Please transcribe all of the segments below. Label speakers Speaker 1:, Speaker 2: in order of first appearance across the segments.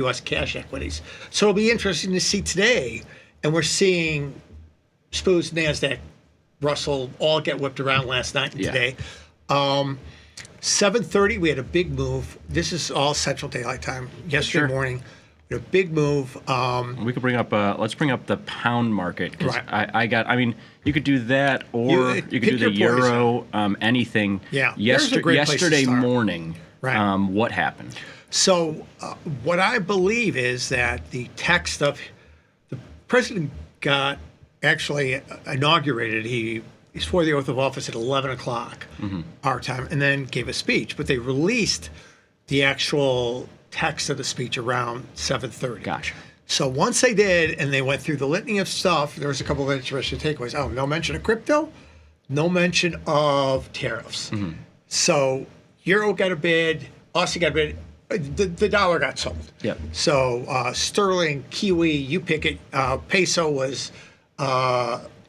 Speaker 1: U.S. cash equities. So it'll be interesting to see today, and we're seeing SPOOs, NASDAQ, Russell all get whipped around last night and today. 7:30, we had a big move. This is all Central Daylight Time. Yesterday morning, we had a big move.
Speaker 2: We could bring up. Let's bring up the pound market because
Speaker 1: Right.
Speaker 2: I mean, you could do that, or you could do the euro. Anything.
Speaker 1: Yeah. There's a great place to
Speaker 2: Yesterday
Speaker 1: start.
Speaker 2: morning.
Speaker 1: Right.
Speaker 2: What happened?
Speaker 1: So what I believe is that the text of the president got actually inaugurated. He swore the oath of office at 11 o'clock our time, and then gave a speech. But they released the actual text of the speech around 7:30.
Speaker 2: Gotcha.
Speaker 1: So once they did, and they went through the litany of stuff, there was a couple of interesting takeaways. Oh, no mention of crypto, no mention of tariffs. So euro got a bid, Aussie got a bid, the dollar got sold.
Speaker 2: Yep.
Speaker 1: So sterling, Kiwi, you pick it. Peso was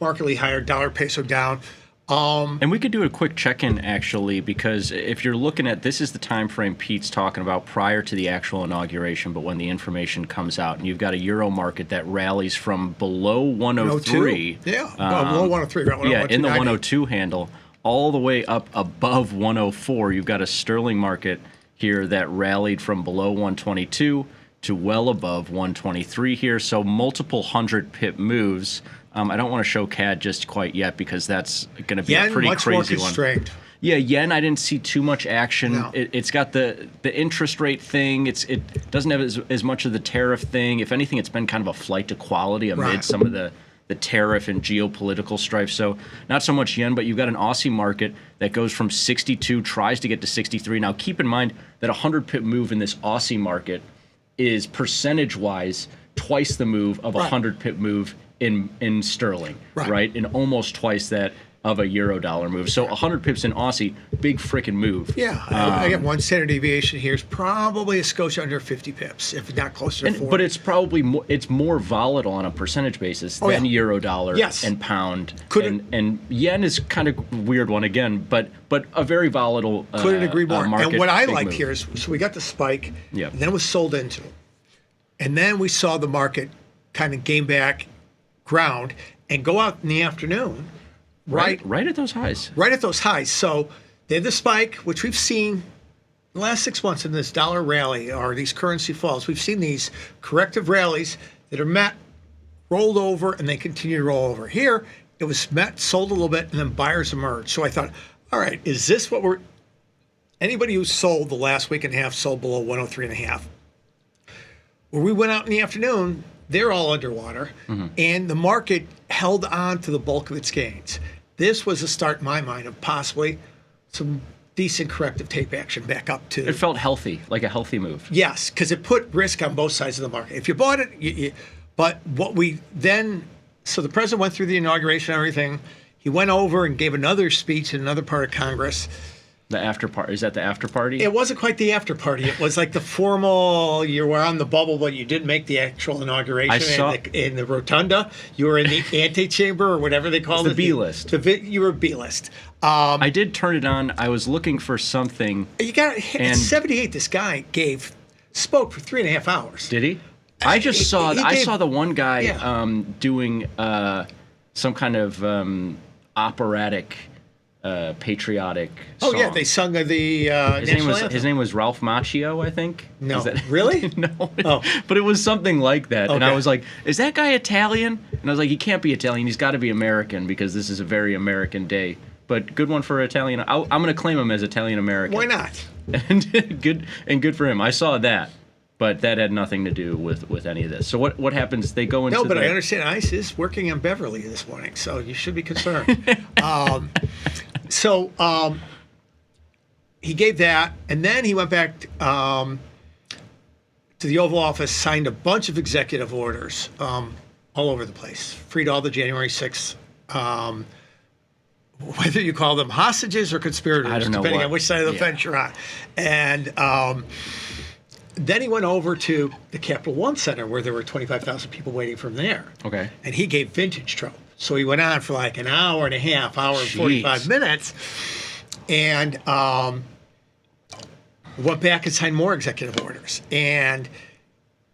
Speaker 1: markedly higher, dollar peso down.
Speaker 2: And we could do a quick check-in, actually, because if you're looking at, this is the time frame Pete's talking about prior to the actual inauguration, but when the information comes out, and you've got a euro market that rallies from below 103.
Speaker 1: Below 103. Right,
Speaker 2: Yeah, in the 102 handle, all the way up above 104. You've got a sterling market here that rallied from below 122 to well above 123 here, so multiple 100-pip moves. I don't want to show CAD just quite yet because that's going to be a pretty
Speaker 1: much
Speaker 2: crazy
Speaker 1: more
Speaker 2: one.
Speaker 1: constrained.
Speaker 2: Yeah, yen, I didn't see too much action.
Speaker 1: No.
Speaker 2: It's got the interest rate thing. It doesn't have as much of the tariff thing. If anything, it's been kind of a flight to quality amid some of the tariff and geopolitical strife. So not so much yen, but you've got an Aussie market that goes from 62, tries to get to 63. Now, keep in mind that a 100-pip move in this Aussie market is percentage-wise twice the move of a 100-pip move in sterling, right? And almost twice that of a euro dollar move. So 100 pips in Aussie, big frickin' move.
Speaker 1: Yeah, again, one standard deviation here is probably a skosh under 50 pips, if not closer to 40.
Speaker 2: But it's probably more volatile on a percentage basis than euro dollar and pound. And yen is kind of a weird one again, but a very volatile
Speaker 1: couldn't agree more.
Speaker 2: Market,
Speaker 1: and what I liked
Speaker 2: move.
Speaker 1: here is, so we got the spike, and then it was sold into. And then we saw the market kind of gain back ground and go out in the afternoon. Right
Speaker 2: at those highs.
Speaker 1: Right at those highs. So they had the spike, which we've seen in the last 6 months in this dollar rally or these currency falls. We've seen these corrective rallies that are met, rolled over, and they continue to roll over. Here, it was met, sold a little bit, and then buyers emerged. So I thought, all right, is this what we're... Anybody who sold the last week and a half sold below 103.5. Where we went out in the afternoon, they're all underwater, and the market held on to the bulk of its gains. This was a start, in my mind, of possibly some decent corrective tape action back up to...
Speaker 2: It felt healthy, like a healthy move.
Speaker 1: Yes, because it put risk on both sides of the market. If you bought it, but what we then... So the president went through the inauguration and everything. He went over and gave another speech in another part of Congress.
Speaker 2: The after party, is that the after party?
Speaker 1: It wasn't quite the after party. It was like the formal. You were on the bubble, but you didn't make the actual inauguration in the rotunda. You were in the antechamber or whatever they call it.
Speaker 2: The B list.
Speaker 1: You were B list.
Speaker 2: I did turn it on. I was looking for something.
Speaker 1: You got at 78. This guy spoke for 3.5 hours.
Speaker 2: Did he? I just saw. I saw the one guy doing some kind of operatic. Patriotic song.
Speaker 1: Oh yeah, they sung the national anthem.
Speaker 2: His name was Ralph Macchio, I think.
Speaker 1: No, really?
Speaker 2: No.
Speaker 1: Oh.
Speaker 2: But it was something like that,
Speaker 1: Okay.
Speaker 2: and I was like, "Is that guy Italian?" And I was like, "He can't be Italian. He's got to be American because this is a very American day." But good one for Italian. I'm going to claim him as Italian American.
Speaker 1: Why not?
Speaker 2: And good for him. I saw that. But that had nothing to do with any of this. So what happens? They go into
Speaker 1: no, but I understand ICE is working on Beverly this morning, so you should be concerned. He gave that, and then he went back to the Oval Office, signed a bunch of executive orders all over the place, freed all the January 6th, whether you call them hostages or conspirators,
Speaker 2: I don't know
Speaker 1: depending on which side of the fence you're on. And then he went over to the Capital One Center where there were 25,000 people waiting for him there.
Speaker 2: Okay.
Speaker 1: And he gave vintage Trump. So he went on for like an hour and a half, hour and 45 minutes, and went back and signed more executive orders. And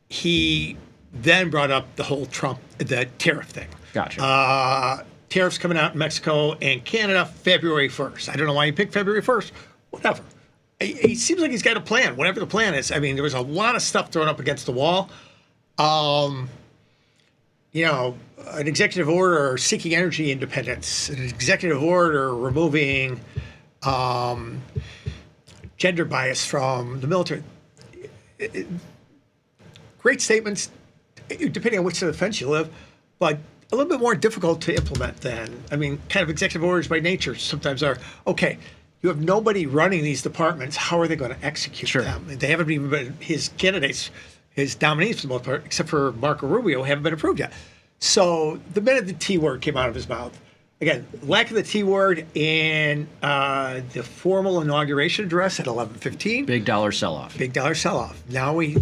Speaker 1: he then brought up the whole the tariff thing.
Speaker 2: Gotcha.
Speaker 1: Tariffs coming out in Mexico and Canada February 1st. I don't know why he picked February 1st. Whatever. He seems like he's got a plan, whatever the plan is. I mean, there was a lot of stuff thrown up against the wall. You know, an executive order seeking energy independence, an executive order removing gender bias from the military. Great statements, depending on which side of the fence you live, but a little bit more difficult to implement than, I mean, kind of executive orders by nature sometimes are, okay, you have nobody running these departments. How are they going to execute them? They haven't even been, his candidates, his nominees for the most part, except for Marco Rubio, haven't been approved yet. So the minute the T word came out of his mouth, again, lack of the T word in the formal inauguration address at 11:15.
Speaker 2: Big dollar sell-off.
Speaker 1: Big dollar sell-off. Now we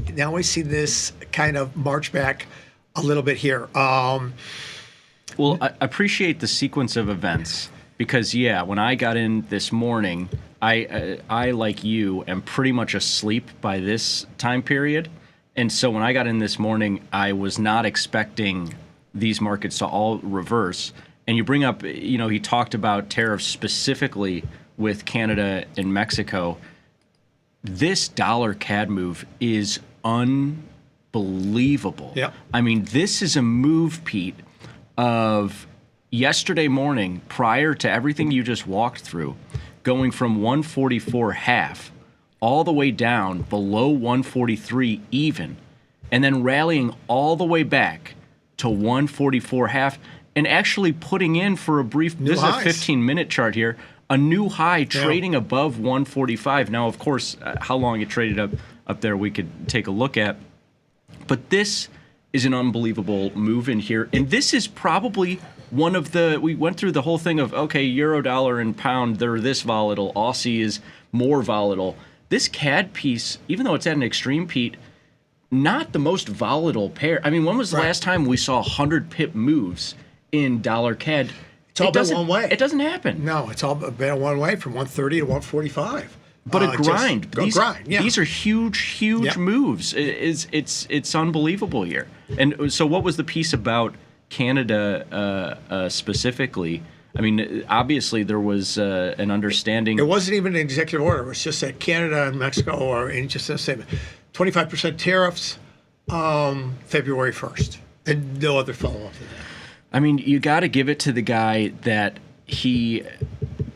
Speaker 1: see this kind of march back a little bit here.
Speaker 2: Well, I appreciate the sequence of events because, yeah, when I got in this morning, I like you, am pretty much asleep by this time period. And so when I got in this morning, I was not expecting these markets to all reverse. And you bring up, you know, he talked about tariffs specifically with Canada and Mexico. This dollar CAD move is unbelievable.
Speaker 1: Yeah.
Speaker 2: I mean, this is a move, Pete, of yesterday morning, prior to everything you just walked through, going from 144.5 all the way down below 143 even, and then rallying all the way back to 144.5, and actually putting in for a brief, this is a 15-minute chart here, a new high trading above 145. Now, of course, how long it traded up there we could take a look at. But this is an unbelievable move in here. And this is probably one of the, we went through the whole thing of, okay, euro, dollar, and pound, they're this volatile. Aussie is more volatile. This CAD piece, even though it's at an extreme, Pete, not the most volatile pair. I mean, when was the last time we saw 100 pip moves in dollar CAD?
Speaker 1: It's all been one way.
Speaker 2: It doesn't happen.
Speaker 1: No, it's all been one way from 130 to 145.
Speaker 2: But a grind. These are huge moves. It's unbelievable here. And so what was the piece about Canada specifically? I mean, obviously there was an understanding.
Speaker 1: It wasn't even an executive order. It was just that Canada and Mexico are in just the same 25% tariffs February 1st. And no other follow-up to that.
Speaker 2: I mean, you got to give it to the guy that he,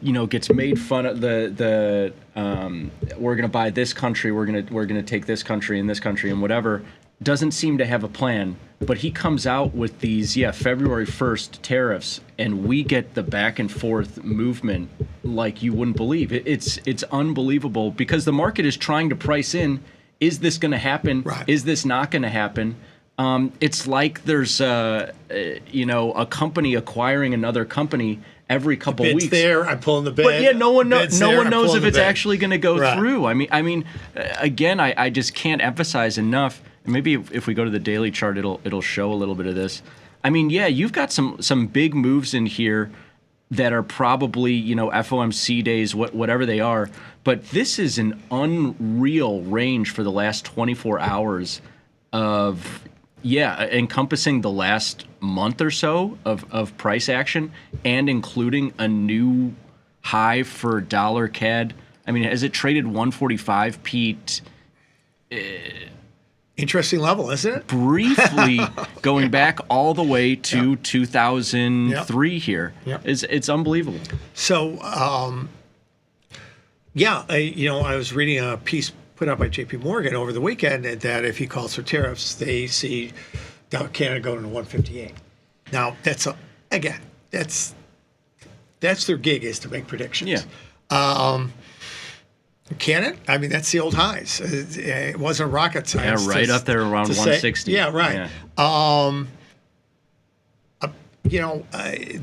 Speaker 2: you know, gets made fun of the we're going to buy this country, we're going to take this country and whatever. Doesn't seem to have a plan, but he comes out with these February 1st tariffs, and we get the back and forth movement like you wouldn't believe. It's unbelievable because the market is trying to price in, is this going to happen?
Speaker 1: Right.
Speaker 2: Is this not going to happen? It's like there's a company acquiring another company every couple
Speaker 1: weeks.
Speaker 2: There,
Speaker 1: I'm pulling the bid.
Speaker 2: But no one knows if it's actually going to go through. I mean, again, I just can't emphasize enough. And maybe if we go to the daily chart, it'll show a little bit of this. I mean, you've got some big moves in here that are probably FOMC days, whatever they are. But this is an unreal range for the last 24 hours of. Encompassing the last month or so of price action and including a new high for dollar CAD. I mean, has it traded 145, Pete?
Speaker 1: Interesting level, isn't it?
Speaker 2: Briefly going back all the way to 2003 here.
Speaker 1: Yep.
Speaker 2: It's unbelievable.
Speaker 1: So, I was reading a piece put out by J.P. Morgan over the weekend that if he calls for tariffs, they see Canada going to 158. Now, that's their gig is to make predictions. Yeah. Canada, I mean, that's the old highs. It wasn't rocket science.
Speaker 2: Yeah, right up there around 160.
Speaker 1: Yeah, right. Yeah.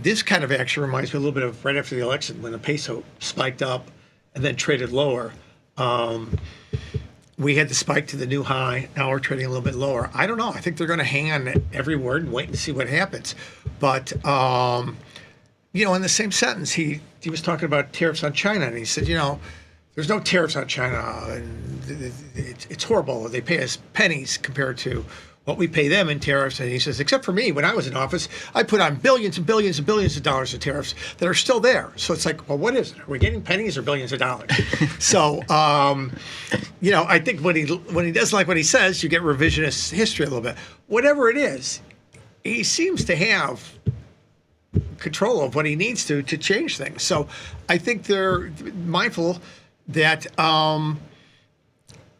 Speaker 1: This kind of action reminds me a little bit of right after the election when the peso spiked up and then traded lower. We had the spike to the new high. Now we're trading a little bit lower. I don't know. I think they're going to hang on every word and wait and see what happens. But, in the same sentence, he was talking about tariffs on China, and he said, there's no tariffs on China, and it's horrible. They pay us pennies compared to what we pay them in tariffs. And he says, except for me, when I was in office, I put on billions and billions and billions of dollars of tariffs that are still there. So it's like, well, what is it? Are we getting pennies or billions of dollars? So, I think when he doesn't like what he says, you get revisionist history a little bit. Whatever it is, he seems to have control of what he needs to change things. So I think they're mindful that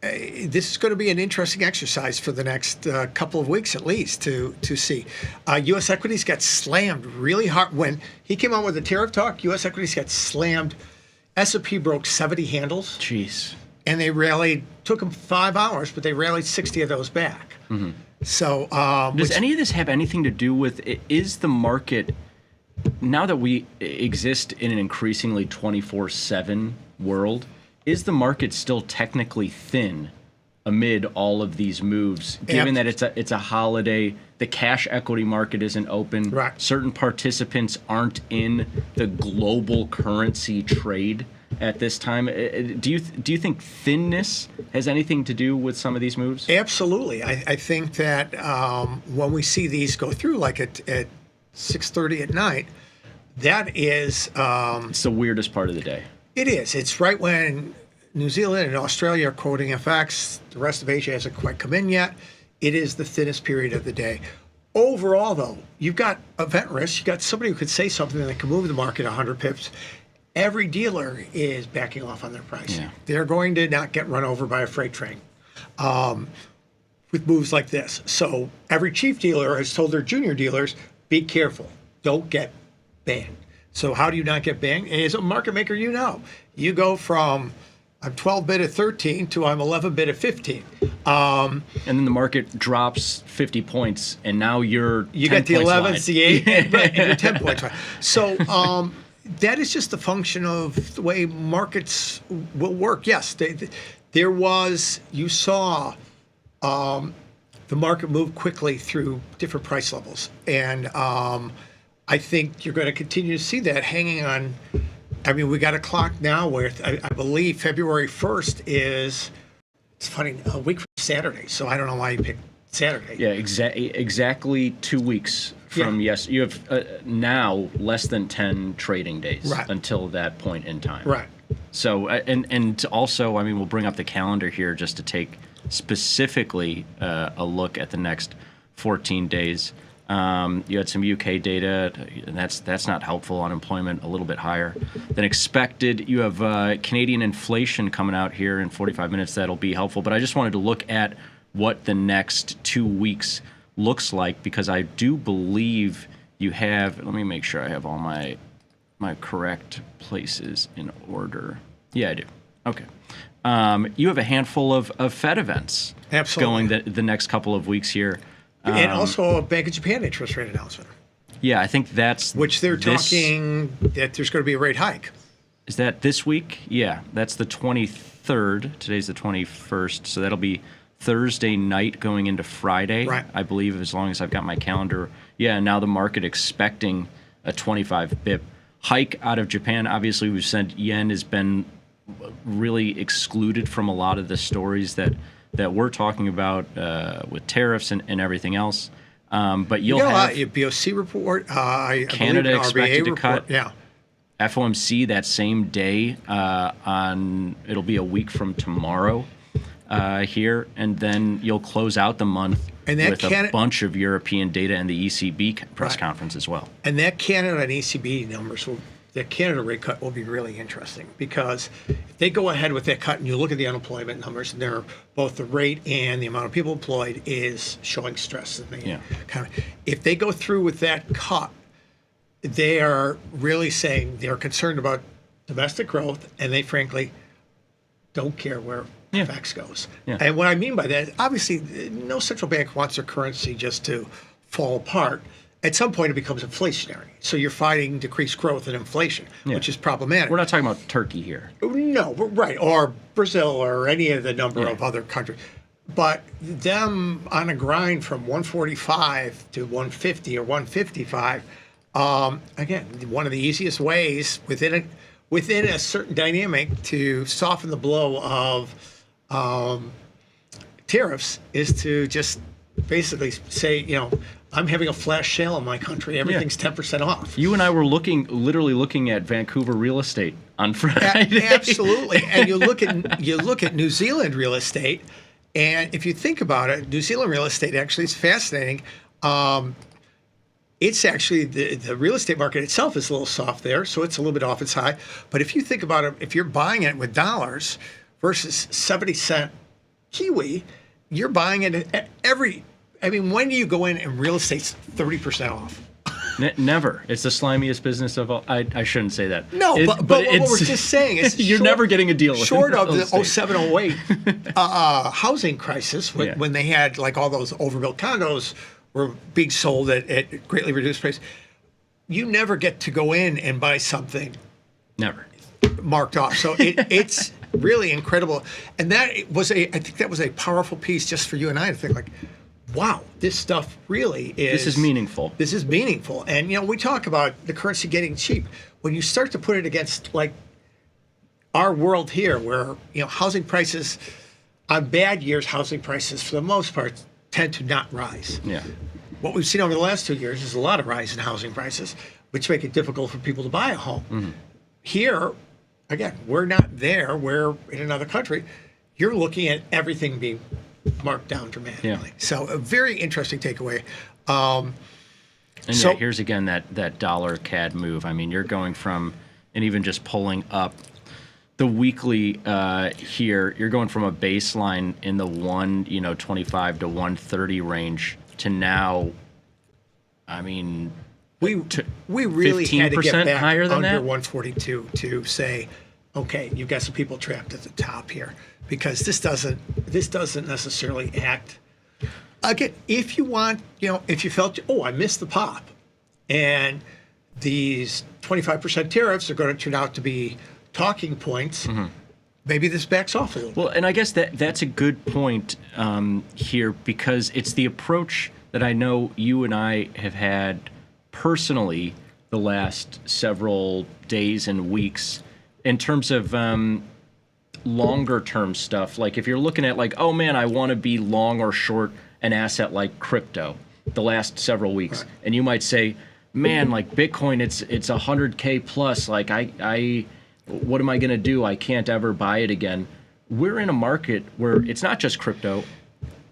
Speaker 1: this is going to be an interesting exercise for the next couple of weeks at least to see. U.S. equities got slammed really hard. When he came out with the tariff talk, U.S. equities got slammed. S&P broke 70 handles.
Speaker 2: Jeez.
Speaker 1: And they rallied, took them 5 hours, but they rallied 60 of those back. Mm-hmm. So
Speaker 2: does any of this have anything to do with, is the market, now that we exist in an increasingly 24/7 world, is the market still technically thin amid all of these moves, given that it's a holiday, the cash equity market isn't open,
Speaker 1: right.
Speaker 2: Certain participants aren't in the global currency trade at this time? Do you think thinness has anything to do with some of these moves?
Speaker 1: Absolutely. I think that when we see these go through, like at 6:30 at night, that is...
Speaker 2: it's the weirdest part of the day.
Speaker 1: It is. It's right when New Zealand and Australia are quoting FX. The rest of Asia hasn't quite come in yet. It is the thinnest period of the day. Overall, though, you've got event risk. You've got somebody who could say something that can move the market 100 pips. Every dealer is backing off on their price.
Speaker 2: Yeah.
Speaker 1: They're going to not get run over by a freight train with moves like this. So every chief dealer has told their junior dealers, be careful. Don't get banned. So how do you not get banned? As a market maker, you go from I'm 12 bid at 13 to I'm 11 bid at 15.
Speaker 2: And then the market drops 50 points, and now you
Speaker 1: got the 11th, the 8, and you're 10 points. Right. So that is just a function of the way markets will work. Yes, there was, you saw the market move quickly through different price levels. And I think you're going to continue to see that hanging on. I mean, we got a clock now where I believe February 1st is, it's funny, a week from Saturday. So I don't know why you picked Saturday.
Speaker 2: Yeah, exactly 2 weeks from yes. You have now less than 10 trading days until that point in time.
Speaker 1: Right. So,
Speaker 2: and also, I mean, we'll bring up the calendar here just to take specifically a look at the next 14 days. You had some UK data, and that's not helpful. Unemployment a little bit higher than expected. You have Canadian inflation coming out here in 45 minutes. That'll be helpful. But I just wanted to look at what the next 2 weeks looks like, because I do believe you have, let me make sure I have all my correct places in order. Yeah, I do. Okay. You have a handful of Fed events going the next couple of weeks here.
Speaker 1: And also a Bank of Japan interest rate announcement.
Speaker 2: Yeah, I think that's...
Speaker 1: Which they're talking that there's going to be a rate hike.
Speaker 2: Is that this week? Yeah, that's the 23rd. Today's the 21st, so that'll be Thursday night going into Friday,
Speaker 1: right.
Speaker 2: I believe, as long as I've got my calendar. Yeah, now the market expecting a 25 bip hike out of Japan. Obviously, we've said yen has been really excluded from a lot of the stories that we're talking about with tariffs and everything else. But you'll have
Speaker 1: a BOC report.
Speaker 2: Canada expected to cut.
Speaker 1: Yeah.
Speaker 2: FOMC that same day it'll be a week from tomorrow here, and then you'll close out the month with a bunch of European data and the ECB press conference as well.
Speaker 1: And that Canada and ECB numbers the Canada rate cut will be really interesting, because if they go ahead with that cut and you look at the unemployment numbers, and they're both the rate and the amount of people employed is showing stress in the economy. If they go through with that cut, they are really saying they're concerned about domestic growth, and they frankly don't care where FX goes. Yeah. And what I mean by that, obviously, no central bank wants their currency just to fall apart. At some point, it becomes inflationary. So you're fighting decreased growth and inflation, which is problematic.
Speaker 2: We're not talking about Turkey here.
Speaker 1: No, right. Or Brazil or any of the number of other countries. But them on a grind from 145 to 150 or 155, again, one of the easiest ways within within a certain dynamic to soften the blow of tariffs is to just basically say, I'm having a flash sale in my country. Everything's 10% off.
Speaker 2: You and I were literally looking at Vancouver real estate on Friday.
Speaker 1: Absolutely. And you look at New Zealand real estate, and if you think about it, New Zealand real estate actually is fascinating. It's actually the real estate market itself is a little soft there, so it's a little bit off its high. But if you think about it, if you're buying it with dollars versus 70-cent Kiwi, you're buying it at when do you go in and real estate's 30% off?
Speaker 2: Never. It's the slimiest business of all. I shouldn't say that.
Speaker 1: No, but what we're just saying is
Speaker 2: you're never getting a deal with
Speaker 1: short of the
Speaker 2: estate.
Speaker 1: 07, 08 housing crisis when they had like all those overbuilt condos were being sold at greatly reduced price. You never get to go in and buy something
Speaker 2: Never.
Speaker 1: marked off. So it's really incredible. And I think that was a powerful piece just for you and I to think like, wow, this stuff really is.
Speaker 2: This is meaningful.
Speaker 1: This is meaningful. And, we talk about the currency getting cheap. When you start to put it against, like, our world here, where, housing prices, on bad years, housing prices, for the most part, tend to not rise.
Speaker 2: Yeah.
Speaker 1: What we've seen over the last 2 years is a lot of rise in housing prices, which make it difficult for people to buy a home. Mm-hmm. Here, again, we're not there. We're in another country. You're looking at everything being marked down dramatically.
Speaker 2: Yeah.
Speaker 1: So a very interesting takeaway.
Speaker 2: Here's again that dollar CAD move. I mean, you're going from, and even just pulling up the weekly here, you're going from a baseline in the 125 to 130 range to now. I mean,
Speaker 1: we really had to get back
Speaker 2: higher than
Speaker 1: under
Speaker 2: that?
Speaker 1: 142 to say, okay, you've got some people trapped at the top here, because this doesn't necessarily act. Again, if you want, if you felt, I missed the pop, and these 25% tariffs are going to turn out to be talking points, maybe this backs off a little bit.
Speaker 2: Well, and I guess that's a good point here, because it's the approach that I know you and I have had personally the last several days and weeks in terms of longer term stuff. Like if you're looking at like, oh man, I want to be long or short an asset like crypto the last several weeks. Right. And you might say, man, like Bitcoin, it's 100K plus. Like I what am I going to do? I can't ever buy it again. We're in a market where it's not just crypto.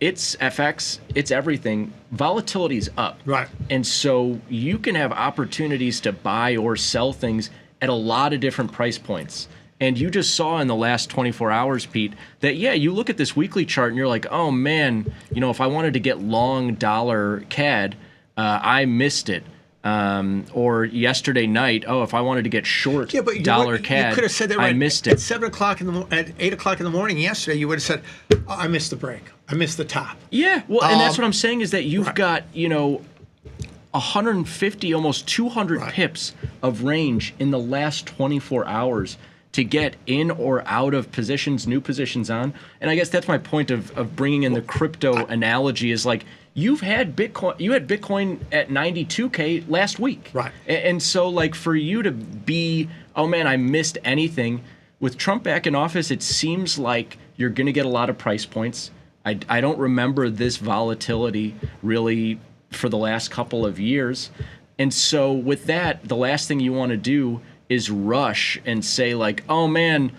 Speaker 2: It's FX, it's everything. Volatility's up.
Speaker 1: Right.
Speaker 2: And so you can have opportunities to buy or sell things at a lot of different price points. And you just saw in the last 24 hours, Pete, that, you look at this weekly chart and you're like, oh, man, if I wanted to get long dollar CAD, I missed it. Or yesterday night, if I wanted to get short dollar CAD,
Speaker 1: you could have said that
Speaker 2: I missed it.
Speaker 1: At 7 o'clock at 8 o'clock in the morning yesterday, you would have said, I missed the break. I missed the top.
Speaker 2: Yeah, well, and that's what I'm saying is that you've got, 150, almost 200 pips of range in the last 24 hours to get in or out of positions, new positions on. And I guess that's my point of bringing in the crypto analogy is like, you had Bitcoin at 92K last week.
Speaker 1: Right.
Speaker 2: And so like for you to be, oh man, I missed anything. With Trump back in office, it seems like you're going to get a lot of price points. I don't remember this volatility really for the last couple of years. And so with that, the last thing you want to do is rush and say like, oh man,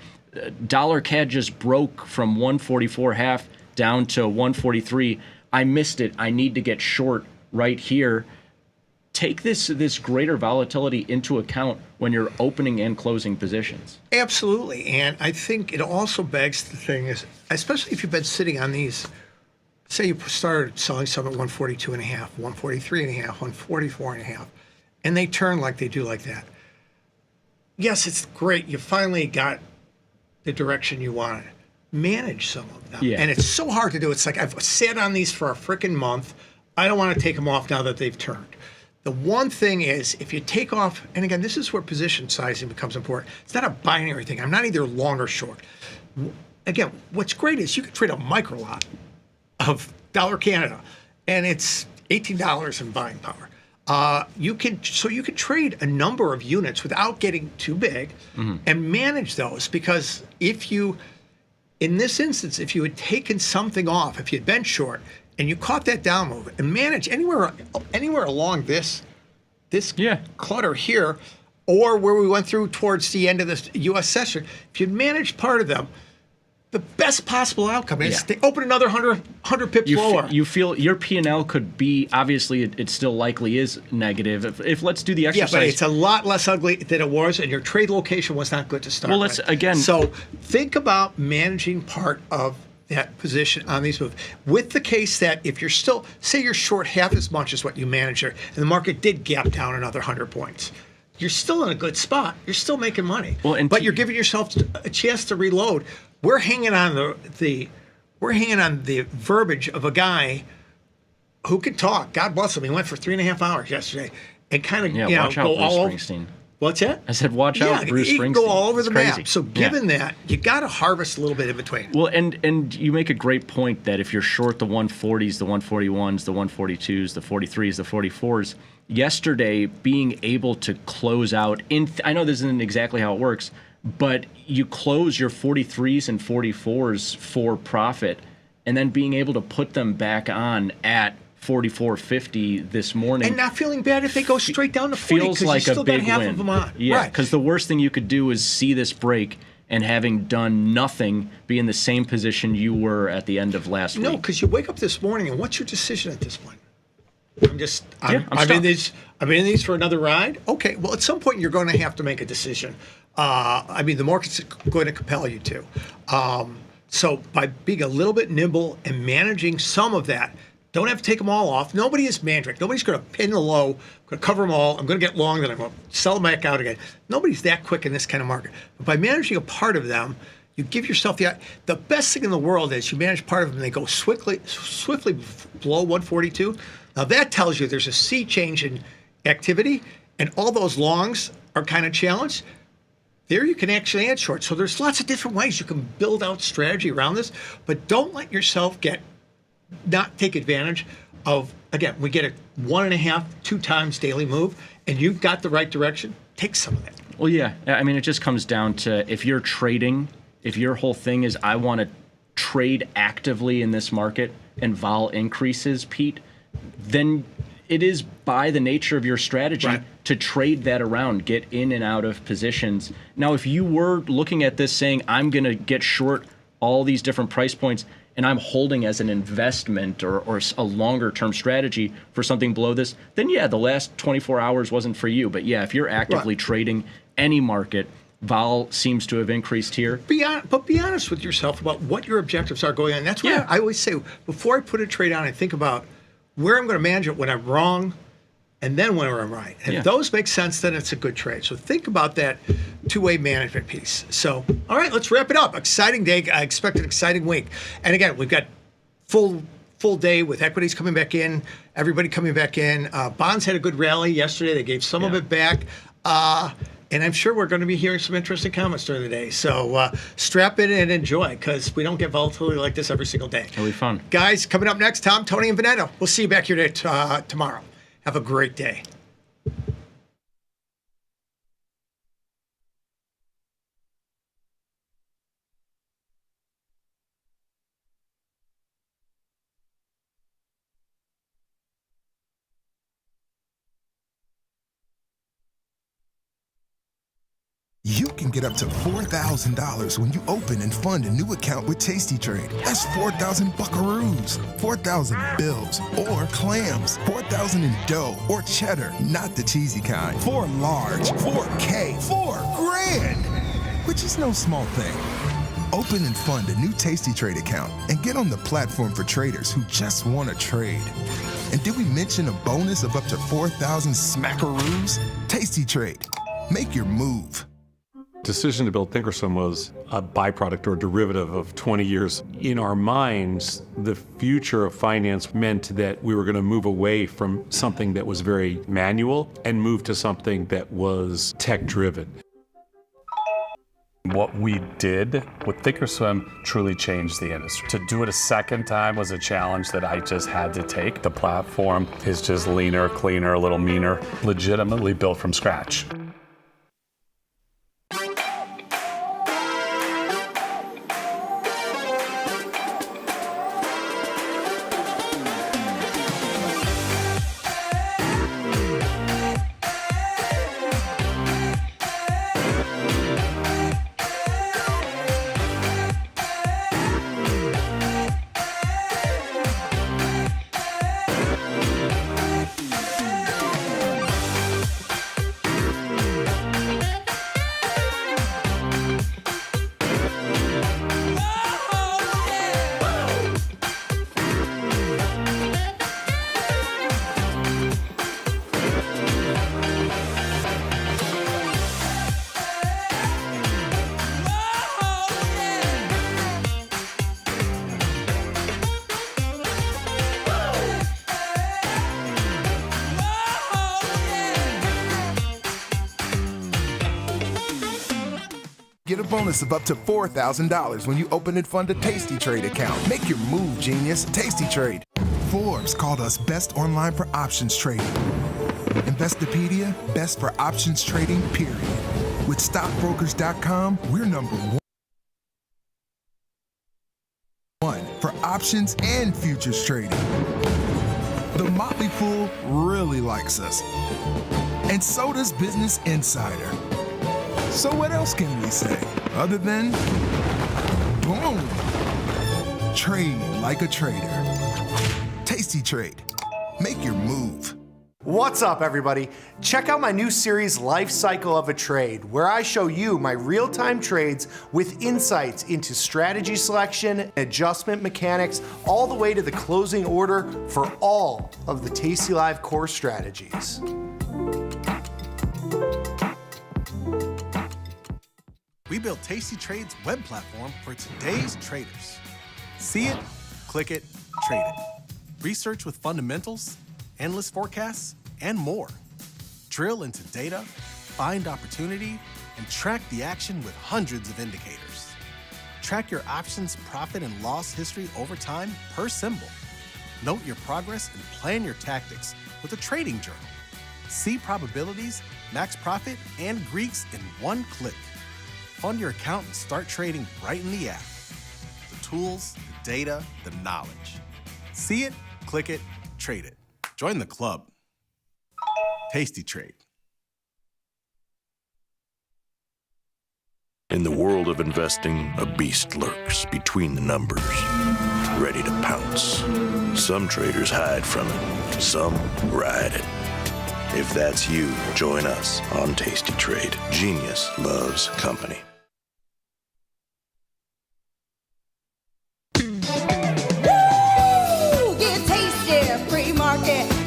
Speaker 2: dollar CAD just broke from 144.5 down to 143. I missed it. I need to get short right here. Take this greater volatility into account when you're opening and closing positions.
Speaker 1: Absolutely. And I think it also begs the thing is, especially if you've been sitting on these, say you started selling some at 142.5, 143.5, 144.5, and they turn like they do like that. Yes, it's great. You finally got the direction you wanted. Manage some of them.
Speaker 2: Yeah.
Speaker 1: And it's so hard to do. It's like I've sat on these for a freaking month. I don't want to take them off now that they've turned. The one thing is, if you take off, and again, this is where position sizing becomes important. It's not a binary thing. I'm not either long or short. Again, what's great is you can trade a micro lot of dollar Canada, and it's $18 in buying power. you can trade a number of units without getting too big and manage those, because in this instance, if you had taken something off, if you had been short and you caught that down move and managed anywhere along this clutter here, or where we went through towards the end of this U.S. session, if you'd managed part of them, the best possible outcome is they open another 100 pips lower.
Speaker 2: You feel your P&L could be, obviously it still likely is negative. If let's do the exercise.
Speaker 1: Yeah, but it's a lot less ugly than it was, and your trade location was not good to start
Speaker 2: Well,
Speaker 1: with.
Speaker 2: again.
Speaker 1: So think about managing part of that position on these moves, with the case that if you're still, say you're short half as much as what you manage here, and the market did gap down another 100 points. You're still in a good spot. You're still making money. But you're giving yourself a chance to reload. We're hanging on the verbiage of a guy who can talk. God bless him. He went for 3.5 hours yesterday and kind of
Speaker 2: watch out,
Speaker 1: go
Speaker 2: Bruce
Speaker 1: all over.
Speaker 2: Springsteen.
Speaker 1: What's that?
Speaker 2: I said, watch out, Bruce
Speaker 1: he
Speaker 2: Springsteen.
Speaker 1: can go all over
Speaker 2: It's
Speaker 1: the
Speaker 2: crazy.
Speaker 1: map. So given that, you got to harvest a little bit in between.
Speaker 2: Well, and you make a great point that if you're short the 140s, the 141s, the 142s, the 43s, the 44s, yesterday being able to close out I know this isn't exactly how it works, but you close your 43s and 44s for profit, and then being able to put them back on at 44.50 this morning,
Speaker 1: and not feeling bad if they go straight down to 40,
Speaker 2: feels like
Speaker 1: you still
Speaker 2: a big
Speaker 1: got half
Speaker 2: win.
Speaker 1: of them on.
Speaker 2: Yeah,
Speaker 1: right.
Speaker 2: because the worst thing you could do is see this break and, having done nothing, be in the same position you were at the end of last week.
Speaker 1: No, because you wake up this morning, and what's your decision at this point? I'm in these for another ride. Okay, well, at some point you're going to have to make a decision. The market's going to compel you to. So by being a little bit nimble and managing some of that, don't have to take them all off. Nobody is Mandrake. Nobody's going to pin the low. I'm going to cover them all. I'm going to get long, then I'm going to sell them back out again. Nobody's that quick in this kind of market. But by managing a part of them, you give yourself the best thing in the world is you manage part of them and they go swiftly below 142. Now that tells you there's a sea change in activity, and all those longs are kind of challenged. There you can actually add short. So there's lots of different ways you can build out strategy around this, but don't let yourself not take advantage of, again, we get a 1.5, 2 times daily move, and you've got the right direction. Take some of that.
Speaker 2: Well, yeah. I mean, it just comes down to, if you're trading, if your whole thing is, I want to trade actively in this market and vol increases, Pete, then it is by the nature of your strategy to trade that around, get in and out of positions. Now, if you were looking at this saying, I'm going to get short all these different price points, and I'm holding as an investment or a longer term strategy for something below this, then yeah, the last 24 hours wasn't for you. But yeah, if you're actively trading any market, vol seems to have increased here.
Speaker 1: But be honest with yourself about what your objectives are going on. That's why I always say, before I put a trade on, I think about where I'm going to manage it when I'm wrong, and then when I'm right. And if those make sense, then it's a good trade. So think about that two-way management piece. So, all right, let's wrap it up. Exciting day. I expect an exciting week. And again, we've got full day with equities coming back in, everybody coming back in. Bonds had a good rally yesterday. They gave some of it back. And I'm sure we're going to be hearing some interesting comments during the day. So strap in and enjoy, because we don't get volatility like this every single day.
Speaker 2: It'll be fun.
Speaker 1: Guys, coming up next, Tom, Tony, and Veneto. We'll see you back here tomorrow. Have a great day.
Speaker 3: You can get up to $4,000 when you open and fund a new account with tastytrade. That's 4,000 buckaroos, 4,000 bills, or clams, 4,000 in dough or cheddar, not the cheesy kind. 4 large, 4K, 4 grand, which is no small thing. Open and fund a new tastytrade account and get on the platform for traders who just want to trade. And did we mention a bonus of up to 4,000 smackaroos? tastytrade. Make your move.
Speaker 4: Decision to build Thinkorswim was a byproduct or derivative of 20 years. In our minds, the future of finance meant that we were going to move away from something that was very manual and move to something that was tech-driven.
Speaker 5: What we did with Thinkorswim truly changed the industry. To do it a second time was a challenge that I just had to take. The platform is just leaner, cleaner, a little meaner, legitimately built from scratch.
Speaker 3: Get a bonus of up to $4,000 when you open and fund a Tasty Trade account. Make your move, genius. Tasty Trade. Forbes called us best online for options trading. Investopedia, best for options trading, period. With stockbrokers.com, we're number one for options and futures trading. The Motley Fool really likes us. And so does Business Insider. So what else can we say other than boom? Trade like a trader. Tasty Trade. Make your move.
Speaker 6: What's up, everybody? Check out my new series, Life Cycle of a Trade, where I show you my real-time trades with insights into strategy selection, adjustment mechanics, all the way to the closing order for all of the tastylive core strategies.
Speaker 7: We built Tasty Trade's web platform for today's traders. See it, click it, trade it. Research with fundamentals, endless forecasts, and more. Drill into data, find opportunity, and track the action with hundreds of indicators. Track your options profit and loss history over time per symbol. Note your progress and plan your tactics with a trading journal. See probabilities, max profit, and Greeks in one click. Fund your account and start trading right in the app. The tools, the data, the knowledge. See it, click it, trade it. Join the club. Tasty Trade.
Speaker 8: In the world of investing, a beast lurks between the numbers, ready to pounce. Some traders hide from it, some ride it. If that's you, join us on Tasty Trade. Genius loves company.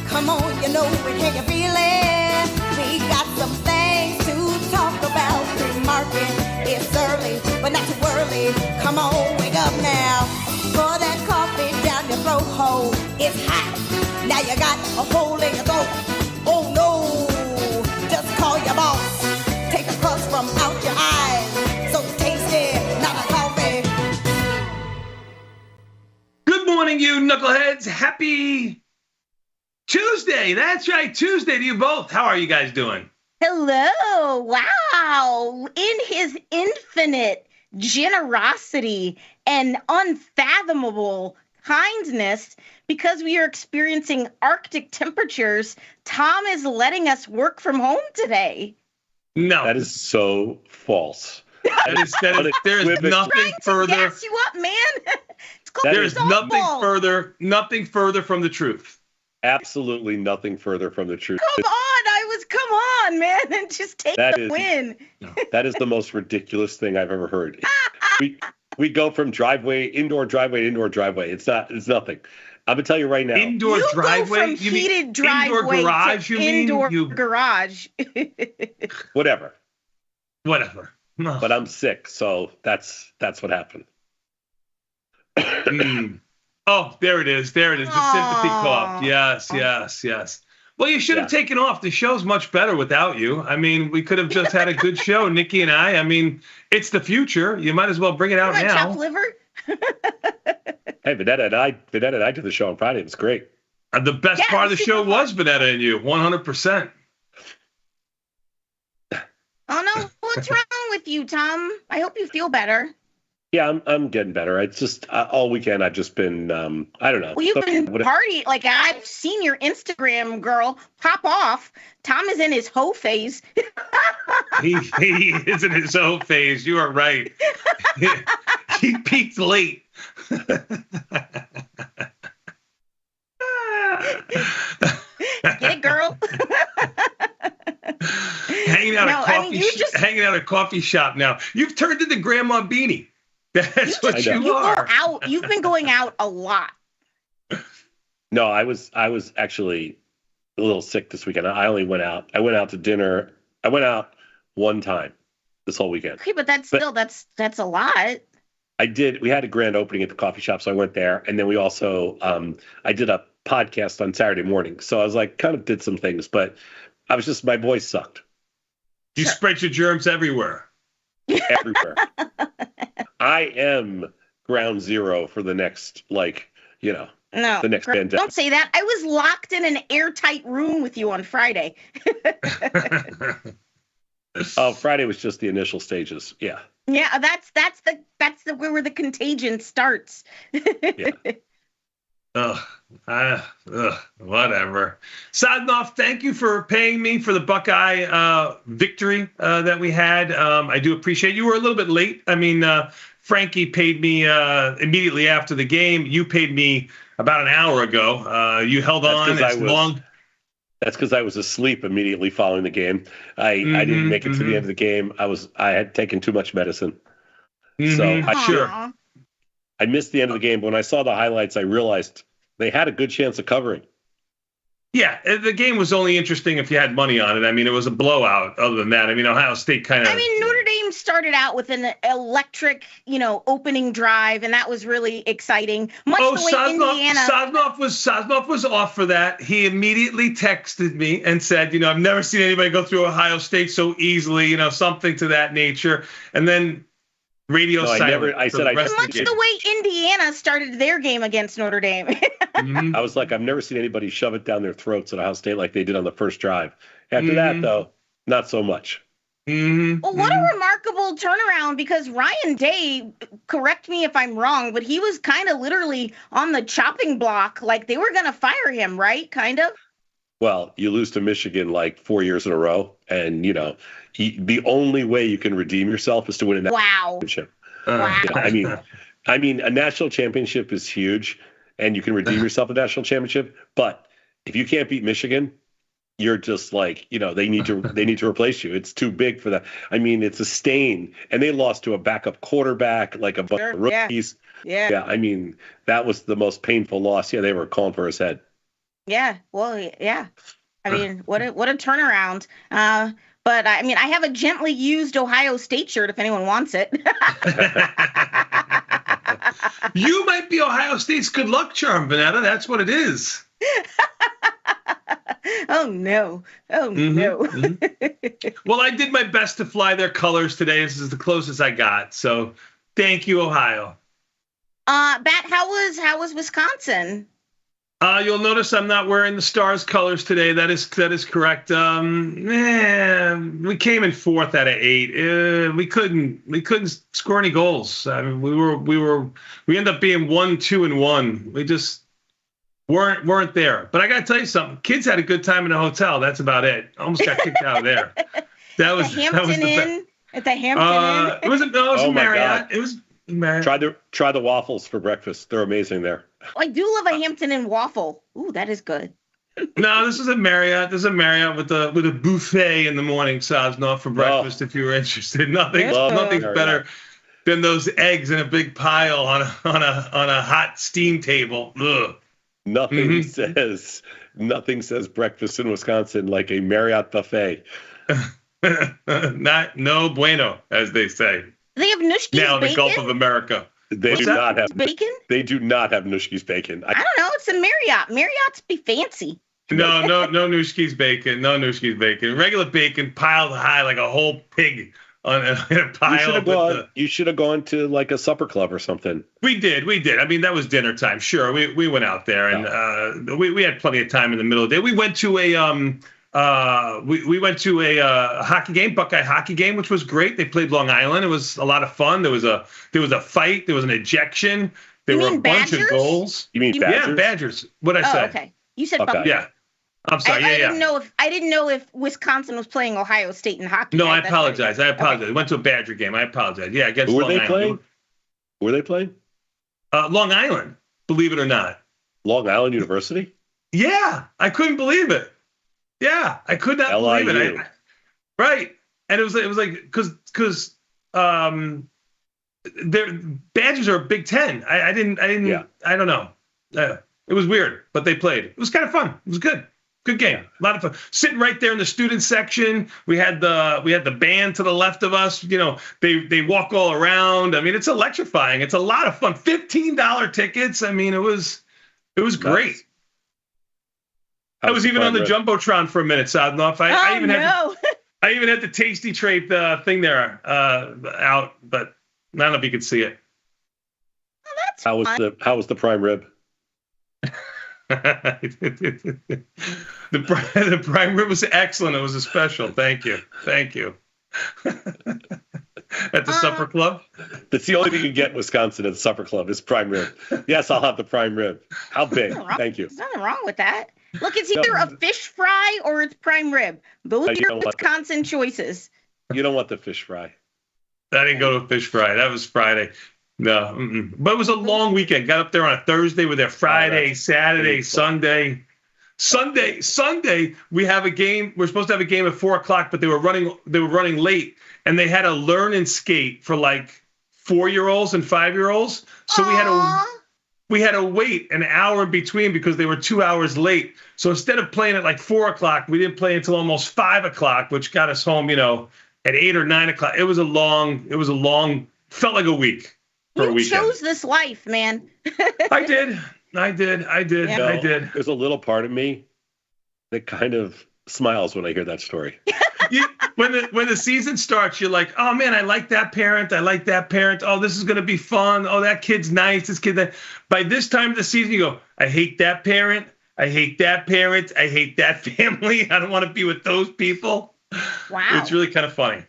Speaker 9: Come on, you know it, can you feel it? We got some things to talk about. Pre-market, it's early, but not too early. Come on, wake up now. Pour that coffee down your throat hole. It's hot. Now you got a hole in your throat. Oh no, just call your boss. Take the crust from out your eyes. So tasty, not a coffee.
Speaker 10: Good morning, you knuckleheads. Happy Tuesday. That's right, Tuesday to you both. How are you guys doing?
Speaker 11: Hello. Wow. In his infinite generosity and unfathomable kindness, because we are experiencing Arctic temperatures, Tom is letting us work from home today.
Speaker 10: No.
Speaker 12: That is so false.
Speaker 10: There's nothing further.
Speaker 11: Gas you up, man. It's called
Speaker 10: There's nothing further from the truth.
Speaker 12: Absolutely nothing further from the truth.
Speaker 11: Come on, man, and just take the win.
Speaker 12: That is the most ridiculous thing I've ever heard. we go from indoor driveway. It's nothing. I'm gonna tell you right now.
Speaker 10: Indoor driveway?
Speaker 11: You mean heated driveway
Speaker 10: indoor garage?
Speaker 11: To indoor garage.
Speaker 12: Whatever.
Speaker 10: No.
Speaker 12: But I'm sick, so that's what happened.
Speaker 10: Oh, there it is. The sympathy cough. Yes. Well, you should have taken off. The show's much better without you. I mean, we could have just had a good show, Nikki and I. I mean, it's the future. You might as well bring it out now.
Speaker 11: Chopped liver?
Speaker 12: Hey, Vanetta and I did the show on Friday. It was great.
Speaker 10: The best part of the show was Vanetta and you, 100%.
Speaker 11: Oh, no. What's wrong with you, Tom? I hope you feel better.
Speaker 12: Yeah, I'm getting better. It's just all weekend I've just been, I don't know.
Speaker 11: Well, you've been partying. Like, I've seen your Instagram, girl, pop off. Tom is in his hoe phase.
Speaker 10: he is in his hoe phase. You are right. He peaked late.
Speaker 11: Get it, girl?
Speaker 10: Hanging out at a coffee shop now. You've turned into Grandma Beanie. That's what you are.
Speaker 11: You've been going out a lot.
Speaker 12: No, I was actually a little sick this weekend. I only went out. I went out to dinner. I went out one time this whole weekend.
Speaker 11: Okay, but that's a lot.
Speaker 12: I did. We had a grand opening at the coffee shop, so I went there, and then we also I did a podcast on Saturday morning. So I was like, kind of did some things, but I was just, my voice sucked.
Speaker 10: You spread your germs everywhere.
Speaker 12: Everywhere. I am ground zero for the next, the next pandemic.
Speaker 11: Don't say that. I was locked in an airtight room with you on Friday.
Speaker 12: Oh, Friday was just the initial stages. Yeah.
Speaker 11: Yeah, that's where the contagion starts.
Speaker 10: Yeah. Whatever. Sadnoff, thank you for paying me for the Buckeye victory that we had. I do appreciate it. You were a little bit late. I mean, Frankie paid me immediately after the game. You paid me about an hour ago. You held on as long.
Speaker 12: That's because I was asleep immediately following the game. I didn't make it to the end of the game. I had taken too much medicine. So I missed the end of the game. But when I saw the highlights, I realized they had a good chance of covering.
Speaker 10: Yeah, the game was only interesting if you had money on it. I mean, it was a blowout. Other than that, I mean, Ohio State kind of.
Speaker 11: I mean, Notre Dame started out with an electric, opening drive, and that was really exciting.
Speaker 10: Sosnoff was off for that. He immediately texted me and said, I've never seen anybody go through Ohio State so easily. Something to that nature. And then radio silent.
Speaker 11: Much of the way Indiana started their game against Notre Dame.
Speaker 12: I was like, I've never seen anybody shove it down their throats at Ohio State like they did on the first drive. After that, though, not so much.
Speaker 11: Well, what a remarkable turnaround, because Ryan Day, correct me if I'm wrong, but he was kind of literally on the chopping block. Like, they were going to fire him, right? Kind of.
Speaker 12: Well, you lose to Michigan like 4 years in a row, and the only way you can redeem yourself is to win a national championship.
Speaker 11: Wow.
Speaker 12: I mean, a national championship is huge, and you can redeem yourself a national championship. But if you can't beat Michigan, you're just like, they need to replace you. It's too big for that. I mean, it's a stain, and they lost to a backup quarterback, like a bunch of rookies. Yeah. I mean, that was the most painful loss. Yeah, they were calling for his head.
Speaker 11: Yeah. Well, yeah. I mean, what a turnaround. But I mean, I have a gently used Ohio State shirt if anyone wants it.
Speaker 10: You might be Ohio State's good luck charm, Vanetta. That's what it is.
Speaker 11: Oh, no.
Speaker 10: Well, I did my best to fly their colors today. This is the closest I got. So thank you, Ohio.
Speaker 11: Bat, how was Wisconsin?
Speaker 10: You'll notice I'm not wearing the Stars colors today. That is correct. We came in 4th out of 8. We couldn't score any goals. I mean, we ended up being 1-2-1. We just weren't there. But I got to tell you something. Kids had a good time in the hotel. That's about it. Almost got kicked out of there. That was the
Speaker 11: Hampton Inn. At the Hampton Inn.
Speaker 10: It was a Marriott.
Speaker 12: God.
Speaker 10: It was Marriott.
Speaker 12: Try the waffles for breakfast. They're amazing there.
Speaker 11: I do love a Hampton Inn waffle. Ooh, that is good.
Speaker 10: No, this is a Marriott. This is a Marriott with a buffet in the morning, Sosnoff, for breakfast. If you were interested, nothing's better than those eggs in a big pile on a hot steam table. Ugh.
Speaker 12: Nothing says breakfast in Wisconsin like a Marriott buffet.
Speaker 10: No bueno, as they say.
Speaker 11: They have Nushki's
Speaker 10: now in the
Speaker 11: bacon?
Speaker 10: Gulf of America.
Speaker 12: They do not have
Speaker 11: bacon.
Speaker 12: They do not have Nushki's bacon.
Speaker 11: I don't know. It's a Marriott. Marriott's be fancy.
Speaker 10: No Nooshki's bacon. No Nooshki's bacon. Regular bacon piled high like a whole pig on a pile.
Speaker 12: You should have gone to like a supper club or something.
Speaker 10: We did. I mean, that was dinner time. Sure, we went out there, and we had plenty of time in the middle of the day. We went to a we went to a hockey game, Buckeye hockey game, which was great. They played Long Island. It was a lot of fun. There was a fight. There was an ejection. There were a bunch of goals.
Speaker 12: You mean Badgers?
Speaker 10: Yeah, Badgers. What'd I say?
Speaker 11: Okay. You said
Speaker 12: Okay.
Speaker 11: Buckeye.
Speaker 10: Yeah. I'm sorry.
Speaker 11: I didn't know if Wisconsin was playing Ohio State in hockey.
Speaker 10: No,
Speaker 11: right?
Speaker 10: I
Speaker 11: That's
Speaker 10: apologize.
Speaker 11: right.
Speaker 10: I apologize. I went to a Badger game. I apologize. Yeah, against
Speaker 12: Who were
Speaker 10: Long
Speaker 12: they
Speaker 10: Island.
Speaker 12: playing? Were they playing?
Speaker 10: Long Island, believe it or not.
Speaker 12: Long Island University?
Speaker 10: Yeah, I couldn't believe it. Yeah, I could not believe it. Right, and it was like because their Badgers are a Big Ten. I didn't.
Speaker 12: Yeah.
Speaker 10: I don't know. It was weird, but they played. It was kind of fun. It was good. Good game. A lot of fun. Sitting right there in the student section. We had the band to the left of us. You know, they walk all around. I mean, it's electrifying. It's a lot of fun. $15 tickets. I mean, it was great. I was even on the Jumbotron for a minute, Sadnoff. I even had the Tasty Trade thing there out, but I don't know if you could see it.
Speaker 11: Oh, that's fun.
Speaker 12: How was the prime rib?
Speaker 10: The prime rib was excellent. It was a special. Thank you. At the supper club.
Speaker 12: That's the only thing you can get in Wisconsin at the supper club is prime rib. Yes, I'll have the prime rib. How big? Thank you.
Speaker 11: There's nothing wrong with that. Look, it's either a fish fry or it's prime rib. Both are your Wisconsin choices.
Speaker 12: You don't want the fish fry.
Speaker 10: I didn't go to a fish fry. That was Friday. No, but it was a long weekend. Got up there on a Thursday. We're there Friday, Saturday, Sunday. Sunday, we have a game. We're supposed to have a game at 4:00, but they were running late, and they had a learn and skate for like 4-year-olds and 5-year-olds. So we had to wait an hour in between because they were 2 hours late. So instead of playing at like 4:00, we didn't play until almost 5:00, which got us home, at 8 or 9 o'clock. It was a long. Felt like a week.
Speaker 11: You chose this life, man.
Speaker 10: I did.
Speaker 12: There's a little part of me that kind of smiles when I hear that story.
Speaker 10: When the season starts, you're like, oh man, I like that parent. Oh, this is gonna be fun. Oh, that kid's nice. This kid. That. By this time of the season, you go, I hate that parent. I hate that parent. I hate that family. I don't want to be with those people.
Speaker 11: Wow.
Speaker 10: It's really kind of funny.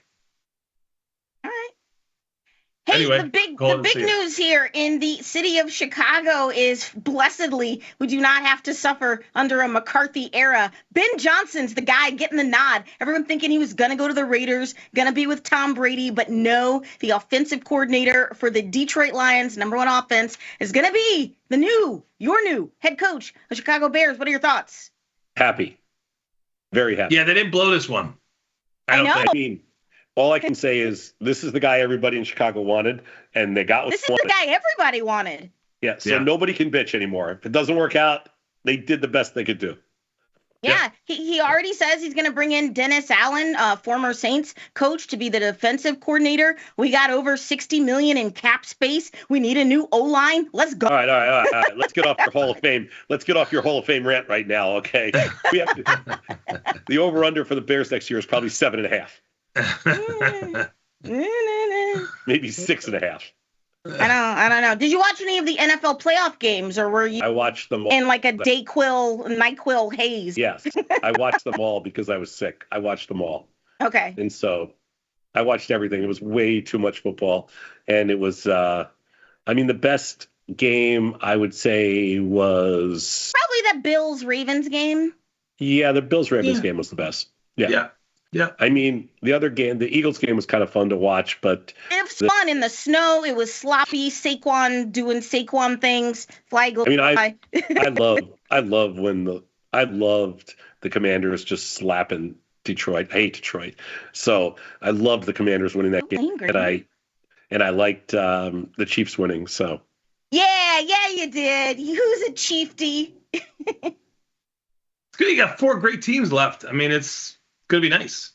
Speaker 11: Hey,
Speaker 10: anyway,
Speaker 11: the big news here in the city of Chicago is, blessedly, we do not have to suffer under a McCarthy era. Ben Johnson's the guy getting the nod. Everyone thinking he was going to go to the Raiders, going to be with Tom Brady, but no, the offensive coordinator for the Detroit Lions, #1 offense, is going to be your new head coach of Chicago Bears. What are your thoughts?
Speaker 12: Happy. Very happy.
Speaker 10: Yeah, they didn't blow this one.
Speaker 11: I know.
Speaker 12: I mean, all I can say is this is the guy everybody in Chicago wanted, and they got what
Speaker 11: this
Speaker 12: they wanted.
Speaker 11: This is the guy everybody wanted.
Speaker 12: Yeah, so nobody can bitch anymore. If it doesn't work out, they did the best they could do.
Speaker 11: Yeah, he already says he's going to bring in Dennis Allen, former Saints coach, to be the defensive coordinator. We got over $60 million in cap space. We need a new O-line. Let's go.
Speaker 12: All right. Let's get off your Hall of Fame. Let's get off your Hall of Fame rant right now, okay? We have to, the over-under for the Bears next year is probably 7.5. Maybe 6.5.
Speaker 11: I don't know. Did you watch any of the NFL playoff games, or were you?
Speaker 12: I watched them all
Speaker 11: in like a NyQuil haze.
Speaker 12: Yes, I watched them all because I was sick. I watched them all.
Speaker 11: Okay.
Speaker 12: And so I watched everything. It was way too much football, and it was. The best game I would say was
Speaker 11: probably the Bills-Ravens game.
Speaker 12: Yeah, the Bills-Ravens game was the best. Yeah. I mean, the other game, the Eagles game, was kind of fun to watch, but
Speaker 11: it was fun in the snow. It was sloppy. Saquon doing Saquon things. Flag.
Speaker 12: I mean, I loved the Commanders just slapping Detroit. I hate Detroit, so I loved the Commanders winning that game, and I liked the Chiefs winning. So
Speaker 11: yeah, you did. Who's a Chiefty?
Speaker 10: It's good. You got 4 great teams left. I mean, it's gonna be nice.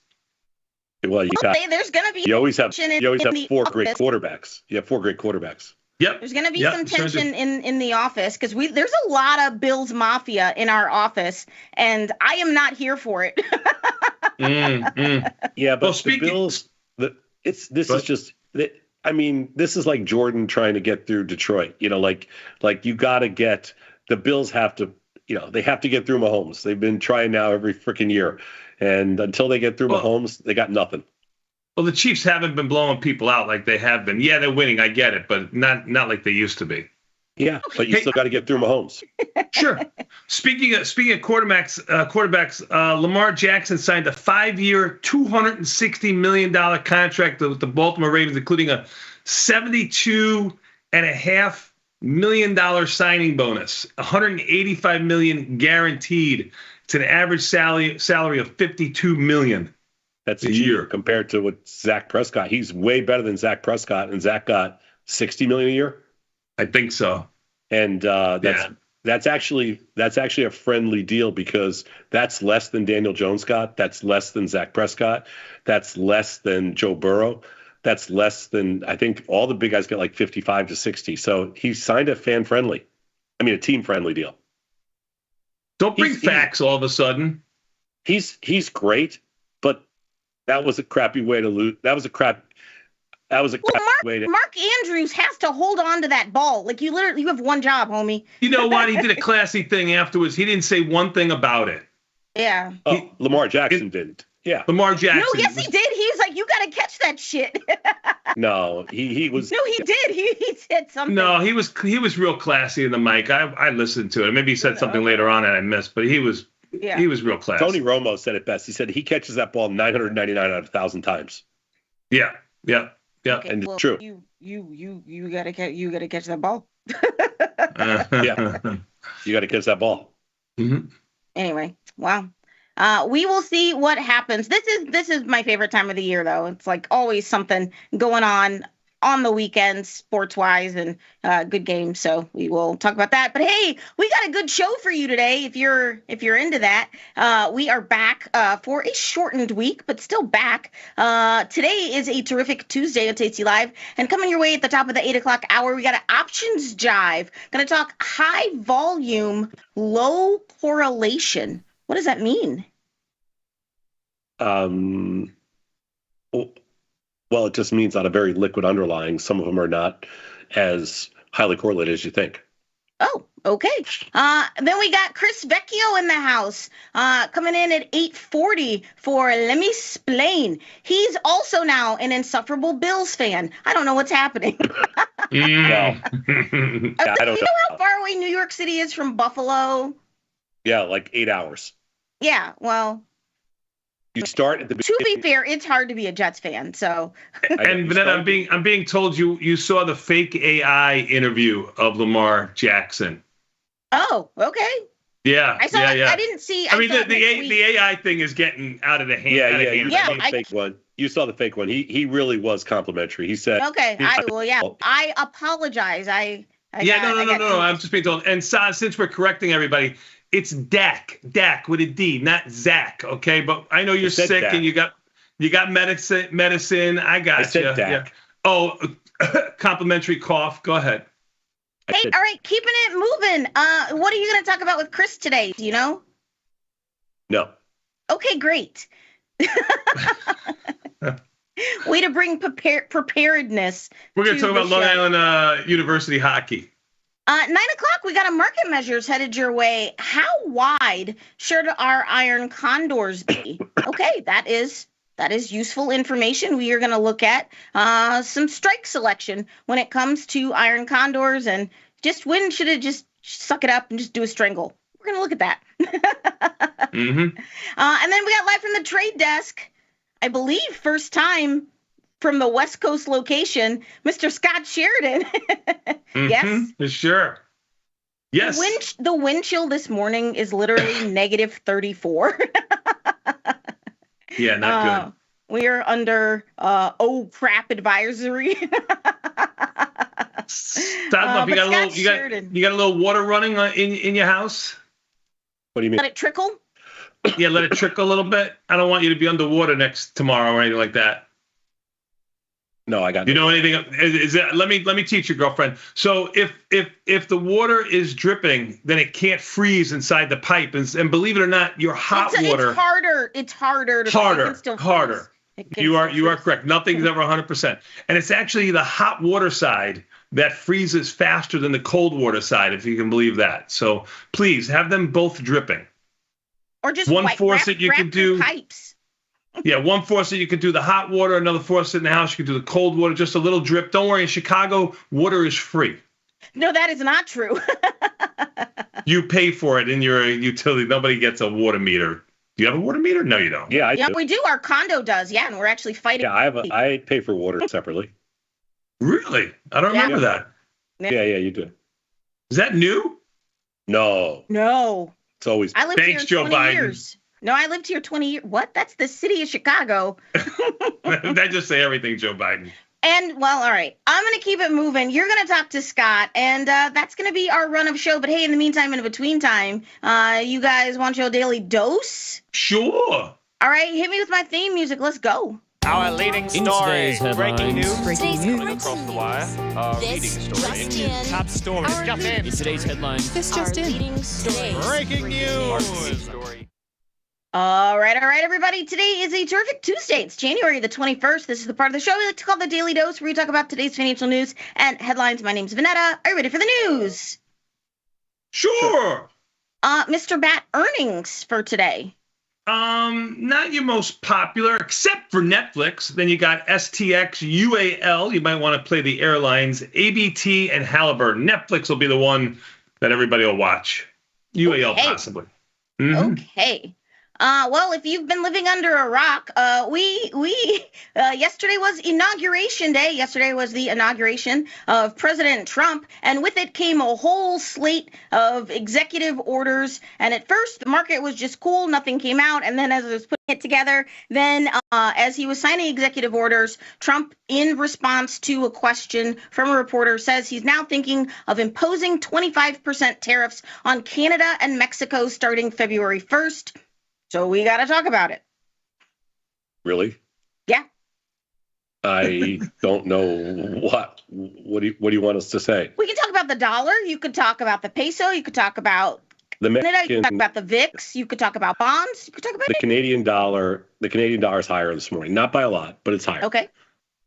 Speaker 12: Well,
Speaker 11: there's gonna be.
Speaker 12: You always have 4 great quarterbacks. You have 4 great quarterbacks.
Speaker 10: Yep.
Speaker 11: There's going to be
Speaker 10: Yep,
Speaker 11: some
Speaker 10: sure
Speaker 11: tension in the office because there's a lot of Bills Mafia in our office, and I am not here for it.
Speaker 12: Yeah, but
Speaker 10: Well,
Speaker 12: the Bills, this is like Jordan trying to get through Detroit. Like you got to get the Bills have to, they have to get through Mahomes. They've been trying now every freaking year, and until they get through Mahomes, they got nothing.
Speaker 10: Well, the Chiefs haven't been blowing people out like they have been. Yeah, they're winning. I get it, but not like they used to be.
Speaker 12: Yeah, but you still got to get through Mahomes.
Speaker 10: Sure. Speaking of quarterbacks, Lamar Jackson signed a 5-year, $260 million contract with the Baltimore Ravens, including a $72.5 million signing bonus, $185 million guaranteed. It's an average salary of $52 million.
Speaker 12: That's a year compared to what Zach Prescott. He's way better than Zach Prescott, and Zach got $60 million a year.
Speaker 10: I think so.
Speaker 12: And that's actually a friendly deal because that's less than Daniel Jones got. That's less than Zach Prescott. That's less than Joe Burrow. That's less than, I think all the big guys get like 55 to 60. So he signed a team friendly deal.
Speaker 10: Don't bring facts all of a sudden.
Speaker 12: He's great, but that was a crappy way to lose. That was a crappy way to.
Speaker 11: Mark Andrews has to hold on to that ball. Like you have one job, homie.
Speaker 10: You know what? He did a classy thing afterwards. He didn't say one thing about it.
Speaker 11: Yeah.
Speaker 12: Lamar Jackson didn't. Yeah.
Speaker 10: Lamar Jackson.
Speaker 11: No, yes, he did. He was like, "You got to catch that shit."
Speaker 12: No, he was.
Speaker 11: No, he did. He said something.
Speaker 10: No, he was real classy in the mic. I listened to it. Maybe he said something later on that I missed, but he was real classy.
Speaker 12: Tony Romo said it best. He said he catches that ball 999 out of 1,000 times.
Speaker 10: Yeah.
Speaker 11: Okay,
Speaker 12: and
Speaker 11: well,
Speaker 12: it's true.
Speaker 11: You gotta catch that ball.
Speaker 12: Yeah, you gotta catch that ball.
Speaker 10: Mm-hmm.
Speaker 11: Anyway, wow. We will see what happens. This is my favorite time of the year, though. It's like always something going on the weekends, sports-wise, and good games. So we will talk about that. But hey, we got a good show for you today. If you're into that, we are back for a shortened week, but still back. Today is a terrific Tuesday on Tasty Live, and coming your way at the top of the 8 o'clock hour, we got an options jive. Going to talk high volume, low correlation. What does that mean?
Speaker 12: Well, it just means on a very liquid underlying. Some of them are not as highly correlated as you think.
Speaker 11: Oh, okay. Then we got Chris Vecchio in the house, coming in at 8:40 for Let Me Explain. He's also now an insufferable Bills fan. I don't know what's happening.
Speaker 12: I don't
Speaker 11: you know how far away New York City is from Buffalo?
Speaker 12: Yeah, like 8 hours.
Speaker 11: Yeah, well.
Speaker 12: You start at the
Speaker 11: beginning. To be fair, it's hard to be a Jets fan. So.
Speaker 10: And then I'm being told you saw the fake AI interview of Lamar Jackson.
Speaker 11: Oh, okay.
Speaker 10: Yeah,
Speaker 11: I saw.
Speaker 10: Yeah.
Speaker 11: I didn't see.
Speaker 10: I mean, the AI thing is getting out of the hand.
Speaker 12: Yeah. You saw the fake one. You saw the fake one. He really was complimentary. He said.
Speaker 11: Okay. I apologize. No.
Speaker 10: I'm just being told. And since we're correcting everybody. It's Dak with a D, not Zach. Okay, but I know you're sick Dak. And you got medicine. I got you.
Speaker 12: Dak.
Speaker 10: Yeah. Oh, complimentary cough. Go ahead.
Speaker 11: Hey, all right, keeping it moving. What are you going to talk about with Chris today? Do you know?
Speaker 12: No.
Speaker 11: Okay, great. Way to bring preparedness.
Speaker 10: We're going to talk about Long Island University hockey.
Speaker 11: 9 o'clock, we got a market measures headed your way. How wide should our iron condors be? Okay, that is useful information. We are going to look at some strike selection when it comes to iron condors, and just when should it just suck it up and just do a strangle. We're going to look at that.
Speaker 10: Mm-hmm.
Speaker 11: And then we got live from the trade desk, I believe first time from the West Coast location, Mr. Scott Sheridan. Yes?
Speaker 10: Sure. Yes.
Speaker 11: The wind chill this morning is literally negative 34.
Speaker 10: Yeah, not good.
Speaker 11: We are under crap advisory.
Speaker 10: Stop. You got a little water running in your house?
Speaker 12: What do you mean?
Speaker 11: Let it trickle?
Speaker 10: Yeah, let it trickle a little bit. I don't want you to be underwater tomorrow or anything like that.
Speaker 12: No, I got.
Speaker 10: You know anything? Is that? Let me teach your girlfriend. So if the water is dripping, then it can't freeze inside the pipe. And believe it or not, your hot water.
Speaker 11: It's harder. It's harder to
Speaker 10: harder. You are correct. Nothing's ever 100%. And it's actually the hot water side that freezes faster than the cold water side, if you can believe that. So please have them both dripping.
Speaker 11: Or just
Speaker 10: one faucet you can do
Speaker 11: pipes.
Speaker 10: Yeah, one faucet you could do the hot water, another faucet in the house you could do the cold water, just a little drip. Don't worry, in Chicago, water is free.
Speaker 11: No, that is not true.
Speaker 10: You pay for it in your utility. Nobody gets a water meter. Do you have a water meter? No, you don't.
Speaker 12: Yeah, I do.
Speaker 11: We do. Our condo does. Yeah, and we're actually fighting.
Speaker 12: Yeah, I pay for water separately.
Speaker 10: Really? I don't remember that.
Speaker 12: Yeah, you do.
Speaker 10: Is that new?
Speaker 12: No. It's always.
Speaker 11: I lived
Speaker 10: Thanks,
Speaker 11: here 20
Speaker 10: Joe Biden.
Speaker 11: years. No, I lived here 20 years. What? That's the city of Chicago.
Speaker 10: They just say everything, Joe Biden.
Speaker 11: And, well, all right. I'm going to keep it moving. You're going to talk to Scott, and that's going to be our run of show. But, hey, in the meantime, in between time, you guys want your daily dose?
Speaker 10: Sure.
Speaker 11: All right, hit me with my theme music. Let's go.
Speaker 13: Our leading story, breaking news,
Speaker 14: coming
Speaker 13: across the wire. Our leading story, top story, just in.
Speaker 14: In today's headline,
Speaker 15: this just in.
Speaker 13: Breaking news.
Speaker 11: All right, everybody. Today is a terrific Tuesday. It's January the 21st. This is the part of the show we like to call the Daily Dose, where we talk about today's financial news and headlines. My name's Vanetta. Are you ready for the news?
Speaker 10: Sure.
Speaker 11: Mr. Bat, earnings for today.
Speaker 10: Not your most popular, except for Netflix. Then you got STX, UAL. You might want to play the airlines, ABT, and Halliburton. Netflix will be the one that everybody will watch. UAL possibly. Mm-hmm.
Speaker 11: Okay. Well, if you've been living under a rock, yesterday was Inauguration Day. Yesterday was the inauguration of President Trump, and with it came a whole slate of executive orders. And at first, the market was just cool. Nothing came out. And then as I was putting it together, then as he was signing executive orders, Trump, in response to a question from a reporter, says he's now thinking of imposing 25% tariffs on Canada and Mexico starting February 1st. So we got to talk about it.
Speaker 12: Really?
Speaker 11: Yeah.
Speaker 12: I don't know what do you want us to say?
Speaker 11: We can talk about the dollar. You could talk about the peso. You could talk about Canada. You could talk about the VIX. You could talk about bonds. You could talk about
Speaker 12: the Canadian dollar. The Canadian dollar is higher this morning, not by a lot, but it's higher.
Speaker 11: Okay.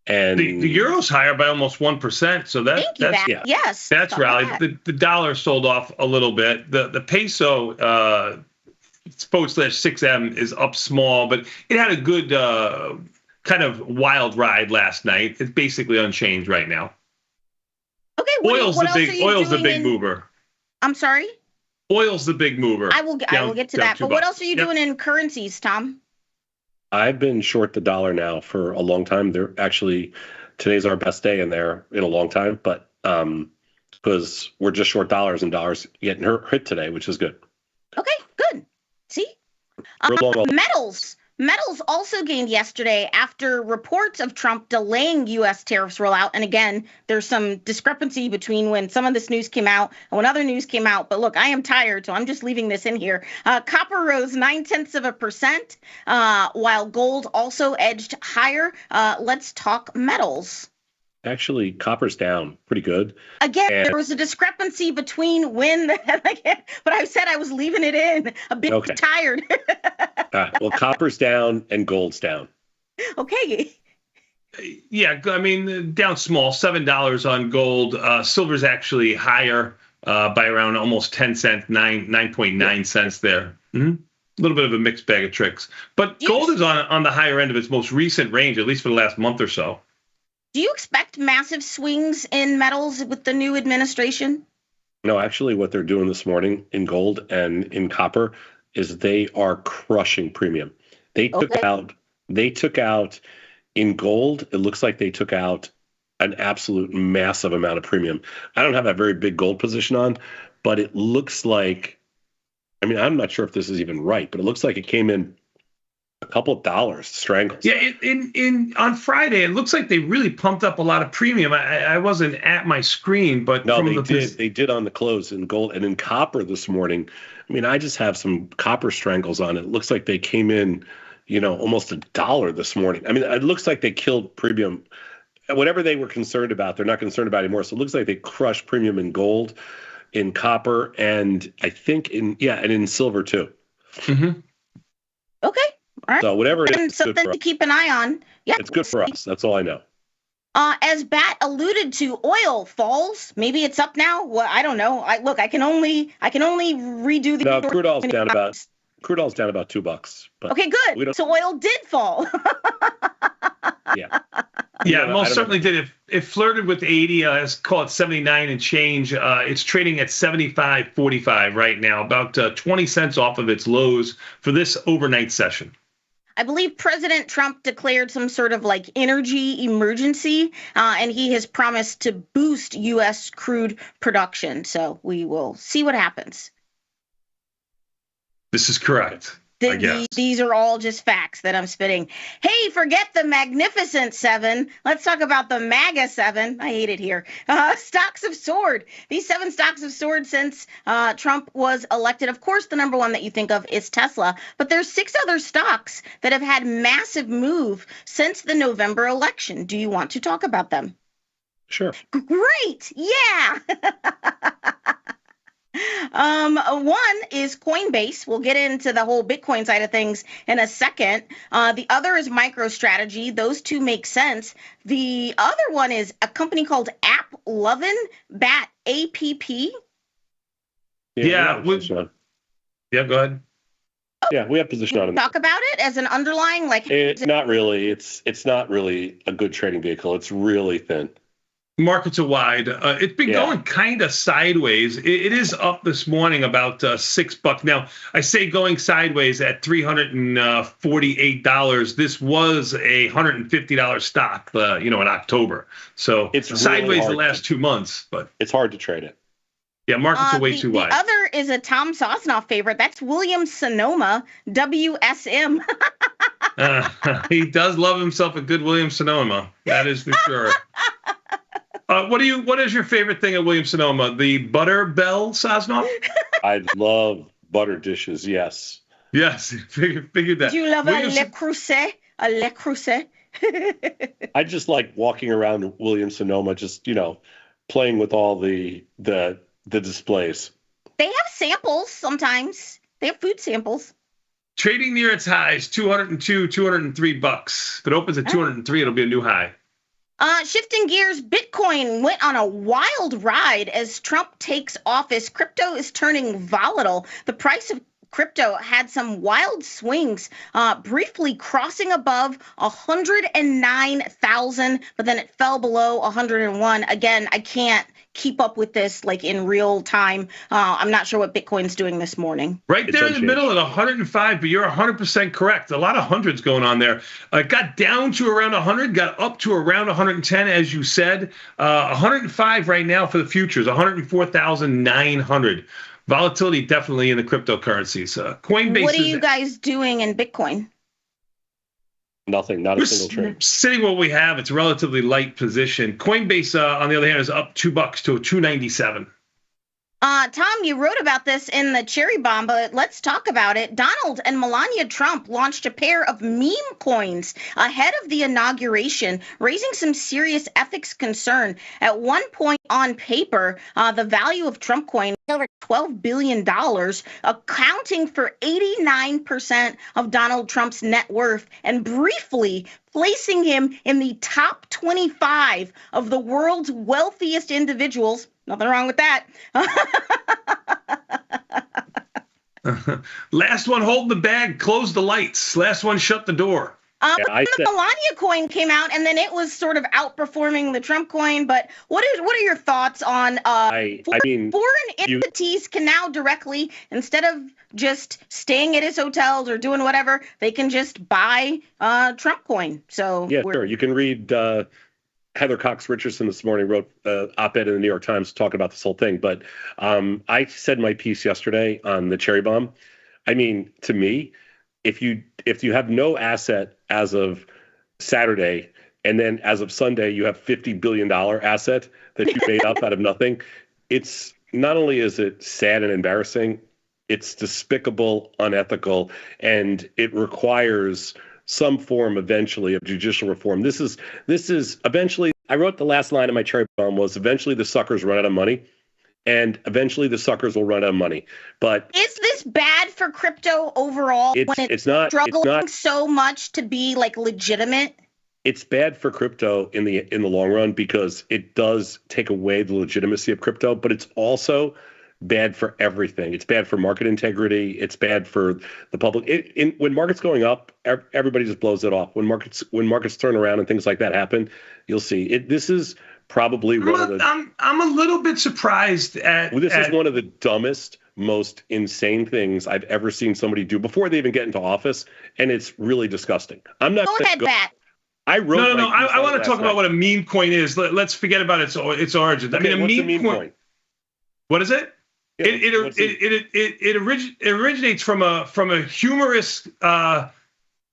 Speaker 12: And
Speaker 10: the euro's higher by almost 1%. So that's
Speaker 11: yeah. Yes.
Speaker 10: That's rallied. The dollar sold off a little bit. The peso. /6M is up small, but it had a good kind of wild ride last night. It's basically unchanged right now.
Speaker 11: Okay.
Speaker 10: Oil's the big mover.
Speaker 11: I'm sorry?
Speaker 10: Oil's the big mover.
Speaker 11: I will get to that. But what else are you doing in currencies, Tom?
Speaker 12: I've been short the dollar now for a long time. Today's our best day in there in a long time, but because we're just short dollars and dollars getting hit today, which is good.
Speaker 11: Okay, good. See? Metals also gained yesterday after reports of Trump delaying U.S. tariffs rollout. And again, there's some discrepancy between when some of this news came out and when other news came out. But look, I am tired, so I'm just leaving this in here. Copper rose 0.9%, while gold also edged higher. Let's talk metals.
Speaker 12: Actually, copper's down pretty good.
Speaker 11: Again, there was a discrepancy between when, but I said I was leaving it in. A bit tired.
Speaker 12: Well, copper's down and gold's down.
Speaker 11: Okay.
Speaker 10: Yeah, I mean, down small, $7 on gold. Silver's actually higher by around almost 10 cents, 9.9 cents there. Mm-hmm. A little bit of a mixed bag of tricks. But gold is on the higher end of its most recent range, at least for the last month or so.
Speaker 11: Do you expect massive swings in metals with the new administration?
Speaker 12: No, actually, what they're doing this morning in gold and in copper is they are crushing premium. They took out in gold. It looks like they took out an absolute massive amount of premium. I don't have a very big gold position on, but it looks like, I mean, I'm not sure if this is even right, but it looks like it came in a couple of dollars strangles.
Speaker 10: Yeah, on Friday, it looks like they really pumped up a lot of premium. I wasn't at my screen, but
Speaker 12: no, they did on the close in gold and in copper this morning. I mean, I just have some copper strangles on it. It looks like they came in, almost $1 this morning. I mean, it looks like they killed premium whatever they were concerned about, they're not concerned about anymore. So it looks like they crushed premium in gold, in copper, and I think and in silver too.
Speaker 10: Mm-hmm.
Speaker 11: Okay. All right.
Speaker 12: So whatever it is,
Speaker 11: And
Speaker 12: it's good
Speaker 11: something
Speaker 12: for
Speaker 11: to
Speaker 12: us.
Speaker 11: keep an eye on. Yeah.
Speaker 12: It's good for us. That's all I know.
Speaker 11: As Bat alluded to, oil falls. Maybe it's up now. Well, I don't know. I can only redo the.
Speaker 12: No, crude oil's down about $2. But
Speaker 11: Okay, good. So oil did fall.
Speaker 12: yeah.
Speaker 10: Yeah,
Speaker 12: I
Speaker 10: most
Speaker 12: don't
Speaker 10: certainly did. It flirted with 80. Let's call it 79 and change. It's trading at 75.45 right now, about 20 cents off of its lows for this overnight session.
Speaker 11: I believe President Trump declared some sort of like energy emergency, and he has promised to boost U.S. crude production. So we will see what happens.
Speaker 10: This is correct. I guess.
Speaker 11: These are all just facts that I'm spitting. Hey, forget the Magnificent Seven. Let's talk about the MAGA Seven. I hate it here. Stocks have soared. These 7 stocks have soared since Trump was elected. Of course, the number one that you think of is Tesla, but there's 6 other stocks that have had massive move since the November election. Do you want to talk about them?
Speaker 12: Sure.
Speaker 11: Great. Yeah. One is Coinbase. We'll get into the whole Bitcoin side of things in a second. The other is MicroStrategy. Those two make sense. The other one is a company called AppLovin, BAT, APP.
Speaker 10: Yeah. Go ahead.
Speaker 12: Yeah, we have position on it.
Speaker 11: Talk about it as an underlying,
Speaker 12: Not really. It's not really a good trading vehicle. It's really thin.
Speaker 10: Markets are wide. It's been going kind of sideways. It is up this morning about $6. Now, I say going sideways at $348. This was a $150 stock, in October. So it's
Speaker 12: really
Speaker 10: sideways
Speaker 12: hard
Speaker 10: the last 2 months, but
Speaker 12: it's hard to trade it.
Speaker 10: Yeah, markets are way too wide.
Speaker 11: The other is a Tom Sosnoff favorite. That's Williams-Sonoma, WSM.
Speaker 10: He does love himself a good Williams-Sonoma. That is for sure. What is your favorite thing at Williams-Sonoma? The butter bell, Sosnoff?
Speaker 12: I love butter dishes. Yes.
Speaker 10: Yes, figured that.
Speaker 11: Do you love a Le Creuset? A Le Creuset?
Speaker 12: I just like walking around Williams-Sonoma, just playing with all the displays.
Speaker 11: They have samples sometimes. They have food samples.
Speaker 10: Trading near its highs, $202, $203. If it opens at 203, it'll be a new high.
Speaker 11: Shifting gears, Bitcoin went on a wild ride as Trump takes office. Crypto is turning volatile. The price of crypto had some wild swings, briefly crossing above 109,000, but then it fell below 101. Again, I can't keep up with this like in real time. I'm not sure what Bitcoin's doing this morning.
Speaker 10: Right there in the middle at 105, but you're 100% correct. A lot of hundreds going on there. It got down to around 100, got up to around 110, as you said. 105 right now for the futures, 104,900. Volatility definitely in the cryptocurrencies. Coinbase.
Speaker 11: What are you guys doing in Bitcoin?
Speaker 12: Nothing, not a single trade.
Speaker 10: Sitting what we have, it's a relatively light position. Coinbase, on the other hand, is up $2 to $297.
Speaker 11: Tom, you wrote about this in the Cherry Bomb, but let's talk about it. Donald and Melania Trump launched a pair of meme coins ahead of the inauguration, raising some serious ethics concern. At one point on paper, the value of Trump coin was over $12 billion, accounting for 89% of Donald Trump's net worth, and briefly placing him in the top 25 of the world's wealthiest individuals. Nothing wrong with that.
Speaker 10: Last one holding the bag, closed the lights. Last one shut the door.
Speaker 11: But then the Melania coin came out, and then it was sort of outperforming the Trump coin. But what are your thoughts on foreign entities can now directly, instead of just staying at his hotels or doing whatever, they can just buy Trump coin. So
Speaker 12: yeah, sure. You can read Heather Cox Richardson this morning wrote an op-ed in the New York Times talking about this whole thing. But I said my piece yesterday on the Cherry Bomb. I mean, to me, if you have no asset as of Saturday, and then as of Sunday you have $50 billion asset that you made up out of nothing, it's not only is it sad and embarrassing, it's despicable, unethical, and it requires some form eventually of judicial reform. This is eventually I wrote the last line of my cherry bomb was eventually the suckers run out of money, and eventually the suckers will run out of money. But
Speaker 11: is this bad for crypto overall when it's struggling so much to be like legitimate?
Speaker 12: It's bad for crypto in the long run because it does take away the legitimacy of crypto, but it's also bad for everything. It's bad for market integrity. It's bad for the public. When markets going up, everybody just blows it off. When markets turn around and things like that happen, you'll see it. This is probably
Speaker 10: I'm a little bit surprised at.
Speaker 12: This is one of the dumbest, most insane things I've ever seen somebody do before they even get into office, and it's really disgusting. I'm not.
Speaker 11: Go ahead, Pat.
Speaker 10: I want to talk about what a meme coin is. Let's forget about its origins.
Speaker 12: Okay,
Speaker 10: I mean, a meme coin. What is it?
Speaker 12: Yeah,
Speaker 10: it originates from a humorous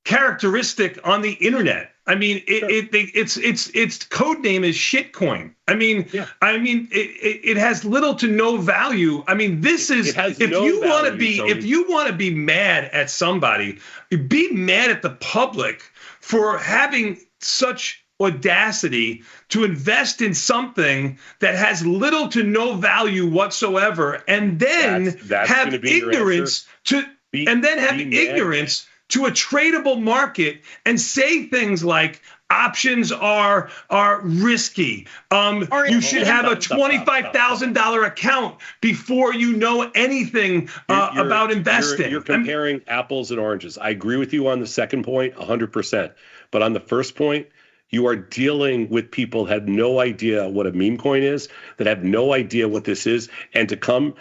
Speaker 10: characteristic on the internet. I mean, its code name is shitcoin. I mean, it has little to no value. I mean, this is if you want to be mad at somebody, be mad at the public for having such audacity to invest in something that has little to no value whatsoever, and then have ignorance to a tradable market and say things like options are risky. You should have a $25,000 account before you know anything about investing.
Speaker 12: You're comparing apples and oranges. I agree with you on the second point 100%. But on the first point, you are dealing with people that have no idea what a meme coin is, that have no idea what this is, and to come.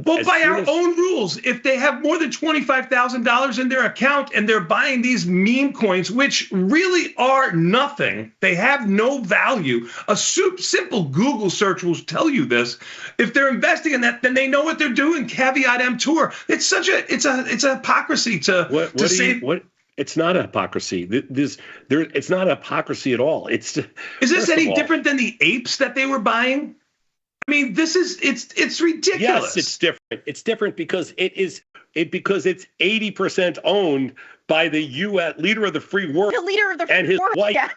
Speaker 10: Well, by our own rules, if they have more than $25,000 in their account and they're buying these meme coins, which really are nothing, they have no value. A simple Google search will tell you this. If they're investing in that, then they know what they're doing. Caveat emptor. It's a hypocrisy to say.
Speaker 12: It's not a hypocrisy. It's not a hypocrisy at all. Is
Speaker 10: this any different than the apes that they were buying? I mean, it's ridiculous.
Speaker 12: Yes, it's different. It's different because it's 80% owned by the U.S. leader of the free world, and his wife. Yeah.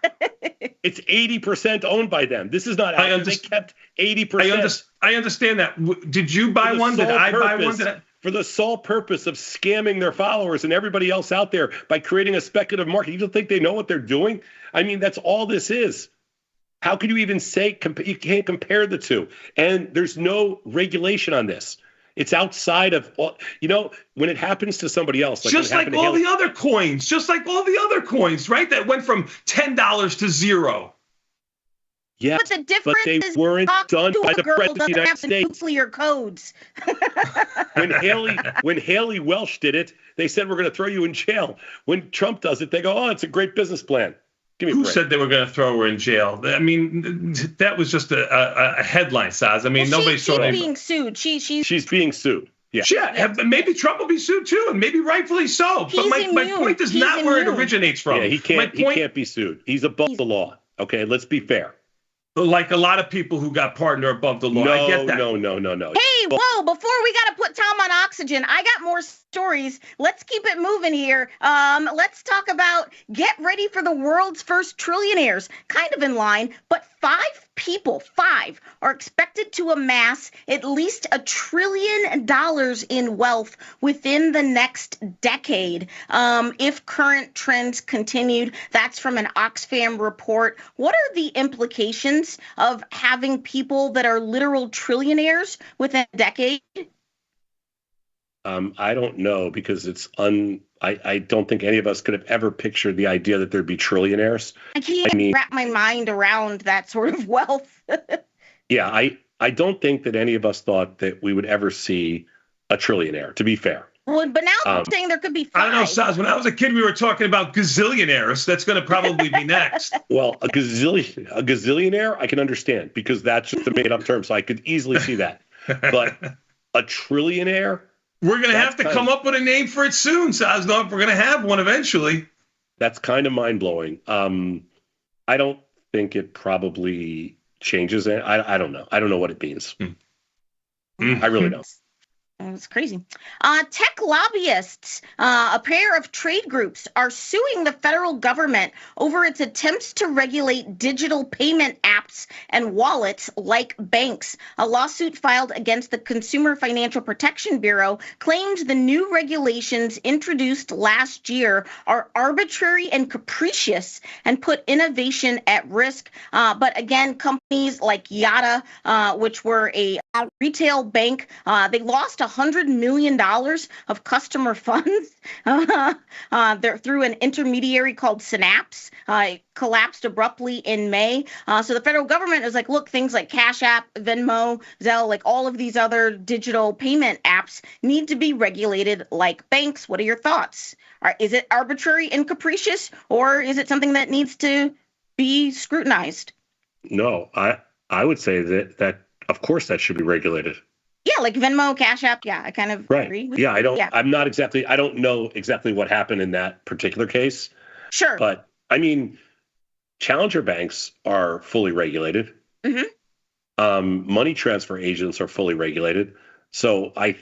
Speaker 12: It's 80% owned by them. This is not. They kept 80%.
Speaker 10: I understand that. Did you buy one? Did I buy one?
Speaker 12: For the sole purpose of scamming their followers and everybody else out there by creating a speculative market. You don't think they know what they're doing? I mean, that's all this is. How can you even say you can't compare the two? And there's no regulation on this. It's outside of, when it happens to somebody else.
Speaker 10: Just like all the other coins, right? That went from $10 to $0.
Speaker 12: Yeah,
Speaker 11: but the difference
Speaker 12: they weren't done by the President of the United States.
Speaker 11: Nuclear codes.
Speaker 12: When Haley Welch did it, they said we're going to throw you in jail. When Trump does it, they go, "Oh, it's a great business plan." Give me a break.
Speaker 10: Who said they were going to throw her in jail? I mean, that was just a headline, Saz. I mean, nobody's
Speaker 11: being sued.
Speaker 12: She's being sued.
Speaker 10: Yeah, maybe Trump will be sued too, and maybe rightfully so. But my point is not where it originates from.
Speaker 12: Yeah, he can't be sued. He's above the law. Okay, let's be fair.
Speaker 10: Like a lot of people who got pardoned are above the law. I get that.
Speaker 12: No.
Speaker 11: Hey, whoa, before we got to put Tom on oxygen, I got more stories. Let's keep it moving here. Let's talk about get ready for the world's first trillionaires. Kind of in line, but five are expected to amass at least $1 trillion in wealth within the next decade. If current trends continued, that's from an Oxfam report. What are the implications of having people that are literal trillionaires within a decade?
Speaker 12: I don't know because I don't think any of us could have ever pictured the idea that there'd be trillionaires.
Speaker 11: I can't wrap my mind around that sort of wealth.
Speaker 12: Yeah, I don't think that any of us thought that we would ever see a trillionaire, to be fair.
Speaker 11: Well, but now I'm saying there could be 5.
Speaker 10: I don't know, Saz. When I was a kid, we were talking about gazillionaires. That's going to probably be next.
Speaker 12: Well, a gazillionaire, I can understand because that's just a made-up term, so I could easily see that. But a trillionaire?
Speaker 10: We're going to have to come up with a name for it soon, Saz. No, we're going to have one eventually.
Speaker 12: That's kind of mind-blowing. I don't think it probably changes it. I don't know. I don't know what it means. I really don't.
Speaker 11: It's crazy. Tech lobbyists, a pair of trade groups, are suing the federal government over its attempts to regulate digital payment apps and wallets like banks. A lawsuit filed against the Consumer Financial Protection Bureau claimed the new regulations introduced last year are arbitrary and capricious and put innovation at risk. But again, companies like Yada, which were a retail bank, they lost $100 million of customer funds through an intermediary called Synapse. It collapsed abruptly in May. So the federal government is like, look, things like Cash App, Venmo, Zelle, like all of these other digital payment apps need to be regulated like banks. What are your thoughts? Is it arbitrary and capricious, or is it something that needs to be scrutinized?
Speaker 12: No, I would say that of course that should be regulated.
Speaker 11: Yeah, like Venmo, Cash App. Yeah, I kind of agree with
Speaker 12: Yeah,
Speaker 11: you.
Speaker 12: I don't know exactly what happened in that particular case.
Speaker 11: Sure.
Speaker 12: But I mean, challenger banks are fully regulated.
Speaker 11: Mm-hmm.
Speaker 12: Money transfer agents are fully regulated. So I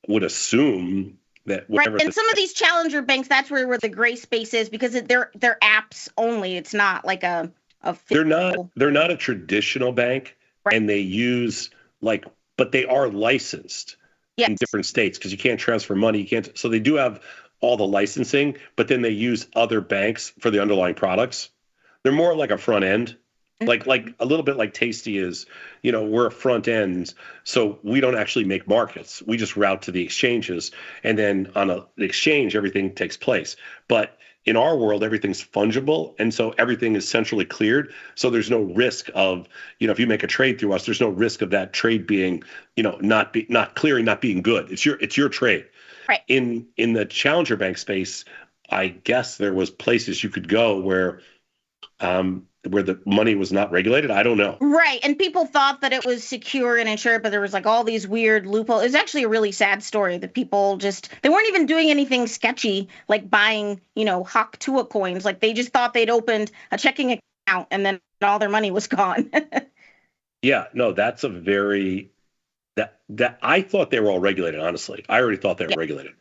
Speaker 12: would assume that
Speaker 11: right. And some of these challenger banks, that's where the gray space is, because they're apps only. It's not like a
Speaker 12: they're not a traditional bank, right. And they use but they are licensed in different states because you can't transfer money. You can't. So they do have all the licensing, but then they use other banks for the underlying products. They're more like a front end, like a little bit like Tasty is. We're a front end, so we don't actually make markets. We just route to the exchanges, and then on the exchange, everything takes place. But in our world, everything's fungible, and so everything is centrally cleared. So there's no risk of, if you make a trade through us, there's no risk of that trade being, not clearing, not being good. It's your trade.
Speaker 11: Right.
Speaker 12: In the challenger bank space, I guess there was places you could go where the money was not regulated. I don't know.
Speaker 11: Right. And people thought that it was secure and insured, but there was all these weird loopholes. It was actually a really sad story that people they weren't even doing anything sketchy, like buying, Hawk Tua coins. Like they just thought they'd opened a checking account and then all their money was gone.
Speaker 12: Yeah, no, that's a very, that I thought they were all regulated, honestly. I already thought they were regulated.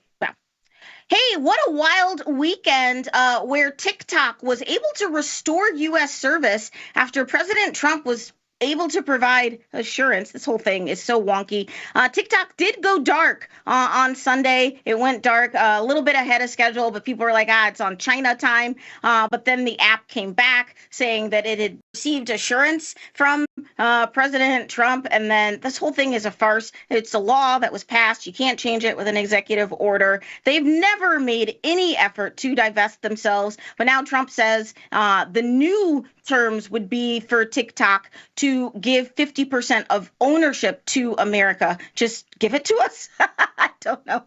Speaker 11: Hey, what a wild weekend where TikTok was able to restore U.S. service after President Trump was able to provide assurance. This whole thing is so wonky. TikTok did go dark on Sunday. It went dark a little bit ahead of schedule, but people were like, it's on China time. But then the app came back saying that it had received assurance from President Trump. And then this whole thing is a farce. It's a law that was passed. You can't change it with an executive order. They've never made any effort to divest themselves. But now Trump says the new terms would be for TikTok to give 50% of ownership to America. Just give it to us. I don't know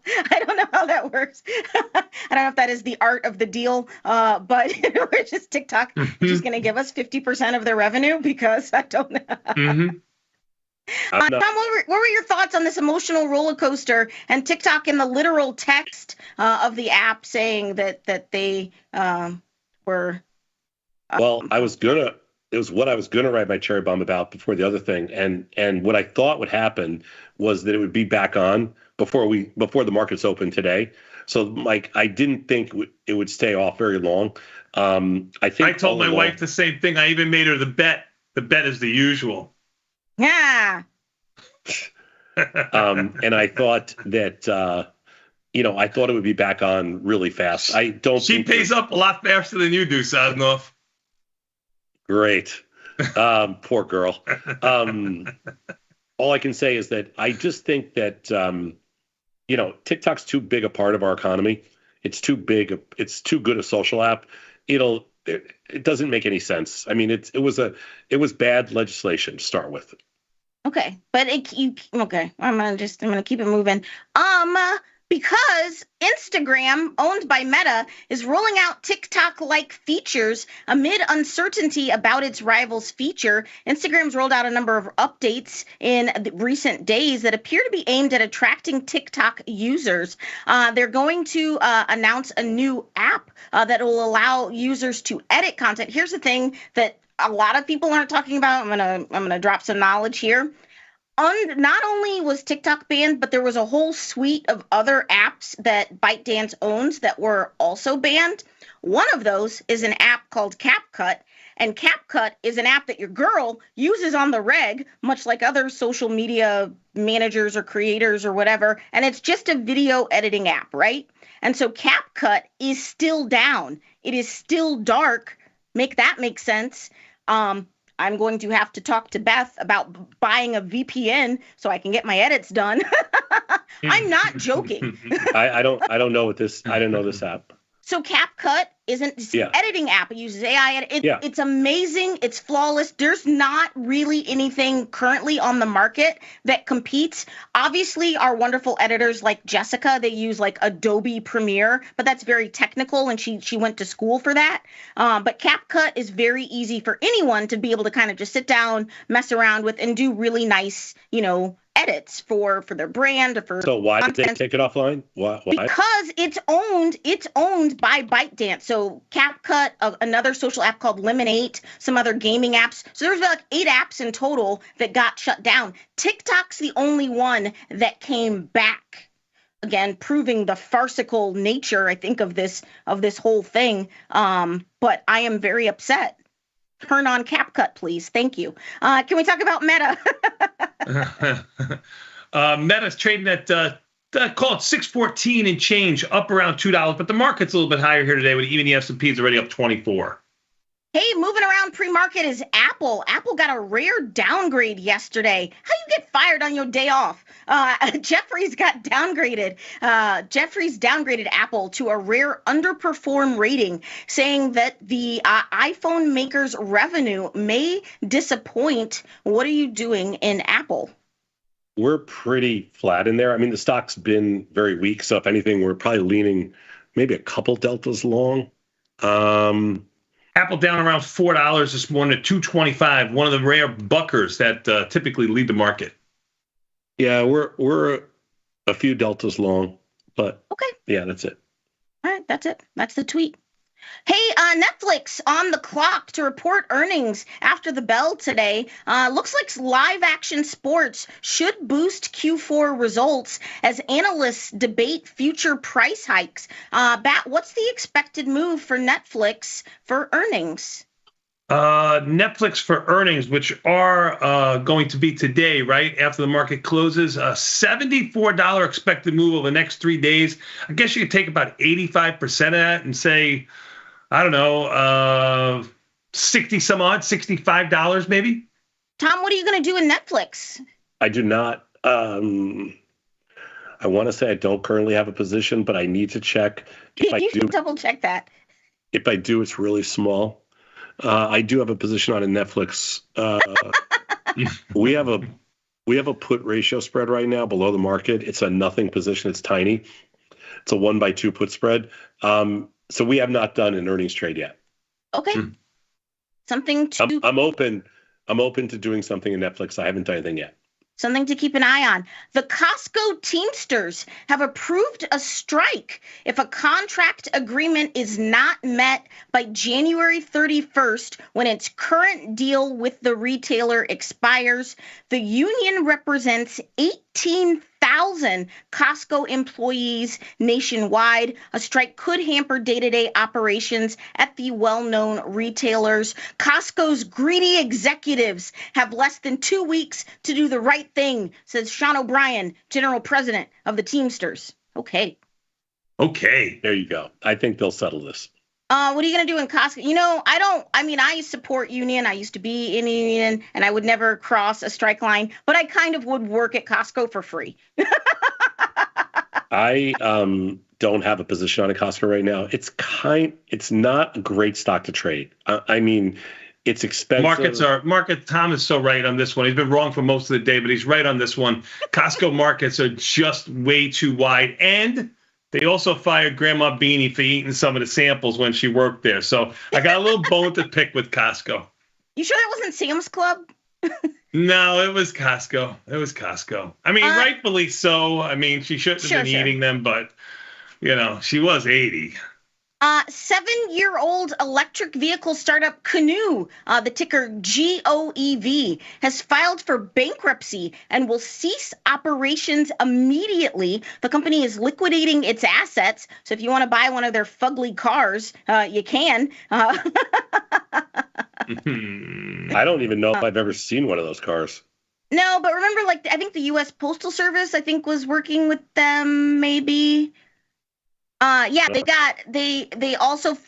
Speaker 11: how that works. I don't know if that is the art of the deal, but we're just TikTok just going to give us 50% of their revenue because I don't know.
Speaker 10: Mm-hmm.
Speaker 11: Tom, what were your thoughts on this emotional roller coaster and TikTok in the literal text of the app saying that they were...
Speaker 12: Well, it was what I was gonna write my cherry bomb about before the other thing, and what I thought would happen was that it would be back on before the markets open today. So, I didn't think it would stay off very long. I
Speaker 10: told my wife the same thing. I even made her the bet. The bet is the usual.
Speaker 11: Yeah.
Speaker 12: And I thought that. I thought it would be back on really fast.
Speaker 10: She pays up a lot faster than you do, Sadnov.
Speaker 12: Great. Poor girl. All I can say is that I just think that, TikTok's too big a part of our economy. It's too big. It's too good a social app. It doesn't make any sense. I mean, it was bad legislation to start with.
Speaker 11: Okay. But okay. I'm gonna keep it moving. Because Instagram, owned by Meta, is rolling out TikTok-like features amid uncertainty about its rival's feature. Instagram's rolled out a number of updates in the recent days that appear to be aimed at attracting TikTok users. They're going to announce a new app that will allow users to edit content. Here's the thing that a lot of people aren't talking about. I'm gonna drop some knowledge here. not only was TikTok banned, but there was a whole suite of other apps that ByteDance owns that were also banned. One of those is an app called CapCut, and CapCut is an app that your girl uses on the reg, much like other social media managers or creators or whatever, and it's just a video editing app, right? And so CapCut is still down. It is still dark. Make that make sense. I'm going to have to talk to Beth about buying a VPN so I can get my edits done. I'm not joking.
Speaker 12: I don't know what this. I don't know this app.
Speaker 11: So CapCut it's an editing app. It uses AI. It's amazing. It's flawless. There's not really anything currently on the market that competes. Obviously, our wonderful editors like Jessica, they use like Adobe Premiere, but that's very technical, and she went to school for that. But CapCut is very easy for anyone to be able to kind of just sit down, mess around with, and do really nice, edits for their brand or for.
Speaker 12: So why did they take it offline? Why?
Speaker 11: Because it's owned by ByteDance. So CapCut, another social app called Lemonade, some other gaming apps. So there's like 8 apps in total that got shut down. TikTok's the only one that came back. Again, proving the farcical nature, I think, of this whole thing. But I am very upset. Turn on CapCut, please. Thank you. Can we talk about Meta?
Speaker 10: Meta's trading at call it 614 and change, up around $2, but the market's a little bit higher here today. With even the S&P is already up 24.
Speaker 11: Hey, moving around pre-market is Apple. Apple got a rare downgrade yesterday. How you get fired on your day off? Jefferies got downgraded. Jefferies downgraded Apple to a rare underperform rating, saying that the iPhone maker's revenue may disappoint. What are you doing in Apple?
Speaker 12: We're pretty flat in there. I mean, the stock's been very weak, so if anything, we're probably leaning maybe a couple deltas long.
Speaker 10: Apple down around $4 this morning at $225, one of the rare buckers that typically lead the market.
Speaker 12: Yeah, we're a few deltas long, but
Speaker 11: okay.
Speaker 12: Yeah, that's it.
Speaker 11: All right, that's it. That's the tweet. Hey, Netflix on the clock to report earnings after the bell today. Looks like live action sports should boost Q4 results as analysts debate future price hikes. Bat, what's the expected move for Netflix for earnings?
Speaker 10: Netflix for earnings, which are going to be today, right after the market closes, a $74 expected move over the next 3 days. I guess you could take about 85% of that and say, I don't know, 60 some odd, $65 maybe.
Speaker 11: Tom, what are you going to do in Netflix?
Speaker 12: I do not. I want to say I don't currently have a position, but I need to check.
Speaker 11: You can double check that.
Speaker 12: If I do, it's really small. I do have a position on a Netflix. We have a put ratio spread right now below the market. It's a nothing position. It's tiny. It's a 1/2 put spread. So we have not done an earnings trade yet.
Speaker 11: Okay. Something to.
Speaker 12: I'm open. I'm open to doing something in Netflix. I haven't done anything yet.
Speaker 11: Something to keep an eye on. The Costco Teamsters have approved a strike if a contract agreement is not met by January 31st when its current deal with the retailer expires. The union represents 18,000 Costco employees nationwide. A strike could hamper day-to-day operations at the well-known retailers. Costco's greedy executives have less than 2 weeks to do the right thing, says Sean O'Brien, general president of the Teamsters. Okay.
Speaker 12: There you go. I think they'll settle this.
Speaker 11: What are you going to do in Costco? I support union. I used to be in a union, and I would never cross a strike line, but I kind of would work at Costco for free.
Speaker 12: I don't have a position on a Costco right now. It's not a great stock to trade. It's expensive.
Speaker 10: Tom is so right on this one. He's been wrong for most of the day, but he's right on this one. Costco markets are just way too wide. And they also fired Grandma Beanie for eating some of the samples when she worked there. So I got a little bone to pick with Costco.
Speaker 11: You sure that wasn't Sam's Club?
Speaker 10: No, it was Costco. Rightfully so. She shouldn't have been eating them, but, she was 80.
Speaker 11: 7-year-old electric vehicle startup Canoe, the ticker GOEV, has filed for bankruptcy and will cease operations immediately. The company is liquidating its assets, so if you want to buy one of their fugly cars, you can.
Speaker 12: I don't even know if I've ever seen one of those cars.
Speaker 11: No, but remember, like, I think the U.S. Postal Service, I think, was working with them, maybe. They also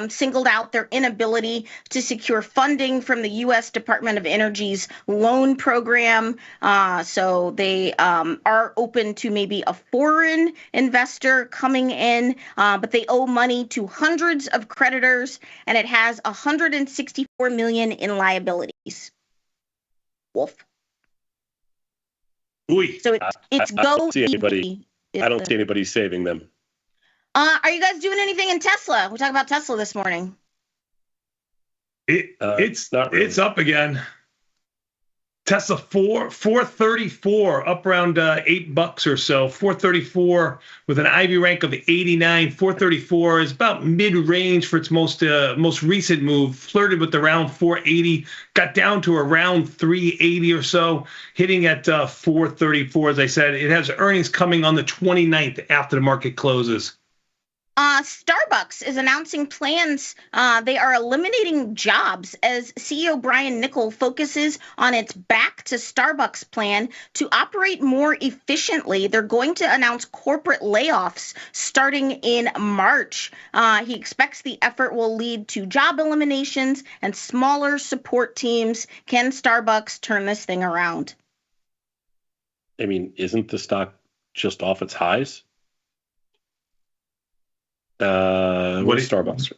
Speaker 11: singled out their inability to secure funding from the U.S. Department of Energy's loan program. So they are open to maybe a foreign investor coming in, but they owe money to hundreds of creditors, and it has $164 million in liabilities. Wolf.
Speaker 10: Ooh.
Speaker 11: So it's
Speaker 12: I don't see
Speaker 11: GoEV.
Speaker 12: anybody. I don't see anybody saving them.
Speaker 11: Are you guys doing anything in Tesla? We talked about Tesla this morning.
Speaker 10: It's up again. Tesla 434 up around $8 or so. 434 with an IV rank of 89. 434 is about mid-range for its most recent move. Flirted with around 480, got down to around 380 or so, hitting at 434. As I said, it has earnings coming on the 29th after the market closes.
Speaker 11: Starbucks is announcing plans. They are eliminating jobs as CEO Brian Niccol focuses on its Back to Starbucks plan to operate more efficiently. They're going to announce corporate layoffs starting in March. He expects the effort will lead to job eliminations and smaller support teams. Can Starbucks turn this thing around?
Speaker 12: I mean, isn't the stock just off its highs? What is Starbucks?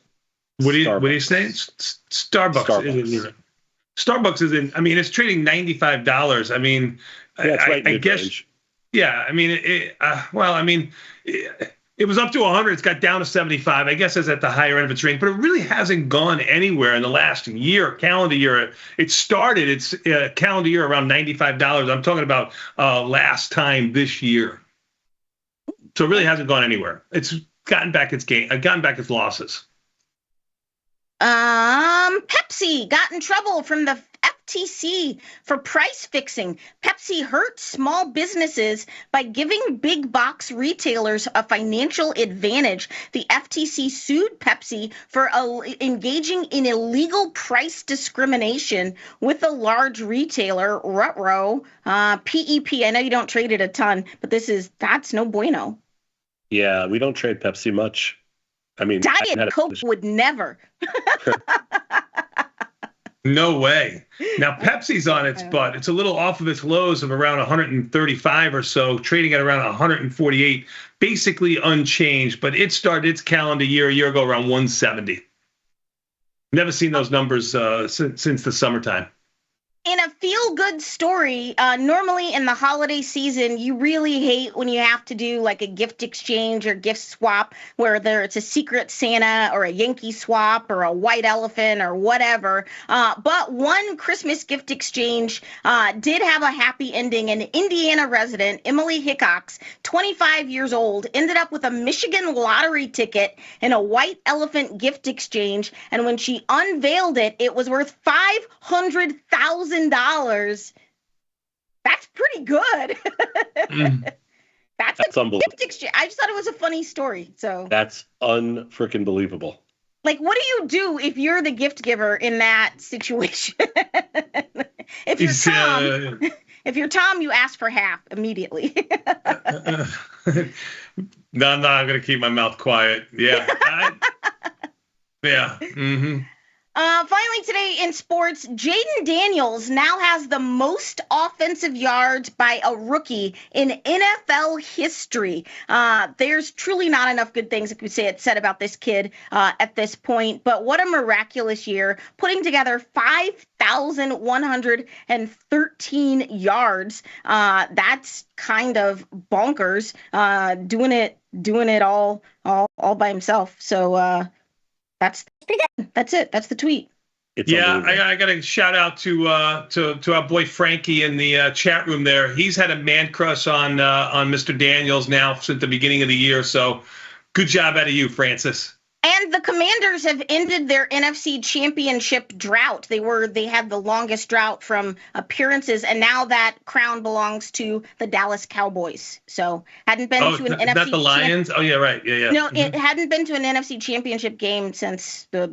Speaker 10: What are you saying? Starbucks is in. I mean, it's trading $95. I mean,
Speaker 12: yeah, it's right
Speaker 10: I guess.
Speaker 12: Range.
Speaker 10: Yeah, I mean, it was up to 100. It's got down to 75. I guess it's at the higher end of its range, but it really hasn't gone anywhere in the last year, calendar year. It started its calendar year around $95. I'm talking about last time this year. So it really hasn't gone anywhere. It's gotten back its losses.
Speaker 11: Pepsi got in trouble from the FTC for price fixing. Pepsi hurt small businesses by giving big box retailers a financial advantage. The FTC sued Pepsi for engaging in illegal price discrimination with a large retailer, Rutro, PEP. I know you don't trade it a ton, but that's no bueno.
Speaker 12: Yeah, we don't trade Pepsi much. I mean,
Speaker 11: Diet Coke would never.
Speaker 10: No way. Now, Pepsi's on its butt. It's a little off of its lows of around 135 or so, trading at around 148, basically unchanged. But it started its calendar year a year ago around 170. Never seen those numbers since the summertime.
Speaker 11: In a feel-good story, normally in the holiday season, you really hate when you have to do like a gift exchange or gift swap, where it's a Secret Santa or a Yankee swap or a white elephant or whatever. But one Christmas gift exchange did have a happy ending. An Indiana resident, Emily Hickox, 25 years old, ended up with a Michigan lottery ticket in a white elephant gift exchange. And when she unveiled it, it was worth $500,000. That's pretty good. That's
Speaker 12: unbelievable.
Speaker 11: Gift exchange. I just thought it was a funny story. So that's
Speaker 12: unfreaking believable.
Speaker 11: Like, what do you do if you're the gift giver in that situation? If you're Tom, you ask for half immediately.
Speaker 10: No, I'm going to keep my mouth quiet. Yeah. Yeah. Mm-hmm.
Speaker 11: Finally today in sports, Jaden Daniels now has the most offensive yards by a rookie in NFL history. There's truly not enough good things that could be said about this kid at this point, but what a miraculous year, putting together 5,113 yards. That's kind of bonkers, doing it all by himself. So that's pretty good. That's it. That's the tweet.
Speaker 10: I got to shout out to our boy Frankie in the chat room there. He's had a man crush on Mr. Daniels now since the beginning of the year. So good job out of you, Francis.
Speaker 11: And the Commanders have ended their NFC Championship drought. They had the longest drought from appearances, and now that crown belongs to the Dallas Cowboys. So hadn't been to an NFC.
Speaker 10: Not the Lions. Oh yeah, right. Yeah.
Speaker 11: No, it hadn't been to an NFC Championship game since I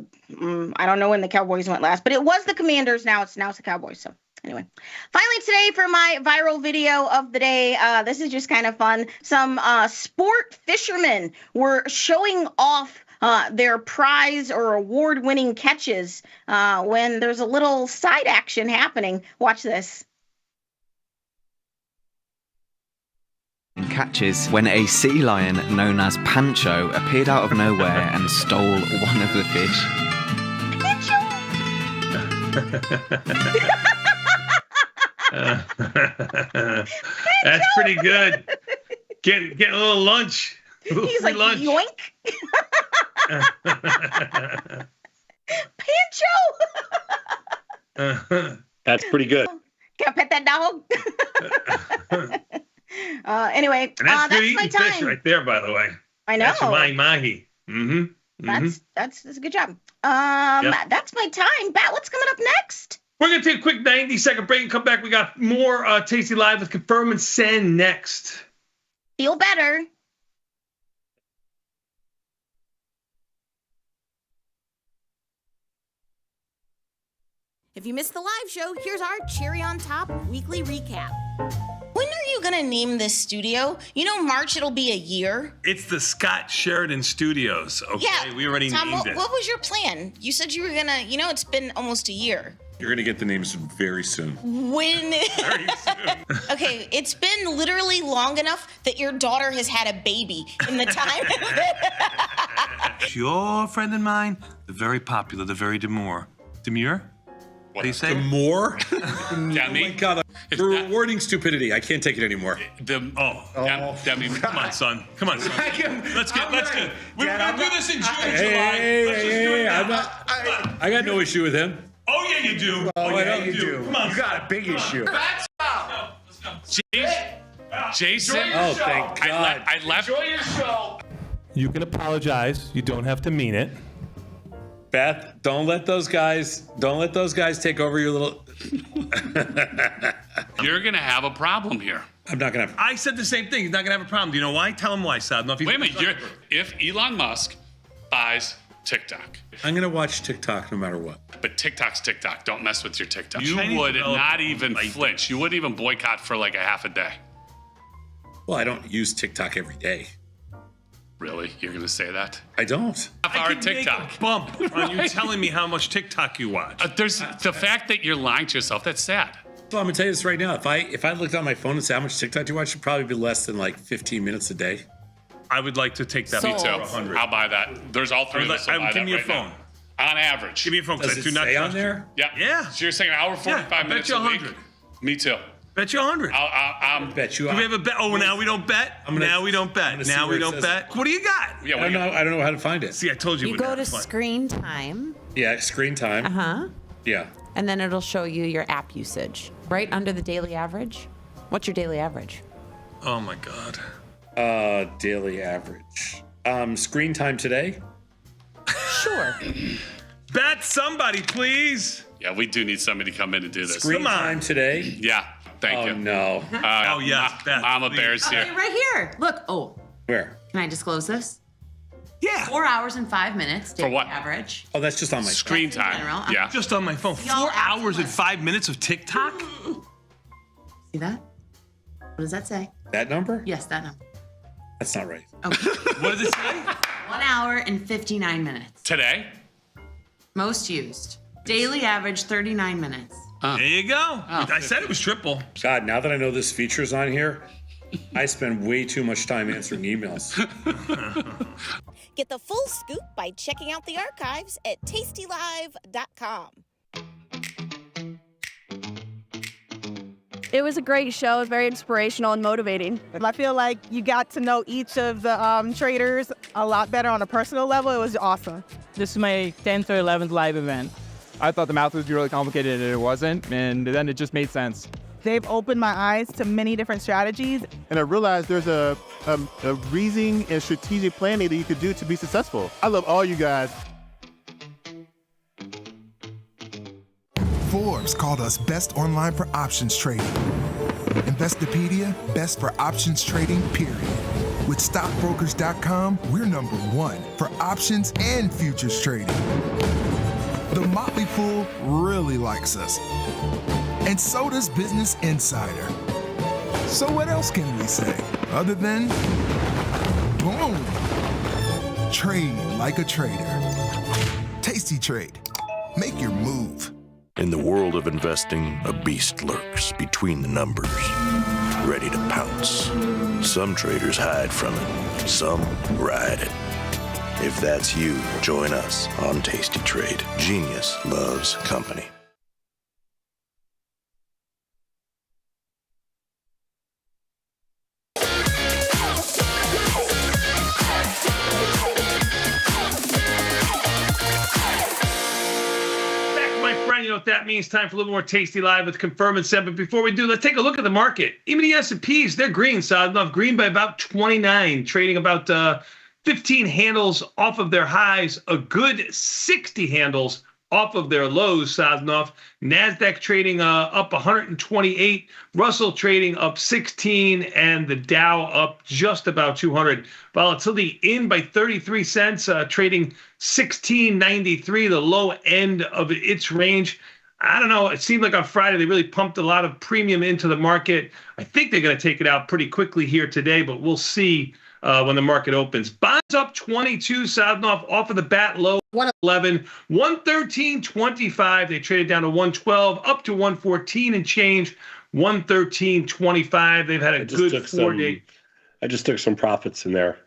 Speaker 11: don't know when the Cowboys went last, but it was the Commanders. Now it's the Cowboys. So. Anyway, finally today for my viral video of the day, this is just kind of fun. Some sport fishermen were showing off their prize or award-winning catches when there's a little side action happening. Watch this.
Speaker 14: Catches when a sea lion known as Pancho appeared out of nowhere and stole one of the fish.
Speaker 10: That's pretty good. Get a little lunch.
Speaker 11: He's like,
Speaker 10: lunch.
Speaker 11: Yoink. Pancho.
Speaker 12: That's pretty good.
Speaker 11: Can I pet that dog? Anyway,
Speaker 10: And that's good
Speaker 11: that's my
Speaker 10: eating fish
Speaker 11: time.
Speaker 10: right there, by the way.
Speaker 11: I know.
Speaker 10: That's your mahi. Mm-hmm.
Speaker 11: That's a good job.
Speaker 10: Yep.
Speaker 11: That's my time. Bat, what's coming up next?
Speaker 10: We're going to take a quick 90-second break and come back. We got more Tasty Live with Confirm and Send next.
Speaker 11: Feel better.
Speaker 15: If you missed the live show, here's our cherry on top weekly recap.
Speaker 11: When are you gonna name this studio? You know, March it'll be a year.
Speaker 10: It's the Scott Sheridan Studios. Okay,
Speaker 11: Yeah,
Speaker 10: we already
Speaker 11: Tom,
Speaker 10: named it.
Speaker 11: what was your plan? You said you were gonna. You know, it's been almost a year.
Speaker 4: You're going to get the names very soon.
Speaker 11: When? Okay, it's been literally long enough that your daughter has had a baby in the time.
Speaker 10: Your friend and mine, the very popular, the very demure. Demure? What do you say?
Speaker 4: More?
Speaker 16: Yeah,
Speaker 4: Oh my
Speaker 16: me?
Speaker 4: God, you're rewarding stupidity. I can't take it anymore.
Speaker 16: Come
Speaker 10: on, son. Come on, son. Let's get. We're gonna do this in June, July.
Speaker 4: Hey,
Speaker 10: Let's just do it now.
Speaker 4: I got no issue with him.
Speaker 10: Oh yeah, you do.
Speaker 4: Oh, yeah, you do.
Speaker 10: Come on,
Speaker 6: You got a big issue.
Speaker 16: Jason.
Speaker 4: Oh, thank God.
Speaker 16: I left.
Speaker 10: Enjoy your show.
Speaker 17: You can apologize. You don't have to mean it.
Speaker 4: Beth, don't let those guys take over your little.
Speaker 16: You're gonna have a problem here.
Speaker 4: I'm not gonna.
Speaker 10: I said the same thing. He's not gonna have a problem. Do you know why? Tell him why, Sad.
Speaker 16: Wait a minute. If Elon Musk buys TikTok,
Speaker 4: I'm gonna watch TikTok no matter what.
Speaker 16: but TikTok's TikTok. Don't mess with your TikTok. You
Speaker 10: Chinese
Speaker 16: would
Speaker 10: developers
Speaker 16: not even
Speaker 10: like
Speaker 16: flinch. You wouldn't even boycott for like a half a day.
Speaker 4: Well, I don't use TikTok every day.
Speaker 16: Really? You're gonna say that?
Speaker 4: I don't.
Speaker 16: Our
Speaker 10: Make
Speaker 16: TikTok.
Speaker 10: a bump on you telling me how much TikTok you watch.
Speaker 16: There's the fact that you're lying to yourself. That's sad.
Speaker 4: Well, I'm gonna tell you this right now. If I looked on my phone and said how much TikTok do you watch, it'd probably be less than like 15 minutes a day.
Speaker 10: I would like to take that.
Speaker 16: Me too.
Speaker 10: for 100.
Speaker 16: I'll buy that. There's all three of us. will buy
Speaker 10: Give
Speaker 16: that
Speaker 10: me your
Speaker 16: right
Speaker 10: phone.
Speaker 16: now. On average.
Speaker 10: Give me your phone. 'cause
Speaker 4: Does
Speaker 10: I
Speaker 4: it
Speaker 10: do not
Speaker 4: say on
Speaker 10: trust you.
Speaker 4: there?
Speaker 16: Yeah.
Speaker 10: Yeah.
Speaker 16: So you're saying an hour 45
Speaker 10: I bet
Speaker 16: minutes
Speaker 10: you
Speaker 16: a week?
Speaker 10: 100.
Speaker 16: Me too.
Speaker 10: Bet you 100.
Speaker 16: I'm
Speaker 4: Bet you.
Speaker 10: Do we have a bet? Oh, now we don't bet. Now we don't bet.
Speaker 4: see
Speaker 10: Now
Speaker 4: where
Speaker 10: we
Speaker 4: it
Speaker 10: don't
Speaker 4: says
Speaker 10: bet. What do you got?
Speaker 16: Yeah,
Speaker 4: I don't know. I don't know how to find it.
Speaker 10: See, I told you.
Speaker 18: You
Speaker 10: we'd
Speaker 18: go
Speaker 10: have
Speaker 18: to
Speaker 10: fun.
Speaker 18: screen time.
Speaker 3: Yeah, screen time.
Speaker 18: Uh-huh.
Speaker 3: Yeah.
Speaker 18: And then it'll show you your app usage right under the daily average. What's your daily average?
Speaker 10: Oh my God.
Speaker 3: Daily average. Screen time today?
Speaker 18: Sure.
Speaker 10: Bet somebody, please.
Speaker 16: Yeah, we do need somebody to come in and do this.
Speaker 3: Screen time today?
Speaker 16: Yeah, thank you.
Speaker 3: Oh, no.
Speaker 10: Oh, yes, Beth,
Speaker 16: Mama Bear's
Speaker 18: Okay,
Speaker 16: here.
Speaker 18: right here. Look. Oh,
Speaker 3: Where?
Speaker 18: can I disclose this?
Speaker 10: Yeah.
Speaker 18: 4 hours and 5 minutes. Daily
Speaker 16: what?
Speaker 18: Average.
Speaker 3: Oh, that's just on my
Speaker 16: Screen
Speaker 18: That's in
Speaker 16: time.
Speaker 18: general.
Speaker 16: Yeah.
Speaker 10: Just on my phone.
Speaker 18: Y'all
Speaker 10: 4
Speaker 18: ask
Speaker 10: hours and
Speaker 18: us.
Speaker 10: 5 minutes of TikTok?
Speaker 18: See that? What does that say?
Speaker 3: That number?
Speaker 18: Yes, that number.
Speaker 3: That's not right.
Speaker 18: Okay.
Speaker 10: What does it say?
Speaker 18: 1 hour and 59 minutes.
Speaker 16: Today?
Speaker 18: Most used. Daily average 39 minutes.
Speaker 10: There you go. I said it was triple.
Speaker 3: God, now that I know this feature's on here, I spend way too much time answering emails.
Speaker 15: Get the full scoop by checking out the archives at tastylive.com.
Speaker 19: It was a great show. It was very inspirational and motivating. I feel like you got to know each of the traders a lot better on a personal level. It was awesome.
Speaker 20: This is my 10th or 11th live event. I thought the math would be really complicated and it wasn't, and then it just made sense.
Speaker 19: They've opened my eyes to many different strategies.
Speaker 20: And I realized there's a reasoning and strategic planning that you could do to be successful. I love all you guys.
Speaker 3: Forbes called us best online for options trading. Investopedia, best for options trading, period. With stockbrokers.com, we're #1 for options and futures trading. The Motley Fool really likes us. And so does Business Insider. So what else can we say other than boom? Trade like a trader. Tasty Trade. Make your move.
Speaker 8: In the world of investing, a beast lurks between the numbers, ready to pounce. Some traders hide from it, some ride it. If that's you, join us on Tasty Trade. Genius loves company.
Speaker 10: You know what that means? Time for a little more Tasty Live with Confirm and Send. But before we do, let's take a look at the market. Even the S&Ps, they're green, Sadnov. Green by about 29, trading about 15 handles off of their highs, a good 60 handles off of their lows, Sadnov. NASDAQ trading up 128, Russell trading up 16, and the Dow up just about 200. Volatility in by 33 cents, trading 1693, the low end of its range. I don't know. It seemed like on Friday they really pumped a lot of premium into the market. I think they're going to take it out pretty quickly here today, but we'll see when the market opens. Bonds up 22, Sadnov off of the bat low, 111, 113.25. They traded down to 112, up to 114 and change, 113.25. They've had a good 4 day.
Speaker 12: I just took some profits in there.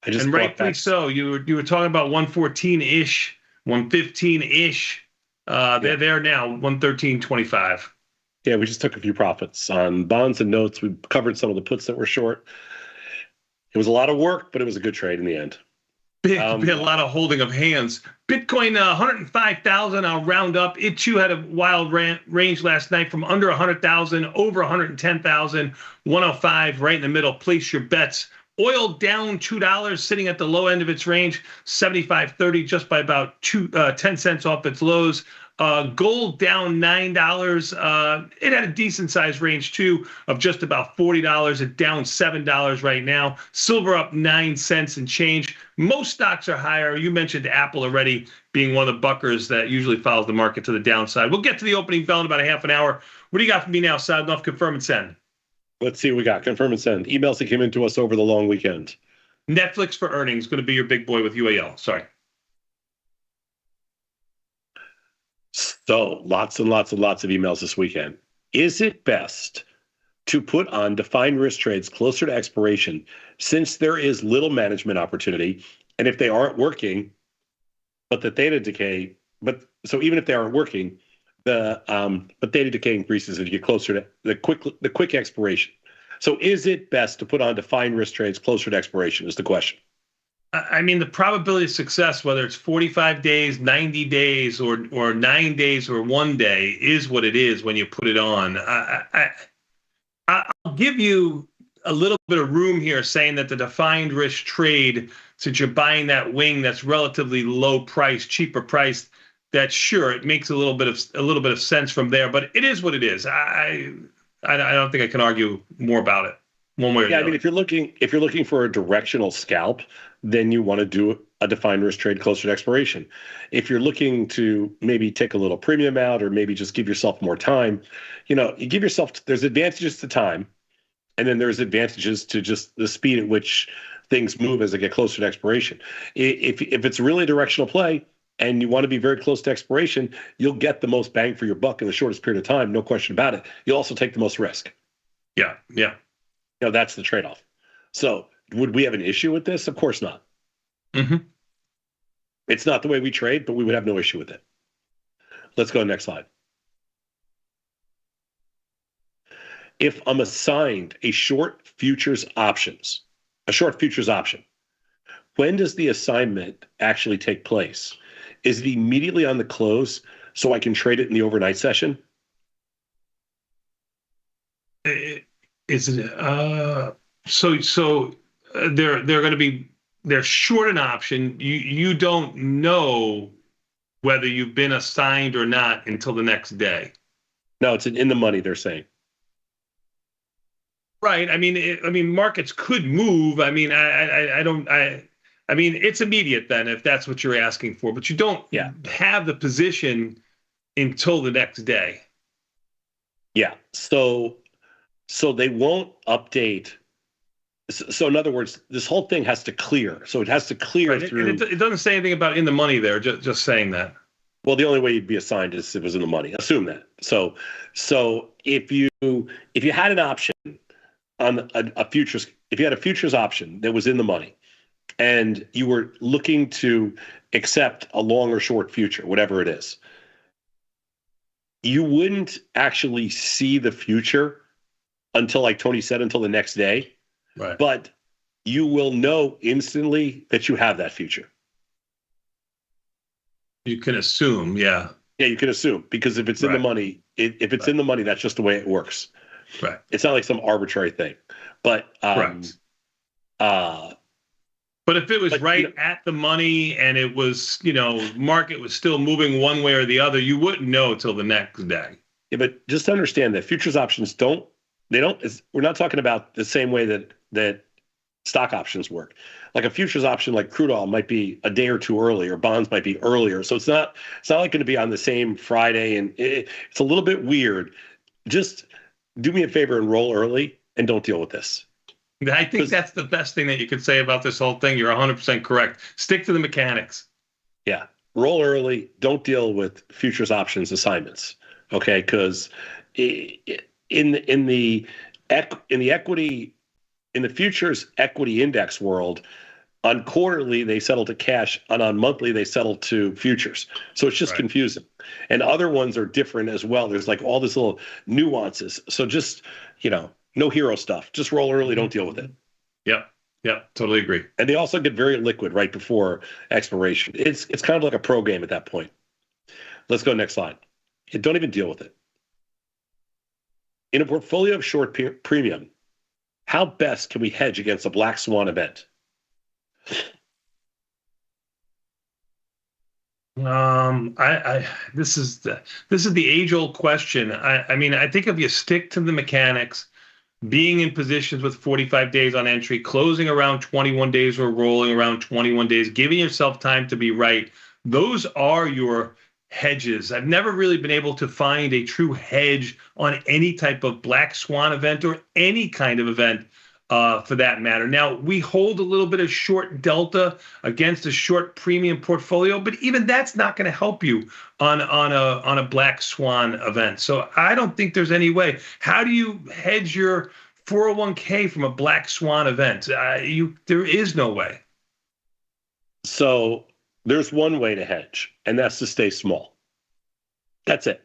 Speaker 10: And rightfully so. You were talking about 114-ish, 115-ish. They're there now, 113.25.
Speaker 12: Yeah, we just took a few profits on bonds and notes. We covered some of the puts that were short. It was a lot of work, but it was a good trade in the end.
Speaker 10: Big, a lot of holding of hands. Bitcoin, 105,000. I'll round up. It too had a wild range last night from under 100,000, over 110,000, 105, right in the middle. Place your bets. Oil down $2, sitting at the low end of its range, 75.30, just by about 10 cents off its lows. Gold down $9. It had a decent sized range too of just about $40. It down $7 right now. Silver up 9 cents and change. Most stocks are higher. You mentioned Apple already being one of the buckers that usually follows the market to the downside. We'll get to the opening bell in about a half an hour. What do you got for me now, Sadnov? Confirm and send.
Speaker 12: Let's see what we got. Confirm and send. Emails that came into us over the long weekend.
Speaker 10: Netflix for earnings. Going to be your big boy with UAL. Sorry.
Speaker 12: So lots and lots and lots of emails this weekend. Is it best to put on defined risk trades closer to expiration since there is little management opportunity? And if they aren't working, but the theta decay, so even if they aren't working, but theta decay increases as you get closer to the quick expiration. So is it best to put on defined risk trades closer to expiration is the question.
Speaker 10: I mean, the probability of success, whether it's 45 days, 90 days, or 9 days or 1 day, is what it is when you put it on. I'll give you a little bit of room here saying that the defined risk trade, since you're buying that wing that's relatively low price, cheaper priced, that sure, it makes a little bit of sense from there, but it is what it is. I don't think I can argue more about it one way or the other.
Speaker 12: I mean, if you're looking for a directional scalp, then you want to do a defined risk trade closer to expiration. If you're looking to maybe take a little premium out or maybe just give yourself more time, you give yourself, there's advantages to time, and then there's advantages to just the speed at which things move as they get closer to expiration. If it's really a directional play and you want to be very close to expiration, you'll get the most bang for your buck in the shortest period of time, no question about it. You'll also take the most risk.
Speaker 10: Yeah.
Speaker 12: That's the trade-off. So would we have an issue with this? Of course not.
Speaker 10: Mm-hmm.
Speaker 12: It's not the way we trade, but we would have no issue with it. Let's go to the next slide. If I'm assigned a short futures option, when does the assignment actually take place? Is it immediately on the close so I can trade it in the overnight session?
Speaker 10: Is it they're going to be they're short an option. You don't know whether you've been assigned or not until the next day.
Speaker 12: No, it's in the money, they're saying.
Speaker 10: Right. I mean, markets could move. I mean, I mean, it's immediate then if that's what you're asking for, but you don't have the position until the next day.
Speaker 12: Yeah. So they won't update. So in other words, this whole thing has to clear. So it has to clear through.
Speaker 10: And it doesn't say anything about in the money there. Just saying that.
Speaker 12: Well, the only way you'd be assigned is if it was in the money. Assume that. So if you had an option on a futures, if you had a futures option that was in the money, and you were looking to accept a long or short future, whatever it is, you wouldn't actually see the future until, like Tony said, until the next day.
Speaker 10: Right.
Speaker 12: But you will know instantly that you have that future.
Speaker 10: You can assume, yeah.
Speaker 12: Yeah, you can assume, because if it's in the money, if it's in the money, that's just the way it works.
Speaker 10: Right.
Speaker 12: It's not like some arbitrary thing. But
Speaker 10: correct. But if it was at the money and it was, market was still moving one way or the other, you wouldn't know till the next day.
Speaker 12: Yeah, but just understand that futures options we're not talking about the same way that stock options work. Like a futures option, like crude oil, might be a day or two early, or bonds might be earlier. So it's not like going to be on the same Friday, and it's a little bit weird. Just do me a favor and roll early and don't deal with this.
Speaker 10: I think that's the best thing that you could say about this whole thing. You're 100% correct. Stick to the mechanics.
Speaker 12: Yeah. Roll early. Don't deal with futures options assignments. Okay. Because in the futures equity index world, on quarterly, they settle to cash, and on monthly, they settle to futures. So it's just confusing. And other ones are different as well. There's like all this little nuances. So just, no hero stuff. Just roll early. Don't deal with it.
Speaker 10: Yep. Totally agree.
Speaker 12: And they also get very liquid right before expiration. It's kind of like a pro game at that point. Let's go next slide. Don't even deal with it. In a portfolio of short premium, how best can we hedge against a black swan event?
Speaker 10: This is the age-old question. I mean, I think if you stick to the mechanics, being in positions with 45 days on entry, closing around 21 days or rolling around 21 days, giving yourself time to be right, those are your hedges. I've never really been able to find a true hedge on any type of black swan event or any kind of event for that matter. Now, we hold a little bit of short delta against a short premium portfolio, but even that's not going to help you on a black swan event. So I don't think there's any way. How do you hedge your 401k from a black swan event? There is no way.
Speaker 12: So there's one way to hedge, and that's to stay small. That's it.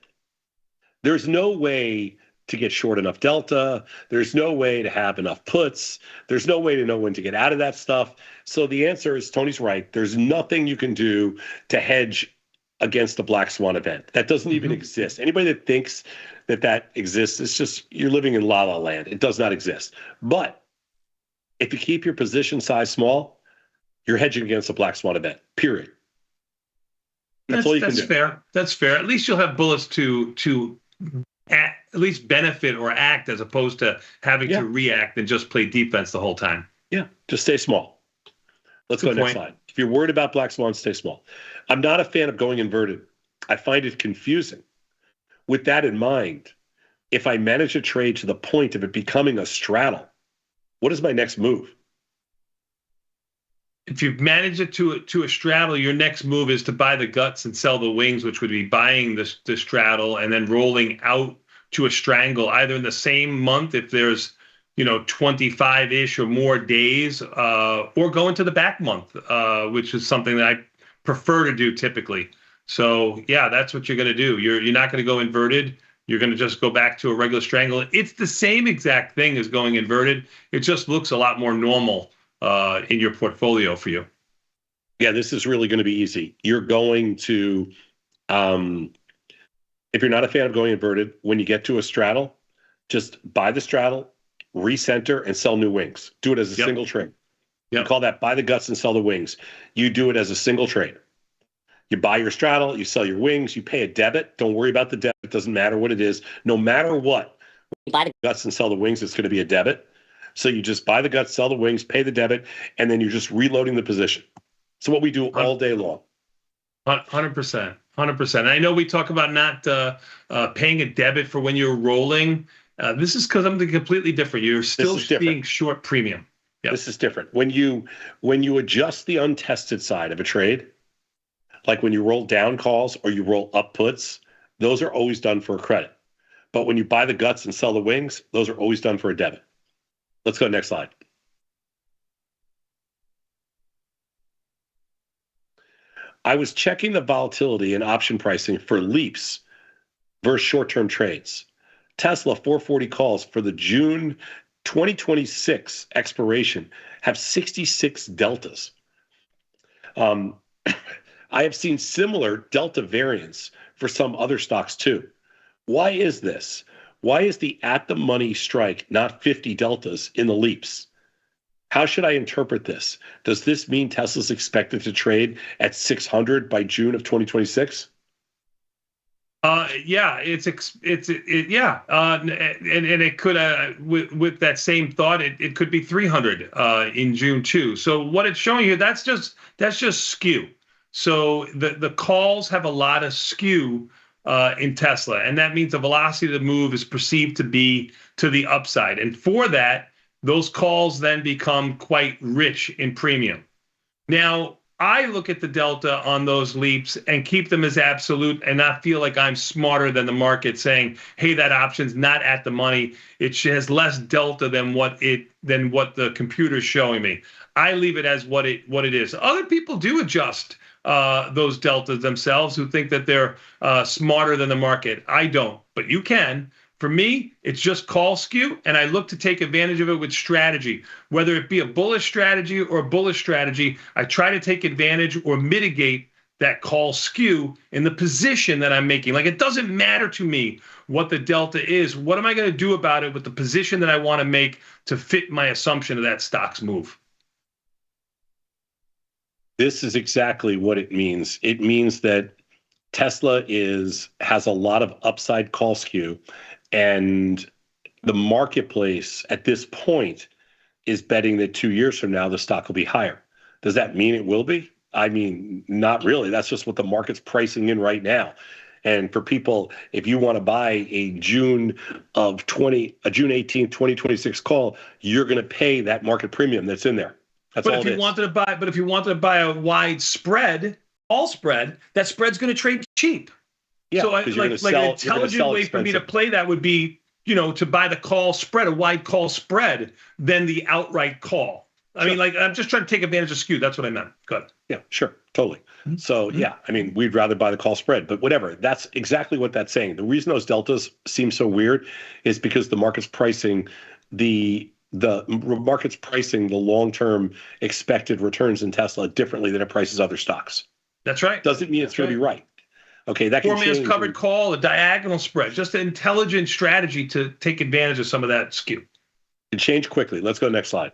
Speaker 12: There's no way to get short enough delta. There's no way to have enough puts. There's no way to know when to get out of that stuff. So the answer is, Tony's right. There's nothing you can do to hedge against the black swan event. That doesn't even exist. Anybody that thinks that exists, it's just, you're living in la la land. It does not exist. But if you keep your position size small, you're hedging against a black swan event, period. That's all you can do.
Speaker 10: Fair. That's fair. At least you'll have bullets to at least benefit or act, as opposed to having to react and just play defense the whole time.
Speaker 12: Yeah, just stay small. Let's go next slide. If you're worried about black swans, stay small. I'm not a fan of going inverted. I find it confusing. With that in mind, if I manage a trade to the point of it becoming a straddle, what is my next move?
Speaker 10: If you manage it to a straddle, your next move is to buy the guts and sell the wings, which would be buying the straddle and then rolling out to a strangle, either in the same month if there's 25-ish or more days, or go into the back month, which is something that I prefer to do typically. So yeah, that's what you're going to do. You're not going to go inverted. You're going to just go back to a regular strangle. It's the same exact thing as going inverted. It just looks a lot more normal in your portfolio for you.
Speaker 12: Yeah, this is really going to be easy. You're going to, if you're not a fan of going inverted, when you get to a straddle, just buy the straddle recenter, and sell new wings. Do it as a single trade. You call that buy the guts and sell the wings. You do it as a single trade. You buy your straddle, you sell your wings, you pay a debit. Don't worry about the debit. It doesn't matter what it is. No matter what, you buy the guts and sell the wings, it's going to be a debit. So you just buy the guts, sell the wings, pay the debit, and then you're just reloading the position. So what we do all day long.
Speaker 10: 100%. 100%. I know we talk about not paying a debit for when you're rolling. This is because something completely different. You're still being short premium. Yep.
Speaker 12: This is different. When you adjust the untested side of a trade, like when you roll down calls or you roll up puts, those are always done for a credit. But when you buy the guts and sell the wings, those are always done for a debit. Let's go next slide. I was checking the volatility and option pricing for leaps versus short-term trades. Tesla 440 calls for the June 2026 expiration have 66 deltas. I have seen similar delta variants for some other stocks too. Why is this? Why is the at-the-money strike not 50 deltas in the leaps? How should I interpret this? Does this mean Tesla's expected to trade at 600 by June of 2026?
Speaker 10: Yeah, and it could with that same thought, it could be 300 in June too. So what it's showing you, that's just skew. So the calls have a lot of skew in Tesla, and that means the velocity of the move is perceived to be to the upside, and for that, those calls then become quite rich in premium. Now, I look at the delta on those leaps and keep them as absolute and not feel like I'm smarter than the market saying, hey, that option's not at the money. It has less delta than what the computer's showing me. I leave it as what it is. Other people do adjust those deltas themselves who think that they're smarter than the market. I don't, but you can. For me, it's just call skew, and I look to take advantage of it with strategy. Whether it be a bullish strategy or a bullish strategy, I try to take advantage or mitigate that call skew in the position that I'm making. Like, it doesn't matter to me what the delta is. What am I going to do about it with the position that I want to make to fit my assumption of that stock's move?
Speaker 12: This is exactly what it means. It means that Tesla has a lot of upside call skew, and the marketplace at this point is betting that 2 years from now the stock will be higher. Does that mean it will be? I mean, not really. That's just what the market's pricing in right now. And for people, if you want to buy a June 18th, 2026 call, you're going to pay that market premium that's in there. That's all it is.
Speaker 10: But if you wanted to buy a wide spread, all spread, that spread's going to trade cheap.
Speaker 12: Yeah,
Speaker 10: so an intelligent way for me to play that would be, to buy the call spread, a wide call spread, than the outright call. I mean, I'm just trying to take advantage of skew. That's what I meant. Good.
Speaker 12: Yeah, sure. Totally. Mm-hmm. So, yeah, I mean, we'd rather buy the call spread, but whatever. That's exactly what that's saying. The reason those deltas seem so weird is because the market's pricing the long-term expected returns in Tesla differently than it prices other stocks.
Speaker 10: That's right.
Speaker 12: Doesn't mean it's going to be right. Okay, that can change.
Speaker 10: 4 minutes covered call, a diagonal spread, just an intelligent strategy to take advantage of some of that skew.
Speaker 12: It can change quickly. Let's go next slide.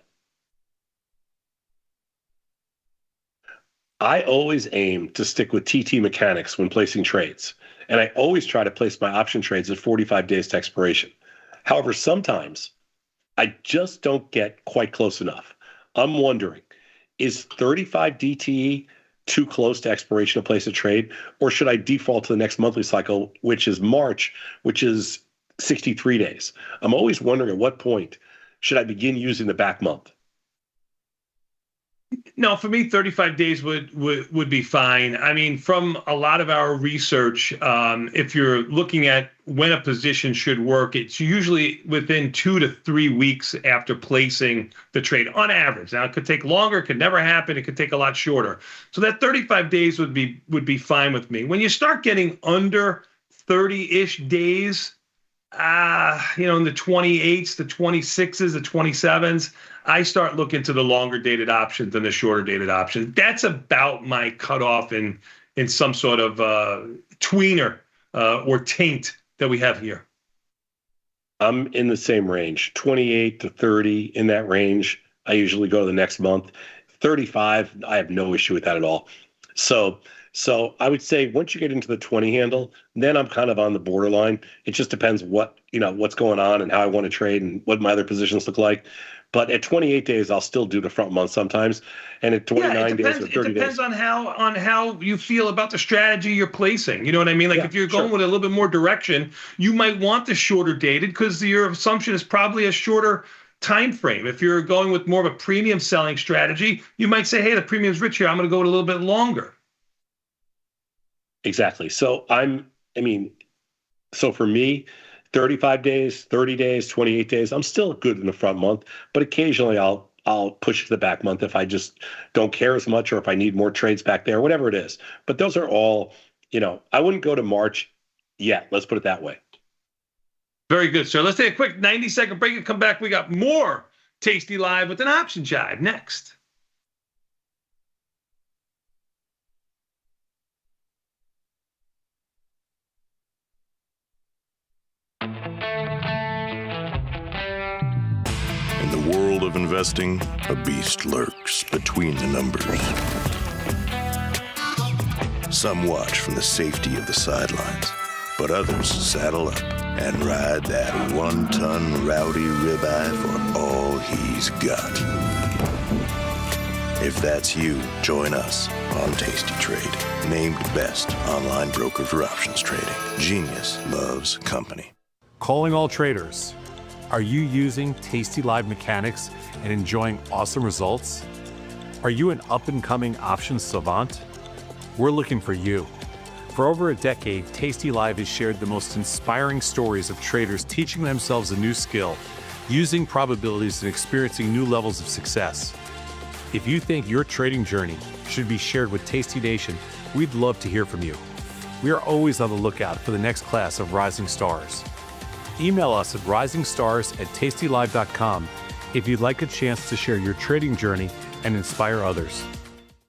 Speaker 12: I always aim to stick with TT mechanics when placing trades, and I always try to place my option trades at 45 days to expiration. However, sometimes I just don't get quite close enough. I'm wondering, is 35 DTE too close to expiration to place a trade, or should I default to the next monthly cycle, which is March, which is 63 days? I'm always wondering at what point should I begin using the back month?
Speaker 10: No, for me, 35 days would be fine. I mean, from a lot of our research, if you're looking at when a position should work, it's usually within 2 to 3 weeks after placing the trade on average. Now, it could take longer, it could never happen, it could take a lot shorter. So that 35 days would be fine with me. When you start getting under 30-ish days, in the 28s, the 26s, the 27s, I start looking to the longer dated options than the shorter dated options. That's about my cutoff in some sort of tweener or taint that we have here.
Speaker 12: I'm in the same range, 28 to 30 in that range. I usually go to the next month. 35, I have no issue with that at all. So I would say once you get into the 20 handle, then I'm kind of on the borderline. It just depends what's going on and how I want to trade and what my other positions look like. But at 28 days, I'll still do the front month sometimes. And at 29 days or 30 days.
Speaker 10: It depends on how you feel about the strategy you're placing. You know what I mean? Like if you're going with a little bit more direction, you might want the shorter dated because your assumption is probably a shorter time frame. If you're going with more of a premium selling strategy, you might say, hey, the premium's rich here. I'm going to go with a little bit longer.
Speaker 12: Exactly. So so for me, 35 days, 30 days, 28 days, I'm still good in the front month, but occasionally I'll push to the back month if I just don't care as much or if I need more trades back there, whatever it is. But those are all, I wouldn't go to March yet. Let's put it that way.
Speaker 10: Very good, sir. Let's take a quick 90-second break and come back. We got more Tasty Live with an option jive next.
Speaker 8: In the world of investing, a beast lurks between the numbers. Some watch from the safety of the sidelines, but others saddle up and ride that 1-ton rowdy ribeye for all he's got. If that's you, join us on Tasty Trade, named best online broker for options trading. Genius loves company.
Speaker 4: Calling all traders. Are you using Tasty Live mechanics and enjoying awesome results? Are you an up-and-coming options savant? We're looking for you. For over a decade, Tasty Live has shared the most inspiring stories of traders teaching themselves a new skill, using probabilities and experiencing new levels of success. If you think your trading journey should be shared with Tasty Nation, we'd love to hear from you. We are always on the lookout for the next class of rising stars. Email us at risingstars@tastylive.com if you'd like a chance to share your trading journey and inspire others.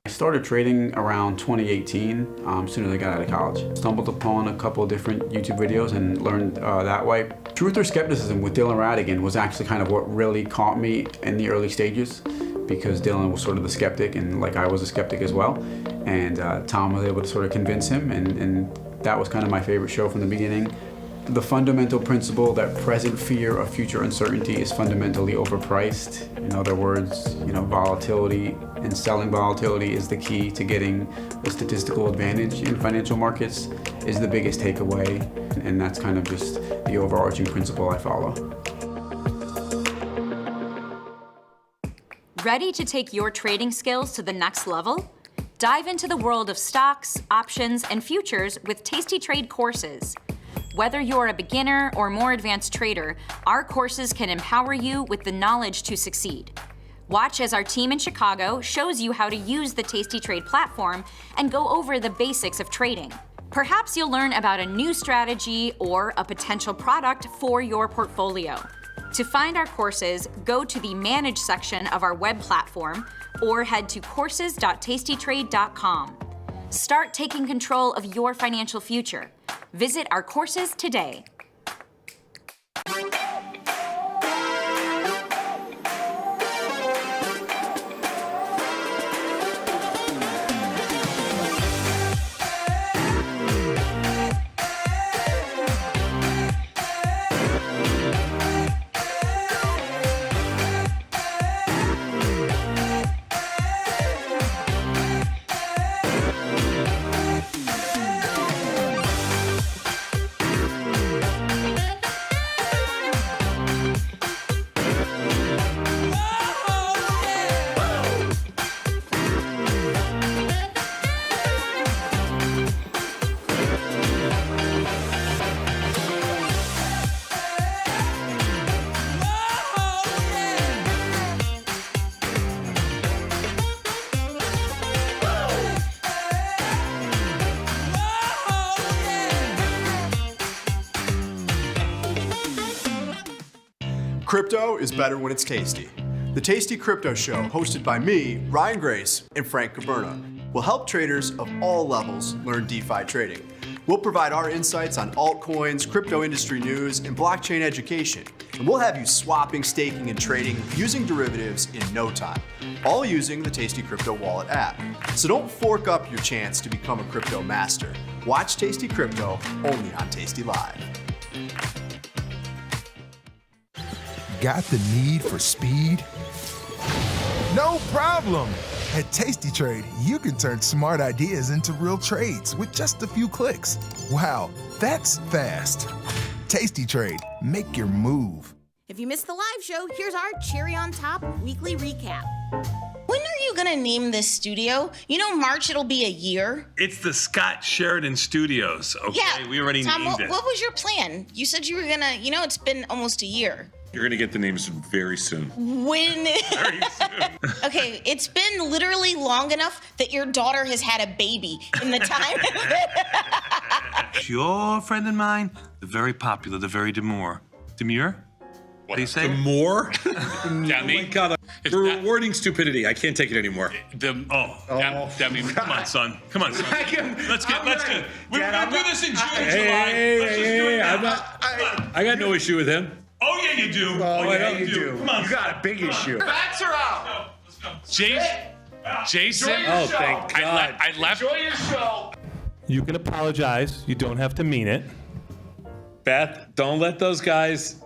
Speaker 21: I started trading around 2018, soon as I got out of college. Stumbled upon a couple of different YouTube videos and learned that way. Truth or Skepticism with Dylan Radigan was actually kind of what really caught me in the early stages, because Dylan was sort of the skeptic and I was a skeptic as well. And Tom was able to sort of convince him, and that was kind of my favorite show from the beginning. The fundamental principle that present fear of future uncertainty is fundamentally overpriced. In other words, volatility and selling volatility is the key to getting a statistical advantage in financial markets is the biggest takeaway. And that's kind of just the overarching principle I follow.
Speaker 22: Ready to take your trading skills to the next level? Dive into the world of stocks, options, and futures with Tasty Trade courses. Whether you're a beginner or more advanced trader, our courses can empower you with the knowledge to succeed. Watch as our team in Chicago shows you how to use the Tasty Trade platform and go over the basics of trading. Perhaps you'll learn about a new strategy or a potential product for your portfolio. To find our courses, go to the Manage section of our web platform or head to courses.tastytrade.com. Start taking control of your financial future. Visit our courses today.
Speaker 23: Crypto is better when it's tasty. The Tasty Crypto Show, hosted by me, Ryan Grace, and Frank Caberna, will help traders of all levels learn DeFi trading. We'll provide our insights on altcoins, crypto industry news, and blockchain education. And we'll have you swapping, staking, and trading using derivatives in no time, all using the Tasty Crypto Wallet app. So don't fork up your chance to become a crypto master. Watch Tasty Crypto only on Tasty Live.
Speaker 3: Got the need for speed? No problem! At Tasty Trade, you can turn smart ideas into real trades with just a few clicks. Wow, that's fast. Tasty Trade, make your move.
Speaker 15: If you missed the live show, here's our cherry on top weekly recap.
Speaker 11: When are you gonna name this studio? You know, March it'll be a year.
Speaker 10: It's the Scott Sheridan Studios. Okay,
Speaker 11: Yeah,
Speaker 10: we already
Speaker 11: Tom,
Speaker 10: named it.
Speaker 11: what was your plan? You said you were gonna, it's been almost a year.
Speaker 4: You're going to get the names very soon.
Speaker 11: When?
Speaker 10: Very soon.
Speaker 11: Okay, it's been literally long enough that your daughter has had a baby in the time.
Speaker 10: Your friend and mine, the very popular, the very demure. Demure? What do you say?
Speaker 4: Demure?
Speaker 16: Demi.
Speaker 4: God, we're rewarding stupidity. I can't take it anymore.
Speaker 16: Demi.
Speaker 10: Come on, son. Come on, son. Let's get. We're
Speaker 4: Dad,
Speaker 10: gonna do this in June,
Speaker 4: Hey,
Speaker 10: July. Let's just do it now.
Speaker 4: I got no issue with him.
Speaker 10: Oh yeah, you do.
Speaker 4: You do.
Speaker 10: Come on,
Speaker 6: You got a big issue.
Speaker 10: Bats are out.
Speaker 16: Jason.
Speaker 4: Oh, thank God.
Speaker 16: I left.
Speaker 10: Enjoy your show.
Speaker 17: You can apologize. You don't have to mean it.
Speaker 4: Beth, don't let those guys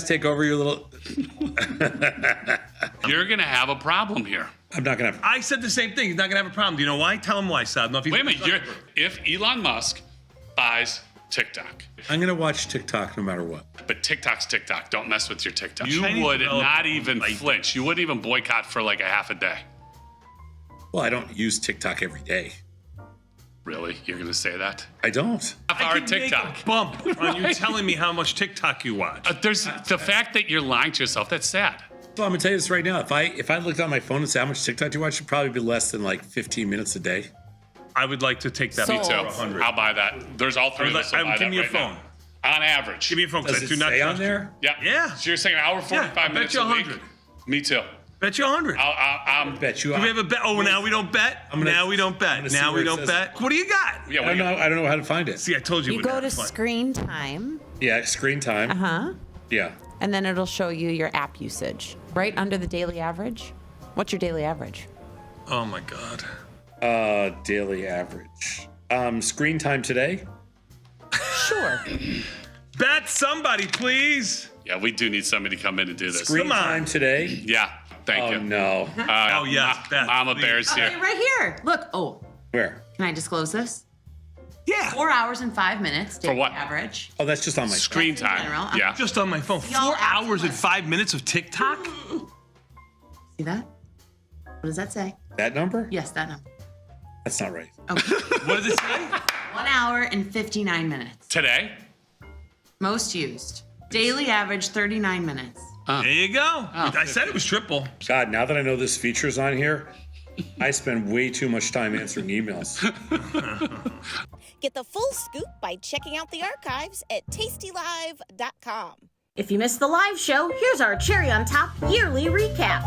Speaker 4: take over your little.
Speaker 16: You're gonna have a problem here.
Speaker 4: I'm not gonna.
Speaker 10: I said the same thing. He's not gonna have a problem. Do you know why? Tell him why, Sad.
Speaker 16: Wait a minute. If Elon Musk buys TikTok,
Speaker 4: I'm gonna watch TikTok no matter what.
Speaker 16: but TikTok's TikTok. Don't mess with your TikTok. You
Speaker 10: Chinese
Speaker 16: would
Speaker 10: developers
Speaker 16: not even
Speaker 10: like
Speaker 16: flinch. You wouldn't even boycott for like a half a day.
Speaker 4: Well, I don't use TikTok every day.
Speaker 16: Really? You're gonna say that?
Speaker 4: I don't.
Speaker 16: Our TikTok.
Speaker 10: Make a bump on you telling me how much TikTok you watch.
Speaker 16: There's the fact that you're lying to yourself. That's sad.
Speaker 4: Well, I'm gonna tell you this right now. If I looked on my phone and said how much TikTok do you watch, it'd probably be less than like 15 minutes a day.
Speaker 10: I would like to take that.
Speaker 16: Me too.
Speaker 10: for 100.
Speaker 16: I'll buy that. There's all three of us. will buy
Speaker 10: Give
Speaker 16: that
Speaker 10: me your
Speaker 16: right
Speaker 10: phone.
Speaker 16: now. On average.
Speaker 10: Give me your phone because I
Speaker 4: Does
Speaker 10: do
Speaker 4: it
Speaker 10: not
Speaker 4: say on
Speaker 10: trust you.
Speaker 4: there?
Speaker 16: Yeah.
Speaker 10: Yeah.
Speaker 16: So you're saying an hour 45
Speaker 10: I bet
Speaker 16: minutes
Speaker 10: you
Speaker 16: a week?
Speaker 10: 100.
Speaker 16: Me too.
Speaker 10: Bet you 100.
Speaker 16: I'm
Speaker 4: Bet you.
Speaker 10: Do we have a bet? Oh, now we don't bet. Now we don't bet. Now we don't bet. What do you got?
Speaker 16: Yeah,
Speaker 4: I don't know how to find it.
Speaker 10: See, I told you.
Speaker 18: You go to screen time.
Speaker 4: Yeah, screen time.
Speaker 18: Uh-huh.
Speaker 4: Yeah.
Speaker 18: And then it'll show you your app usage. Right under the daily average. What's your daily average?
Speaker 10: Oh my God.
Speaker 4: Daily average. Screen time today.
Speaker 18: Sure.
Speaker 10: Bet somebody, please.
Speaker 16: Yeah, we do need somebody to come in and do this.
Speaker 4: Screen time today.
Speaker 16: Yeah, thank you.
Speaker 4: No.
Speaker 10: Oh yes, Beth,
Speaker 16: Mama
Speaker 10: please.
Speaker 16: Bear's here.
Speaker 1: Okay, right here. Look. Oh,
Speaker 4: Where?
Speaker 1: can I disclose this?
Speaker 10: Yeah.
Speaker 1: 4 hours and 5 minutes.
Speaker 16: For what?
Speaker 1: Average.
Speaker 4: Oh, that's just on my
Speaker 16: Screen
Speaker 1: That's in
Speaker 16: time.
Speaker 1: general.
Speaker 16: Yeah.
Speaker 10: Just on my phone.
Speaker 1: See all
Speaker 10: 4
Speaker 1: apps
Speaker 10: hours and
Speaker 1: list.
Speaker 10: 5 minutes of TikTok?
Speaker 1: See that? What does that say?
Speaker 4: That number?
Speaker 1: Yes, that number.
Speaker 4: That's not right.
Speaker 1: Okay.
Speaker 10: What does it say?
Speaker 1: 1 hour and 59 minutes.
Speaker 16: Today?
Speaker 1: Most used. Daily average 39 minutes.
Speaker 10: There you go. I said it was triple.
Speaker 4: God, now that I know this feature's on here, I spend way too much time answering emails.
Speaker 15: Get the full scoop by checking out the archives at tastylive.com.
Speaker 11: If you missed the live show, here's our cherry on top yearly recap.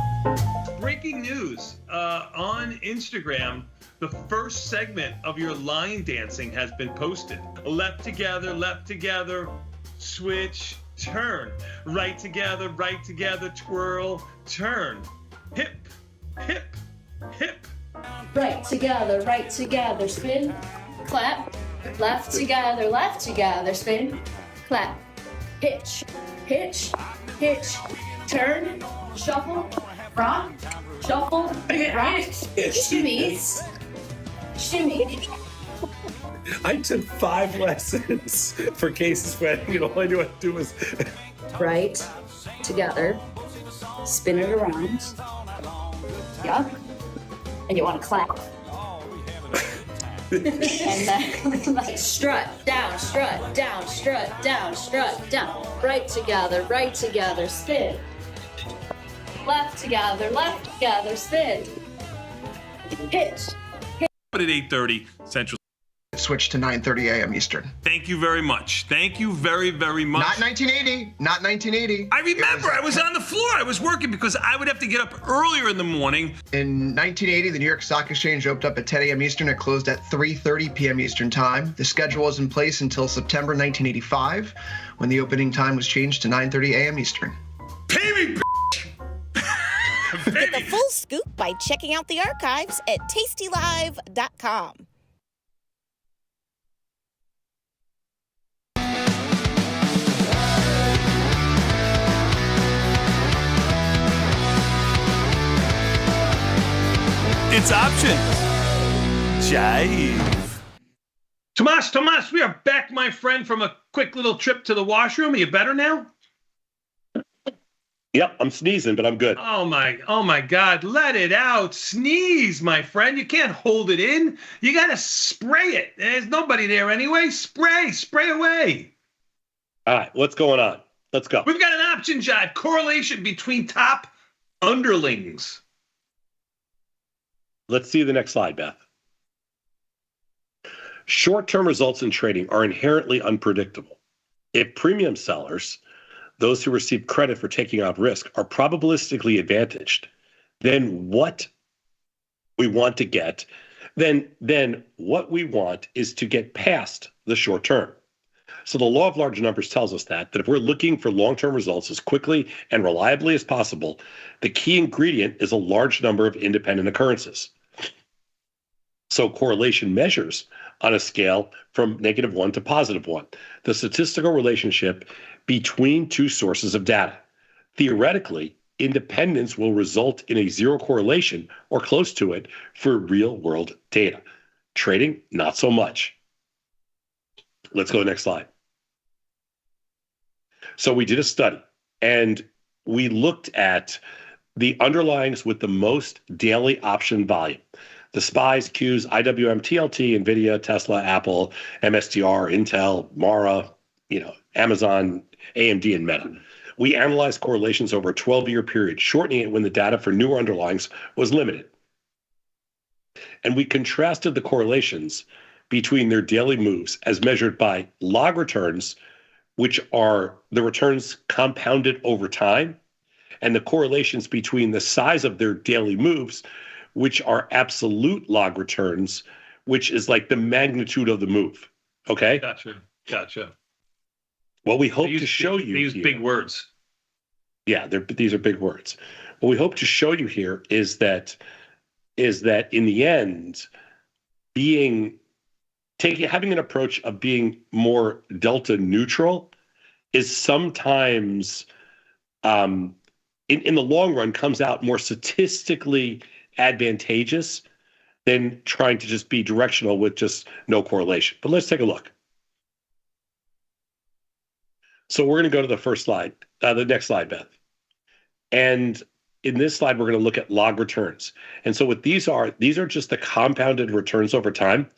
Speaker 10: Breaking news on Instagram. The first segment of your line dancing has been posted. Left together, switch, turn. Right together, twirl, turn. Hip, hip, hip.
Speaker 2: Right together, spin, clap. Left together, spin, clap. Hitch, hitch, hitch, turn, shuffle, rock, shuffle, rock, shimmy, shimmy.
Speaker 4: I took 5 lessons for Casey's wedding, and all I knew how to do was
Speaker 2: Right together, spin it around. Yup. And you want to clap. And then like strut down, strut down, strut down, strut down. Right together, spin. Left together, spin. Hitch.
Speaker 10: But at 8:30 Central.
Speaker 5: switch to 9:30 a.m. Eastern.
Speaker 10: Thank you very much. Thank you very, very much.
Speaker 5: Not 1980. Not 1980.
Speaker 10: I remember. I was on the floor. I was working because I would have to get up earlier in the morning.
Speaker 5: In 1980, the New York Stock Exchange opened up at 10 a.m. Eastern. It closed at 3:30 p.m. Eastern Time. The schedule was in place until September 1985, when the opening time was changed to 9:30 a.m. Eastern.
Speaker 10: Pay me,
Speaker 15: Get the full scoop by checking out the archives at tastylive.com.
Speaker 10: It's options. Jive. Tomas, we are back, my friend, from a quick little trip to the washroom. Are you better now?
Speaker 12: Yep, I'm sneezing, but I'm good.
Speaker 10: Oh my God, let it out. Sneeze, my friend. You can't hold it in. You got to spray it. There's nobody there anyway. Spray away.
Speaker 12: All right, what's going on? Let's go.
Speaker 10: We've got an option, Jive. Correlation between top underlings.
Speaker 12: Let's see the next slide, Beth. Short-term results in trading are inherently unpredictable. If premium sellers, those who receive credit for taking on risk, are probabilistically advantaged, then what we want to get, then what we want is to get past the short term. So the law of large numbers tells us that if we're looking for long-term results as quickly and reliably as possible, the key ingredient is a large number of independent occurrences. So correlation measures on a scale from -1 to +1, the statistical relationship between two sources of data. Theoretically, independence will result in a zero correlation or close to it for real-world data. Trading, not so much. Let's go to the next slide. So we did a study, and we looked at the underlyings with the most daily option volume. The SPYs, Qs, IWM, TLT, NVIDIA, Tesla, Apple, MSTR, Intel, Mara, Amazon, AMD, and Meta. We analyzed correlations over a 12-year period, shortening it when the data for newer underlyings was limited. And we contrasted the correlations between their daily moves as measured by log returns, which are the returns compounded over time, and the correlations between the size of their daily moves, which are absolute log returns, which is like the magnitude of the move. Okay?
Speaker 10: Gotcha.
Speaker 12: What we hope to show you
Speaker 10: They use big words.
Speaker 12: Yeah, these are big words. What we hope to show you here is that in the end, having an approach of being more delta neutral is sometimes in the long run comes out more statistically advantageous than trying to just be directional with just no correlation. But let's take a look. So we're going to go to the first slide, the next slide, Beth. And in this slide, we're going to look at log returns. And so what these are just the compounded returns over time.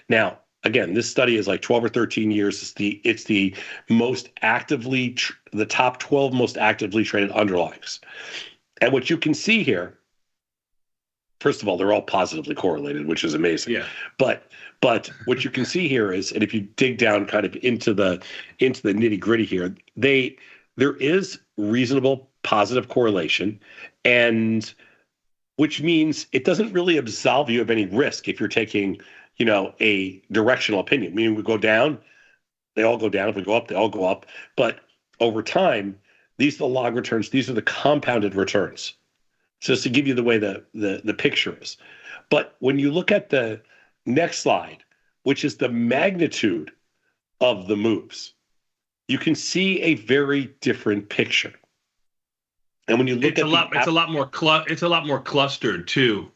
Speaker 12: Now, again, this study is like 12 or 13 years. It's the most actively, the top 12 most actively traded underlyings. And what you can see here, first of all, they're all positively correlated, which is amazing.
Speaker 10: Yeah.
Speaker 12: But what you can see here is, and if you dig down kind of into the nitty-gritty here, there is reasonable positive correlation, and which means it doesn't really absolve you of any risk if you're taking, a directional opinion. Meaning we go down, they all go down. If we go up, they all go up. But over time, these are the log returns. These are the compounded returns. So just to give you the way the picture is. But when you look at the next slide, which is the magnitude of the moves, you can see a very different picture. And when you look
Speaker 10: it's a lot more clustered too.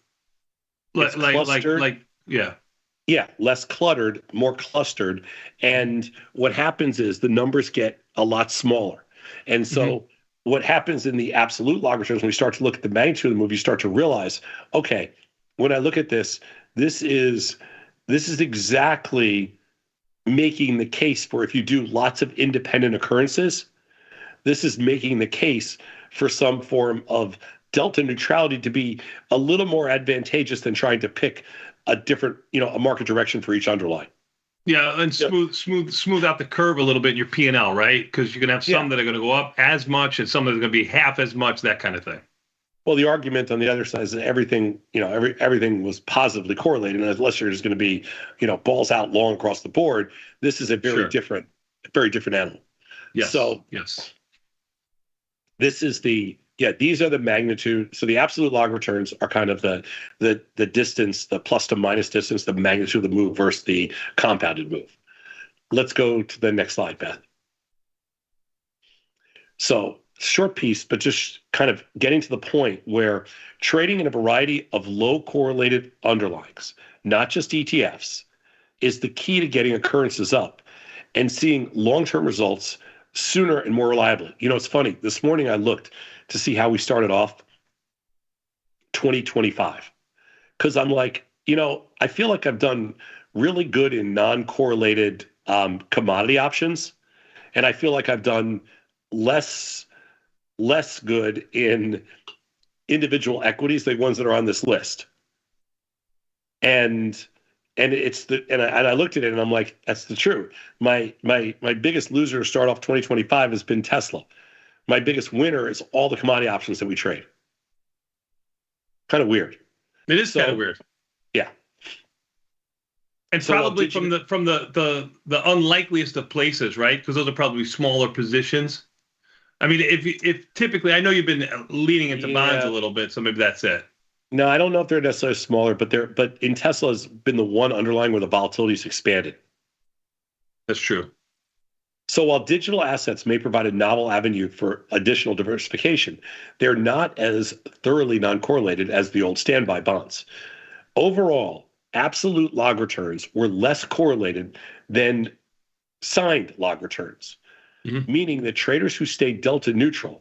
Speaker 12: Yeah, less cluttered, more clustered. And what happens is the numbers get a lot smaller. And so what happens in the absolute log returns, when we start to look at the magnitude of the move, you start to realize, okay, when I look at this is exactly making the case for, if you do lots of independent occurrences, this is making the case for some form of delta neutrality to be a little more advantageous than trying to pick a different, a market direction for each underlying.
Speaker 10: Yeah, and smooth out the curve a little bit in your P&L, right? Because you're going to have some that are going to go up as much and some that are going to be half as much, that kind of thing.
Speaker 12: Well, the argument on the other side is that everything, everything was positively correlated, and unless you're just going to be, balls out long across the board, this is a very different animal.
Speaker 10: Yes.
Speaker 12: So
Speaker 10: yes,
Speaker 12: this is these are the magnitude. So the absolute log returns are kind of the distance, the plus to minus distance, the magnitude of the move versus the compounded move. Let's go to the next slide, Beth. So short piece, but just kind of getting to the point where trading in a variety of low correlated underlyings, not just ETFs, is the key to getting occurrences up and seeing long-term results sooner and more reliably. It's funny. This morning I looked to see how we started off 2025. Because I'm like, I feel like I've done really good in non-correlated commodity options. And I feel like I've done less good in individual equities, the ones that are on this list. And I looked at it and I'm like, that's the truth. My biggest loser to start off 2025 has been Tesla. My biggest winner is all the commodity options that we trade. Kind of weird.
Speaker 10: It is kind of weird.
Speaker 12: Yeah.
Speaker 10: And probably from the unlikeliest of places, right? Because those are probably smaller positions. I mean, if typically, I know you've been leaning into bonds a little bit, so maybe that's it.
Speaker 12: No, I don't know if they're necessarily smaller, but in Tesla has been the one underlying where the volatility's expanded.
Speaker 10: That's true.
Speaker 12: So while digital assets may provide a novel avenue for additional diversification, they're not as thoroughly non-correlated as the old standby bonds. Overall, absolute log returns were less correlated than signed log returns, meaning that traders who stayed delta neutral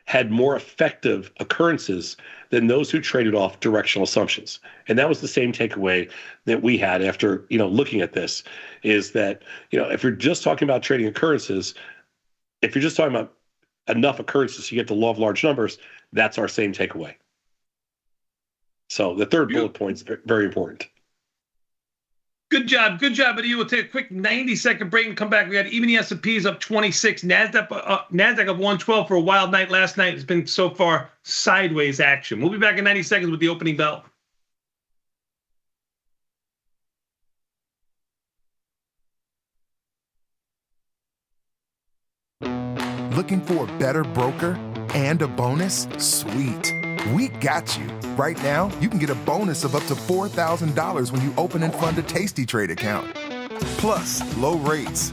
Speaker 12: had more effective occurrences than those who traded off directional assumptions. And that was the same takeaway that we had after, looking at this, is that, if you're just talking about trading occurrences, if you're just talking about enough occurrences to get the law of large numbers, that's our same takeaway. So the third bullet point is very important.
Speaker 10: Good job, buddy. We'll take a quick 90-second break and come back. We got even the S&P's up 26, Nasdaq up 112 for a wild night last night. It's been so far sideways action. We'll be back in 90 seconds with the opening bell.
Speaker 3: Looking for a better broker and a bonus? Sweet. We got you. Right now, you can get a bonus of up to $4,000 when you open and fund a Tasty Trade account. Plus, low rates,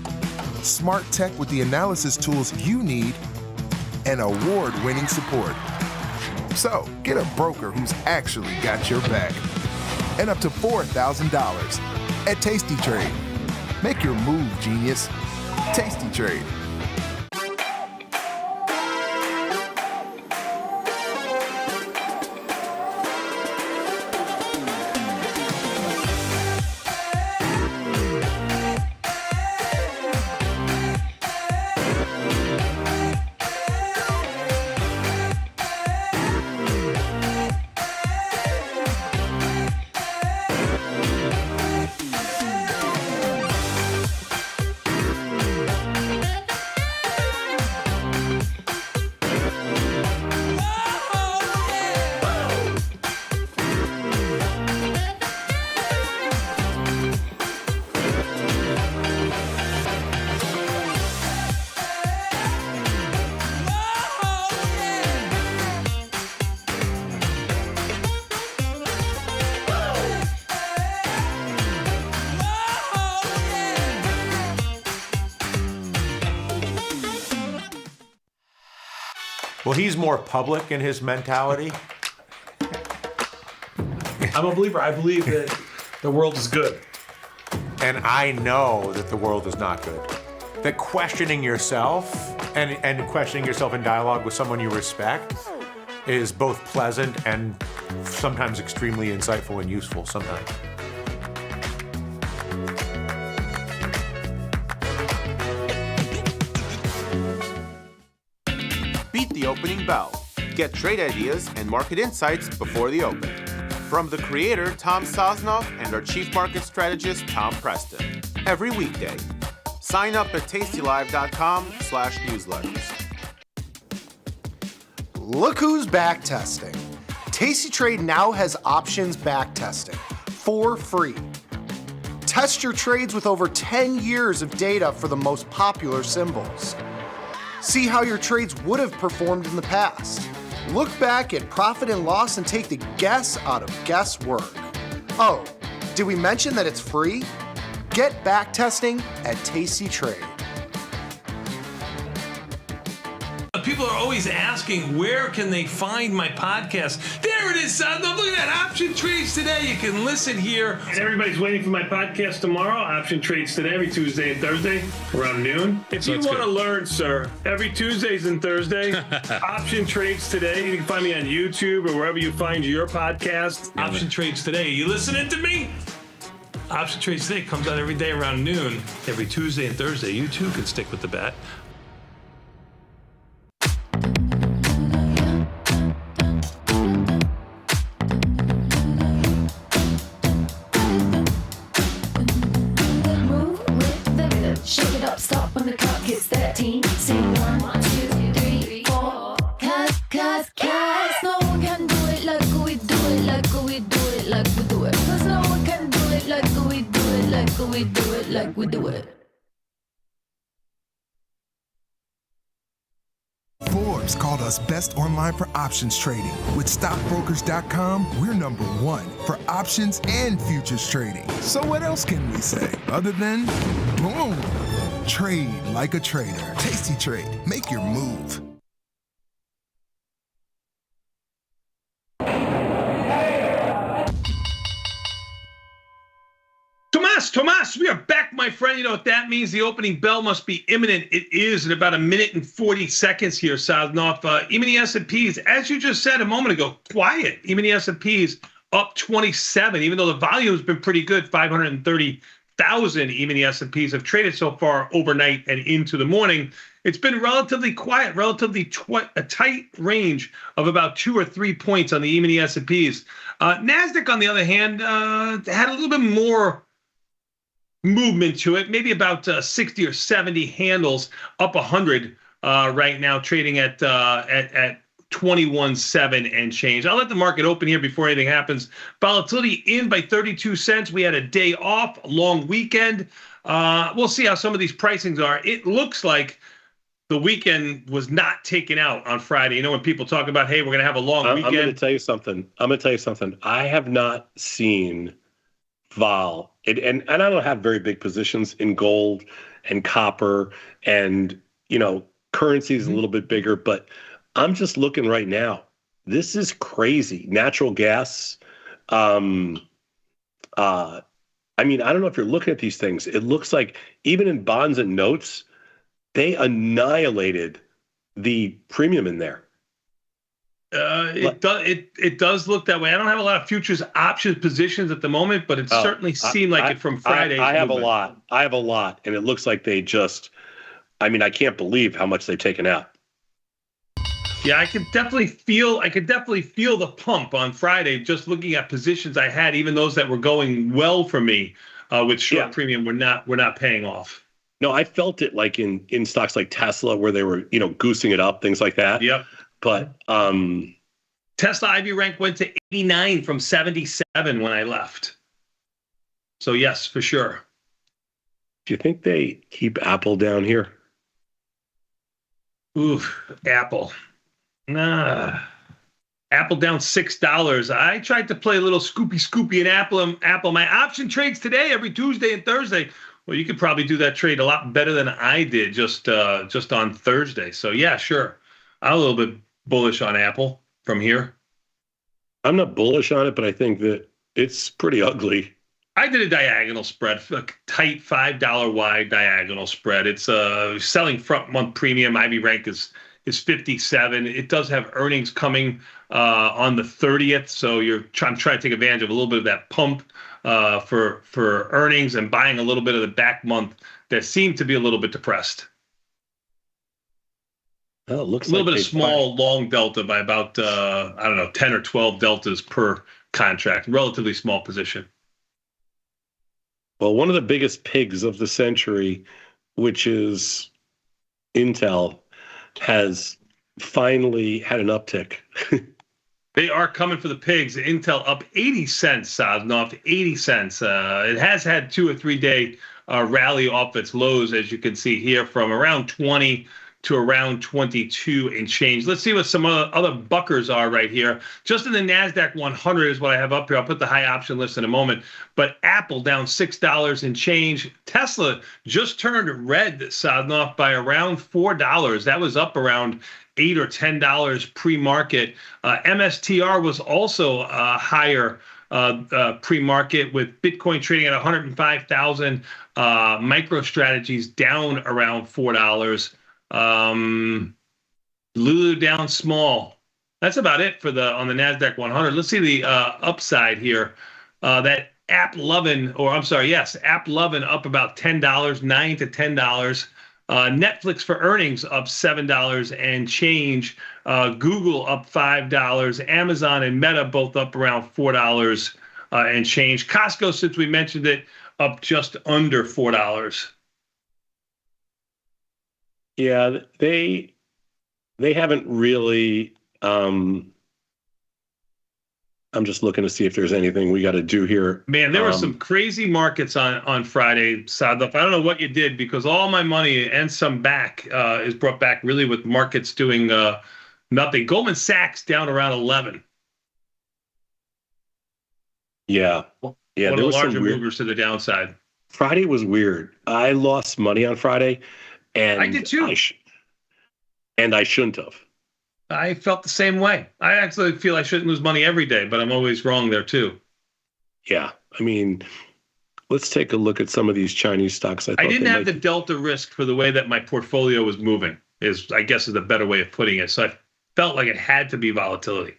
Speaker 3: smart tech with the analysis tools you need, and award-winning support. So, get a broker who's actually got your back. And up to $4,000 at Tasty Trade. Make your move, genius. Tasty Trade.
Speaker 7: Well, he's more public in his mentality.
Speaker 10: I'm a believer. I believe that the world is good.
Speaker 7: And I know that the world is not good. That questioning yourself and questioning yourself in dialogue with someone you respect is both pleasant and sometimes extremely insightful and useful sometimes.
Speaker 9: Beat the opening bell. Get trade ideas and market insights before the open. From the creator, Tom Sosnoff, and our chief market strategist, Tom Preston. Every weekday. Sign up at tastylive.com/newsletters.
Speaker 6: Look who's back testing. Tasty Trade now has options back testing for free. Test your trades with over 10 years of data for the most popular symbols. See how your trades would have performed in the past. Look back at profit and loss and take the guess out of guesswork. Oh, did we mention that it's free? Get back testing at Tasty Trade.
Speaker 13: People are always asking, where can they find my podcast? There it is, son. Look at that. Option Trades Today. You can listen here.
Speaker 10: And everybody's waiting for my podcast tomorrow. Option Trades Today, every Tuesday and Thursday around noon. If you want to learn, sir, every Tuesdays and Thursday, Option Trades Today. You can find me on YouTube or wherever you find your podcast.
Speaker 13: Option Trades Today. You listening to me? Option Trades Today comes out every day around noon, every Tuesday and Thursday. You too can stick with the bat.
Speaker 14: Shake it up, stop when the clock hits 13. Sing 1, 2, 3, 4. Cause no one can do it like we do it, like we do it, like we do it. Cause no one can do it like we do it, like we do it, like we do it.
Speaker 3: Forbes called us best online for options trading. With stockbrokers.com, we're number one for options and futures trading. So what else can we say other than boom? Trade like a trader. Tasty Trade. Make your move.
Speaker 10: Tomas, we are back, my friend. You know what that means? The opening bell must be imminent. It is in about 1 minute and 40 seconds here, Sosnoff. Even the S&Ps, as you just said a moment ago, quiet. Even the S&Ps up 27, even though the volume has been pretty good, 530,000. Even the S&Ps have traded so far overnight and into the morning. It's been relatively quiet, relatively a tight range of about 2 or 3 points on the E-mini S&Ps. NASDAQ, on the other hand, had a little bit more movement to it, maybe about 60 or 70 handles, up 100 right now, trading at 21.7 and change. I'll let the market open here before anything happens. Volatility in by 32 cents. We had a day off, a long weekend. We'll see how some of these pricings are. It looks like the weekend was not taken out on Friday. You know, when people talk about, hey, we're going to have a long weekend.
Speaker 12: I'm going to tell you something. I have not seen vol. And I don't have very big positions in gold and copper and, currencies a little bit bigger, but I'm just looking right now. This is crazy. Natural gas. I don't know if you're looking at these things. It looks like even in bonds and notes, they annihilated the premium in there.
Speaker 10: It does look that way. I don't have a lot of futures options positions at the moment, but it certainly seemed like it from Friday.
Speaker 12: I have a lot, and it looks like they just. I can't believe how much they've taken out.
Speaker 10: Yeah, I could definitely feel the pump on Friday. Just looking at positions I had, even those that were going well for me with short premium, were not paying off.
Speaker 12: No, I felt it like in stocks like Tesla, where they were goosing it up, things like that.
Speaker 10: Yep.
Speaker 12: But
Speaker 10: Tesla IV rank went to 89 from 77 when I left. So yes, for sure.
Speaker 12: Do you think they keep Apple down here?
Speaker 10: Ooh, Apple. Nah. Apple down $6. I tried to play a little scoopy in Apple. My option trades today every Tuesday and Thursday. Well, you could probably do that trade a lot better than I did just on Thursday. So yeah, sure. I'm a little bit bullish on Apple from here.
Speaker 12: I'm not bullish on it, but I think that it's pretty ugly.
Speaker 10: I did a diagonal spread, a tight $5 wide diagonal spread. It's selling front month premium. IV rank is 57. It does have earnings coming on the 30th, so I'm trying to take advantage of a little bit of that pump for earnings and buying a little bit of the back month that seemed to be a little bit depressed.
Speaker 12: Oh, it looks
Speaker 10: a little bit of small long delta by about 10 or 12 deltas per contract, relatively small position.
Speaker 12: Well, one of the biggest pigs of the century, which is Intel, has finally had an uptick.
Speaker 10: They are coming for the pigs. Intel up 80 cents, Sosnoff, 80 cents. It has had 2 or 3 day rally off its lows, as you can see here, from around 20 to around 22 and change. Let's see what some other buckers are right here. Just in the NASDAQ 100 is what I have up here. I'll put the high option list in a moment. But Apple down $6 and change. Tesla just turned red, Sosnoff, by around $4. That was up around $8 or $10 pre-market. MSTR was also higher pre-market, with Bitcoin trading at 105,000. MicroStrategy's down around $4. Lulu down small. That's about it for on the NASDAQ 100. Let's see the upside here. That AppLovin up about $10, $9 to $10. Netflix for earnings up $7 and change. Google up $5. Amazon and Meta both up around $4 and change. Costco, since we mentioned it, up just under $4.
Speaker 12: Yeah, they haven't really. I'm just looking to see if there's anything we got to do here.
Speaker 10: Man, there were some crazy markets on Friday, Sadaf. I don't know what you did, because all my money and some back is brought back really with markets doing nothing. Goldman Sachs down around 11.
Speaker 12: Yeah. Yeah,
Speaker 10: one
Speaker 12: there
Speaker 10: of the
Speaker 12: was some
Speaker 10: larger
Speaker 12: weird
Speaker 10: movers to the downside.
Speaker 12: Friday was weird. I lost money on Friday, and
Speaker 10: I did too.
Speaker 12: And I shouldn't have.
Speaker 10: I felt the same way. I actually feel I shouldn't lose money every day, but I'm always wrong there too.
Speaker 12: Yeah, I mean, let's take a look at some of these Chinese stocks.
Speaker 10: I didn't have the delta risk for the way that my portfolio was moving, I guess is the better way of putting it. So I felt like it had to be volatility.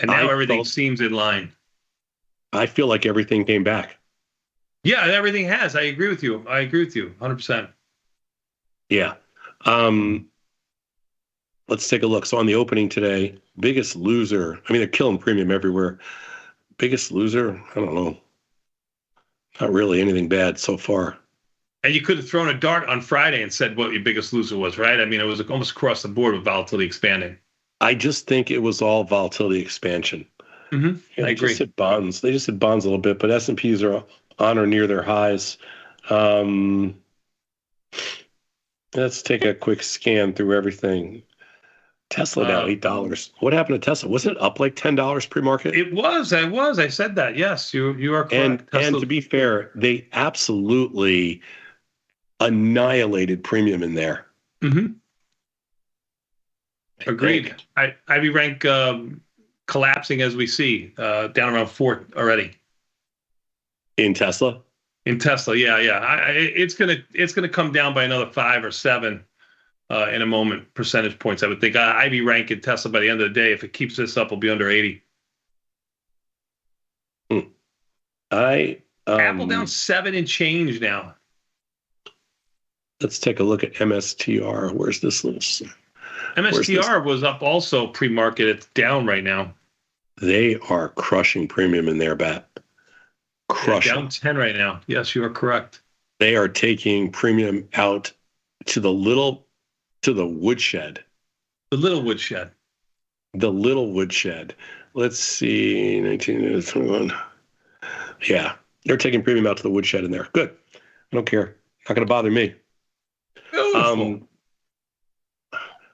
Speaker 10: And now everything seems in line.
Speaker 12: I feel like everything came back.
Speaker 10: Yeah, everything has. I agree with you. 100%.
Speaker 12: Yeah. Let's take a look. So on the opening today, biggest loser. I mean, they're killing premium everywhere. Biggest loser? I don't know. Not really anything bad so far.
Speaker 10: And you could have thrown a dart on Friday and said what your biggest loser was, right? I mean, it was almost across the board with volatility expanding.
Speaker 12: I just think it was all volatility expansion.
Speaker 10: Mm-hmm. I agree.
Speaker 12: Just hit bonds. They just hit bonds a little bit, but S&Ps are on or near their highs. Let's take a quick scan through everything. Tesla down $8. What happened to Tesla? Wasn't it up like $10 pre-market?
Speaker 10: It was. I said that. Yes, you are correct.
Speaker 12: And to be fair, they absolutely annihilated premium in there.
Speaker 10: Mm-hmm. Agreed. IB rank collapsing as we see, down around 4 already.
Speaker 12: In Tesla?
Speaker 10: In Tesla, yeah. It's gonna come down by another 5 or 7 in a moment, percentage points. I would think IB rank in Tesla by the end of the day, if it keeps this up, will be under 80. Apple down 7 and change now.
Speaker 12: Let's take a look at MSTR. Where's this list?
Speaker 10: MSTR was up also pre-market. It's down right now.
Speaker 12: They are crushing premium in their bat. Crushing.
Speaker 10: Down 10 right now. Yes, you are correct.
Speaker 12: They are taking premium out to the woodshed.
Speaker 10: The little woodshed.
Speaker 12: The little woodshed. Let's see, 1921. Yeah, they're taking premium out to the woodshed in there. Good. I don't care. Not going to bother me. I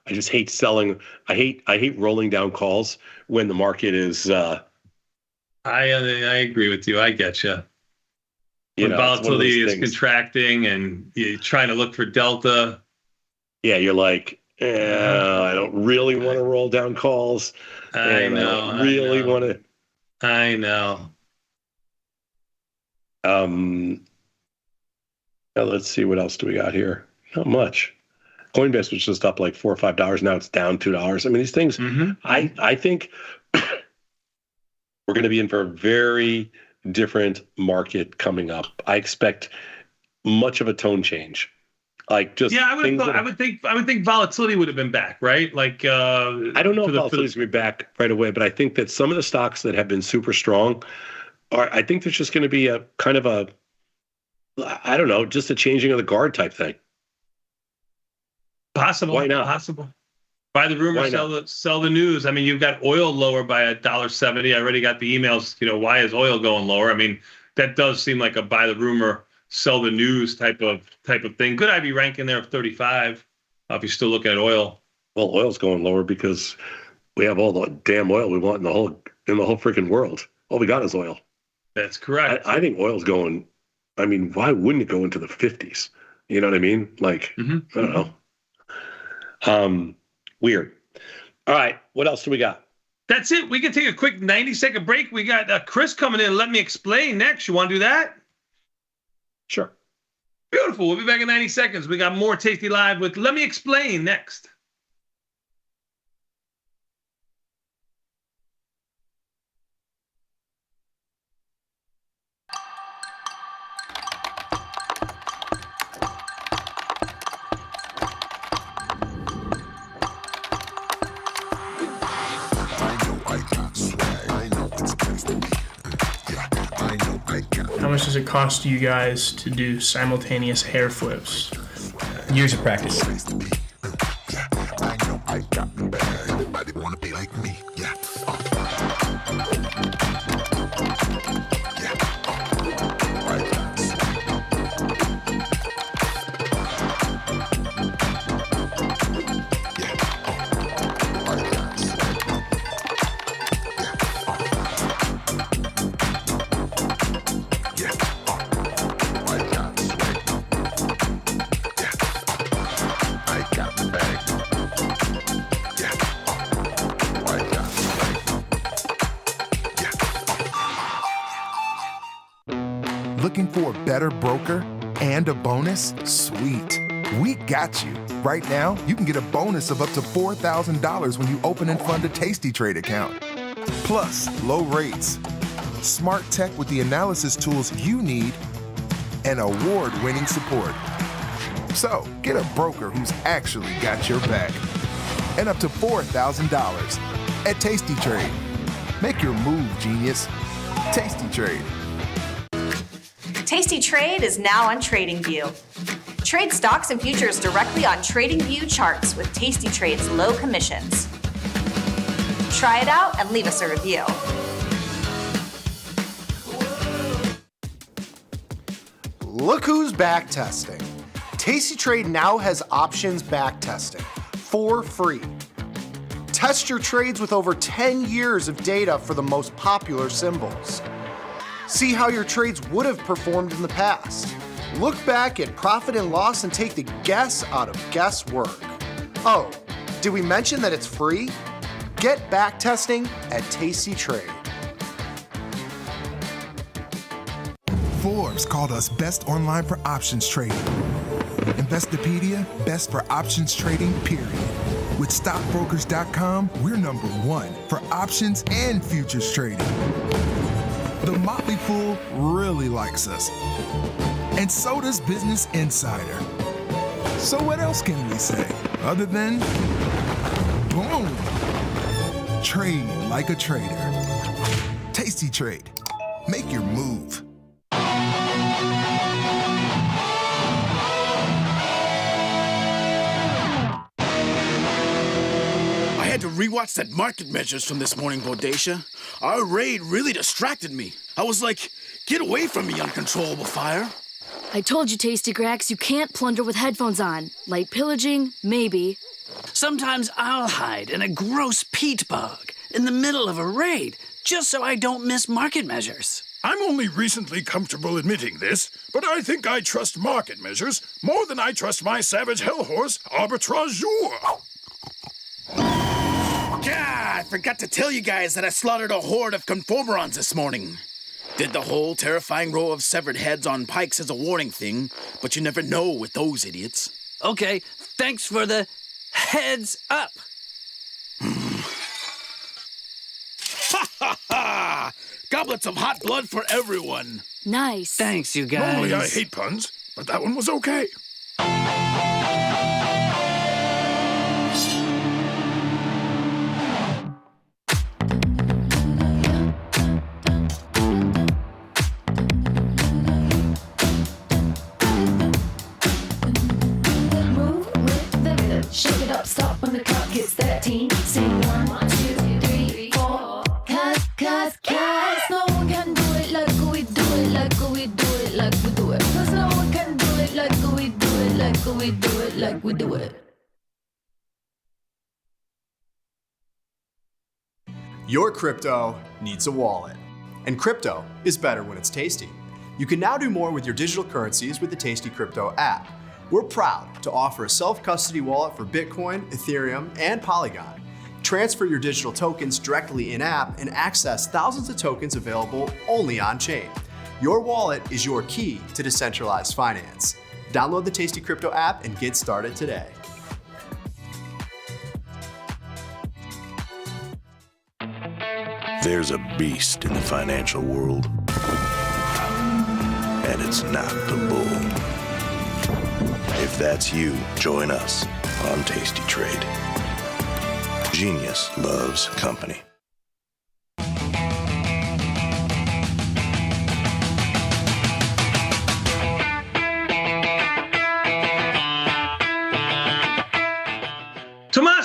Speaker 12: just hate selling. I hate rolling down calls when the market is.
Speaker 10: I agree with you. I get you. When volatility is contracting and you're trying to look for delta.
Speaker 12: Yeah, you're like, I don't really want to roll down calls.
Speaker 10: I know.
Speaker 12: I really want to.
Speaker 10: I know.
Speaker 12: Now let's see, what else do we got here? Not much. Coinbase was just up like $4 or $5. Now it's down $2. I mean, these things.
Speaker 10: Mm-hmm.
Speaker 12: I think we're going to be in for a very different market coming up. I expect much of a tone change. Like just
Speaker 10: Yeah, I would think volatility would have been back, right? Like
Speaker 12: I don't know if volatility's going to be back right away, but I think that some of the stocks that have been super strong I think there's just going to be a kind of a, I don't know, just a changing of the guard type thing.
Speaker 10: Possible.
Speaker 12: Why not?
Speaker 10: Possible. Buy the rumor, sell the news. I mean, you've got oil lower by $1.70. I already got the emails. Why is oil going lower? I mean, that does seem like a buy the rumor, sell the news type of thing. Good IB rank in there of 35. If you're still looking at oil.
Speaker 12: Well, oil's going lower because we have all the damn oil we want in the whole freaking world. All we got is oil.
Speaker 10: That's correct.
Speaker 12: I think oil's going. I mean, why wouldn't it go into the 50s? You know what I mean? Like, I don't know. Weird. All right. What else do we got?
Speaker 10: That's it. We can take a quick 90-second break. We got Chris coming in. Let me explain next. You want to do that?
Speaker 12: Sure.
Speaker 10: Beautiful. We'll be back in 90 seconds. We got more Tasty Live with Let Me Explain next.
Speaker 8: How much does it cost you guys to do simultaneous hair flips?
Speaker 19: Years of practice.
Speaker 3: Everybody wanna be like me, yeah. Looking for a better broker and a bonus? Sweet. We got you. Right now, you can get a bonus of up to $4,000 when you open and fund a Tasty Trade account. Plus, low rates, smart tech with the analysis tools you need, and award-winning support. So, get a broker who's actually got your back. And up to $4,000 at Tasty Trade. Make your move, genius. Tasty Trade.
Speaker 20: Tasty Trade is now on TradingView. Trade stocks and futures directly on TradingView charts with Tasty Trade's low commissions. Try it out and leave us a review.
Speaker 6: Look who's back testing. Tasty Trade now has options back testing for free. Test your trades with over 10 years of data for the most popular symbols. See how your trades would have performed in the past. Look back at profit and loss and take the guess out of guesswork. Oh, did we mention that it's free? Get back testing at Tasty Trade.
Speaker 3: Forbes called us best online for options trading. Investopedia, best for options trading, period. With stockbrokers.com, we're #1 for options and futures trading. The Motley Fool really likes us. And so does Business Insider. So what else can we say other than boom? Trade like a trader. Tasty Trade. Make your move.
Speaker 24: I had to rewatch that market measures from this morning, Bodacia. Our raid really distracted me. I was like, get away from me, uncontrollable fire.
Speaker 25: I told you, Tasty Cracks, you can't plunder with headphones on. Light pillaging, maybe.
Speaker 24: Sometimes I'll hide in a gross peat bog in the middle of a raid, just so I don't miss market measures.
Speaker 26: I'm only recently comfortable admitting this, but I think I trust market measures more than I trust my savage hellhorse, Arbitrageur.
Speaker 24: God, I forgot to tell you guys that I slaughtered a horde of conformerons this morning. Did the whole terrifying row of severed heads on pikes as a warning thing, but you never know with those idiots. Okay, thanks for the heads up. Ha ha ha! Goblets of hot blood for everyone.
Speaker 25: Nice.
Speaker 24: Thanks, you guys.
Speaker 26: Normally I hate puns, but that one was okay.
Speaker 14: it up, stop when the clock hits 13. Sing 1, 2, 3, 4. Cause no one can do it like we do it, like we do it, like we do it. Cause no one can do it like we do it, like we do it, like we do it.
Speaker 16: Your crypto needs a wallet. And crypto is better when it's tasty. You can now do more with your digital currencies with the Tasty Crypto app. We're proud to offer a self-custody wallet for Bitcoin, Ethereum, and Polygon. Transfer your digital tokens directly in-app and access thousands of tokens available only on-chain. Your wallet is your key to decentralized finance. Download the Tasty Crypto app and get started today.
Speaker 17: There's a beast in the financial world, and it's not the bull. If that's you, join us on Tasty Trade. Genius loves company.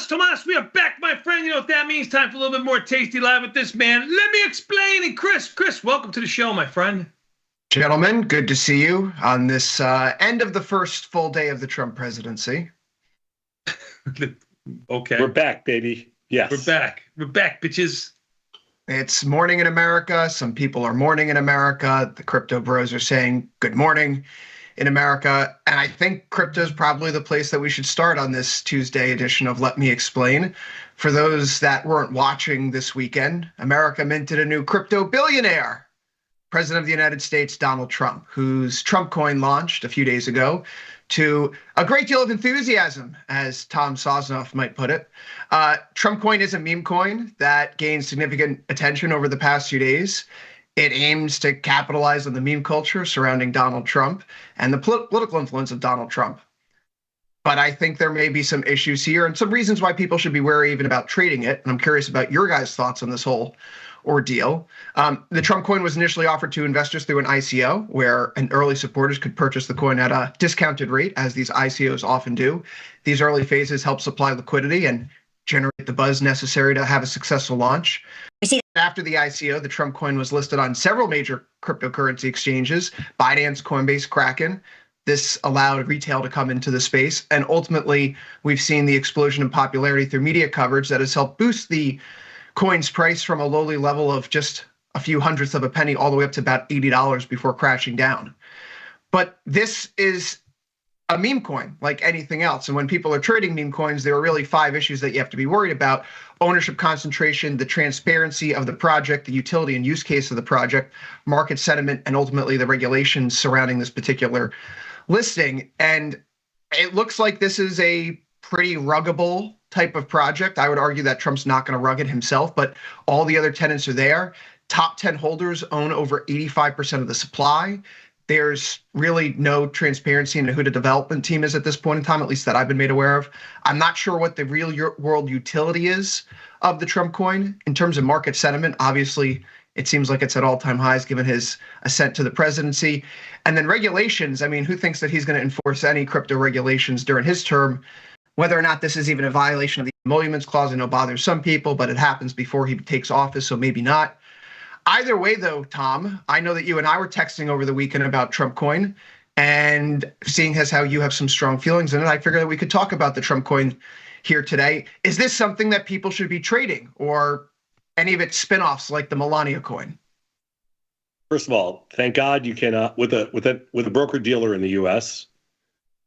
Speaker 10: Tomas, we are back, my friend. You know what that means? Time for a little bit more Tasty Live with this man. Let me explain. And Chris, welcome to the show, my friend.
Speaker 5: Gentlemen, good to see you on this end of the first full day of the Trump presidency.
Speaker 10: Okay.
Speaker 12: We're back, baby. Yes.
Speaker 10: We're back, bitches.
Speaker 5: It's morning in America. Some people are mourning in America. The crypto bros are saying good morning in America. And I think crypto is probably the place that we should start on this Tuesday edition of Let Me Explain. For those that weren't watching this weekend, America minted a new crypto billionaire, President of the United States, Donald Trump, whose Trump coin launched a few days ago to a great deal of enthusiasm, as Tom Sosnoff might put it. Trump coin is a meme coin that gained significant attention over the past few days. It aims to capitalize on the meme culture surrounding Donald Trump and the political influence of Donald Trump. But I think there may be some issues here and some reasons why people should be wary even about trading it. And I'm curious about your guys' thoughts on this whole ordeal. The Trump coin was initially offered to investors through an ICO, where early supporters could purchase the coin at a discounted rate, as these ICOs often do. These early phases help supply liquidity and generate the buzz necessary to have a successful launch. After the ICO, the Trump coin was listed on several major cryptocurrency exchanges, Binance, Coinbase, Kraken. This allowed retail to come into the space. And ultimately, we've seen the explosion in popularity through media coverage that has helped boost the coin's price from a lowly level of just a few hundredths of a penny all the way up to about $80 before crashing down. But this is a meme coin like anything else. And when people are trading meme coins, there are really 5 issues that you have to be worried about: ownership concentration, the transparency of the project, the utility and use case of the project, market sentiment, and ultimately the regulations surrounding this particular listing. And it looks like this is a pretty ruggable type of project. I would argue that Trump's not going to rug it himself, but all the other tenants are there. Top 10 holders own over 85% of the supply. There's really no transparency into who the development team is at this point in time, at least that I've been made aware of. I'm not sure what the real world utility is of the Trump coin in terms of market sentiment. Obviously, it seems like it's at all-time highs given his ascent to the presidency. And then regulations. I mean, who thinks that he's going to enforce any crypto regulations during his term? Whether or not this is even a violation of the Emoluments Clause, I know bothers some people, but it happens before he takes office, so maybe not. Either way, though, Tom, I know that you and I were texting over the weekend about Trump coin, and seeing as how you have some strong feelings in it, I figured that we could talk about the Trump coin here today. Is this something that people should be trading, or any of its spin-offs like the Melania coin?
Speaker 12: First of all, thank God you cannot, with a broker dealer in the U.S.,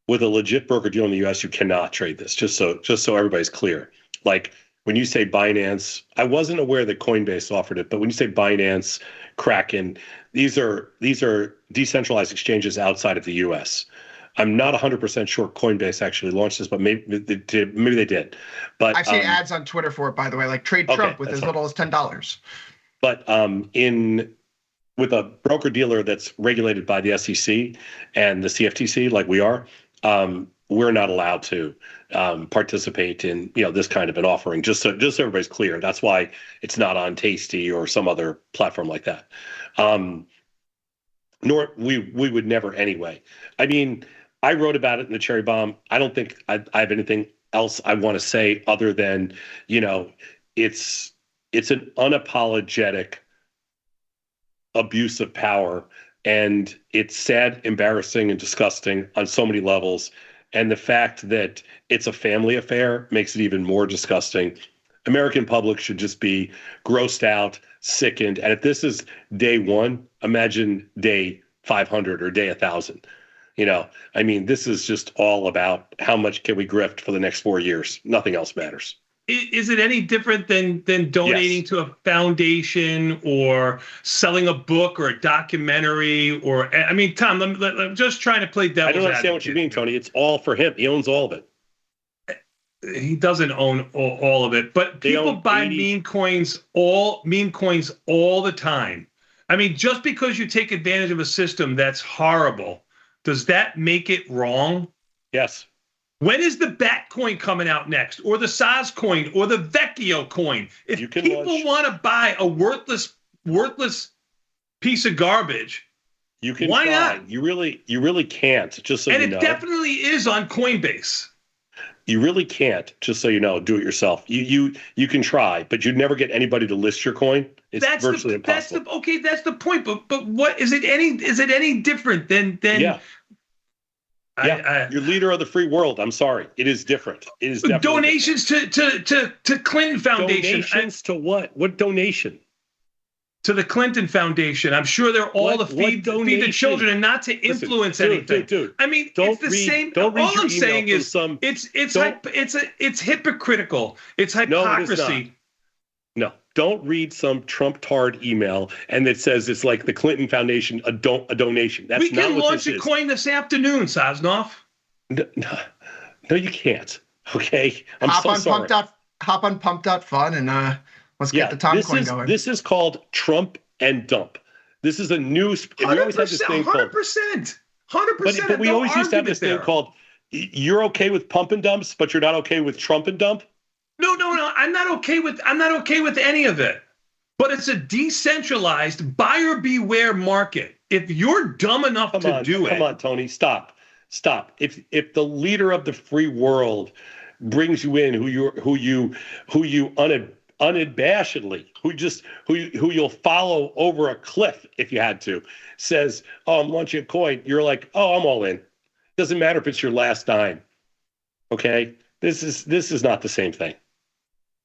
Speaker 12: with a legit broker dealer in the U.S., you cannot trade this. Just so everybody's clear. Like when you say Binance, I wasn't aware that Coinbase offered it, but when you say Binance, Kraken, these are decentralized exchanges outside of the U.S. I'm not 100% sure Coinbase actually launched this, but maybe they did. But
Speaker 5: I've seen ads on Twitter for it, by the way, like trade Trump with as little as $10.
Speaker 12: But with a broker dealer that's regulated by the SEC and the CFTC, like we are, we're not allowed to participate in this kind of an offering. Just so everybody's clear, that's why it's not on Tasty or some other platform like that. Nor we would never anyway. I mean, I wrote about it in the Cherry Bomb. I don't think I have anything else I want to say other than, it's an unapologetic abuse of power, and it's sad, embarrassing, and disgusting on so many levels. And the fact that it's a family affair makes it even more disgusting. American public should just be grossed out, sickened. And if this is day one, imagine day 500 or day 1,000. This is just all about how much can we grift for the next 4 years. Nothing else matters.
Speaker 10: Is it any different than donating to a foundation or selling a book or a documentary? Or, Tom, I'm just trying to play devil's advocate.
Speaker 12: I don't understand what you mean, Tony. It's all for him. He owns all of it.
Speaker 10: He doesn't own all of it, but people buy meme coins all the time. Just because you take advantage of a system that's horrible, does that make it wrong?
Speaker 12: Yes.
Speaker 10: When is the Bat coin coming out next, or the Saz coin, or the Vecchio coin? If people want to buy a worthless piece of garbage,
Speaker 12: you can.
Speaker 10: Why
Speaker 12: try.
Speaker 10: not?
Speaker 12: You really can't. Just so you know.
Speaker 10: And it definitely is on Coinbase.
Speaker 12: You really can't. Just so you know, do it yourself. You can try, but you'd never get anybody to list your coin. It's virtually impossible.
Speaker 10: That's the point. But what is it any different than?
Speaker 12: Yeah. You're leader of the free world. I'm sorry. It is different. It is definitely
Speaker 10: donations to Clinton Foundation.
Speaker 12: Donations to what? What donation?
Speaker 10: To the Clinton Foundation. I'm sure they're all to feed the children and not to influence anything.
Speaker 12: Dude.
Speaker 10: It's the same. All I'm saying is it's hypocritical. It's hypocrisy.
Speaker 12: No, don't read some Trump-tard email and it says it's like the Clinton Foundation, a donation. That's
Speaker 10: we
Speaker 12: not
Speaker 10: can
Speaker 12: what
Speaker 10: launch
Speaker 12: this
Speaker 10: a
Speaker 12: is.
Speaker 10: coin this afternoon, Sosnoff.
Speaker 12: No, you can't. Okay, I'm
Speaker 5: hop
Speaker 12: so
Speaker 5: on
Speaker 12: sorry.
Speaker 5: Hop on Pump.fun and let's get the time coin going.
Speaker 12: This is called Trump and Dump. This is a new.
Speaker 10: 100%.
Speaker 12: But we always used to have this thing called "You're okay with pump and dumps, but you're not okay with Trump and dump."
Speaker 10: No. I'm not okay with any of it. But it's a decentralized buyer beware market. If you're dumb enough to do it,
Speaker 12: come on, Tony, stop. If the leader of the free world brings you in, who you unabashedly, who you'll follow over a cliff if you had to, says, "Oh, I'm launching a coin," you're like, "Oh, I'm all in." Doesn't matter if it's your last dime. Okay, this is not the same thing.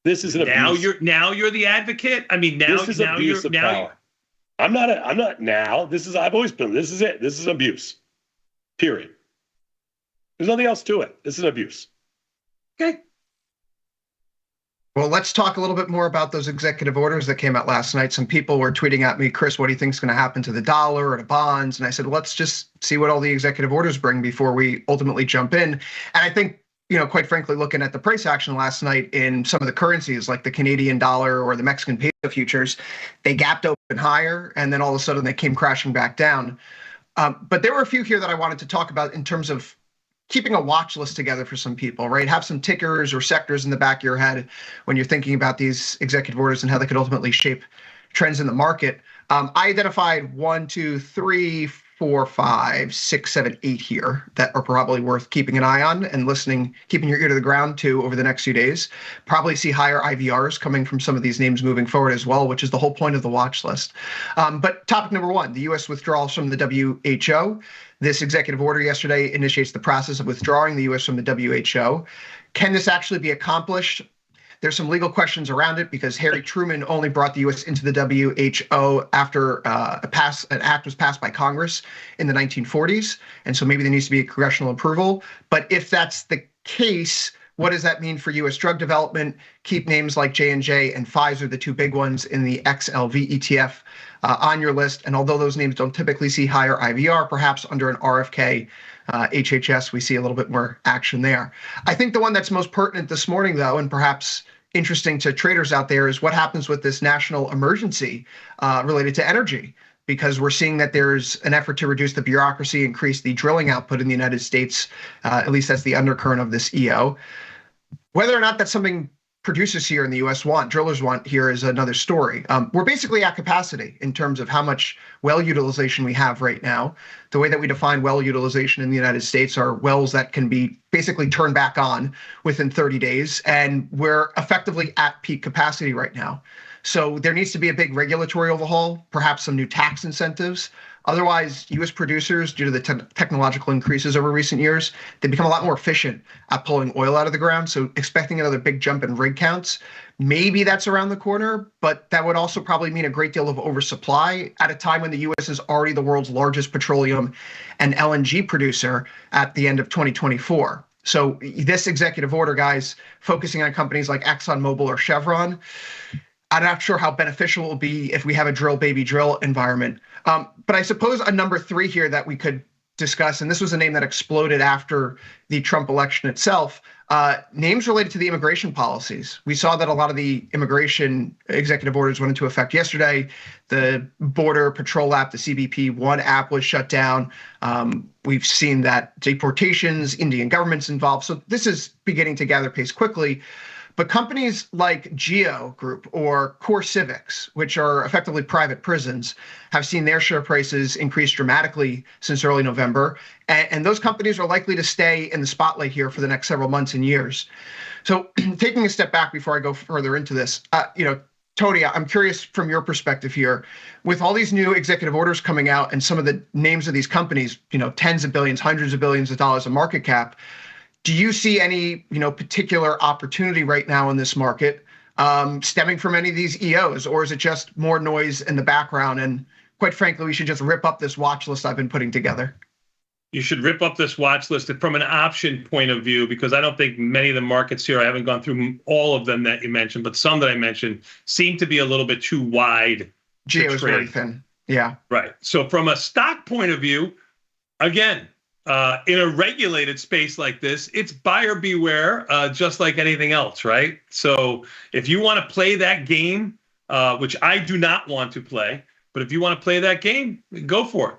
Speaker 12: This is an abuse.
Speaker 10: Now you're the advocate.
Speaker 12: This is abuse of power. I'm not now. I've always been. This is it. This is abuse. Period. There's nothing else to it. This is abuse.
Speaker 10: Okay.
Speaker 5: Well, let's talk a little bit more about those executive orders that came out last night. Some people were tweeting at me, "Chris, what do you think is going to happen to the dollar or to bonds?" And I said, well, let's just see what all the executive orders bring before we ultimately jump in. And I think, quite frankly, looking at the price action last night in some of the currencies like the Canadian dollar or the Mexican peso futures, they gapped open higher and then all of a sudden they came crashing back down. But there were a few here that I wanted to talk about in terms of keeping a watch list together for some people, right? Have some tickers or sectors in the back of your head when you're thinking about these executive orders and how they could ultimately shape trends in the market. I identified 1, 2, 3, 4, 5, 6, 7, 8 here that are probably worth keeping an eye on and listening, keeping your ear to the ground to over the next few days. Probably see higher IVRs coming from some of these names moving forward as well, which is the whole point of the watch list. But topic number 1, the U.S. withdrawals from the WHO. This executive order yesterday initiates the process of withdrawing the U.S. from the WHO. Can this actually be accomplished? There's some legal questions around it because Harry Truman only brought the U.S. into the WHO after an act was passed by Congress in the 1940s. And so maybe there needs to be a congressional approval. But if that's the case, what does that mean for U.S. drug development? Keep names like J&J and Pfizer, the two big ones in the XLV ETF, on your list. And although those names don't typically see higher IVR, perhaps under an RFK HHS, we see a little bit more action there. I think the one that's most pertinent this morning, though, and perhaps interesting to traders out there, is what happens with this national emergency related to energy, because we're seeing that there's an effort to reduce the bureaucracy, increase the drilling output in the United States. At least that's the undercurrent of this EO. Whether or not that's something producers here in the U.S. want, drillers want here is another story. We're basically at capacity in terms of how much well utilization we have right now. The way that we define well utilization in the United States are wells that can be basically turned back on within 30 days, and we're effectively at peak capacity right now. So there needs to be a big regulatory overhaul, perhaps some new tax incentives. Otherwise, U.S. producers, due to the technological increases over recent years, they become a lot more efficient at pulling oil out of the ground. So expecting another big jump in rig counts, maybe that's around the corner, but that would also probably mean a great deal of oversupply at a time when the U.S. is already the world's largest petroleum and LNG producer at the end of 2024. So this executive order, guys, focusing on companies like ExxonMobil or Chevron, I'm not sure how beneficial it will be if we have a drill, baby, drill environment. But I suppose a number 3 here that we could discuss, and this was a name that exploded after the Trump election itself, names related to the immigration policies. We saw that a lot of the immigration executive orders went into effect yesterday. The Border Patrol app, the CBP-1 app, was shut down. We've seen that deportations, Indian government's involved. So this is beginning to gather pace quickly. But companies like Geo Group or Core Civics, which are effectively private prisons, have seen their share prices increase dramatically since early November. And those companies are likely to stay in the spotlight here for the next several months and years. So taking a step back before I go further into this, Tony, I'm curious from your perspective here, with all these new executive orders coming out and some of the names of these companies, tens of billions, hundreds of billions of dollars of market cap, do you see any, particular opportunity right now in this market stemming from any of these EOs, or is it just more noise in the background? And quite frankly, we should just rip up this watch list I've been putting together.
Speaker 10: You should rip up this watch list from an option point of view, because I don't think many of the markets here, I haven't gone through all of them that you mentioned, but some that I mentioned seem to be a little bit too wide.
Speaker 5: Geo is very thin. Yeah.
Speaker 10: Right. So from a stock point of view, again, in a regulated space like this, it's buyer beware, just like anything else, right? So if you want to play that game, which I do not want to play, but if you want to play that game, go for it.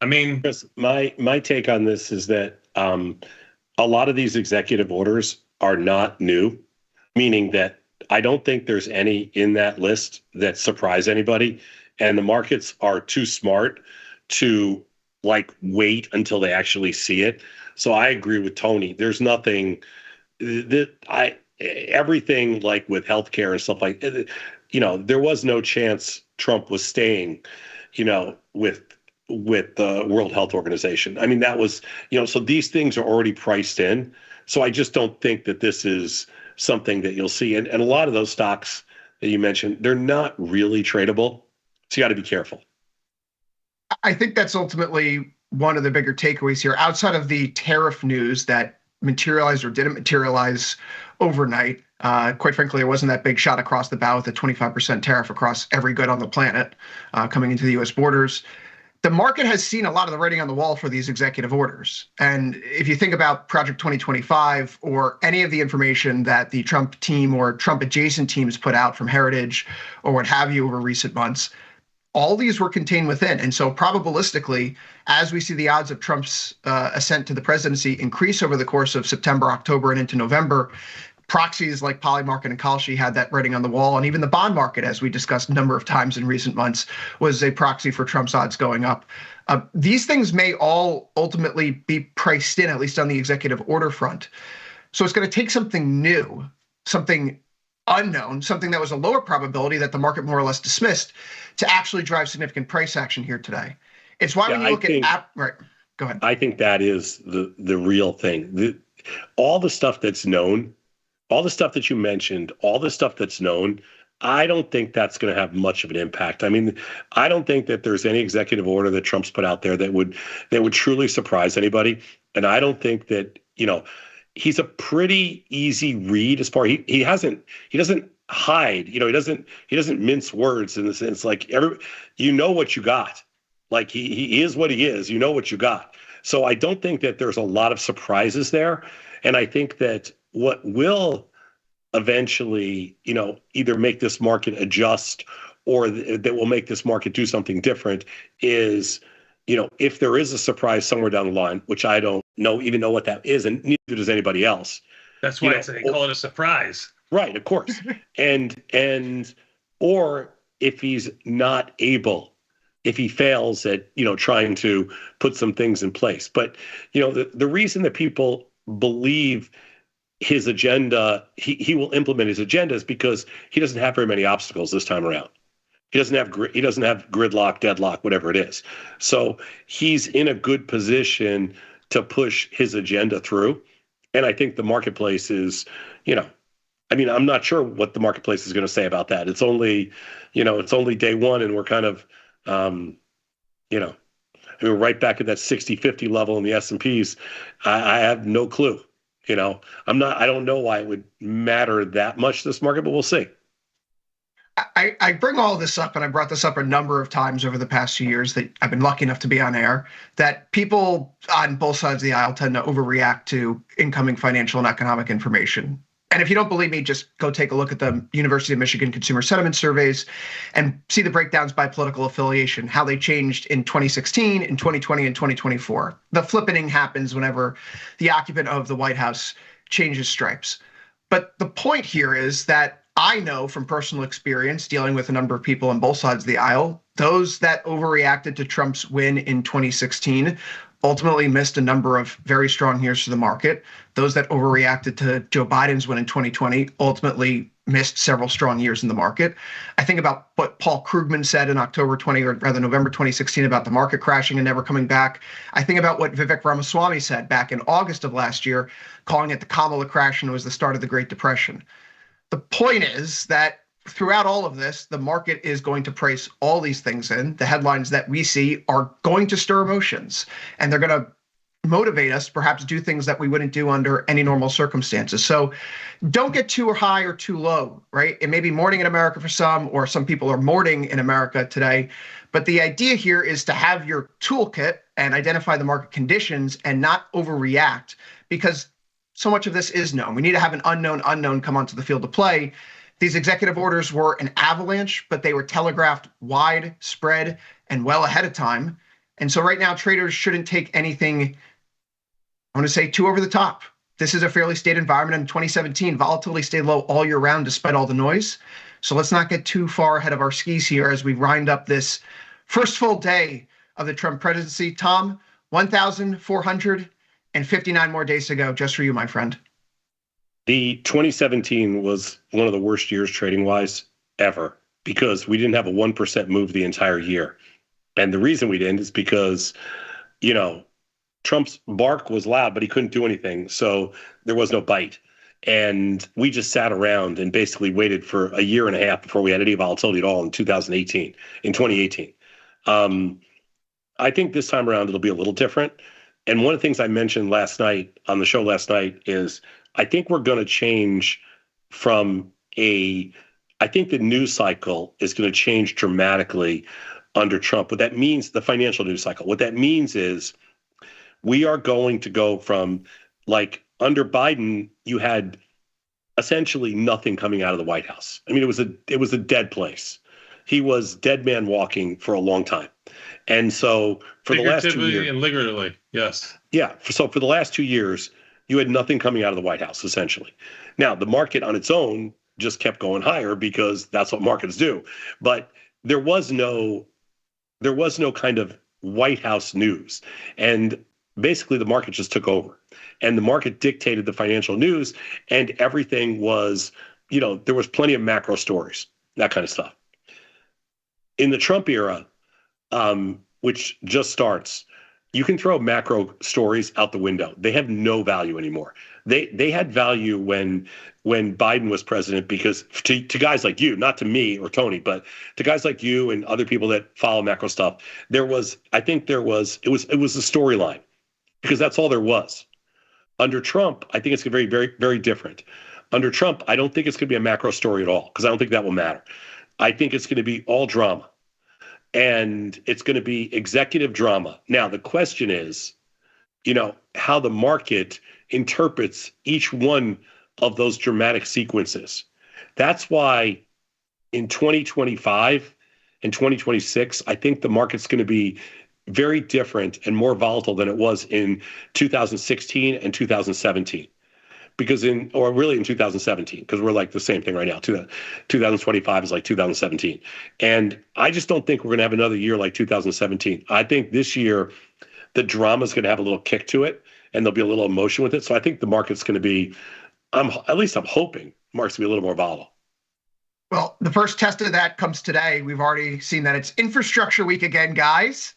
Speaker 10: I mean,
Speaker 12: Chris, my take on this is that a lot of these executive orders are not new, meaning that I don't think there's any in that list that surprise anybody, and the markets are too smart to wait until they actually see it. So I agree with Tony. There's nothing that everything like with healthcare and stuff like, there was no chance Trump was staying, with the World Health Organization. I mean, that was, so these things are already priced in. So I just don't think that this is something that you'll see. And a lot of those stocks that you mentioned, they're not really tradable. So you got to be careful.
Speaker 5: I think that's ultimately one of the bigger takeaways here, outside of the tariff news that materialized or didn't materialize overnight. Quite frankly, there wasn't that big shot across the bow with a 25% tariff across every good on the planet coming into the U.S. borders. The market has seen a lot of the writing on the wall for these executive orders. And if you think about Project 2025 or any of the information that the Trump team or Trump adjacent teams put out from Heritage or what have you over recent months, all these were contained within. And so probabilistically, as we see the odds of Trump's ascent to the presidency increase over the course of September, October, and into November, proxies like Polymarket and Kalshi had that writing on the wall. And even the bond market, as we discussed a number of times in recent months, was a proxy for Trump's odds going up. These things may all ultimately be priced in, at least on the executive order front. So it's going to take something new, something unknown, something that was a lower probability that the market more or less dismissed, to actually drive significant price action here today. It's why when you look at right, go ahead.
Speaker 12: I think that is the real thing. All the stuff that's known, all the stuff that you mentioned, all the stuff that's known, I don't think that's going to have much of an impact. I mean, I don't think that there's any executive order that Trump's put out there that would truly surprise anybody. And I don't think that, he's a pretty easy read as far he doesn't hide, he doesn't mince words in the sense like you know what you got. Like he is what he is, what you got. So I don't think that there's a lot of surprises there. And I think that what will eventually, either make this market adjust or that will make this market do something different is, if there is a surprise somewhere down the line, which I don't even know what that is, and neither does anybody else.
Speaker 10: That's why I say call it a surprise.
Speaker 12: Right, of course. Or if he's not able, if he fails at, trying to put some things in place. But, the reason that people believe his agenda, he will implement his agenda is because he doesn't have very many obstacles this time around. He doesn't have gridlock, deadlock, whatever it is. So he's in a good position to push his agenda through. And I think the marketplace is, I'm not sure what the marketplace is going to say about that. It's only day one, and we're kind of, we're right back at that 60-50 level in the S&Ps. I have no clue. I don't know why it would matter that much this market, but we'll see.
Speaker 5: I bring all this up, and I brought this up a number of times over the past few years that I've been lucky enough to be on air, that people on both sides of the aisle tend to overreact to incoming financial and economic information. And if you don't believe me, just go take a look at the University of Michigan Consumer Sentiment Surveys and see the breakdowns by political affiliation, how they changed in 2016, in 2020, and 2024. The flippening happens whenever the occupant of the White House changes stripes. But the point here is that I know from personal experience dealing with a number of people on both sides of the aisle, those that overreacted to Trump's win in 2016 ultimately missed a number of very strong years for the market. Those that overreacted to Joe Biden's win in 2020 ultimately missed several strong years in the market. I think about what Paul Krugman said in November 2016 about the market crashing and never coming back. I think about what Vivek Ramaswamy said back in August of last year, calling it the Kamala crash, and it was the start of the Great Depression. The point is that throughout all of this, the market is going to price all these things in. The headlines that we see are going to stir emotions, and they're going to motivate us to perhaps do things that we wouldn't do under any normal circumstances. So don't get too high or too low, right? It may be morning in America for some, or some people are mourning in America today. But the idea here is to have your toolkit and identify the market conditions and not overreact, because so much of this is known. We need to have an unknown come onto the field to play. These executive orders were an avalanche, but they were telegraphed widespread and well ahead of time. And so right now, traders shouldn't take anything, I want to say, too over the top. This is a fairly stable environment. In 2017, volatility stayed low all year round despite all the noise. So let's not get too far ahead of our skis here as we wind up this first full day of the Trump presidency. Tom, 1,459 more days to go, just for you, my friend.
Speaker 12: The 2017 was one of the worst years trading-wise ever, because we didn't have a 1% move the entire year. And the reason we didn't is because, Trump's bark was loud, but he couldn't do anything. So there was no bite. And we just sat around and basically waited for a year and a half before we had any volatility at all in 2018. I think this time around it'll be a little different. And one of the things I mentioned last night on the show last night is I think we're going to change I think the news cycle is going to change dramatically under Trump. What that means, the financial news cycle, what that means is we are going to go from, like, under Biden, you had essentially nothing coming out of the White House. I mean, it was a dead place. He was dead man walking for a long time. And so for the last 2 years,
Speaker 13: and literally, yes.
Speaker 12: Yeah. So for the last 2 years, you had nothing coming out of the White House, essentially. Now, the market on its own just kept going higher because that's what markets do. But there was no kind of White House news. And basically the market just took over. And the market dictated the financial news, and everything was, there was plenty of macro stories, that kind of stuff. In the Trump era, which just starts, you can throw macro stories out the window. They have no value anymore. They had value when Biden was president, because to guys like you, not to me or Tony, but to guys like you and other people that follow macro stuff, it was a storyline, because that's all there was. Under Trump, I think it's going to be very, very different. Under Trump, I don't think it's going to be a macro story at all, because I don't think that will matter. I think it's going to be all drama. And it's going to be executive drama. Now, the question is, how the market interprets each one of those dramatic sequences. That's why in 2025 and 2026, I think the market's going to be very different and more volatile than it was in 2016 and 2017. because really in 2017, because we're like the same thing right now. 2025 is like 2017. And I just don't think we're going to have another year like 2017. I think this year, the drama is going to have a little kick to it, and there'll be a little emotion with it. So I think the market's going to be, I'm hoping, market's going to be a little more volatile.
Speaker 5: Well, the first test of that comes today. We've already seen that it's infrastructure week again, guys.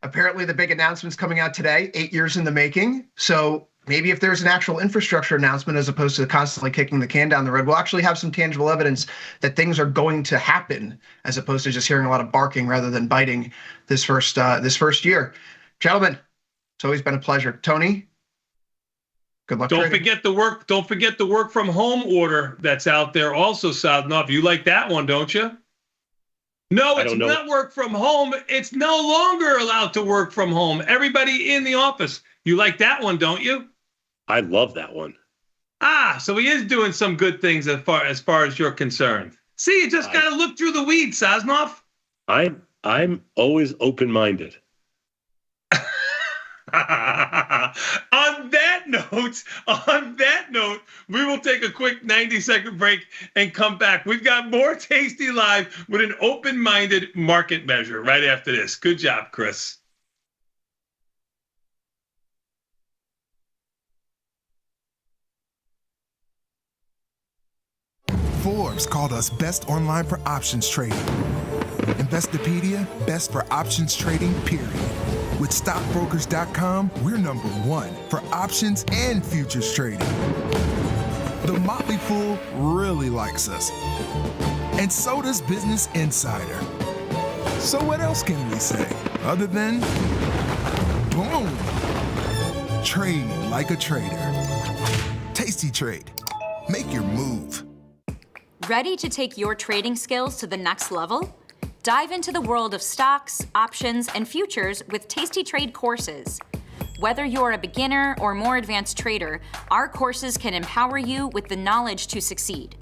Speaker 5: Apparently, the big announcement's coming out today, 8 years in the making. So maybe if there's an actual infrastructure announcement as opposed to constantly kicking the can down the road, we'll actually have some tangible evidence that things are going to happen as opposed to just hearing a lot of barking rather than biting this first year. Gentlemen, it's always been a pleasure. Tony, good luck.
Speaker 10: Don't forget the work from home order that's out there also, Sadnov. You like that one, don't you? No, it's not work from home. It's no longer allowed to work from home. Everybody in the office. You like that one, don't you?
Speaker 12: I love that one.
Speaker 10: So he is doing some good things as far as you're concerned. See, you just got to look through the weeds, Sosnov.
Speaker 12: I'm always open-minded.
Speaker 10: On that note, we will take a quick 90-second break and come back. We've got more Tasty Live with an open-minded market measure right after this. Good job, Chris.
Speaker 3: Forbes called us best online for options trading. Investopedia, best for options trading, period. With stockbrokers.com, we're #1 for options and futures trading. The Motley Fool really likes us. And so does Business Insider. So what else can we say other than boom? Trade like a trader. Tasty Trade. Make your move.
Speaker 20: Ready to take your trading skills to the next level? Dive into the world of stocks, options, and futures with Tasty Trade courses. Whether you're a beginner or more advanced trader, our courses can empower you with the knowledge to succeed.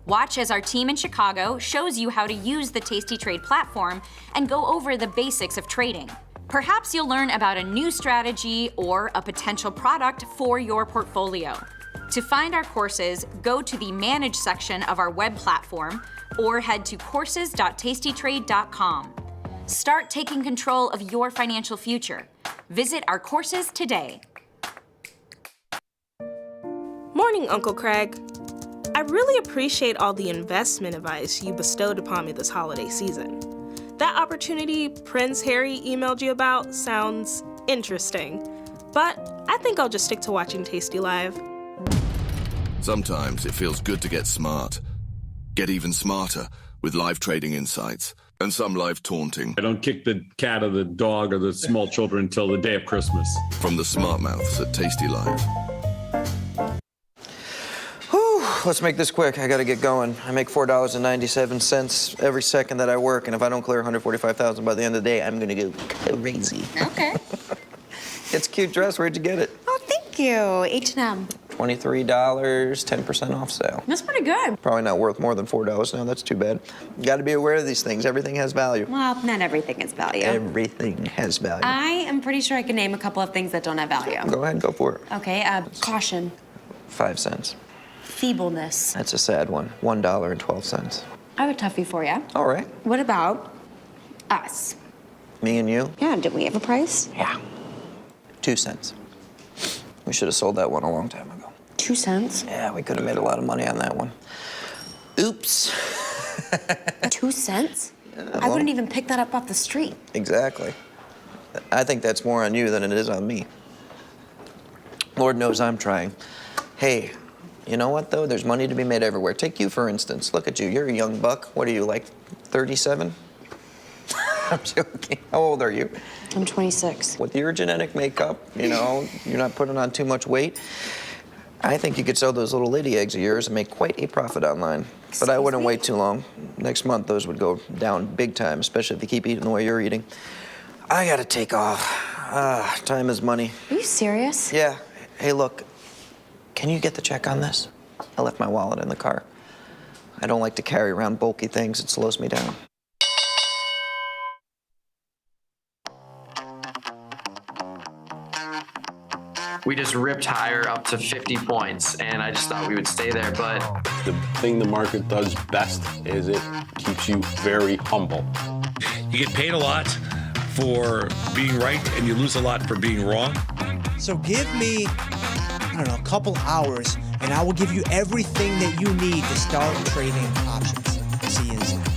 Speaker 20: Watch as our team in Chicago shows you how to use the Tasty Trade platform and go over the basics of trading. Perhaps you'll learn about a new strategy or a potential product for your portfolio. To find our courses, go to the Manage section of our web platform or head to courses.tastytrade.com. Start taking control of your financial future. Visit our courses today.
Speaker 1: Morning, Uncle Craig. I really appreciate all the investment advice you bestowed upon me this holiday season. That opportunity Prince Harry emailed you about sounds interesting, but I think I'll just stick to watching Tasty Live.
Speaker 11: Sometimes it feels good to get smart. Get even smarter with live trading insights and some live taunting.
Speaker 4: I don't kick the cat or the dog or the small children until the day of Christmas.
Speaker 11: From the smart mouths at Tasty Live.
Speaker 18: Whew, let's make this quick. I gotta get going. I make $4.97 every second that I work, and if I don't clear $145,000 by the end of the day, I'm gonna go crazy.
Speaker 15: Okay.
Speaker 18: It's a cute dress. Where'd you get it?
Speaker 15: Oh, thank you. H&M.
Speaker 18: $23, 10% off sale.
Speaker 15: That's pretty good.
Speaker 18: Probably not worth more than $4 now. That's too bad. You got to be aware of these things. Everything has value.
Speaker 15: Well, not everything has value.
Speaker 18: Everything has value.
Speaker 15: I am pretty sure I can name a couple of things that don't have value.
Speaker 18: Go ahead, go for it.
Speaker 15: Okay, caution.
Speaker 18: 5 cents.
Speaker 15: Feebleness.
Speaker 18: That's a sad one. $1.12.
Speaker 15: I have a toughie for you.
Speaker 18: All right.
Speaker 15: What about us?
Speaker 18: Me and you?
Speaker 15: Yeah, did we have a price?
Speaker 18: Yeah. 2 cents. We should have sold that one a long time ago.
Speaker 15: 2 cents?
Speaker 18: Yeah, we could have made a lot of money on that one. Oops.
Speaker 15: 2 cents?
Speaker 18: Yeah,
Speaker 15: I wouldn't even pick that up off the street.
Speaker 18: Exactly. I think that's more on you than it is on me. Lord knows I'm trying. Hey, you know what, though? There's money to be made everywhere. Take you, for instance. Look at you. You're a young buck. What are you, like 37? I'm joking. How old are you?
Speaker 15: I'm 26.
Speaker 18: With your genetic makeup, you know, you're not putting on too much weight. I think you could sell those little lady eggs of yours and make quite a profit online. But I wouldn't wait too long. Next month, those would go down big time, especially if you keep eating the way you're eating. I gotta take off. Time is money.
Speaker 15: Are you serious?
Speaker 18: Yeah. Hey, look, can you get the check on this? I left my wallet in the car. I don't like to carry around bulky things. It slows me down.
Speaker 2: we just ripped higher up to 50 points, and I just thought we would stay there. But
Speaker 7: the thing the market does best is it keeps you very humble.
Speaker 13: You get paid a lot for being right, and you lose a lot for being wrong.
Speaker 9: So give me, I don't know, a couple hours, and I will give you everything that you need to start trading options. See you inside.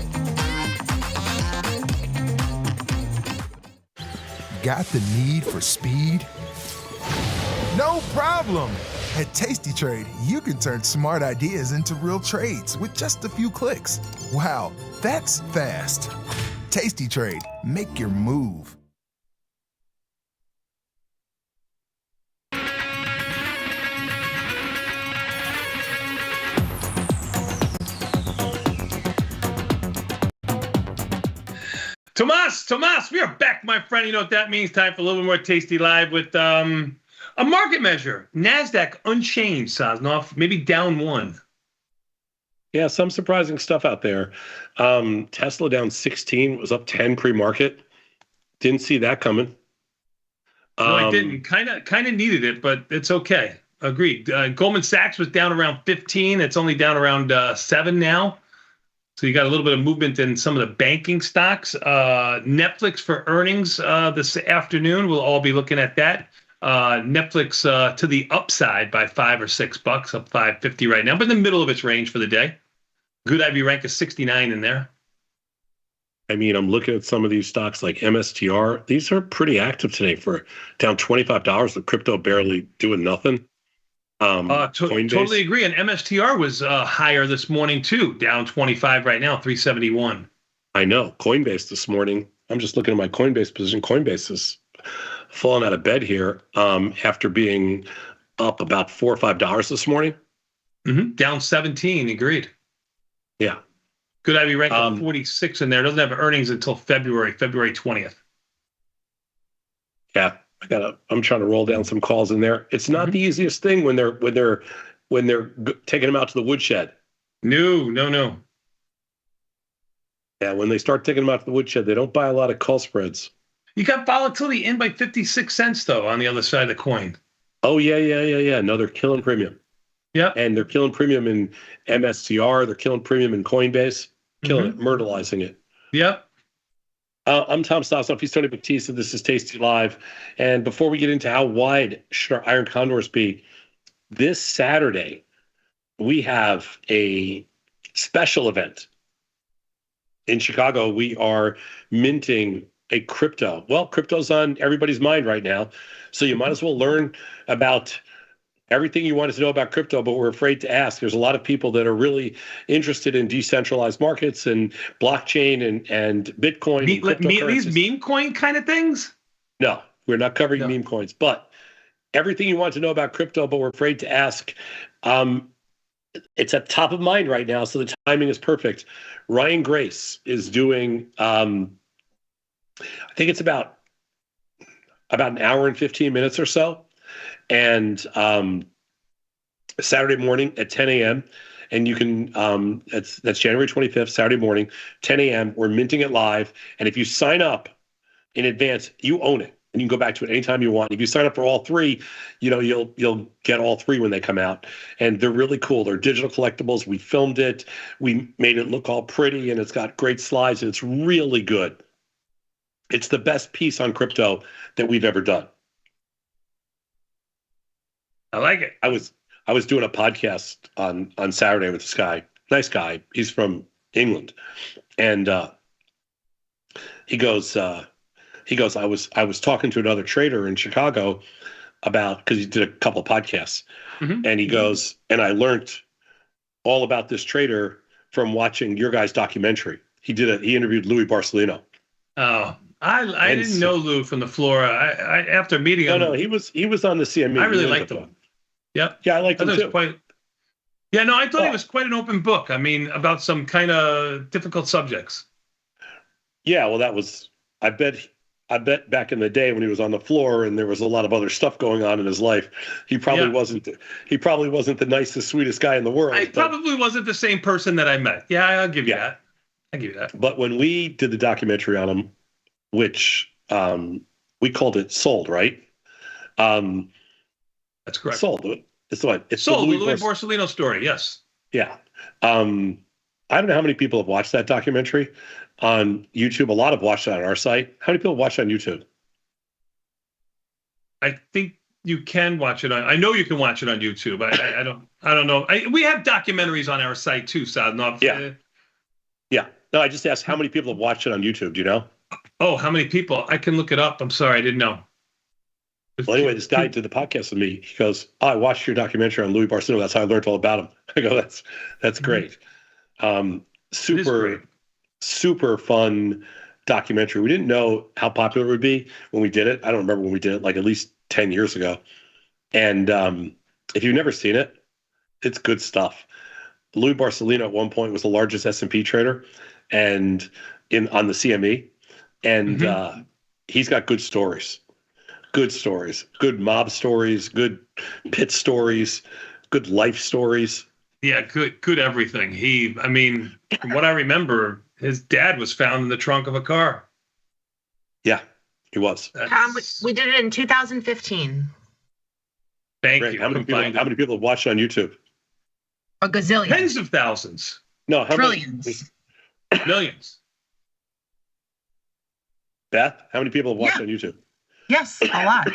Speaker 3: Got the need for speed? No problem! At Tasty Trade, you can turn smart ideas into real trades with just a few clicks. Wow, that's fast. Tasty Trade, make your move.
Speaker 10: Tomas, we are back, my friend. You know what that means? Time for a little bit more Tasty Live with a market measure. NASDAQ unchanged, Sosnoff, maybe down 1.
Speaker 12: Yeah, some surprising stuff out there. Tesla down 16, was up 10 pre-market. Didn't see that coming.
Speaker 10: No, I didn't. Kind of needed it, but it's okay. Agreed. Goldman Sachs was down around 15. It's only down around 7 now. So you got a little bit of movement in some of the banking stocks. Netflix for earnings this afternoon. We'll all be looking at that. Netflix to the upside by $5 or $6, up $5.50 right now, but in the middle of its range for the day. Good IB rank is 69 in there.
Speaker 12: I mean, I'm looking at some of these stocks like MSTR. These are pretty active today for down $25 with crypto barely doing nothing.
Speaker 10: Totally agree. And MSTR was higher this morning too, down 25 right now, 371.
Speaker 12: I know. Coinbase this morning. I'm just looking at my Coinbase position. Coinbase is falling out of bed here after being up about $4 or $5 this morning.
Speaker 10: Mm-hmm. Down 17. Agreed.
Speaker 12: Yeah.
Speaker 10: Good IB rank of 46 in there. Doesn't have earnings until February 20th.
Speaker 12: Yeah. I'm trying to roll down some calls in there. It's not the easiest thing when they're taking them out to the woodshed.
Speaker 10: No.
Speaker 12: Yeah, when they start taking them out to the woodshed, they don't buy a lot of call spreads.
Speaker 10: You got volatility in by 56 cents though on the other side of the coin.
Speaker 12: Oh yeah. No, they're killing premium.
Speaker 10: Yeah,
Speaker 12: and they're killing premium in MSTR. They're killing premium in Coinbase. Killing it, myrtleizing it.
Speaker 10: Yep.
Speaker 12: I'm Tom Sosnoff. He's Tony Baptiste. This is Tasty Live. And before we get into how wide should our iron condors be, this Saturday, we have a special event. In Chicago, we are minting a crypto. Well, crypto's on everybody's mind right now. So you might as well learn about everything you wanted to know about crypto, but we're afraid to ask. There's a lot of people that are really interested in decentralized markets and blockchain and Bitcoin.
Speaker 10: These meme coin kind of things?
Speaker 12: No, we're not covering meme coins, but everything you want to know about crypto, but we're afraid to ask. It's at top of mind right now, so the timing is perfect. Ryan Grace is doing, I think it's about an hour and 15 minutes or so. And Saturday morning at 10 a.m. And you can, that's January 25th, Saturday morning, 10 a.m. We're minting it live. And if you sign up in advance, you own it. And you can go back to it anytime you want. If you sign up for all three, you'll get all three when they come out. And they're really cool. They're digital collectibles. We filmed it. We made it look all pretty, and it's got great slides, and it's really good. It's the best piece on crypto that we've ever done.
Speaker 10: I like it.
Speaker 12: I was doing a podcast on Saturday with this guy, nice guy. He's from England, and he goes. I was talking to another trader in Chicago because he did a couple of podcasts, and he goes, and I learned all about this trader from watching your guys' documentary. He interviewed Louis Barcelino.
Speaker 10: Oh. I didn't know Lou from the floor. I after meeting him.
Speaker 12: No, he was on the CME.
Speaker 10: I really liked him. Yep.
Speaker 12: Yeah, I liked him too.
Speaker 10: I thought he was quite an open book. I mean, about some kind of difficult subjects.
Speaker 12: Yeah, well, I bet back in the day when he was on the floor and there was a lot of other stuff going on in his life, he probably wasn't the nicest, sweetest guy in the world.
Speaker 10: I probably wasn't the same person that I met. Yeah, I'll give you that.
Speaker 12: But when we did the documentary on him, which we called it Sold, right?
Speaker 10: That's correct.
Speaker 12: Sold. It's what? It's
Speaker 10: Sold.
Speaker 12: the
Speaker 10: The Louis Borsellino story. Yes.
Speaker 12: Yeah. I don't know how many people have watched that documentary on YouTube. A lot have watched it on our site. How many people watch it on YouTube?
Speaker 10: I think you can watch it on. I know you can watch it on YouTube. I don't know. We have documentaries on our site too, Sadnov.
Speaker 12: Yeah. No, I just asked how many people have watched it on YouTube. Do you know?
Speaker 10: Oh, how many people? I can look it up. I'm sorry, I didn't know.
Speaker 12: Well, anyway, this guy did the podcast with me. He goes, "Oh, I watched your documentary on Louis Borsellino. That's how I learned all about him." I go, "That's great." Super fun documentary. We didn't know how popular it would be when we did it. I don't remember when we did it, like at least 10 years ago. And if you've never seen it, it's good stuff. Louis Borsellino at one point was the largest S&P trader and on the CME. And he's got good stories, good mob stories, good pit stories, good life stories.
Speaker 10: Yeah, good everything. From what I remember, his dad was found in the trunk of a car.
Speaker 12: Yeah, he was.
Speaker 6: Tom, we did it in 2015.
Speaker 10: Thank
Speaker 12: Great.
Speaker 10: you.
Speaker 12: How many people have watched it on YouTube?
Speaker 6: A gazillion.
Speaker 10: Tens of thousands.
Speaker 12: No, how
Speaker 6: Trillions.
Speaker 10: Many? Millions.
Speaker 12: Beth, how many people have watched on YouTube?
Speaker 6: Yes, a lot.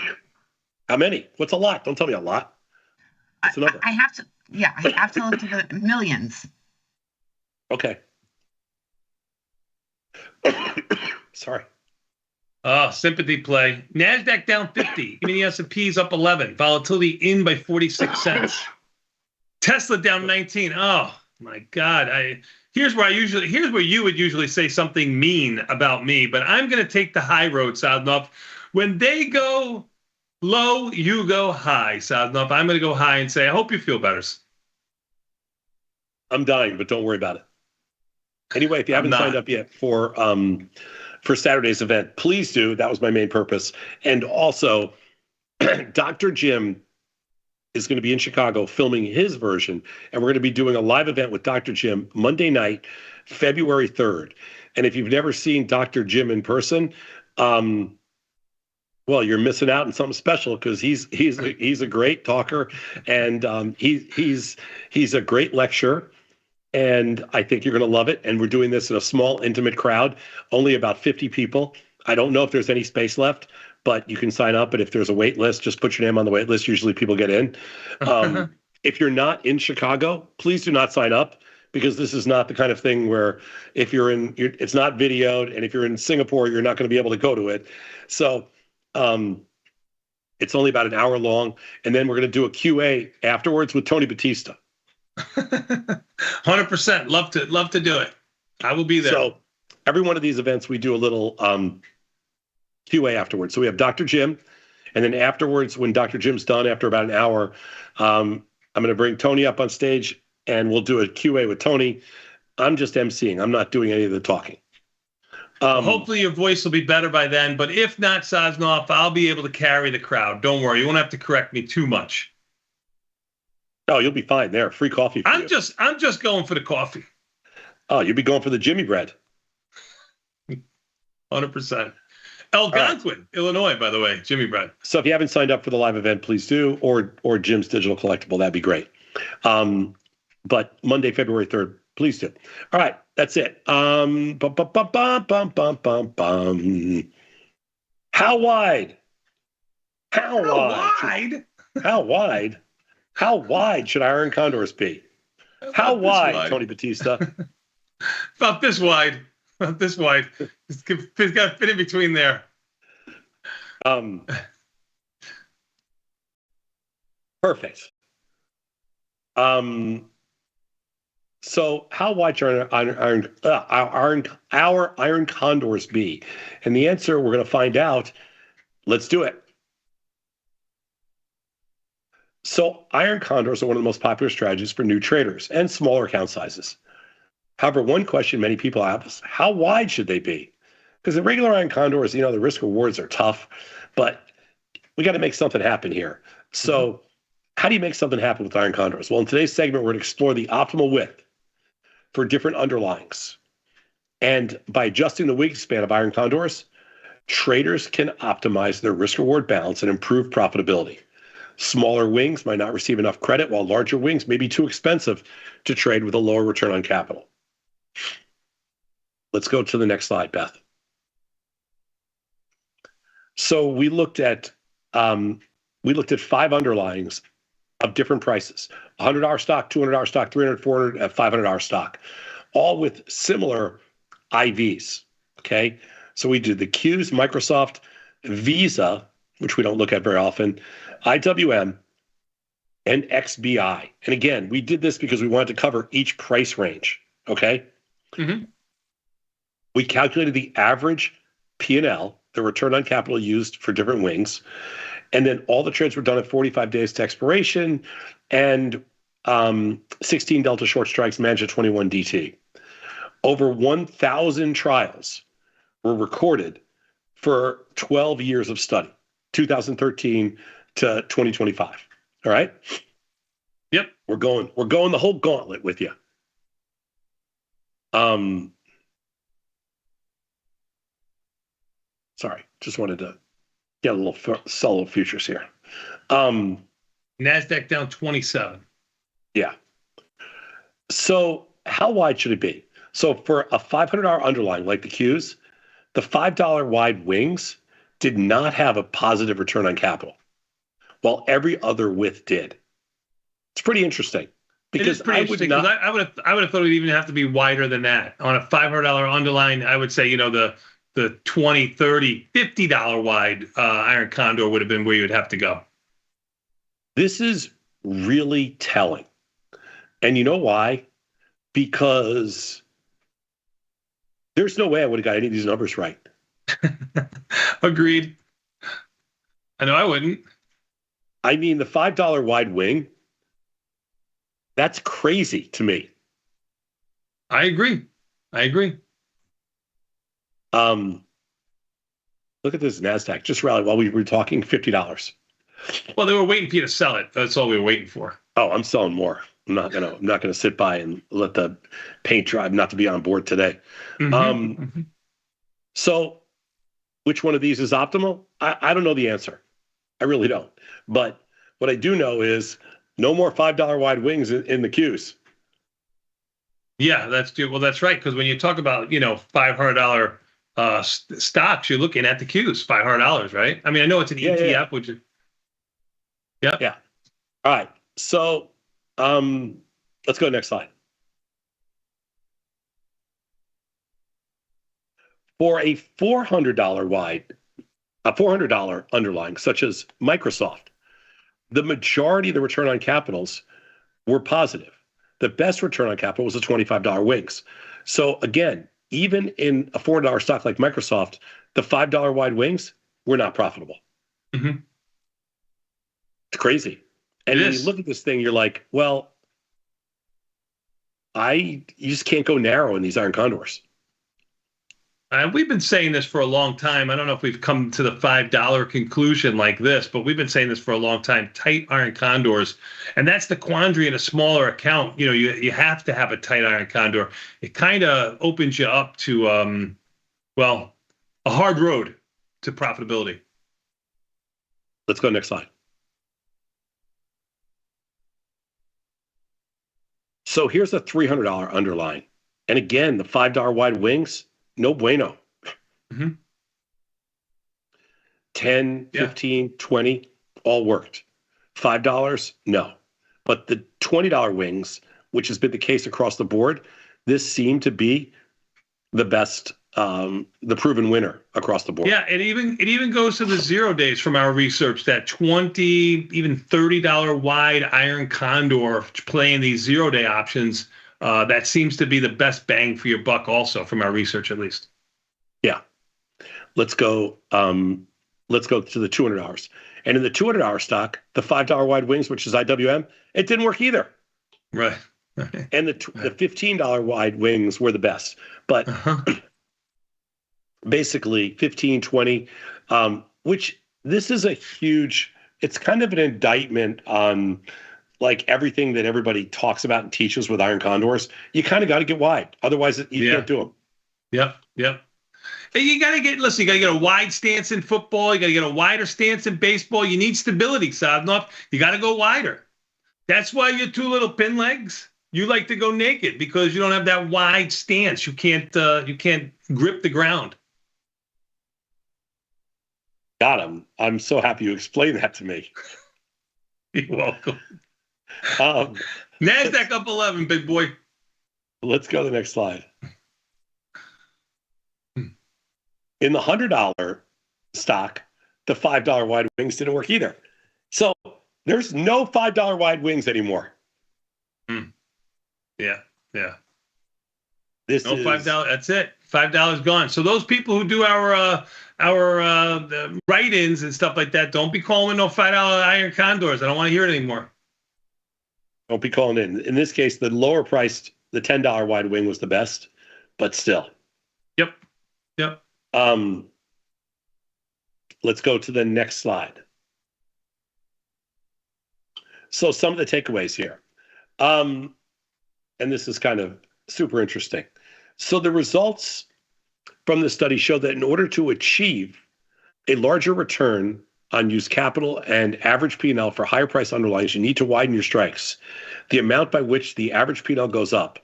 Speaker 12: How many? What's a lot? Don't tell me a lot. What's the number?
Speaker 6: I have to look to the millions.
Speaker 12: Okay. Sorry.
Speaker 10: Sympathy play. NASDAQ down 50. Even the S&P's up 11. Volatility in by 46 cents. Tesla down 19. Oh my God. Here's where you would usually say something mean about me, but I'm going to take the high road, Sadnov. When they go low, you go high, Sadnov. I'm going to go high and say, I hope you feel better.
Speaker 12: I'm dying, but don't worry about it. Anyway, if you haven't signed up yet for Saturday's event, please do. That was my main purpose. And also, Dr. Jim is going to be in Chicago filming his version, and we're going to be doing a live event with Dr. Jim Monday night, February 3rd. And if you've never seen Dr. Jim in person, well, you're missing out on something special because he's a great talker, and he's a great lecturer. And I think you're going to love it. And we're doing this in a small, intimate crowd, only about 50 people. I don't know if there's any space left, but you can sign up. But if there's a wait list, just put your name on the wait list. Usually people get in. If you're not in Chicago, please do not sign up, because this is not the kind of thing where if it's not videoed. And if you're in Singapore, you're not going to be able to go to it. So it's only about an hour long. And then we're going to do a QA afterwards with Tony Batista.
Speaker 10: 100%. Love to do it. I will be there.
Speaker 12: So every one of these events, we do a little QA afterwards. So we have Dr. Jim, and then afterwards, when Dr. Jim's done, after about an hour, I'm going to bring Tony up on stage, and we'll do a QA with Tony. I'm just emceeing. I'm not doing any of the talking.
Speaker 10: Hopefully your voice will be better by then, but if not, Sosnoff, I'll be able to carry the crowd. Don't worry. You won't have to correct me too much.
Speaker 12: Oh, you'll be fine there. Free coffee for you.
Speaker 10: I'm just going for the coffee.
Speaker 12: Oh, you'll be going for the Jimmy bread.
Speaker 10: 100%. Algonquin, Illinois, by the way, Jimmy bread.
Speaker 12: So if you haven't signed up for the live event, please do, or Jim's digital collectible. That'd be great. But Monday, February 3rd, please do. All right, that's it. How wide? How wide should iron condors be? How wide, Tony Batista?
Speaker 10: About this wide. It's got to fit in between there.
Speaker 12: Perfect. So how wide should our iron condors be? And the answer we're going to find out. Let's do it. So iron condors are one of the most popular strategies for new traders and smaller account sizes. However, one question many people have is, how wide should they be? Because the regular iron condors, the risk rewards are tough, but we got to make something happen here. So how do you make something happen with iron condors? Well, in today's segment, we're going to explore the optimal width for different underlyings. And by adjusting the wingspan of iron condors, traders can optimize their risk reward balance and improve profitability. Smaller wings might not receive enough credit, while larger wings may be too expensive to trade with a lower return on capital. Let's go to the next slide, Beth. So we looked at 5 underlyings of different prices: $100 stock, $200 stock, $300, $400, $500 stock, all with similar IVs. Okay, so we did the Qs, Microsoft, Visa, which we don't look at very often, IWM, and XBI. And again, we did this because we wanted to cover each price range. Okay.
Speaker 10: Mm-hmm.
Speaker 12: We calculated the average P&L, the return on capital used for different wings. And then all the trades were done at 45 days to expiration, and 16 Delta short strikes managed at 21 DT. Over 1,000 trials were recorded for 12 years of study, 2013 to 2025. All right?
Speaker 10: Yep.
Speaker 12: We're going the whole gauntlet with you. Sorry, just wanted to get a little sell futures here.
Speaker 10: NASDAQ down 27.
Speaker 12: Yeah. So how wide should it be? So for a $500 underlying like the Qs, the $5 wide wings did not have a positive return on capital, while every other width did. It's pretty interesting. Because
Speaker 10: I would have thought it would even have to be wider than that. On a $500 underlying, I would say, the $20, $30, $50 wide Iron Condor would have been where you'd have to go.
Speaker 12: This is really telling. And you know why? Because there's no way I would have got any of these numbers right.
Speaker 10: Agreed. I know I wouldn't.
Speaker 12: I mean, the $5 wide wing, that's crazy to me.
Speaker 10: I agree.
Speaker 12: Look at this NASDAQ. Just rallied while we were talking, $50.
Speaker 10: Well, they were waiting for you to sell it. That's all we were waiting for.
Speaker 12: Oh, I'm selling more. I'm not gonna sit by and let the paint dry. Not to be on board today.
Speaker 10: Mm-hmm.
Speaker 12: So, which one of these is optimal? I don't know the answer. I really don't. But what I do know is no more $5 wide wings in the Qs.
Speaker 10: Yeah, that's right. Because when you talk about $500 stocks, you're looking at the Qs, $500, right? I mean, I know it's an ETF, which is
Speaker 12: yeah. All right. So let's go to the next slide. For a $400 wide, a $400 underlying, such as Microsoft, the majority of the return on capitals were positive. The best return on capital was the $25 wings. So again, even in a $400 stock like Microsoft, the $5 wide wings were not profitable.
Speaker 10: Mm-hmm.
Speaker 12: It's crazy. And when you look at this thing, you're like, well, you just can't go narrow in these Iron Condors.
Speaker 10: We've been saying this for a long time. I don't know if we've come to the $5 conclusion like this, but we've been saying this for a long time. Tight Iron Condors. And that's the quandary in a smaller account. You have to have a tight Iron Condor. It kind of opens you up to, a hard road to profitability.
Speaker 12: Let's go next slide. So here's a $300 underlying. And again, the $5 wide wings, no bueno.
Speaker 10: Mm-hmm.
Speaker 12: 10, 15, 20, all worked. $5, no. But the $20 wings, which has been the case across the board, this seemed to be the best, the proven winner across the board.
Speaker 10: Yeah, it even goes to the 0 days from our research, that $20, even $30 wide Iron Condor playing these 0 day options. That seems to be the best bang for your buck also from our research, at least.
Speaker 12: Yeah. Let's go to the $200. And in the $200 stock, the $5 wide wings, which is IWM, it didn't work either.
Speaker 10: Right.
Speaker 12: And the $15 wide wings were the best. But basically 15, 20, which this is a huge, it's kind of an indictment on like everything that everybody talks about and teaches with Iron Condors. You kind of got to get wide. Otherwise, you can't do them.
Speaker 10: Yep.
Speaker 13: You got to get a wide stance in football. You got to get a wider stance in baseball. You need stability, Sadnov. You got to go wider. That's why you're two little pin legs. You like to go naked because you don't have that wide stance. You can't grip the ground.
Speaker 12: Got him. I'm so happy you explained that to me.
Speaker 13: You're welcome. NASDAQ up 11, big boy.
Speaker 12: Let's go to the next slide. In the $100 stock, the $5 wide wings didn't work either. So there's no $5 wide wings anymore.
Speaker 13: Yeah.
Speaker 12: This
Speaker 13: no
Speaker 12: is
Speaker 13: $5. That's it. $5 gone. So those people who do our write-ins and stuff like that, don't be calling no $5 iron condors. I don't want to hear it anymore.
Speaker 12: Don't be calling in. In this case, the lower priced, the $10 wide wing was the best, but still.
Speaker 13: Yep.
Speaker 12: Let's go to the next slide. So some of the takeaways here. And this is kind of super interesting. So the results from the study show that in order to achieve a larger return on used capital and average P&L for higher price underlyings, you need to widen your strikes. The amount by which the average P&L goes up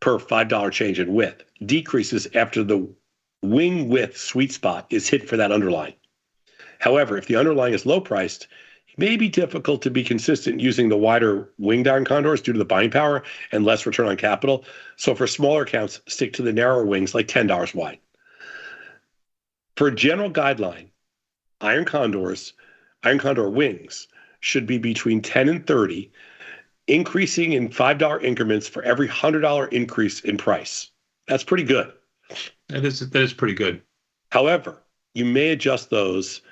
Speaker 12: per $5 change in width decreases after the wing width sweet spot is hit for that underlying. However, if the underlying is low priced, it may be difficult to be consistent using the wider winged iron condors due to the buying power and less return on capital. So for smaller accounts, stick to the narrower wings like $10 wide. For a general guideline, iron condor wings should be between 10 and 30, increasing in $5 increments for every $100 increase in price. That's pretty good.
Speaker 13: That is pretty good.
Speaker 12: However, you may adjust those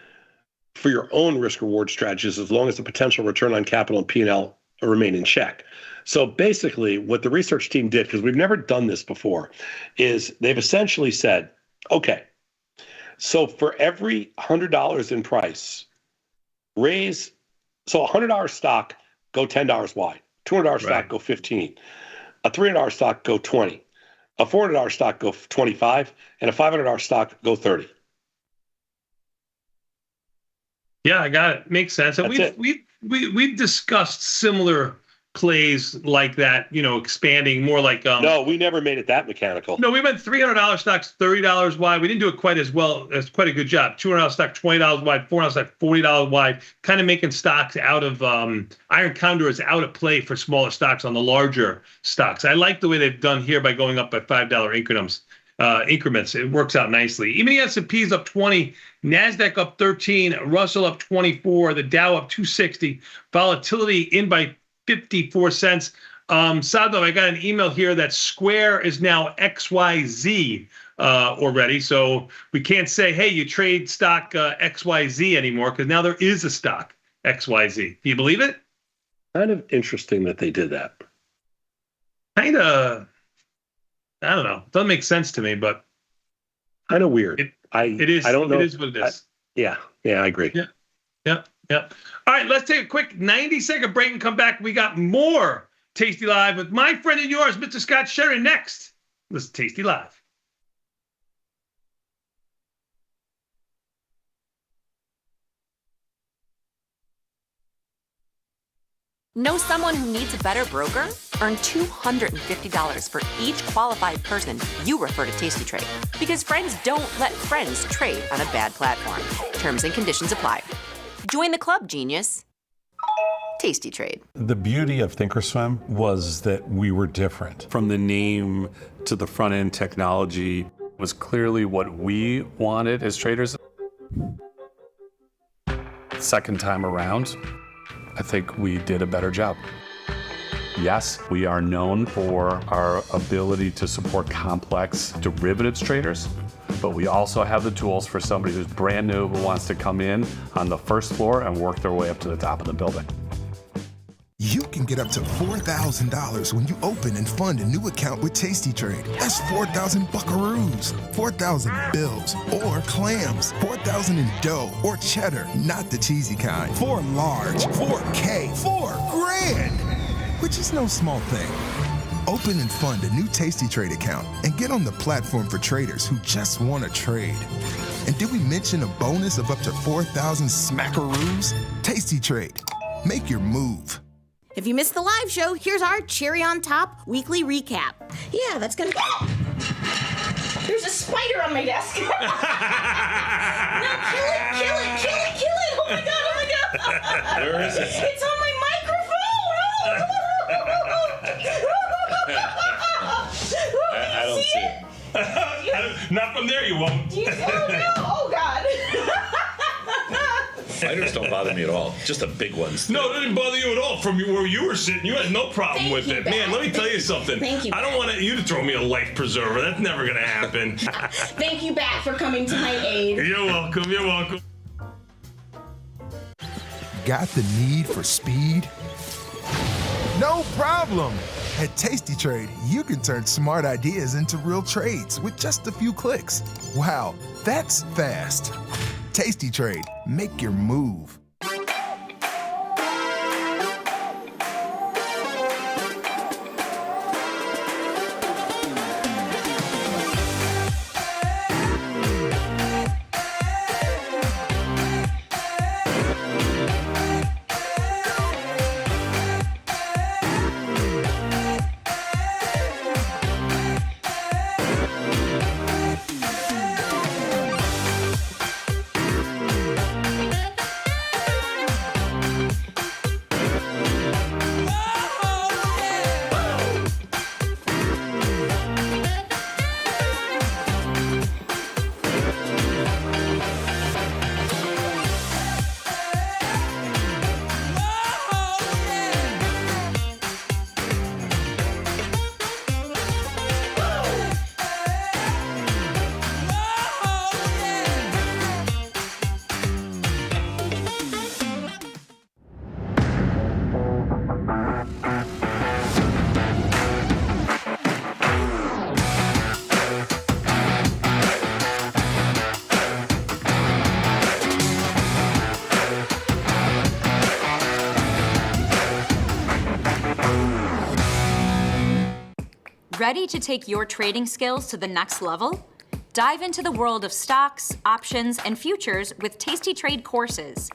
Speaker 12: for your own risk-reward strategies as long as the potential return on capital and P&L remain in check. So basically, what the research team did, because we've never done this before, is they've essentially said, okay, so for every $100 in price, raise, so a $100 stock, go $10 wide. $200 stock, go 15. A $300 stock, go 20. A $400 stock, go 25. And a $500 stock, go 30.
Speaker 13: Yeah, I got it. Makes sense. And we've discussed similar plays like that, expanding more like
Speaker 12: no, we never made it that mechanical.
Speaker 13: No, we went $300 stocks, $30 wide. We didn't do it quite as well. It's quite a good job. $200 stock, $20 wide, $400 stock, $40 wide, kind of making stocks out of iron condors out of play for smaller stocks on the larger stocks. I like the way they've done here by going up by $5 increments. It works out nicely. Even the S&P's up 20, NASDAQ up 13, Russell up 24, the Dow up 260, volatility in by 54 cents. Sadov, I got an email here that Square is now XYZ already. So we can't say, hey, you trade stock XYZ anymore, because now there is a stock XYZ. Do you believe it?
Speaker 12: Kind of interesting that they did that.
Speaker 13: Kind of, I don't know. Doesn't make sense to me, but
Speaker 12: kind of weird.
Speaker 13: It is.
Speaker 12: I don't know.
Speaker 13: It is what it is.
Speaker 12: Yeah, I agree.
Speaker 13: Yeah. All right, let's take a quick 90-second break and come back. We got more Tasty Live with my friend and yours, Mr. Scott Sherry, next. This is Tasty Live.
Speaker 8: Know someone who needs a better broker? Earn $250 for each qualified person you refer to Tasty Trade. Because friends don't let friends trade on a bad platform. Terms and conditions apply. Join the club, genius. Tasty Trade.
Speaker 4: The beauty of Thinkorswim was that we were different. From the name to the front-end technology was clearly what we wanted as traders. Second time around, I think we did a better job. Yes, we are known for our ability to support complex derivatives traders, but we also have the tools for somebody who's brand new who wants to come in on the first floor and work their way up to the top of the building.
Speaker 3: You can get up to $4,000 when you open and fund a new account with tastytrade. That's 4,000 buckaroos, 4,000 bills, or clams, 4,000 in dough or cheddar, not the cheesy kind. 4 large, 4K, $4 grand, which is no small thing. Open and fund a new Tasty Trade account and get on the platform for traders who just want to trade. And did we mention a bonus of up to 4,000 smackaroos? Tasty Trade. Make your move.
Speaker 15: If you missed the live show, here's our cherry on top weekly recap. Yeah, that's gonna go. There's a spider on my desk. No, kill it, kill it, kill it, kill it. Oh my god, oh my god.
Speaker 13: Where is it?
Speaker 15: It's on my microphone.
Speaker 13: I don't see it. Not from there, you won't.
Speaker 15: Oh no, oh god.
Speaker 19: Spiders don't bother me at all. Just the big ones.
Speaker 13: No, it didn't bother you at all. From where you were sitting, you had no problem
Speaker 15: Thank
Speaker 13: with
Speaker 15: you,
Speaker 13: it.
Speaker 15: Bat.
Speaker 13: Man, let me tell you something.
Speaker 15: Thank you,
Speaker 13: I don't
Speaker 15: Bat.
Speaker 13: want you to throw me a life preserver. That's never going to happen.
Speaker 15: Thank you, Bat, for coming to my aid.
Speaker 13: You're welcome. You're welcome.
Speaker 3: Got the need for speed? No problem! At Tasty Trade, you can turn smart ideas into real trades with just a few clicks. Wow, that's fast. Tasty Trade, make your move.
Speaker 20: Ready to take your trading skills to the next level? Dive into the world of stocks, options, and futures with Tasty Trade courses.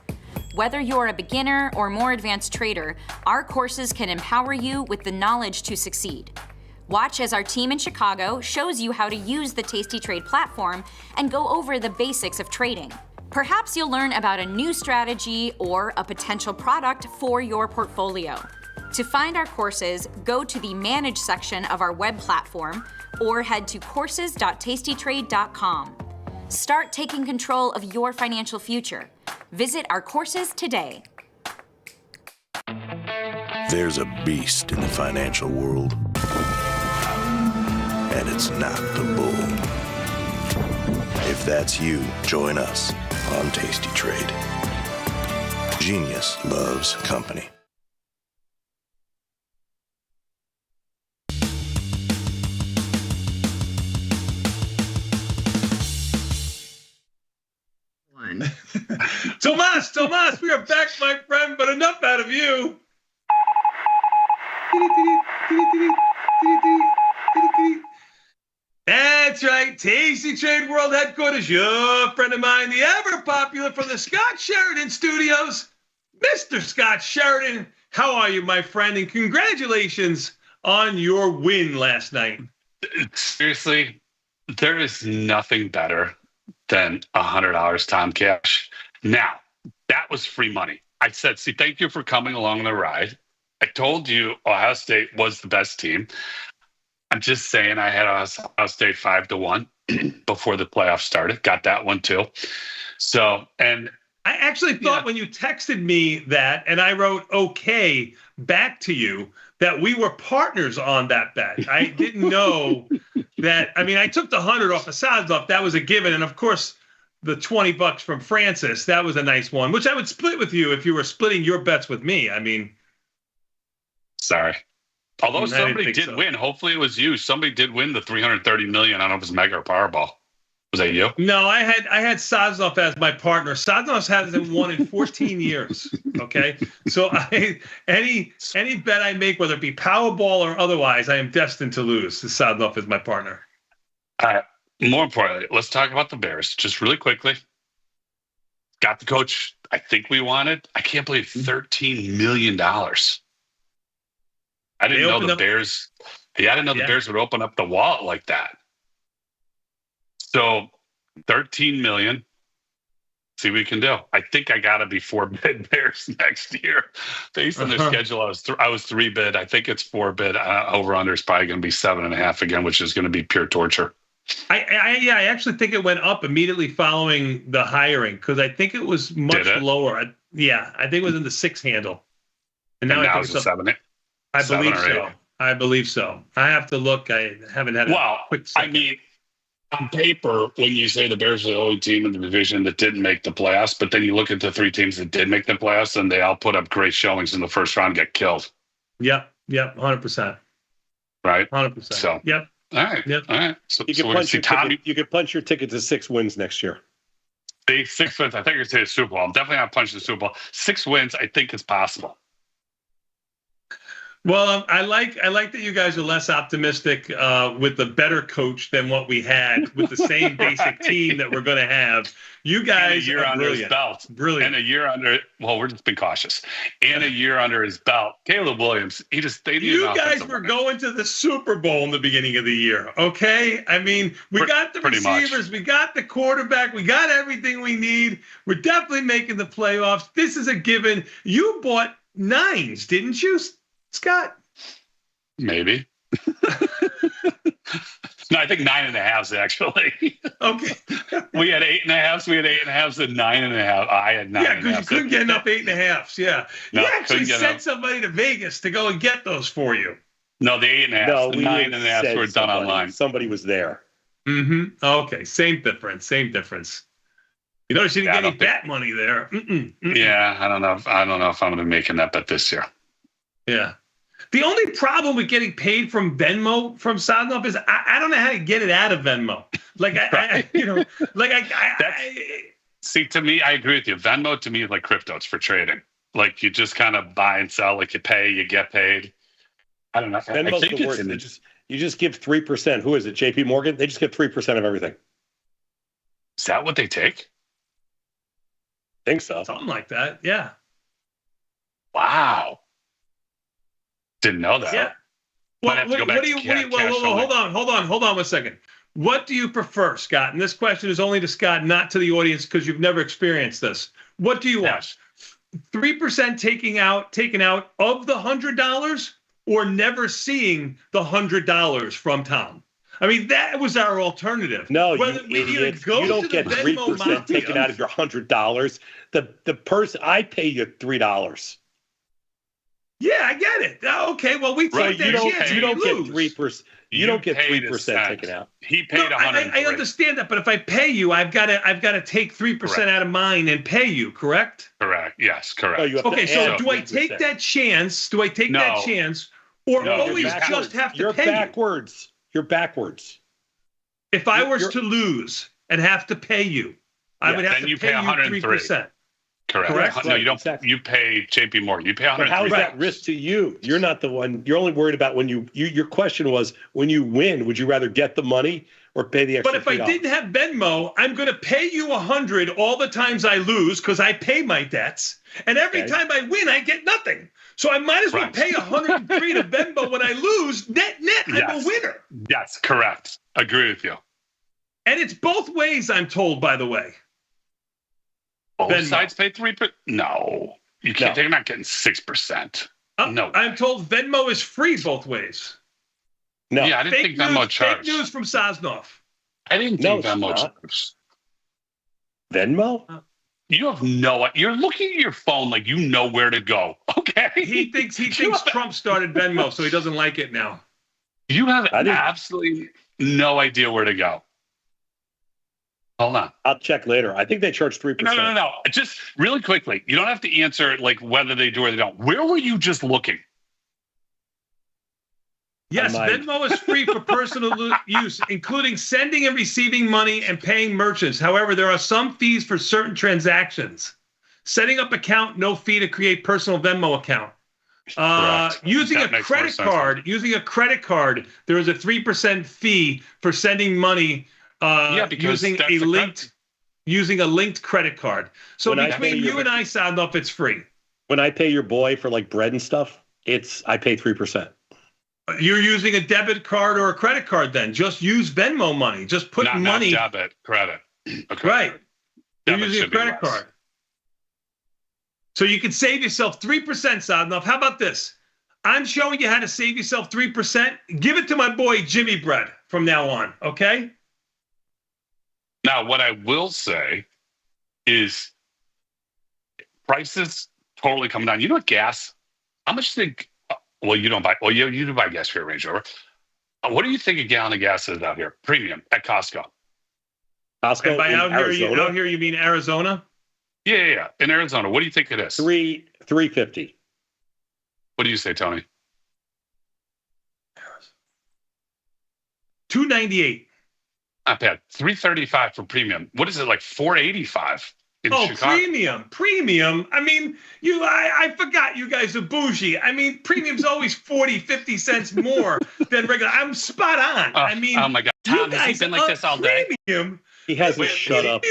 Speaker 20: Whether you're a beginner or more advanced trader, our courses can empower you with the knowledge to succeed. Watch as our team in Chicago shows you how to use the Tasty Trade platform and go over the basics of trading. Perhaps you'll learn about a new strategy or a potential product for your portfolio. To find our courses, go to the Manage section of our web platform or head to courses.tastytrade.com. Start taking control of your financial future. Visit our courses today.
Speaker 17: There's a beast in the financial world, and it's not the bull. If that's you, join us on Tasty Trade. Genius loves company.
Speaker 13: Tomas, we are back, my friend, but enough out of you. That's right, Tasty Trade World Headquarters, your friend of mine, the ever popular from the Scott Sheridan Studios, Mr. Scott Sheridan. How are you, my friend? And congratulations on your win last night.
Speaker 21: Seriously, there is nothing better than $100 Tom Cash. Now, that was free money. I said, see, thank you for coming along the ride. I told you Ohio State was the best team. I'm just saying I had Ohio State 5-1 before the playoffs started. Got that one too. So, and
Speaker 13: I actually thought when you texted me that and I wrote okay back to you that we were partners on that bet. I didn't know that. I mean, I took the 100 off of Sadlov. That was a given. And of course, the $20 from Francis, that was a nice one, which I would split with you if you were splitting your bets with me. I mean,
Speaker 21: sorry. Although somebody did win, hopefully it was you. Somebody did win the $330 million out of his mega Powerball. Was that you?
Speaker 13: No, I had Sosnoff as my partner. Sosnoff hasn't won in 14 years. Okay, so any bet I make, whether it be Powerball or otherwise, I am destined to lose. Sosnoff is my partner.
Speaker 21: More importantly, let's talk about the Bears just really quickly. Got the coach I think we wanted. I can't believe $13 million. I didn't know the Bears. Yeah, I didn't know the Bears would open up the wallet like that. So, $13 million. See what we can do. I think I got to be 4-bid Bears next year, based on their schedule. I was 3-bid. I think it's 4-bid. Over under is probably going to be 7.5 again, which is going to be pure torture.
Speaker 13: I actually think it went up immediately following the hiring because I think it was much lower. I think it was in the 6 handle, and now I think it's a
Speaker 21: 7.
Speaker 13: I believe so. I believe so. I have to look. I haven't had a quick second.
Speaker 21: I mean, on paper, when you say the Bears are the only team in the division that didn't make the playoffs, but then you look at the 3 teams that did make the playoffs, and they all put up great showings in the first round, get killed.
Speaker 13: Yep, 100%.
Speaker 21: Right,
Speaker 13: 100%.
Speaker 21: So,
Speaker 13: yep.
Speaker 21: All right,
Speaker 13: yep.
Speaker 21: All right. So,
Speaker 12: you could punch your ticket to 6 wins next year.
Speaker 21: 6 wins. I think you're saying the Super Bowl. I'm definitely not punching the Super Bowl. 6 wins. I think it's possible.
Speaker 13: Well, I like that you guys are less optimistic with the better coach than what we had with the same basic team that we're going to have. You guys
Speaker 21: and a year
Speaker 13: are
Speaker 21: under
Speaker 13: brilliant.
Speaker 21: his belt.
Speaker 13: Brilliant.
Speaker 21: And a year under. Well, we're just being cautious. And a year under his belt. Caleb Williams.
Speaker 13: You guys were going to the Super Bowl in the beginning of the year. Okay, I mean, we got the receivers, we got the quarterback, we got everything we need. We're definitely making the playoffs. This is a given. You bought 9s, didn't you, Scott?
Speaker 21: Maybe. No, I think 9.5s actually.
Speaker 13: Okay.
Speaker 21: We had 8.5s. We had 8.5s and 9.5. I had 9.5.
Speaker 13: Yeah, because you couldn't get enough 8.5s. Yeah.
Speaker 21: No,
Speaker 13: you actually sent somebody to Vegas to go and get those for you.
Speaker 21: No, the 8.5s.
Speaker 12: No,
Speaker 21: the
Speaker 12: we
Speaker 21: 9.5s were done online.
Speaker 12: Somebody was there.
Speaker 13: Mm-hmm. Okay. Same difference. You notice you didn't get any bet money there.
Speaker 21: Yeah, I don't know if I'm going to be making that bet this year.
Speaker 13: Yeah. The only problem with getting paid from Venmo from Sosnoff is I don't know how to get it out of Venmo.
Speaker 21: See, to me, I agree with you. Venmo to me is like crypto. It's for trading. Like you just kind of buy and sell. Like you pay, you get paid. I don't know.
Speaker 12: Venmo's the worst. You just give 3%. Who is it? JP Morgan? They just get 3% of everything.
Speaker 21: Is that what they take?
Speaker 12: I think so.
Speaker 13: Something like that. Yeah.
Speaker 21: Wow. Didn't know that.
Speaker 13: Yeah.
Speaker 21: Hold
Speaker 13: on 1 second. What do you prefer, Scott? And this question is only to Scott, not to the audience, because you've never experienced this. What do you want? 3% taken out of the $100, or never seeing the $100 from Tom? I mean, that was our alternative.
Speaker 12: No, you don't get 3% taken out of your $100. The person, I pay you $3.
Speaker 13: Yeah, I get it. Okay, well, we take that chance.
Speaker 12: You don't get 3%. You don't get 3% taken out.
Speaker 21: He paid $100.
Speaker 13: I understand that, but if I pay you, I've got to take 3% out of mine and pay you. Correct?
Speaker 21: Correct. Yes, correct.
Speaker 13: Okay, so do I take that chance? That chance, or always just have to pay you?
Speaker 12: You're backwards.
Speaker 13: If I was to lose and have to pay you, I would have to pay you 3%.
Speaker 21: Correct. No, you don't. Exactly. You pay JP Morgan. You pay $103.
Speaker 12: But how is that risk to you? You're not the one. You're only worried about when your question was, when you win, would you rather get the money or pay the extra?
Speaker 13: But if I didn't have Venmo, I'm going to pay you $100 all the times I lose because I pay my debts, and every time I win, I get nothing. So I might as well pay $103 to Venmo when I lose. Net, I'm a winner.
Speaker 21: Yes, correct. Agree with you.
Speaker 13: And it's both ways, I'm told, by the way.
Speaker 21: Both sides pay 3%? No. You can't. They're not getting 6%. No.
Speaker 13: I'm told Venmo is free both ways.
Speaker 12: No.
Speaker 21: Yeah, I didn't think Venmo charged.
Speaker 13: Fake news from Sosnoff.
Speaker 21: I didn't think Venmo charged.
Speaker 12: Venmo?
Speaker 21: You have you're looking at your phone like you know where to go. Okay.
Speaker 13: He thinks Trump started Venmo, so he doesn't like it now.
Speaker 21: You have absolutely no idea where to go. Hold on.
Speaker 12: I'll check later. I think they charge 3%.
Speaker 21: No. Just really quickly. You don't have to answer like whether they do or they don't. Where were you just looking?
Speaker 10: Yes, Venmo is free for personal use, including sending and receiving money and paying merchants. However, there are some fees for certain transactions. Setting up account, no fee to create personal Venmo account. Using a credit card, there is a 3% fee for sending money using a linked credit card. So between you and I, Sadnov, it's free.
Speaker 12: When I pay your boy for like bread and stuff, I pay 3%.
Speaker 10: You're using a debit card or a credit card then. Just use Venmo money. Just put money.
Speaker 21: Not debit, credit. Okay.
Speaker 10: Right. You're
Speaker 21: Debit
Speaker 10: using a credit card. So you can save yourself 3%, Sadnov. How about this? I'm showing you how to save yourself 3%. Give it to my boy Jimmy Bread from now on, okay?
Speaker 21: Now, what I will say is prices totally come down. You know what, gas? How much do you think? Well, you don't buy. Well, you do buy gas for your Range Rover. What do you think a gallon of gas is out here? Premium at Costco.
Speaker 10: And by out here, you mean Arizona?
Speaker 21: Yeah. In Arizona, what do you think it is?
Speaker 12: $3.50.
Speaker 21: What do you say, Tony?
Speaker 10: $2.98.
Speaker 21: Not bad. $3.35 for premium. What is it, like $4.85 in Chicago?
Speaker 10: Premium. I mean, I forgot you guys are bougie. I mean, premium's always 40, 50 cents more than regular. I'm spot on.
Speaker 21: Oh my God. Tom, has he been like this all day?
Speaker 10: Premium.
Speaker 12: He hasn't shut up.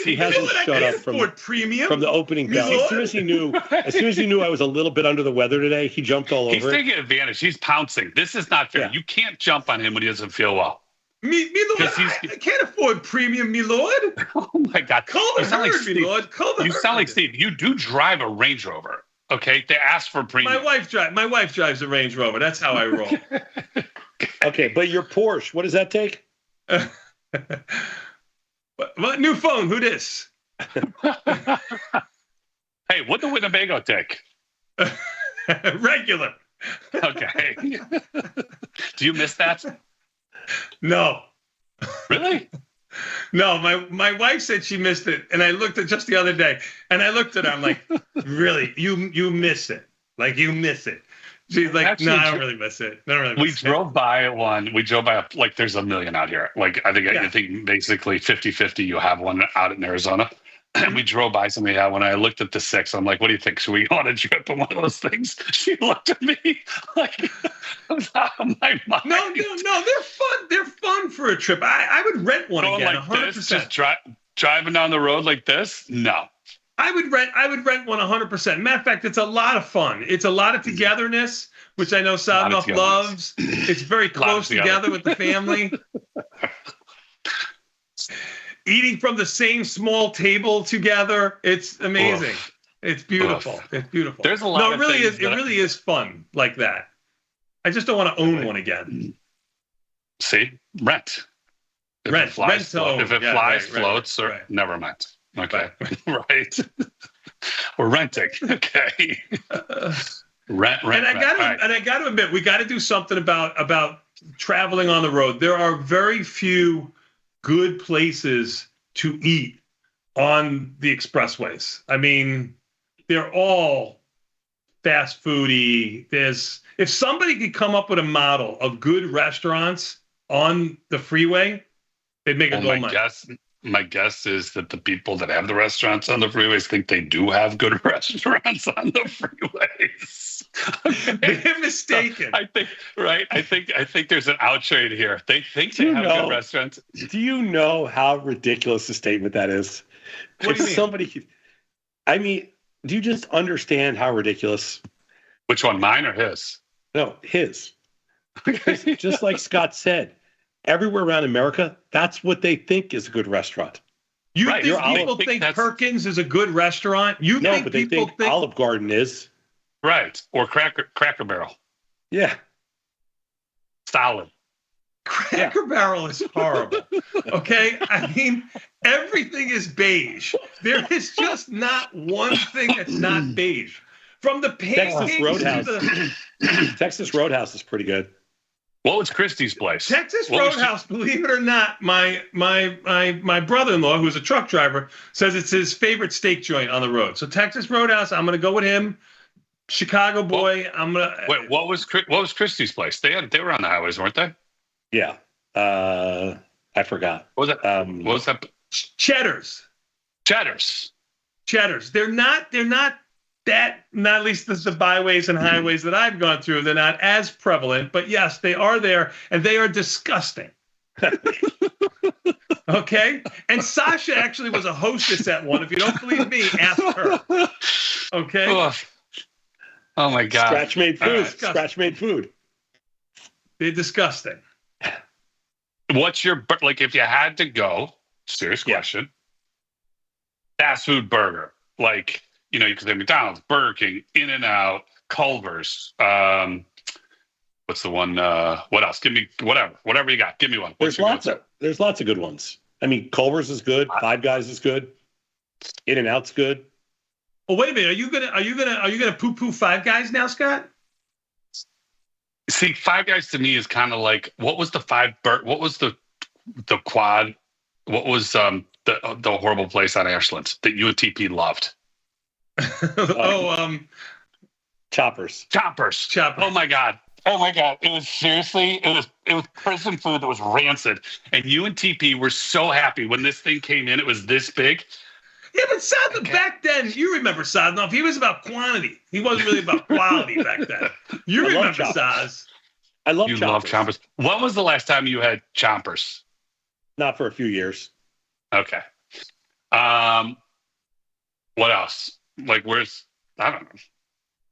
Speaker 12: He hasn't shut up from the opening bell. As soon as he knew I was a little bit under the weather today, he jumped all over it.
Speaker 21: He's taking advantage. He's pouncing. This is not fair. Yeah. You can't jump on him when he doesn't feel well.
Speaker 10: Me lord, I can't afford premium, me lord.
Speaker 21: Oh my God.
Speaker 10: Call the herd, me lord.
Speaker 21: You sound like Steve. You do drive a Range Rover. Okay, they ask for premium.
Speaker 10: My wife drives a Range Rover. That's how I roll.
Speaker 12: Okay, but your Porsche, what does that take?
Speaker 10: What new phone? Who this?
Speaker 21: Hey, what the Winnebago take?
Speaker 10: Regular.
Speaker 21: Okay. Do you miss that?
Speaker 10: No.
Speaker 21: Really?
Speaker 10: No, my wife said she missed it, and I looked at just the other day, and I looked at her. I'm like, really? You miss it? Like you miss it? She's like, actually, no, I don't really miss it.
Speaker 21: We drove by one. We drove by like there's a million out here. Like I think basically 50-50 you have one out in Arizona. And we drove by somebody had one. I looked at the 6. I'm like, what do you think? Should we go on a trip in one of those things? She looked at me like I was out of my mind.
Speaker 10: No, they're fun. They're fun for a trip. I would rent one again,
Speaker 21: like
Speaker 10: 100%.
Speaker 21: This, just driving down the road like this? No.
Speaker 10: I would rent one 100%. Matter of fact, it's a lot of fun. It's a lot of togetherness, which I know Sadnov loves. It's very close together with the family. Eating from the same small table together. It's amazing. Oof. It's beautiful. Oof. It's beautiful.
Speaker 21: There's a lot of things.
Speaker 10: It really is fun like that. I just don't want to own one again.
Speaker 21: See? Rent. If it flies, floats, or never mind. Okay. Right. We're renting. Okay. Rent.
Speaker 10: And I got to admit, we got to do something about traveling on the road. There are very few good places to eat on the expressways. I mean, they're all fast foody. If somebody could come up with a model of good restaurants on the freeway, they'd make a gold mine.
Speaker 21: My guess is that the people that have the restaurants on the freeways think they do have good restaurants on the freeways. Okay.
Speaker 10: They're mistaken.
Speaker 21: I think there's an outrage here. They think they have good restaurants.
Speaker 12: Do you know how ridiculous a statement that is?
Speaker 10: What do you mean?
Speaker 12: I mean, do you just understand how ridiculous?
Speaker 21: Which one, mine or his?
Speaker 12: No, his. Just like Scott said, everywhere around America, that's what they think is a good restaurant.
Speaker 10: You think people think Perkins is a good restaurant?
Speaker 12: But they think Olive Garden is.
Speaker 21: Right. Or Cracker Barrel.
Speaker 12: Yeah.
Speaker 21: Solid.
Speaker 10: Cracker Barrel is horrible. Okay? I mean, everything is beige. There is just not one thing that's not beige. From the pancakes to the...
Speaker 12: Texas Roadhouse is pretty good.
Speaker 21: What was Christie's place?
Speaker 10: Texas Roadhouse, believe it or not, my brother-in-law, who's a truck driver, says it's his favorite steak joint on the road. So Texas Roadhouse, I'm going to go with him. Chicago boy. I'm gonna
Speaker 21: wait. What was Christie's place? They were on the highways, weren't they?
Speaker 12: Yeah. I forgot.
Speaker 21: What was that? What was that?
Speaker 10: Cheddar's. They're not that, not at least the byways and highways that I've gone through. They're not as prevalent, but yes, they are there, and they are disgusting. Okay? And Sasha actually was a hostess at one. If you don't believe me, ask her. Okay?
Speaker 21: Oh my God.
Speaker 12: Scratch-made food. Scratch-made food.
Speaker 10: They're disgusting.
Speaker 21: What's your, like, if you had to go, serious question, fast food burger, like, you know, you could say McDonald's, Burger King, In-N-Out, Culver's, what's the one, what else? Give me whatever you got. Give me one.
Speaker 12: There's lots of good ones. I mean, Culver's is good. Five Guys is good. In-N-Out's good.
Speaker 10: Oh, wait a minute. Are you gonna poo-poo Five Guys now, Scott?
Speaker 21: See, Five Guys to me is kind of like, what was the quad? What was the horrible place on Ashland that you and TP loved?
Speaker 12: Choppers.
Speaker 21: Oh my God. It was seriously, it was prison food that was rancid. And you and TP were so happy when this thing came in. It was this big.
Speaker 10: Yeah, but Sadnov back then, you remember Sadnov. He was about quantity. He wasn't really about quality back then. You remember Saz.
Speaker 12: I love
Speaker 21: You
Speaker 12: Choppers.
Speaker 21: love Chompers. When was the last time you had Chompers?
Speaker 12: Not for a few years.
Speaker 21: Okay. What else? Like, I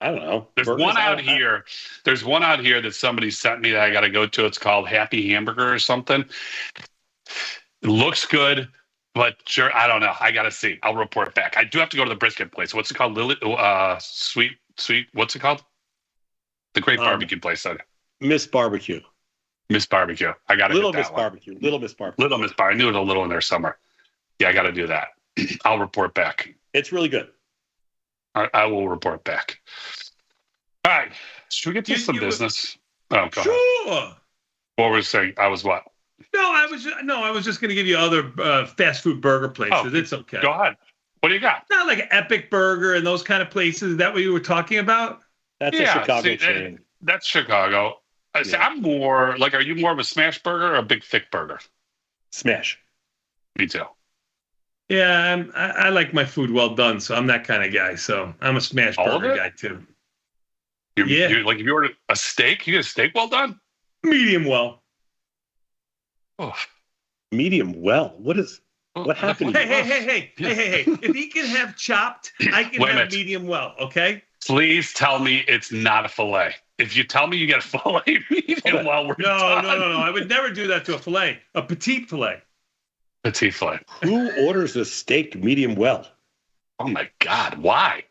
Speaker 21: don't know. There's one out here. There's one out here that somebody sent me that I got to go to. It's called Happy Hamburger or something. It looks good, but sure, I don't know. I got to see. I'll report back. I do have to go to the brisket place. What's it called? Sweet. What's it called? The great barbecue place.
Speaker 12: Miss Barbecue.
Speaker 21: Miss Barbecue. I got to
Speaker 12: Little Miss Barbecue. Little Miss Barbecue.
Speaker 21: Little Miss Bar. I knew it a little in there somewhere. Yeah, I got to do that. I'll report back.
Speaker 12: It's really good.
Speaker 21: I will report back. All right. Should we get to some business? Oh, go
Speaker 10: Sure.
Speaker 21: ahead. What were you saying? I was what?
Speaker 10: No, I was just going to give you other fast food burger places.
Speaker 21: Oh,
Speaker 10: it's okay.
Speaker 21: Go ahead. What do you got?
Speaker 10: Not like Epic Burger and those kind of places. Is that what you were talking about?
Speaker 12: That's a Chicago chain.
Speaker 21: That's Chicago. See, I'm more like, are you more of a smash burger or a big thick burger?
Speaker 12: Smash.
Speaker 21: Me too.
Speaker 10: Yeah, I like my food well done, so I'm that kind of guy. So I'm a smash burger guy too.
Speaker 21: You're like, if you order a steak, you get a steak well done?
Speaker 10: Medium well.
Speaker 21: Oh.
Speaker 12: Medium well? What happened?
Speaker 10: Hey. If he can have chopped, I can have medium well, okay?
Speaker 21: Please tell me it's not a filet. If you tell me you get a filet medium well, we're done.
Speaker 10: No. I would never do that to a filet. A petite filet.
Speaker 21: Petite filet.
Speaker 12: Who orders a steak medium well?
Speaker 21: Oh my God, why?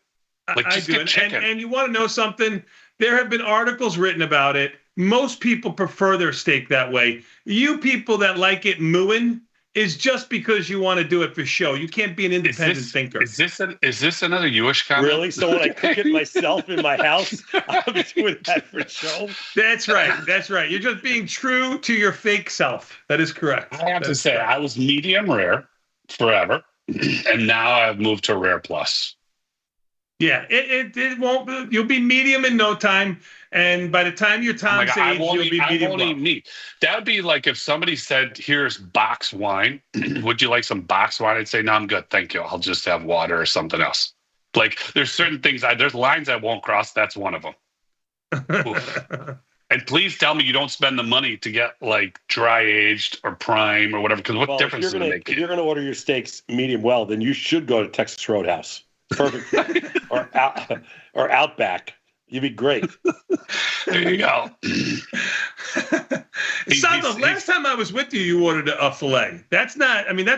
Speaker 21: Like,
Speaker 10: I
Speaker 21: just
Speaker 10: do.
Speaker 21: get chicken.
Speaker 10: And you want to know something? There have been articles written about it. Most people prefer their steak that way. You people that like it mooing is just because you want to do it for show. You can't be an independent thinker.
Speaker 21: Is this another Jewish comment?
Speaker 12: Really? So when I cook it myself in my house, I'm doing that for show?
Speaker 10: That's right. You're just being true to your fake self. That is correct.
Speaker 21: I have to say, I was medium rare forever, and now I've moved to rare plus.
Speaker 10: Yeah, it won't. You'll be medium in no time, and by the time you're Tom's age, you'll be medium well.
Speaker 21: Eat. That would be like if somebody said, "Here's box wine. Would you like some box wine?" I'd say, "No, I'm good, thank you. I'll just have water or something else." Like, there's certain things. There's lines I won't cross. That's one of them. And please tell me you don't spend the money to get like dry aged or prime or whatever. Because what difference does it make?
Speaker 12: If you're going to order your steaks medium well, then you should go to Texas Roadhouse. Perfect. or Outback. You'd be great.
Speaker 21: There you go.
Speaker 10: Sandro, last time I was with you, you ordered a filet. That's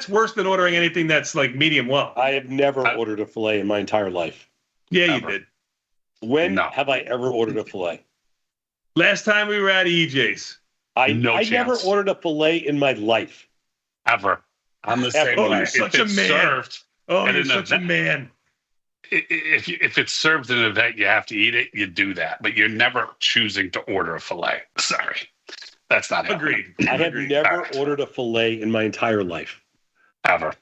Speaker 10: worse than ordering anything that's like medium well.
Speaker 12: I have never ordered a filet in my entire life.
Speaker 10: Yeah, you did.
Speaker 12: When have I ever ordered a filet?
Speaker 10: Last time we were at EJ's.
Speaker 12: I never ordered a filet in my life.
Speaker 21: Ever. I'm the same way.
Speaker 10: You're such a man. You're such a man.
Speaker 21: If it's served in an event, you have to eat it. You do that, but you're never choosing to order a fillet. Sorry, that's not
Speaker 10: agreed.
Speaker 12: I have never ordered a fillet in my entire life,
Speaker 21: ever.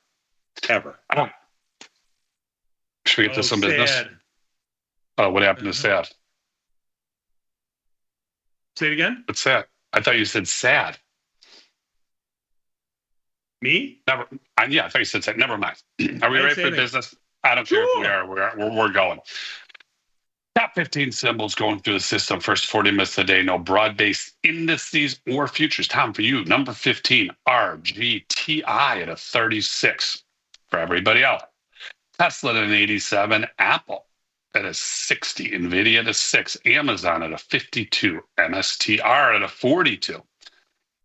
Speaker 12: Should
Speaker 21: we get to some business? What happened to sad?
Speaker 10: Say it again.
Speaker 21: What's sad? I thought you said sad.
Speaker 10: Me?
Speaker 21: Never. Yeah, I thought you said sad. Never mind. Are we ready for
Speaker 10: anything.
Speaker 21: business? I don't care if we are. We're going. Top 15 symbols going through the system first 40 minutes a day. No broad-based indices or futures. Tom, for you, number 15, RGTI at a 36. For everybody else, Tesla at an 87, Apple at a 60, NVIDIA at a 6, Amazon at a 52, MSTR at a 42,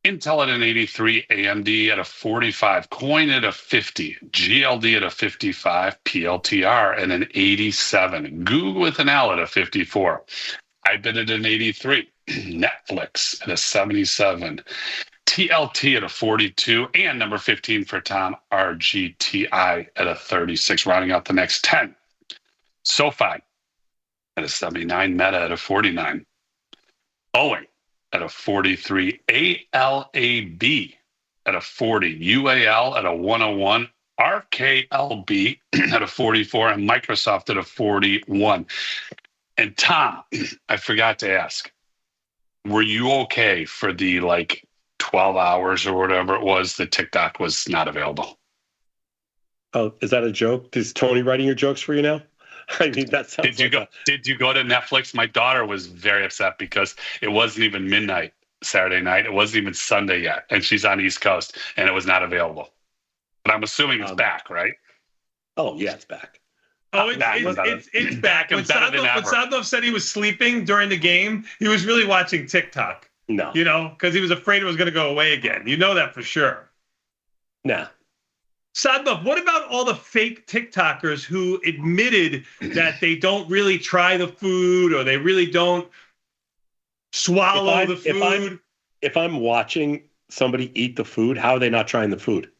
Speaker 21: Intel at an 83, AMD at a 45, Coin at a 50, GLD at a 55, PLTR at an 87, Google with an L at a 54, IBIT at an 83, Netflix at a 77, TLT at a 42, and number 15 for Tom, RGTI at a 36, rounding out the next 10. SoFi at a 79, Meta at a 49, Boeing at a 43, ALAB at a 40, UAL at a 101, RKLB at a 44, and Microsoft at a 41. And Tom, I forgot to ask, were you okay for the 12 hours or whatever it was that TikTok was not available?
Speaker 12: Oh, is that a joke? Is Tony writing your jokes for you now? I mean, that sounds.
Speaker 21: Did you go to Netflix? My daughter was very upset because it wasn't even midnight Saturday night. It wasn't even Sunday yet, and she's on East Coast, and it was not available. But I'm assuming it's back, right?
Speaker 12: Oh yeah, it's back.
Speaker 10: Oh, it's back. When Sadnov said he was sleeping during the game, he was really watching TikTok.
Speaker 12: No.
Speaker 10: Because he was afraid it was going to go away again. You know that for sure.
Speaker 12: Nah.
Speaker 10: Sadnov, what about all the fake TikTokers who admitted that they don't really try the food or they really don't swallow the food?
Speaker 12: If I'm watching somebody eat the food, how are they not trying the food?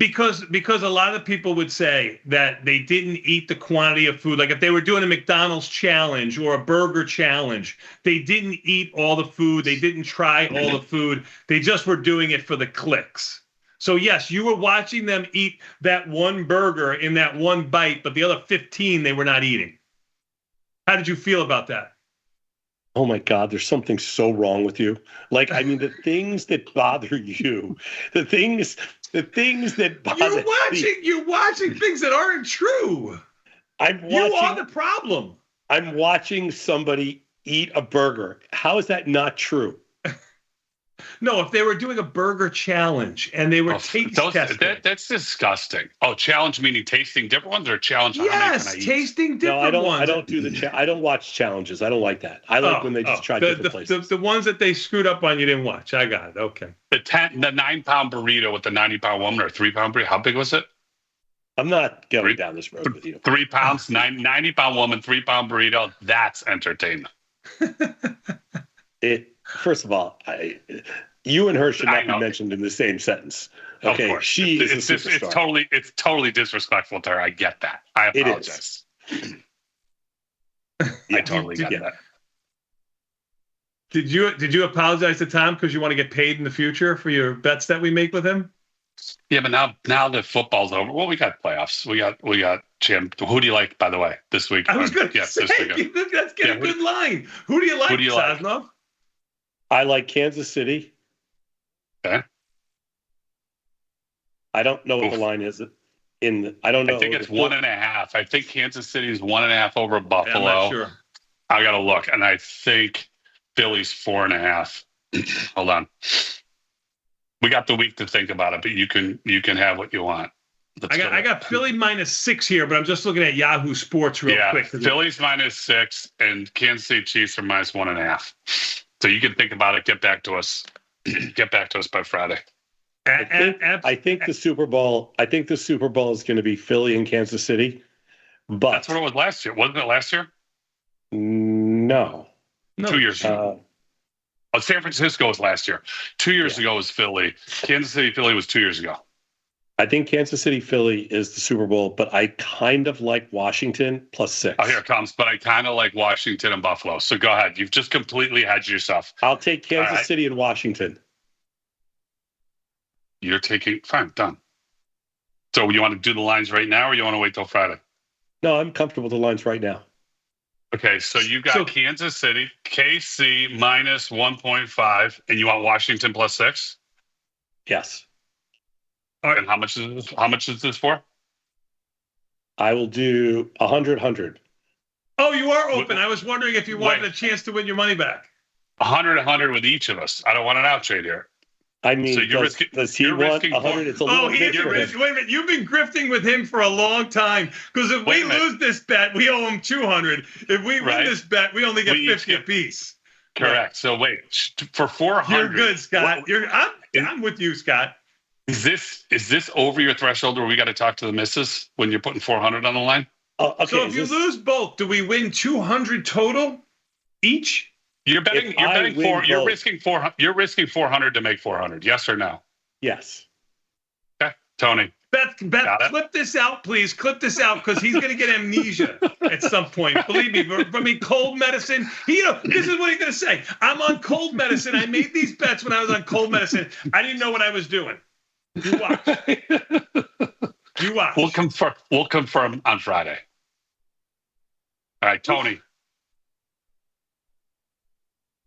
Speaker 10: Because a lot of people would say that they didn't eat the quantity of food. Like if they were doing a McDonald's challenge or a burger challenge, they didn't eat all the food. They didn't try all the food. They just were doing it for the clicks. So yes, you were watching them eat that one burger in that one bite, but the other 15 they were not eating. How did you feel about that?
Speaker 12: Oh my God, there's something so wrong with you. The things that bother you, the things that bother
Speaker 10: You're watching things that aren't true. You are the problem.
Speaker 12: I'm watching somebody eat a burger. How is that not true?
Speaker 10: No, if they were doing a burger challenge and they were taste testing.
Speaker 21: That's disgusting. Oh, challenge meaning tasting different ones or challenge?
Speaker 10: Yes, tasting different ones.
Speaker 12: I don't do I don't watch challenges. I don't like that. I like when they just try different places.
Speaker 10: The ones that they screwed up on, you didn't watch. I got it. Okay.
Speaker 21: The 9-pound burrito with the 90-pound woman or 3-pound burrito. How big was it?
Speaker 12: I'm not going down this road with you.
Speaker 21: 3 pounds, 90-pound woman, 3-pound burrito. That's entertainment.
Speaker 12: First of all, you and her should not be mentioned in the same sentence. Okay,
Speaker 21: of course.
Speaker 12: She is a superstar.
Speaker 21: It's totally disrespectful to her. I get that. I apologize. I totally get that.
Speaker 10: Did you apologize to Tom because you want to get paid in the future for your bets that we make with him?
Speaker 21: Yeah, but now that football's over, well, we got playoffs. We got champ. Who do you like, by the way, this week?
Speaker 10: I was going to say, let's get a good line. Who do you like, Sosnov?
Speaker 12: I like Kansas City.
Speaker 21: Okay.
Speaker 12: I don't know what the line is. I don't know.
Speaker 21: I think it's 1.5. I think Kansas City is 1.5 over Buffalo.
Speaker 10: Yeah, I'm not sure.
Speaker 21: I got to look. And I think Philly's 4.5. Hold on. We got the week to think about it, but you can have what you want.
Speaker 10: I got Philly -6 here, but I'm just looking at Yahoo Sports real quick.
Speaker 21: Philly's -6 and Kansas City Chiefs are -1.5. So you can think about it. Get back to us. Get back to us by Friday.
Speaker 12: I think the Super Bowl. I think the Super Bowl is going to be Philly and Kansas City. But
Speaker 21: that's what it was last year, wasn't it? Last year?
Speaker 12: No.
Speaker 21: 2 years ago. Oh, San Francisco was last year. 2 years ago was Philly. Kansas City, Philly was 2 years ago.
Speaker 12: I think Kansas City, Philly is the Super Bowl, but I kind of like Washington +6.
Speaker 21: Oh, here it comes. But I kind of like Washington and Buffalo. So go ahead. You've just completely hedged yourself.
Speaker 12: I'll take Kansas City and Washington.
Speaker 21: You're taking... Fine, done. So you want to do the lines right now or you want to wait till Friday?
Speaker 12: No, I'm comfortable with the lines right now.
Speaker 21: Okay, so you got Kansas City, KC minus 1.5, and you want Washington plus 6?
Speaker 12: Yes.
Speaker 21: All right. And how much is this for?
Speaker 12: I will do 100.
Speaker 10: Oh, you are open. I was wondering if you wanted a chance to win your money back.
Speaker 21: 100 with each of us. I don't want an out trade here.
Speaker 12: I mean,
Speaker 21: so
Speaker 12: does he want 100? It's a little bit for him.
Speaker 10: Wait a minute. You've been grifting with him for a long time. Because if we lose this bet, we owe him 200. If we win this bet, we only get 50 apiece.
Speaker 21: Correct. So wait, for 400.
Speaker 10: You're good, Scott. I'm with you, Scott.
Speaker 21: Is this over your threshold where we got to talk to the missus when you're putting 400 on the line?
Speaker 10: Okay, so if you lose both, do we win 200 total each?
Speaker 21: You're risking 400 to make 400. Yes or no?
Speaker 12: Yes.
Speaker 21: Okay, Tony.
Speaker 10: Beth, clip this out, please. Clip this out because he's going to get amnesia at some point. Believe me, cold medicine. This is what he's going to say. I'm on cold medicine. I made these bets when I was on cold medicine. I didn't know what I was doing. You watch. You watch.
Speaker 21: We'll confirm on Friday. All right, Tony.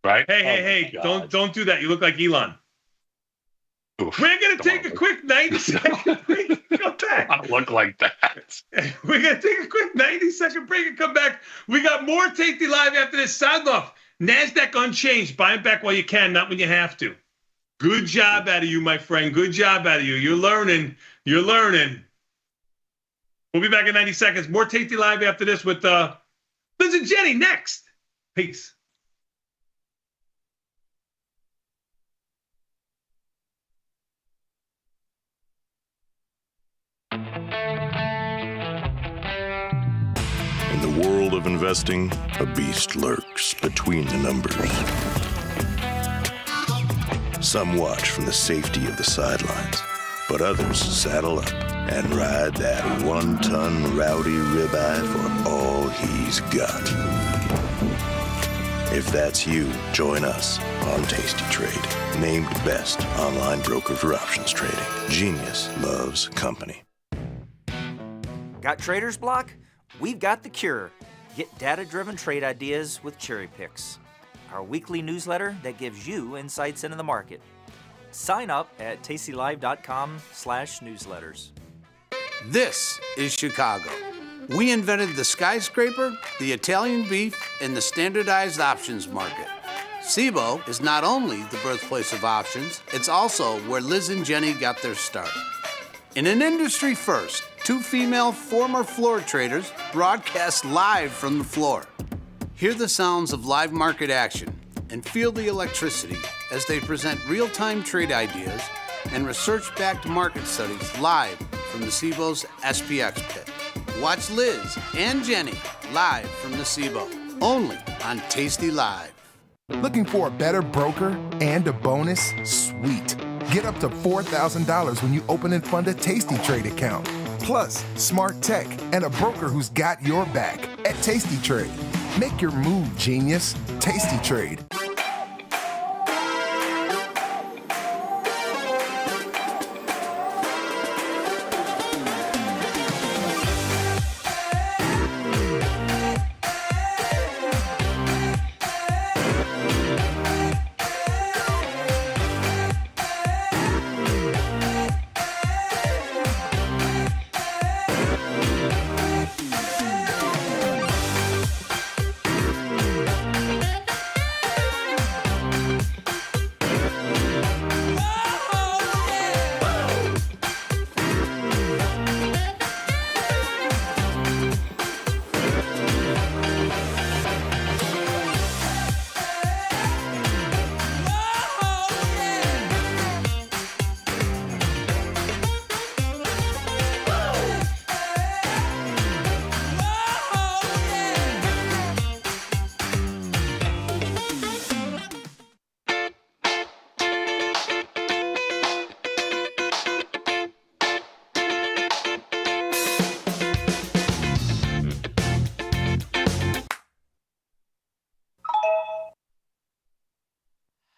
Speaker 21: Right?
Speaker 10: Hey! Don't do that. You look like Elon.
Speaker 21: Oof.
Speaker 10: We're gonna take a quick 90-second break. Come back.
Speaker 21: I don't look like that.
Speaker 10: We're gonna take a quick 90-second break and come back. We got more Tasty Live after this. Sound off. NASDAQ unchanged. Buy it back while you can, not when you have to. Good job out of you, my friend. Good job out of you. You're learning. We'll be back in 90 seconds. More Tasty Live after this with Liz and Jenny next. Peace.
Speaker 17: In the world of investing, a beast lurks between the numbers. Some watch from the safety of the sidelines, but others saddle up and ride that 1-ton rowdy ribeye for all he's got. If that's you, join us on Tasty Trade, named best online broker for options trading. Genius loves company.
Speaker 14: Got trader's block? We've got the cure. Get data-driven trade ideas with Cherry Picks, our weekly newsletter that gives you insights into the market. Sign up at tastylive.com/newsletters.
Speaker 22: This is Chicago. We invented the skyscraper, the Italian beef, and the standardized options market. SIBO is not only the birthplace of options, it's also where Liz and Jenny got their start. In an industry first, 2 female former floor traders broadcast live from the floor. Hear the sounds of live market action and feel the electricity as they present real-time trade ideas and research-backed market studies live from the SIBO's SPX pit. Watch Liz and Jenny live from the SIBO, only on Tasty Live.
Speaker 3: Looking for a better broker and a bonus? Sweet. Get up to $4,000 when you open and fund a Tasty Trade account. Plus, smart tech and a broker who's got your back at Tasty Trade. Make your move, genius. Tasty Trade.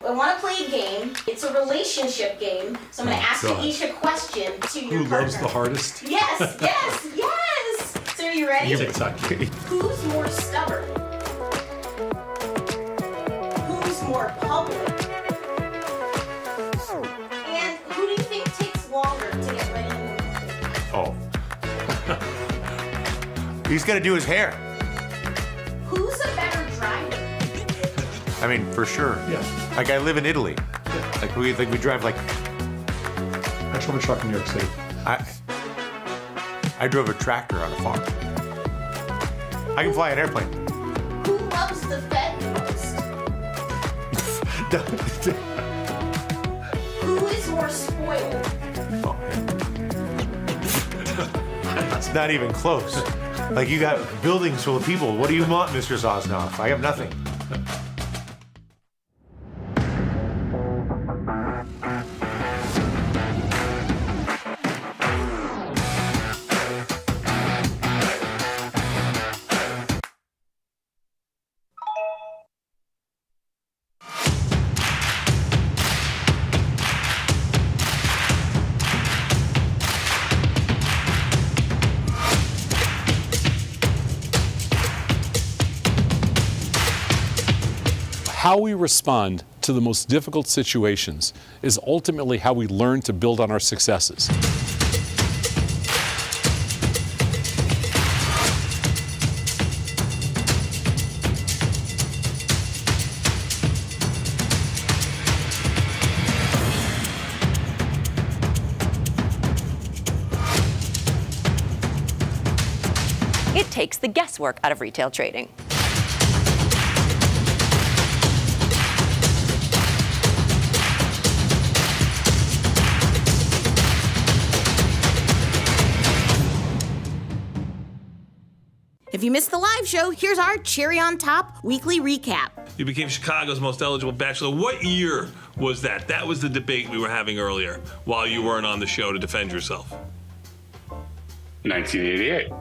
Speaker 15: I want to play a game. It's a relationship game. So I'm going to ask you each a question to your partner.
Speaker 4: Who loves the hardest?
Speaker 15: Yes. So are you ready?
Speaker 4: Exactly.
Speaker 15: Who's more stubborn? more public. And who do you think takes longer to get ready in the morning?
Speaker 5: Oh. He's got to do his hair.
Speaker 15: Who's a better driver?
Speaker 5: I mean, for sure.
Speaker 4: Yeah.
Speaker 5: Like, I live in Italy.
Speaker 4: Yeah.
Speaker 5: Like, we drive like...
Speaker 4: I drove a truck in New York City.
Speaker 5: I drove a tractor on a farm. I can fly an airplane.
Speaker 15: Who loves the Fed most? Who is more spoiled?
Speaker 5: It's not even close. Like, you got buildings full of people. What do you want, Mr. Sosnoff? I have nothing.
Speaker 4: How we respond to the most difficult situations is ultimately how we learn to build on our successes.
Speaker 8: It takes the guesswork out of retail trading.
Speaker 15: If you missed the live show, here's our cherry on top weekly recap.
Speaker 10: You became Chicago's most eligible bachelor. What year was that? That was the debate we were having earlier while you weren't on the show to defend yourself.
Speaker 21: 1988.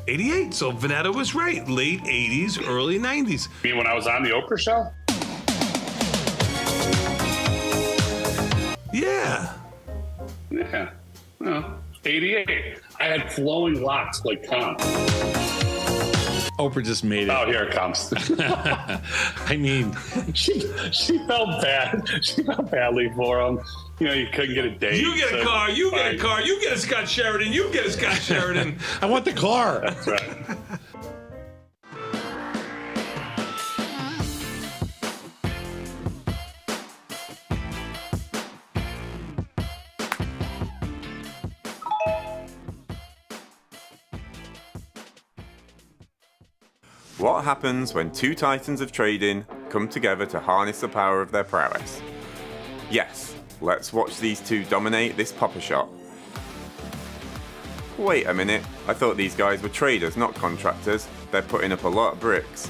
Speaker 10: 88. So Veneta was right. Late 80s, early 90s.
Speaker 21: You mean when I was on the Oprah show?
Speaker 10: Yeah.
Speaker 21: Yeah. Well, 88. I had flowing locks like Con.
Speaker 4: Oprah just made it.
Speaker 21: Oh, here it comes.
Speaker 4: I mean,
Speaker 21: she felt bad. She felt badly for him. You know, you couldn't get a date.
Speaker 10: You get a car, you get a car, you get a Scott Sheridan, you get a Scott Sheridan.
Speaker 4: I want the car.
Speaker 21: That's right.
Speaker 16: What happens when two titans of trading come together to harness the power of their prowess? Yes, let's watch these two dominate this popper shop. Wait a minute, I thought these guys were traders, not contractors. They're putting up a lot of bricks.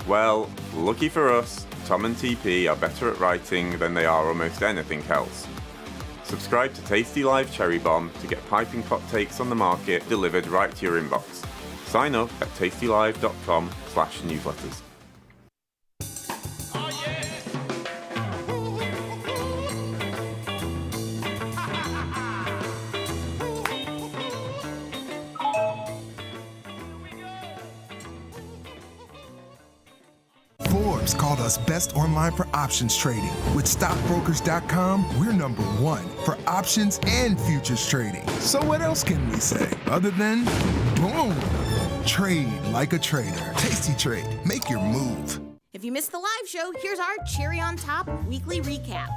Speaker 16: Well, lucky for us, Tom and TP are better at writing than they are almost anything else. Subscribe to Tasty Live Cherry Bomb to get piping hot takes on the market delivered right to your inbox. Sign up at tastylive.com/newsletters.
Speaker 3: Forbes called us best online for options trading. With stockbrokers.com, we're #1 for options and futures trading. So what else can we say other than boom? Trade like a trader. Tasty Trade. Make your move.
Speaker 15: If you missed the live show, here's our cherry on top weekly recap.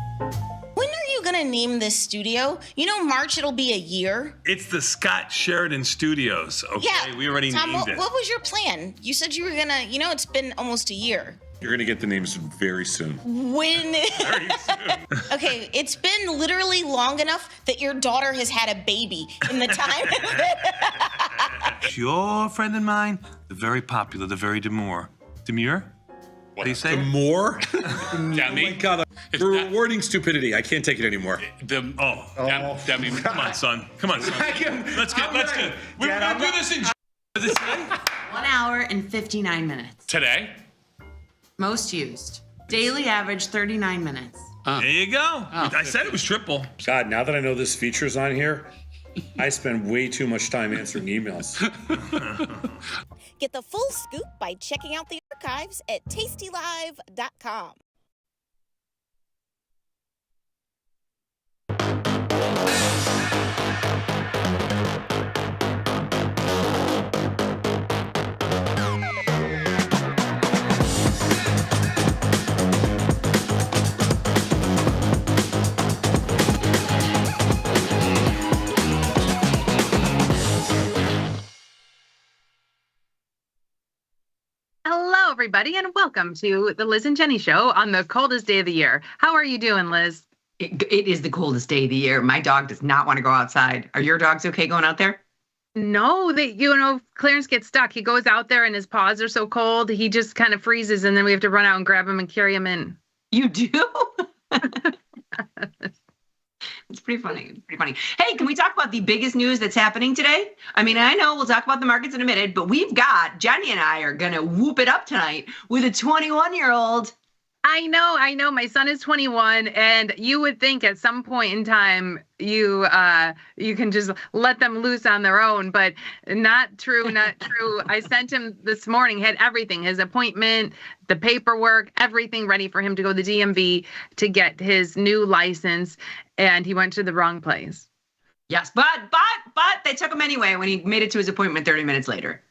Speaker 15: When are you gonna name this studio? You know, March it'll be a year.
Speaker 10: It's the Scott Sheridan Studios, okay?
Speaker 15: Yeah,
Speaker 10: We already
Speaker 15: Tom,
Speaker 10: named it.
Speaker 15: what was your plan? You said you were gonna, it's been almost a year.
Speaker 4: You're going to get the names very soon.
Speaker 15: When?
Speaker 10: Very soon.
Speaker 15: Okay, it's been literally long enough that your daughter has had a baby in the time.
Speaker 10: Your friend and mine, the very popular, the very demure. Demure? What do you say?
Speaker 4: Demure?
Speaker 21: Demi?
Speaker 4: Oh my God, you're rewarding stupidity. I can't take it anymore.
Speaker 10: Demi.
Speaker 21: Demi.
Speaker 10: Come on, son. Come on, son. Let's get. We're gonna do this in. Is it today?
Speaker 6: 1 hour and 59 minutes.
Speaker 21: Today?
Speaker 6: Most used. Daily average 39 minutes.
Speaker 10: There you go. I said it was triple.
Speaker 4: God, now that I know this feature's on here, I spend way too much time answering emails.
Speaker 15: Get the full scoop by checking out the archives at tastylive.com.
Speaker 1: everybody, and welcome to the Liz and Jenny Show on the coldest day of the year. How are you doing, Liz?
Speaker 11: It is the coldest day of the year. My dog does not want to go outside. Are your dogs okay going out there?
Speaker 1: No, Clarence gets stuck. He goes out there and his paws are so cold, he just kind of freezes, and then we have to run out and grab him and carry him in.
Speaker 11: You do? It's pretty funny. Hey, can we talk about the biggest news that's happening today? I mean, I know we'll talk about the markets in a minute, but Jenny and I are going to whoop it up tonight with a 21-year-old.
Speaker 1: I know. My son is 21, and you would think at some point in time you can just let them loose on their own, but not true. I sent him this morning, had everything, his appointment, the paperwork, everything ready for him to go to the DMV to get his new license, and he went to the wrong place.
Speaker 11: Yes, but they took him anyway when he made it to his appointment 30 minutes later.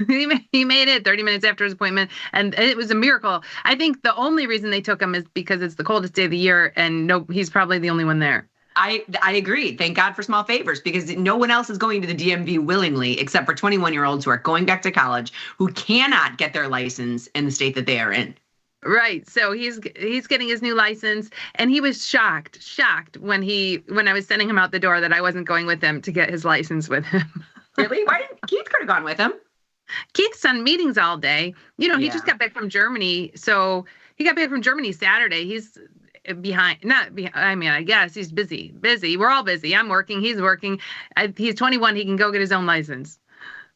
Speaker 1: He made it 30 minutes after his appointment, and it was a miracle. I think the only reason they took him is because it's the coldest day of the year, and he's probably the only one there.
Speaker 11: I agree. Thank God for small favors, because no one else is going to the DMV willingly except for 21-year-olds who are going back to college who cannot get their license in the state that they are in.
Speaker 1: Right. So he's getting his new license, and he was shocked when I was sending him out the door that I wasn't going with him to get his license with him.
Speaker 11: Really? Why didn't Keith could have gone with him?
Speaker 1: Keith's on meetings all day. He just got back from Germany. So he got back from Germany Saturday. He's I guess he's busy. We're all busy. I'm working. He's working. He's 21. He can go get his own license.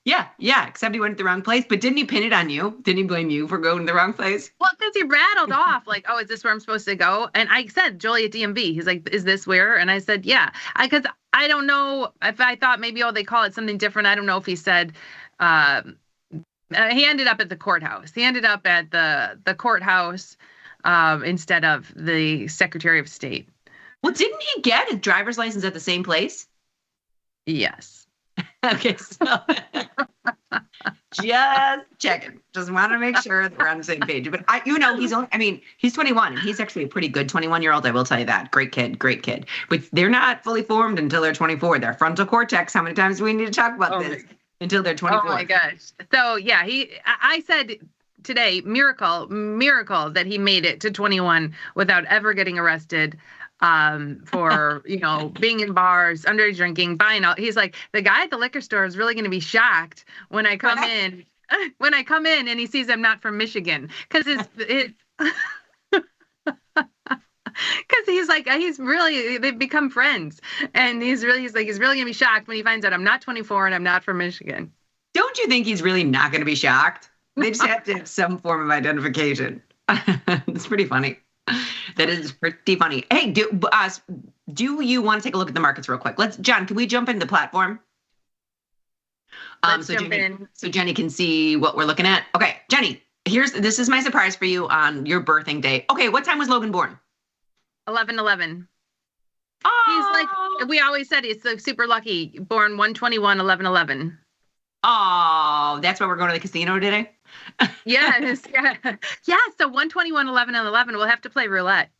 Speaker 11: Yeah. Except he went to the wrong place. But didn't he pin it on you? Didn't he blame you for going to the wrong place?
Speaker 1: Well, because he rattled off like, oh, is this where I'm supposed to go? And I said, Joliet DMV. He's like, is this where? And I said, yeah. Because I don't know if I thought maybe, they call it something different. I don't know if he said, he ended up at the courthouse. He ended up at the courthouse instead of the Secretary of State.
Speaker 11: Well, didn't he get his driver's license at the same place?
Speaker 1: Yes.
Speaker 11: Okay, so just checking. Just want to make sure that we're on the same page. But he's 21, and he's actually a pretty good 21-year-old. I will tell you that. Great kid. But they're not fully formed until they're 24. Their frontal cortex. How many times do we need to talk about this? Until they're 24.
Speaker 1: Oh my gosh. So yeah, I said today, miracle that he made it to 21 without ever getting arrested for, being in bars, underage drinking, buying out. He's like, the guy at the liquor store is really going to be shocked when I come in and he sees I'm not from Michigan. Cause they've become friends, and he's really gonna be shocked when he finds out I'm not 24 and I'm not from Michigan.
Speaker 11: Don't you think he's really not gonna be shocked? They just have to have some form of identification. It's pretty funny. That is pretty funny. Hey, do you want to take a look at the markets real quick? John, can we jump into the platform?
Speaker 1: Let's jump in.
Speaker 11: So Jenny can see what we're looking at. Okay, Jenny, this is my surprise for you on your birthing day. Okay, what time was Logan born?
Speaker 1: 11/11.
Speaker 11: Oh.
Speaker 1: He's like, we always said he's so super lucky, born 1/21, 11/11.
Speaker 11: Oh, that's why we're going to the casino today?
Speaker 1: Yes. Yeah, so 1/21, 11/11, we'll have to play roulette.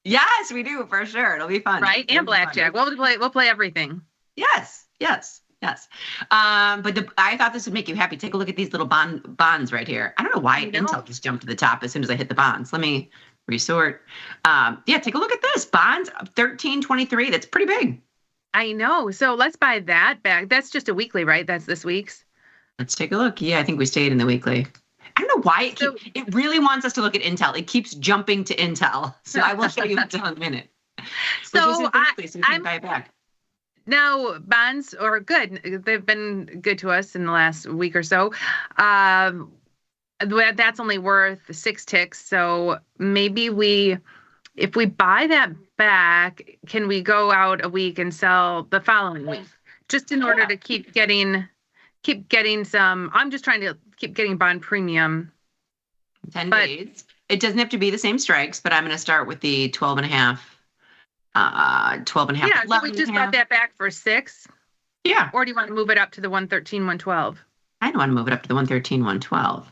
Speaker 11: Yes, we do, for sure. It'll be fun.
Speaker 1: Right? And blackjack. We'll play everything.
Speaker 11: Yes. But I thought this would make you happy. Take a look at these little bonds right here. I don't know why Intel just jumped to the top as soon as I hit the bonds. Let me resort. Take a look at this. Bonds 13.23. That's pretty big.
Speaker 1: I know. So let's buy that back. That's just a weekly, right? That's this week's.
Speaker 11: Let's take a look. Yeah, I think we stayed in the weekly. I don't know why it really wants us to look at Intel. It keeps jumping to Intel. So I will show you Intel in a minute.
Speaker 1: So
Speaker 11: we can buy it back.
Speaker 1: Now, bonds are good. They've been good to us in the last week or so. That's only worth 6 ticks. So maybe if we buy that back, can we go out a week and sell the following week? Just in order to keep getting some. I'm just trying to keep getting bond premium.
Speaker 11: 10 days. It doesn't have to be the same strikes, but I'm going to start with the 12.5. 12.5.
Speaker 1: Yeah, so we just got that back for 6.
Speaker 11: Yeah.
Speaker 1: Or do you want to move it up to the 113, 112?
Speaker 11: I don't want to move it up to the 113, 112.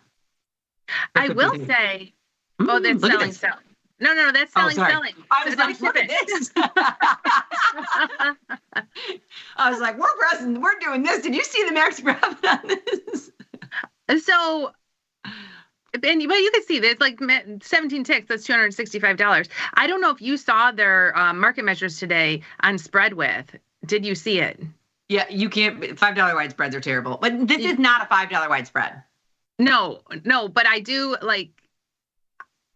Speaker 1: I will say, that's selling. No, that's selling.
Speaker 11: I was like, look at this. I was like, we're doing this. Did you see the max profit on this?
Speaker 1: So And well, you can see there's like 17 ticks. That's $265. I don't know if you saw their market measures today on spread width. Did you see it?
Speaker 11: Yeah, you can't. $5 wide spreads are terrible, but this is not a $5 wide spread.
Speaker 1: No, but I do like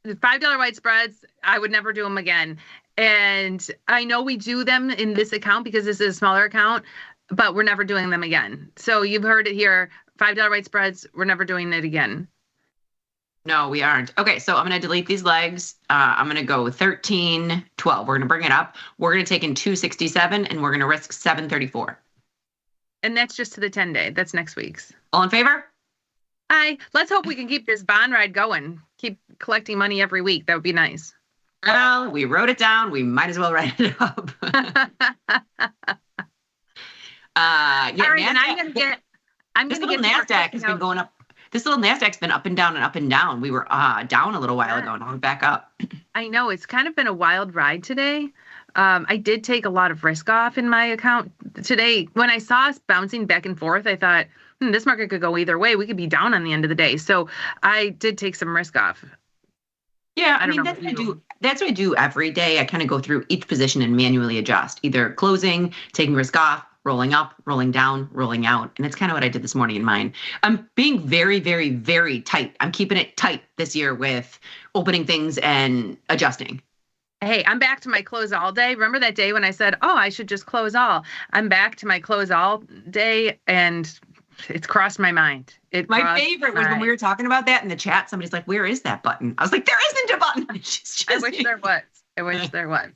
Speaker 1: the $5 wide spreads. I would never do them again. And I know we do them in this account because this is a smaller account, but we're never doing them again. So you've heard it here. $5 wide spreads. We're never doing it again.
Speaker 11: No, we aren't. Okay, so I'm going to delete these legs. I'm going to go 13, 12. We're going to bring it up. We're going to take in 267, and we're going to risk 734.
Speaker 1: And that's just to the 10-day. That's next week's.
Speaker 11: All in favor?
Speaker 1: Aye. Let's hope we can keep this bond ride going. Keep collecting money every week. That would be nice.
Speaker 11: Well, we wrote it down. We might as well write it up.
Speaker 1: All right, and I'm going to get...
Speaker 11: This little NASDAQ has been going up. This little NASDAQ's been up and down and up and down. We were down a little while ago, and now we're back up.
Speaker 1: I know. It's kind of been a wild ride today. I did take a lot of risk off in my account today. When I saw us bouncing back and forth, I thought, this market could go either way. We could be down on the end of the day. So I did take some risk off.
Speaker 11: Yeah, I mean, that's what I do. That's what I do every day. I kind of go through each position and manually adjust, either closing, taking risk off, rolling up, rolling down, rolling out. And that's kind of what I did this morning in mine. I'm being very, very, very tight. I'm keeping it tight this year with opening things and adjusting.
Speaker 1: Hey, I'm back to my close all day. Remember that day when I said, I should just close all? I'm back to my close all day, and it's crossed my mind.
Speaker 11: My favorite was when we were talking about that in the chat. Somebody's like, where is that button? I was like, there isn't a button.
Speaker 1: I wish there was. There was.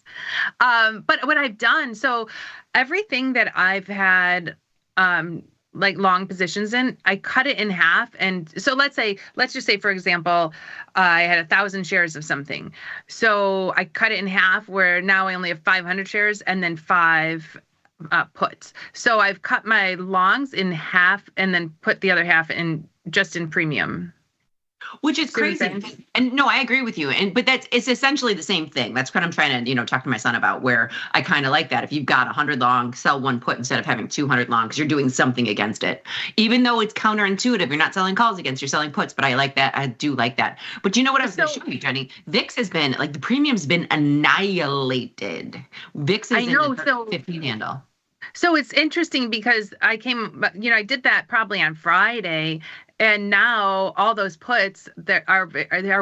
Speaker 1: But what I've done, so everything that I've had like long positions in, I cut it in half. And so let's just say, for example, I had 1,000 shares of something. So I cut it in half where now I only have 500 shares and then 5 puts. So I've cut my longs in half and then put the other half in just in premium.
Speaker 11: Which is crazy. And no, I agree with you. But it's essentially the same thing. That's what I'm trying to, talk to my son about, where I kind of like that. If you've got 100 long, sell 1 put instead of having 200 long, because you're doing something against it. Even though it's counterintuitive, you're not selling calls against, you're selling puts. But I like that. I do like that. But you know what I was going to show you, Jenny? VIX has been, like, the premium's been annihilated. VIX is in the 15 handle.
Speaker 1: So it's interesting because I did that probably on Friday, and now all those puts that are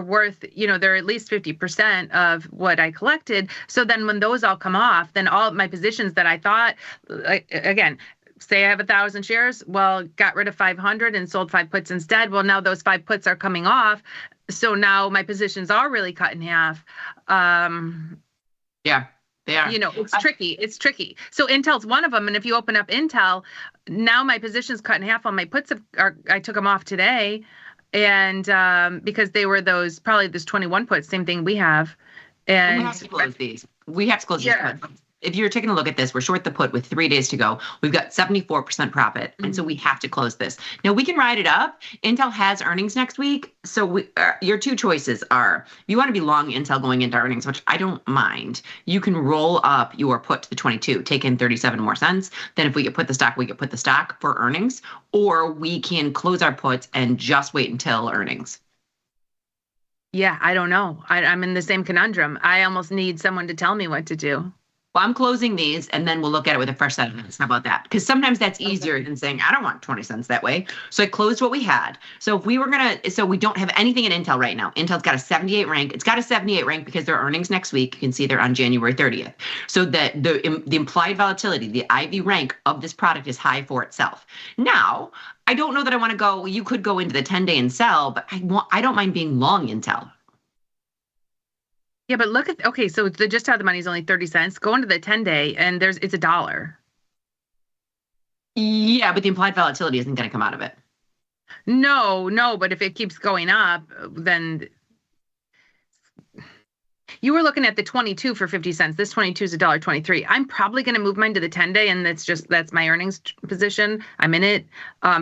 Speaker 1: worth, they're at least 50% of what I collected. So then when those all come off, then all my positions that I thought, again, say I have 1,000 shares, well, got rid of 500 and sold 5 puts instead. Well, now those 5 puts are coming off. So now my positions are really cut in half.
Speaker 11: Yeah. They are.
Speaker 1: It's tricky. It's tricky. So Intel's one of them. And if you open up Intel, now my position's cut in half on my puts. I took them off today. And because they were those 21 puts, same thing we have. And
Speaker 11: we have to close these. We have to close these puts. If you're taking a look at this, we're short the put with 3 days to go. We've got 74% profit. And so we have to close this. Now we can ride it up. Intel has earnings next week. So your 2 choices are, if you want to be long Intel going into earnings, which I don't mind, you can roll up your put to the 22, take in 37 more cents. Then if we get put the stock, we get put the stock for earnings, or we can close our puts and just wait until earnings.
Speaker 1: Yeah, I don't know. I'm in the same conundrum. I almost need someone to tell me what to do.
Speaker 11: Well, I'm closing these, and then we'll look at it with a fresh set of minutes. How about that? Because sometimes that's easier than saying, I don't want 20 cents that way. So I closed what we had. So if we were so we don't have anything in Intel right now. Intel's got a 78 rank. It's got a 78 rank because their earnings next week. You can see they're on January 30th. So that the implied volatility, the IV rank of this product is high for itself. Now, I don't know that I want to go, you could go into the 10-day and sell, but I don't mind being long Intel.
Speaker 1: Yeah, but look at, so the just how the money is only 30 cents. Go into the 10-day and it's $1.
Speaker 11: Yeah, but the implied volatility isn't going to come out of it.
Speaker 1: No, but if it keeps going up, then you were looking at the 22 for 50 cents. This 22 is $1.23. I'm probably going to move mine to the 10-day, and that's my earnings position. I'm in it,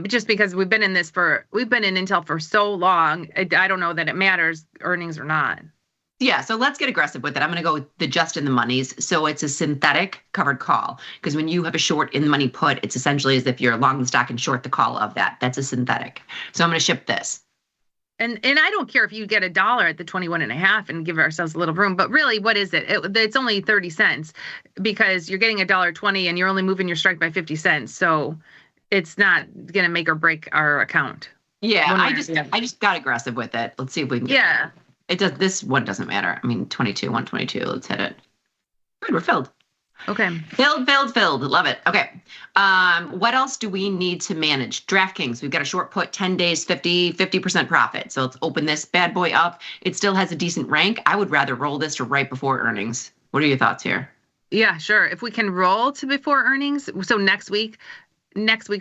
Speaker 1: just because we've been in Intel for so long. I don't know that it matters earnings or not.
Speaker 11: Yeah, so let's get aggressive with it. I'm going to go with the just in the monies. So it's a synthetic covered call, because when you have a short in the money put, it's essentially as if you're long the stock and short the call of that. That's a synthetic. So I'm going to ship this.
Speaker 1: And I don't care if you get $1 at the 21.5 and give ourselves a little room, but really, what is it? It's only 30 cents because you're getting $1.20 and you're only moving your strike by 50 cents. So it's not going to make or break our account.
Speaker 11: Yeah, I just got aggressive with it. Let's see if we can get there. It does. This one doesn't matter. I mean, 122. Let's hit it. Good, we're filled.
Speaker 1: Okay.
Speaker 11: Filled. Love it. Okay. What else do we need to manage? DraftKings, we've got a short put, 10 days, 50% profit. So let's open this bad boy up. It still has a decent rank. I would rather roll this to right before earnings. What are your thoughts here?
Speaker 1: Yeah, sure. If we can roll to before earnings, so next week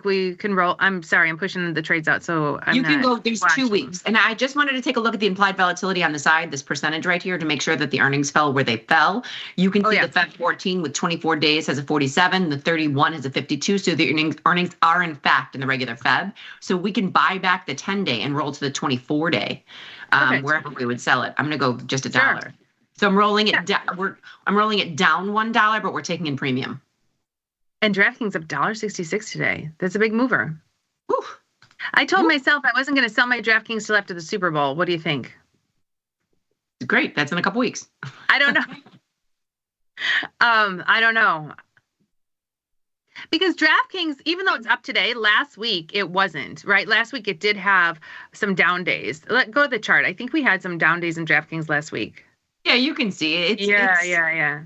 Speaker 1: we can roll. I'm sorry, I'm pushing the trades out. So
Speaker 11: you can go, there's 2 weeks. And I just wanted to take a look at the implied volatility on the side, this percentage right here, to make sure that the earnings fell where they fell. You can see the Fed 14 with 24 days has a 47, the 31 has a 52. So the earnings are in fact in the regular Fed. So we can buy back the 10-day and roll to the 24-day, wherever we would sell it. I'm going to go just $1. Sure. So I'm rolling it down. I'm rolling it down $1, but we're taking in premium.
Speaker 1: And DraftKings up $1.66 today. That's a big mover. Whew. I told myself I wasn't going to sell my DraftKings till after the Super Bowl. What do you think?
Speaker 11: Great. That's in a couple weeks.
Speaker 1: I don't know. I don't know. Because DraftKings, even though it's up today, last week it wasn't, right? Last week it did have some down days. Go to the chart. I think we had some down days in DraftKings last week.
Speaker 11: Yeah, you can see it.
Speaker 1: Yeah.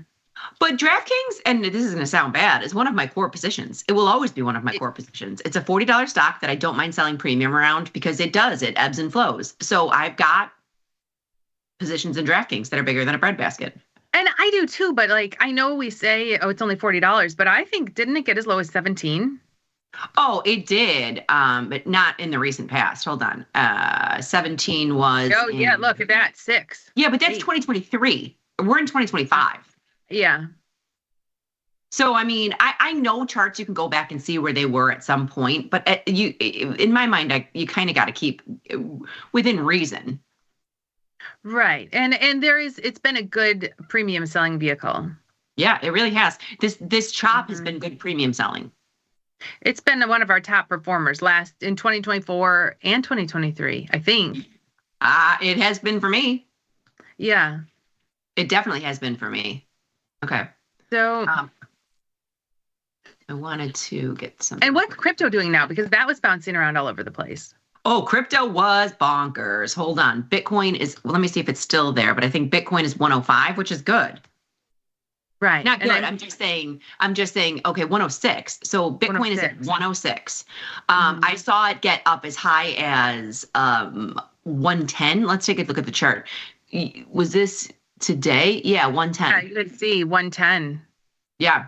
Speaker 11: But DraftKings, and this is going to sound bad, is one of my core positions. It will always be one of my core positions. It's a $40 stock that I don't mind selling premium around because it ebbs and flows. So I've got positions in DraftKings that are bigger than a breadbasket.
Speaker 1: And I do too, but I know we say, oh, it's only $40, but I think, didn't it get as low as 17?
Speaker 11: Oh, it did, but not in the recent past. Hold on. 17 was...
Speaker 1: Oh, yeah, look at that, 6.
Speaker 11: Yeah, but that's 2023. We're in 2025.
Speaker 1: Yeah.
Speaker 11: So, I mean, I know charts you can go back and see where they were at some point, but in my mind, you kind of got to keep within reason.
Speaker 1: Right. And it's been a good premium selling vehicle.
Speaker 11: Yeah, it really has. This chop has been good premium selling.
Speaker 1: It's been one of our top performers in 2024 and 2023, I think.
Speaker 11: It has been for me.
Speaker 1: Yeah.
Speaker 11: It definitely has been for me. Okay.
Speaker 1: So
Speaker 11: I wanted to get some.
Speaker 1: And what's crypto doing now? Because that was bouncing around all over the place.
Speaker 11: Oh, crypto was bonkers. Hold on. Bitcoin is, let me see if it's still there, but I think Bitcoin is 105, which is good.
Speaker 1: Right.
Speaker 11: Not good. I'm just saying, okay, 106. So Bitcoin is at 106. I saw it get up as high as 110. Let's take a look at the chart. Was this today? Yeah, 110.
Speaker 1: Yeah, you could see 110.
Speaker 11: Yeah.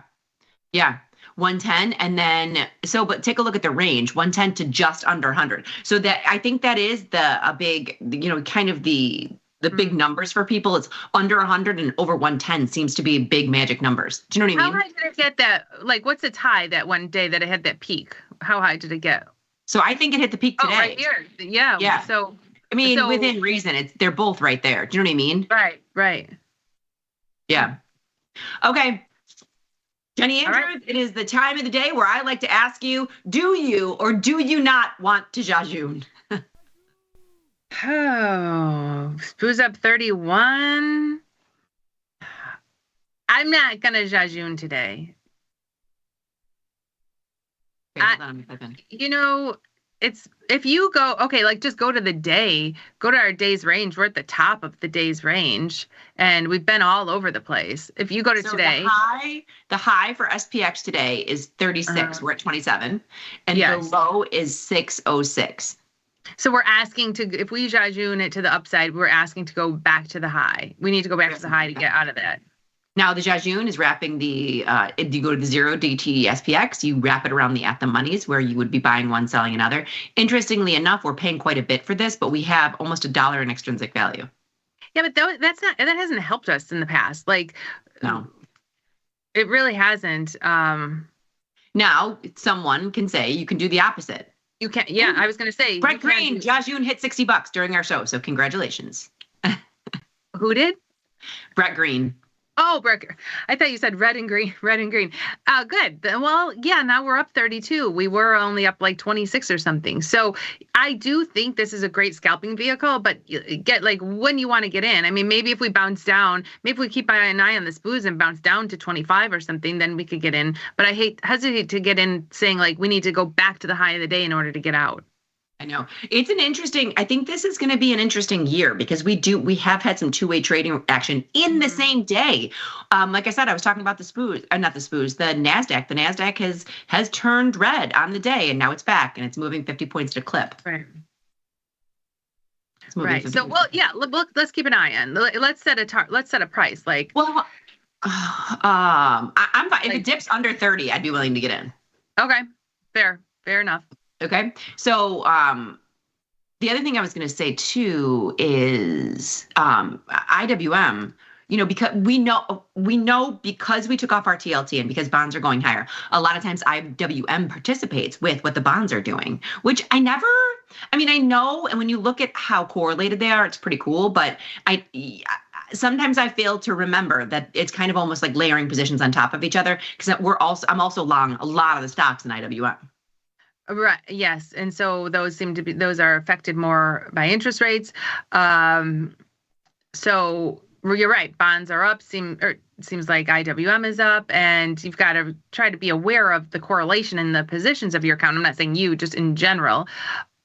Speaker 11: 110. And then, but take a look at the range, 110 to just under 100. So that, I think that is a big, kind of the big numbers for people. It's under 100 and over 110 seems to be big magic numbers. Do you know what I mean?
Speaker 1: How high did it get that? What's its high that one day that it had that peak? How high did it get?
Speaker 11: So I think it hit the peak today.
Speaker 1: Oh, right here. Yeah. So,
Speaker 11: I mean, within reason, they're both right there. Do you know what I mean?
Speaker 1: Right.
Speaker 11: Yeah. Okay. Jenny Andrews, It is the time of the day where I like to ask you, do you or do you not want to jajun?
Speaker 1: Oh, Spoo's up 31. I'm not going to jajun today.
Speaker 11: Okay, hold on, I'm typing.
Speaker 1: It's if you go, just go to the day, go to our day's range. We're at the top of the day's range and we've been all over the place. If you go to today.
Speaker 11: The high for SPX today is 36. We're at 27. And the low is 606.
Speaker 1: So we're asking if we jajun it to the upside, we're asking to go back to the high. We need to go back to the high to get out of that.
Speaker 11: Now, the jajun is wrapping if you go to the 0 DT SPX, you wrap it around the at the monies where you would be buying one, selling another. Interestingly enough, we're paying quite a bit for this, but we have almost $1 in extrinsic value.
Speaker 1: Yeah, but that hasn't helped us in the past.
Speaker 11: No,
Speaker 1: it really hasn't.
Speaker 11: Now, someone can say you can do the opposite.
Speaker 1: You can. Yeah, I was going to say.
Speaker 11: Brett Green, jajun hit $60 during our show, so congratulations.
Speaker 1: Who did?
Speaker 11: Brett Green.
Speaker 1: Oh, broker. I thought you said red and green. Good. Well, yeah, now we're up 32. We were only up like 26 or something. So I do think this is a great scalping vehicle, but get like when you want to get in. I mean, maybe if we bounce down, maybe if we keep an eye on the SPOOs and bounce down to 25 or something, then we could get in. But I hesitate to get in saying like we need to go back to the high of the day in order to get out.
Speaker 11: I know I think this is going to be an interesting year because we have had some two-way trading action in the same day. Like I said, I was talking about the SPOOs, not the SPOOs, the NASDAQ. The NASDAQ has turned red on the day and now it's back and it's moving 50 points to clip.
Speaker 1: Right. Right. So, well, yeah, let's keep an eye on. Let's set a price. Like,
Speaker 11: well, I'm fine. If it dips under 30, I'd be willing to get in.
Speaker 1: Okay. Fair enough.
Speaker 11: Okay. So the other thing I was going to say too is IWM, because we know because we took off our TLT and because bonds are going higher, a lot of times IWM participates with what the bonds are doing, which I know, and when you look at how correlated they are, it's pretty cool, but sometimes I fail to remember that it's kind of almost like layering positions on top of each other because I'm also long a lot of the stocks in IWM.
Speaker 1: Right. Yes. And so those are affected more by interest rates. So you're right. Bonds are up. Seems like IWM is up, and you've got to try to be aware of the correlation in the positions of your account. I'm not saying you, just in general.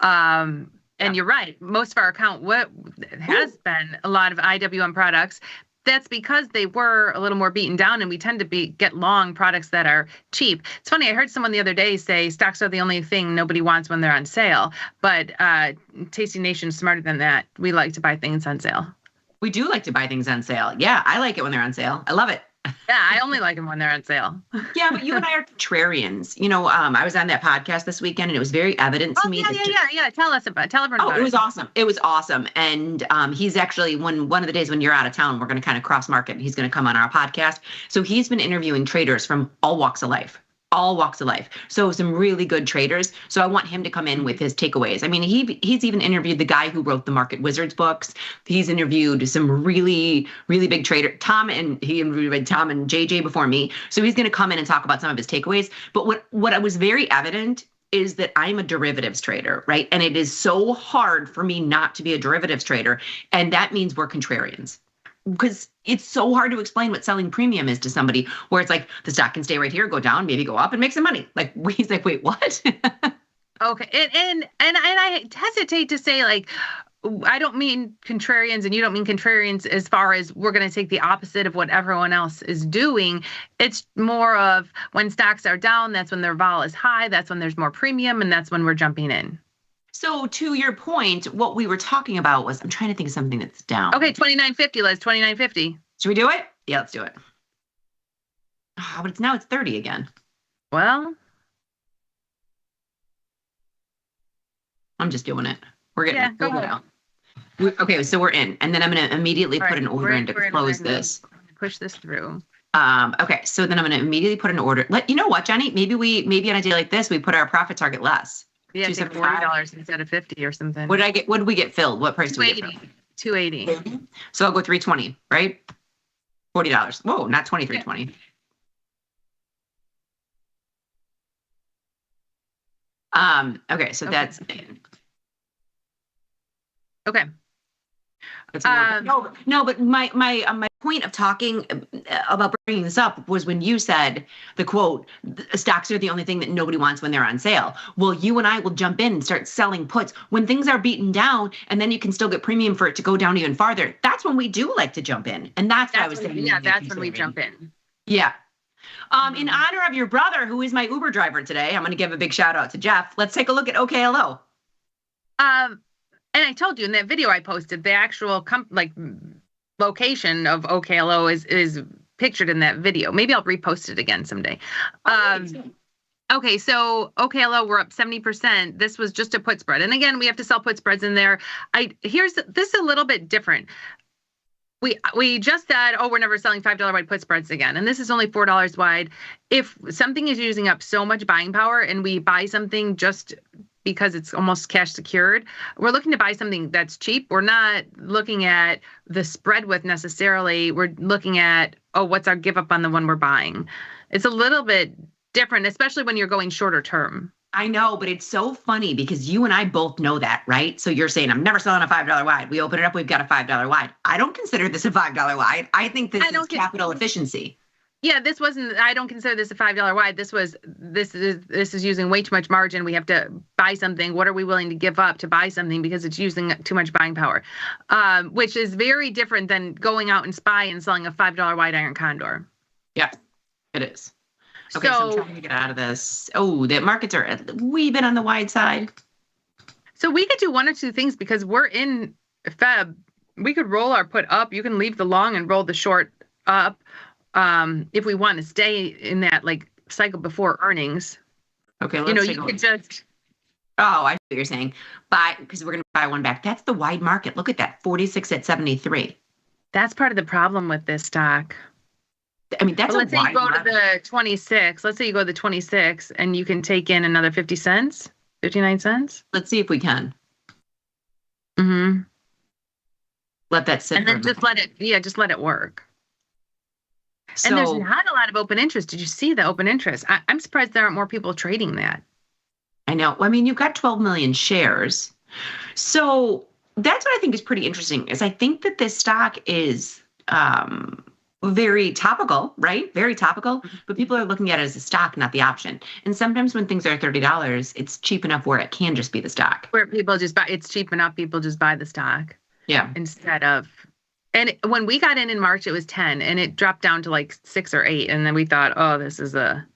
Speaker 1: And you're right. Most of our account has been a lot of IWM products. That's because they were a little more beaten down, and we tend to get long products that are cheap. It's funny, I heard someone the other day say stocks are the only thing nobody wants when they're on sale, but Tasty Nation's smarter than that. We like to buy things on sale.
Speaker 11: We do like to buy things on sale. Yeah, I like it when they're on sale. I love it.
Speaker 1: Yeah, I only like them when they're on sale.
Speaker 11: Yeah, but you and I are contrarians. I was on that podcast this weekend, and it was very evident to me.
Speaker 1: Yeah. Tell everyone about it.
Speaker 11: It was awesome. It was awesome. And he's actually, one of the days when you're out of town, we're going to kind of cross market. He's going to come on our podcast. So he's been interviewing traders from all walks of life. So some really good traders. So I want him to come in with his takeaways. I mean, he's even interviewed the guy who wrote the Market Wizards books. He's interviewed some really, really big trader, he interviewed Tom and JJ before me. So he's going to come in and talk about some of his takeaways. But what was very evident is that I'm a derivatives trader, right? And it is so hard for me not to be a derivatives trader. And that means we're contrarians. Because it's so hard to explain what selling premium is to somebody where it's like the stock can stay right here, go down, maybe go up and make some money. Like he's like, wait, what?
Speaker 1: Okay. And I hesitate to say like, I don't mean contrarians and you don't mean contrarians as far as we're going to take the opposite of what everyone else is doing. It's more of when stocks are down, that's when their vol is high. That's when there's more premium and that's when we're jumping in.
Speaker 11: So to your point, what we were talking about was, I'm trying to think of something that's down.
Speaker 1: Okay, 29.50, Liz, 29.50.
Speaker 11: Should we do it? Yeah, let's do it. Oh, but it's 30 again.
Speaker 1: Well,
Speaker 11: I'm just doing it. We'll go out. Okay, so we're in, and then I'm going to immediately put an order in to close this.
Speaker 1: Push this through.
Speaker 11: Okay, so then I'm going to immediately put an order. You know what, Jenny? Maybe on a day like this, we put our profit target less.
Speaker 1: Yeah, $40 instead of 50 or something.
Speaker 11: What did we get filled? What price did we get filled?
Speaker 1: 280.
Speaker 11: So I'll go 320, right? $40. Whoa, not 23.20. Okay, so that's
Speaker 1: okay.
Speaker 11: No, but my point of talking about bringing this up was when you said the quote, stocks are the only thing that nobody wants when they're on sale. Well, you and I will jump in and start selling puts when things are beaten down, and then you can still get premium for it to go down even farther. That's when we do like to jump in. And that's what I was saying.
Speaker 1: Yeah, that's when we jump in.
Speaker 11: Yeah. In honor of your brother, who is my Uber driver today, I'm going to give a big shout out to Jeff. Let's take a look at OKLO.
Speaker 1: And I told you in that video I posted, the actual location of OKLO is pictured in that video. Maybe I'll repost it again someday. Okay, so OKLO, we're up 70%. This was just a put spread. And again, we have to sell put spreads in there. This is a little bit different. We just said, we're never selling $5 wide put spreads again. And this is only $4 wide. If something is using up so much buying power and we buy something just because it's almost cash secured. We're looking to buy something that's cheap. We're not looking at the spread width necessarily. We're looking at, what's our give up on the one we're buying? It's a little bit different, especially when you're going shorter term.
Speaker 11: I know, but it's so funny because you and I both know that, right? So you're saying, I'm never selling a $5 wide. We open it up, we've got a $5 wide. I don't consider this a $5 wide. I think this is capital efficiency.
Speaker 1: Yeah, this wasn't, I don't consider this a $5 wide. This is using way too much margin. We have to buy something. What are we willing to give up to buy something because it's using too much buying power, which is very different than going out and spy and selling a $5 wide iron Condor.
Speaker 11: Yeah, it is. Okay, so I'm trying to get out of this. Oh, the markets are a wee bit on the wide side.
Speaker 1: So we could do one or two things because we're in Feb. We could roll our put up. You can leave the long and roll the short up if we want to stay in that like cycle before earnings.
Speaker 11: Okay, let's
Speaker 1: you could just.
Speaker 11: Oh, I see what you're saying. Buy because we're going to buy one back. That's the wide market. Look at that, 46 at 73.
Speaker 1: That's part of the problem with this stock.
Speaker 11: I mean, that's
Speaker 1: let's say you go to the 26. Let's say you go to the 26 and you can take in another 50 cents, 59 cents.
Speaker 11: Let's see if we can.
Speaker 1: Mm-hmm.
Speaker 11: Let that sit.
Speaker 1: And then just let it work.
Speaker 11: So,
Speaker 1: and there's not a lot of open interest. Did you see the open interest? I'm surprised there aren't more people trading that.
Speaker 11: I know. I mean, you've got 12 million shares. So that's what I think is pretty interesting is I think that this stock is very topical, right? Very topical, but people are looking at it as a stock, not the option. And sometimes when things are $30, it's cheap enough where it can just be the stock.
Speaker 1: Where people just buy, it's cheap enough, people just buy the stock.
Speaker 11: Yeah.
Speaker 1: Instead of, and when we got in March, it was 10 and it dropped down to like 6 or 8. And then we thought, oh, this is not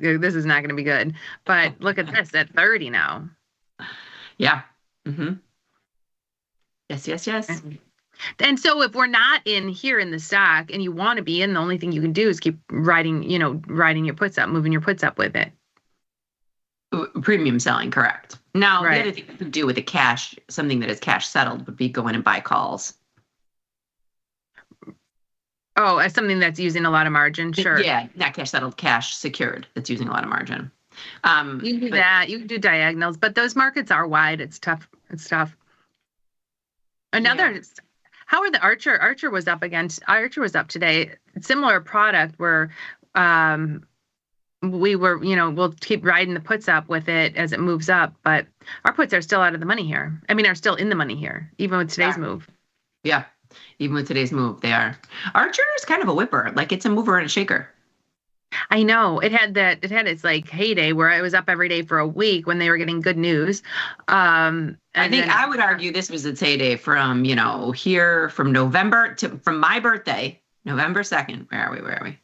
Speaker 1: good. This is not going to be good. But look at this at 30 now.
Speaker 11: Yeah. Mm-hmm. Yes.
Speaker 1: And so if we're not in here in the stock and you want to be in, the only thing you can do is keep riding your puts up, moving your puts up with it.
Speaker 11: Premium selling, correct. Now,
Speaker 1: right.
Speaker 11: The other thing you could do with the cash, something that is cash settled, would be go in and buy calls.
Speaker 1: Oh, as something that's using a lot of margin, sure.
Speaker 11: Yeah, not cash settled, cash secured. That's using a lot of margin.
Speaker 1: You can do that. You can do diagonals, but those markets are wide. It's tough. How are the Archer? Archer was up today. Similar product where we'll keep riding the puts up with it as it moves up, but our puts are still out of the money here. I mean, are still in the money here, even with today's move.
Speaker 11: Yeah, even with today's move, they are. Archer is kind of a whipper. Like it's a mover and a shaker.
Speaker 1: I know it had its like heyday where it was up every day for a week when they were getting good news. I
Speaker 11: would argue this was its heyday from here from November from my birthday, November 2nd. Where are we?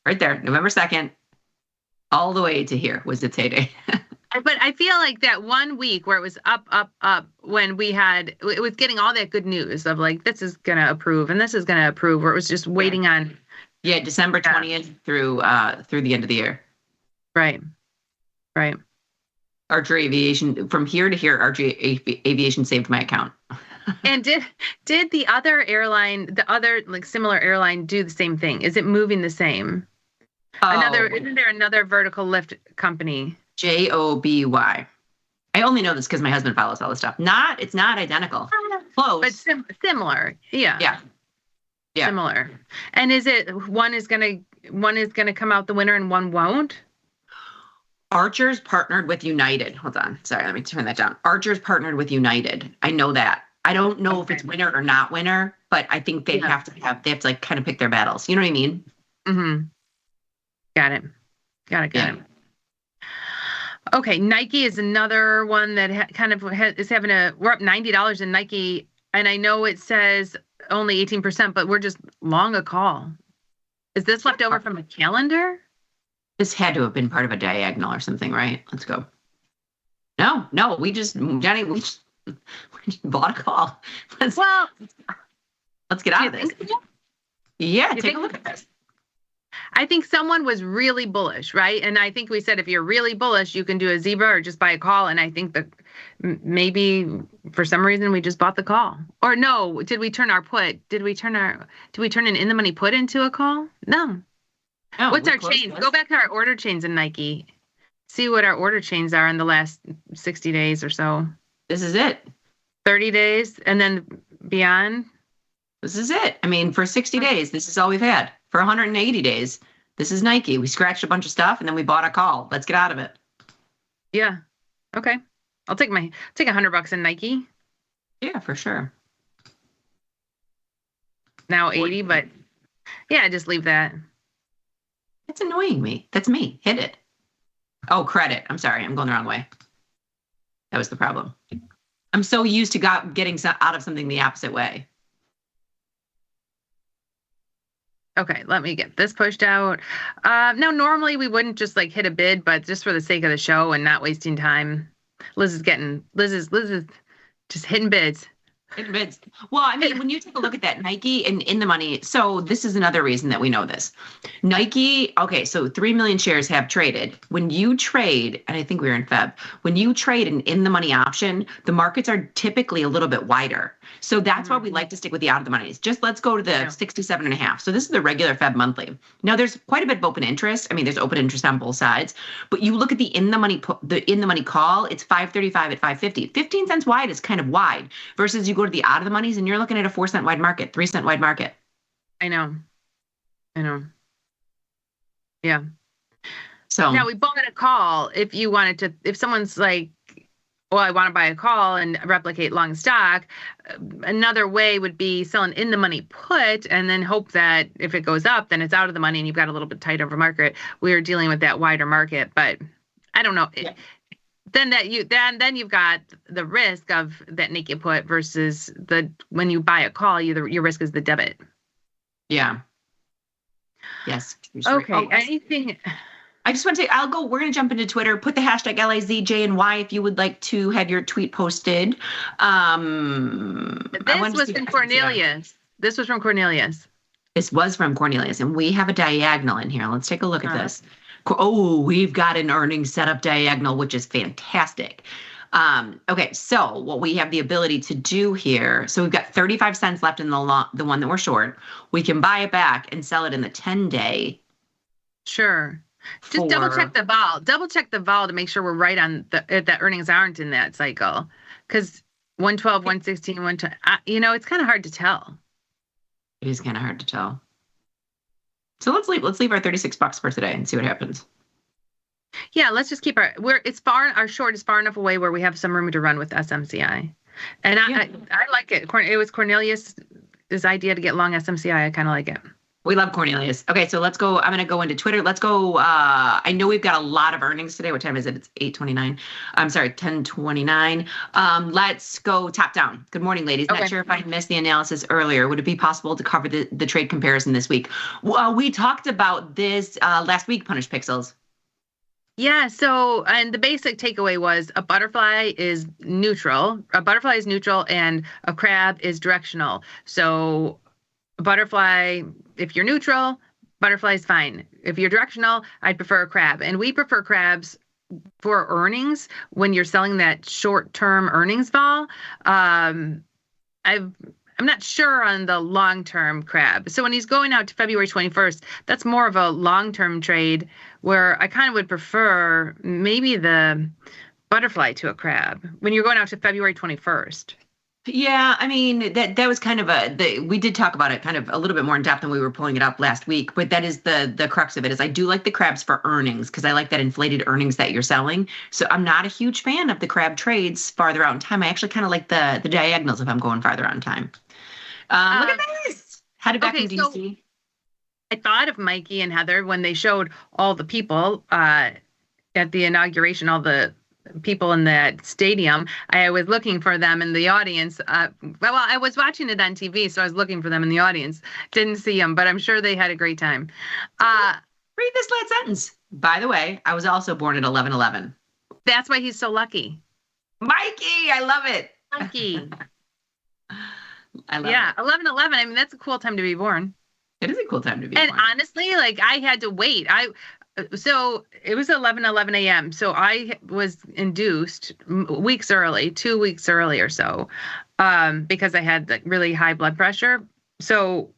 Speaker 11: Right there, November 2nd, all the way to here was its heyday.
Speaker 1: But I feel like that 1 week where it was up when it was getting all that good news of like this is gonna approve and this is gonna approve, where it was just waiting on.
Speaker 11: Yeah, December 20th through the end of the year. Right. Archer Aviation, from here to here, Archer Aviation saved my account.
Speaker 1: And did the other airline, like similar airline, do the same thing? Is it moving the same? Isn't there another vertical lift company?
Speaker 11: Joby. I only know this because my husband follows all this stuff. It's not identical. Close.
Speaker 1: But similar. Yeah.
Speaker 11: Yeah.
Speaker 1: Similar. And is it one is gonna come out the winner and one won't?
Speaker 11: Archer's partnered with United. Hold on. Sorry, let me turn that down. Archer's partnered with United. I know that. I don't know if it's winner or not winner, but I think they have to like kind of pick their battles. You know what I mean?
Speaker 1: Mm-hmm. Got it. Okay, Nike is another one that is having we're up $90 in Nike, and I know it says only 18%, but we're just long a call. Is this left over from a calendar?
Speaker 11: This had to have been part of a diagonal or something, right? Let's go. No, we just bought a call. Let's get out of this. Yeah, take a look at this.
Speaker 1: I think someone was really bullish, right? And I think we said if you're really bullish, you can do a zebra or just buy a call. And I think that maybe for some reason we just bought the call. Or no, did we turn our put? Did we turn an in the money put into a call? No. What's our chain? Go back to our order chains in Nike. see what our order chains are in the last 60 days or so.
Speaker 11: This is it.
Speaker 1: 30 days and then beyond.
Speaker 11: This is it. I mean, for 60 days, this is all we've had. For 180 days, this is Nike. We scratched a bunch of stuff and then we bought a call. Let's get out of it.
Speaker 1: Yeah. Okay. I'll take $100 in Nike.
Speaker 11: Yeah, for sure.
Speaker 1: Now 80, but yeah, just leave that.
Speaker 11: It's annoying me. That's me. Hit it. Oh, credit. I'm sorry. I'm going the wrong way. That was the problem. I'm so used to getting out of something the opposite way.
Speaker 1: Okay, let me get this pushed out. Now, normally we wouldn't just like hit a bid, but just for the sake of the show and not wasting time, Liz is just hitting bids.
Speaker 11: Well, I mean, when you take a look at that Nike and in the money, so this is another reason that we know this. Nike, okay, so 3 million shares have traded. When you trade, and I think we were in Feb, when you trade an in the money option, the markets are typically a little bit wider. So that's why we like to stick with the out of the monies. Just let's go to the 67.5. So this is the regular Feb monthly. Now there's quite a bit of open interest. I mean, there's open interest on both sides, but you look at the in the money call, it's 535 at 550. 15 cents wide is kind of wide versus you go to the out of the monies and you're looking at a 4 cent wide market, 3 cent wide market.
Speaker 1: I know. Yeah.
Speaker 11: So
Speaker 1: now we bought a call if someone's like, well, I want to buy a call and replicate long stock. Another way would be selling in the money put and then hope that if it goes up, then it's out of the money and you've got a little bit tighter of a market. We are dealing with that wider market, but I don't know. Yeah. Then you've got the risk of that naked put versus when you buy a call, your risk is the debit.
Speaker 11: Yeah. Yes.
Speaker 1: Okay. Anything.
Speaker 11: I just want to say, we're going to jump into Twitter, put the hashtag LIZJNY if you would like to have your tweet posted.
Speaker 1: This was from Cornelius. This was from Cornelius,
Speaker 11: and we have a diagonal in here. Let's take a look at this. Oh, we've got an earnings setup diagonal, which is fantastic. Okay, so what we have the ability to do here, so we've got 35 cents left in the one that we're short. We can buy it back and sell it in the 10-day.
Speaker 1: Sure. Just double check the vol. Double check the vol to make sure we're right on the earnings aren't in that cycle. Because 112, 116, 120, it's kind of hard to tell.
Speaker 11: It is kind of hard to tell. So let's leave our $36 for today and see what happens.
Speaker 1: Yeah, let's just keep our short is far enough away where we have some room to run with SMCI. And I like it. It was Cornelius' idea to get long SMCI. I kind of like it.
Speaker 11: We love Cornelius. Okay, so let's go. I'm going to go into Twitter. Let's go. I know we've got a lot of earnings today. What time is it? It's 8:29. I'm sorry, 10:29. Let's go top down. Good morning, ladies. Okay. Not sure if I missed the analysis earlier. Would it be possible to cover the trade comparison this week? Well, we talked about this last week, Punish Pixels.
Speaker 1: Yeah, so, and the basic takeaway was a butterfly is neutral. A butterfly is neutral and a crab is directional. So butterfly, if you're neutral, butterfly's fine. If you're directional, I'd prefer a crab. And we prefer crabs for earnings when you're selling that short-term earnings vol. I'm not sure on the long-term crab. So when he's going out to February 21st, that's more of a long-term trade where I kind of would prefer maybe the butterfly to a crab when you're going out to February 21st.
Speaker 11: Yeah, I mean, that was kind of we did talk about it kind of a little bit more in depth than we were pulling it up last week, but that is the crux of it is I do like the crabs for earnings because I like that inflated earnings that you're selling. So I'm not a huge fan of the crab trades farther out in time. I actually kind of like the diagonals if I'm going farther out in time. Look at this. Headed back in DC.
Speaker 1: I thought of Mikey and Heather when they showed all the people at the inauguration, all the people in that stadium. I was looking for them in the audience. Well, I was watching it on TV, so I was looking for them in the audience. Didn't see them, but I'm sure they had a great time.
Speaker 11: Read this last sentence. By the way, I was also born at 11/11.
Speaker 1: That's why he's so lucky.
Speaker 11: Mikey, I love it.
Speaker 1: Mikey.
Speaker 11: I love it.
Speaker 1: 11/11. I mean, that's a cool time to be born.
Speaker 11: It is a cool time to be born.
Speaker 1: And honestly, like I had to wait. So it was 11 a.m. So I was induced 2 weeks early or so, because I had really high blood pressure. So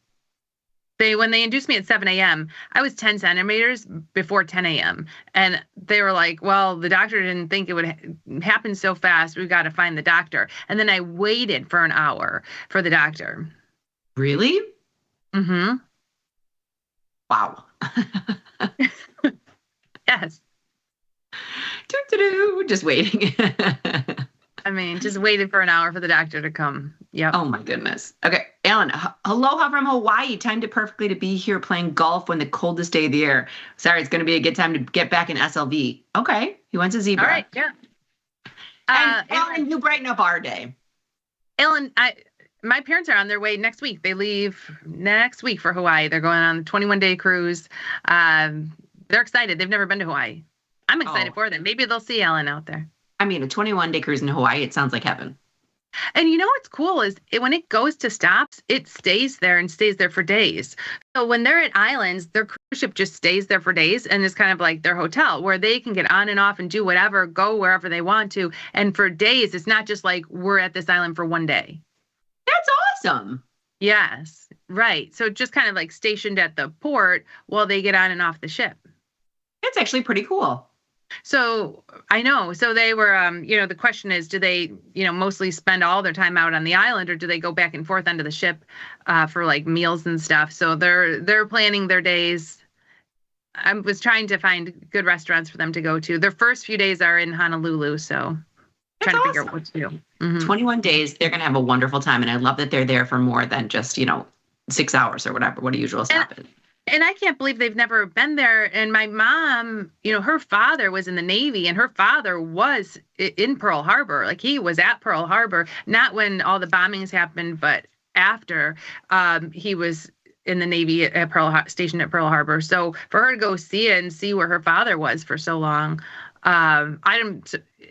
Speaker 1: When they induced me at 7 a.m., I was 10 centimeters before 10 a.m. And they were like, well, the doctor didn't think it would happen so fast. We've got to find the doctor. And then I waited for an hour for the doctor.
Speaker 11: Really?
Speaker 1: Mm-hmm.
Speaker 11: Wow.
Speaker 1: Yes.
Speaker 11: Just waiting.
Speaker 1: I mean, just waited for an hour for the doctor to come. Yep.
Speaker 11: Oh my goodness. Okay, Alan, aloha from Hawaii. Timed it perfectly to be here playing golf when the coldest day of the year. Sorry, it's going to be a good time to get back in SLV. Okay, he wants a zebra.
Speaker 1: All right, yeah.
Speaker 11: And Alan, you brighten up our day.
Speaker 1: Alan, my parents are on their way next week. They leave next week for Hawaii. They're going on a 21-day cruise. They're excited. They've never been to Hawaii. I'm excited for them. Maybe they'll see Alan out there.
Speaker 11: I mean, a 21-day cruise in Hawaii, it sounds like heaven.
Speaker 1: And you know what's cool is when it goes to stops, it stays there and stays there for days. So when they're at islands, their cruise ship just stays there for days and is kind of like their hotel where they can get on and off and do whatever, go wherever they want to. And for days, it's not just like we're at this island for one day.
Speaker 11: That's awesome.
Speaker 1: Yes, right. So just kind of like stationed at the port while they get on and off the ship.
Speaker 11: It's actually pretty cool.
Speaker 1: So I know. So they were, the question is, do they, mostly spend all their time out on the island, or do they go back and forth onto the ship for like meals and stuff? So they're planning their days. I was trying to find good restaurants for them to go to. Their first few days are in Honolulu, so trying to figure out what to do. Mm-hmm.
Speaker 11: 21 days, they're going to have a wonderful time, and I love that they're there for more than just 6 hours or whatever. What a usual stop is.
Speaker 1: And I can't believe they've never been there. And my mom, her father was in the Navy, and her father was in Pearl Harbor. Like he was at Pearl Harbor, not when all the bombings happened, but after. He was in the Navy at stationed at Pearl Harbor. So for her to go see it and see where her father was for so long, I'm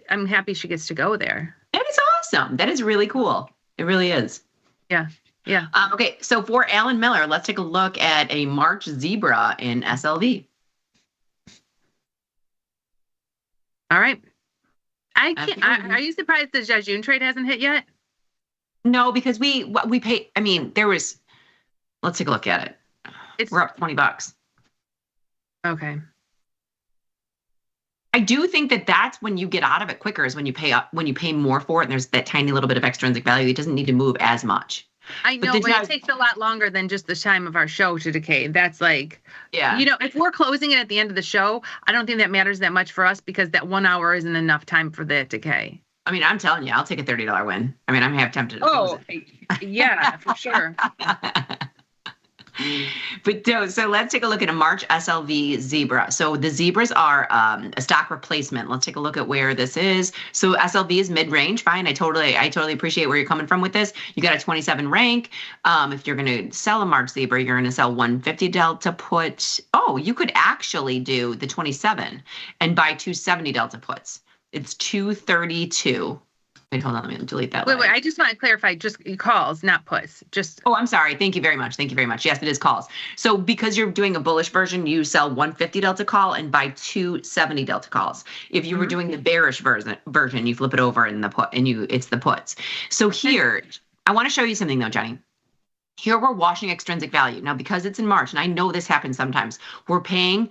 Speaker 1: happy she gets to go there.
Speaker 11: That is awesome. That is really cool. It really is.
Speaker 1: Yeah. Yeah.
Speaker 11: Okay, so for Alan Miller, let's take a look at a March zebra in SLV.
Speaker 1: All right. Are you surprised the Jejune trade hasn't hit yet?
Speaker 11: No, because we pay. I mean, let's take a look at it. We're up $20.
Speaker 1: Okay.
Speaker 11: I do think that's when you get out of it quicker, is when you pay more for it, and there's that tiny little bit of extrinsic value. It doesn't need to move as much.
Speaker 1: I know, but it takes a lot longer than just the time of our show to decay. That's like,
Speaker 11: yeah.
Speaker 1: If we're closing it at the end of the show, I don't think that matters that much for us because that 1 hour isn't enough time for the decay.
Speaker 11: I mean, I'm telling you, I'll take a $30 win. I mean, I'm half tempted to close it.
Speaker 1: Yeah, for sure.
Speaker 11: But so let's take a look at a March SLV zebra. So the zebras are a stock replacement. Let's take a look at where this is. So SLV is mid-range. Fine. I totally appreciate where you're coming from with this. You got a 27 rank. If you're going to sell a March zebra, you're going to sell 150 delta puts. Oh, you could actually do the 27 and buy 270 delta puts. It's 232. Wait, hold on. Let me delete that.
Speaker 1: Wait. I just want to clarify. Just calls, not puts.
Speaker 11: Oh, I'm sorry. Thank you very much. Yes, it is calls. So because you're doing a bullish version, you sell 150 delta call and buy 270 delta calls. If you were doing the bearish version, you flip it over in the put, and it's the puts. So here, I want to show you something though, Johnny. Here we're washing extrinsic value. Now, because it's in March, and I know this happens sometimes, we're paying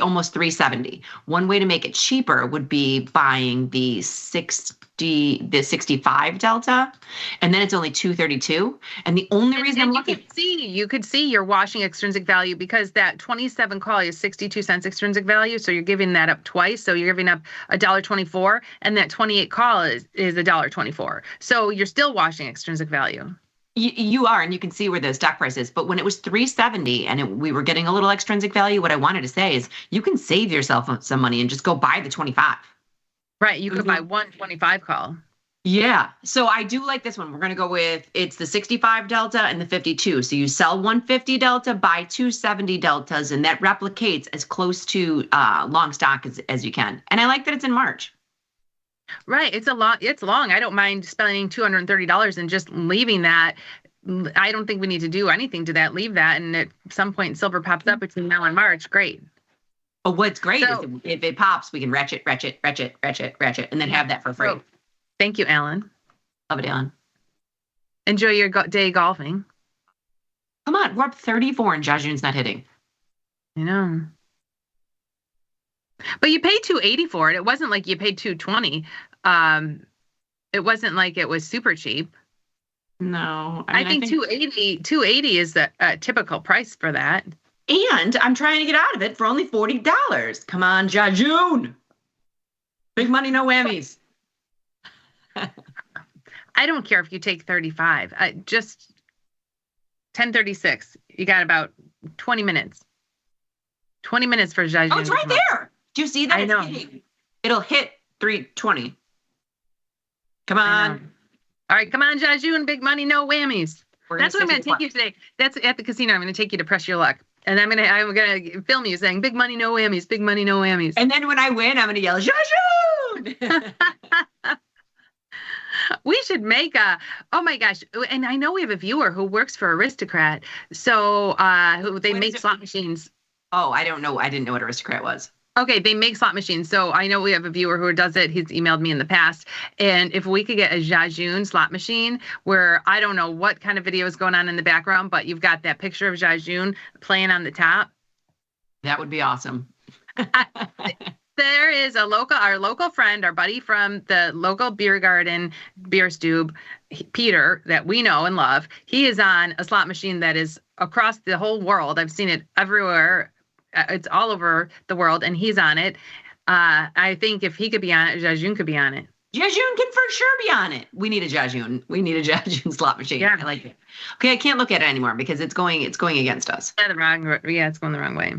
Speaker 11: almost 370. One way to make it cheaper would be buying the 65 delta, and then it's only 232. And the only reason I'm looking,
Speaker 1: you could see you're washing extrinsic value because that 27 call is 62 cents extrinsic value, so you're giving that up twice. So you're giving up $1.24, and that 28 call is $1.24. So you're still washing extrinsic value.
Speaker 11: You are, and you can see where the stock price is. But when it was 370 and we were getting a little extrinsic value, what I wanted to say is you can save yourself some money and just go buy the 25.
Speaker 1: Right. You could buy 125 call.
Speaker 11: Yeah. So I do like this one. We're going to go with, it's the 65 delta and the 52. So you sell 150 delta, buy 270 deltas, and that replicates as close to long stock as you can. And I like that it's in March.
Speaker 1: Right. It's long. I don't mind spending $230 and just leaving that. I don't think we need to do anything to that. Leave that. And at some point, silver pops up between now and March. Great.
Speaker 11: But what's great is if it pops, we can ratchet, and then have that for free.
Speaker 1: Thank you, Alan.
Speaker 11: Love it, Alan.
Speaker 1: Enjoy your day golfing.
Speaker 11: Come on, we're up 34 and Jajun's not hitting.
Speaker 1: I know. But you paid $280 for it. It wasn't like you paid $220. It wasn't like it was super cheap.
Speaker 11: No,
Speaker 1: I think $280 is the typical price for that.
Speaker 11: And I'm trying to get out of it for only $40. Come on, Jajun. Big money, no whammies.
Speaker 1: I don't care if you take 35. Just 1036. You got about 20 minutes. 20 minutes for Jajun.
Speaker 11: Oh, it's right there. Do you see that?
Speaker 1: I know.
Speaker 11: It'll hit 320. Come on.
Speaker 1: All right, come on, Jajun. Big money, no whammies. That's where I'm going to take you today. That's at the casino. I'm going to take you to press your luck. And I'm gonna film you saying big money, no whammies, big money, no whammies.
Speaker 11: And then when I win, I'm gonna yell, Jajun!
Speaker 1: We should make oh my gosh. And I know we have a viewer who works for Aristocrat. So they make slot machines.
Speaker 11: Oh, I don't know. I didn't know what Aristocrat was.
Speaker 1: Okay, they make slot machines. So I know we have a viewer who does it. He's emailed me in the past. And if we could get a Jajun slot machine where I don't know what kind of video is going on in the background, but you've got that picture of Jajun playing on the top.
Speaker 11: That would be awesome.
Speaker 1: There is our local friend, our buddy from the local beer garden, Beer Stube, Peter, that we know and love. He is on a slot machine that is across the whole world. I've seen it everywhere. It's all over the world, and he's on it. I think if he could be on it, Jajun could be on it.
Speaker 11: Jajun can for sure be on it. We need a Jajun. We need a Jajun slot machine.
Speaker 1: Yeah.
Speaker 11: I like it. Okay, I can't look at it anymore because it's going against us.
Speaker 1: It's going the wrong way.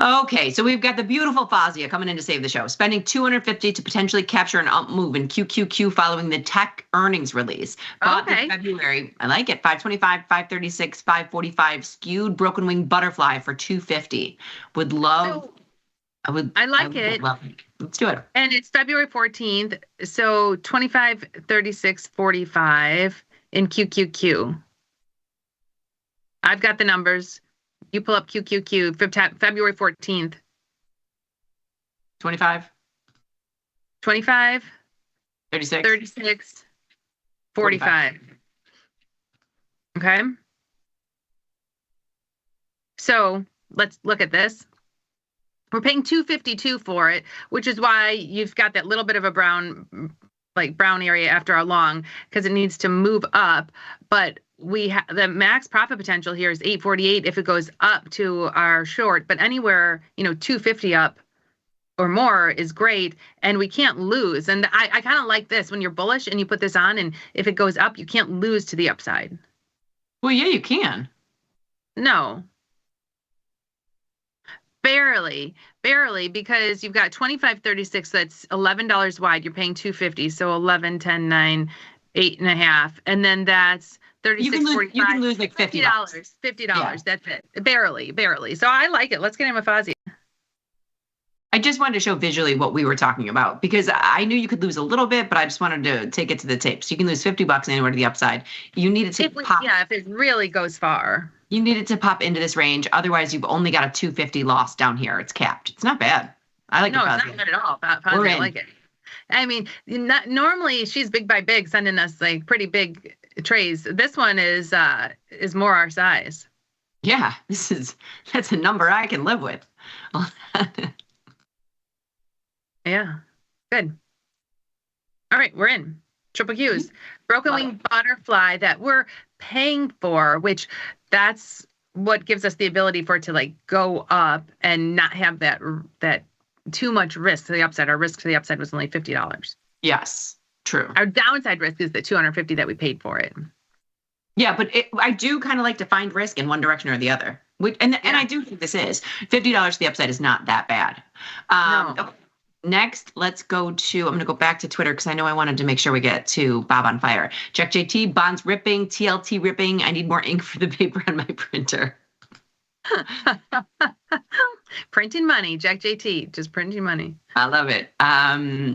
Speaker 11: Okay, so we've got the beautiful Fazia coming in to save the show, spending $250 to potentially capture an up move in QQQ following the tech earnings release. Bought in February. I like it. 525, 536, 545. Skewed broken wing butterfly for $250. Would love.
Speaker 1: I like it.
Speaker 11: Let's do it.
Speaker 1: And it's February 14th. So 25, 36, 45 in QQQ. I've got the numbers. You pull up QQQ, February 14th.
Speaker 11: 25.
Speaker 1: 25.
Speaker 11: 36.
Speaker 1: 36. 45. Okay. So let's look at this. We're paying $252 for it, which is why you've got that little bit of a brown area after our long, because it needs to move up. But the max profit potential here is 848 if it goes up to our short, but anywhere, 250 up or more is great, and we can't lose. And I kind of like this when you're bullish and you put this on, and if it goes up, you can't lose to the upside.
Speaker 11: Well, yeah, you can.
Speaker 1: No. Barely, because you've got 25.36. That's $11 wide. You're paying $250, so 11, 10, 9, 8.5, and then that's 36.45.
Speaker 11: You can lose like $50.
Speaker 1: $50. Yeah. That's it. Barely. So I like it. Let's get him a Fozzie.
Speaker 11: I just wanted to show visually what we were talking about because I knew you could lose a little bit, but I just wanted to take it to the tape. So you can lose $50 anywhere to the upside. You need it to pop.
Speaker 1: Yeah, if it really goes far.
Speaker 11: You need it to pop into this range. Otherwise, you've only got a 250 loss down here. It's capped. It's not bad. I like it.
Speaker 1: No, it's not bad at all. Fozzie, I like it. I mean, normally she's big by big, sending us like pretty big trays. This one is more our size.
Speaker 11: Yeah, that's a number I can live with.
Speaker 1: Yeah, good. All right, we're in. Triple Qs. Broken wing butterfly that we're paying for, which that's what gives us the ability for it to like go up and not have that too much risk to the upside. Our risk to the upside was only $50.
Speaker 11: Yes, true.
Speaker 1: Our downside risk is the $250 that we paid for it.
Speaker 11: Yeah, but I do kind of like to find risk in one direction or the other. And I do think this is $50 to the upside is not that bad.
Speaker 1: No.
Speaker 11: Okay. Next, let's go to, I'm going to go back to Twitter because I know I wanted to make sure we get to Bob on Fire. Jack JT, bonds ripping, TLT ripping. I need more ink for the paper on my printer.
Speaker 1: Printing money, Jack JT, just printing money.
Speaker 11: I love it.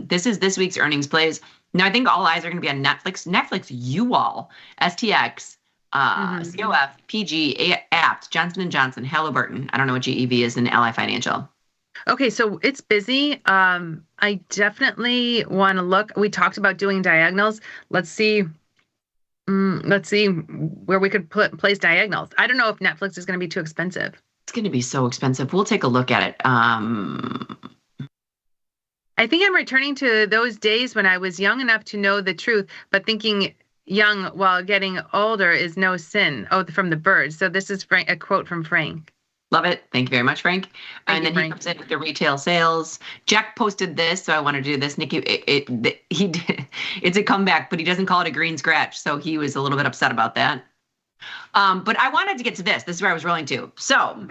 Speaker 11: This is this week's earnings plays. Now, I think all eyes are going to be on Netflix. Netflix, you all, STX, COF, PG, Apt, Johnson & Johnson, Halliburton. I don't know what GEV is in Ally Financial.
Speaker 1: Okay, so it's busy. I definitely want to look. We talked about doing diagonals. Let's see Let's see where we could place diagonals. I don't know if Netflix is going to be too expensive.
Speaker 11: It's going to be so expensive. We'll take a look at it.
Speaker 1: I think I'm returning to those days when I was young enough to know the truth, but thinking young while getting older is no sin. Oh, from the Birds. So this is a quote from Frank.
Speaker 11: Love it. Thank you very much, Frank. And then he comes in with the retail sales. Jack posted this, so I want to do this. Nikki, he did. It's a comeback, but he doesn't call it a green scratch, so he was a little bit upset about that. But I wanted to get to this. This is where I was rolling to. So,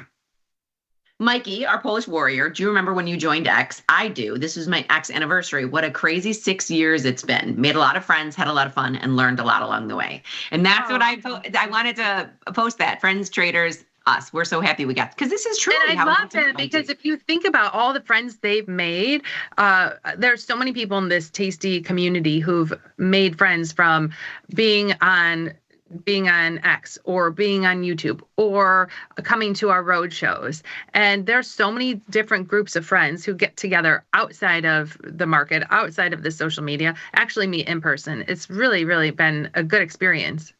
Speaker 11: Mikey, our Polish warrior, do you remember when you joined X? I do. This was my X anniversary. What a crazy 6 years it's been. Made a lot of friends, had a lot of fun, and learned a lot along the way. And that's what I wanted to post that. Friends, traders, us. We're so happy we got, because this is true.
Speaker 1: And I love it because if you think about all the friends they've made, there's so many people in this tasty community who've made friends from being on X or being on YouTube or coming to our road shows. And there's so many different groups of friends who get together outside of the market, outside of the social media, actually meet in person. It's really, really been a good experience.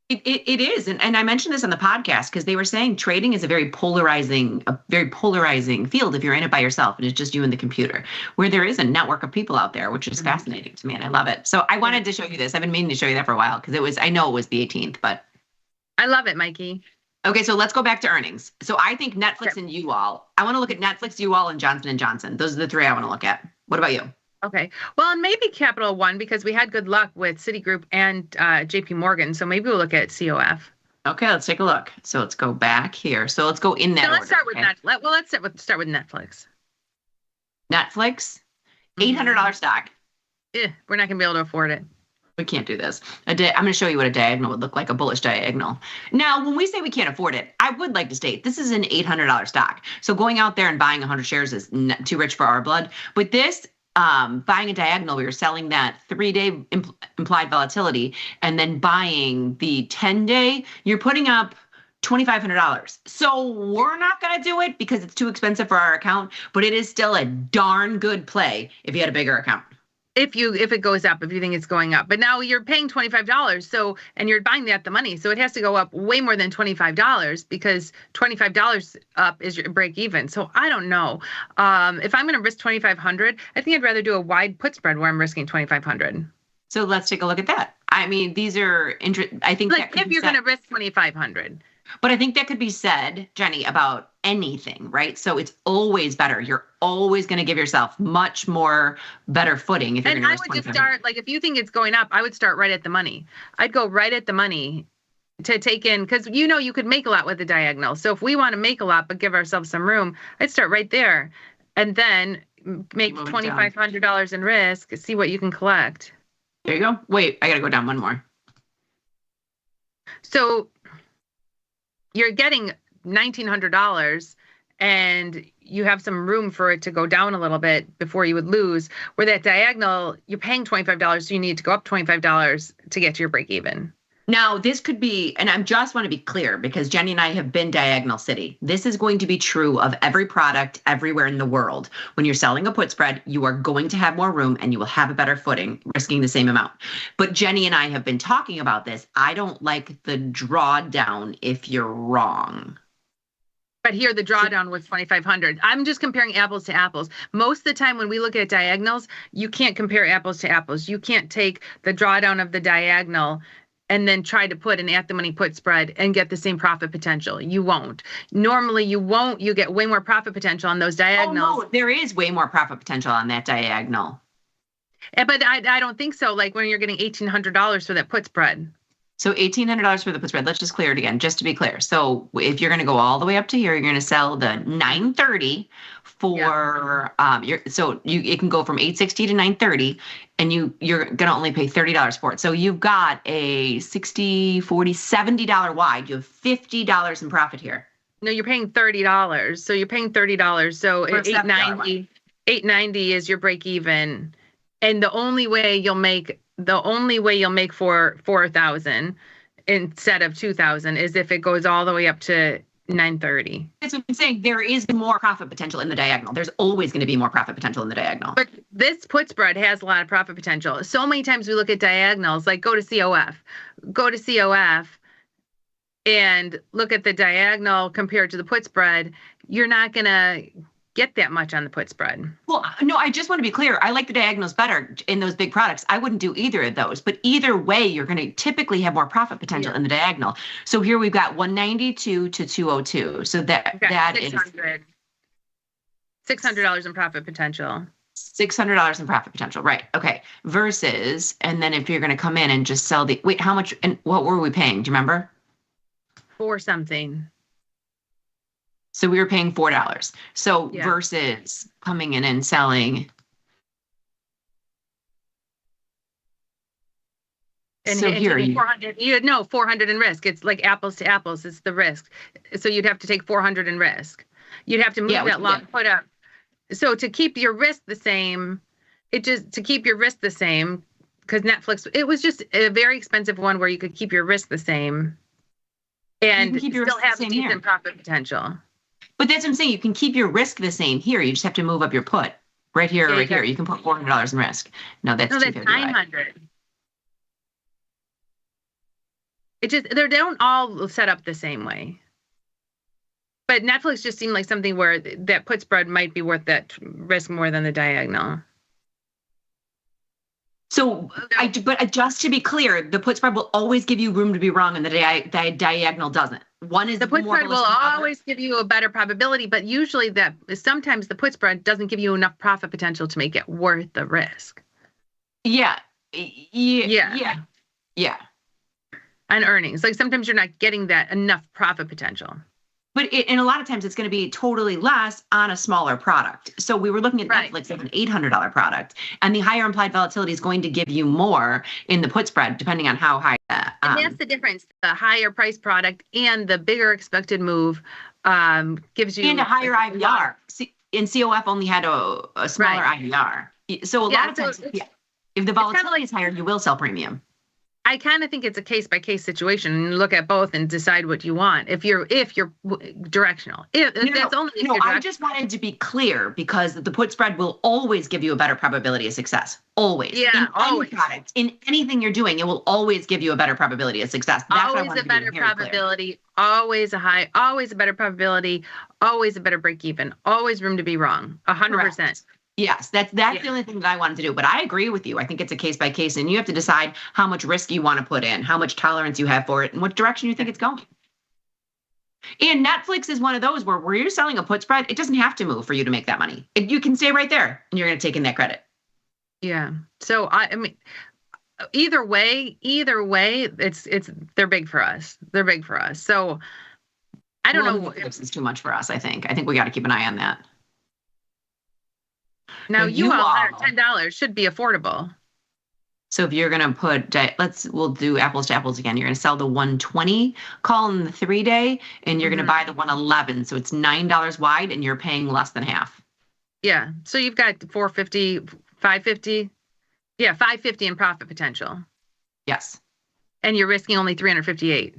Speaker 11: It is. And I mentioned this on the podcast because they were saying trading is a very polarizing field if you're in it by yourself and it's just you and the computer, where there is a network of people out there, which is fascinating to me. And I love it. So I wanted to show you this. I've been meaning to show you that for a while because I know it was the 18th, but.
Speaker 1: I love it, Mikey.
Speaker 11: Okay, so let's go back to earnings. So I think Netflix and U-Haul. I want to look at Netflix, U-Haul, and Johnson & Johnson. Those are the three I want to look at. What about you?
Speaker 1: Okay. Well, and maybe Capital One because we had good luck with Citigroup and JP Morgan. So maybe we'll look at COF.
Speaker 11: Okay, let's take a look. So let's go back here. So let's go in that order.
Speaker 1: Let's start with Netflix. Well, let's start with Netflix.
Speaker 11: Netflix, $800 stock.
Speaker 1: We're not going to be able to afford it.
Speaker 11: We can't do this. I'm going to show you what a diagonal would look like, a bullish diagonal. Now, when we say we can't afford it, I would like to state this is an $800 stock. So going out there and buying 100 shares is too rich for our blood. But this, buying a diagonal where you're selling that 3-day implied volatility and then buying the 10-day, you're putting up $2,500. So we're not going to do it because it's too expensive for our account, but it is still a darn good play if you had a bigger account.
Speaker 1: If it goes up, if you think it's going up. But now you're paying $25, and you're buying that at the money. So it has to go up way more than $25 because $25 up is your break even. So I don't know. If I'm going to risk $2,500, I think I'd rather do a wide put spread where I'm risking $2,500.
Speaker 11: So let's take a look at that. I mean, these are I think
Speaker 1: like if you're going to risk $2,500.
Speaker 11: But I think that could be said, Jenny, about anything, right? So it's always better. You're always going to give yourself much more better footing if you're going to risk.
Speaker 1: And I would just start, like, if you think it's going up, I would start right at the money. I'd go right at the money to take in, because you could make a lot with the diagonal. So if we want to make a lot but give ourselves some room, I'd start right there and then make $2,500 in risk, see what you can collect.
Speaker 11: There you go. Wait, I got to go down one more.
Speaker 1: So you're getting $1,900 and you have some room for it to go down a little bit before you would lose. Where that diagonal, you're paying $25, so you need to go up $25 to get to your break even.
Speaker 11: Now, this could be, and I just want to be clear because Jenny and I have been Diagonal City. This is going to be true of every product everywhere in the world. When you're selling a put spread, you are going to have more room and you will have a better footing, risking the same amount. But Jenny and I have been talking about this. I don't like the drawdown if you're wrong.
Speaker 1: But here the drawdown was $2,500. I'm just comparing apples to apples. Most of the time when we look at diagonals, you can't compare apples to apples. You can't take the drawdown of the diagonal and then try to put an at-the-money put spread and get the same profit potential. You won't. Normally, you won't. You get way more profit potential on those diagonals.
Speaker 11: Oh, no, there is way more profit potential on that diagonal.
Speaker 1: But I don't think so, like when you're getting $1,800 for that put spread.
Speaker 11: So $1,800 for the put spread. Let's just clear it again, just to be clear. So if you're going to go all the way up to here, you're going to sell the 930 for it can go from 860 to 930, and you're going to only pay $30 for it. So you've got a $60, $40, $70 wide. You have $50 in profit here.
Speaker 1: No, you're paying $30. So you're paying $30. So $890 is your break even, and the only way you'll make for 4,000 instead of 2,000 is if it goes all the way up to 930.
Speaker 11: That's what I'm saying. There is more profit potential in the diagonal. There's always going to be more profit potential in the diagonal.
Speaker 1: But this put spread has a lot of profit potential. So many times we look at diagonals, like go to COF and look at the diagonal compared to the put spread. You're not going to get that much on the put spread.
Speaker 11: Well, no, I just want to be clear. I like the diagonals better in those big products. I wouldn't do either of those, but either way, you're going to typically have more profit potential in the diagonal. So here we've got 192 to 202. So that is
Speaker 1: $600 in profit potential.
Speaker 11: $600 in profit potential, right? Okay. Versus, and then if you're going to come in and just sell wait, how much and what were we paying? Do you remember?
Speaker 1: For something.
Speaker 11: So we were paying $4. So versus coming in and selling.
Speaker 1: And
Speaker 11: so here
Speaker 1: you 400 in risk. It's like apples to apples. It's the risk. So you'd have to take 400 in risk. You'd have to move that long put up. So to keep your risk the same, because Netflix, it was just a very expensive one where you could keep your risk the same and still have decent profit potential.
Speaker 11: But that's what I'm saying. You can keep your risk the same here. You just have to move up your put right here, right here. You can put $400 in risk. No, that's
Speaker 1: $900. It just they don't all set up the same way. But Netflix just seemed like something where that put spread might be worth that risk more than the diagonal.
Speaker 11: So, but just to be clear, the put spread will always give you room to be wrong, and the diagonal doesn't. One is
Speaker 1: the put spread will always give you a better probability, but usually sometimes the put spread doesn't give you enough profit potential to make it worth the risk.
Speaker 11: Yeah.
Speaker 1: On earnings, like sometimes you're not getting that enough profit potential.
Speaker 11: But and a lot of times it's going to be totally less on a smaller product. So we were looking at Netflix as an $800 product, and the higher implied volatility is going to give you more in the put spread, depending on how high.
Speaker 1: And that's the difference. The higher price product and the bigger expected move gives you.
Speaker 11: And a higher IVR. And COF only had a smaller IVR. So a lot of times, if the volatility is higher, you will sell premium.
Speaker 1: I kind of think it's a case-by-case situation, and look at both and decide what you want. If you're directional,
Speaker 11: I just wanted to be clear because the put spread will always give you a better probability of success. Always.
Speaker 1: Yeah, always.
Speaker 11: Product, in anything you're doing, it will always give you a better probability of success. That's
Speaker 1: always a better probability. Always a high. Always a better probability. Always a better break even. Always room to be wrong. 100%.
Speaker 11: Yes, that's the only thing that I wanted to do. But I agree with you. I think it's a case by case, and you have to decide how much risk you want to put in, how much tolerance you have for it, and what direction you think it's going. And Netflix is one of those where you're selling a put spread, it doesn't have to move for you to make that money. You can stay right there, and you're going to take in that credit.
Speaker 1: Yeah. So I mean, either way, it's they're big for us. They're big for us. So I don't know.
Speaker 11: Netflix is too much for us. I think we got to keep an eye on that.
Speaker 1: Now you all $10 should be affordable.
Speaker 11: So if you're gonna put, we'll do apples to apples again. You're gonna sell the 120 call in the 3-day, and you're gonna buy the 111. So it's $9 wide, and you're paying less than half.
Speaker 1: Yeah. So you've got 450, 550. Yeah, 550 in profit potential.
Speaker 11: Yes.
Speaker 1: And you're risking only 358.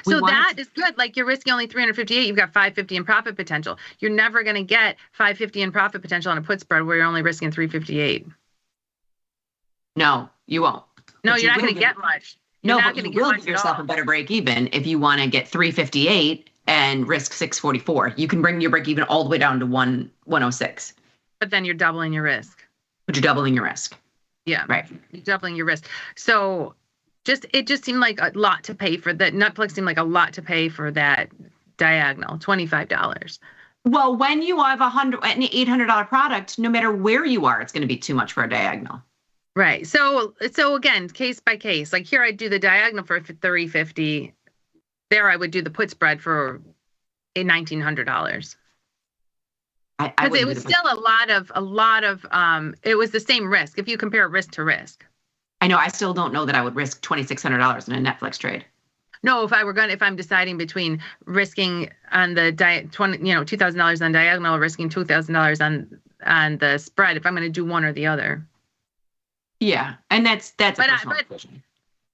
Speaker 1: So that is good. Like you're risking only 358. You've got 550 in profit potential. You're never going to get 550 in profit potential on a put spread where you're only risking 358.
Speaker 11: No, you won't.
Speaker 1: No, you're not going to get much.
Speaker 11: No, but you will give yourself a better break even if you want to get 358 and risk 644. You can bring your break even all the way down to 106.
Speaker 1: But then you're doubling your risk.
Speaker 11: But you're doubling your risk.
Speaker 1: Yeah.
Speaker 11: Right.
Speaker 1: You're doubling your risk. So it just seemed like a lot to pay for that. Netflix seemed like a lot to pay for that diagonal, $25.
Speaker 11: Well, when you have an $800 product, no matter where you are, it's going to be too much for a diagonal.
Speaker 1: Right. So again, case by case. Like here, I'd do the diagonal for $350. There, I would do the put spread for $1,900. Because it was still a lot of. It was the same risk if you compare risk to risk.
Speaker 11: I know. I still don't know that I would risk $2,600 in a Netflix trade.
Speaker 1: No, if I'm deciding between risking on the $2,000 on diagonal, or risking $2,000 on the spread, if I'm going to do one or the other.
Speaker 11: Yeah, and that's.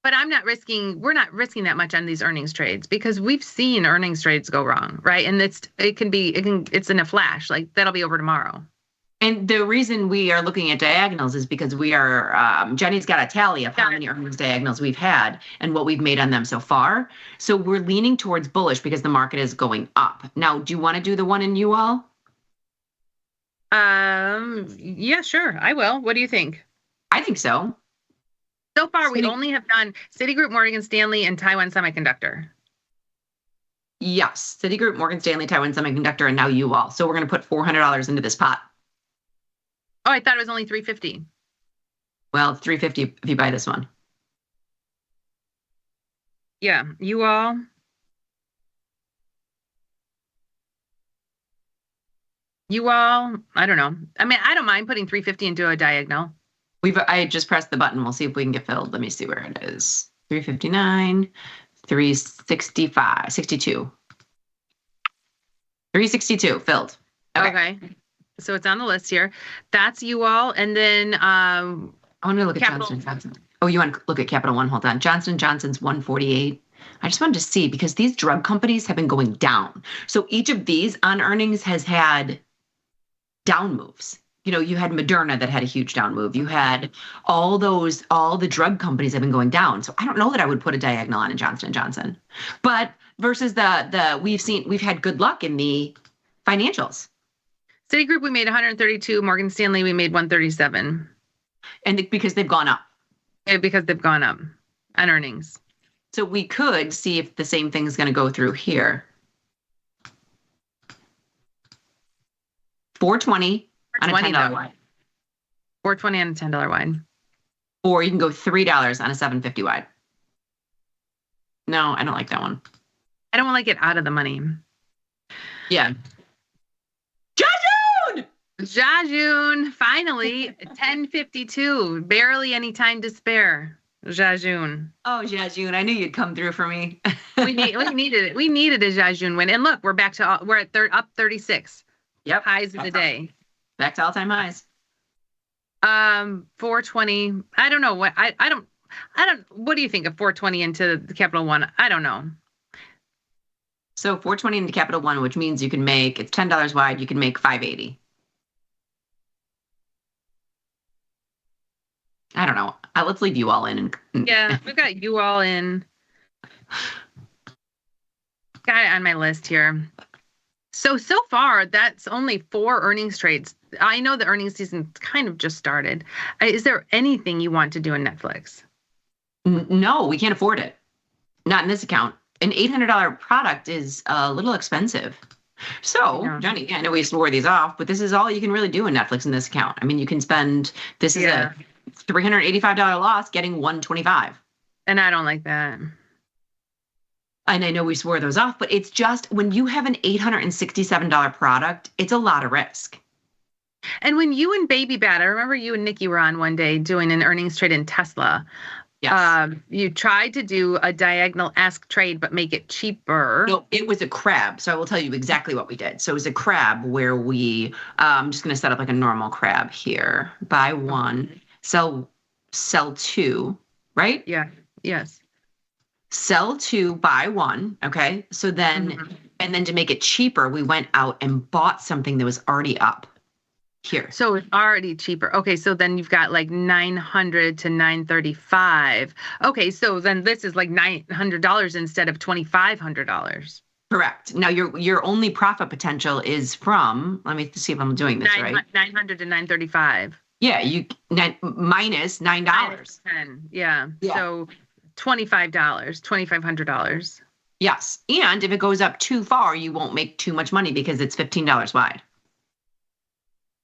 Speaker 1: But we're not risking that much on these earnings trades because we've seen earnings trades go wrong, right? And it's in a flash, like that'll be over tomorrow.
Speaker 11: And the reason we are looking at diagonals is because we are, Jenny's got a tally of how many earnings diagonals we've had and what we've made on them so far. So we're leaning towards bullish because the market is going up. Now, do you want to do the one in you all?
Speaker 1: Yeah, sure. I will. What do you think?
Speaker 11: I think so.
Speaker 1: So far, we only have done Citigroup, Morgan Stanley, and Taiwan Semiconductor.
Speaker 11: Yes. Citigroup, Morgan Stanley, Taiwan Semiconductor, and now you all. So we're going to put $400 into this pot.
Speaker 1: Oh, I thought it was only $350.
Speaker 11: Well, it's $350 if you buy this one.
Speaker 1: Yeah, you all. I don't know. I mean, I don't mind putting $350 into a diagonal.
Speaker 11: I just pressed the button. We'll see if we can get filled. Let me see where it is. 359, 365, 62. 362 filled.
Speaker 1: Okay. So it's on the list here. That's you all. And then
Speaker 11: I want to look at Johnson & Johnson. Oh, you want to look at Capital One? Hold on. Johnson & Johnson's 148. I just wanted to see because these drug companies have been going down. So each of these on earnings has had down moves. You know, you had Moderna that had a huge down move. You had all the drug companies have been going down. So I don't know that I would put a diagonal on in Johnson & Johnson. But versus we've had good luck in the financials.
Speaker 1: Citigroup, we made 132. Morgan Stanley, we made 137.
Speaker 11: And because they've gone up.
Speaker 1: Yeah, because they've gone up on earnings.
Speaker 11: So we could see if the same thing is going to go through here. 420 on a $10 wide.
Speaker 1: 420 on a $10 wide.
Speaker 11: Or you can go $3 on a $750 wide. No, I don't like that one.
Speaker 1: I don't want to get out of the money.
Speaker 11: Yeah.
Speaker 1: Jajun, finally, 1052. Barely any time to spare. Jajun.
Speaker 11: Oh, Jajun, I knew you'd come through for me.
Speaker 1: we needed it. We needed a Jajun win. And look, we're at up 36.
Speaker 11: Yep.
Speaker 1: Highs of the day.
Speaker 11: Back to all-time highs.
Speaker 1: 420. I don't know what I don't what do you think of 420 into the Capital One? I don't know.
Speaker 11: So 420 into Capital One, which means you can make, it's $10 wide, you can make 580. I don't know. Let's leave you all in.
Speaker 1: Yeah, we've got you all in. Got it on my list here. So far, that's only 4 earnings trades. I know the earnings season kind of just started. Is there anything you want to do in Netflix?
Speaker 11: No, we can't afford it. Not in this account. An $800 product is a little expensive. So, yeah. Johnny, I know we swore these off, but this is all you can really do in Netflix in this account. I mean, you can spend, this is a $385 loss getting $125.
Speaker 1: And I don't like that.
Speaker 11: And I know we swore those off, but it's just when you have an $867 product, it's a lot of risk.
Speaker 1: And when you and Baby Bat, I remember you and Nikki were on one day doing an earnings trade in Tesla.
Speaker 11: Yes.
Speaker 1: You tried to do a diagonal-esque trade, but make it cheaper.
Speaker 11: No, it was a crab. So I will tell you exactly what we did. So it was a crab where we, I'm just going to set up like a normal crab here. Buy one, sell 2, right?
Speaker 1: Yeah. Yes.
Speaker 11: Sell 2, buy 1. Okay. So then, and then to make it cheaper, we went out and bought something that was already up here.
Speaker 1: So it's already cheaper. Okay. So then you've got like $900 to $935. Okay. So then this is like $900 instead of $2,500.
Speaker 11: Correct. Now your only profit potential is from, let me see if I'm doing this right.
Speaker 1: $900 to $935.
Speaker 11: Yeah. Minus $9.
Speaker 1: Minus 10. Yeah. So $25, $2,500.
Speaker 11: Yes. And if it goes up too far, you won't make too much money because it's $15 wide.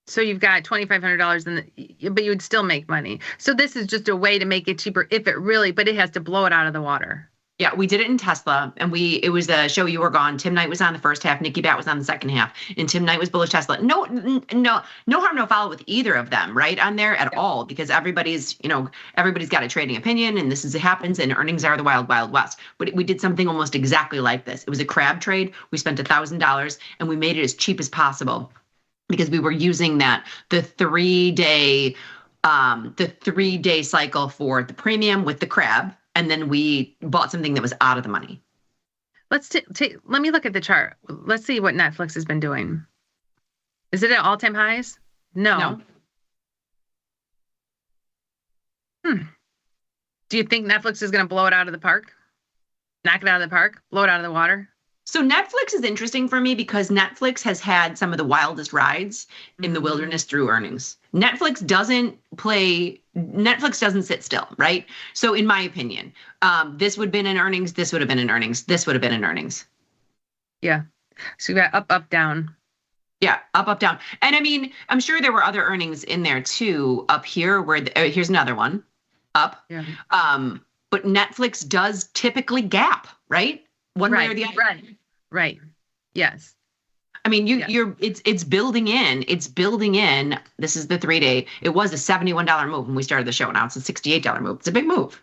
Speaker 1: So you've got $2,500, but you would still make money. So this is just a way to make it cheaper but it has to blow it out of the water.
Speaker 11: Yeah, we did it in Tesla, and it was the show You Were Gone. Tim Knight was on the first half, Nikki Bat was on the second half, and Tim Knight was bullish Tesla. No harm, no foul with either of them, right, on there at all, because everybody's got a trading opinion, and this happens, and earnings are the wild, wild west. But we did something almost exactly like this. It was a crab trade. We spent $1,000, and we made it as cheap as possible because we were using the 3-day cycle for the premium with the crab. and then we bought something that was out of the money.
Speaker 1: Let me look at the chart. Let's see what Netflix has been doing. Is it at all-time highs? No. Do you think Netflix is going to blow it out of the park? Knock it out of the park? Blow it out of the water?
Speaker 11: So Netflix is interesting for me because Netflix has had some of the wildest rides in the wilderness through earnings. Netflix doesn't sit still, right? So in my opinion, this would have been in earnings, this would have been in earnings, this would have been in earnings.
Speaker 1: Yeah. So you got up, up, down.
Speaker 11: Yeah, up, up, down. And I mean, I'm sure there were other earnings in there too, up here where, here's another one, up. Yeah. But Netflix does typically gap, right? One way or the other.
Speaker 1: Right. Yes.
Speaker 11: I mean, it's building in. It's building in. This is the 3-day. It was a $71 move when we started the show. Now it's a $68 move. It's a big move.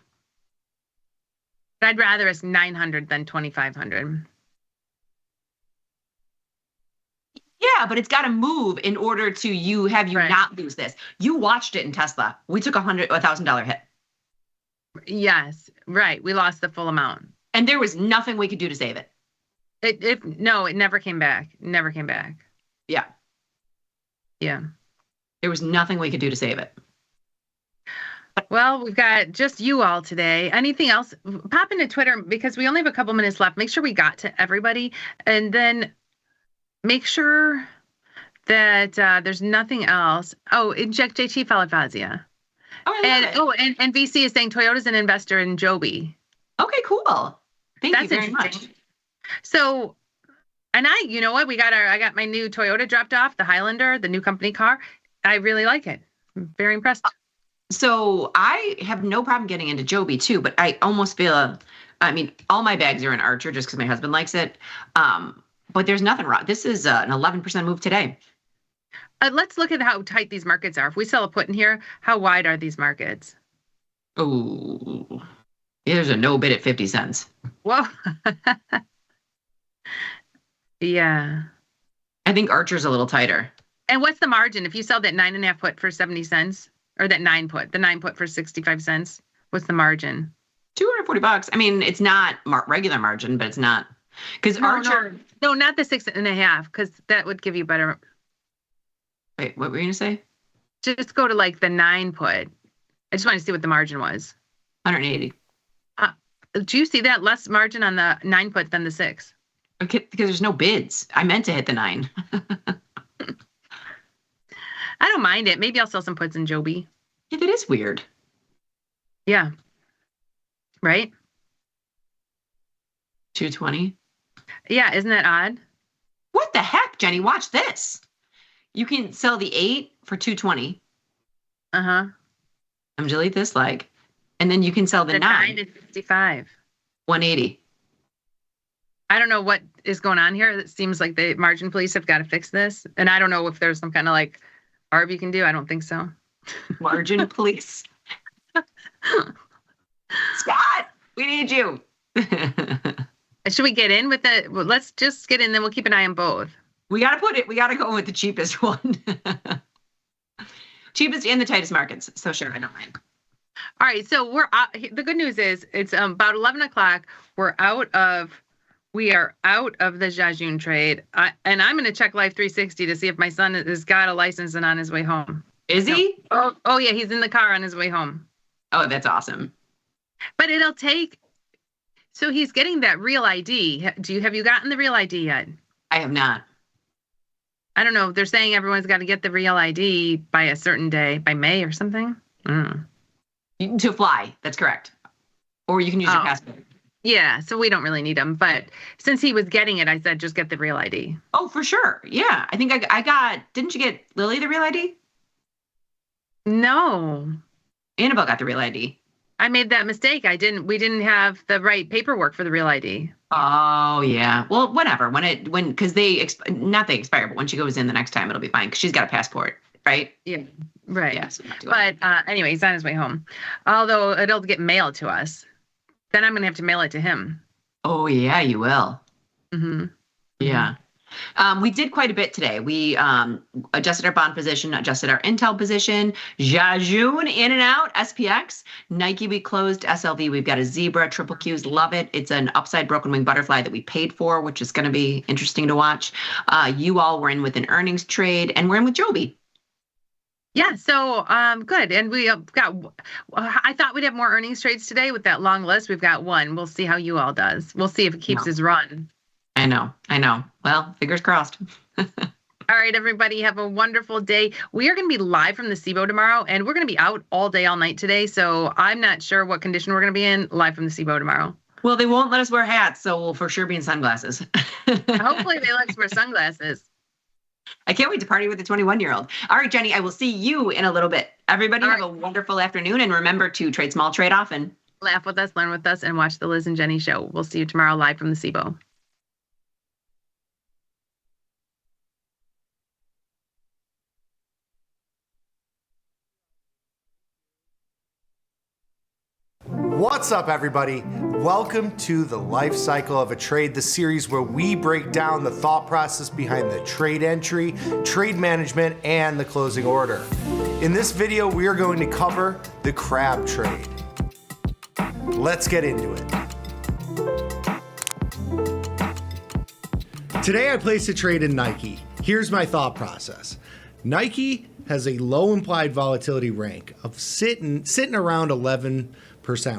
Speaker 1: But I'd rather it's 900 than 2,500.
Speaker 11: Yeah, but it's got to move in order to have you not lose this. You watched it in Tesla. We took $1,000 hit.
Speaker 1: Yes, right. We lost the full amount,
Speaker 11: and there was nothing we could do to save it.
Speaker 1: It never came back. Never came back.
Speaker 11: Yeah. There was nothing we could do to save it.
Speaker 1: Well, we've got just you all today. Anything else? Pop into Twitter because we only have a couple minutes left. Make sure we got to everybody, and then make sure that there's nothing else. Oh, inject JT followed Fazia. And VC is saying Toyota's an investor in Joby.
Speaker 11: Okay, cool. Thank you very much.
Speaker 1: So, and you know what? I got my new Toyota dropped off, the Highlander, the new company car. I really like it. I'm very impressed.
Speaker 11: So I have no problem getting into Joby too, but I almost feel, all my bags are in Archer just because my husband likes it. But there's nothing wrong. This is an 11% move today.
Speaker 1: Let's look at how tight these markets are. If we sell a put in here, how wide are these markets?
Speaker 11: Oh, there's a no bid at 50 cents.
Speaker 1: Whoa. Yeah.
Speaker 11: I think Archer's a little tighter.
Speaker 1: And what's the margin? If you sell that 9.5 put for 70 cents or that 9 put, the 9 put for 65 cents, what's the margin?
Speaker 11: $240. I mean, it's not regular margin, but it's not. Because Archer.
Speaker 1: No, not the 6.5, because that would give you better.
Speaker 11: Wait, what were you going to say?
Speaker 1: Just go to like the 9 put. I just want to see what the margin was.
Speaker 11: 180.
Speaker 1: Do you see that less margin on the 9 put than the 6?
Speaker 11: Okay, because there's no bids. I meant to hit the 9.
Speaker 1: I don't mind it. Maybe I'll sell some puts in Joby.
Speaker 11: Yeah, that is weird.
Speaker 1: Yeah. Right?
Speaker 11: 220.
Speaker 1: Yeah, isn't that odd?
Speaker 11: What the heck, Jenny? Watch this. You can sell the 8 for 220. I'm delete this and then you can sell the 9
Speaker 1: at 65.
Speaker 11: 180.
Speaker 1: I don't know what is going on here. It seems like the margin police have got to fix this. And I don't know if there's some kind of ARB you can do. I don't think so.
Speaker 11: Margin police. Scott, we need you.
Speaker 1: Should we get in with it? Well, let's just get in, then we'll keep an eye on both.
Speaker 11: We got to go with the cheapest one. Cheapest and the tightest markets. So sure, I don't mind.
Speaker 1: All right. So the good news is it's about 11 o'clock. We are out of the Jajun trade. And I'm going to check Life 360 to see if my son has got a license and on his way home.
Speaker 11: Is he?
Speaker 1: Oh yeah. He's in the car on his way home.
Speaker 11: Oh, that's awesome.
Speaker 1: But it'll take, so he's getting that real ID. Have you gotten the real ID yet?
Speaker 11: I have not.
Speaker 1: I don't know. They're saying everyone's got to get the real ID by a certain day, by May or something.
Speaker 11: To fly. That's correct. Or you can use your passport.
Speaker 1: Yeah. So we don't really need them. But since he was getting it, I said, just get the real ID.
Speaker 11: Oh, for sure. Yeah. I think I got, didn't you get Lily the real ID?
Speaker 1: No.
Speaker 11: Annabelle got the real ID.
Speaker 1: I made that mistake. We didn't have the right paperwork for the real ID.
Speaker 11: Oh yeah. Well, whatever. Because they expire, but when she goes in the next time, it'll be fine because she's got a passport, right?
Speaker 1: Yeah. Right.
Speaker 11: Yeah. So
Speaker 1: but anyway, he's on his way home. Although it'll get mailed to us. Then I'm going to have to mail it to him.
Speaker 11: Oh yeah, you will.
Speaker 1: Mm-hmm.
Speaker 11: Yeah. We did quite a bit today. We adjusted our bond position, adjusted our Intel position, Jajun in and out, SPX, Nike we closed, SLV we've got a Zebra, Triple Qs, love it. It's an upside broken wing butterfly that we paid for, which is going to be interesting to watch. You all were in with an earnings trade, and we're in with Joby.
Speaker 1: Yeah, so good. And we got, I thought we'd have more earnings trades today with that long list. We've got one. We'll see how you all does. We'll see if it keeps his run.
Speaker 11: I know. Well, fingers crossed.
Speaker 1: All right, everybody, have a wonderful day. We are going to be live from the SIBO tomorrow, and we're going to be out all day, all night today. So I'm not sure what condition we're going to be in live from the SIBO tomorrow.
Speaker 11: Well, they won't let us wear hats, so we'll for sure be in sunglasses.
Speaker 1: Hopefully they let us wear sunglasses.
Speaker 11: I can't wait to party with the 21-year-old. All right, Jenny, I will see you in a little bit. Everybody have a wonderful afternoon, and remember to trade small, trade often.
Speaker 1: Laugh with us, learn with us, and watch the Liz and Jenny show. We'll see you tomorrow live from the SIBO.
Speaker 2: What's up, everybody? Welcome to the Life Cycle of a Trade, the series where we break down the thought process behind the trade entry, trade management, and the closing order. In this video, we are going to cover the crab trade. Let's get into it. Today, I placed a trade in Nike. Here's my thought process. Nike has a low implied volatility rank of sitting around 11%,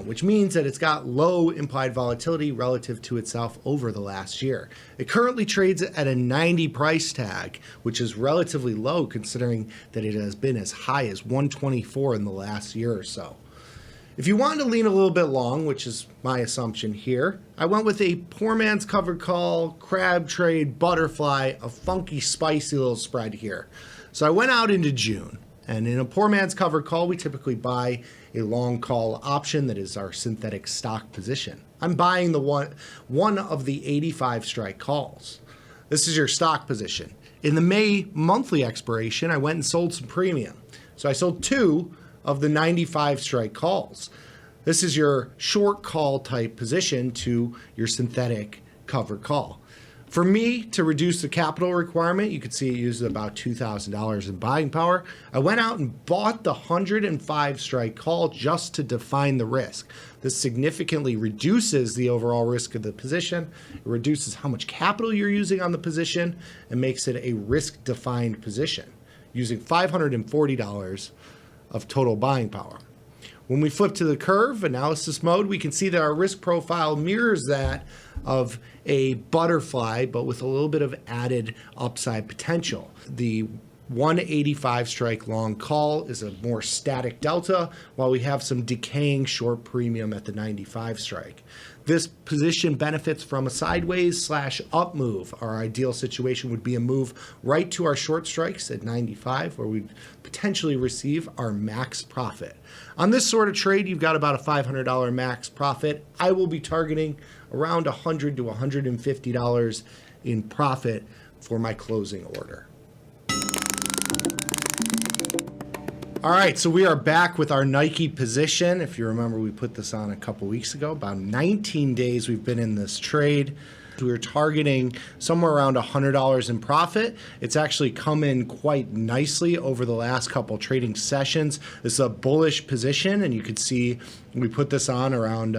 Speaker 2: which means that it's got low implied volatility relative to itself over the last year. It currently trades at a 90 price tag, which is relatively low considering that it has been as high as 124 in the last year or so. If you want to lean a little bit long, which is my assumption here, I went with a poor man's covered call, crab trade, butterfly, a funky, spicy little spread here. So I went out into June, and in a poor man's covered call, we typically buy a long call option that is our synthetic stock position. I'm buying the one of the 85 strike calls. This is your stock position. In the May monthly expiration, I went and sold some premium. So I sold 2 of the 95 strike calls. This is your short call type position to your synthetic covered call. For me, to reduce the capital requirement, you could see it uses about $2,000 in buying power. I went out and bought the 105 strike call just to define the risk. This significantly reduces the overall risk of the position. It reduces how much capital you're using on the position and makes it a risk-defined position, using $540 of total buying power. When we flip to the curve analysis mode, we can see that our risk profile mirrors that of a butterfly, but with a little bit of added upside potential. The 185 strike long call is a more static delta, while we have some decaying short premium at the 95 strike. This position benefits from a sideways / up move. Our ideal situation would be a move right to our short strikes at 95, where we'd potentially receive our max profit. On this sort of trade, you've got about a $500 max profit. I will be targeting around $100 to $150 in profit for my closing order. All right, so we are back with our Nike position. If you remember, we put this on a couple weeks ago. About 19 days we've been in this trade. We were targeting somewhere around $100 in profit. It's actually come in quite nicely over the last couple trading sessions. This is a bullish position, and you could see we put this on around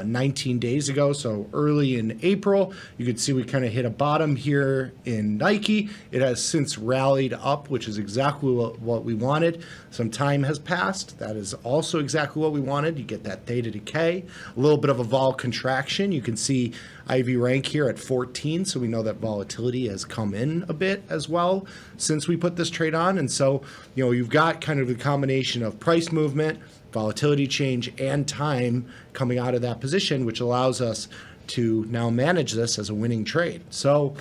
Speaker 2: 19 days ago, so early in April. You could see we kind of hit a bottom here in Nike. It has since rallied up, which is exactly what we wanted. Some time has passed. That is also exactly what we wanted. You get that theta decay, a little bit of a vol contraction. You can see IV rank here at 14, so we know that volatility has come in a bit as well since we put this trade on. And so, you know, you've got kind of the combination of price movement, volatility change, and time coming out of that position, which allows us to now manage this as a winning trade. So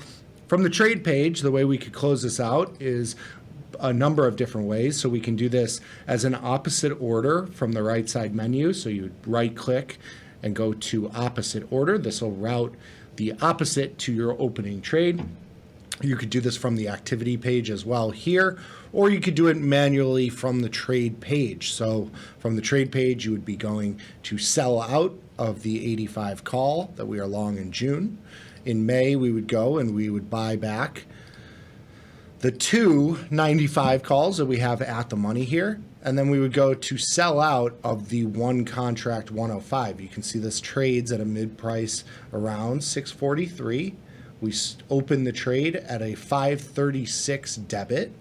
Speaker 2: from the trade page, the way we could close this out is a number of different ways. So we can do this as an opposite order from the right side menu. So you right click and go to opposite order. This will route the opposite to your opening trade. You could do this from the activity page as well here, or you could do it manually from the trade page. So from the trade page, you would be going to sell out of the 85 call that we are long in June. in May, we would go and we would buy back the 295 calls that we have at the money here. And then we would go to sell out of the one contract 105. You can see this trades at a mid price around 643. We open the trade at a 536 debit.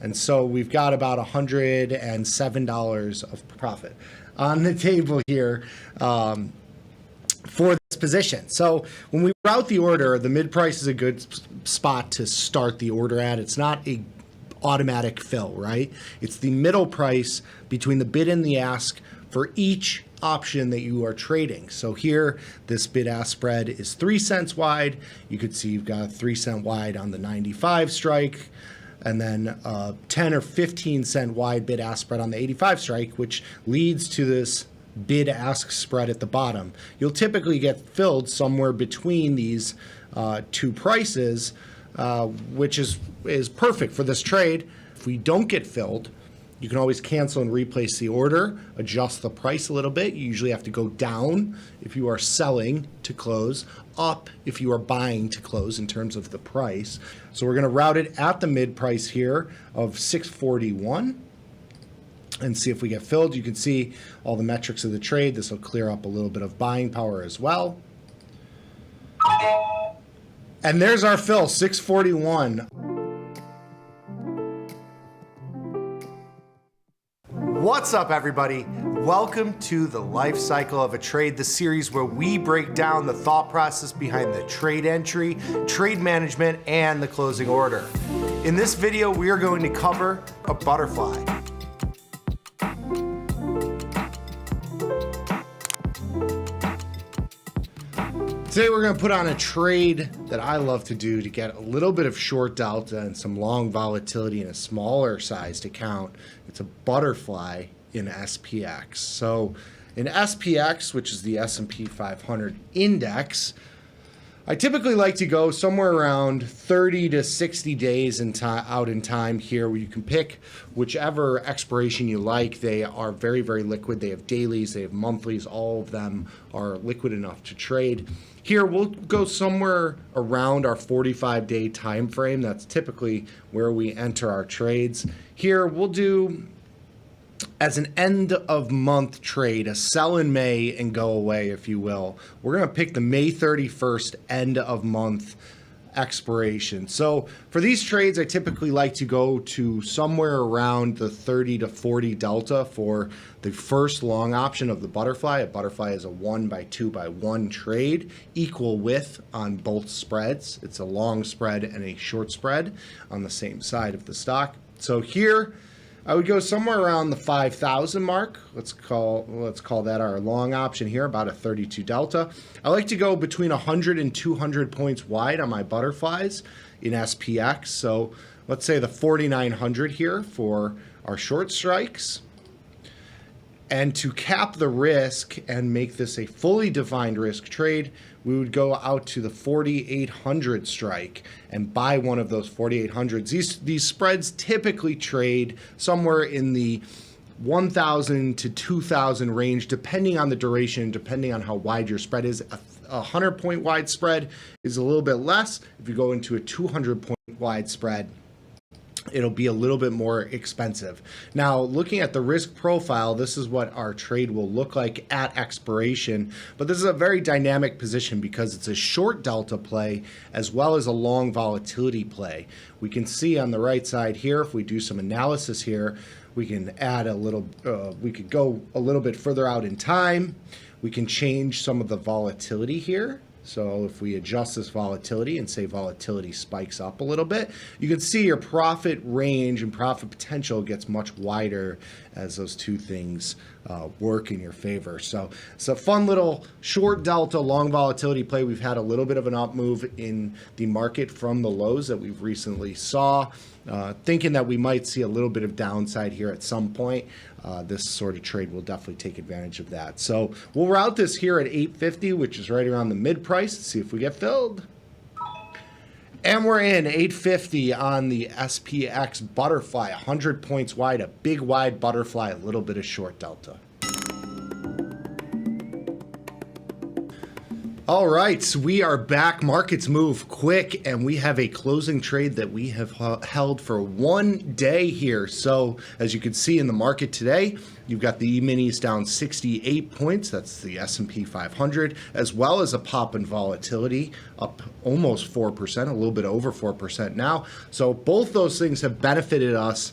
Speaker 2: And so we've got about $107 of profit on the table here for this position. So when we route the order, the mid price is a good spot to start the order at. It's not a automatic fill, right? It's the middle price between the bid and the ask for each option that you are trading. So here, this bid-ask spread is 3 cents wide. You could see you've got 3 cent wide on the 95 strike, and then 10 or 15 cent wide bid-ask spread on the 85 strike, which leads to this bid-ask spread at the bottom. You'll typically get filled somewhere between these two prices, which is perfect for this trade. If we don't get filled, you can always cancel and replace the order, adjust the price a little bit. You usually have to go down if you are selling to close, up if you are buying to close in terms of the price. So we're going to route it at the mid price here of 641 and see if we get filled. You can see all the metrics of the trade. This will clear up a little bit of buying power as well. And there's our fill, 641. What's up, everybody? Welcome to the Life Cycle of a Trade, the series where we break down the thought process behind the trade entry, trade management, and the closing order. In this video, we are going to cover a butterfly. Today we're going to put on a trade that I love to do to get a little bit of short delta and some long volatility in a smaller sized account. It's a butterfly in SPX. So in SPX, which is the S&P 500 index, I typically like to go somewhere around 30 to 60 days out in time here, where you can pick whichever expiration you like. They are very, very liquid. They have dailies, they have monthlies. All of them are liquid enough to trade. Here, we'll go somewhere around our 45-day time frame. That's typically where we enter our trades. Here, we'll do, as an end-of-month trade, a sell in May and go away, if you will. We're going to pick the May 31st end-of-month expiration. So for these trades, I typically like to go to somewhere around the 30 to 40 delta for the first long option of the butterfly. A butterfly is a 1x2x1 trade, equal width on both spreads. It's a long spread and a short spread on the same side of the stock. So here, I would go somewhere around the 5,000 mark. Let's call that our long option here, about a 32 delta. I like to go between 100 and 200 points wide on my butterflies in SPX. So let's say the 4,900 here for our short strikes. And to cap the risk and make this a fully defined risk trade, we would go out to the 4,800 strike and buy one of those 4,800s. These spreads typically trade somewhere in the 1,000 to 2,000 range, depending on the duration, depending on how wide your spread is. A 100-point wide spread is a little bit less. If you go into a 200-point wide spread, it'll be a little bit more expensive. Now, looking at the risk profile, this is what our trade will look like at expiration. But this is a very dynamic position because it's a short delta play as well as a long volatility play. We can see on the right side here, if we do some analysis here, we can add a little, we could go a little bit further out in time. We can change some of the volatility here. So if we adjust this volatility and say volatility spikes up a little bit, you can see your profit range and profit potential gets much wider as those two things work in your favor. So it's a fun little short delta, long volatility play. We've had a little bit of an up move in the market from the lows that we've recently saw. Thinking that we might see a little bit of downside here at some point. This sort of trade will definitely take advantage of that. So we'll route this here at 850, which is right around the mid price. Let's see if we get filled. And we're in 850 on the SPX butterfly, 100 points wide, a big wide butterfly, a little bit of short delta. All right, so we are back. Markets move quick, and we have a closing trade that we have held for 1 day here. So as you can see in the market today, you've got the E-minis down 68 points. That's the S&P 500, as well as a pop in volatility, up almost 4%, a little bit over 4% now. So both those things have benefited us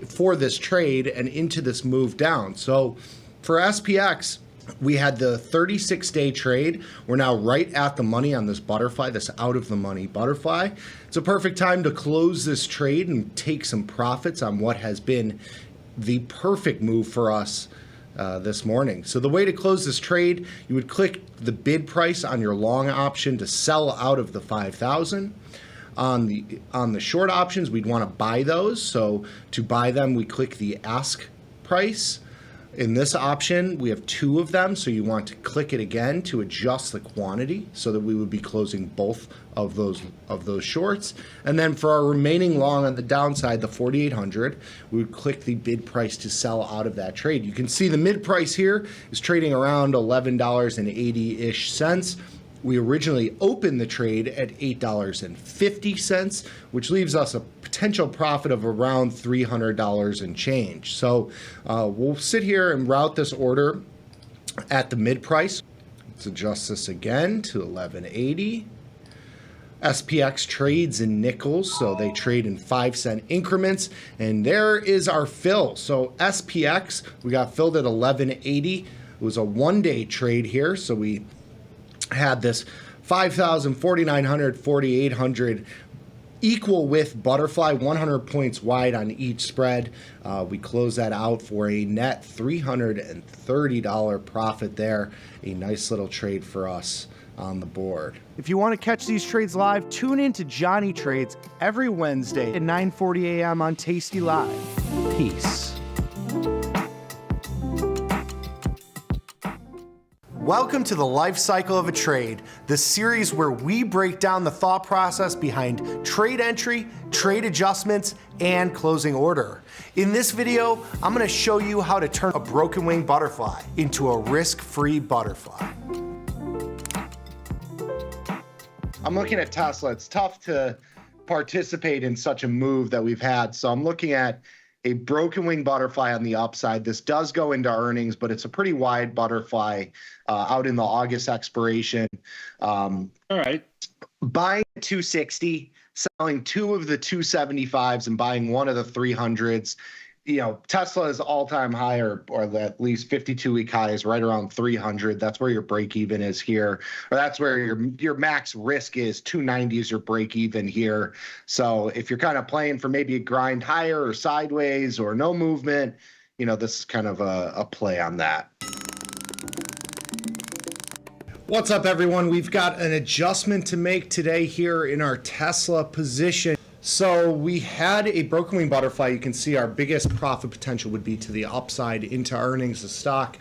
Speaker 2: for this trade and into this move down. So for SPX, we had the 36-day trade. We're now right at the money on this butterfly, this out-of-the-money butterfly. It's a perfect time to close this trade and take some profits on what has been the perfect move for us this morning. So the way to close this trade, you would click the bid price on your long option to sell out of the 5,000. On the short options, we'd want to buy those. So to buy them, we click the ask price. In this option, we have 2 of them, so you want to click it again to adjust the quantity so that we would be closing both of those shorts. And then for our remaining long on the downside, the 4,800, we would click the bid price to sell out of that trade. You can see the mid price here is trading around $11.80-ish cents. We originally opened the trade at $8.50, which leaves us a potential profit of around $300 and change. So we'll sit here and route this order at the mid price. Let's adjust this again to $11.80. SPX trades in nickels, so they trade in 5-cent increments, and there is our fill. So SPX, we got filled at $11.80. It was a 1-day trade here, so we had this 5,000, 4,900, 4,800 equal with butterfly, 100 points wide on each spread. We close that out for a net $330 profit there. A nice little trade for us on the board.
Speaker 7: If you want to catch these trades live, tune in to Johnny Trades every Wednesday at 9:40 a.m. on Tasty Live. Peace.
Speaker 2: Welcome to the Life Cycle of a Trade, the series where we break down the thought process behind trade entry, trade adjustments, and closing order. In this video, I'm going to show you how to turn a broken wing butterfly into a risk-free butterfly. I'm looking at Tesla. It's tough to participate in such a move that we've had, so I'm looking at a broken wing butterfly on the upside. This does go into earnings, but it's a pretty wide butterfly out in the August expiration.
Speaker 18: All right.
Speaker 2: Buying 260, selling 2 of the 275s and buying 1 of the 300s. You know, Tesla's all-time high or at least 52-week high is right around 300. That's where your break even is here, or that's where your max risk is. 290 is your break even here. So if you're kind of playing for maybe a grind higher or sideways or no movement, you know, this is kind of a play on that. What's up, everyone? We've got an adjustment to make today here in our Tesla position. So we had a broken wing butterfly. You can see our biggest profit potential would be to the upside into earnings. The stock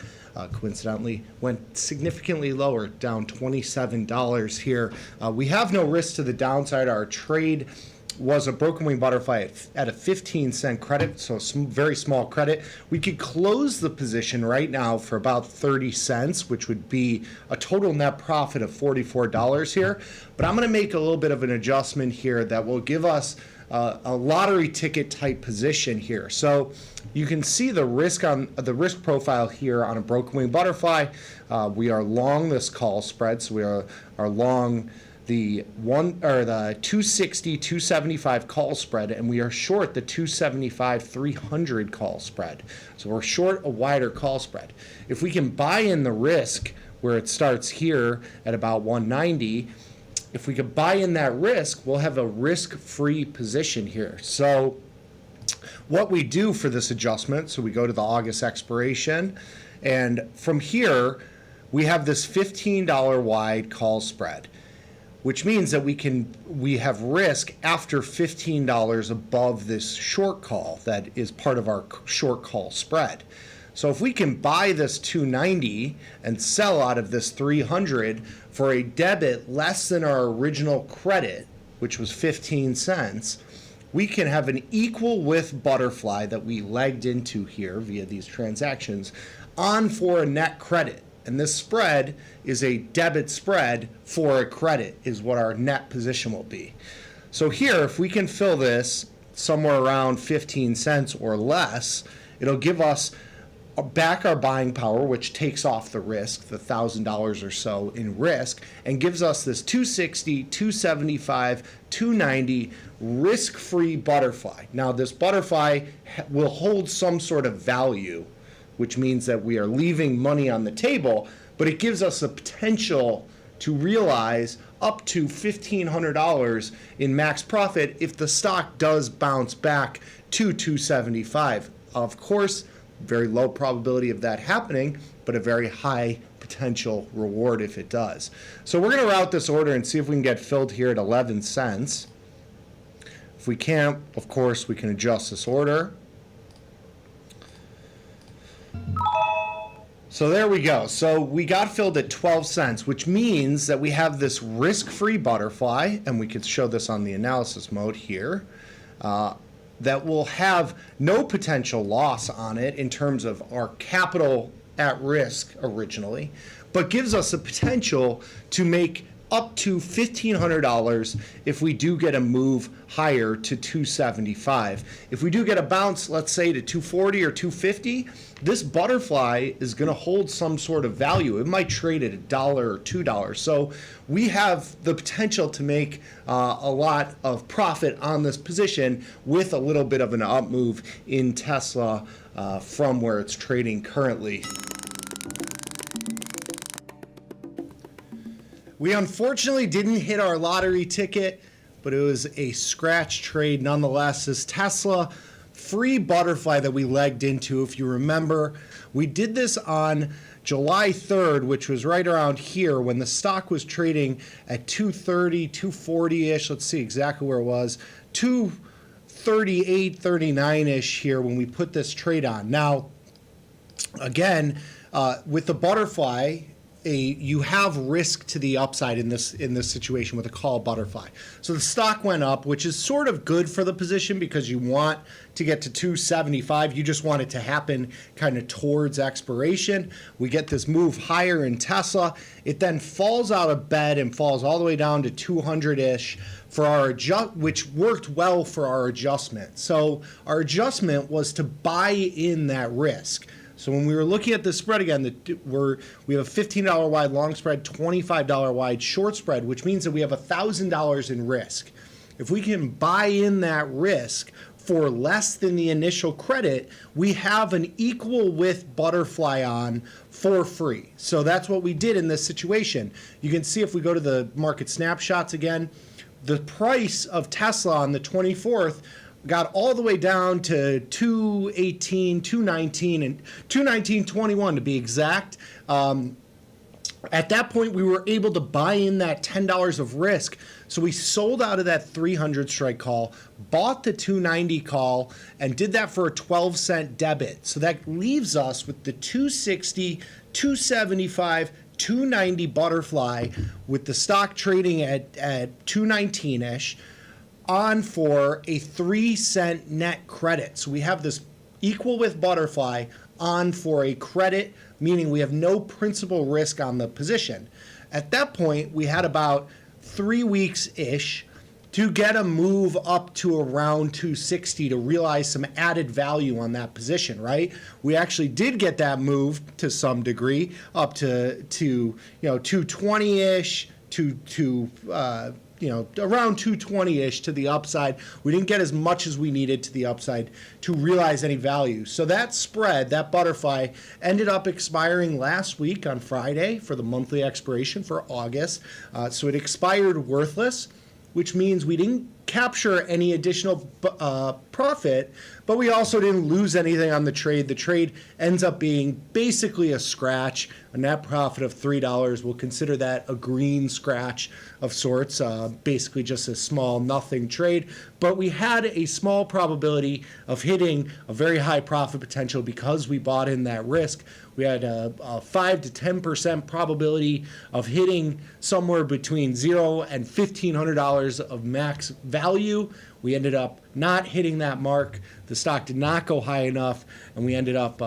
Speaker 2: coincidentally went significantly lower, down $27 here. We have no risk to the downside. Our trade was a broken wing butterfly at a 15-cent credit, so very small credit. We could close the position right now for about 30 cents, which would be a total net profit of $44 here. But I'm going to make a little bit of an adjustment here that will give us a lottery ticket type position here. So you can see the risk profile here on a broken wing butterfly. We are long this call spread, so we are long the 260, 275 call spread, and we are short the 275, 300 call spread. So we're short a wider call spread. If we can buy in the risk where it starts here at about 190, if we could buy in that risk, we'll have a risk-free position here. So what we do for this adjustment, so we go to the August expiration, and from here, we have this $15 wide call spread, which means that we have risk after $15 above this short call that is part of our short call spread. So if we can buy this 290 and sell out of this 300 for a debit less than our original credit, which was 15 cents, we can have an equal with butterfly that we legged into here via these transactions on for a net credit. And this spread is a debit spread for a credit, is what our net position will be. So here, if we can fill this somewhere around 15 cents or less, it'll give us back our buying power, which takes off the risk, the $1,000 or so in risk, and gives us this 260, 275, 290 risk-free butterfly. Now, this butterfly will hold some sort of value, which means that we are leaving money on the table, but it gives us a potential to realize up to $1,500 in max profit if the stock does bounce back to 275. Of course, very low probability of that happening, but a very high potential reward if it does. So we're going to route this order and see if we can get filled here at 11 cents. If we can't, of course, we can adjust this order. So there we go. So we got filled at 12 cents, which means that we have this risk-free butterfly, and we could show this on the analysis mode here, that will have no potential loss on it in terms of our capital at risk originally, but gives us a potential to make up to $1,500 if we do get a move higher to 275. If we do get a bounce, let's say to 240 or 250, this butterfly is going to hold some sort of value. It might trade at $1 or $2. So we have the potential to make a lot of profit on this position with a little bit of an up move in Tesla from where it's trading currently. We unfortunately didn't hit our lottery ticket, but it was a scratch trade nonetheless. This Tesla free butterfly that we legged into, if you remember, we did this on July 3rd, which was right around here when the stock was trading at 230, 240-ish. Let's see exactly where it was. 238, 39-ish here when we put this trade on. Now, again, with the butterfly, you have risk to the upside in this situation with a call butterfly. So the stock went up, which is sort of good for the position because you want to get to 275. You just want it to happen kind of towards expiration. We get this move higher in Tesla. It then falls out of bed and falls all the way down to 200-ish for our which worked well for our adjustment. So our adjustment was to buy in that risk. So when we were looking at this spread again, we have a $15 wide long spread, $25 wide short spread, which means that we have $1,000 in risk. If we can buy in that risk for less than the initial credit, we have an equal width butterfly on for free. So that's what we did in this situation. You can see if we go to the market snapshots again, the price of Tesla on the 24th got all the way down to 218, 219, and 219.21 to be exact. At that point, we were able to buy in that $10 of risk. So we sold out of that 300 strike call, bought the 290 call, and did that for a 12-cent debit. So that leaves us with the 260, 275, 290 butterfly with the stock trading at 219-ish. On for a 3-cent net credit. So we have this equal with butterfly on for a credit, meaning we have no principal risk on the position. At that point, we had about 3 weeks-ish to get a move up to around 260 to realize some added value on that position, right? We actually did get that move to some degree up to 220-ish, around 220-ish to the upside. We didn't get as much as we needed to the upside to realize any value. So that spread, that butterfly, ended up expiring last week on Friday for the monthly expiration for August. So it expired worthless, which means we didn't capture any additional profit, but we also didn't lose anything on the trade. The trade ends up being basically a scratch, a net profit of $3. We'll consider that a green scratch of sorts, basically just a small nothing trade. But we had a small probability of hitting a very high profit potential because we bought in that risk. We had a 5 to 10% probability of hitting somewhere between $0 and $1,500 of max value. We ended up not hitting that mark. The stock did not go high enough, and we ended up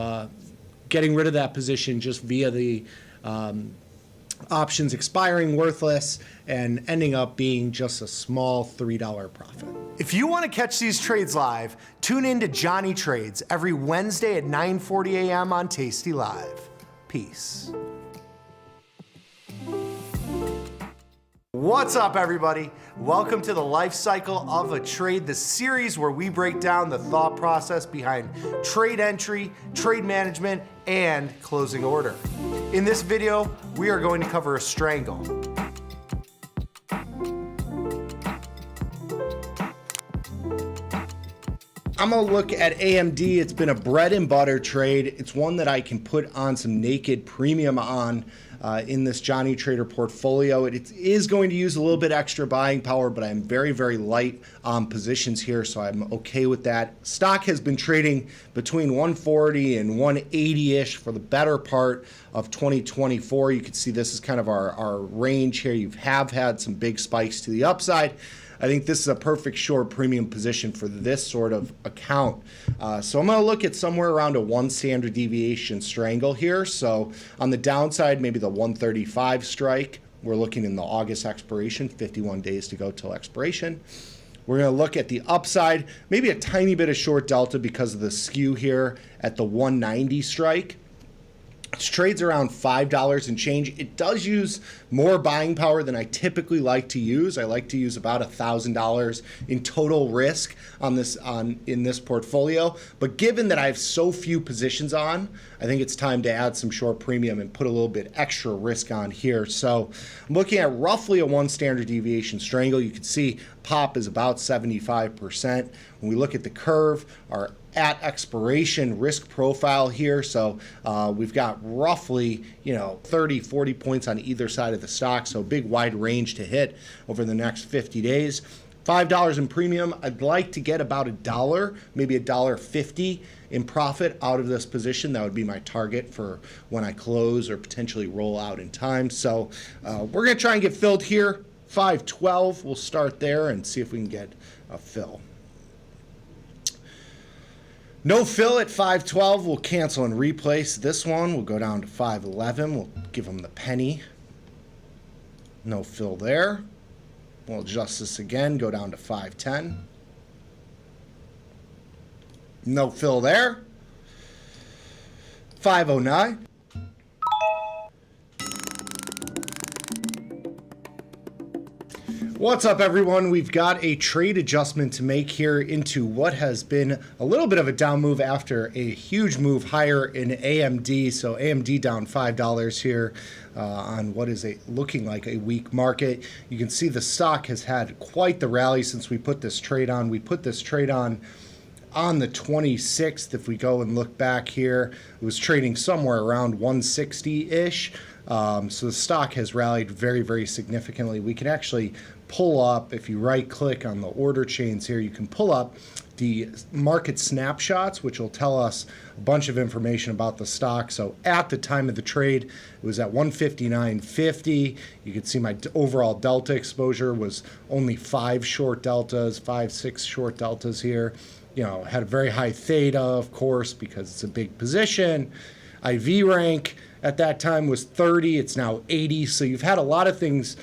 Speaker 2: getting rid of that position just via the options expiring worthless and ending up being just a small $3 profit. If you want to catch these trades live, tune in to Johnny Trades every Wednesday at 9:40 a.m. on Tasty Live. Peace. What's up, everybody? Welcome to the Life Cycle of a Trade, the series where we break down the thought process behind trade entry, trade management, and closing order. In this video, we are going to cover a strangle. I'm gonna look at AMD. It's been a bread and butter trade. It's one that I can put on some naked premium on in this Johnny Trader portfolio. It is going to use a little bit extra buying power, but I'm very, very light on positions here, so I'm okay with that. Stock has been trading between 140 and 180-ish for the better part of 2024. You can see this is kind of our range here. You have had some big spikes to the upside. I think this is a perfect short premium position for this sort of account. So I'm going to look at somewhere around a 1 standard deviation strangle here. So on the downside, maybe the 135 strike. We're looking in the August expiration, 51 days to go till expiration. We're going to look at the upside, maybe a tiny bit of short delta because of the skew here at the 190 strike. It trades around $5 and change. It does use more buying power than I typically like to use. I like to use about $1,000 in total risk on this in this portfolio. But given that I have so few positions on, I think it's time to add some short premium and put a little bit extra risk on here. So I'm looking at roughly a 1 standard deviation strangle. You can see pop is about 75%. When we look at the curve, our at expiration risk profile here. So we've got roughly, 30, 40 points on either side of the stock. So big wide range to hit over the next 50 days. $5 in premium. I'd like to get about $1, maybe $1.50 in profit out of this position. That would be my target for when I close or potentially roll out in time. So we're going to try and get filled here. 512, we'll start there and see if we can get a fill. No fill at 512, we'll cancel and replace this one. We'll go down to 511, we'll give them the penny. No fill there. We'll adjust this again, go down to 510. No fill there. 509. What's up, everyone? We've got a trade adjustment to make here into what has been a little bit of a down move after a huge move higher in AMD. So AMD down $5 here on what is looking like a weak market. You can see the stock has had quite the rally since we put this trade on. We put this trade on the 26th. If we go and look back here, it was trading somewhere around 160-ish. So the stock has rallied very, very significantly. We can actually pull up, if you right click on the order chains here, you can pull up the market snapshots, which will tell us a bunch of information about the stock. So at the time of the trade, it was at 159.50. You can see my overall delta exposure was only 5 short deltas, 6 short deltas here. Had a very high theta, of course, because it's a big position. IV rank at that time was 30. It's now 80. So you've had a lot of things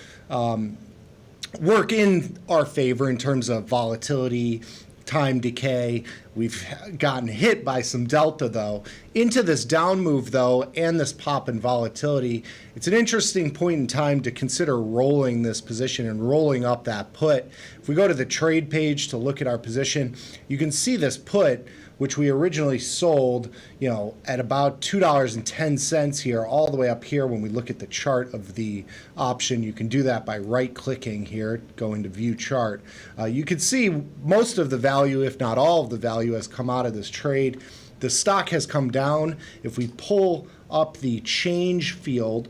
Speaker 2: work in our favor in terms of volatility, time decay. We've gotten hit by some delta, though. Into this down move, though, and this pop in volatility, it's an interesting point in time to consider rolling this position and rolling up that put. If we go to the trade page to look at our position, you can see this put, which we originally sold, at about $2.10 here, all the way up here. When we look at the chart of the option, you can do that by right-clicking here, going to View Chart. You can see most of the value, if not all of the value, has come out of this trade. The stock has come down. If we pull up the change field,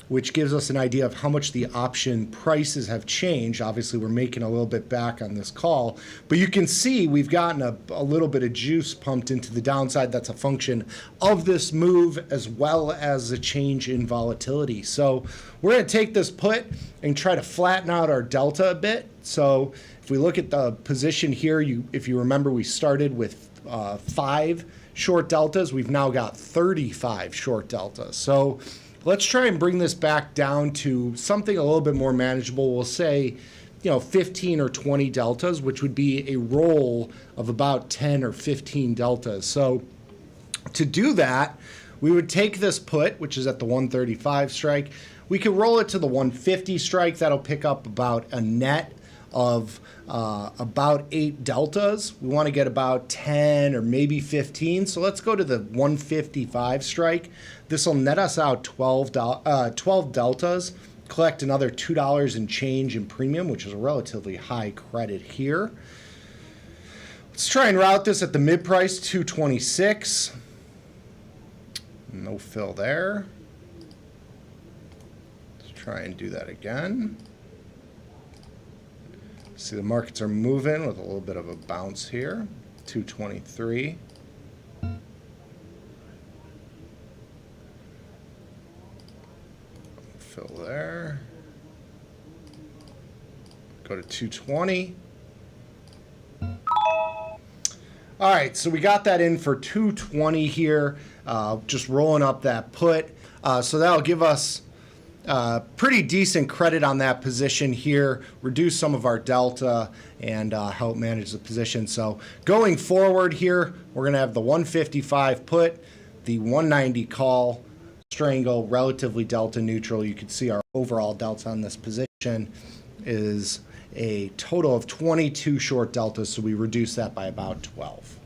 Speaker 2: which gives us an idea of how much the option prices have changed. Obviously, we're making a little bit back on this call, but you can see we've gotten a little bit of juice pumped into the downside. That's a function of this move as well as a change in volatility. So we're going to take this put and try to flatten out our delta a bit. So if we look at the position here, if you remember, we started with 5 short deltas. We've now got 35 short deltas. So let's try and bring this back down to something a little bit more manageable. We'll say, 15 or 20 deltas, which would be a roll of about 10 or 15 deltas. So to do that, we would take this put, which is at the 135 strike. We could roll it to the 150 strike. That'll pick up about a net of about 8 deltas. We want to get about 10 or maybe 15. So let's go to the 155 strike. This will net us out 12 deltas. Collect another $2 and change in premium, which is a relatively high credit here. Let's try and route this at the mid price, 226. No fill there. Let's try and do that again. See, the markets are moving with a little bit of a bounce here. 223. Fill there. Go to 220. All right, so we got that in for 220 here. Just rolling up that put. So that'll give us pretty decent credit on that position here, reduce some of our delta, and help manage the position. So going forward here, we're going to have the 155 put, the 190 call, strangle, relatively delta neutral. You can see our overall delta on this position is a total of 22 short deltas, so we reduce that by about 12.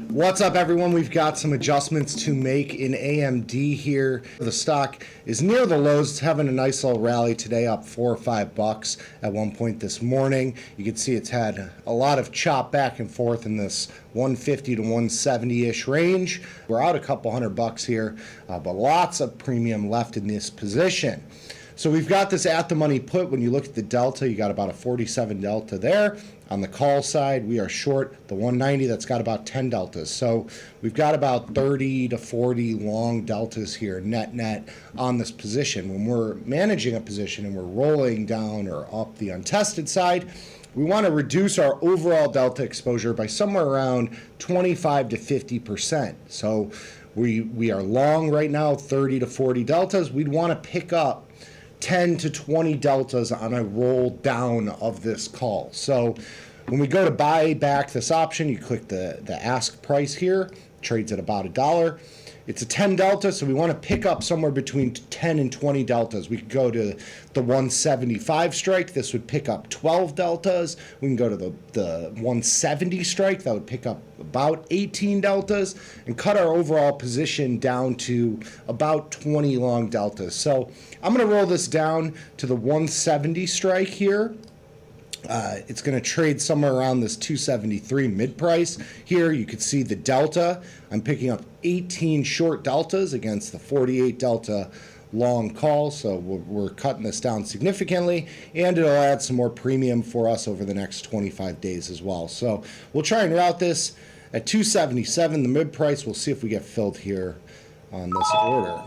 Speaker 2: What's up, everyone? We've got some adjustments to make in AMD here. The stock is near the lows. It's having a nice little rally today, up $4 or $5 at one point this morning. You can see it's had a lot of chop back and forth in this 150 to 170-ish range. We're out a couple $100 here, but lots of premium left in this position. So we've got this at the money put. When you look at the delta, you got about a 47 delta there. On the call side, we are short the 190. That's got about 10 deltas. So we've got about 30 to 40 long deltas here, net on this position. When we're managing a position and we're rolling down or up the untested side, we want to reduce our overall delta exposure by somewhere around 25 to 50%. So we are long right now, 30 to 40 deltas. We'd want to pick up 10 to 20 deltas on a roll down of this call. So when we go to buy back this option, you click the ask price here, trades at about $1. It's a 10 delta, so we want to pick up somewhere between 10 and 20 deltas. We could go to the 175 strike. This would pick up 12 deltas. We can go to the 170 strike. That would pick up about 18 deltas and cut our overall position down to about 20 long deltas. So I'm going to roll this down to the 170 strike here. It's going to trade somewhere around this 273 mid price. Here you can see the delta. I'm picking up 18 short deltas against the 48 delta long call, so we're cutting this down significantly, and it'll add some more premium for us over the next 25 days as well. So we'll try and route this at 277, the mid price. We'll see if we get filled here on this order.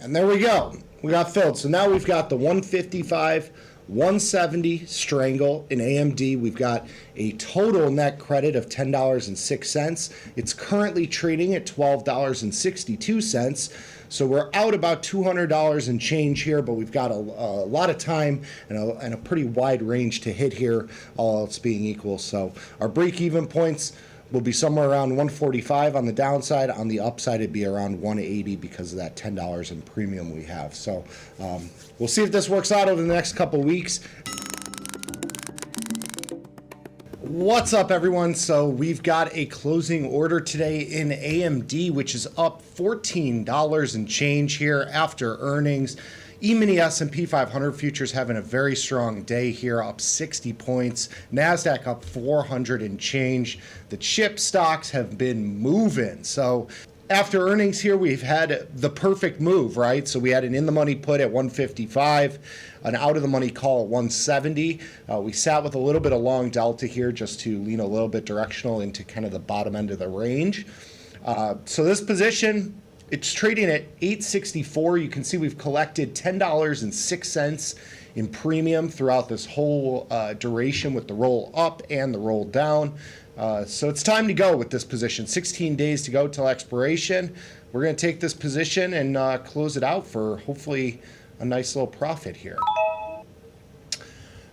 Speaker 2: And there we go. We got filled. So now we've got the 155, 170 strangle in AMD. We've got a total net credit of $10.06. It's currently trading at $12.62. So we're out about $200 and change here, but we've got a lot of time and a pretty wide range to hit here, all else being equal. So our break-even points will be somewhere around 145 on the downside. On the upside, it'd be around 180 because of that $10 in premium we have. So we'll see if this works out over the next couple weeks. What's up, everyone? So we've got a closing order today in AMD, which is up $14 and change here after earnings. E-mini S&P 500 futures having a very strong day here, up 60 points. NASDAQ up 400 and change. The chip stocks have been moving. So after earnings here, we've had the perfect move, right? So we had an in-the-money put at 155, an out-of-the-money call at 170. We sat with a little bit of long delta here just to lean a little bit directional into kind of the bottom end of the range. So this position It's trading at $8.64. You can see we've collected $10.06 in premium throughout this whole duration with the roll up and the roll down. So it's time to go with this position. 16 days to go till expiration. We're going to take this position and close it out for hopefully a nice little profit here.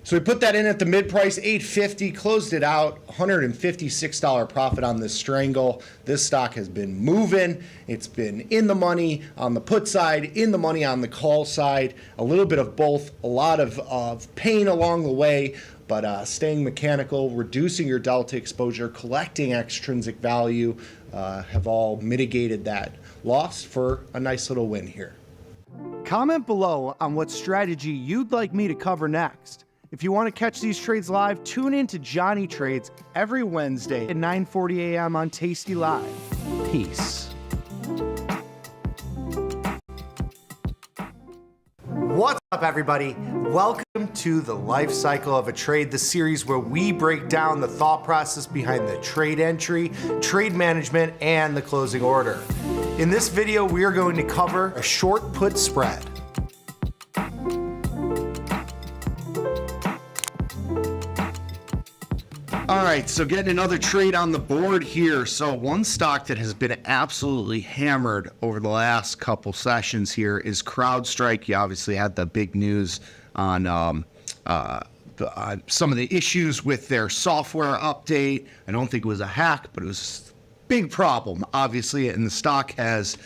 Speaker 2: So we put that in at the mid price, $8.50, closed it out, $156 profit on this strangle. This stock has been moving. It's been in the money on the put side, in the money on the call side, a little bit of both, a lot of pain along the way, but staying mechanical, reducing your delta exposure, collecting extrinsic value have all mitigated that loss for a nice little win here.
Speaker 7: Comment below on what strategy you'd like me to cover next. If you want to catch these trades live, tune in to Johnny Trades every Wednesday at 9:40 a.m. on Tasty Live. Peace.
Speaker 2: What's up, everybody? Welcome to the Life Cycle of a Trade, the series where we break down the thought process behind the trade entry, trade management, and the closing order. In this video, we are going to cover a short put spread. All right, so getting another trade on the board here. So one stock that has been absolutely hammered over the last couple sessions here is CrowdStrike. You obviously had the big news on some of the issues with their software update. I don't think it was a hack, but it was big problem, obviously, and the stock has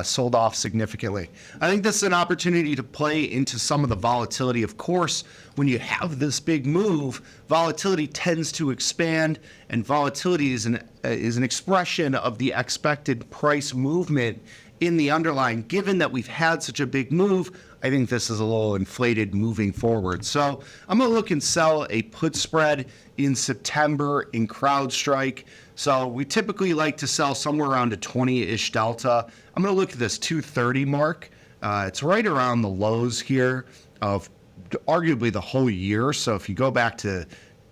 Speaker 2: sold off significantly. I think this is an opportunity to play into some of the volatility. Of course, when you have this big move, volatility tends to expand, and volatility is an expression of the expected price movement in the underlying. Given that we've had such a big move, I think this is a little inflated moving forward. So I'm going to look and sell a put spread in September in CrowdStrike. So we typically like to sell somewhere around a 20-ish delta. I'm going to look at this 230 mark. It's right around the lows here of arguably the whole year. So if you go back to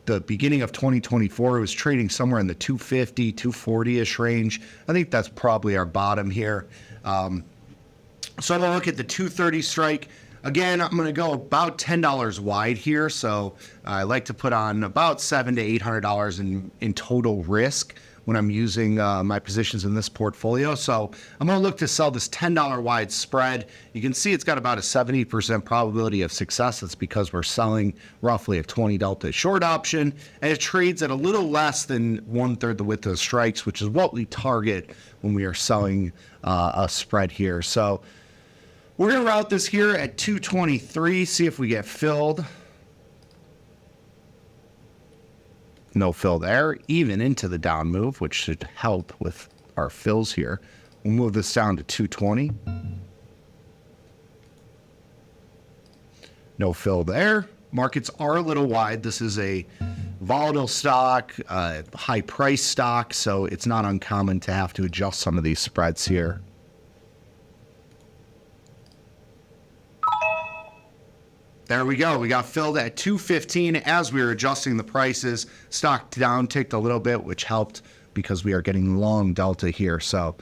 Speaker 2: the beginning of 2024, it was trading somewhere in the 250, 240-ish range. I think that's probably our bottom here. So I'm going to look at the 230 strike. Again, I'm going to go about $10 wide here. So I like to put on about $700 to $800 in total risk when I'm using my positions in this portfolio. So I'm going to look to sell this $10 wide spread. You can see it's got about a 70% probability of success. That's because we're selling roughly a 20 delta short option, and it trades at a little less than 1/3 the width of strikes, which is what we target when we are selling a spread here. So we're going to route this here at 223, see if we get filled. No fill there, even into the down move, which should help with our fills here. We'll move this down to 220. No fill there. Markets are a little wide. This is a volatile stock, high price stock, so it's not uncommon to have to adjust some of these spreads here. There we go. We got filled at 215 as we were adjusting the prices. Stock down ticked a little bit, which helped because we are getting long delta here. So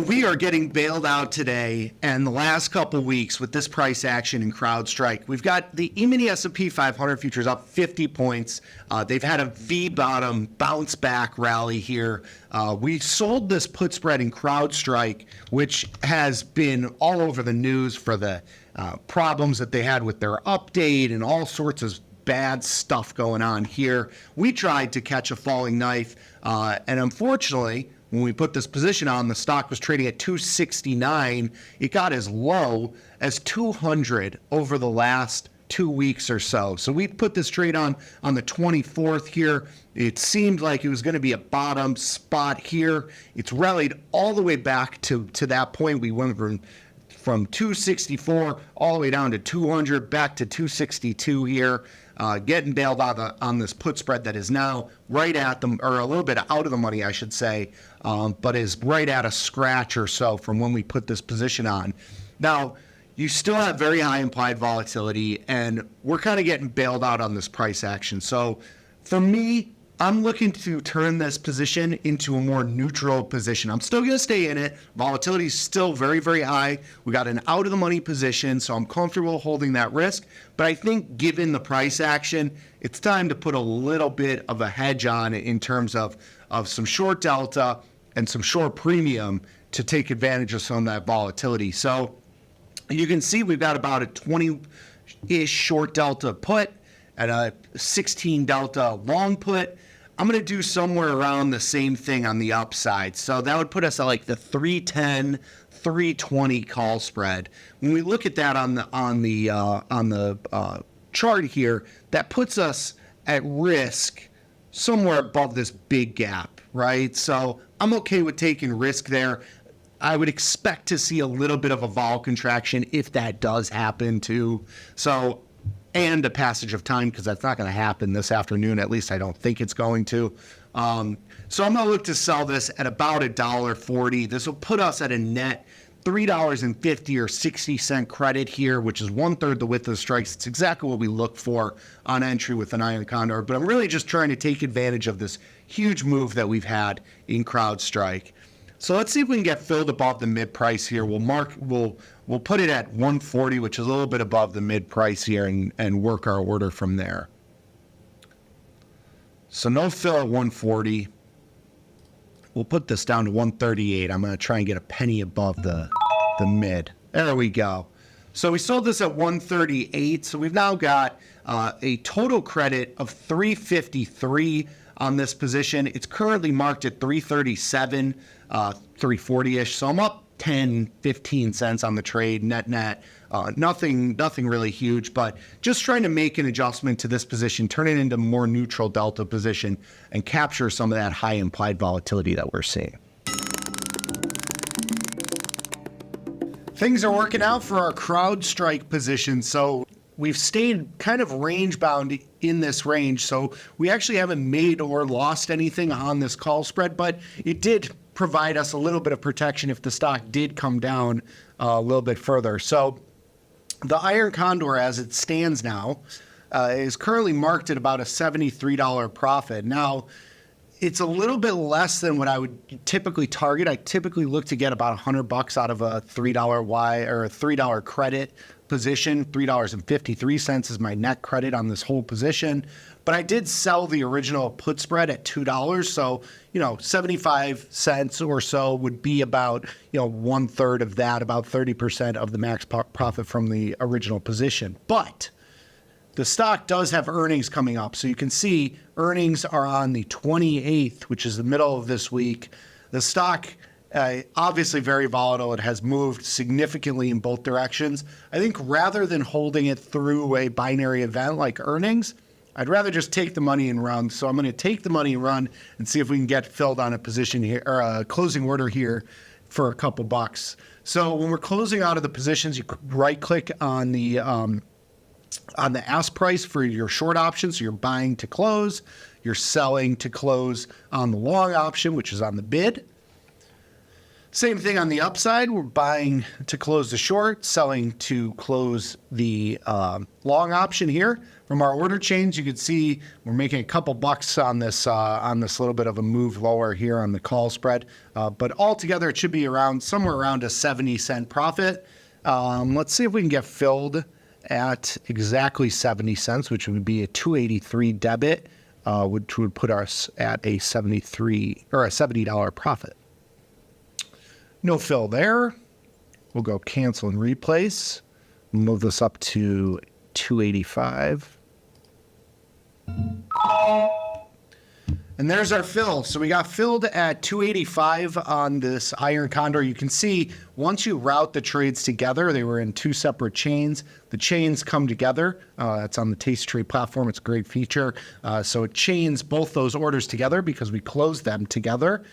Speaker 2: we are getting bailed out today, and the last couple weeks with this price action in CrowdStrike, we've got the E-mini S&P 500 futures up 50 points. They've had a V-bottom bounce back rally here. We sold this put spread in CrowdStrike, which has been all over the news for the problems that they had with their update and all sorts of bad stuff going on here. We tried to catch a falling knife, and unfortunately, when we put this position on, the stock was trading at 269. It got as low as 200 over the last 2 weeks or so. So we put this trade on the 24th here. It seemed like it was going to be a bottom spot here. It's rallied all the way back to that point. We went from 264 all the way down to 200, back to 262 here. Getting bailed out on this put spread that is now right at them, or a little bit out of the money, I should say, but is right at a scratch or so from when we put this position on. Now, you still have very high implied volatility, and we're kind of getting bailed out on this price action. So for me,
Speaker 7: I'm looking to turn this position into a more neutral position. I'm still going to stay in it. Volatility is still very, very high. We got an out of the money position, so I'm comfortable holding that risk. But I think given the price action, it's time to put a little bit of a hedge on it in terms of some short delta and some short premium to take advantage of some of that volatility. So you can see we've got about a 20-ish short delta put and a 16 delta long put. I'm going to do somewhere around the same thing on the upside. So that would put us at like the 310, 320 call spread. When we look at that on the chart here, that puts us at risk somewhere above this big gap, right? So I'm okay with taking risk there. I would expect to see a little bit of a vol contraction if that does happen too. So, and a passage of time, because that's not going to happen this afternoon. At least I don't think it's going to. So I'm going to look to sell this at about $1.40. This will put us at a net $3.50 or 60-cent credit here, which is 1/3 the width of the strikes. It's exactly what we look for on entry with an Iron Condor. But I'm really just trying to take advantage of this huge move that we've had in CrowdStrike. So let's see if we can get filled above the mid price here. We'll put it at 140, which is a little bit above the mid price here, and work our order from there. So no fill at 140. We'll put this down to 138. I'm going to try and get a penny above the mid. There we go. So we sold this at 138. So we've now got a total credit of 353 on this position. It's currently marked at 337, 340-ish. So I'm up 10, 15 cents on the trade, net. Nothing really huge, but just trying to make an adjustment to this position, turn it into a more neutral delta position, and capture some of that high implied volatility that we're seeing. Things are working out for our CrowdStrike position. So we've stayed kind of range bound in this range. So we actually haven't made or lost anything on this call spread, but it did provide us a little bit of protection if the stock did come down a little bit further. So the Iron Condor, as it stands now, is currently marked at about a $73 profit. Now, it's a little bit less than what I would typically target. I typically look to get about $100 out of a $3 Y or a $3 credit position. $3.53 is my net credit on this whole position. But I did sell the original put spread at $2. So, 75 cents or so would be about, 1/3 of that, about 30% of the max profit from the original position. But the stock does have earnings coming up. So you can see earnings are on the 28th, which is the middle of this week. The stock, obviously very volatile. It has moved significantly in both directions. I think rather than holding it through a binary event like earnings, I'd rather just take the money and run. So I'm going to take the money and run and see if we can get filled on a position here, or a closing order here for a couple bucks. So when we're closing out of the positions, you right click on the ask price for your short option. So you're buying to close, you're selling to close on the long option, which is on the bid. Same thing on the upside. We're buying to close the short, selling to close the long option here. From our order chains, you can see we're making a couple bucks on this little bit of a move lower here on the call spread. But altogether, it should be somewhere around a 70-cent profit. Let's see if we can get filled at exactly 70 cents, which would be a 283 debit, which would put us at a $70 profit. No fill there. We'll go cancel and replace. Move this up to 285. And there's our fill. So we got filled at 285 on this Iron Condor. You can see once you route the trades together, they were in two separate chains. The chains come together. That's on the tastytrade platform. It's a great feature. So it chains both those orders together because we closed them together.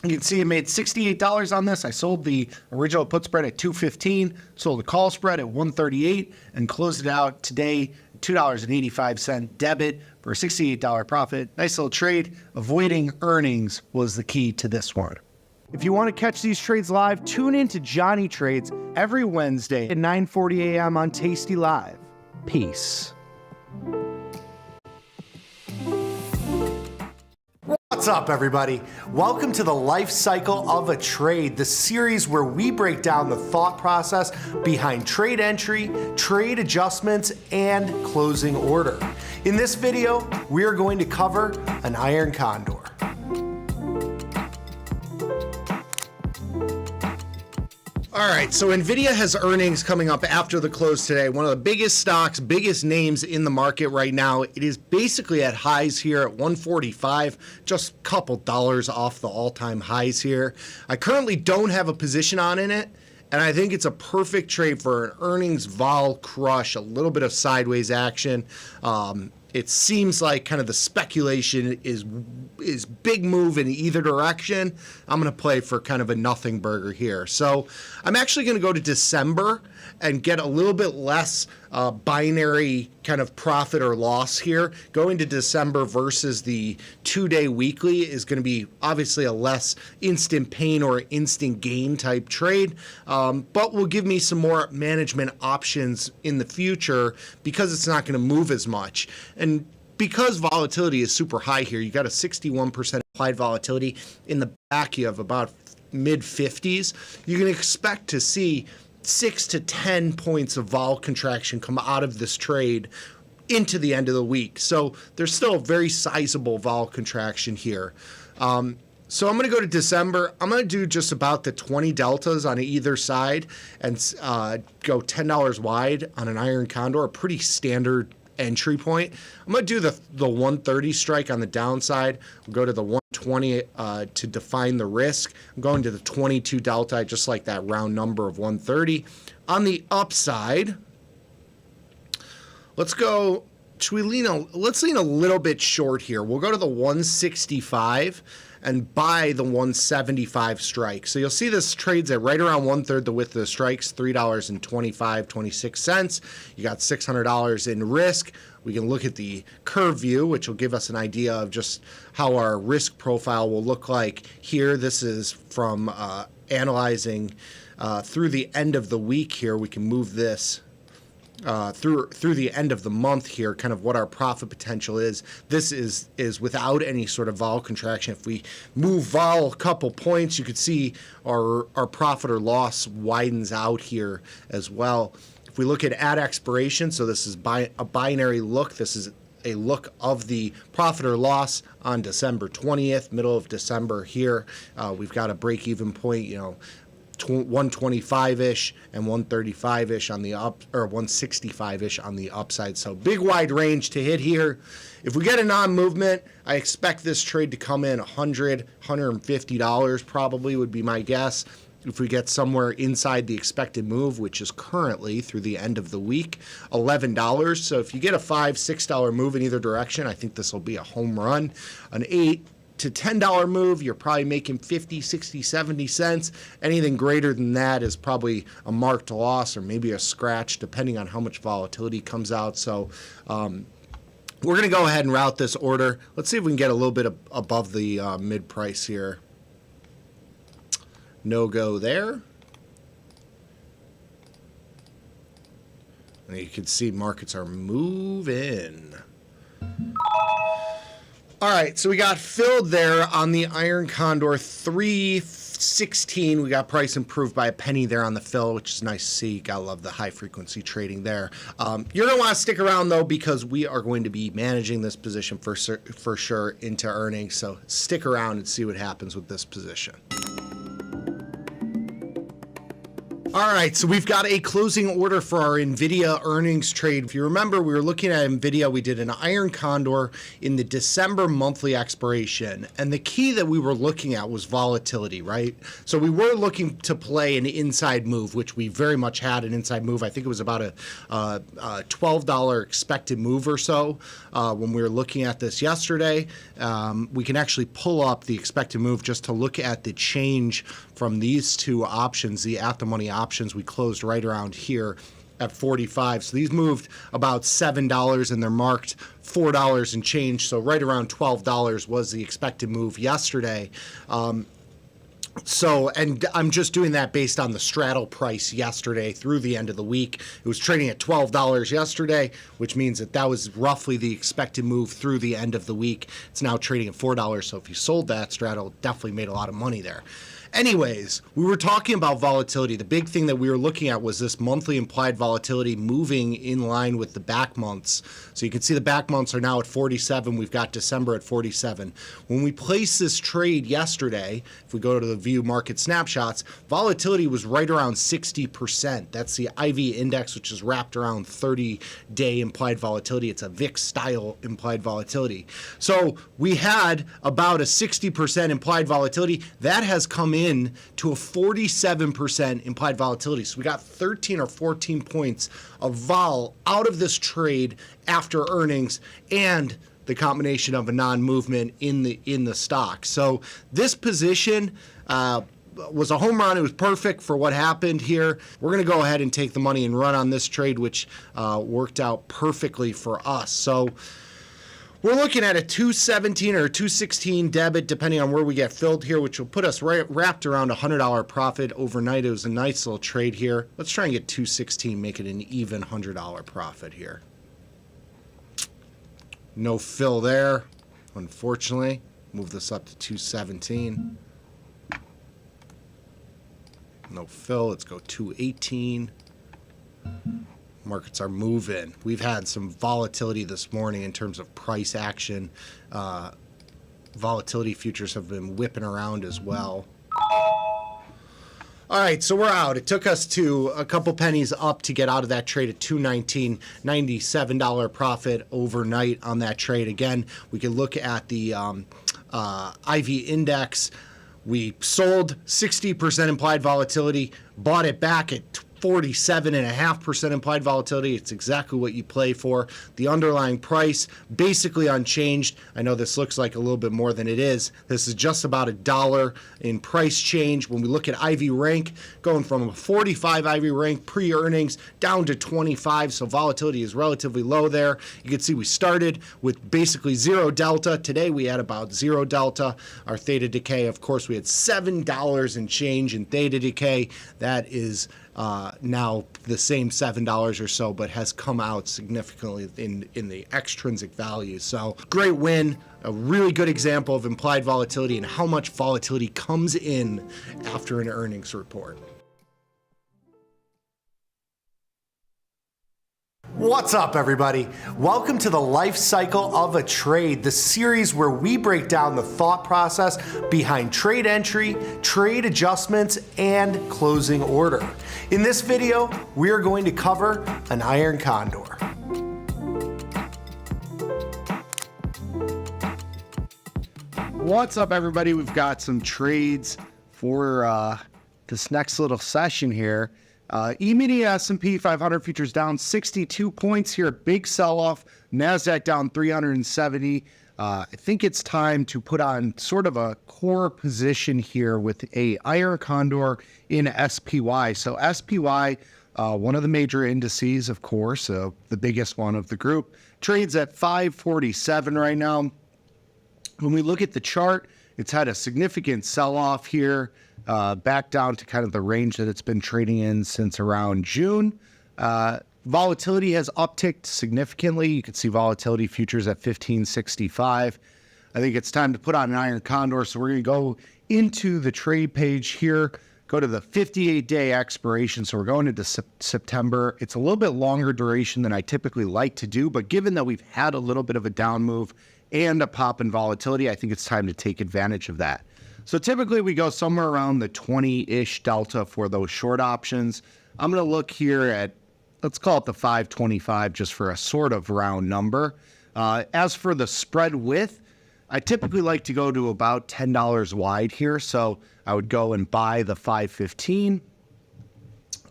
Speaker 7: You can see I made $68 on this. I sold the original put spread at $2.15, sold the call spread at $1.38, and closed it out today $2.85 debit for a $68 profit. Nice little trade. Avoiding earnings was the key to this one. If you want to catch these trades live, tune in to Johnny Trades every Wednesday at 9:40 a.m. on Tasty Live. Peace.
Speaker 2: What's up, everybody? Welcome to the Life Cycle of a Trade, the series where we break down the thought process behind trade entry, trade adjustments, and closing order. In this video, we are going to cover an iron condor. All right, so NVIDIA has earnings coming up after the close today. One of the biggest stocks, biggest names in the market right now. It is basically at highs here at 145, just a couple dollars off the all-time highs here. I currently don't have a position on in it, and I think it's a perfect trade for an earnings vol crush, a little bit of sideways action. It seems like kind of the speculation is big move in either direction. I'm going to play for kind of a nothing burger here. So I'm actually going to go to December and get a little bit less binary kind of profit or loss here. Going to December versus the 2-day weekly is going to be obviously a less instant pain or instant gain type trade, but will give me some more management options in the future because it's not going to move as much. And because volatility is super high here, you got a 61% applied volatility. In the back, you have about mid 50s. You can expect to see 6 to 10 points of vol contraction come out of this trade into the end of the week. So there's still a very sizable vol contraction here. So I'm going to go to December. I'm going to do just about the 20 deltas on either side and go $10 wide on an iron condor, a pretty standard entry point. I'm going to do the 130 strike on the downside. We'll go to the 120 to define the risk. I'm going to the 22 delta. I just like that round number of 130. On the upside, let's go. Let's lean a little bit short here. We'll go to the 165 and buy the 175 strike. So you'll see this trades at right around 1/3 the width of the strikes, $3.26. You got $600 in risk. We can look at the curve view, which will give us an idea of just how our risk profile will look like here. This is from analyzing through the end of the week here. We can move this through the end of the month here, kind of what our profit potential is. This is without any sort of vol contraction. If we move vol a couple points, you could see our profit or loss widens out here as well. If we look at expiration, so this is a binary look. This is a look of the profit or loss on December 20th, middle of December here. We've got a break-even point, 125-ish and 135-ish on the up, or 165-ish on the upside. So big wide range to hit here. If we get a non-movement, I expect this trade to come in $100, $150 probably would be my guess. If we get somewhere inside the expected move, which is currently through the end of the week, $11. So if you get a $5, $6 move in either direction, I think this will be a home run. An $8 to $10 move, you're probably making 50, 60, 70 cents. Anything greater than that is probably a marked loss or maybe a scratch, depending on how much volatility comes out. So we're going to go ahead and route this order. Let's see if we can get a little bit above the mid price here. No go there. And you can see markets are moving. All right, so we got filled there on the Iron Condor 316. We got price improved by a penny there on the fill, which is nice to see. Gotta love the high frequency trading there. You're gonna want to stick around though, because we are going to be managing this position for sure into earnings. So stick around and see what happens with this position. All right, so we've got a closing order for our NVIDIA earnings trade. If you remember, we were looking at NVIDIA. We did an Iron Condor in the December monthly expiration. And the key that we were looking at was volatility, right? So we were looking to play an inside move, which we very much had an inside move. I think it was about a $12 expected move or so when we were looking at this yesterday. We can actually pull up the expected move just to look at the change from these two options, the at-the-money options. We closed right around here at 45. So these moved about $7 and they're marked $4 and change. So right around $12 was the expected move yesterday. So, and I'm just doing that based on the straddle price yesterday through the end of the week. It was trading at $12 yesterday, which means that was roughly the expected move through the end of the week. It's now trading at $4. So if you sold that straddle, definitely made a lot of money there. Anyways, we were talking about volatility. The big thing that we were looking at was this monthly implied volatility moving in line with the back months. So you can see the back months are now at 47. We've got December at 47. When we placed this trade yesterday, if we go to the view market snapshots, volatility was right around 60%. That's the IV index, which is wrapped around 30-day implied volatility. It's a VIX style implied volatility. So we had about a 60% implied volatility. That has come in to a 47% implied volatility. So we got 13 or 14 points of vol out of this trade after earnings and the combination of a non-movement in the stock. So this position was a home run. It was perfect for what happened here. We're going to go ahead and take the money and run on this trade, which worked out perfectly for us. So we're looking at a 217 or a 216 debit, depending on where we get filled here, which will put us wrapped around a $100 profit overnight. It was a nice little trade here. Let's try and get 216, make it an even $100 profit here. No fill there, unfortunately. Move this up to 217. No fill. Let's go 218. Markets are moving. We've had some volatility this morning in terms of price action. Volatility futures have been whipping around as well. All right, so we're out. It took us to a couple pennies up to get out of that trade at $219, $97 profit overnight on that trade. Again, we can look at the IV index. We sold 60% implied volatility, bought it back at 47.5% implied volatility. It's exactly what you play for. The underlying price, basically unchanged. I know this looks like a little bit more than it is. This is just about $1 in price change. When we look at IV rank, going from a 45 IV rank pre-earnings down to 25, so volatility is relatively low there. You can see we started with basically zero delta. Today we had about zero delta. Our theta decay, of course, we had $7 and change in theta decay. That is now the same $7 or so, but has come out significantly in the extrinsic value. So great win, a really good example of implied volatility and how much volatility comes in after an earnings report. What's up, everybody? Welcome to the Life Cycle of a Trade, the series where we break down the thought process behind trade entry, trade adjustments, and closing order. In this video, we are going to cover an iron condor.
Speaker 7: What's up, everybody? We've got some trades for this next little session here. E-mini S&P 500 futures down 62 points here, big sell-off. NASDAQ down 370. I think it's time to put on sort of a core position here with a iron condor in SPY. So SPY, one of the major indices, of course, the biggest one of the group, trades at 547 right now. When we look at the chart, it's had a significant sell-off here, back down to kind of the range that it's been trading in since around June. Volatility has upticked significantly. You can see volatility futures at 1565. I think it's time to put on an iron condor. So we're going to go into the trade page here, go to the 58-day expiration. So we're going into September. It's a little bit longer duration than I typically like to do, but given that we've had a little bit of a down move and a pop in volatility, I think it's time to take advantage of that. So typically we go somewhere around the 20-ish delta for those short options. I'm going to look here at, let's call it the 525 just for a sort of round number. As for the spread width, I typically like to go to about $10 wide here. So I would go and buy the 515.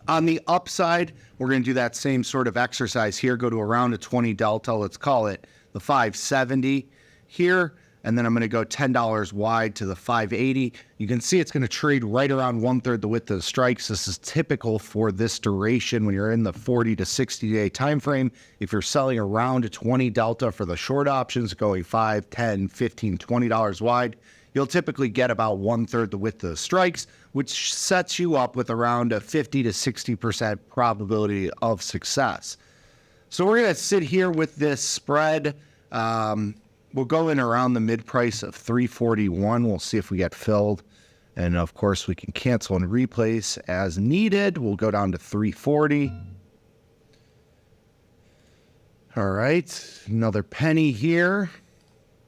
Speaker 7: On the upside, we're going to do that same sort of exercise here, go to around a 20 delta. Let's call it the 570 here. And then I'm going to go $10 wide to the 580. You can see it's going to trade right around 1/3 the width of the strikes. This is typical for this duration when you're in the 40 to 60 day time frame. If you're selling around a 20 delta for the short options, going $5, $10, $15, $20 wide, you'll typically get about 1/3 the width of the strikes, which sets you up with around a 50 to 60% probability of success. So we're going to sit here with this spread. We'll go in around the mid price of 341. We'll see if we get filled. And of course, we can cancel and replace as needed. We'll go down to 340. All right, another penny here.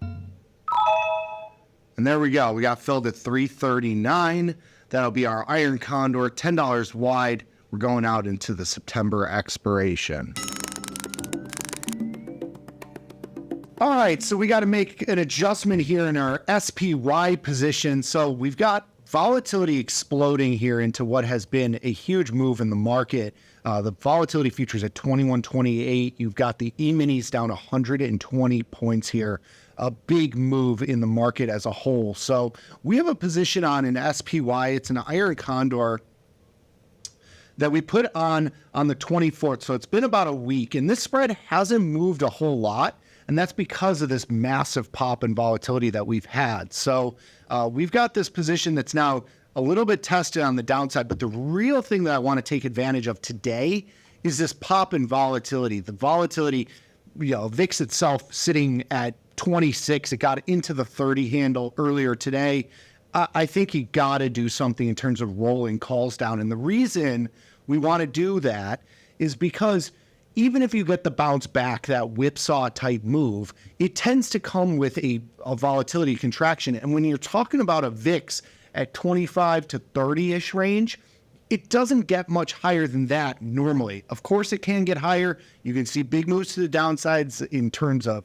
Speaker 7: And there we go. We got filled at 339. That'll be our Iron Condor, $10 wide. We're going out into the September expiration. All right, so we got to make an adjustment here in our SPY position. So we've got volatility exploding here into what has been a huge move in the market. The volatility futures at 21.28. You've got the E-minis down 120 points here. A big move in the market as a whole. So we have a position on an SPY. It's an Iron Condor that we put on the 24th. So it's been about a week, and this spread hasn't moved a whole lot. And that's because of this massive pop in volatility that we've had. So we've got this position that's now a little bit tested on the downside. But the real thing that I want to take advantage of today is this pop in volatility. The volatility, VIX itself sitting at 26. It got into the 30 handle earlier today. I think you got to do something in terms of rolling calls down. And the reason we want to do that is because even if you get the bounce back, that whipsaw type move, it tends to come with a volatility contraction. And when you're talking about a VIX at 25 to 30-ish range, it doesn't get much higher than that normally. Of course, it can get higher. You can see big moves to the downsides in terms of,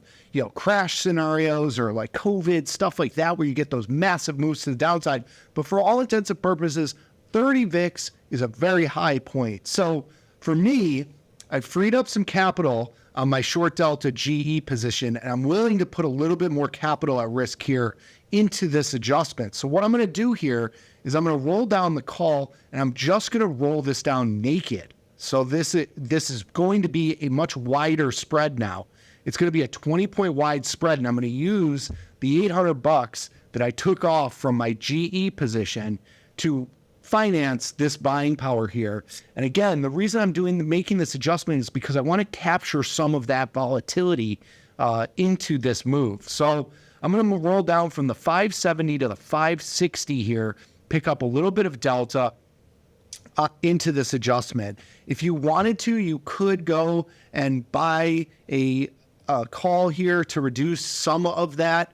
Speaker 7: crash scenarios or like COVID, stuff like that, where you get those massive moves to the downside. But for all intents and purposes, 30 VIX is a very high point. So for me, I've freed up some capital on my short delta GE position, and I'm willing to put a little bit more capital at risk here into this adjustment. So what I'm going to do here is I'm going to roll down the call, and I'm just going to roll this down naked. So this is going to be a much wider spread now. It's going to be a 20-point wide spread, and I'm going to use the $800 that I took off from my GE position to finance this buying power here. And again, the reason I'm making this adjustment is because I want to capture some of that volatility into this move. So I'm going to roll down from the 570 to the 560 here, pick up a little bit of delta into this adjustment. If you wanted to, you could go and buy a call here to reduce some of that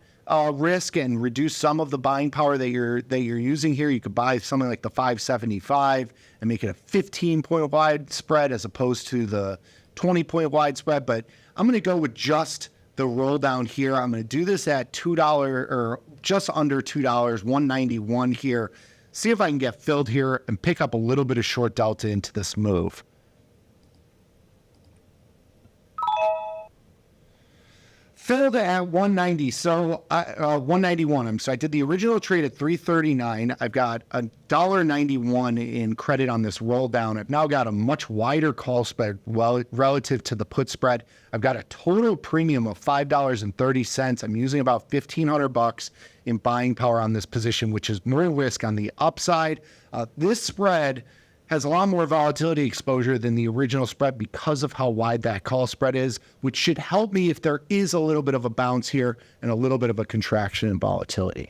Speaker 7: risk and reduce some of the buying power that you're using here. You could buy something like the 575 and make it a 15-point wide spread as opposed to the 20-point wide spread. But I'm going to go with just the roll down here. I'm going to do this at $2 or just under $2, 191 here. See if I can get filled here and pick up a little bit of short delta into this move. Filled at 190, so 191. So I did the original trade at 339. I've got $1.91 in credit on this roll down. I've now got a much wider call spread relative to the put spread. I've got a total premium of $5.30. I'm using about $1,500 in buying power on this position, which is more risk on the upside. This spread has a lot more volatility exposure than the original spread because of how wide that call spread is, which should help me if there is a little bit of a bounce here and a little bit of a contraction in volatility.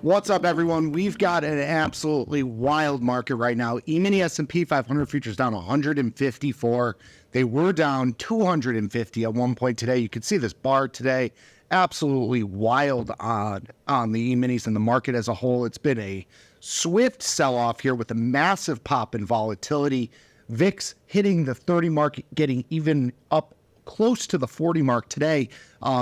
Speaker 7: What's up, everyone? We've got an absolutely wild market right now. E-mini S&P 500 futures down 154. They were down 250 at one point today. You can see this bar today. Absolutely wild on the E-minis and the market as a whole. It's been a swift sell-off here with a massive pop in volatility. VIX hitting the 30 mark, getting even up close to the 40 mark today.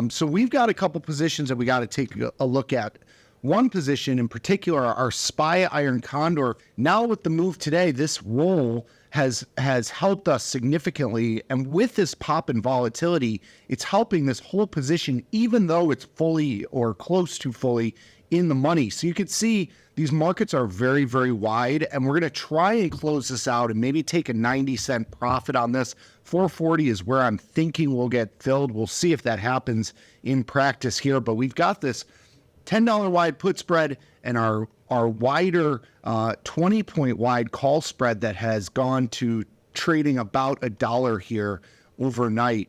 Speaker 7: So we've got a couple positions that we got to take a look at. One position in particular, our SPY Iron Condor. Now with the move today, this roll has helped us significantly. And with this pop in volatility, it's helping this whole position, even though it's fully or close to fully in the money. So you can see these markets are very, very wide, and we're going to try and close this out and maybe take a 90-cent profit on this. 440 is where I'm thinking we'll get filled. We'll see if that happens in practice here, but we've got this $10 wide put spread and our wider 20-point wide call spread that has gone to trading about $1 here overnight.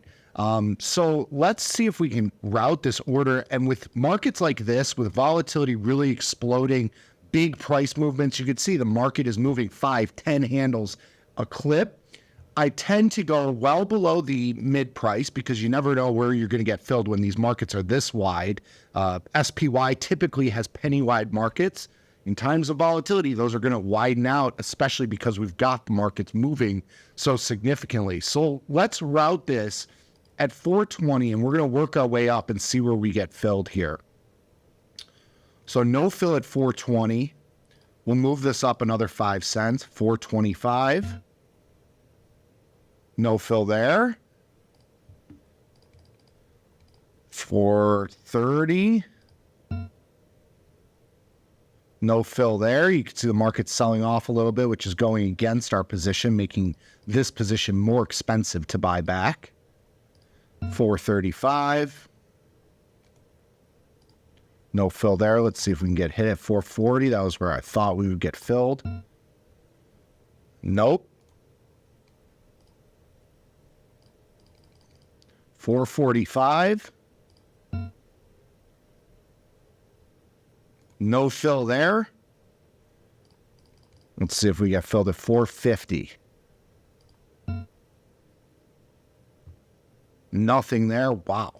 Speaker 7: So let's see if we can route this order. And with markets like this, with volatility really exploding, big price movements, you can see the market is moving 5, 10 handles a clip. I tend to go well below the mid price because you never know where you're going to get filled when these markets are this wide. SPY typically has penny wide markets. In times of volatility, those are going to widen out, especially because we've got the markets moving so significantly. So let's route this at 420, and we're going to work our way up and see where we get filled here. So no fill at 420. We'll move this up another 5 cents, 425. No fill there. 430. No fill there. You can see the market selling off a little bit, which is going against our position, making this position more expensive to buy back. 435. No fill there. Let's see if we can get hit at 440. That was where I thought we would get filled. Nope. 445. No fill there. Let's see if we get filled at 450. Nothing there. Wow.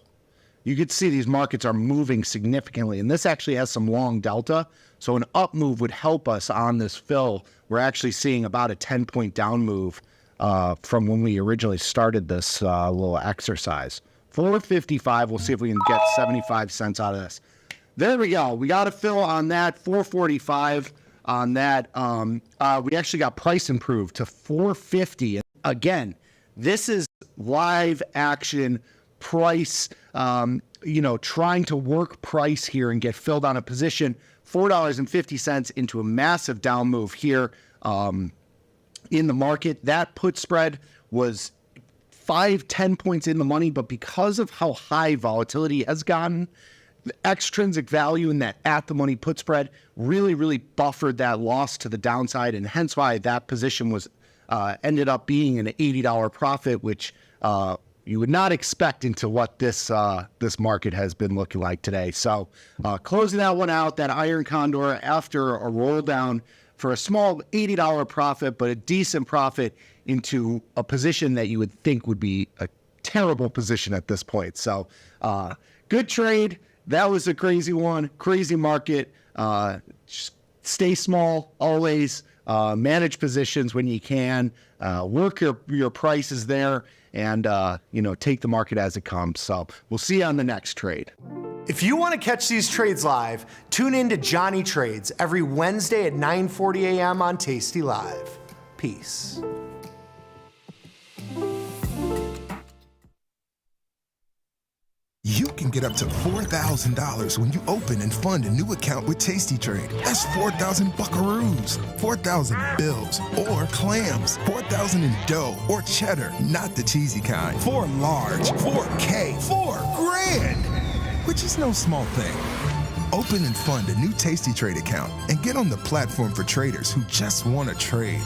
Speaker 7: You could see these markets are moving significantly, and this actually has some long delta, so an up move would help us on this fill. We're actually seeing about a 10-point down move from when we originally started this little exercise. 455, we'll see if we can get 75 cents out of this. There we go. We got a fill on that, 445 on that. We actually got price improved to 450. Again, this is live action price, trying to work price here and get filled on a position. $4.50 into a massive down move here in the market. That put spread was 5-10 points in the money, but because of how high volatility has gotten, the extrinsic value in that at the money put spread really, really buffered that loss to the downside, and hence why that position was ended up being an $80 profit, which you would not expect into what this market has been looking like today. So closing that one out, that iron condor after a roll down for a small $80 profit, but a decent profit into a position that you would think would be a terrible position at this point. So good trade. That was a crazy one, crazy market. Just stay small always. Manage positions when you can. Work your prices there, and take the market as it comes. So we'll see you on the next trade.
Speaker 2: If you want to catch these trades live, tune in to Johnny Trades every Wednesday at 9:40 a.m. on Tasty Live. Peace.
Speaker 3: You can get up to $4,000 when you open and fund a new account with Tasty Trade. That's 4,000 buckaroos, 4,000 bills, or clams, 4,000 in dough or cheddar, not the cheesy kind. 4 large, 4K, 4 grand, which is no small thing. Open and fund a new Tasty Trade account and get on the platform for traders who just want to trade.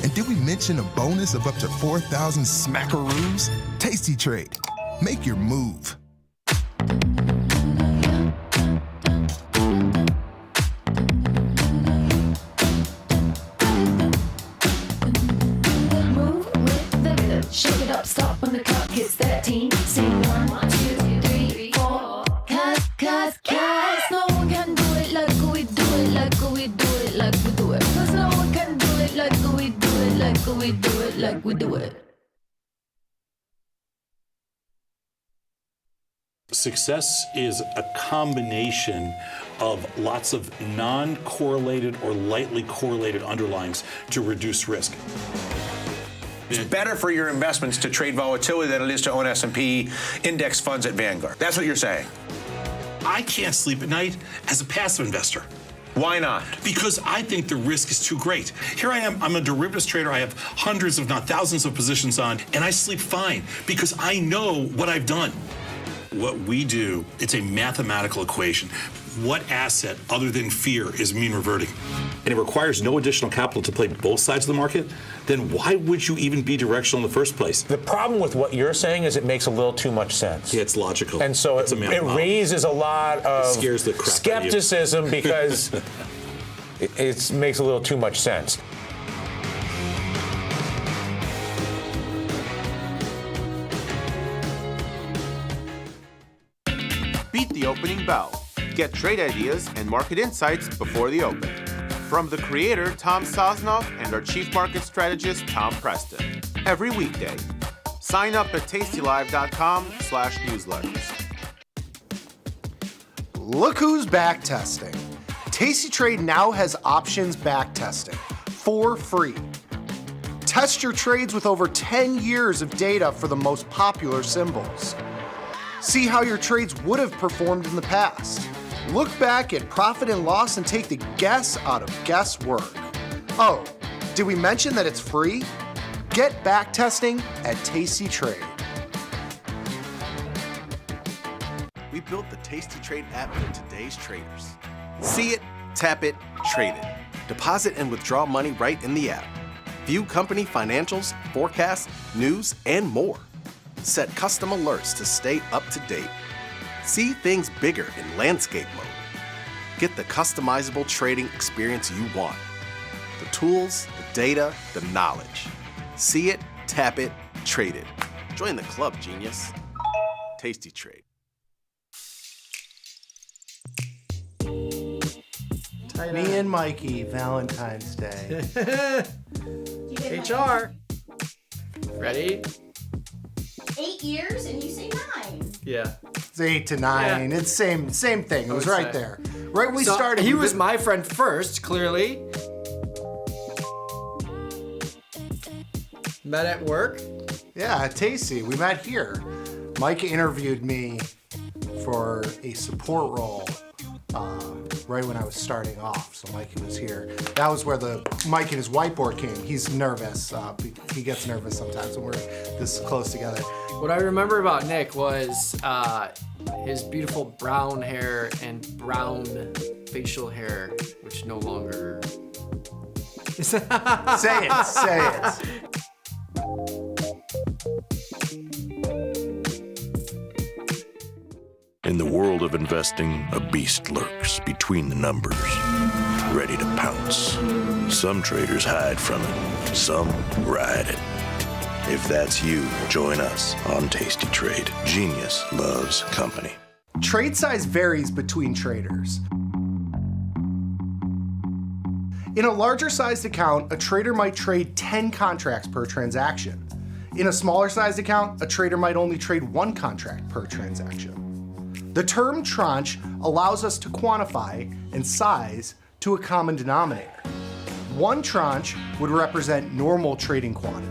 Speaker 3: And did we mention a bonus of up to 4,000 smackaroos? Tasty Trade. Make your move.
Speaker 9: Shake it up, stop when the clock hits 13. Sing 1, 2, 3, 4. Cause no one can do it like we do it, like we do it, like we do it. Cause no one can do it like we do it, like we do it, like we do it.
Speaker 19: Success is a combination of lots of non-correlated or lightly correlated underlyings to reduce risk.
Speaker 23: It's better for your investments to trade volatility than it is to own S&P index funds at Vanguard. That's what you're saying.
Speaker 19: I can't sleep at night as a passive investor.
Speaker 23: Why not?
Speaker 19: Because I think the risk is too great. Here I am, I'm a derivatives trader. I have hundreds, if not thousands of positions on, and I sleep fine because I know what I've done. What we do, it's a mathematical equation. What asset other than fear is mean reverting? And it requires no additional capital to play both sides of the market, then why would you even be directional in the first place?
Speaker 23: The problem with what you're saying is it makes a little too much sense.
Speaker 19: Yeah, it's logical.
Speaker 23: And so it raises a lot of
Speaker 19: scares the crap
Speaker 23: skepticism because it makes a little too much sense.
Speaker 12: Beat the opening bell. Get trade ideas and market insights before the open. From the creator, Tom Sosnoff, and our chief market strategist, Tom Preston. Every weekday. Sign up at tastylive.com/newsletters.
Speaker 7: Look who's back testing. Tasty Trade now has options back testing for free. Test your trades with over 10 years of data for the most popular symbols. See how your trades would have performed in the past. Look back at profit and loss and take the guess out of guesswork. Oh, did we mention that it's free? Get back testing at Tasty Trade.
Speaker 13: We built the Tasty Trade app for today's traders. See it, tap it, trade it. Deposit and withdraw money right in the app. View company financials, forecasts, news, and more. Set custom alerts to stay up to date. See things bigger in landscape mode. Get the customizable trading experience you want. The tools, the data, the knowledge. See it, tap it, trade it. Join the club, genius. Tasty Trade.
Speaker 7: Me and Mikey, Valentine's Day.
Speaker 20: HR. Ready?
Speaker 15: 8 years and you say 9.
Speaker 20: Yeah.
Speaker 7: It's 8 to 9.
Speaker 20: Yeah.
Speaker 7: It's same thing. It was right there. Right when we started.
Speaker 20: He was my friend first, clearly. Met at work.
Speaker 7: Yeah, Tasty. We met here. Mike interviewed me for a support role right when I was starting off. So Mikey was here. That was where the Mike and his whiteboard came. He's nervous. He gets nervous sometimes when we're this close together.
Speaker 20: What I remember about Nick was his beautiful brown hair and brown facial hair, which no longer...
Speaker 7: Say it, say it.
Speaker 17: In the world of investing, a beast lurks between the numbers, ready to pounce. Some traders hide from it, some ride it. If that's you, join us on Tasty Trade. Genius loves company.
Speaker 7: Trade size varies between traders. In a larger sized account, a trader might trade 10 contracts per transaction. In a smaller sized account, a trader might only trade 1 contract per transaction. The term tranche allows us to quantify and size to a common denominator. 1 tranche would represent normal trading quantity.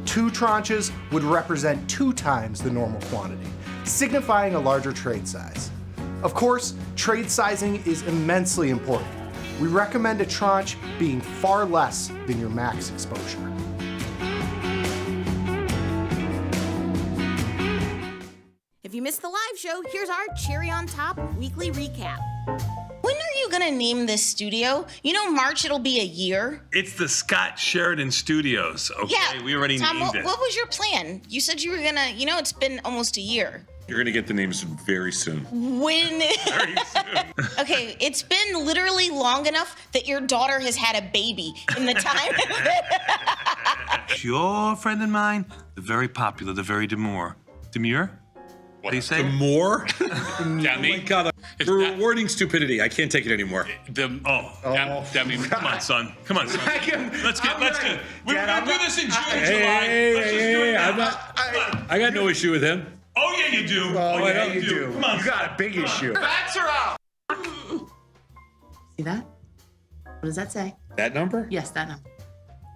Speaker 7: 2 tranches would represent 2 times the normal quantity, signifying a larger trade size. Of course, trade sizing is immensely important. We recommend a tranche being far less than your max exposure.
Speaker 15: If you missed the live show, here's our cherry on top weekly recap. When are you gonna name this studio? You know, March it'll be a year.
Speaker 10: It's the Scott Sheridan Studios. Okay,
Speaker 15: Yeah,
Speaker 10: we already
Speaker 15: Tom,
Speaker 10: named it.
Speaker 15: what was your plan? You said you were gonna, it's been almost a year.
Speaker 4: You're going to get the names very soon.
Speaker 15: When?
Speaker 10: Very soon.
Speaker 15: Okay, it's been literally long enough that your daughter has had a baby in the time.
Speaker 10: Your friend and mine, the very popular, the very demure. Demure? What do you say?
Speaker 4: Demure?
Speaker 21: Demi.
Speaker 4: God, we're rewarding stupidity. I can't take it anymore.
Speaker 21: Demi,
Speaker 10: come on, son. Come on, son. Let's get. We're
Speaker 4: Dad,
Speaker 10: gonna do this in June, July.
Speaker 4: Hey,
Speaker 10: Let's just do it now.
Speaker 4: I got no issue with him.
Speaker 10: Oh yeah, you do.
Speaker 7: Oh, yeah, you do.
Speaker 10: Come on,
Speaker 7: You got a big issue.
Speaker 10: Bats are out.
Speaker 6: See that? What does that say?
Speaker 4: That number?
Speaker 6: Yes, that number.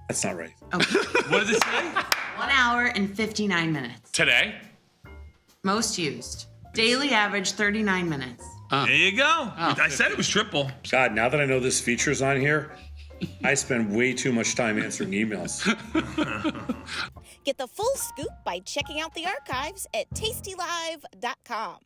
Speaker 4: That's not right.
Speaker 10: What does it say?
Speaker 6: 1 hour and 59 minutes.
Speaker 21: Today?
Speaker 6: Most used. Daily average 39 minutes.
Speaker 10: There you go. I said it was triple.
Speaker 4: God, now that I know this feature's on here, I spend way too much time answering emails.
Speaker 15: Get the full scoop by checking out the archives at tastylive.com.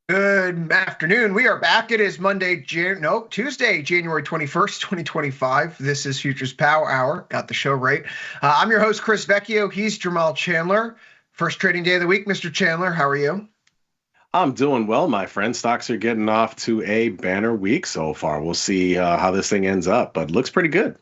Speaker 5: Good afternoon. We are back. It is Tuesday, January 21st, 2025. This is Futures Power Hour. Got the show right. I'm your host, Chris Vecchio. He's Jamal Chandler. First trading day of the week, Mr. Chandler. How are you?
Speaker 14: I'm doing well, my friend. Stocks are getting off to a banner week so far. We'll see how this thing ends up, but looks pretty good.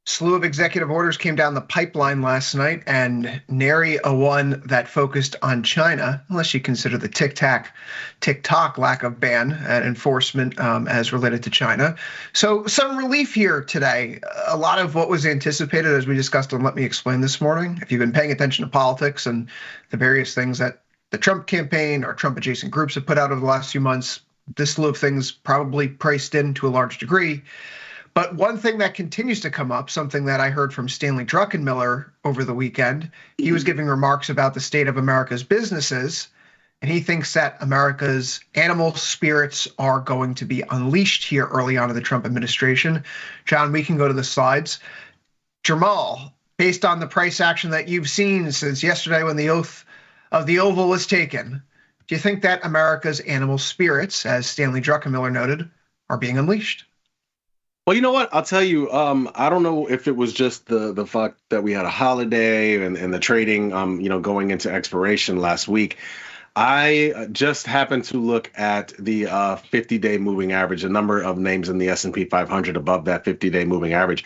Speaker 5: Slew of executive orders came down the pipeline last night, and nary a one that focused on China, unless you consider the TikTok lack of ban and enforcement as related to China. So some relief here today. A lot of what was anticipated, as we discussed on Let Me Explain this morning. If you've been paying attention to politics and the various things that the Trump campaign or Trump adjacent groups have put out over the last few months, this slew of things probably priced in to a large degree. But one thing that continues to come up, something that I heard from Stanley Druckenmiller over the weekend, he was giving remarks about the state of America's businesses, and he thinks that America's animal spirits are going to be unleashed here early on in the Trump administration. John, we can go to the slides. Jamal, based on the price action that you've seen since yesterday when the oath of the Oval was taken, do you think that America's animal spirits, as Stanley Druckenmiller noted, are being unleashed?
Speaker 14: Well, you know what? I'll tell you, I don't know if it was just the fact that we had a holiday and the trading, going into expiration last week. I just happened to look at the 50-day moving average, a number of names in the S&P 500 above that 50-day moving average.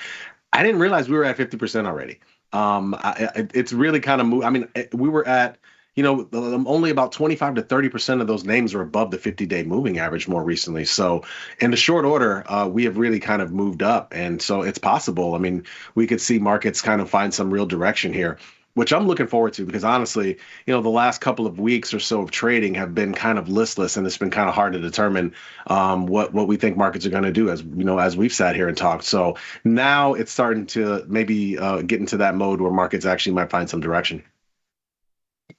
Speaker 14: I didn't realize we were at 50% already. It's really kind of moved. I mean, we were at, only about 25 to 30% of those names are above the 50-day moving average more recently. So in the short order, we have really kind of moved up. And so it's possible. I mean, we could see markets kind of find some real direction here, which I'm looking forward to, because honestly, the last couple of weeks or so of trading have been kind of listless, and it's been kind of hard to determine what we think markets are going to do, as we've sat here and talked. So now it's starting to maybe get into that mode where markets actually might find some direction.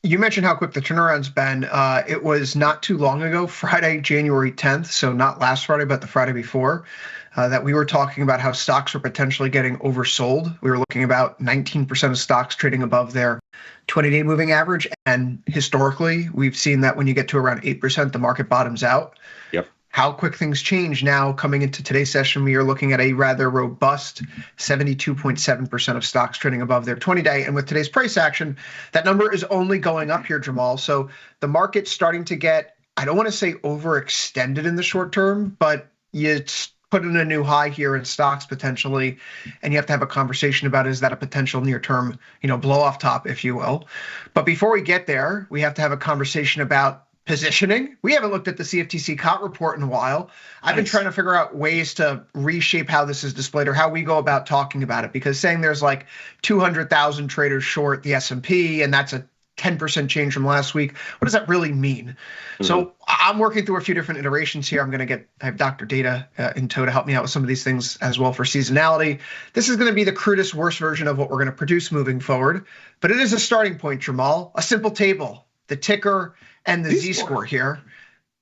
Speaker 5: You mentioned how quick the turnaround's been. It was not too long ago, Friday, January 10th, so not last Friday, but the Friday before, that we were talking about how stocks were potentially getting oversold. We were looking about 19% of stocks trading above their 20-day moving average. And historically, we've seen that when you get to around 8%, the market bottoms out.
Speaker 14: Yep.
Speaker 5: How quick things change now. Coming into today's session, we are looking at a rather robust 72.7% of stocks trading above their 20-day. And with today's price action, that number is only going up here, Jamal. So the market's starting to get, I don't want to say overextended in the short term, but it's put in a new high here in stocks potentially. And you have to have a conversation about, is that a potential near-term, blow off top, if you will. But before we get there, we have to have a conversation about positioning. We haven't looked at the CFTC COT report in a while. I've been trying to figure out ways to reshape how this is displayed or how we go about talking about it, because saying there's like 200,000 traders short the S&P and that's a 10% change from last week, what does that really mean? Mm-hmm. So I'm working through a few different iterations here. I have Dr. Data in tow to help me out with some of these things as well for seasonality. This is going to be the crudest, worst version of what we're going to produce moving forward, but it is a starting point, Jamal, a simple table, the ticker and the Z-score here,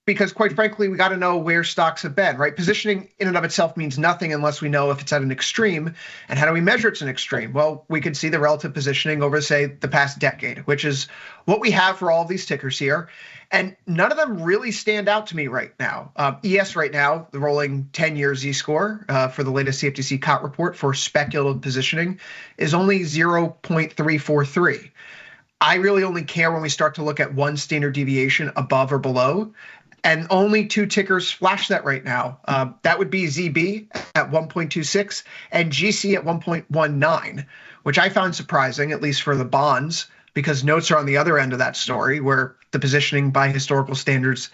Speaker 5: because quite frankly, we got to know where stocks have been, right? Positioning in and of itself means nothing unless we know if it's at an extreme. And how do we measure it's an extreme? Well, we could see the relative positioning over, say, the past decade, which is what we have for all of these tickers here. And none of them really stand out to me right now. ES right now, the rolling 10-year Z-score for the latest CFTC COT report for speculative positioning is only 0.343. I really only care when we start to look at one standard deviation above or below, and only two tickers flash that right now. That would be ZB at 1.26 and GC at 1.19, which I found surprising, at least for the bonds, because notes are on the other end of that story, where the positioning by historical standards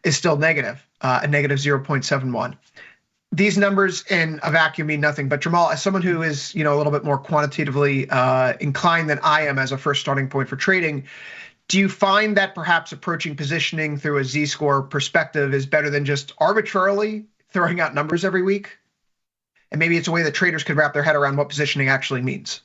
Speaker 5: is still negative, a negative 0.71. These numbers in a vacuum mean nothing. But Jamal, as someone who is, a little bit more quantitatively inclined than I am as a first starting point for trading, do you find that perhaps approaching positioning through a Z-score perspective is better than just arbitrarily throwing out numbers every week? And maybe it's a way that traders could wrap their head around what positioning actually means.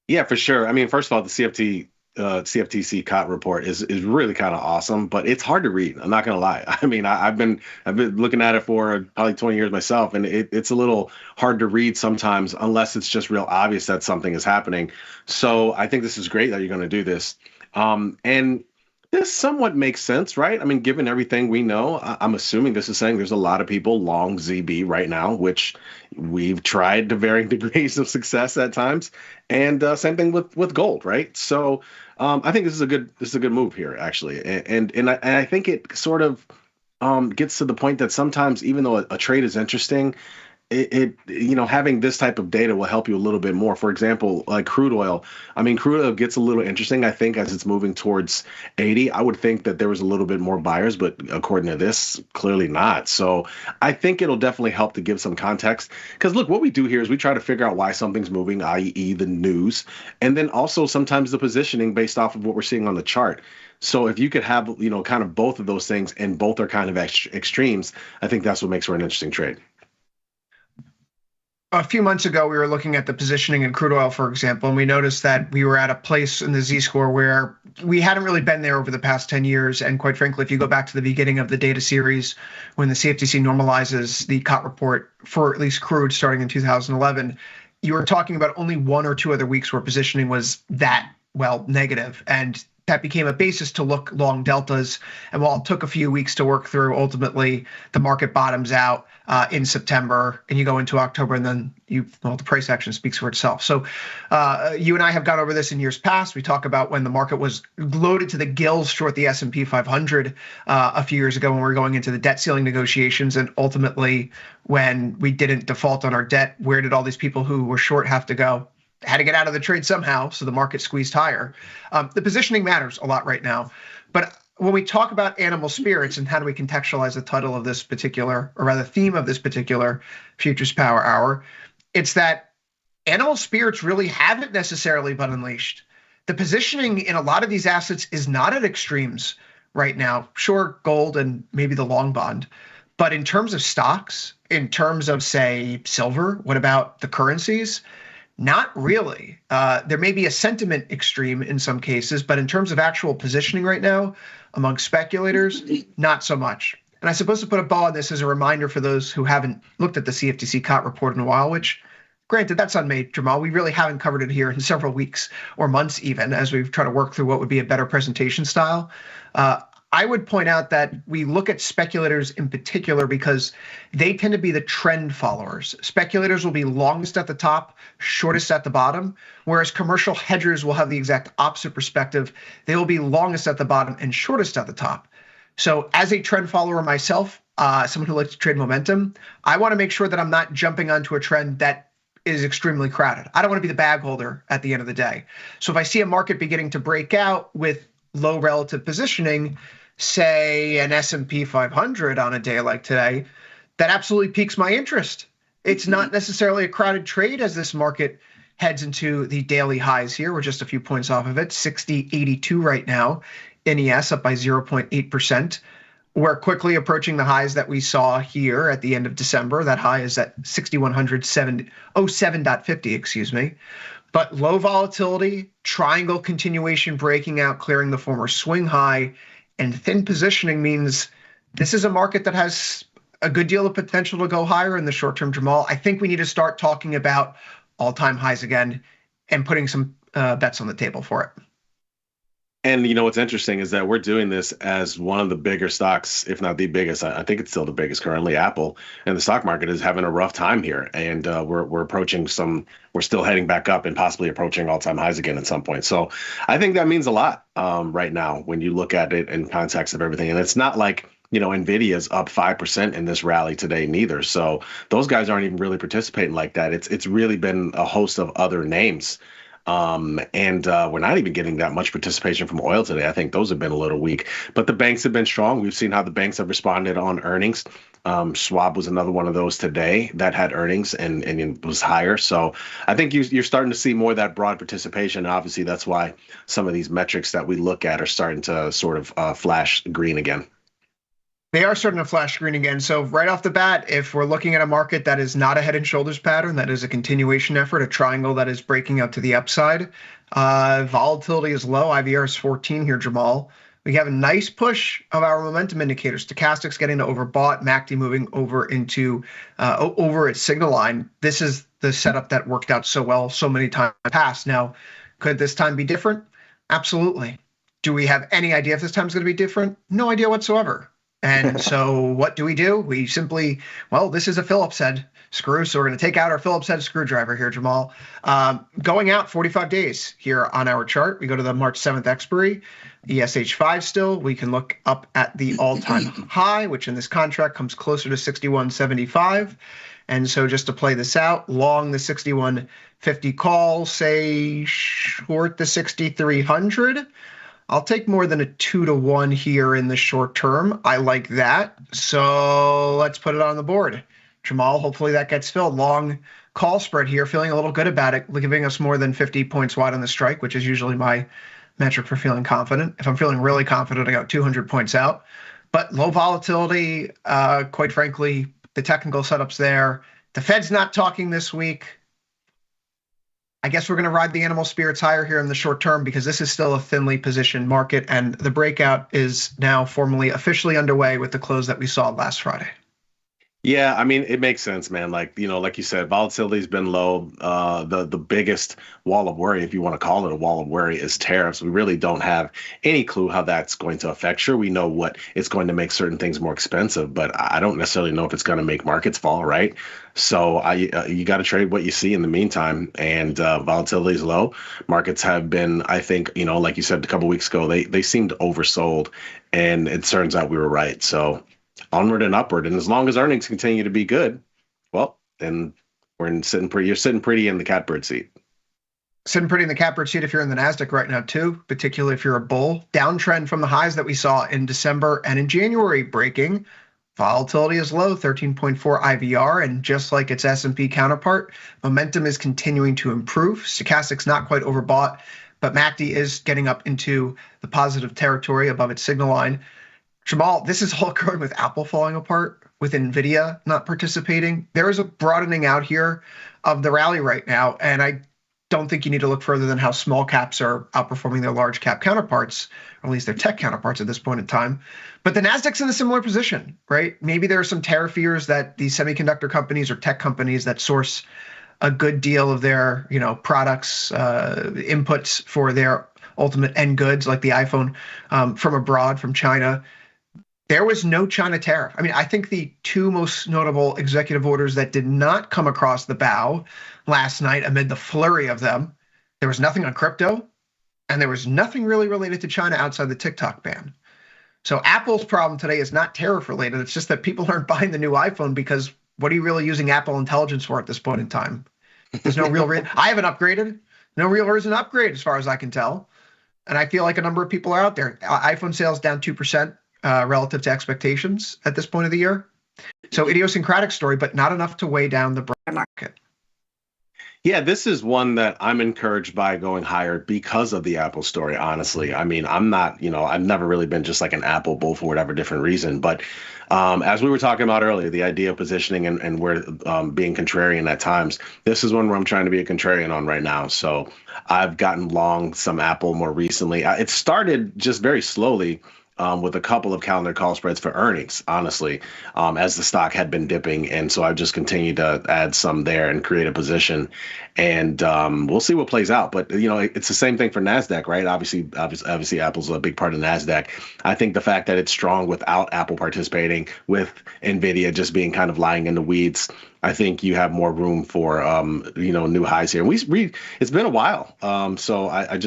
Speaker 14: Yeah, for sure. I mean, first of all, the CFTC COT report is really kind of awesome, but it's hard to read. I'm not going to lie. I mean, I've been looking at it for probably 20 years myself, and it's a little hard to read sometimes unless it's just real obvious that something is happening. So I think this is great that you're going to do this. And this somewhat makes sense, right? I mean, given everything we know, I'm assuming this is saying there's a lot of people long ZB right now, which we've tried to varying degrees of success at times. And same thing with gold, right? So I think this is a good move here, actually. And I think it sort of gets to the point that sometimes, even though a trade is interesting, having this type of data will help you a little bit more. For example, like crude oil. I mean, crude oil gets a little interesting, I think, as it's moving towards 80. I would think that there was a little bit more buyers, but according to this, clearly not. So I think it'll definitely help to give some context. Because look, what we do here is we try to figure out why something's moving, i.e. the news, and then also sometimes the positioning based off of what we're seeing on the chart. So if you could have, kind of both of those things, and both are kind of extremes, I think that's what makes for an interesting trade.
Speaker 5: A few months ago, we were looking at the positioning in crude oil, for example, and we noticed that we were at a place in the Z-score where we hadn't really been there over the past 10 years. And quite frankly, if you go back to the beginning of the data series, when the CFTC normalizes the COT report for at least crude starting in 2011, you were talking about only one or two other weeks where positioning was that, negative. And that became a basis to look long deltas. And while it took a few weeks to work through, ultimately the market bottoms out in September, and you go into October, and then the price action speaks for itself. So you and I have gone over this in years past. We talk about when the market was loaded to the gills short the S&P 500 a few years ago when we were going into the debt ceiling negotiations, and ultimately when we didn't default on our debt, where did all these people who were short have to go? Had to get out of the trade somehow, so the market squeezed higher. The positioning matters a lot right now. But when we talk about animal spirits and how do we contextualize the title of this particular, or rather theme of this particular Futures Power Hour, it's that animal spirits really haven't necessarily been unleashed. The positioning in a lot of these assets is not at extremes right now. Sure, gold and maybe the long bond. But in terms of stocks, in terms of, say, silver, what about the currencies? Not really. There may be a sentiment extreme in some cases, but in terms of actual positioning right now among speculators, not so much. And I suppose to put a bow on this as a reminder for those who haven't looked at the CFTC COT report in a while, which, granted, that's on me, Jamal. We really haven't covered it here in several weeks or months even, as we've tried to work through what would be a better presentation style. I would point out that we look at speculators in particular because they tend to be the trend followers. Speculators will be longest at the top, shortest at the bottom, whereas commercial hedgers will have the exact opposite perspective. They will be longest at the bottom and shortest at the top. So as a trend follower myself, someone who likes to trade momentum, I want to make sure that I'm not jumping onto a trend that is extremely crowded. I don't want to be the bag holder at the end of the day. So if I see a market beginning to break out with low relative positioning, say an S&P 500 on a day like today, that absolutely piques my interest. It's not necessarily a crowded trade as this market heads into the daily highs here. We're just a few points off of it, 60.82 right now. NES up by 0.8%. We're quickly approaching the highs that we saw here at the end of December. That high is at 6107.50, excuse me. But low volatility, triangle continuation breaking out, clearing the former swing high, and thin positioning means this is a market that has a good deal of potential to go higher in the short term, Jamal. I think we need to start talking about all-time highs again and putting some bets on the table for it.
Speaker 14: And what's interesting is that we're doing this as one of the bigger stocks, if not the biggest. I think it's still the biggest currently, Apple. And the stock market is having a rough time here. And we're approaching we're still heading back up and possibly approaching all-time highs again at some point. So I think that means a lot right now when you look at it in context of everything. And it's not like, NVIDIA's up 5% in this rally today neither. So those guys aren't even really participating like that. It's really been a host of other names And we're not even getting that much participation from oil today. I think those have been a little weak, but the banks have been strong. We've seen how the banks have responded on earnings. Schwab was another one of those today that had earnings and it was higher. So I think you're starting to see more of that broad participation. And obviously, that's why some of these metrics that we look at are starting to sort of flash green again.
Speaker 5: They are starting to flash green again. So right off the bat, if we're looking at a market that is not a head and shoulders pattern, that is a continuation effort, a triangle that is breaking out to the upside, volatility is low. IVR is 14 here, Jamal. We have a nice push of our momentum indicators. Stochastics getting to overbought, MACD moving over into over its signal line. This is the setup that worked out so well so many times past. Now, could this time be different? Absolutely. Do we have any idea if this time is going to be different? No idea whatsoever. And so what do? We simply, well, this is a Phillips head screw, so we're going to take out our Phillips head screwdriver here, Jamal. Going out 45 days here on our chart. We go to the March 7th expiry, ESH5 still. We can look up at the all-time high, which in this contract comes closer to 61.75. And so just to play this out, long the 61.50 call, say short the 6,300. I'll take more than a 2-to-1 here in the short term. I like that. So let's put it on the board. Jamal, hopefully that gets filled. Long call spread here, feeling a little good about it, giving us more than 50 points wide on the strike, which is usually my metric for feeling confident. If I'm feeling really confident, I got 200 points out. But low volatility, quite frankly, the technical setup's there. The Fed's not talking this week. I guess we're going to ride the animal spirits higher here in the short term because this is still a thinly positioned market, and the breakout is now formally officially underway with the close that we saw last Friday.
Speaker 14: Yeah, I mean, it makes sense, man. Like, like you said, volatility's been low. The biggest wall of worry, if you want to call it a wall of worry, is tariffs. We really don't have any clue how that's going to affect. Sure, we know what it's going to make certain things more expensive, but I don't necessarily know if it's going to make markets fall, right? So you got to trade what you see in the meantime, and volatility is low. Markets have been, I think, like you said a couple of weeks ago, they seemed oversold, and it turns out we were right. So onward and upward, and as long as earnings continue to be good, well, then you're sitting pretty in the catbird seat.
Speaker 5: Sitting pretty in the catbird seat if you're in the NASDAQ right now too, particularly if you're a bull. Downtrend from the highs that we saw in December and in January breaking. Volatility is low, 13.4 IVR, and just like its S&P counterpart, momentum is continuing to improve. Stochastic's not quite overbought, but MACD is getting up into the positive territory above its signal line. Jamal, this is all occurring with Apple falling apart, with NVIDIA not participating. There is a broadening out here of the rally right now, and I don't think you need to look further than how small caps are outperforming their large cap counterparts, or at least their tech counterparts at this point in time. But the NASDAQ's in a similar position, right? Maybe there are some tariff fears that these semiconductor companies or tech companies that source a good deal of their, products, inputs for their ultimate end goods, like the iPhone, from abroad, from China. There was no China tariff. I mean, I think the two most notable executive orders that did not come across the bow last night amid the flurry of them, there was nothing on crypto, and there was nothing really related to China outside the TikTok ban. So Apple's problem today is not tariff related. It's just that people aren't buying the new iPhone because what are you really using Apple Intelligence for at this point in time? There's no real reason. I haven't upgraded. No real reason to upgrade as far as I can tell. And I feel like a number of people are out there. iPhone sales down 2%. Relative to expectations at this point of the year. So idiosyncratic story, but not enough to weigh down the broad market.
Speaker 14: Yeah, this is one that I'm encouraged by going higher because of the Apple story, honestly. I mean, I'm not, I've never really been just like an Apple bull for whatever different reason. But as we were talking about earlier, the idea of positioning and where being contrarian at times, this is one where I'm trying to be a contrarian on right now. So I've gotten long some Apple more recently. It started just very slowly. With a couple of calendar call spreads for earnings, honestly, as the stock had been dipping. And so I've just continued to add some there and create a position. And we'll see what plays out. But, it's the same thing for NASDAQ, right? Obviously, Apple's a big part of NASDAQ. I think the fact that it's strong without Apple participating, with NVIDIA just being kind of lying in the weeds, I think you have more room for, new highs here. And it's been a while. So I've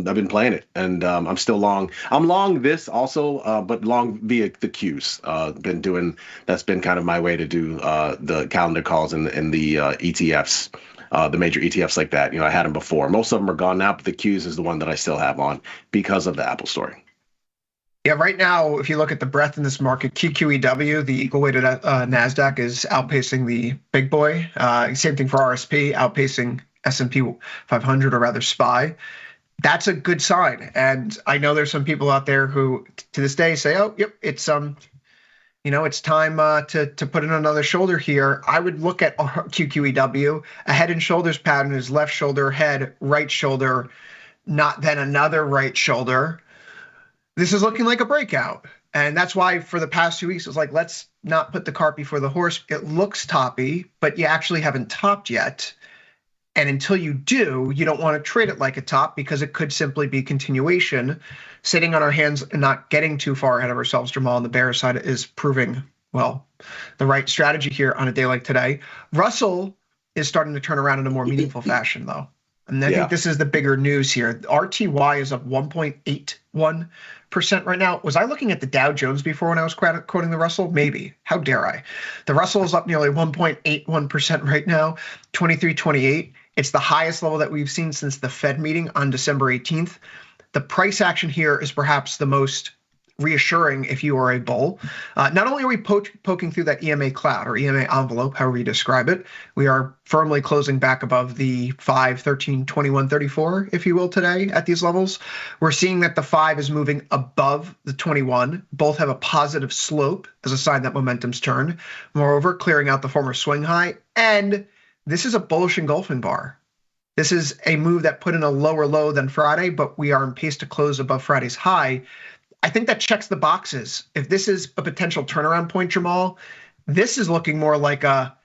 Speaker 14: been playing it, and I'm still long. I'm long this also, but long via the Qs. That's been kind of my way to do the calendar calls and the ETFs. the major ETFs like that. I had them before. Most of them are gone now, but the Qs is the one that I still have on because of the Apple story.
Speaker 5: Yeah, right now, if you look at the breadth in this market, QQEW, the equal-weighted NASDAQ, is outpacing the big boy. Same thing for RSP, outpacing S&P 500, or rather SPY. That's a good sign. And I know there's some people out there who, to this day, say, "Oh, yep, it's it's time to put in another shoulder here." I would look at QQEW. A head and shoulders pattern is left shoulder, head, right shoulder, not then another right shoulder. This is looking like a breakout. And that's why for the past 2 weeks, it's like, let's not put the cart before the horse. It looks toppy, but you actually haven't topped yet. And until you do, you don't want to trade it like a top, because it could simply be continuation. Sitting on our hands and not getting too far ahead of ourselves, Jamal, on the bear side is proving, well, the right strategy here on a day like today. Russell is starting to turn around in a more meaningful fashion, though. And I think this is the bigger news here. RTY is up 1.81% right now. Was I looking at the Dow Jones before when I was quoting the Russell? Maybe. How dare I? The Russell is up nearly 1.81% right now, 2328. It's the highest level that we've seen since the Fed meeting on December 18th. The price action here is perhaps the most reassuring if you are a bull. Not only are we poking through that EMA cloud or EMA envelope, however you describe it, we are firmly closing back above the 5, 13, 21, 34, if you will, today at these levels. We're seeing that the 5 is moving above the 21. Both have a positive slope as a sign that momentum's turned. Moreover, clearing out the former swing high. And this is a bullish engulfing bar. This is a move that put in a lower low than Friday, but we are on pace to close above Friday's high. I think that checks the boxes. If this is a potential turnaround point, Jamal, this is looking more like a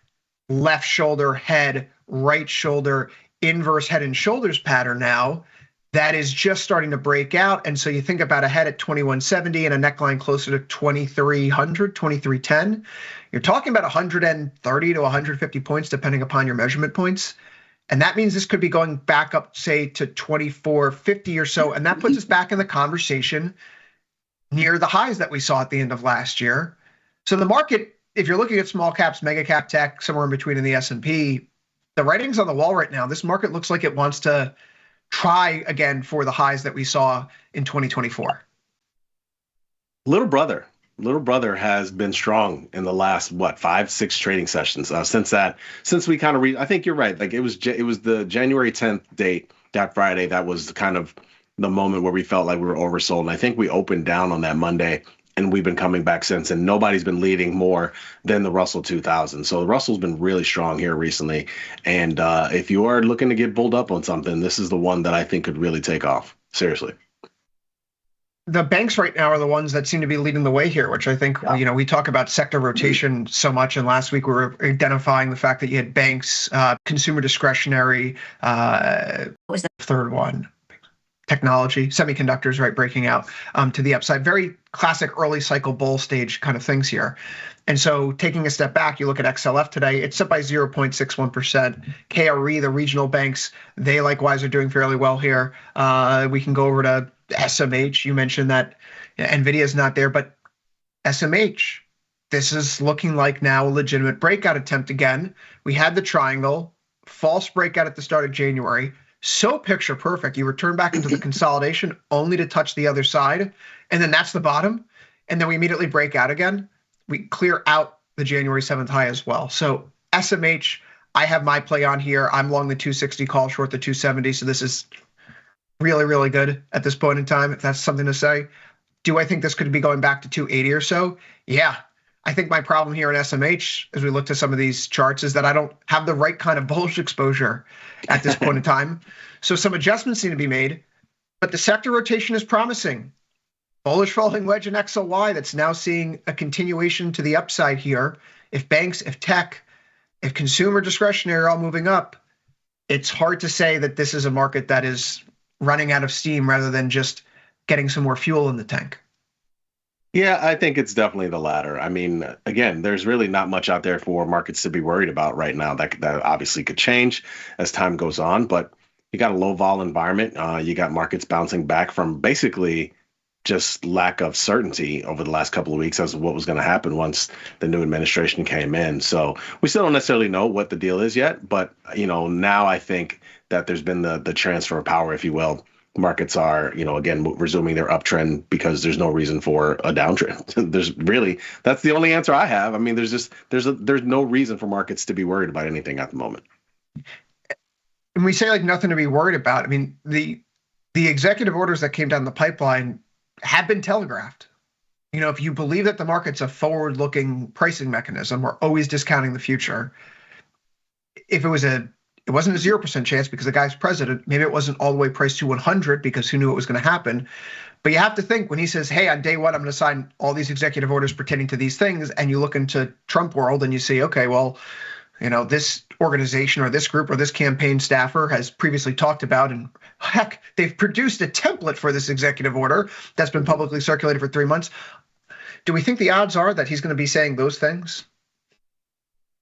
Speaker 5: left shoulder, head, right shoulder, inverse head and shoulders pattern now that is just starting to break out. And so you think about a head at 2170 and a neckline closer to 2300, 2310. You're talking about 130 to 150 points, depending upon your measurement points. And that means this could be going back up, say, to 2450 or so. And that puts us back in the conversation near the highs that we saw at the end of last year. So the market, if you're looking at small caps, mega cap tech, somewhere in between in the S&P, the writing's on the wall right now. This market looks like it wants to try again for the highs that we saw in 2024.
Speaker 14: Little brother has been strong in the last 5-6 trading sessions since we kind of I think you're right. Like it was the January 10th date, that Friday, that was kind of the moment where we felt like we were oversold. And I think we opened down on that Monday, and we've been coming back since, and nobody's been leading more than the Russell 2000. So the Russell's been really strong here recently. And if you are looking to get bulled up on something, this is the one that I think could really take off. Seriously.
Speaker 5: The banks right now are the ones that seem to be leading the way here, which I think, we talk about sector rotation so much. And last week we were identifying the fact that you had banks, consumer discretionary, what was the third one? Technology, semiconductors, right, breaking out to the upside. Very classic early cycle bull stage kind of things here. And so taking a step back, you look at XLF today, it's up by 0.61%. KRE, the regional banks, they likewise are doing fairly well here. We can go over to SMH. You mentioned that NVIDIA is not there, but SMH, this is looking like now a legitimate breakout attempt again. We had the triangle, false breakout at the start of January. So picture perfect. You return back into the consolidation only to touch the other side. And then that's the bottom. And then we immediately break out again. We clear out the January 7th high as well. So SMH, I have my play on here. I'm long the 260 call, short the 270. So this is really, really good at this point in time, if that's something to say. Do I think this could be going back to 280 or so? Yeah. I think my problem here in SMH, as we look to some of these charts, is that I don't have the right kind of bullish exposure at this point in time. So some adjustments need to be made, but the sector rotation is promising. Bullish falling wedge in XLY that's now seeing a continuation to the upside here. If banks, if tech, if consumer discretionary are all moving up, it's hard to say that this is a market that is running out of steam rather than just getting some more fuel in the tank.
Speaker 14: Yeah, I think it's definitely the latter. I mean, again, there's really not much out there for markets to be worried about right now. That obviously could change as time goes on, but you got a low vol environment. You got markets bouncing back from basically just lack of certainty over the last couple of weeks as to what was going to happen once the new administration came in. So we still don't necessarily know what the deal is yet, but now I think that there's been the transfer of power, if you will. Markets are, again, resuming their uptrend because there's no reason for a downtrend. That's the only answer I have. I mean, there's no reason for markets to be worried about anything at the moment.
Speaker 5: And we say like nothing to be worried about. I mean, the executive orders that came down the pipeline have been telegraphed. If you believe that the market's a forward-looking pricing mechanism, we're always discounting the future. If it wasn't a 0% chance because the guy's president, maybe it wasn't all the way priced to 100 because who knew it was going to happen. But you have to think when he says, hey, on day one, I'm going to sign all these executive orders pertaining to these things. And you look into Trump world and you see, okay, well, this organization or this group or this campaign staffer has previously talked about, and heck, they've produced a template for this executive order that's been publicly circulated for 3 months. Do we think the odds are that he's going to be saying those things?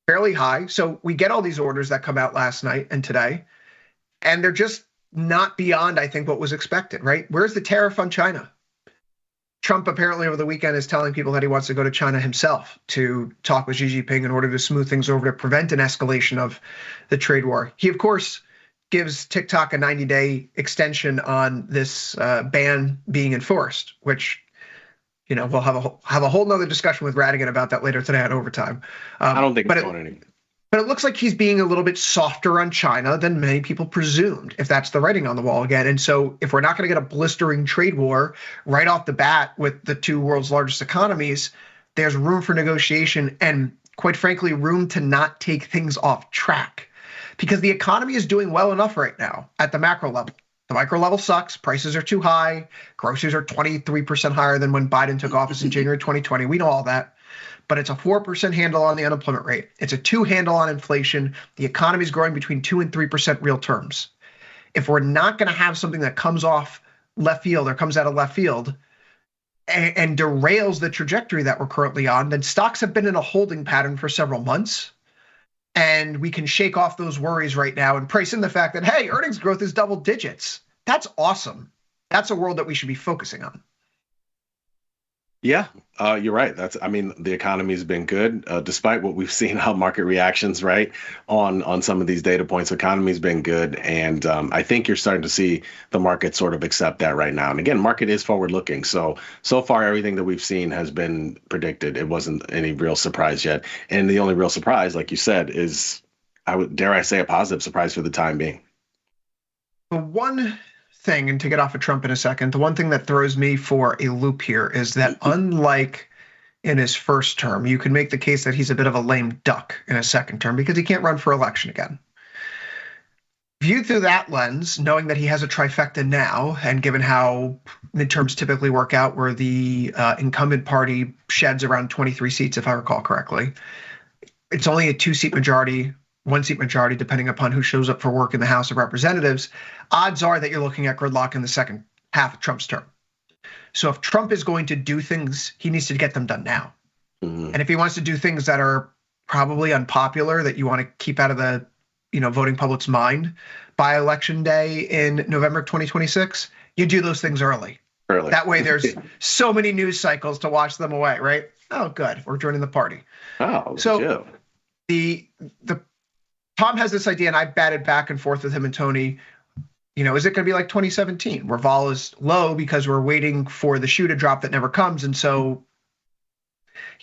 Speaker 5: Fairly high. So we get all these orders that come out last night and today, and they're just not beyond, I think, what was expected, right? Where's the tariff on China? Trump apparently over the weekend is telling people that he wants to go to China himself to talk with Xi Jinping in order to smooth things over to prevent an escalation of the trade war. He, of course, gives TikTok a 90-day extension on this ban being enforced, which, we'll have a whole nother discussion with Radigan about that later today on Overtime.
Speaker 14: I don't think it's going anywhere.
Speaker 5: But it looks like he's being a little bit softer on China than many people presumed, if that's the writing on the wall again. And so if we're not going to get a blistering trade war right off the bat with the two world's largest economies, there's room for negotiation and, quite frankly, room to not take things off track. Because the economy is doing well enough right now at the macro level. The micro level sucks. Prices are too high. Groceries are 23% higher than when Biden took office in January 2020. We know all that. But it's a 4% handle on the unemployment rate. It's a 2 handle on inflation. The economy is growing between 2 and 3% real terms. If we're not going to have something that comes off left field or comes out of left field and derails the trajectory that we're currently on, then stocks have been in a holding pattern for several months. And we can shake off those worries right now and price in the fact that, hey, earnings growth is double digits. That's awesome. That's a world that we should be focusing on.
Speaker 14: Yeah, you're right. The economy's been good, despite what we've seen, how market reactions, right, on some of these data points. Economy's been good, and I think you're starting to see the market sort of accept that right now. And again, market is forward-looking, so far everything that we've seen has been predicted. It wasn't any real surprise yet, and the only real surprise, like you said, is dare I say a positive surprise for the time being.
Speaker 5: The one thing, and to get off of Trump in a second, the one thing that throws me for a loop here is that unlike in his first term, you can make the case that he's a bit of a lame duck in his second term because he can't run for election again. Viewed through that lens, knowing that he has a trifecta now, and given how midterms typically work out where the incumbent party sheds around 23 seats, if I recall correctly, it's only a 2-seat majority, 1-seat majority, depending upon who shows up for work in the House of Representatives. Odds are that you're looking at gridlock in the second half of Trump's term. So if Trump is going to do things, he needs to get them done now. Mm-hmm. And if he wants to do things that are probably unpopular, that you want to keep out of the voting public's mind by election day in November 2026, you do those things early. That way there's so many news cycles to wash them away, right? Oh, good. We're joining the party.
Speaker 14: Oh,
Speaker 5: so the Tom has this idea, and I batted back and forth with him and Tony. Is it going to be like 2017 where vol is low because we're waiting for the shoe to drop that never comes? And so,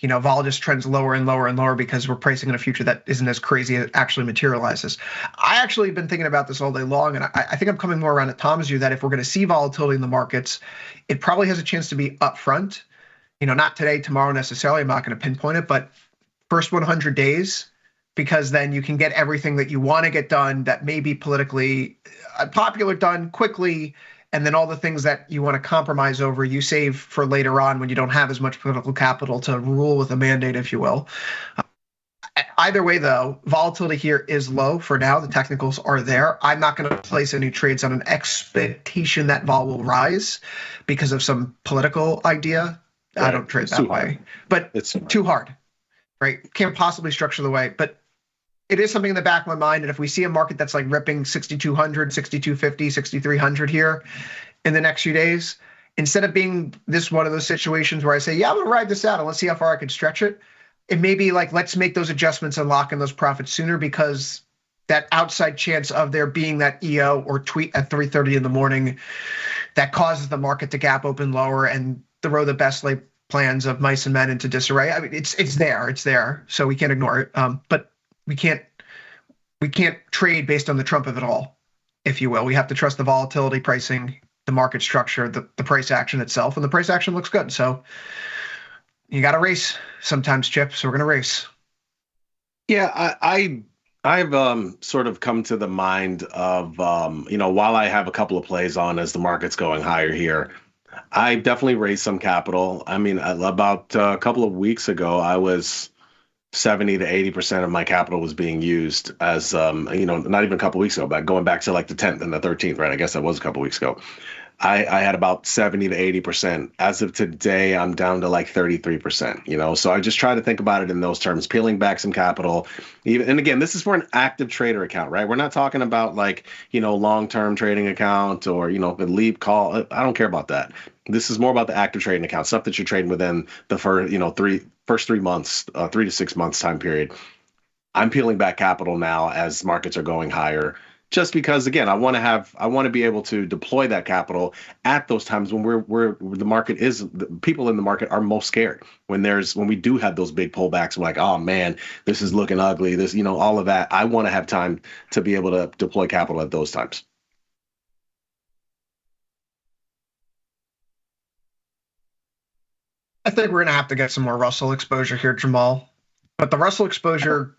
Speaker 5: vol just trends lower and lower and lower because we're pricing in a future that isn't as crazy as it actually materializes. I actually have been thinking about this all day long, and I think I'm coming more around to Tom's view that if we're going to see volatility in the markets, it probably has a chance to be upfront. Not today, tomorrow necessarily. I'm not going to pinpoint it, but first 100 days, because then you can get everything that you want to get done that may be politically unpopular done quickly, and then all the things that you want to compromise over, you save for later on when you don't have as much political capital to rule with a mandate, if you will. Either way, though, volatility here is low for now. The technicals are there. I'm not going to place any trades on an expectation that vol will rise because of some political idea. Right. I don't trade that way. But it's too hard, right? Can't possibly structure the way. But it is something in the back of my mind. And if we see a market that's like ripping 6,200, 6,250, 6,300 here in the next few days, instead of being this one of those situations where I say, yeah, I'm going to ride this out and let's see how far I can stretch it, it may be like, let's make those adjustments and lock in those profits sooner, because that outside chance of there being that EO or tweet at 3:30 in the morning that causes the market to gap open lower and throw the best laid plans of mice and men into disarray. I mean, it's there, so we can't ignore it. But we can't trade based on the Trump of it all, if you will. We have to trust the volatility pricing, the market structure, the price action itself, and the price action looks good. So you got to race sometimes, Chip. So we're gonna race.
Speaker 14: Yeah, I've sort of come to the mind of, while I have a couple of plays on as the market's going higher here, I definitely raised some capital. I mean, about a couple of weeks ago, I was 70 to 80% of my capital was being used as, not even a couple of weeks ago, but going back to like the 10th and the 13th, right? I guess that was a couple of weeks ago. I had about 70 to 80%. As of today, I'm down to like 33%, so I just try to think about it in those terms, peeling back some capital. And again, this is for an active trader account, right? We're not talking about like, long-term trading account or, the leap call. I don't care about that. This is more about the active trading account, stuff that you're trading within the first 3 months, 3 to 6 months time period. I'm peeling back capital now as markets are going higher. Just because, again, I want to be able to deploy that capital at those times when the market is, the people in the market are most scared. When we do have those big pullbacks, we're like, oh man, this is looking ugly. This, all of that. I want to have time to be able to deploy capital at those times.
Speaker 5: I think we're going to have to get some more Russell exposure here, Jamal. But the Russell exposure,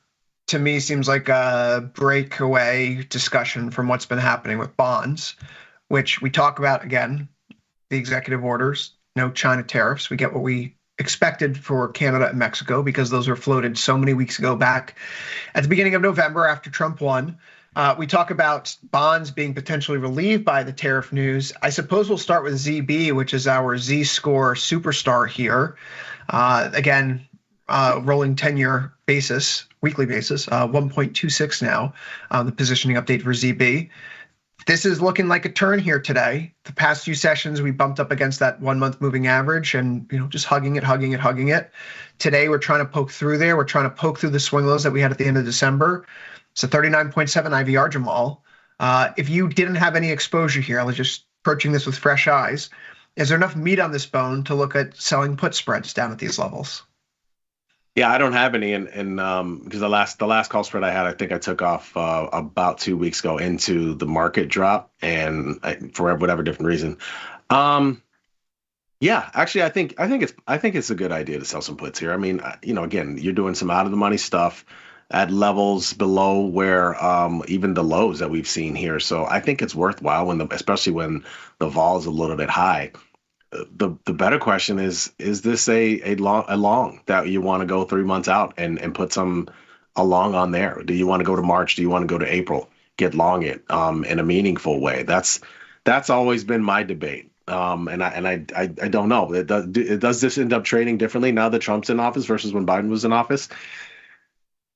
Speaker 5: to me, seems like a breakaway discussion from what's been happening with bonds, which we talk about, again, the executive orders, no China tariffs. We get what we expected for Canada and Mexico because those were floated so many weeks ago back at the beginning of November after Trump won. We talk about bonds being potentially relieved by the tariff news. I suppose we'll start with ZB, which is our Z-score superstar here. Again, rolling 10-year basis, weekly basis, 1.26 now, the positioning update for ZB. This is looking like a turn here today. The past few sessions, we bumped up against that 1 month moving average and, just hugging it. Today, we're trying to poke through there. We're trying to poke through the swing lows that we had at the end of December. It's a 39.7 IVR, Jamal. If you didn't have any exposure here, I was just approaching this with fresh eyes. Is there enough meat on this bone to look at selling put spreads down at these levels?
Speaker 14: Yeah, I don't have any, and because the last call spread I had, I think I took off about 2 weeks ago into the market drop, and for whatever different reason. Yeah, actually, I think it's a good idea to sell some puts here. I mean, again, you're doing some out of the money stuff at levels below where even the lows that we've seen here. So I think it's worthwhile especially when the vol is a little bit high. The better question is this a long that you want to go 3 months out and put some a long on there? Do you want to go to March? Do you want to go to April? Get long it in a meaningful way. That's always been my debate. And I don't know. Does this end up trading differently now that Trump's in office versus when Biden was in office?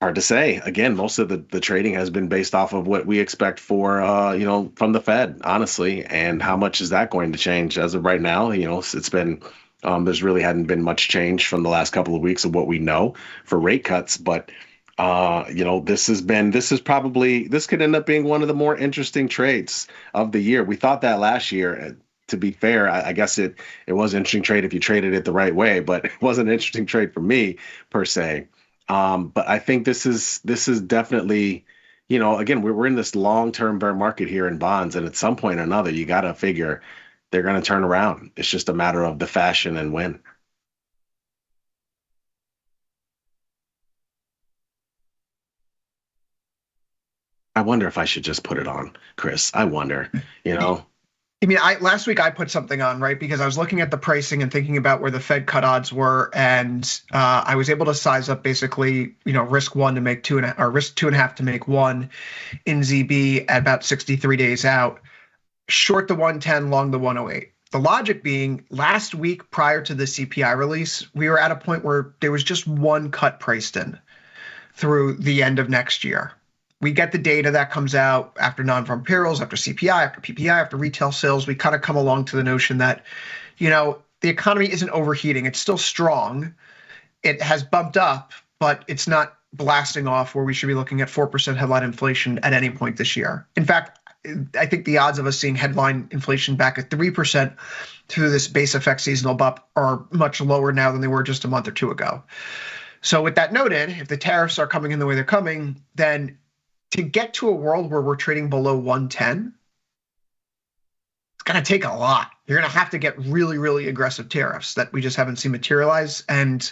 Speaker 14: Hard to say. Again, most of the trading has been based off of what we expect for, from the Fed, honestly. And how much is that going to change as of right now? It's been, there's really hadn't been much change from the last couple of weeks of what we know for rate cuts. But, this could end up being one of the more interesting trades of the year. We thought that last year. To be fair, I guess it was an interesting trade if you traded it the right way, but it wasn't an interesting trade for me per se. But I think this is definitely, again, we're in this long-term bear market here in bonds, and at some point or another, you got to figure they're going to turn around. It's just a matter of the fashion and when. I wonder if I should just put it on, Chris. I wonder,
Speaker 5: I mean, last week I put something on, right? Because I was looking at the pricing and thinking about where the Fed cut odds were, and I was able to size up basically, risk 1 to make 2.5, or risk 2.5 to make 1 in ZB at about 63 days out. Short the 110, long the 108. The logic being, last week prior to the CPI release, we were at a point where there was just one cut priced in through the end of next year. We get the data that comes out after non-farm payrolls, after CPI, after PPI, after retail sales. We kind of come along to the notion that the economy isn't overheating. It's still strong. It has bumped up, but it's not blasting off where we should be looking at 4% headline inflation at any point this year. In fact, I think the odds of us seeing headline inflation back at 3% through this base effect seasonal bump are much lower now than they were just a month or two ago. So with that noted, if the tariffs are coming in the way they're coming, then to get to a world where we're trading below 110, it's going to take a lot. You're going to have to get really, really aggressive tariffs that we just haven't seen materialize, and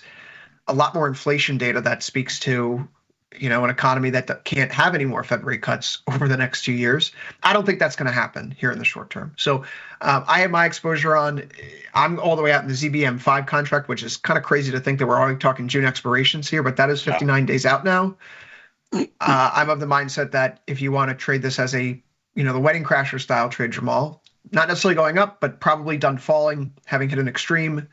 Speaker 5: a lot more inflation data that speaks to, an economy that can't have any more Fed rate cuts over the next 2 years. I don't think that's going to happen here in the short term. So I have my exposure on. I'm all the way out in the ZBM5 contract, which is kind of crazy to think that we're already talking June expirations here, but that is 59 days out now. I'm of the mindset that if you want to trade this as a, the wedding crasher style trade, Jamal, not necessarily going up, but probably done falling, having hit an extreme,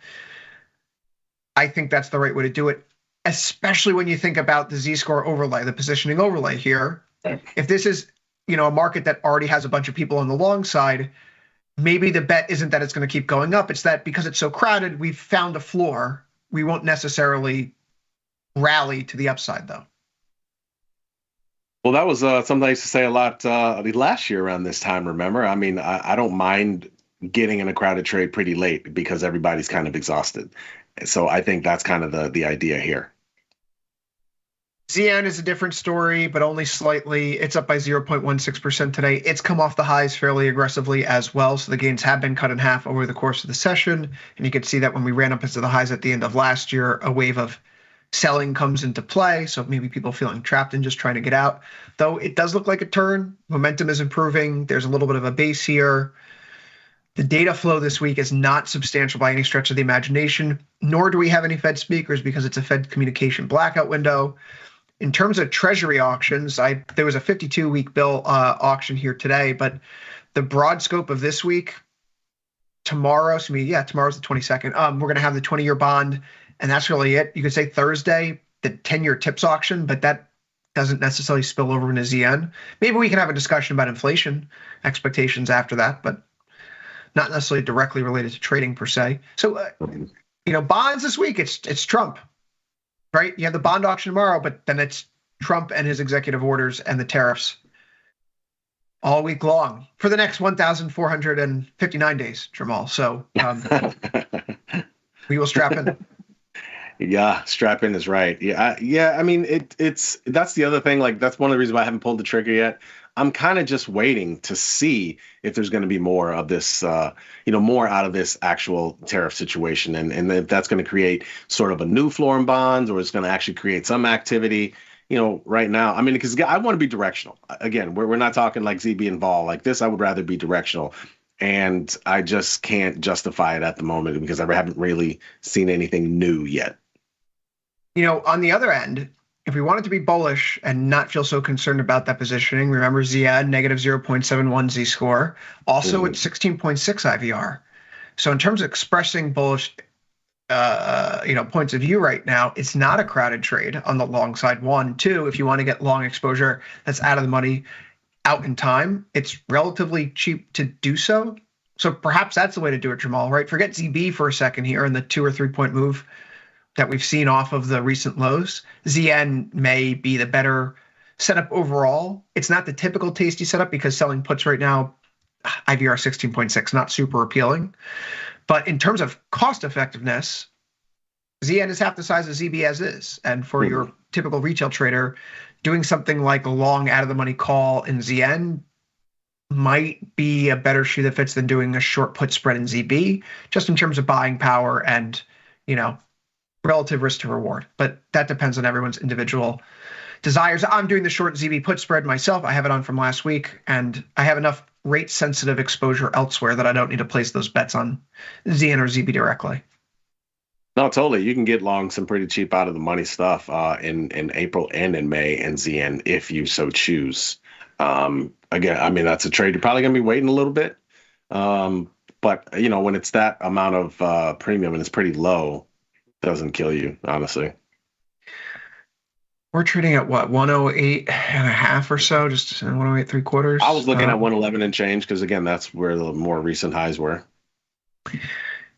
Speaker 5: I think that's the right way to do it, especially when you think about the Z-score overlay, the positioning overlay here. If this is, a market that already has a bunch of people on the long side, maybe the bet isn't that it's going to keep going up. It's that because it's so crowded, we've found a floor. We won't necessarily rally to the upside, though.
Speaker 14: Well, that was something I used to say a lot last year around this time, remember? I mean, I don't mind getting in a crowded trade pretty late because everybody's kind of exhausted. So I think that's kind of the idea here.
Speaker 5: ZN is a different story, but only slightly. It's up by 0.16% today. It's come off the highs fairly aggressively as well, so the gains have been cut in half over the course of the session. And you can see that when we ran up into the highs at the end of last year, a wave of selling comes into play, so maybe people feeling trapped and just trying to get out. Though it does look like a turn. Momentum is improving. There's a little bit of a base here. The data flow this week is not substantial by any stretch of the imagination, nor do we have any Fed speakers because it's a Fed communication blackout window. In terms of Treasury auctions, there was a 52-week bill auction here today, but the broad scope of this week, tomorrow's the 22nd. We're going to have the 20-year bond, and that's really it. You could say Thursday, the 10-year TIPS auction, but that doesn't necessarily spill over into ZN. Maybe we can have a discussion about inflation expectations after that, but not necessarily directly related to trading per se. So, bonds this week, it's Trump. Right? You have the bond auction tomorrow, but then it's Trump and his executive orders and the tariffs all week long for the next 1,459 days, Jamal. So we will strap in.
Speaker 14: Yeah, strap in is right. Yeah. I mean, it's that's the other thing. Like, that's one of the reasons why I haven't pulled the trigger yet. I'm kind of just waiting to see if there's going to be more of this, more out of this actual tariff situation, and if that's going to create sort of a new floor in bonds, or it's going to actually create some activity. Right now, I mean, because I want to be directional. Again, we're not talking like ZB and vol like this. I would rather be directional, and I just can't justify it at the moment because I haven't really seen anything new yet.
Speaker 5: On the other end, if we wanted to be bullish and not feel so concerned about that positioning, remember ZN, negative 0.71 Z-score, also at 16.6 IVR. So in terms of expressing bullish, points of view right now, it's not a crowded trade on the long side. 1, 2, if you want to get long exposure that's out of the money, out in time, it's relatively cheap to do so. So perhaps that's the way to do it, Jamal, right? Forget ZB for a second here and the 2 or 3 point move that we've seen off of the recent lows. ZN may be the better setup overall. It's not the typical tasty setup because selling puts right now, IVR 16.6, not super appealing. But in terms of cost effectiveness, ZN is half the size of ZB as is. And for your typical retail trader, doing something like a long out of the money call in ZN might be a better shoe that fits than doing a short put spread in ZB, just in terms of buying power and, relative risk to reward. But that depends on everyone's individual desires. I'm doing the short ZB put spread myself. I have it on from last week, and I have enough rate sensitive exposure elsewhere that I don't need to place those bets on ZN or ZB directly.
Speaker 14: No, totally. You can get long some pretty cheap out of the money stuff in April and in May and ZN if you so choose. Again, I mean, that's a trade you're probably going to be waiting a little bit. But, when it's that amount of premium and it's pretty low, doesn't kill you, honestly.
Speaker 5: We're trading at what, 108 and a half or so, just 108 3/4.
Speaker 14: I was looking at 111 and change because, again, that's where the more recent highs were.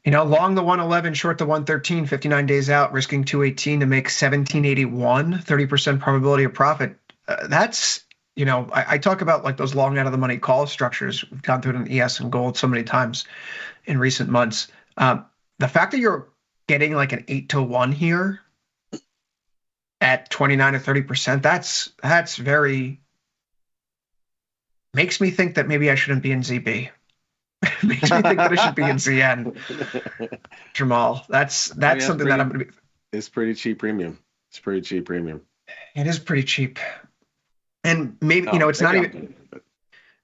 Speaker 5: Long the 111, short the 113, 59 days out, risking 218 to make 1781, 30% probability of profit. That's, I talk about like those long out of the money call structures. We've gone through it in ES and gold so many times in recent months. The fact that you're getting like an 8-1 here at 29 or 30%, that's very, makes me think that maybe I shouldn't be in ZB. Makes me think that I should be in ZN. Jamal, that's something that I'm going to be.
Speaker 14: It's pretty cheap premium. It's pretty cheap premium.
Speaker 5: It is pretty cheap. And maybe, it's not even,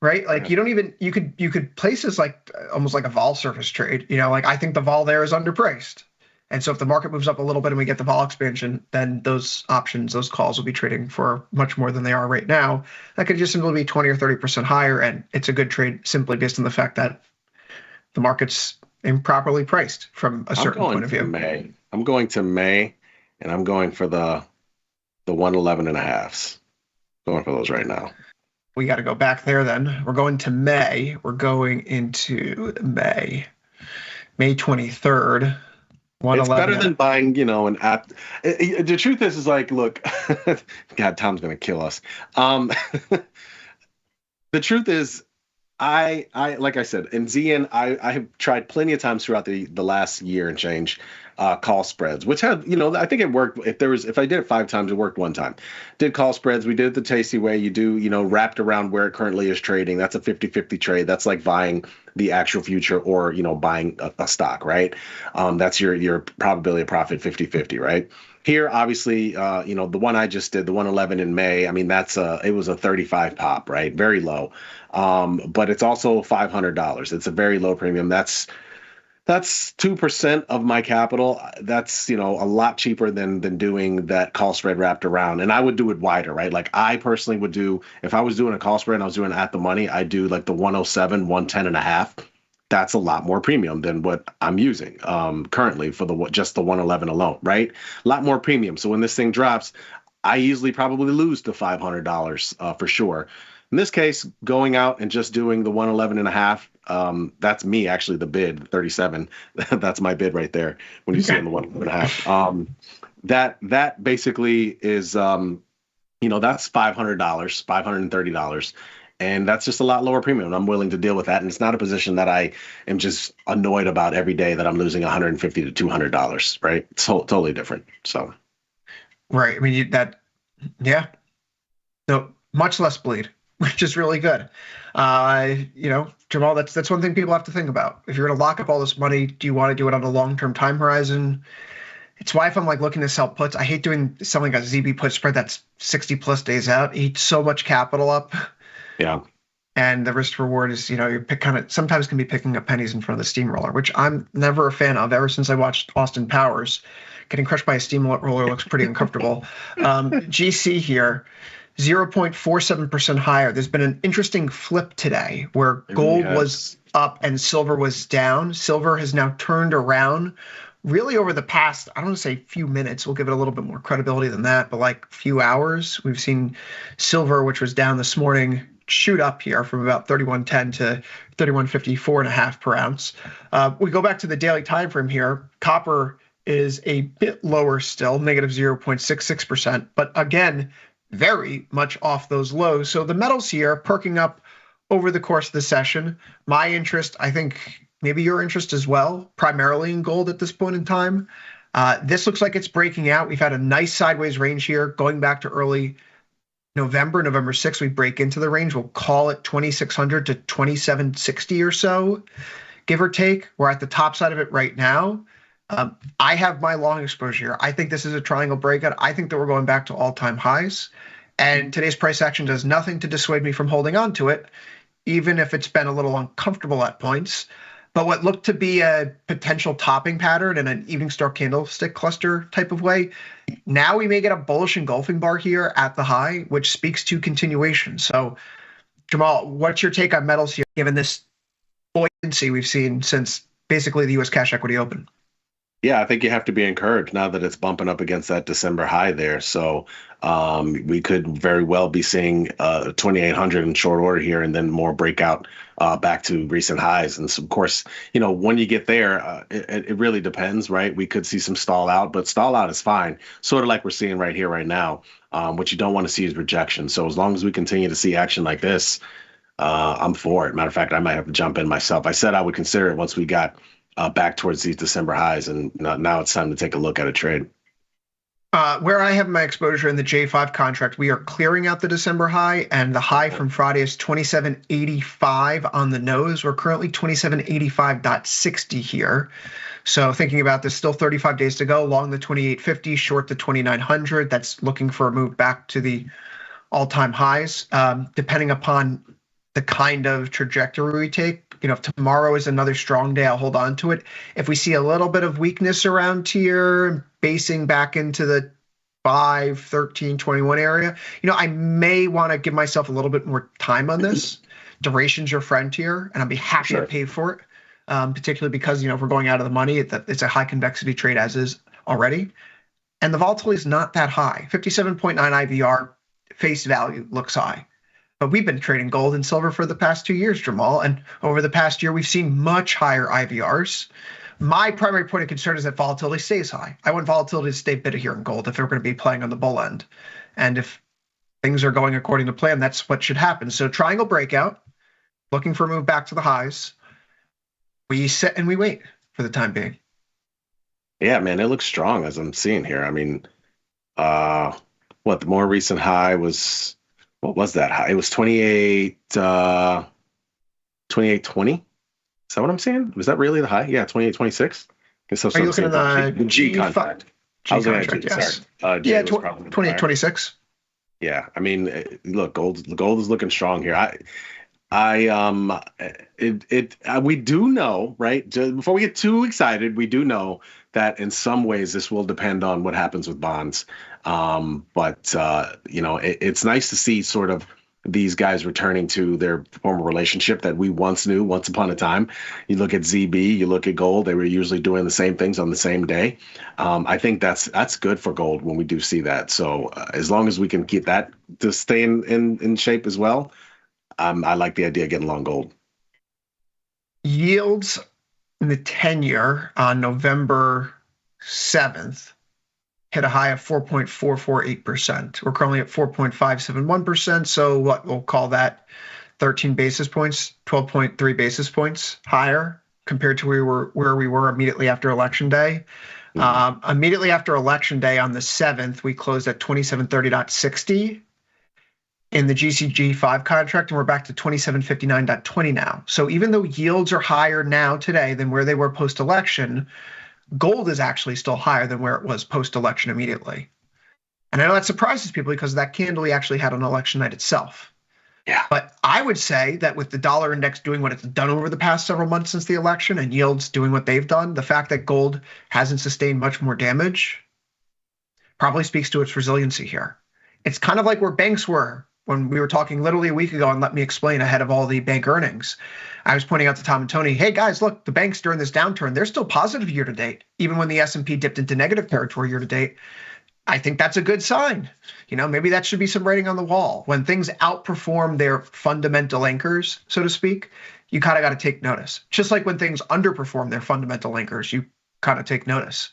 Speaker 5: right? Like you don't even, you could place this like almost like a vol surface trade, like I think the vol there is underpriced. And so if the market moves up a little bit and we get the vol expansion, then those options, those calls will be trading for much more than they are right now. That could just simply be 20 or 30% higher. And it's a good trade simply based on the fact that the market's improperly priced from a certain point of view.
Speaker 14: I'm going to May, and I'm going for the 111 and a halves. Going for those right now.
Speaker 5: We got to go back there then. We're going to May. We're going into May 23rd.
Speaker 14: It's better than buying, an app. The truth is like, look, God, Tom's going to kill us. The truth is, I like I said, in ZN, I have tried plenty of times throughout the last year and change call spreads, which have, I think it worked. If I did it 5 times, it worked 1 time. Did call spreads. We did it the tasty way. You do, wrapped around where it currently is trading. That's a 50-50 trade. That's like buying the actual future or, buying a stock, right? That's your probability of profit 50-50, right? Here, obviously, the one I just did, the 111 in May, I mean, it was a 35 pop, right? Very low. But it's also $500. It's a very low premium. That's 2% of my capital. That's, a lot cheaper than doing that call spread wrapped around. And I would do it wider, right? Like I personally would do, if I was doing a call spread and I was doing it at the money, I'd do like the 107, 110 and a half. That's a lot more premium than what I'm using currently for just the 111 alone, right? A lot more premium. So when this thing drops, I easily probably lose the $500 for sure. In this case, going out and just doing the 111 and a half, that's me actually, the bid, 37. That's my bid right there when you see on the 111 and a half. That basically is, that's $500, $530. And that's just a lot lower premium. I'm willing to deal with that. And it's not a position that I am just annoyed about every day that I'm losing $150 to $200, right? It's totally different. So,
Speaker 5: right. I mean, no, much less bleed, which is really good. Jamal, that's one thing people have to think about. If you're going to lock up all this money, do you want to do it on a long-term time horizon? It's why if I'm like looking to sell puts, I hate doing something like a ZB put spread that's 60 plus days out. It eats so much capital up.
Speaker 14: Yeah.
Speaker 5: And the risk reward is, you're sometimes can be picking up pennies in front of the steamroller, which I'm never a fan of. Ever since I watched Austin Powers, getting crushed by a steamroller looks pretty uncomfortable. GC here, 0.47% higher. There's been an interesting flip today where gold was up and silver was down. Silver has now turned around really over the past, I don't want to say few minutes, we'll give it a little bit more credibility than that, but like few hours. We've seen silver, which was down this morning, shoot up here from about 31.10 to 31.54.5 per ounce. We go back to the daily time frame here. Copper is a bit lower still, negative 0.66%, but again, very much off those lows. So the metals here perking up over the course of the session. My interest, I think maybe your interest as well, primarily in gold at this point in time. This looks like it's breaking out. We've had a nice sideways range here going back to early November 6th, we break into the range. We'll call it 2,600 to 2,760 or so, give or take. We're at the top side of it right now. I have my long exposure here. I think this is a triangle breakout. I think that we're going back to all-time highs. And today's price action does nothing to dissuade me from holding on to it, even if it's been a little uncomfortable at points. But what looked to be a potential topping pattern in an evening star candlestick cluster type of way, now we may get a bullish engulfing bar here at the high, which speaks to continuation. So, Jamal, what's your take on metals here, given this buoyancy we've seen since basically the U.S. cash equity open?
Speaker 14: Yeah, I think you have to be encouraged now that it's bumping up against that December high there. So we could very well be seeing 2,800 in short order here, and then more breakout back to recent highs. And so, of course, when you get there, it really depends, right? We could see some stall out, but stall out is fine. Sort of like we're seeing right here, right now. What you don't want to see is rejection. So as long as we continue to see action like this, I'm for it. Matter of fact, I might have to jump in myself. I said I would consider it once we got back towards these December highs, and now it's time to take a look at a trade.
Speaker 5: Where I have my exposure in the J5 contract, we are clearing out the December high, and the high from Friday is 27.85 on the nose. We're currently 27.85.60 here. So thinking about this, still 35 days to go, long the 28.50, short the 2900. That's looking for a move back to the all-time highs, depending upon the kind of trajectory we take. If tomorrow is another strong day, I'll hold on to it. If we see a little bit of weakness around here, basing back into the 5, 13, 21 area, I may want to give myself a little bit more time on this. Duration's your friend here, and I'll be happy to pay for it, particularly because, if we're going out of the money, it's a high convexity trade as is already. And the volatility is not that high. 57.9 IVR face value looks high. But we've been trading gold and silver for the past 2 years, Jamal, and over the past year, we've seen much higher IVRs. My primary point of concern is that volatility stays high. I want volatility to stay bitter here in gold if we're going to be playing on the bull end. And if things are going according to plan, that's what should happen. So triangle breakout, looking for a move back to the highs. We sit and we wait for the time being.
Speaker 14: Yeah, man, it looks strong as I'm seeing here. I mean, the more recent high was... What was that high? It was 28.20. Is that what I'm saying? Was that really the high? Yeah, 28.26.
Speaker 5: Are you looking at the
Speaker 14: G contract?
Speaker 5: G contract, yes. Yeah, 28.26.
Speaker 14: Yeah, I mean, look, gold is looking strong here. We do know, right? Just before we get too excited, we do know that in some ways this will depend on what happens with bonds. But it's nice to see sort of these guys returning to their former relationship that we once knew once upon a time. You look at ZB, you look at gold, they were usually doing the same things on the same day. I think that's good for gold when we do see that. So as long as we can keep that to stay in shape as well, I like the idea of getting long gold.
Speaker 5: Yields in the 10-year on November 7th hit a high of 4.448%. We're currently at 4.571%. So what we'll call that 13 basis points, 12.3 basis points higher compared to where we were immediately after Election Day. Immediately after Election Day on the 7th, we closed at 2730.60 in the GCG5 contract, and we're back to 2759.20 now. So even though yields are higher now today than where they were post-election, gold is actually still higher than where it was post-election immediately. And I know that surprises people because that candle actually had on election night itself.
Speaker 14: Yeah.
Speaker 5: But I would say that with the dollar index doing what it's done over the past several months since the election and yields doing what they've done, the fact that gold hasn't sustained much more damage probably speaks to its resiliency here. It's kind of like where banks were when we were talking literally a week ago, and let me explain ahead of all the bank earnings. I was pointing out to Tom and Tony, hey guys, look, the banks during this downturn, they're still positive year to date, even when the S&P dipped into negative territory year to date. I think that's a good sign. Maybe that should be some writing on the wall. When things outperform their fundamental anchors, so to speak, you kind of got to take notice. Just like when things underperform their fundamental anchors, you kind of take notice.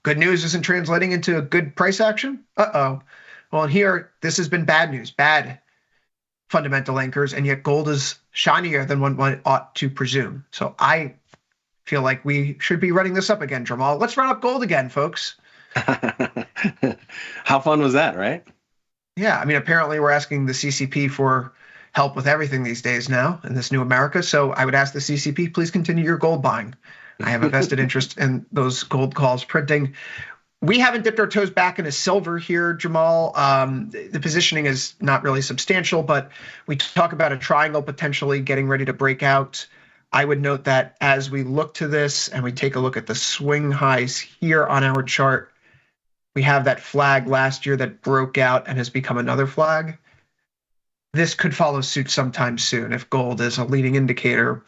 Speaker 5: Good news isn't translating into a good price action? Uh-oh. Well, here, this has been bad news, bad fundamental anchors, and yet gold is shinier than one ought to presume. So I feel like we should be running this up again, Jamal. Let's run up gold again, folks.
Speaker 14: How fun was that, right?
Speaker 5: Yeah, I mean, apparently we're asking the CCP for help with everything these days now in this new America. So I would ask the CCP, please continue your gold buying. I have a vested interest in those gold calls printing. We haven't dipped our toes back into silver here, Jamal. The positioning is not really substantial, but we talk about a triangle potentially getting ready to break out. I would note that as we look to this and we take a look at the swing highs here on our chart, we have that flag last year that broke out and has become another flag. This could follow suit sometime soon if gold is a leading indicator.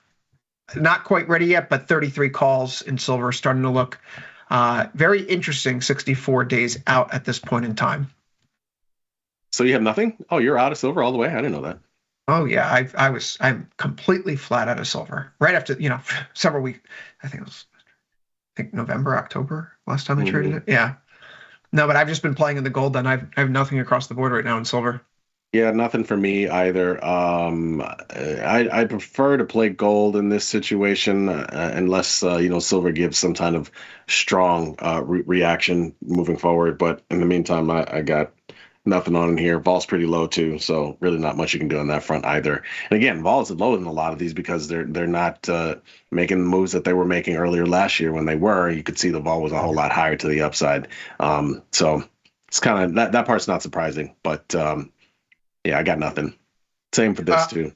Speaker 5: Not quite ready yet, but 33 calls in silver starting to look Very interesting 64 days out at this point in time.
Speaker 14: So you have nothing? Oh, you're out of silver all the way? I didn't know that.
Speaker 5: Oh yeah, I'm completely flat out of silver. Right after, several weeks, I think November, October, last time I traded it. Yeah. No, but I've just been playing in the gold then. I have nothing across the board right now in silver.
Speaker 14: Yeah, nothing for me either. I prefer to play gold in this situation unless silver gives some kind of strong reaction moving forward. But in the meantime, I got nothing on in here. Vol's pretty low too, so really not much you can do on that front either. And again, Vol is low in a lot of these because they're not making the moves that they were making earlier last year. When they were, you could see the Vol was a whole lot higher to the upside. So it's kind of that part's not surprising, but. Yeah, I got nothing. Same for this too.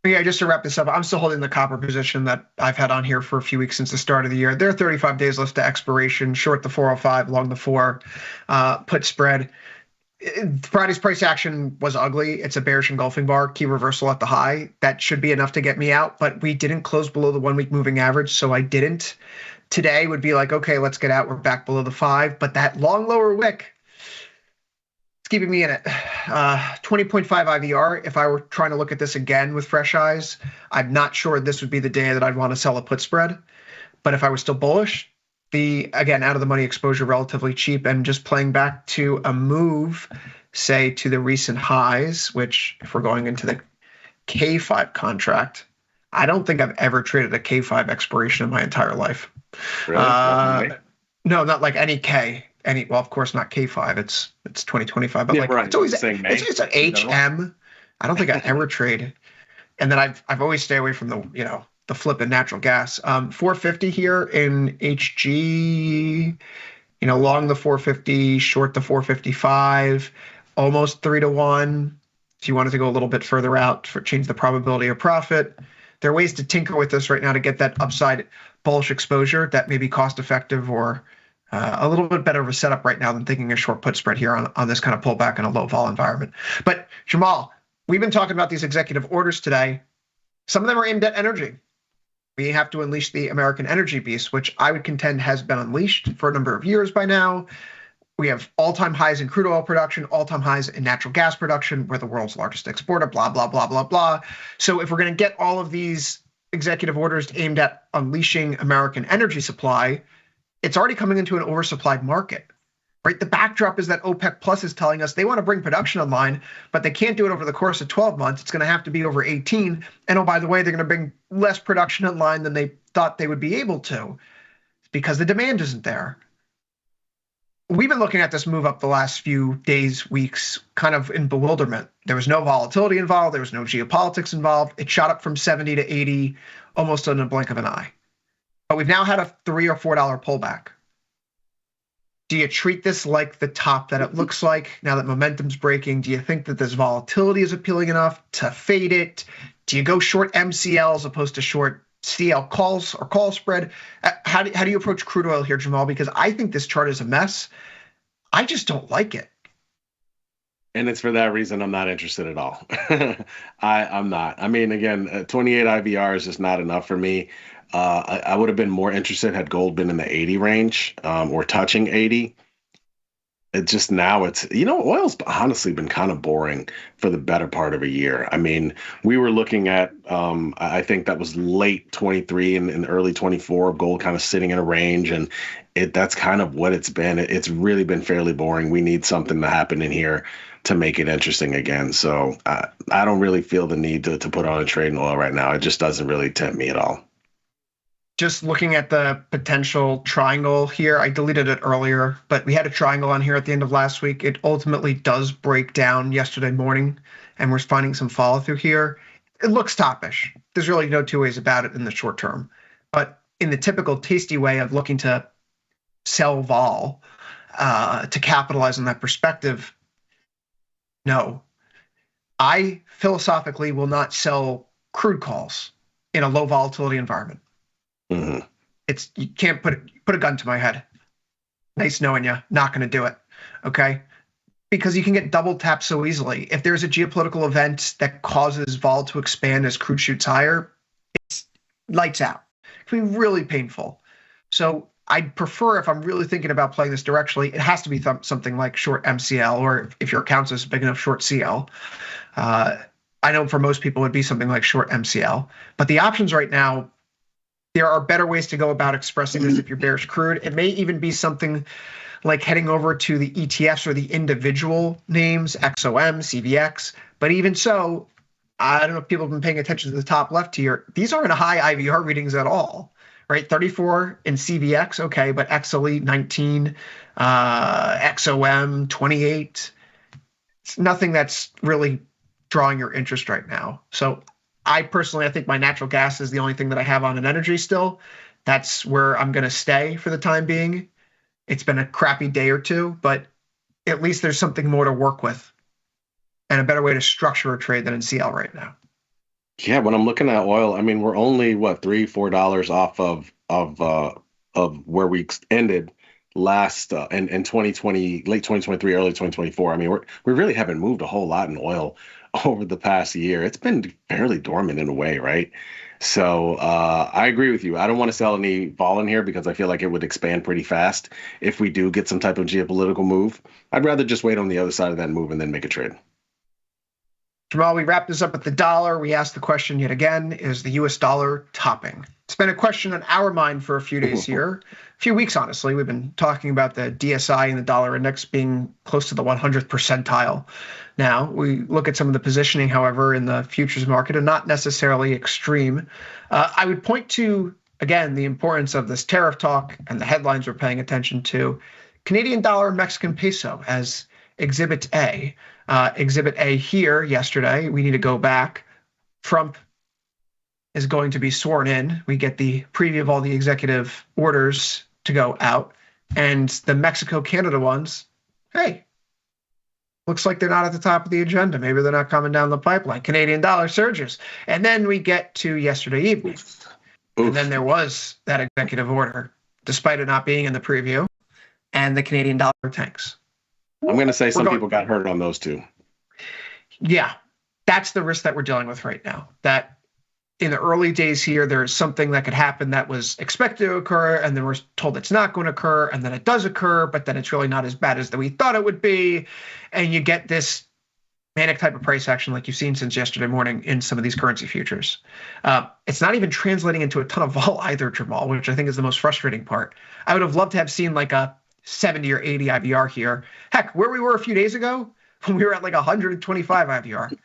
Speaker 5: Yeah, just to wrap this up, I'm still holding the copper position that I've had on here for a few weeks since the start of the year. There are 35 days left to expiration, short the 405, long the 4, put spread. Friday's price action was ugly. It's a bearish engulfing bar, key reversal at the high. That should be enough to get me out, but we didn't close below the 1 week moving average, so I didn't. Today would be like, okay, let's get out. We're back below the 5, but that long lower wick, keeping me in it. 20.5 IVR. If I were trying to look at this again with fresh eyes, I'm not sure this would be the day that I'd want to sell a put spread. But if I was still bullish, again, out of the money exposure, relatively cheap, and just playing back to a move, say to the recent highs, which if we're going into the K5 contract, I don't think I've ever traded a K5 expiration in my entire life.
Speaker 14: Really?
Speaker 5: No, not like any K. Well, of course not K5. It's 2025, but
Speaker 14: right.
Speaker 5: It's always it's an HM. I don't think I ever trade. And then I've always stay away from the flip in natural gas. 450 here in HG. Long the 450, short the 455, almost 3-1. If you wanted to go a little bit further out for change the probability of profit, there are ways to tinker with this right now to get that upside bullish exposure that may be cost effective or a little bit better of a setup right now than thinking a short put spread here on this kind of pullback in a low vol environment. But Jamal, we've been talking about these executive orders today. Some of them are aimed at energy. We have to unleash the American energy beast, which I would contend has been unleashed for a number of years by now. We have all-time highs in crude oil production, all-time highs in natural gas production. We're the world's largest exporter, blah, blah, blah, blah, blah. So if we're going to get all of these executive orders aimed at unleashing American energy supply, it's already coming into an oversupplied market, right? The backdrop is that OPEC Plus is telling us they want to bring production online, but they can't do it over the course of 12 months. It's going to have to be over 18. And oh, by the way, they're going to bring less production online than they thought they would be able to because the demand isn't there. We've been looking at this move up the last few days, weeks, kind of in bewilderment. There was no volatility involved. There was no geopolitics involved. It shot up from 70 to 80 almost in a blink of an eye. But we've now had a $3 or $4 pullback. Do you treat this like the top that it looks like now that momentum's breaking? Do you think that this volatility is appealing enough to fade it? Do you go short MCL as opposed to short CL calls or call spread? How do you approach crude oil here, Jamal? Because I think this chart is a mess. I just don't like it.
Speaker 14: And it's for that reason I'm not interested at all. I'm not. I mean, again, 28 IVR is just not enough for me. I would have been more interested had gold been in the 80 range or touching 80. It just now it's, oil's honestly been kind of boring for the better part of a year. I mean, we were looking at, I think that was late 23 and early 24, gold kind of sitting in a range. And that's kind of what it's been. It's really been fairly boring. We need something to happen in here to make it interesting again. So I don't really feel the need to put on a trade in oil right now. It just doesn't really tempt me at all.
Speaker 5: Just looking at the potential triangle here, I deleted it earlier, but we had a triangle on here at the end of last week. It ultimately does break down yesterday morning, and we're finding some follow through here. It looks toppish. There's really no two ways about it in the short term. But in the typical tasty way of looking to sell vol to capitalize on that perspective, no. I philosophically will not sell crude calls in a low volatility environment.
Speaker 14: Mm-hmm.
Speaker 5: You can't put a gun to my head. Nice knowing you. Not going to do it. Okay, because you can get double tapped so easily. If there's a geopolitical event that causes vol to expand as crude shoots higher, it's lights out. It can be really painful. So I'd prefer, if I'm really thinking about playing this directionally, it has to be something like short MCL, or if your account is big enough, short CL. I know for most people it would be something like short MCL. But the options right now, there are better ways to go about expressing this if you're bearish crude. It may even be something like heading over to the ETFs or the individual names, XOM, CVX. But even so, I don't know if people have been paying attention to the top left here. These aren't high IVR readings at all, right? 34 in CVX, okay, but XLE 19, XOM 28. It's nothing that's really drawing your interest right now. So I think my natural gas is the only thing that I have on an energy still. That's where I'm going to stay for the time being. It's been a crappy day or two, but at least there's something more to work with and a better way to structure a trade than in CL right now.
Speaker 14: Yeah, when I'm looking at oil, I mean, we're only $3-4 off of where we ended last in 2020, late 2023, early 2024. I mean, we really haven't moved a whole lot in oil over the past year. It's been fairly dormant in a way, right? So I agree with you. I don't want to sell any vol in here because I feel like it would expand pretty fast if we do get some type of geopolitical move. I'd rather just wait on the other side of that move and then make a trade.
Speaker 5: Jamal, we wrap this up with the dollar. We asked the question yet again, is the US dollar topping? It's been a question on our mind for a few days here, a few weeks, honestly. We've been talking about the DSI and the dollar index being close to the 100th percentile. Now, we look at some of the positioning, however, in the futures market, and not necessarily extreme. I would point to, again, the importance of this tariff talk and the headlines we're paying attention to. Canadian dollar and Mexican peso as Exhibit A. Exhibit A here yesterday. We need to go back. Trump is going to be sworn in. We get the preview of all the executive orders to go out. And the Mexico-Canada ones, hey, looks like they're not at the top of the agenda. Maybe they're not coming down the pipeline. Canadian dollar surges. And then we get to yesterday evening. Oof. And then there was that executive order, despite it not being in the preview, and the Canadian dollar tanks.
Speaker 14: I'm going to say some people got hurt on those two.
Speaker 5: Yeah, that's the risk that we're dealing with right now. That in the early days here, there's something that could happen that was expected to occur, and then we're told it's not going to occur, and then it does occur, but then it's really not as bad as we thought it would be. And you get this manic type of price action like you've seen since yesterday morning in some of these currency futures. It's not even translating into a ton of vol either, Jamal, which I think is the most frustrating part. I would have loved to have seen like a 70 or 80 IVR here. Heck, where we were a few days ago, when we were at like 125 IVR.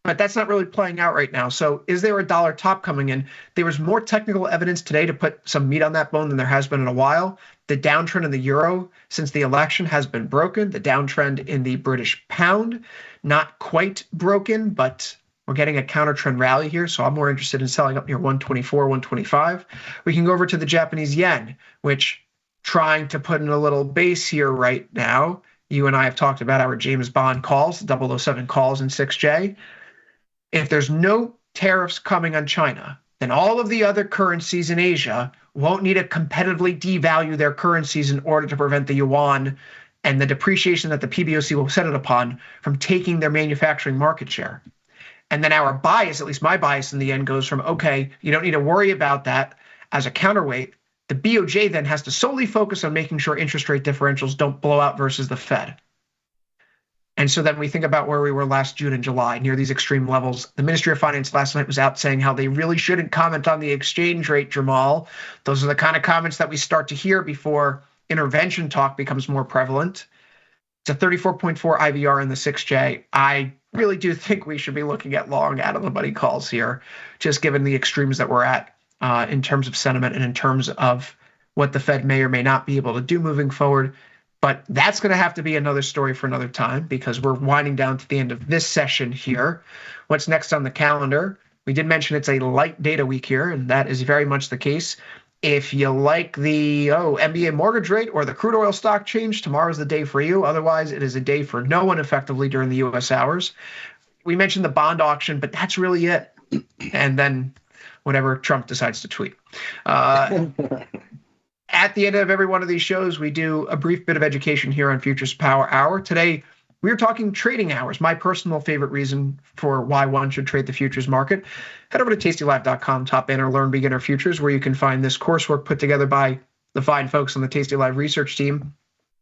Speaker 5: But that's not really playing out right now. So is there a dollar top coming in? There was more technical evidence today to put some meat on that bone than there has been in a while. The downtrend in the euro since the election has been broken. The downtrend in the British pound, not quite broken, but we're getting a counter trend rally here. So I'm more interested in selling up near 124, 125. We can go over to the Japanese yen, which trying to put in a little base here right now. You and I have talked about our James Bond calls, 007 calls in 6J. If there's no tariffs coming on China, then all of the other currencies in Asia won't need to competitively devalue their currencies in order to prevent the yuan and the depreciation that the PBOC will set it upon from taking their manufacturing market share. And then our bias, at least my bias in the end, goes from, okay, you don't need to worry about that as a counterweight. The BOJ then has to solely focus on making sure interest rate differentials don't blow out versus the Fed. And so then we think about where we were last June and July, near these extreme levels. The Ministry of Finance last night was out saying how they really shouldn't comment on the exchange rate, Jamal. Those are the kind of comments that we start to hear before intervention talk becomes more prevalent. It's a 34.4 IVR in the 6J. I really do think we should be looking at long out of the money calls here, just given the extremes that we're at in terms of sentiment and in terms of what the Fed may or may not be able to do moving forward. But that's going to have to be another story for another time because we're winding down to the end of this session here. What's next on the calendar? We did mention it's a light data week here, and that is very much the case. If you like the NBA mortgage rate or the crude oil stock change, tomorrow's the day for you. Otherwise, it is a day for no one effectively during the U.S. hours. We mentioned the bond auction, but that's really it. And then whatever Trump decides to tweet. At the end of every one of these shows, we do a brief bit of education here on Futures Power Hour. Today, we're talking trading hours, my personal favorite reason for why one should trade the futures market. Head over to tastylive.com, top banner, Learn Beginner Futures, where you can find this coursework put together by the fine folks on the Tasty Live research team.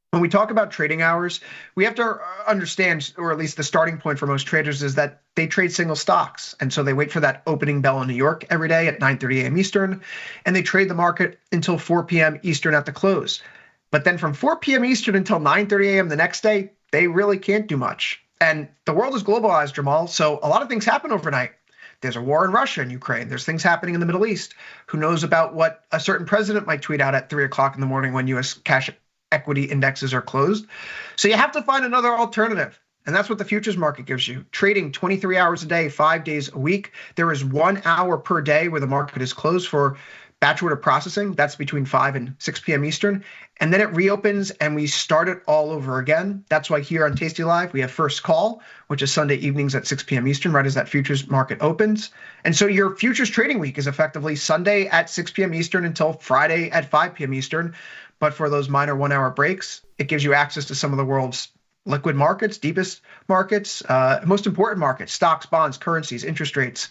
Speaker 5: When we talk about trading hours, we have to understand, or at least the starting point for most traders is that they trade single stocks. And so they wait for that opening bell in New York every day at 9:30 a.m. Eastern, and they trade the market until 4 p.m. Eastern at the close. But then from 4 p.m. Eastern until 9:30 a.m. the next day, they really can't do much. And the world is globalized, Jamal, so a lot of things happen overnight. There's a war in Russia and Ukraine. There's things happening in the Middle East. Who knows about what a certain president might tweet out at 3 o'clock in the morning when U.S. cash equity indexes are closed. So you have to find another alternative. And that's what the futures market gives you. Trading 23 hours a day, 5 days a week. There is 1 hour per day where the market is closed for batch order processing. That's between 5 and 6 p.m. Eastern. And then it reopens and we start it all over again. That's why here on Tasty Live, we have first call, which is Sunday evenings at 6 p.m. Eastern, right as that futures market opens. And so your futures trading week is effectively Sunday at 6 p.m. Eastern until Friday at 5 p.m. Eastern. But for those minor 1 hour breaks, it gives you access to some of the world's liquid markets, deepest markets, most important markets, stocks, bonds, currencies, interest rates,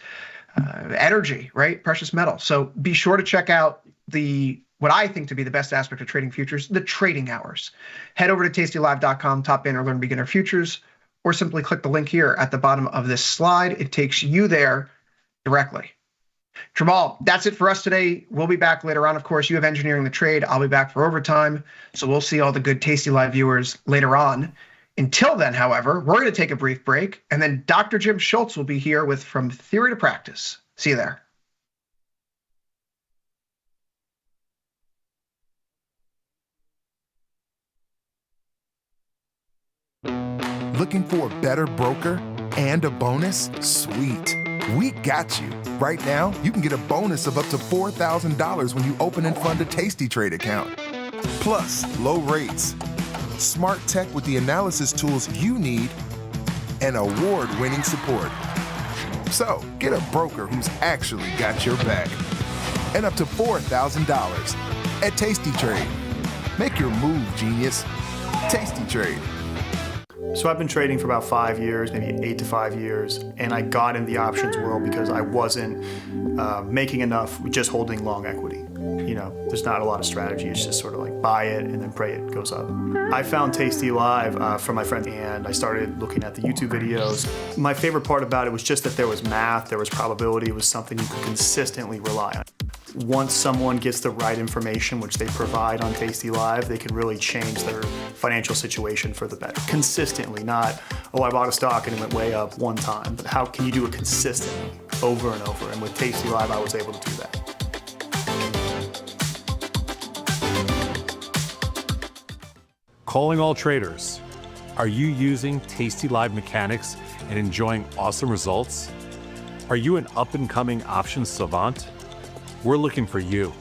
Speaker 5: energy, right? Precious metal. So be sure to check out what I think to be the best aspect of trading futures, the trading hours. Head over to tastylive.com, top banner, learn beginner futures, or simply click the link here at the bottom of this slide. It takes you there directly. Jamal, that's it for us today. We'll be back later on. Of course, you have engineering the trade. I'll be back for overtime. So we'll see all the good Tasty Live viewers later on. Until then, however, we're going to take a brief break, and then Dr. Jim Schultz will be here with From Theory to Practice. See you there.
Speaker 3: Looking for a better broker and a bonus? Sweet. We got you. Right now, you can get a bonus of up to $4,000 when you open and fund a Tasty Trade account. Plus, low rates, smart tech with the analysis tools you need, and award-winning support. So, get a broker who's actually got your back. And up to $4,000 at Tasty Trade. Make your move, genius. Tasty Trade.
Speaker 8: So I've been trading for about 5 years, maybe 8 to 5 years, and I got in the options world because I wasn't making enough just holding long equity. You know, there's not a lot of strategy. It's just sort of like buy it and then pray it goes up. I found Tasty Live from my friend, and I started looking at the YouTube videos. My favorite part about it was just that there was math, there was probability, it was something you could consistently rely on. Once someone gets the right information, which they provide on Tasty Live, they can really change their financial situation for the better. Consistently, not, oh, I bought a stock and it went way up one time, but how can you do it consistently, over and over? And with Tasty Live, I was able to do that.
Speaker 4: Calling all traders. Are you using Tasty Live mechanics and enjoying awesome results? Are you an up-and-coming options savant? We're looking for you.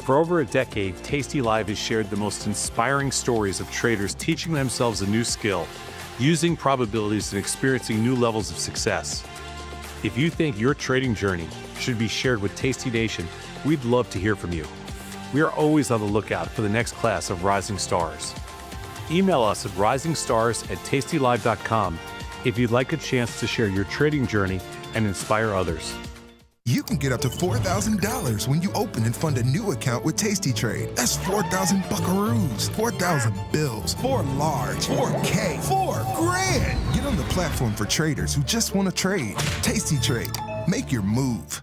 Speaker 4: For over a decade, Tasty Live has shared the most inspiring stories of traders teaching themselves a new skill, using probabilities and experiencing new levels of success. If you think your trading journey should be shared with Tasty Nation, we'd love to hear from you. We are always on the lookout for the next class of rising stars. Email us at risingstars@tastylive.com if you'd like a chance to share your trading journey and inspire others.
Speaker 3: You can get up to $4,000 when you open and fund a new account with Tasty Trade. That's 4,000 buckaroos, 4,000 bills, 4 large, 4K, 4 grand. Get on the platform for traders who just want to trade. Tasty Trade. Make your move.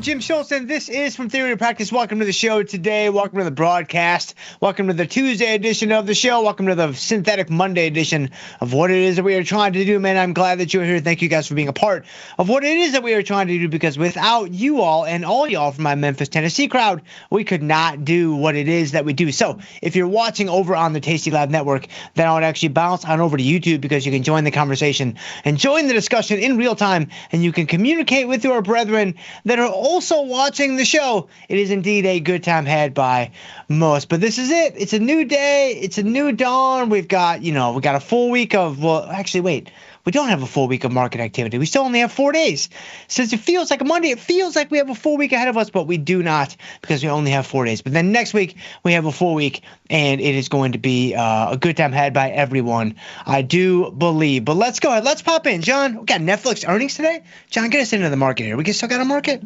Speaker 16: Jim Schultz, and this is From Theory to Practice. Welcome to the show today. Welcome to the broadcast. Welcome to the Tuesday edition of the show. Welcome to the Synthetic Monday edition of what it is that we are trying to do, man. I'm glad that you're here. Thank you guys for being a part of what it is that we are trying to do, because without you all and all y'all from my Memphis, Tennessee crowd, we could not do what it is that we do. So if you're watching over on the Tasty Live Network, then I would actually bounce on over to YouTube, because you can join the conversation and join the discussion in real time, and you can communicate with your brethren that are also watching the show. It is indeed a good time had by most. But this is it. It's a new day. It's a new dawn. We've got, we got a full week of, well, actually, wait. we don't have a full week of market activity. We still only have 4 days. Since it feels like a Monday, it feels like we have a full week ahead of us, but we do not because we only have 4 days. But then next week, we have a full week, and it is going to be a good time had by everyone, I do believe. But let's go ahead. Let's pop in. John, we got Netflix earnings today. John, get us into the market here. We still got a market?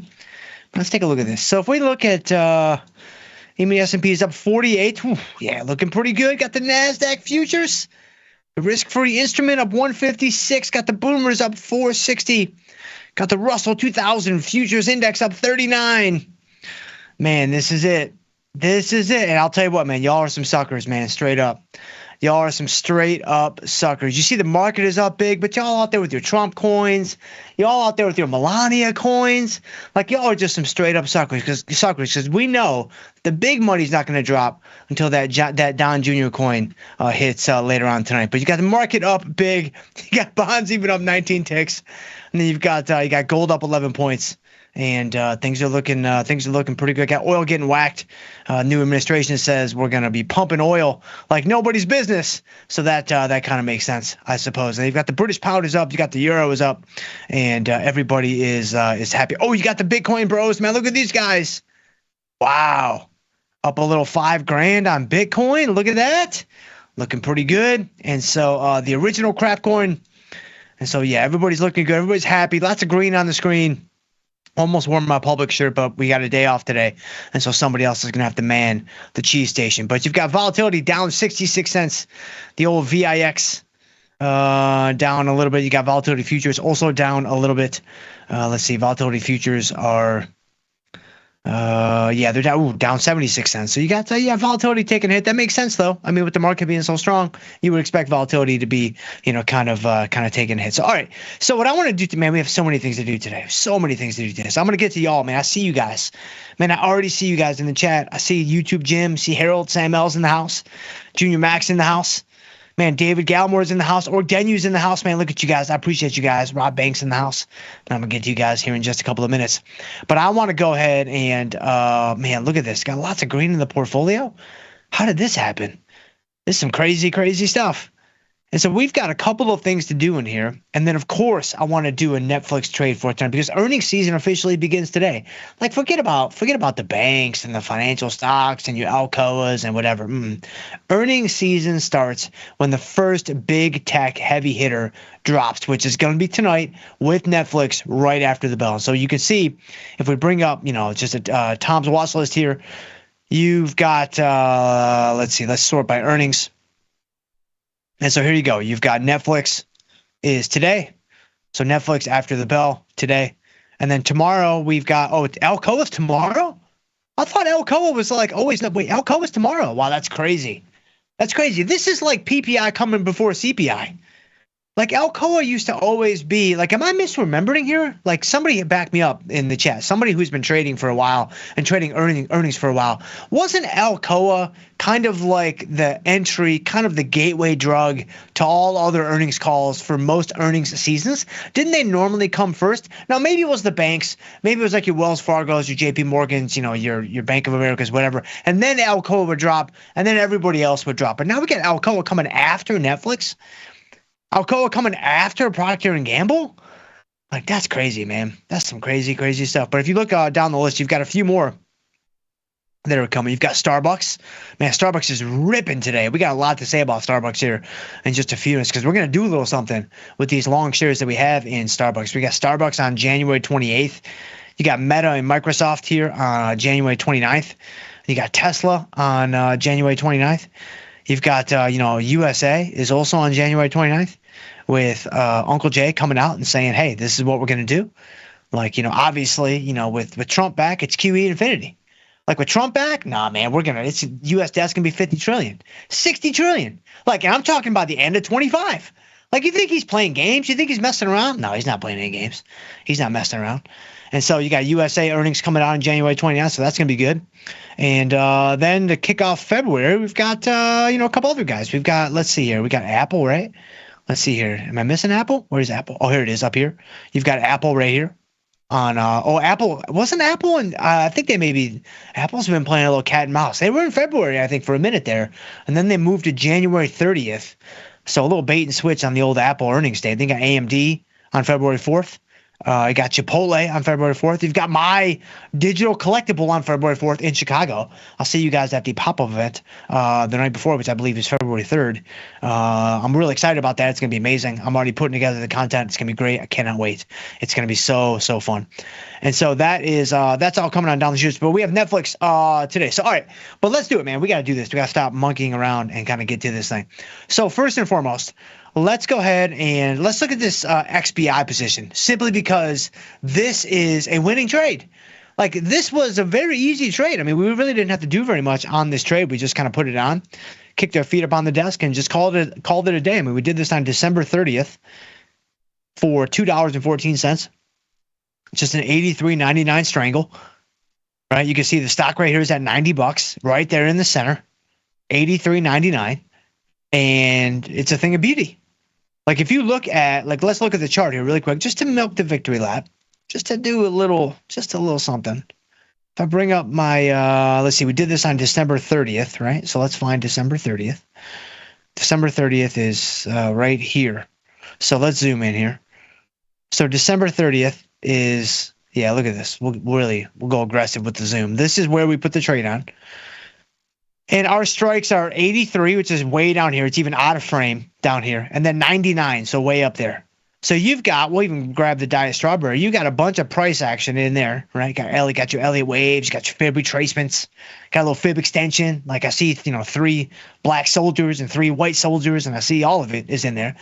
Speaker 16: Let's take a look at this. So if we look at EMEA S&P is up 48. Whew, yeah, looking pretty good. Got the NASDAQ futures. The risk-free instrument up 156. Got the boomers up 460. Got the Russell 2000 futures index up 39. Man, this is it. This is it. And I'll tell you what, man, y'all are some suckers, man, straight up. Y'all are some straight up suckers. You see the market is up big, but y'all out there with your Trump coins. Y'all out there with your Melania coins. Like, y'all are just some straight up suckers because we know the big money's not going to drop until that Don Jr. coin hits later on tonight. But you got the market up big. You got bonds even up 19 ticks. And then you got gold up 11 points. And things are looking pretty good. Got oil getting whacked. New administration says we're going to be pumping oil like nobody's business. So that kind of makes sense, I suppose. And you've got the British pound is up. You got the euro is up, and everybody is happy. Oh, you got the Bitcoin bros, man. Look at these guys. Wow, up a little $5,000 on Bitcoin. Look at that, looking pretty good. And so the original crap coin. And so yeah, everybody's looking good. Everybody's happy. Lots of green on the screen. Almost wore my public shirt, but we got a day off today, and so somebody else is going to have to man the cheese station. But you've got volatility down 66 cents. The old VIX down a little bit. You got volatility futures also down a little bit. Let's see. Volatility futures are they're down 76 cents. So you got volatility taking a hit. That makes sense though. I mean, with the market being so strong, you would expect volatility to be, kind of taking a hit. So all right. So what I want to do, man, we have so many things to do today. So many things to do today. So I'm gonna get to y'all, man. I see you guys. Man, I already see you guys in the chat. I see YouTube Jim, see Harold, Sam L's in the house, Junior Max in the house. Man, David Galmore's in the house. Ordenu's in the house, man. Look at you guys. I appreciate you guys. Rob Banks in the house. And I'm going to get to you guys here in just a couple of minutes. But I want to go ahead and, man, look at this. Got lots of green in the portfolio. How did this happen? This is some crazy, crazy stuff. And so we've got a couple of things to do in here. And then, of course, I want to do a Netflix trade for tonight because earnings season officially begins today. Like, forget about the banks and the financial stocks and your Alcoas and whatever. Earnings season starts when the first big tech heavy hitter drops, which is going to be tonight with Netflix right after the bell. So you can see if we bring up, just a Tom's watch list here, you've got, let's sort by earnings. And so here you go. You've got Netflix is today. So Netflix after the bell today. And then tomorrow we've got, Alcoa's tomorrow? I thought Alcoa was like always. Wait, Alcoa's tomorrow. Wow, that's crazy. That's crazy. This is like PPI coming before CPI. Like Alcoa used to always be like, am I misremembering here? Like somebody back me up in the chat. Somebody who's been trading for a while and trading earnings for a while. Wasn't Alcoa kind of like the entry, kind of the gateway drug to all other earnings calls for most earnings seasons? Didn't they normally come first? Now maybe it was the banks, maybe it was like your Wells Fargo's, your JP Morgan's, your Bank of America's, whatever. And then Alcoa would drop, and then everybody else would drop. But now we get Alcoa coming after Netflix. Alcoa coming after Procter & Gamble? Like, that's crazy, man. That's some crazy, crazy stuff. But if you look down the list, you've got a few more that are coming. You've got Starbucks. Man, Starbucks is ripping today. We got a lot to say about Starbucks here in just a few minutes because we're going to do a little something with these long shares that we have in Starbucks. We got Starbucks on January 28th. You got Meta and Microsoft here on January 29th. You got Tesla on January 29th. You've got, USA is also on January 29th with Uncle Jay coming out and saying, hey, this is what we're going to do. Like, obviously, with Trump back, it's QE infinity. Like with Trump back, nah, man, it's U.S. debt's going to be 50 trillion, 60 trillion. Like, and I'm talking about the end of 25. Like, you think he's playing games? You think he's messing around? No, he's not playing any games. He's not messing around. And so you got USA earnings coming out on January 29th, so that's going to be good. And then to kick off February, we've got, a couple other guys. We've got, let's see here. We got Apple, right? Let's see here. Am I missing Apple? Where's Apple? Oh, here it is up here. You've got Apple right here. On Apple. Wasn't Apple? And I think Apple's been playing a little cat and mouse. They were in February, I think, for a minute there. And then they moved to January 30th. So a little bait and switch on the old Apple earnings day. They got AMD on February 4th. You got Chipotle on February 4th. You've got my digital collectible on February 4th in Chicago. I'll see you guys at the pop-up event the night before, which I believe is February 3rd. I'm really excited about that. It's going to be amazing. I'm already putting together the content. It's going to be great. I cannot wait. It's going to be so fun. And so that's all coming on down the chute. But we have Netflix today. So, all right. But let's do it, man. We got to do this. We got to stop monkeying around and kind of get to this thing. So first and foremost, let's go ahead and let's look at this XBI position, simply because this is a winning trade. Like, this was a very easy trade. I mean, we really didn't have to do very much on this trade. We just kind of put it on, kicked our feet up on the desk, and just called it a day. I mean, we did this on December 30th for $2.14. Just an 83.99 strangle, right? You can see the stock right here is at $90, right there in the center, 83.99, and it's a thing of beauty. Like, if you look at, like, let's look at the chart here really quick, just to milk the victory lap, just to do a little something. If I bring up my, let's see, we did this on December 30th, right? So let's find December 30th. December 30th is right here. So let's zoom in here. So December 30th is, yeah, look at this. We'll go aggressive with the zoom. This is where we put the trade on. And our strikes are 83, which is way down here. It's even out of frame down here. And then 99, so way up there. So you've got, we'll even grab the Diet Strawberry. You got a bunch of price action in there, right? Got your Elliott waves, got your fib retracements, got a little fib extension. Like, I see, 3 black soldiers and 3 white soldiers, and I see all of it is in there.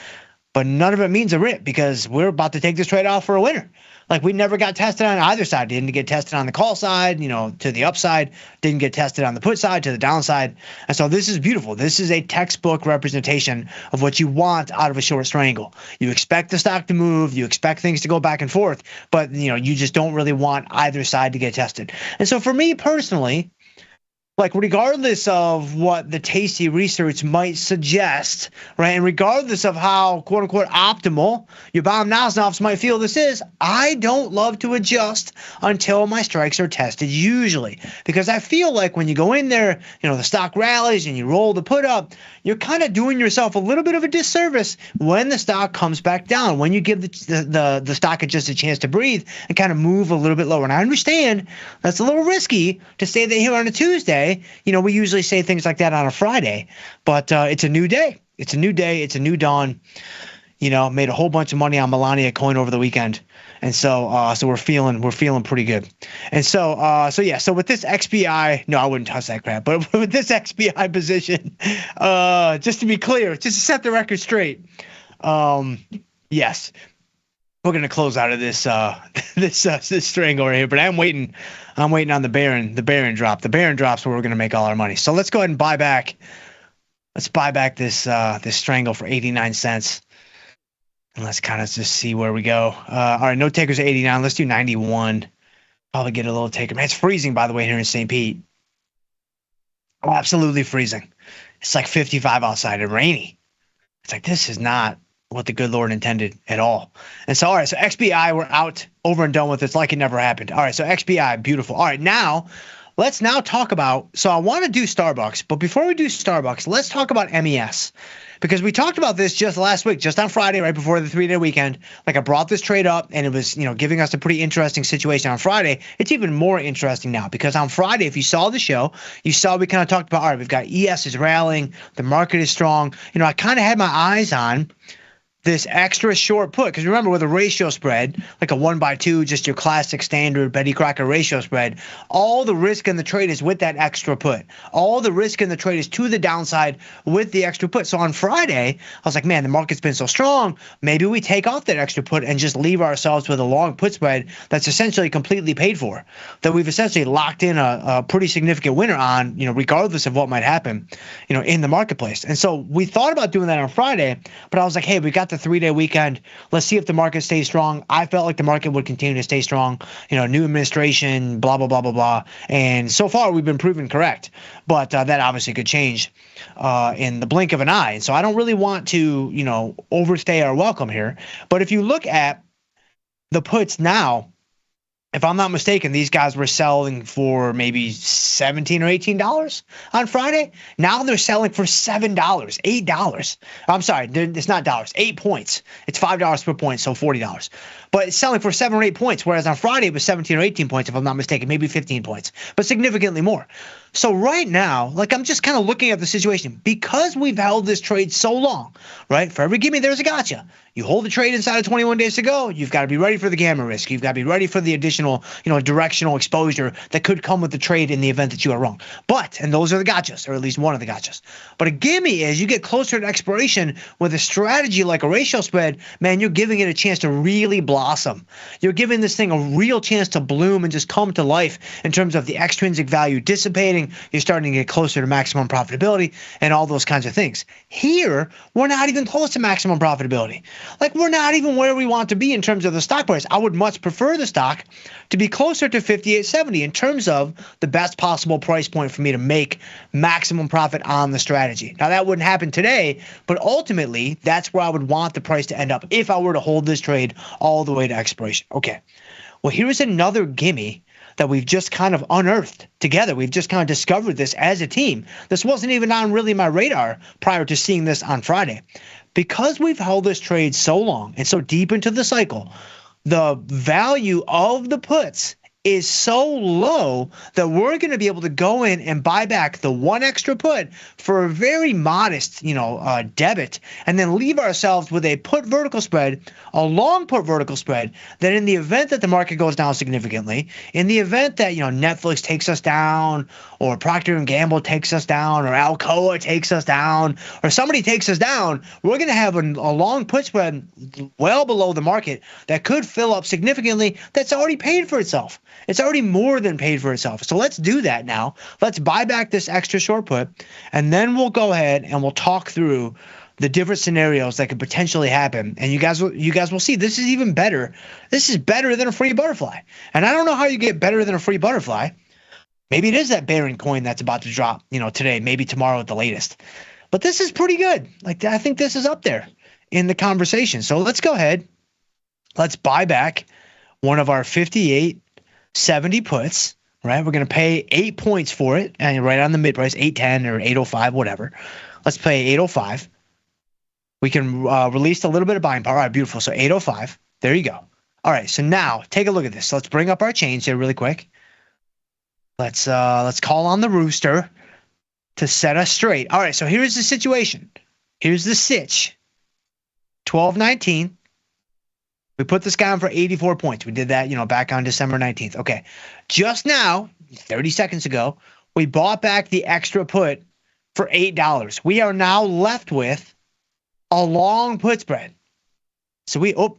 Speaker 16: But none of it means a rip, because we're about to take this trade off for a winner. Like, we never got tested on either side. Didn't get tested on the call side, to the upside. Didn't get tested on the put side to the downside. And so this is beautiful. This is a textbook representation of what you want out of a short strangle. You expect the stock to move. You expect things to go back and forth. But, you just don't really want either side to get tested. And so for me personally, like, regardless of what the Tasty research might suggest, right, and regardless of how, quote unquote, optimal your Baum Nosnoffs might feel this is, I don't love to adjust until my strikes are tested, usually, because I feel like when you go in there, the stock rallies and you roll the put up, you're kind of doing yourself a little bit of a disservice when the stock comes back down, when you give the stock just a chance to breathe and kind of move a little bit lower. And I understand that's a little risky to say that here on a Tuesday. We usually say things like that on a Friday, but it's a new day. It's a new day. It's a new dawn. Made a whole bunch of money on Melania coin over the weekend. And so we're feeling pretty good. And so with this XBI, no, I wouldn't touch that crap, but with this XBI position, just to be clear, just to set the record straight, yes, we're going to close out of this this strangle right here, but I'm waiting on the Baron drop. The Baron drops where we're going to make all our money. So let's go ahead and buy back. Let's buy back this strangle for 89 cents. And let's kind of just see where we go. All right, no takers at 89. Let's do 91. Probably get a little taker. Man, it's freezing, by the way, here in St. Pete. Oh, absolutely freezing. It's like 55 outside and rainy. It's like, this is not what the good Lord intended at all. And so, all right, so XBI, we're out, over and done with. It's like it never happened. All right, so XBI, beautiful. All right, now let's talk about, so I want to do Starbucks, but before we do Starbucks, let's talk about MES, because we talked about this just last week, just on Friday, right before the 3-day weekend. Like, I brought this trade up, and it was, giving us a pretty interesting situation on Friday. It's even more interesting now, because on Friday, if you saw the show, you saw we kind of talked about, all right, we've got ES is rallying, the market is strong. I kind of had my eyes on this extra short put, because remember, with a ratio spread, like a 1/2, just your classic standard Betty Crocker ratio spread, all the risk in the trade is with that extra put. All the risk in the trade is to the downside with the extra put. So on Friday, I was like, man, the market's been so strong, maybe we take off that extra put and just leave ourselves with a long put spread that's essentially completely paid for, that we've essentially locked in a pretty significant winner on, regardless of what might happen, in the marketplace. And so we thought about doing that on Friday, but I was like, hey, we got the 3-day weekend. Let's see if the market stays strong. I felt like the market would continue to stay strong. New administration, blah, blah, blah, blah, blah. And so far, we've been proven correct. But that obviously could change in the blink of an eye. And so I don't really want to, overstay our welcome here. But if you look at the puts now, if I'm not mistaken, these guys were selling for maybe $17 or $18 on Friday. Now they're selling for $7, $8. I'm sorry, it's not dollars, 8 points. It's $5 per point, so $40. But it's selling for 7 or 8 points, whereas on Friday it was 17 or 18 points, if I'm not mistaken, maybe 15 points, but significantly more. So right now, like, I'm just kind of looking at the situation because we've held this trade so long, right? For every gimme, there's a gotcha. You hold the trade inside of 21 days to go, you've got to be ready for the gamma risk. You've got to be ready for the additional, directional exposure that could come with the trade in the event that you are wrong. But, and those are the gotchas, or at least one of the gotchas. But a gimme is you get closer to expiration with a strategy like a ratio spread, man, you're giving it a chance to really blossom. You're giving this thing a real chance to bloom and just come to life in terms of the extrinsic value dissipating. You're starting to get closer to maximum profitability and all those kinds of things. Here, we're not even close to maximum profitability. Like, we're not even where we want to be in terms of the stock price. I would much prefer the stock to be closer to 58.70 in terms of the best possible price point for me to make maximum profit on the strategy. Now, that wouldn't happen today, but ultimately, that's where I would want the price to end up if I were to hold this trade all the way to expiration. Okay, well, here's another gimme that we've just kind of unearthed together. We've just kind of discovered this as a team. This wasn't even on really my radar prior to seeing this on Friday. Because we've held this trade so long and so deep into the cycle, the value of the puts is so low that we're going to be able to go in and buy back the one extra put for a very modest, debit, and then leave ourselves with a put vertical spread, a long put vertical spread, that in the event that the market goes down significantly, in the event that, Netflix takes us down, or Procter & Gamble takes us down, or Alcoa takes us down, or somebody takes us down, we're going to have a long put spread well below the market that could fill up significantly that's already paid for itself. It's already more than paid for itself. So let's do that now. Let's buy back this extra short put, and then we'll go ahead and we'll talk through the different scenarios that could potentially happen. And you guys will see this is even better. This is better than a free butterfly. And I don't know how you get better than a free butterfly. Maybe it is that Baron coin that's about to drop, today, maybe tomorrow at the latest. But this is pretty good. Like, I think this is up there in the conversation. So let's go ahead. Let's buy back one of our 58.70 puts, right? We're going to pay 8 points for it, and right on the mid price, 8.10 or 8.05, whatever. Let's pay 8.05. We can release a little bit of buying power. All right, beautiful. So 8.05. There you go. All right, so now take a look at this. So let's bring up our chains here really quick. Let's call on the rooster to set us straight. All right, so here's the situation. Here's the sitch. 12.19. We put this guy on for 84 points. We did that, back on December 19th. Okay. Just now, 30 seconds ago, we bought back the extra put for $8. We are now left with a long put spread. So that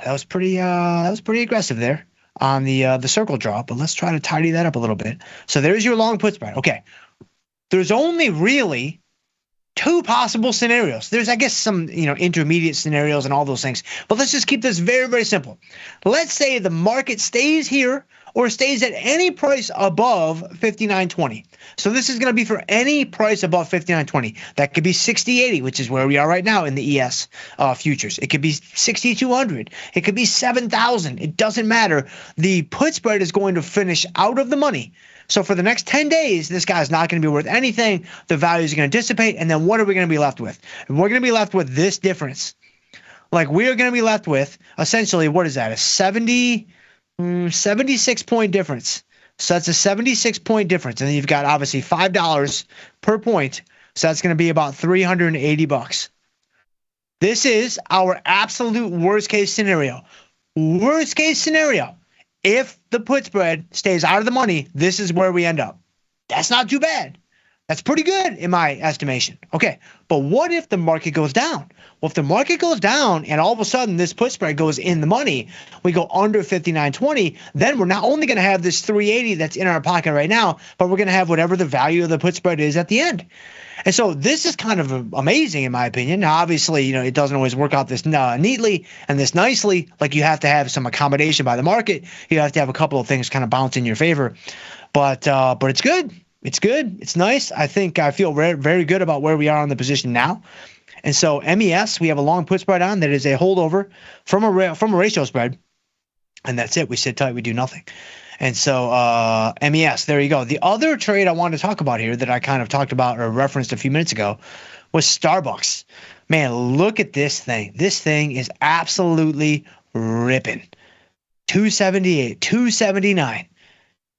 Speaker 16: was pretty aggressive there on the circle draw, but let's try to tidy that up a little bit. So there's your long put spread. Okay. There's only really two possible scenarios. There's, I guess, some, intermediate scenarios and all those things. But let's just keep this very, very simple. Let's say the market stays here or stays at any price above 59.20. So this is going to be for any price above 59.20. That could be 60.80, which is where we are right now in the ES futures. It could be 6,200. It could be 7,000. It doesn't matter. The put spread is going to finish out of the money. So for the next 10 days, this guy's not going to be worth anything. The values are going to dissipate. And then what are we going to be left with? We're going to be left with this difference. Like, we're going to be left with, essentially, what is that? A 76-point difference. So that's a 76-point difference. And then you've got, obviously, $5 per point. So that's going to be about $380. This is our absolute worst-case scenario. Worst-case scenario. If the put spread stays out of the money, this is where we end up. That's not too bad. That's pretty good in my estimation. Okay, but what if the market goes down? Well, if the market goes down and all of a sudden this put spread goes in the money, we go under 59.20, then we're not only going to have this 380 that's in our pocket right now, but we're going to have whatever the value of the put spread is at the end. And so this is kind of amazing in my opinion. Now, obviously, it doesn't always work out this neatly and this nicely. Like, you have to have some accommodation by the market. You have to have a couple of things kind of bounce in your favor. But it's good. It's good. It's nice. I feel very, very good about where we are on the position now. And so MES, we have a long put spread on that is a holdover from a ratio spread And that's it. We sit tight. We do nothing. And so MES, there you go. The other trade I wanted to talk about here that I kind of talked about or referenced a few minutes ago was Starbucks. Man, look at this thing. This thing is absolutely ripping. 278, 279.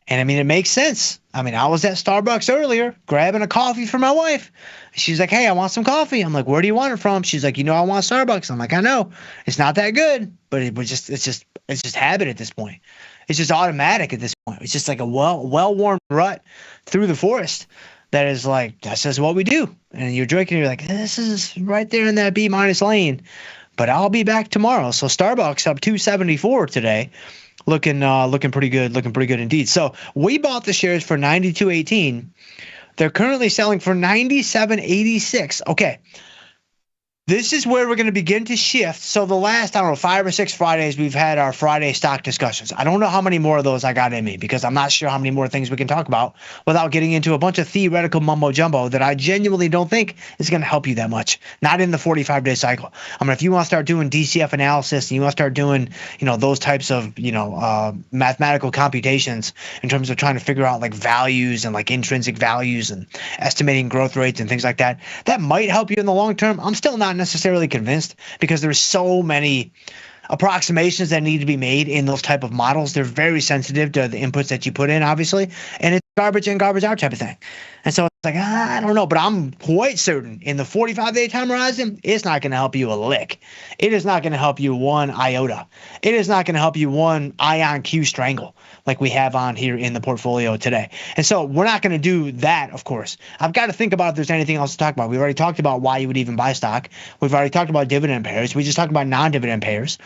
Speaker 16: And I mean, it makes sense. I mean, I was at Starbucks earlier grabbing a coffee for my wife. She's like, hey, I want some coffee. I'm like, where do you want it from? She's like, I want Starbucks. I'm like, I know. It's not that good, but it's just habit at this point. It's just automatic at this point. It's just like a well-worn rut through the forest that is like, that's just what we do. And you're drinking, you're like, this is right there in that B- lane, but I'll be back tomorrow. So Starbucks up 274 today. Looking pretty good indeed. So we bought the shares for 92.18. They're currently selling for 97.86. Okay. This is where we're going to begin to shift. So the last, 5 or 6 Fridays, we've had our Friday stock discussions. I don't know how many more of those I got in me because I'm not sure how many more things we can talk about without getting into a bunch of theoretical mumbo jumbo that I genuinely don't think is going to help you that much. Not in the 45-day cycle. I mean, if you want to start doing DCF analysis and you want to start doing, those types of, mathematical computations in terms of trying to figure out like values and like intrinsic values and estimating growth rates and things like that, that might help you in the long term. I'm still not necessarily convinced because there's so many approximations that need to be made in those type of models. They're very sensitive to the inputs that you put in, obviously, and it's garbage in, garbage out type of thing. And so it's like, I don't know, but I'm quite certain in the 45-day time horizon, it's not going to help you a lick. It is not going to help you one iota. It is not going to help you one ion Q strangle like we have on here in the portfolio today. And so we're not going to do that, of course. I've got to think about if there's anything else to talk about. We've already talked about why you would even buy stock. We've already talked about dividend pairs. We just talked about non-dividend pairs.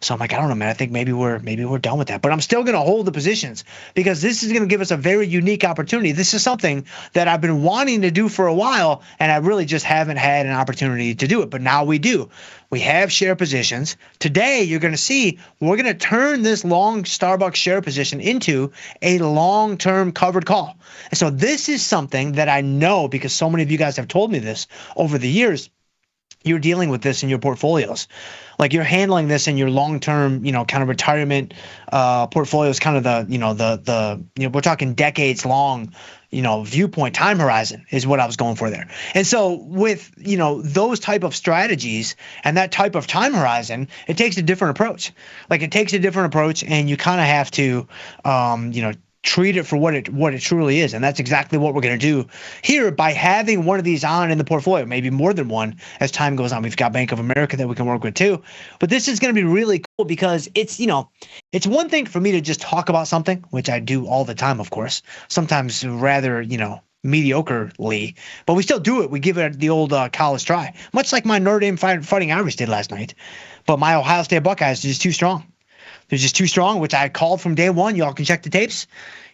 Speaker 16: So I'm like, I don't know, man. I think maybe we're done with that. But I'm still going to hold the positions because this is going to give us a very unique opportunity. This is something that I've been wanting to do for a while, and I really just haven't had an opportunity to do it. But now we do. We have share positions. Today, you're going to see we're going to turn this long Starbucks share position into a long-term covered call. And so this is something that I know because so many of you guys have told me this over the years. You're dealing with this in your portfolios. Like you're handling this in your long-term, kind of retirement portfolios, kind of the we're talking decades long, viewpoint, time horizon is what I was going for there. And so with, those type of strategies and that type of time horizon, it takes a different approach. Like it takes a different approach and you kind of have to, treat it for what it truly is. And that's exactly what we're going to do here by having one of these on in the portfolio, maybe more than one as time goes on. We've got Bank of America that we can work with too. But this is going to be really cool because it's, it's one thing for me to just talk about something, which I do all the time, of course, sometimes rather, mediocrely, but we still do it. We give it the old college try, much like my Notre Dame Fighting Irish did last night. But my Ohio State Buckeyes are just too strong. They're just too strong, which I called from day one. Y'all can check the tapes.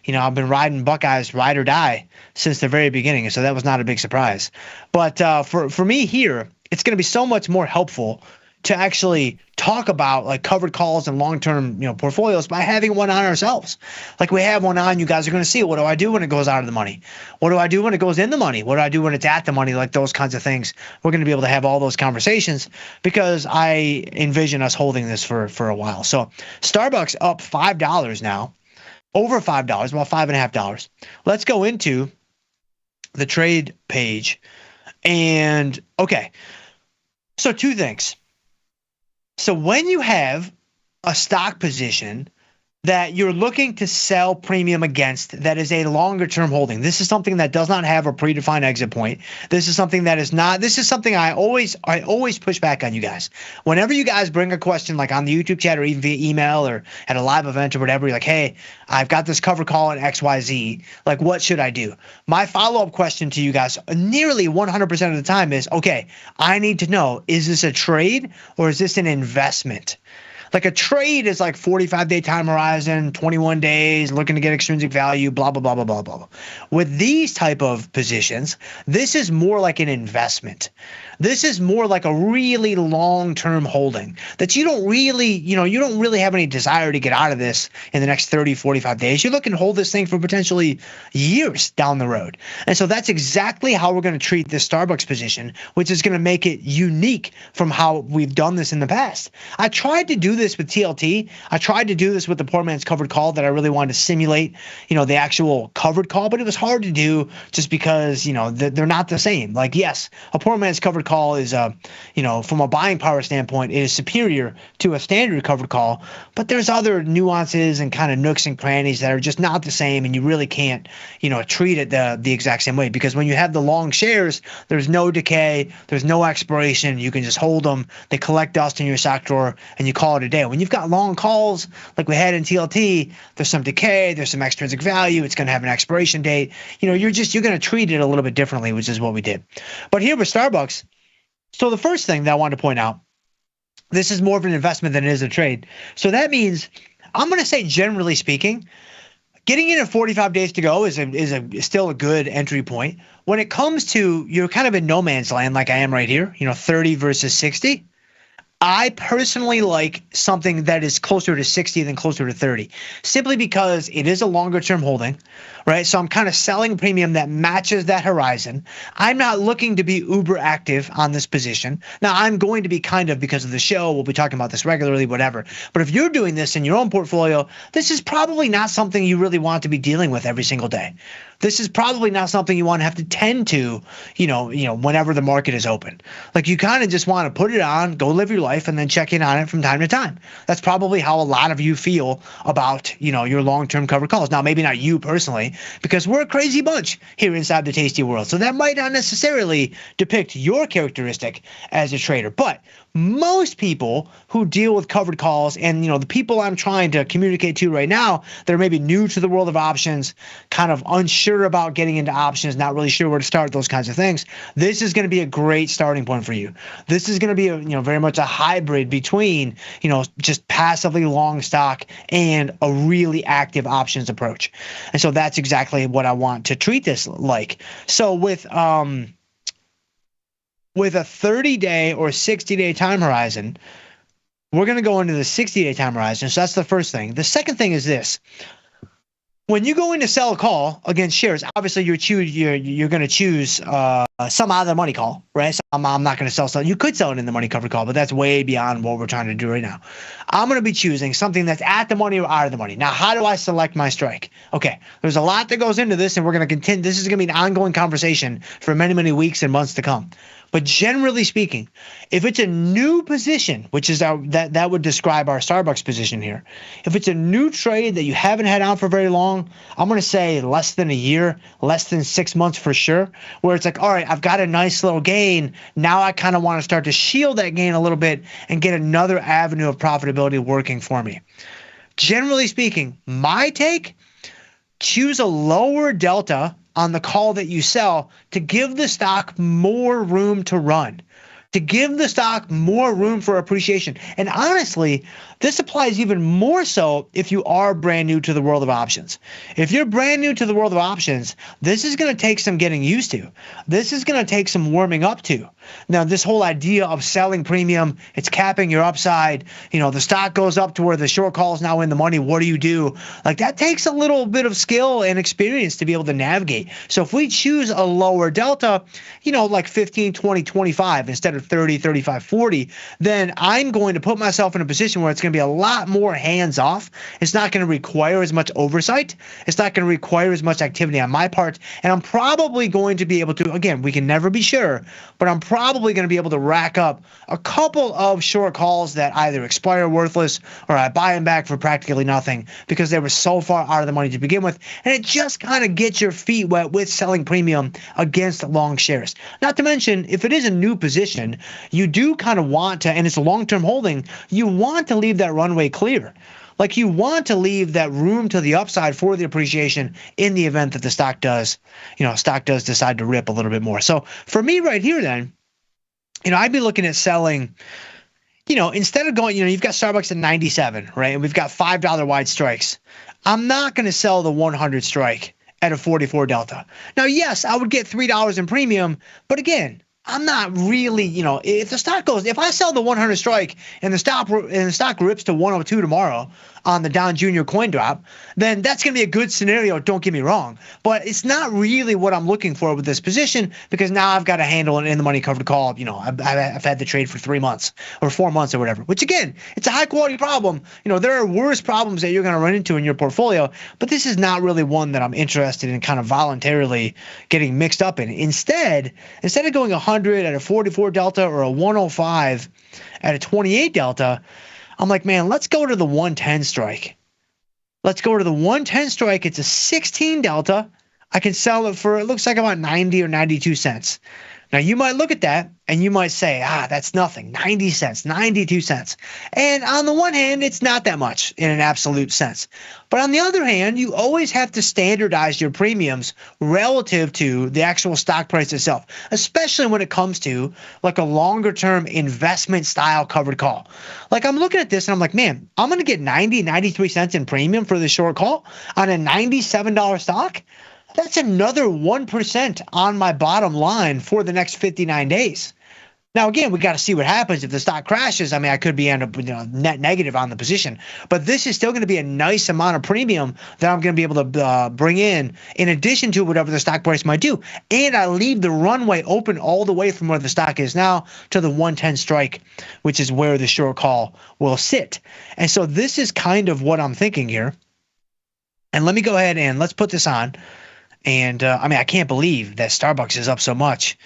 Speaker 16: I've been riding Buckeyes ride or die since the very beginning, so that was not a big surprise. But for me here, it's going to be so much more helpful to actually talk about like covered calls and long-term portfolios by having one on ourselves. Like we have one on, you guys are going to see what do I do when it goes out of the money? What do I do when it goes in the money? What do I do when it's at the money? Like those kinds of things. We're going to be able to have all those conversations because I envision us holding this for a while. So Starbucks up $5 now, over $5, about $5.50. Let's go into the trade page. And okay, so two things. So when you have a stock position that you're looking to sell premium against that is a longer term holding, this is something that does not have a predefined exit point. This is something that is not, this is something I always push back on you guys. Whenever you guys bring a question like on the YouTube chat or even via email or at a live event or whatever, you're like, hey, I've got this cover call at XYZ. Like, what should I do? My follow-up question to you guys nearly 100% of the time is, okay, I need to know, is this a trade or is this an investment? Like a trade is like 45-day time horizon, 21 days, looking to get extrinsic value, blah, blah, blah, blah, blah, blah. With these type of positions, this is more like an investment. This is more like a really long-term holding that you don't really have any desire to get out of this in the next 30, 45 days. You're looking to hold this thing for potentially years down the road. And so that's exactly how we're going to treat this Starbucks position, which is going to make it unique from how we've done this in the past. I tried to do this with TLT. I tried to do this with the poor man's covered call that I really wanted to simulate, the actual covered call, but it was hard to do just because, they're not the same. Like, yes, a poor man's covered call is, from a buying power standpoint, it is superior to a standard covered call, but there's other nuances and kind of nooks and crannies that are just not the same, and you really can't, treat it the exact same way, because when you have the long shares, there's no decay, there's no expiration, you can just hold them, they collect dust in your stock drawer, and you call it a day. When you've got long calls like we had in TLT, there's some decay, there's some extrinsic value, it's going to have an expiration date. You're going to treat it a little bit differently, which is what we did. But here with Starbucks, so the first thing that I wanted to point out, this is more of an investment than it is a trade. So that means, I'm going to say, generally speaking, getting in at 45 days to go is still a good entry point. When it comes to, you're kind of in no man's land like I am right here, 30 versus 60. I personally like something that is closer to 60 than closer to 30, simply because it is a longer term holding, right? So I'm kind of selling premium that matches that horizon. I'm not looking to be uber active on this position. Now, I'm going to be because of the show. We'll be talking about this regularly, whatever. But if you're doing this in your own portfolio, this is probably not something you really want to be dealing with every single day. This is probably not something you want to have to tend to, whenever the market is open. Like, you kind of just want to put it on, go live your life, and then check in on it from time to time. That's probably how a lot of you feel about, your long-term covered calls. Now, maybe not you personally, because we're a crazy bunch here inside the Tasty world. So that might not necessarily depict your characteristic as a trader. But most people who deal with covered calls, and the people I'm trying to communicate to right now that are maybe new to the world of options, kind of unsure about getting into options, not really sure where to start, those kinds of things, this is going to be a great starting point for you. This is going to be a very much a hybrid between just passively long stock and a really active options approach. And so that's exactly what I want to treat this like. So with a 30-day or 60-day time horizon, we're going to go into the 60-day time horizon. So that's the first thing. The second thing is this. When you go in to sell a call against shares, obviously you're going to choose some out of the money call, right? So I'm not going to sell something. You could sell it in the money covered call, but that's way beyond what we're trying to do right now. I'm going to be choosing something that's at the money or out of the money. Now, how do I select my strike? Okay, there's a lot that goes into this, and we're going to continue. This is going to be an ongoing conversation for many, many weeks and months to come. But generally speaking, if it's a new position, which is that would describe our Starbucks position here. If it's a new trade that you haven't had on for very long, I'm going to say less than a year, less than 6 months for sure, where it's like, all right, I've got a nice little gain. Now I kind of want to start to shield that gain a little bit and get another avenue of profitability working for me. Generally speaking, my take, choose a lower delta on the call that you sell to give the stock more room to run, to give the stock more room for appreciation. And honestly, this applies even more so if you are brand new to the world of options. If you're brand new to the world of options, this is going to take some getting used to. This is going to take some warming up to. Now, this whole idea of selling premium, it's capping your upside. The stock goes up to where the short call is now in the money. What do you do? Like, that takes a little bit of skill and experience to be able to navigate. So if we choose a lower delta, like 15, 20, 25 instead of 30, 35, 40, then I'm going to put myself in a position where it's going to be a lot more hands-off. It's not going to require as much oversight. It's not going to require as much activity on my part. And I'm probably going to be able to, again, we can never be sure, but I'm probably going to be able to rack up a couple of short calls that either expire worthless or I buy them back for practically nothing because they were so far out of the money to begin with. And it just kind of gets your feet wet with selling premium against long shares. Not to mention, if it is a new position, you do kind of want to, and it's a long-term holding, you want to leave that runway clear. Like, you want to leave that room to the upside for the appreciation in the event that the stock does decide to rip a little bit more. So for me right here then, I'd be looking at selling, instead of going, you've got Starbucks at 97, right? And we've got $5 wide strikes. I'm not going to sell the 100 strike at a 44 delta. Now, yes, I would get $3 in premium, but again, I'm not really, if I sell the 100 strike and the stock rips to 102 tomorrow on the Don Jr. coin drop, then that's going to be a good scenario. Don't get me wrong, but it's not really what I'm looking for with this position, because now I've got to handle an in the money covered call. I've had the trade for 3 months or 4 months or whatever, which again, it's a high quality problem. There are worse problems that you're going to run into in your portfolio, but this is not really one that I'm interested in kind of voluntarily getting mixed up in. Instead of going 100 at a 44 delta or a 105 at a 28 delta, I'm like, man, let's go to the 110 strike. Let's go to the 110 strike. It's a 16 delta. I can sell it for, it looks like about 90 or 92 cents. Now, you might look at that and you might say, that's nothing, 90 cents, 92 cents. And on the one hand, it's not that much in an absolute sense. But on the other hand, you always have to standardize your premiums relative to the actual stock price itself, especially when it comes to like a longer term investment style covered call. Like, I'm looking at this and I'm like, man, I'm going to get 90, 93 cents in premium for this short call on a $97 stock. That's another 1% on my bottom line for the next 59 days. Now, again, we got to see what happens. If the stock crashes, I could be end up net negative on the position. But this is still going to be a nice amount of premium that I'm going to be able to bring in addition to whatever the stock price might do. And I leave the runway open all the way from where the stock is now to the 110 strike, which is where the short call will sit. And so this is kind of what I'm thinking here. And let me go ahead and let's put this on. And I can't believe that Starbucks is up so much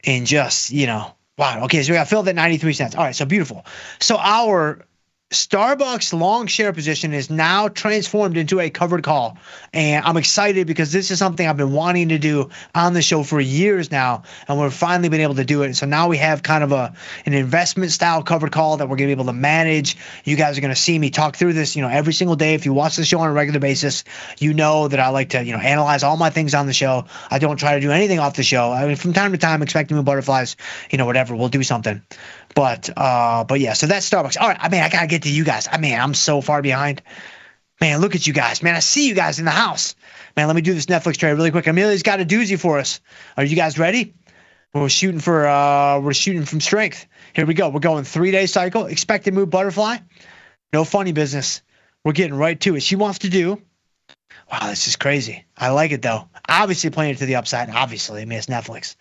Speaker 16: in just, wow. Okay, so we got filled at 93 cents. All right, so beautiful. So our Starbucks long share position is now transformed into a covered call. And I'm excited because this is something I've been wanting to do on the show for years now. And we're finally been able to do it. And so now we have kind of an investment style covered call that we're going to be able to manage. You guys are going to see me talk through this, every single day. If you watch the show on a regular basis, you know that I like to, analyze all my things on the show. I don't try to do anything off the show. From time to time, expecting new butterflies, whatever, we'll do something. But yeah, so that's Starbucks. All right, I gotta get to you guys. I'm so far behind. Man, look at you guys. Man, I see you guys in the house. Man, let me do this Netflix trade really quick. Amelia's got a doozy for us. Are you guys ready? We're shooting from strength. Here we go. We're going 3-day cycle. Expected move butterfly. No funny business. We're getting right to it. She wants to do. Wow, this is crazy. I like it though. Obviously playing it to the upside. Obviously, it's Netflix.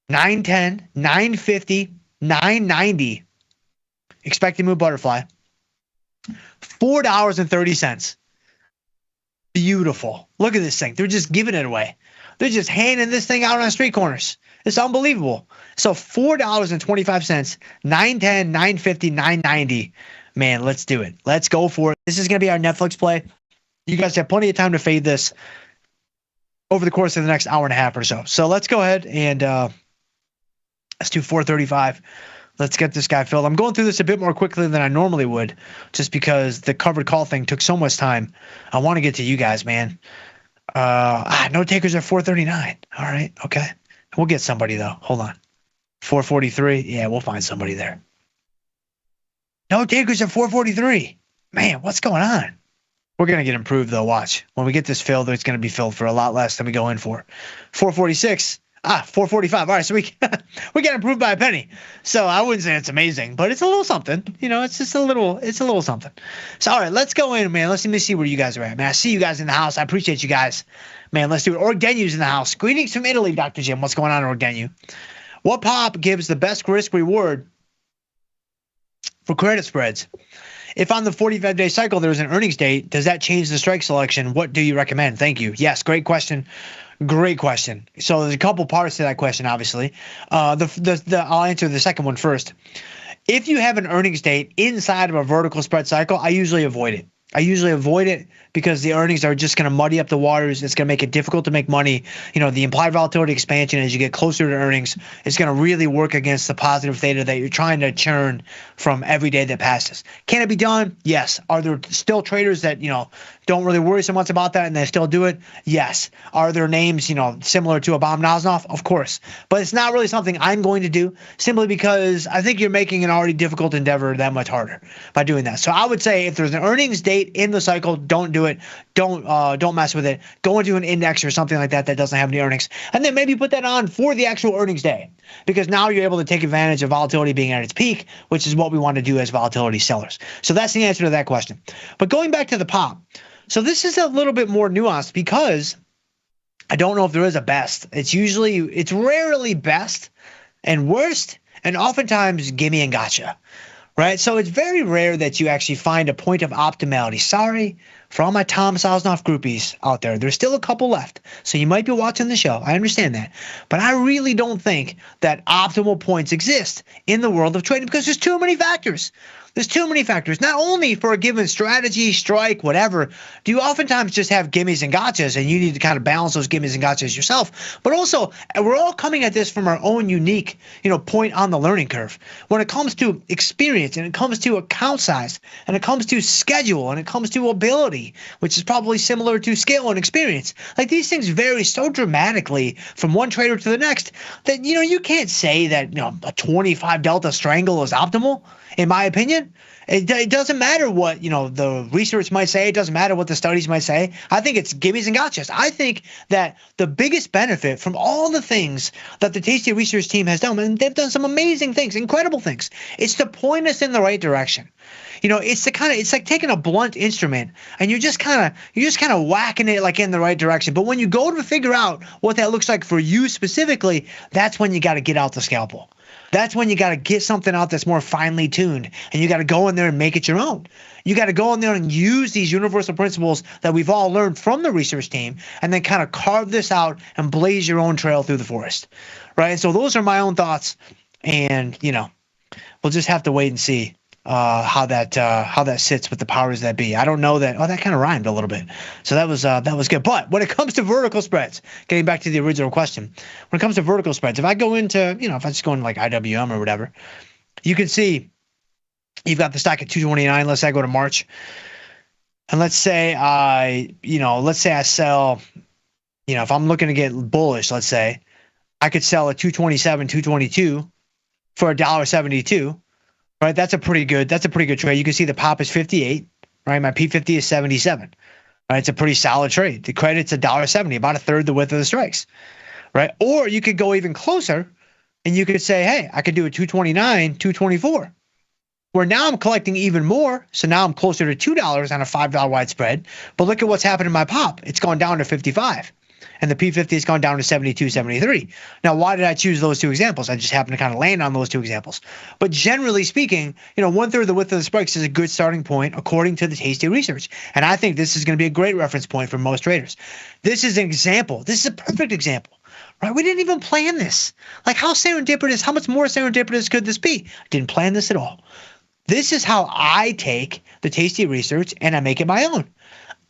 Speaker 16: 910, 950. 990 expected move butterfly, $4.30. Beautiful. Look at this thing. They're just giving it away. They're just handing this thing out on street corners. It's unbelievable. So $4.25, 910, 950, 990. Man, let's do it. Let's go for it. This is going to be our Netflix play. You guys have plenty of time to fade this over the course of the next hour and a half or so. So let's go ahead and let's do 435. Let's get this guy filled. I'm going through this a bit more quickly than I normally would, just because the covered call thing took so much time. I want to get to you guys, man. No takers at 439. All right, okay. We'll get somebody though. Hold on. 443. Yeah, we'll find somebody there. No takers at 443. Man, what's going on? We're going to get improved though. Watch. When we get this filled, it's going to be filled for a lot less than we go in for. 446. 445. All right, so we get improved by a penny. So I wouldn't say it's amazing, but it's a little something. It's just a little something. So all right, let's go in, man. Let me see where you guys are at, man. I see you guys in the house. I appreciate you guys, man. Let's do it. Orgdenu's in the house. Greetings from Italy, Dr. Jim. What's going on, Orgdenu? What pop gives the best risk reward for credit spreads? If on the 45-day cycle there's an earnings date, does that change the strike selection? What do you recommend? Thank you. Yes, great question. Great question. So there's a couple parts to that question, obviously. I'll answer the second one first. If you have an earnings date inside of a vertical spread cycle, I usually avoid it. Because the earnings are just going to muddy up the waters. It's going to make it difficult to make money. The implied volatility expansion as you get closer to earnings is going to really work against the positive theta that you're trying to churn from every day that passes. Can it be done? Yes. Are there still traders that, don't really worry so much about that and they still do it? Yes. Are there names, similar to a Bomb Nosnoff? Of course. But it's not really something I'm going to do simply because I think you're making an already difficult endeavor that much harder by doing that. So I would say if there's an earnings date in the cycle, don't do it. Don't mess with it. Go into an index or something like that that doesn't have any earnings. And then maybe put that on for the actual earnings day, because now you're able to take advantage of volatility being at its peak, which is what we want to do as volatility sellers. So that's the answer to that question. But going back to the pop. So this is a little bit more nuanced because I don't know if there is a best. It's rarely best and worst, and oftentimes gimme and gotcha, right? So it's very rare that you actually find a point of optimality. Sorry for all my Tom Sosnoff groupies out there. There's still a couple left, so you might be watching the show. I understand that. But I really don't think that optimal points exist in the world of trading because there's too many factors. There's too many factors. Not only for a given strategy, strike, whatever, do you oftentimes just have gimmies and gotchas, and you need to kind of balance those gimmies and gotchas yourself. But also, we're all coming at this from our own unique, point on the learning curve. When it comes to experience, and it comes to account size, and it comes to schedule, and it comes to ability, which is probably similar to skill and experience. Like, these things vary so dramatically from one trader to the next that, you can't say that, a 25 delta strangle is optimal. In my opinion, it doesn't matter what the research might say. It doesn't matter what the studies might say. I think it's gimmies and gotchas. I think that the biggest benefit from all the things that the Tasty Research team has done, and they've done some amazing things, incredible things, it's to point us in the right direction. It's like taking a blunt instrument and you're just kind of whacking it like in the right direction. But when you go to figure out what that looks like for you specifically, that's when you got to get out the scalpel. That's when you got to get something out that's more finely tuned, and you got to go in there and make it your own. You got to go in there and use these universal principles that we've all learned from the research team, and then kind of carve this out and blaze your own trail through the forest, right? And so those are my own thoughts, and we'll just have to wait and see how that sits with the powers that be. I don't know that. Oh, that kind of rhymed a little bit. So that was good. But when it comes to vertical spreads, getting back to the original question, when it comes to vertical spreads, if I go into, if I just go into like IWM or whatever, you can see you've got the stock at 229. Let's say I go to March, and let's say I sell, if I'm looking to get bullish, let's say I could sell at 227, 222 for $1.72. Right, that's a pretty good trade. You can see the pop is 58, right? My P50 is 77. Right, it's a pretty solid trade. The credit's $1.70, about a third the width of the strikes, right? Or you could go even closer, and you could say, hey, I could do a 229, 224, where now I'm collecting even more. So now I'm closer to $2 on a $5 wide spread. But look at what's happened in my pop. It's gone down to 55. And the P50 has gone down to 72, 73. Now, why did I choose those two examples? I just happened to kind of land on those two examples. But generally speaking, 1/3 the width of the strikes is a good starting point according to the Tasty Research. And I think this is going to be a great reference point for most traders. This is an example. This is a perfect example. Right? We didn't even plan this. Like, how much more serendipitous could this be? I didn't plan this at all. This is how I take the Tasty Research and I make it my own.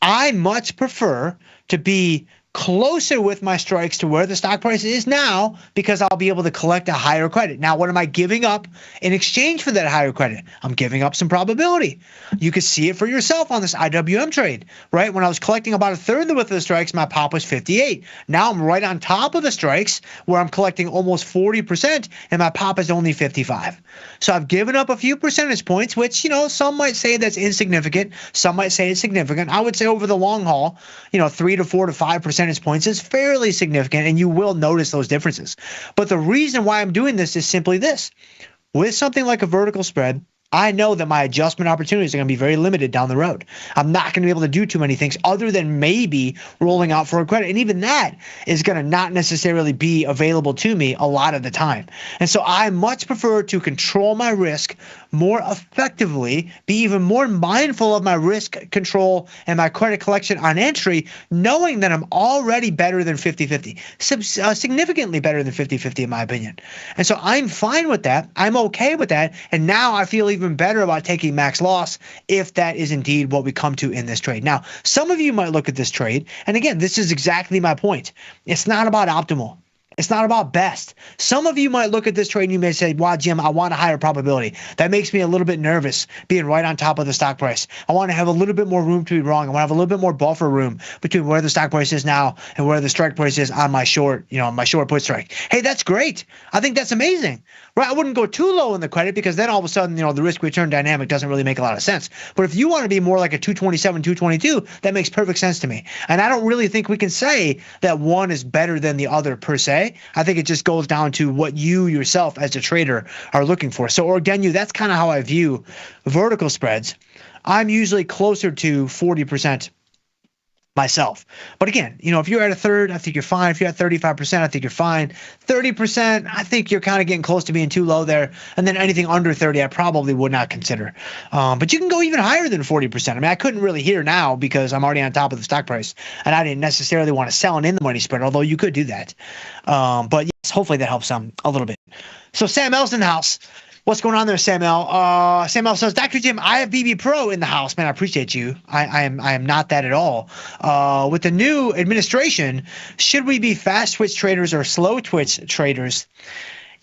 Speaker 16: I much prefer to be closer with my strikes to where the stock price is now because I'll be able to collect a higher credit. Now, what am I giving up in exchange for that higher credit? I'm giving up some probability. You can see it for yourself on this IWM trade, right? When I was collecting about a third the width of the strikes, my pop was 58. Now I'm right on top of the strikes where I'm collecting almost 40% and my pop is only 55. So I've given up a few percentage points, which, some might say that's insignificant. Some might say it's significant. I would say over the long haul, 3 to 4 to 5 percentage points is fairly significant, and you will notice those differences. But the reason why I'm doing this is simply this. With something like a vertical spread, I know that my adjustment opportunities are going to be very limited down the road. I'm not going to be able to do too many things other than maybe rolling out for a credit. And even that is going to not necessarily be available to me a lot of the time. And so I much prefer to control my risk more effectively, be even more mindful of my risk control and my credit collection on entry, knowing that I'm already better than 50-50, significantly better than 50-50 in my opinion. And so I'm fine with that. I'm okay with that. And now I feel even better about taking max loss if that is indeed what we come to in this trade. Now, some of you might look at this trade, and again, this is exactly my point. It's not about optimal. It's not about best. Some of you might look at this trade and you may say, wow, Jim, I want a higher probability. That makes me a little bit nervous being right on top of the stock price. I want to have a little bit more room to be wrong. I want to have a little bit more buffer room between where the stock price is now and where the strike price is on my short, my short put strike. Hey, that's great. I think that's amazing. Right? I wouldn't go too low in the credit because then all of a sudden, the risk return dynamic doesn't really make a lot of sense. But if you want to be more like a 227, 222, that makes perfect sense to me. And I don't really think we can say that one is better than the other per se. I think it just goes down to what you yourself as a trader are looking for. So Orgenu, that's kind of how I view vertical spreads. I'm usually closer to 40% myself. But again, if you're at a third, I think you're fine. If you're at 35%, I think you're fine. 30%, I think you're kind of getting close to being too low there. And then anything under 30, I probably would not consider. But you can go even higher than 40%. I mean, I couldn't really hear now because I'm already on top of the stock price, and I didn't necessarily want to sell in the money spread, although you could do that. But yes, hopefully that helps some a little bit. So Sam L's in the house. What's going on there, Sam L? Sam L says, Dr. Jim, I have BB Pro in the house. Man, I appreciate you. I am not that at all. With the new administration, should we be fast twitch traders or slow twitch traders?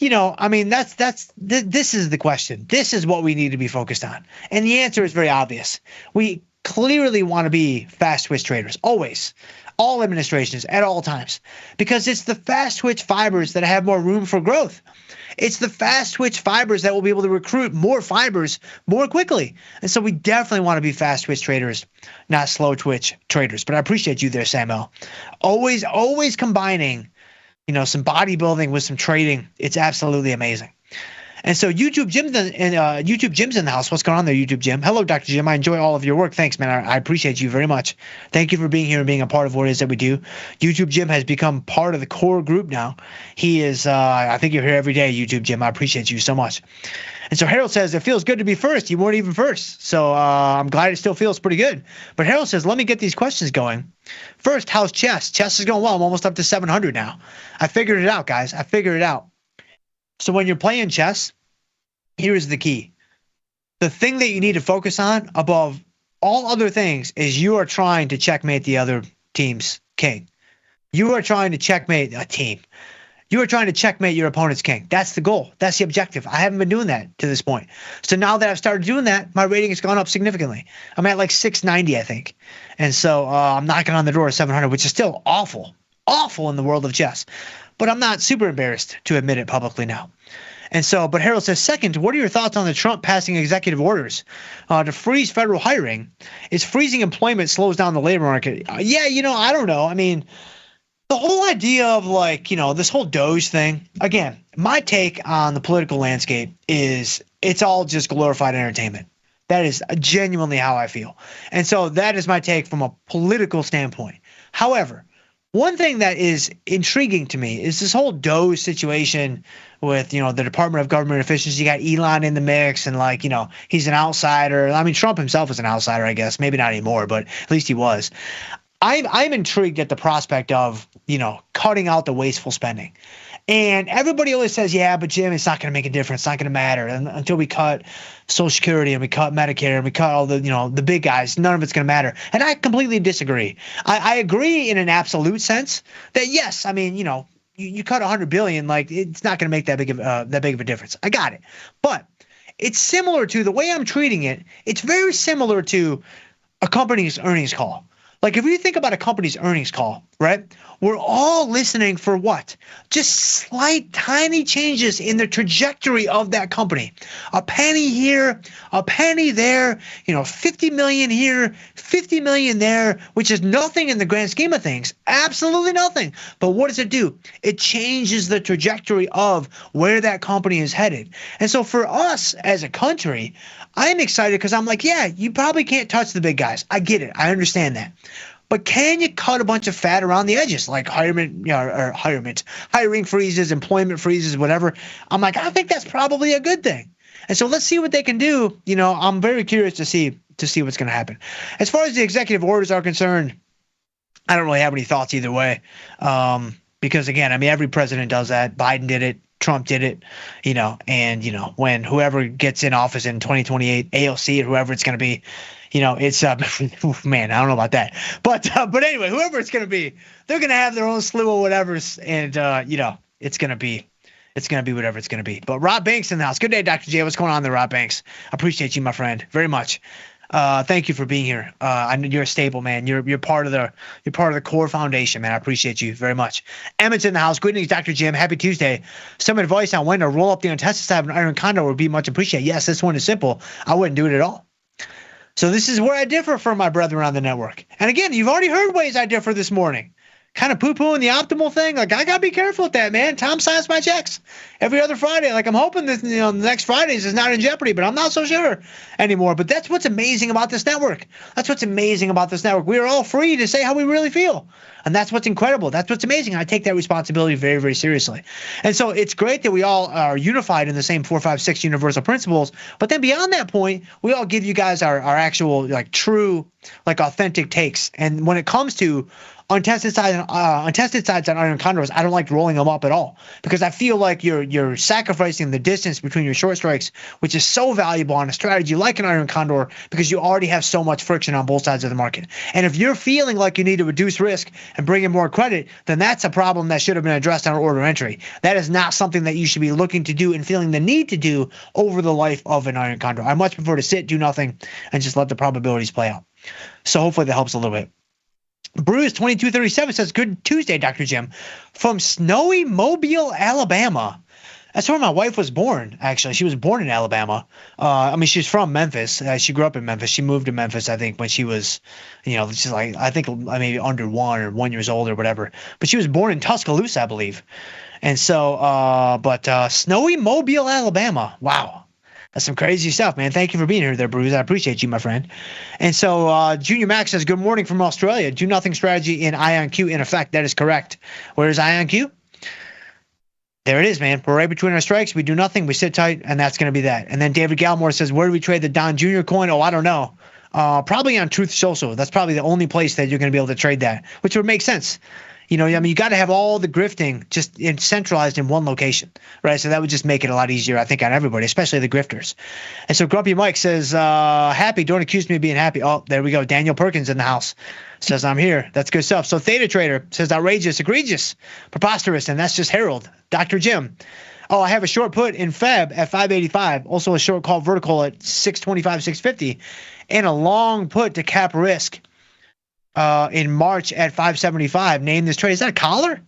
Speaker 16: I mean, this is the question. This is what we need to be focused on. And the answer is very obvious. We clearly want to be fast twitch traders, always. All administrations, at all times. Because it's the fast twitch fibers that have more room for growth. It's the fast twitch fibers that will be able to recruit more fibers more quickly. And so we definitely want to be fast twitch traders, not slow twitch traders. But I appreciate you there, Samuel. Always combining, some bodybuilding with some trading. It's absolutely amazing. And so YouTube Jim's in the house. What's going on there, YouTube Jim? Hello, Dr. Jim. I enjoy all of your work. Thanks, man. I appreciate you very much. Thank you for being here and being a part of what it is that we do. YouTube Jim has become part of the core group now. He is, I think you're here every day, YouTube Jim. I appreciate you so much. And so Harold says, it feels good to be first. You weren't even first. So I'm glad it still feels pretty good. But Harold says, let me get these questions going. First, how's chess? Chess is going well. I'm almost up to 700 now. I figured it out, guys. I figured it out. So when you're playing chess, here's the key. The thing that you need to focus on above all other things is you are trying to checkmate the other team's king. You are trying to checkmate a team. You are trying to checkmate your opponent's king. That's the goal. That's the objective. I haven't been doing that to this point. So now that I've started doing that, my rating has gone up significantly. I'm at like 690, I think. And so I'm knocking on the door of 700, which is still awful in the world of chess. But I'm not super embarrassed to admit it publicly now. And so, but Harold says, second, what are your thoughts on the Trump passing executive orders to freeze federal hiring? Is freezing employment slows down the labor market? Yeah, I don't know. I mean, the whole idea of this whole Doge thing, again, my take on the political landscape is it's all just glorified entertainment. That is genuinely how I feel. And so that is my take from a political standpoint. However, one thing that is intriguing to me is this whole Doge situation with, the Department of Government Efficiency. You got Elon in the mix and he's an outsider. I mean, Trump himself is an outsider, I guess. Maybe not anymore, but at least he was. I'm intrigued at the prospect of, cutting out the wasteful spending. And everybody always says, yeah, but Jim, it's not going to make a difference. It's not going to matter until we cut Social Security and we cut Medicare and we cut all the, the big guys. None of it's going to matter. And I completely disagree. I agree in an absolute sense that, yes, I mean, you cut 100 billion, it's not going to make that big of a difference. I got it. But it's similar to the way I'm treating it. It's very similar to a company's earnings call. Like if you think about a company's earnings call, right? We're all listening for what? Just slight, tiny changes in the trajectory of that company. A penny here, a penny there, 50 million here, 50 million there, which is nothing in the grand scheme of things. Absolutely nothing. But what does it do? It changes the trajectory of where that company is headed. And so for us as a country, I'm excited because I'm like, yeah, you probably can't touch the big guys. I get it. I understand that. But can you cut a bunch of fat around the edges, like hiring freezes, employment freezes, whatever? I'm like, I think that's probably a good thing. And so let's see what they can do. I'm very curious to see what's going to happen. As far as the executive orders are concerned, I don't really have any thoughts either way. Because again, I mean, every president does that. Biden did it. Trump did it, and when whoever gets in office in 2028, AOC or whoever it's going to be, it's man, I don't know about that, but anyway, whoever it's going to be, they're going to have their own slew of whatevers, and It's gonna be whatever it's gonna be. But Rob Banks in the house. Good day, Dr. J. What's going on there, Rob Banks? Appreciate you, my friend, very much. Thank you for being here. I know you're a staple, man. You're part of the core foundation, man. I appreciate you very much. Emmett's in the house. Good news, Dr. Jim. Happy Tuesday. Some advice on when to roll up the untested side of an iron condor would be much appreciated. Yes, this one is simple. I wouldn't do it at all. So this is where I differ from my brethren on the network. And again, you've already heard ways I differ this morning. Kind of poo-pooing the optimal thing. Like, I got to be careful with that, man. Tom signs my checks every other Friday. Like, I'm hoping that, the next Fridays is not in jeopardy, but I'm not so sure anymore. But that's what's amazing about this network. That's what's amazing about this network. We are all free to say how we really feel. And that's what's incredible. That's what's amazing. I take that responsibility very, very seriously. And so it's great that we all are unified in the same 4, 5, 6 universal principles. But then beyond that point, we all give you guys our actual, like, true, like, authentic takes. And when it comes to untested sides on iron condors, I don't like rolling them up at all, because I feel like you're sacrificing the distance between your short strikes, which is so valuable on a strategy like an iron condor, because you already have so much friction on both sides of the market. And if you're feeling like you need to reduce risk and bring in more credit, then that's a problem that should have been addressed on order entry. That is not something that you should be looking to do and feeling the need to do over the life of an iron condor. I much prefer to sit, do nothing, and just let the probabilities play out. So hopefully that helps a little bit. Bruce 2237 says, good Tuesday, Dr. Jim, from snowy Mobile, Alabama. That's where my wife was born, actually. She was born in Alabama. She's from Memphis. She grew up in Memphis. She moved to Memphis, I think, when she was, she's like, I think maybe under 1 years old or whatever. But she was born in Tuscaloosa, I believe. And so, snowy Mobile, Alabama. Wow. That's some crazy stuff, man. Thank you for being here there, Bruce. I appreciate you, my friend. And so Junior Max says, good morning from Australia. Do nothing strategy in IonQ in effect. That is correct. Where is IonQ? There it is, man. We're right between our strikes. We do nothing. We sit tight, and that's going to be that. And then David Galmore says, where do we trade the Don Jr. coin? Oh, I don't know. Probably on Truth Social. That's probably the only place that you're going to be able to trade that, which would make sense. You got to have all the grifting just centralized in one location, right? So that would just make it a lot easier, I think, on everybody, especially the grifters. And so Grumpy Mike says, happy, don't accuse me of being happy. Oh, there we go. Daniel Perkins in the house says, I'm here. That's good stuff. So Theta Trader says, outrageous, egregious, preposterous, and that's just Harold. Dr. Jim. Oh, I have a short put in Feb at 585, also a short call vertical at 625, 650, and a long put to cap risk in March at 575. Name this trade. Is that a collar?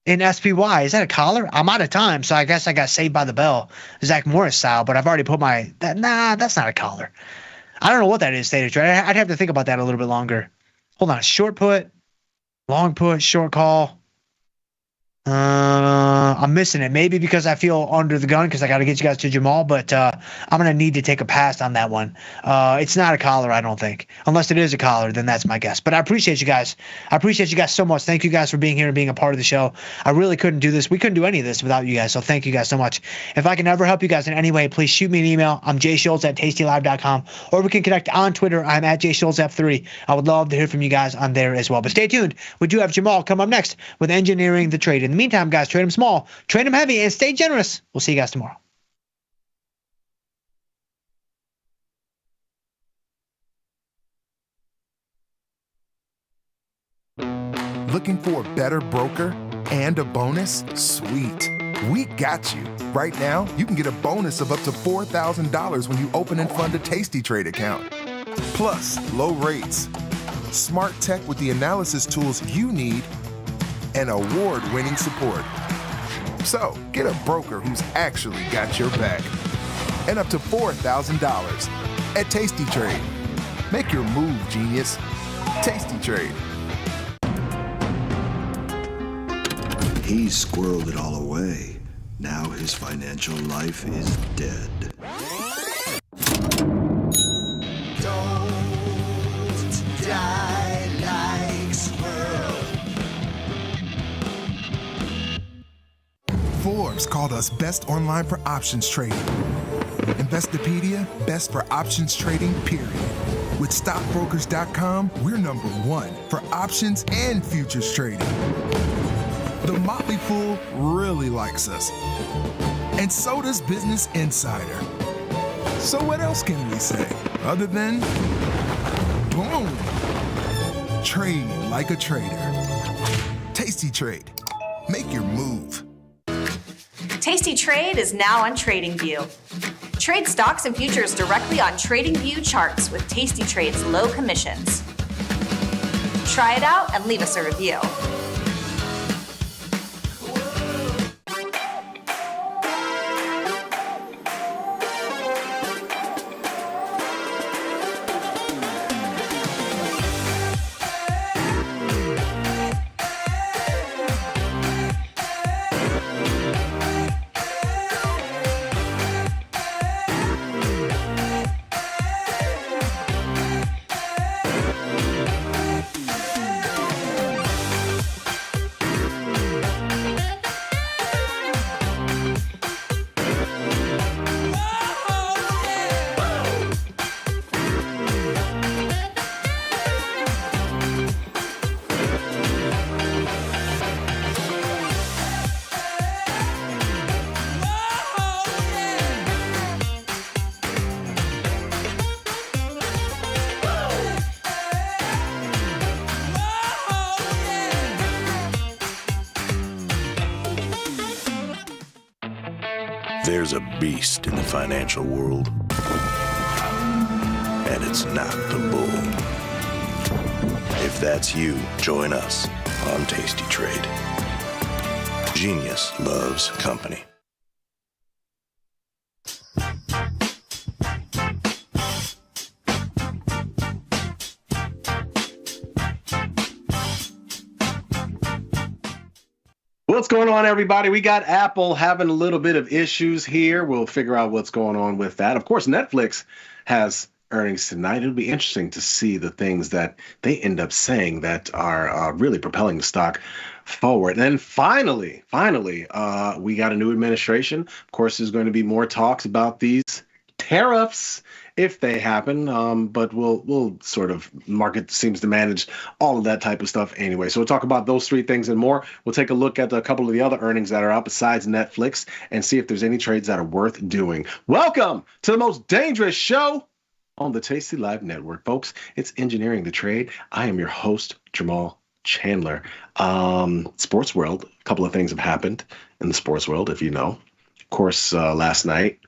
Speaker 16: In SPY. Is that a collar? I'm out of time, so I guess I got saved by the bell, Zach Morris style, but I've already put that's not a collar. I don't know what that is, Theta Trade. I'd have to think about that a little bit longer. Hold on. Short put, long put, short call. I'm missing it. Maybe because I feel under the gun because I got to get you guys to Jamal, but I'm going to need to take a pass on that one. It's not a collar, I don't think. Unless it is a collar, then that's my guess. But I appreciate you guys. I appreciate you guys so much. Thank you guys for being here and being a part of the show. I really couldn't do this. We couldn't do any of this without you guys, so thank you guys so much. If I can ever help you guys in any way, please shoot me an email. I'm jschultz@tastylive.com, or we can connect on Twitter. I'm at jschultzf3. I would love to hear from you guys on there as well. But stay tuned. We do have Jamal come up next with Engineering the Trade. In the meantime, guys, trade them small, trade them heavy, and stay generous. We'll see you guys tomorrow.
Speaker 3: Looking for a better broker and a bonus? Sweet. We got you. Right now, you can get a bonus of up to $4,000 when you open and fund a Tasty Trade account. Plus, low rates, smart tech with the analysis tools you need, and award-winning support. So, get a broker who's actually got your back. And up to $4,000 at Tasty Trade. Make your move, genius. Tasty Trade.
Speaker 1: He squirreled it all away. Now his financial life is dead.
Speaker 9: Don't die like squirrel.
Speaker 3: Forbes called us best online for options trading. Investopedia, best for options trading, period. With stockbrokers.com, we're number one for options and futures trading. The Motley Fool really likes us. And so does Business Insider. So what else can we say other than boom? Trade like a trader. Tasty Trade. Make your move.
Speaker 11: Tasty Trade is now on TradingView. Trade stocks and futures directly on TradingView charts with Tasty Trade's low commissions. Try it out and leave us a review.
Speaker 17: There's a beast in the financial world, and it's not the bull. If that's you, join us on Tasty Trade. Genius loves company.
Speaker 14: What's going on, everybody? We got Apple having a little bit of issues here. We'll figure out what's going on with that. Of course, Netflix has earnings tonight. It'll be interesting to see the things that they end up saying that are really propelling the stock forward. And then finally, we got a new administration. Of course, there's going to be more talks about these tariffs if they happen, but we'll sort of, market seems to manage all of that type of stuff anyway. So we'll talk about those three things and more. We'll take a look at a couple of the other earnings that are out besides Netflix and see if there's any trades that are worth doing. Welcome to the most dangerous show on the Tasty Live Network, folks. It's Engineering the Trade. I am your host, Jamal Chandler. Sports world, a couple of things have happened in the sports world, if you know. Of course, last night,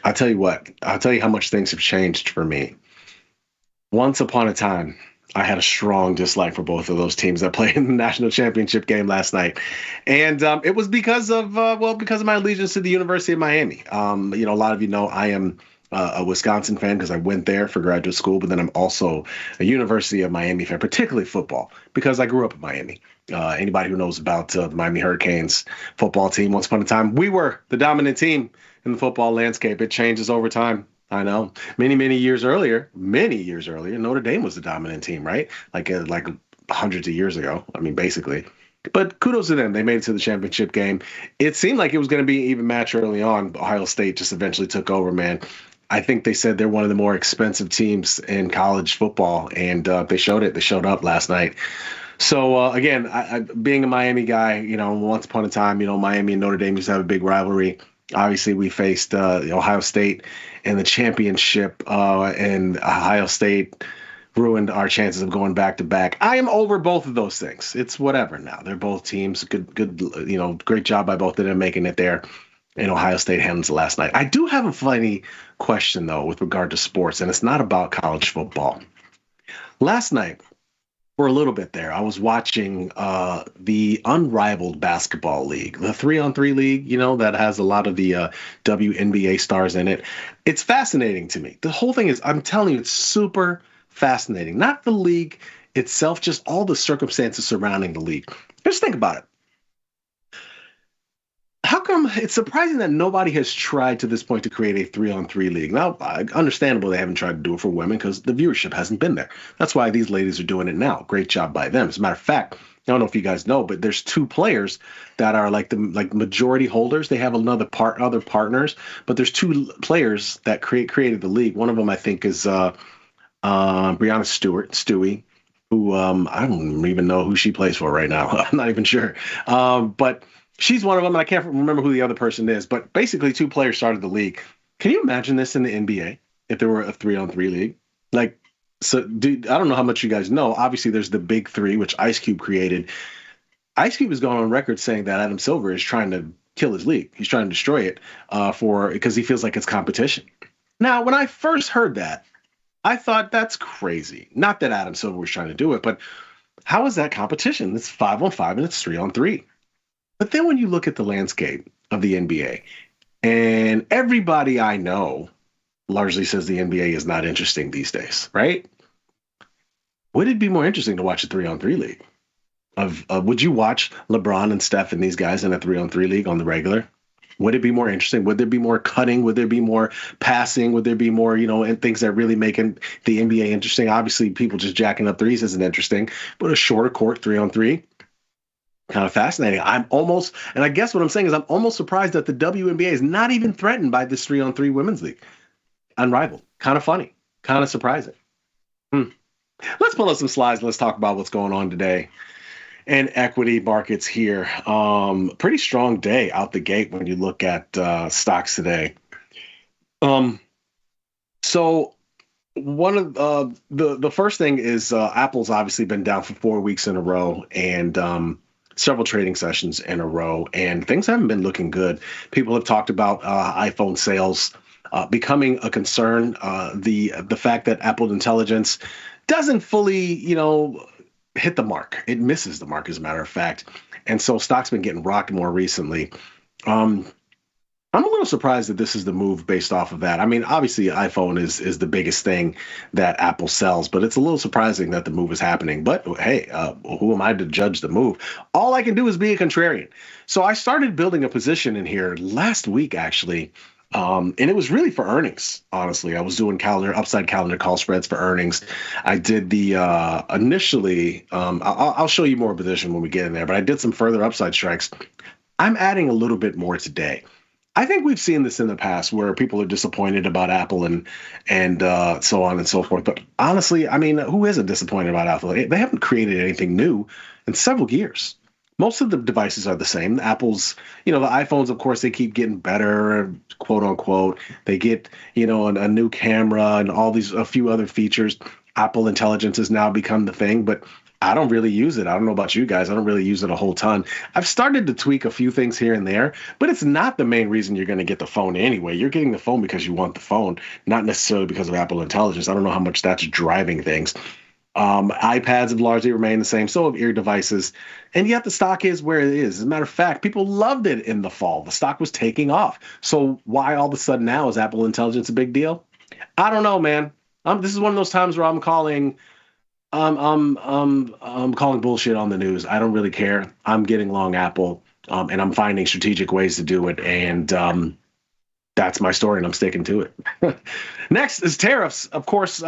Speaker 14: I'll tell you how much things have changed for me. Once upon a time, I had a strong dislike for both of those teams that played in the national championship game last night. And it was because of my allegiance to the University of Miami. A lot of you know I am a Wisconsin fan because I went there for graduate school, but then I'm also a University of Miami fan, particularly football, because I grew up in Miami. Anybody who knows about the Miami Hurricanes football team, once upon a time, we were the dominant team in the football landscape. It changes over time. I know. Many years earlier, Notre Dame was the dominant team, right? Like hundreds of years ago. I mean, basically. But kudos to them. They made it to the championship game. It seemed like it was going to be an even match early on. Ohio State just eventually took over, man. I think they said they're one of the more expensive teams in college football, and they showed it. They showed up last night. So, again, I being a Miami guy, once upon a time, Miami and Notre Dame used to have a big rivalry. Obviously, we faced Ohio State in the championship, and Ohio State ruined our chances of going back to back. I am over both of those things. It's whatever now. They're both teams. Good, great job by both of them making it there. And Ohio State handles it last night. I do have a funny question, though, with regard to sports, and it's not about college football. Last night, for a little bit there, I was watching the Unrivaled Basketball League, the 3-on-3 league, that has a lot of the WNBA stars in it. It's fascinating to me. The whole thing is, I'm telling you, it's super fascinating. Not the league itself, just all the circumstances surrounding the league. Just think about it. How come it's surprising that nobody has tried to this point to create a 3-on-3 league? Now, understandable they haven't tried to do it for women because the viewership hasn't been there. That's why these ladies are doing it now. Great job by them. As a matter of fact, I don't know if you guys know, but there's two players that are like majority holders. They have other partners, but there's two players that created the league. One of them I think is Breanna Stewie, who I don't even know who she plays for right now. I'm not even sure, but. She's one of them, and I can't remember who the other person is, but basically two players started the league. Can you imagine this in the NBA if there were a 3-on-3 league? I don't know how much you guys know. Obviously, there's the Big Three, which Ice Cube created. Ice Cube has gone on record saying that Adam Silver is trying to kill his league. He's trying to destroy it because he feels like it's competition. Now, when I first heard that, I thought that's crazy. Not that Adam Silver was trying to do it, but how is that competition? It's 5-on-5 and it's 3-on-3. But then when you look at the landscape of the NBA, and everybody I know largely says the NBA is not interesting these days, right? Would it be more interesting to watch a 3-on-3 league? Would you watch LeBron and Steph and these guys in a 3-on-3 league on the regular? Would it be more interesting? Would there be more cutting? Would there be more passing? Would there be more, and things that really making the NBA interesting? Obviously, people just jacking up threes isn't interesting, but a shorter court 3-on-3, kind of fascinating. And I guess what I'm saying is I'm almost surprised that the WNBA is not even threatened by this 3-on-3 women's league. Unrivaled. Kind of funny. Kind of surprising. Let's pull up some slides. Let's talk about what's going on today. And equity markets here. Pretty strong day out the gate when you look at stocks today. So one of the first thing is Apple's obviously been down for 4 weeks in a row and several trading sessions in a row, and things haven't been looking good. People have talked about iPhone sales becoming a concern. The fact that Apple Intelligence doesn't fully, hit the mark. It misses the mark, as a matter of fact. And so stock's been getting rocked more recently. I'm a little surprised that this is the move based off of that. I mean, obviously, iPhone is the biggest thing that Apple sells, but it's a little surprising that the move is happening. But hey, who am I to judge the move? All I can do is be a contrarian. So I started building a position in here last week, actually. And it was really for earnings, honestly. I was doing upside calendar call spreads for earnings. I did the initially, I'll show you more position when we get in there, but I did some further upside strikes. I'm adding a little bit more today. I think we've seen this in the past where people are disappointed about Apple and so on and so forth. But honestly, I mean, who isn't disappointed about Apple? They haven't created anything new in several years. Most of the devices are the same. Apple's, the iPhones, of course, they keep getting better, quote unquote. They get, a new camera and a few other features. Apple Intelligence has now become the thing, but I don't really use it. I don't know about you guys. I don't really use it a whole ton. I've started to tweak a few things here and there, but it's not the main reason you're going to get the phone anyway. You're getting the phone because you want the phone, not necessarily because of Apple Intelligence. I don't know how much that's driving things. iPads have largely remained the same, so have ear devices, and yet the stock is where it is. As a matter of fact, people loved it in the fall. The stock was taking off. So why all of a sudden now is Apple Intelligence a big deal? I don't know, man. This is one of those times where I'm calling bullshit on the news. I don't really care. I'm getting long Apple, and I'm finding strategic ways to do it, and that's my story, and I'm sticking to it. Next is tariffs. Of course,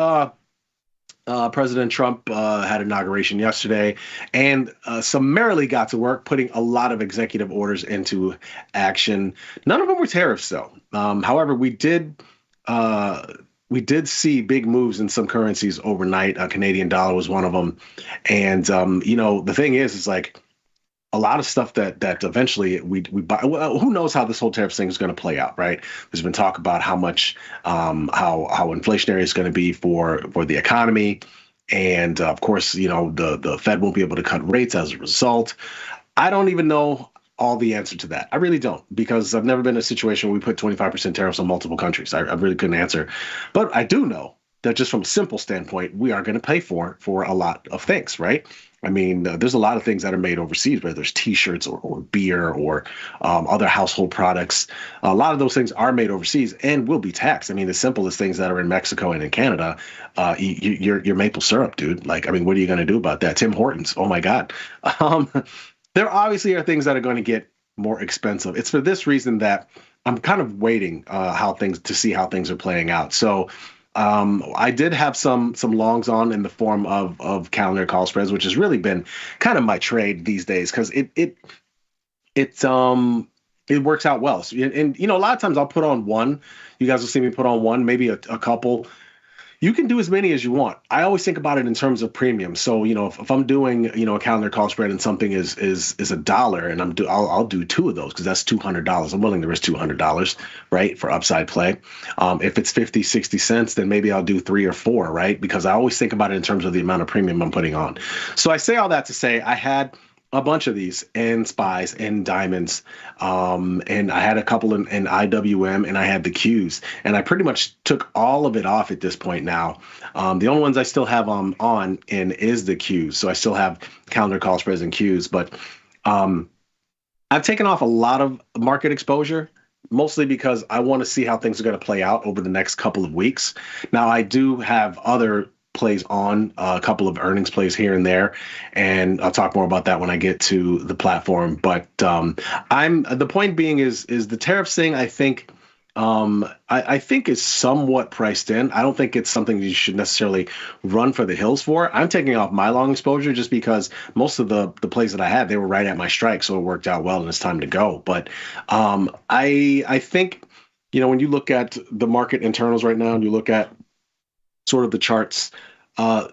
Speaker 14: President Trump had inauguration yesterday and summarily got to work putting a lot of executive orders into action. None of them were tariffs, though. However, we did see big moves in some currencies overnight. Canadian dollar was one of them. And, the thing is like a lot of stuff that eventually we buy. Well, who knows how this whole tariff thing is going to play out, right? There's been talk about how much, how inflationary it's going to be for the economy. And of course, the Fed won't be able to cut rates as a result. I don't even know all the answer to that. I really don't, because I've never been in a situation where we put 25% tariffs on multiple countries. I really couldn't answer. But I do know that just from a simple standpoint, we are going to pay for a lot of things, right? I mean, there's a lot of things that are made overseas, whether there's T-shirts or beer or other household products. A lot of those things are made overseas and will be taxed. I mean, the simplest things that are in Mexico and in Canada, your maple syrup, dude. Like, I mean, what are you going to do about that? Tim Hortons. Oh, my God. There obviously are things that are going to get more expensive. It's for this reason that I'm kind of waiting to see how things are playing out. So I did have some longs on in the form of calendar call spreads, which has really been kind of my trade these days because it works out well. So, and a lot of times I'll put on one. You guys will see me put on one, maybe a couple. You can do as many as you want. I always think about it in terms of premium. So, if I'm doing, a calendar call spread and something is $1 and I'll do two of those because that's $200. I'm willing to risk $200, right, for upside play. If it's 50, 60 cents, then maybe I'll do 3 or 4, right? Because I always think about it in terms of the amount of premium I'm putting on. So I say all that to say I had a bunch of these in SPYs and diamonds. And I had a couple in IWM, and I had the Qs. And I pretty much took all of it off at this point now. The only ones I still have on in is the Qs. So I still have calendar call spreads and Qs. But I've taken off a lot of market exposure, mostly because I want to see how things are going to play out over the next couple of weeks. Now, I do have other plays on, a couple of earnings plays here and there, and I'll talk more about that when I get to the platform. But the point being is the tariffs thing, I think I think is somewhat priced in. I don't think it's something you should necessarily run for the hills for. I'm taking off my long exposure just because most of the plays that I had, they were right at my strike, so it worked out well and it's time to go. But I think, when you look at the market internals right now and you look at sort of the charts,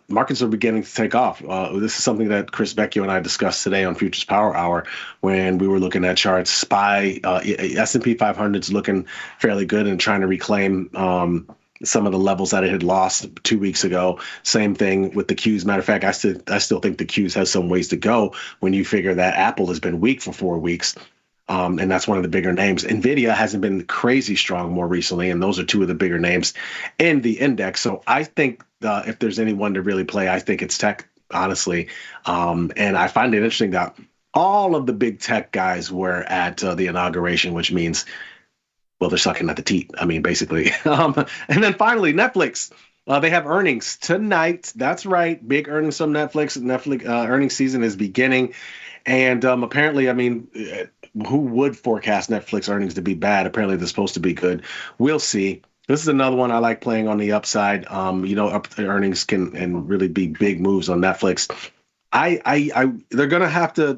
Speaker 14: markets are beginning to take off. This is something that Chris Vecchio and I discussed today on Futures Power Hour when we were looking at charts. SPY, S&P 500 is looking fairly good and trying to reclaim some of the levels that it had lost 2 weeks ago. Same thing with the Qs. Matter of fact, I still think the Qs has some ways to go when you figure that Apple has been weak for 4 weeks. And that's one of the bigger names. NVIDIA hasn't been crazy strong more recently, and those are two of the bigger names in the index. So I think if there's anyone to really play, I think it's tech, honestly. And I find it interesting that all of the big tech guys were at the inauguration, which means, well, they're sucking at the teat. I mean, basically. And then finally, Netflix. They have earnings tonight. That's right. Big earnings from Netflix. Netflix earnings season is beginning. And apparently, I mean, who would forecast Netflix earnings to be bad? Apparently, they're supposed to be good. We'll see. This is another one I like playing on the upside. Up earnings can really be big moves on Netflix. They're gonna have to.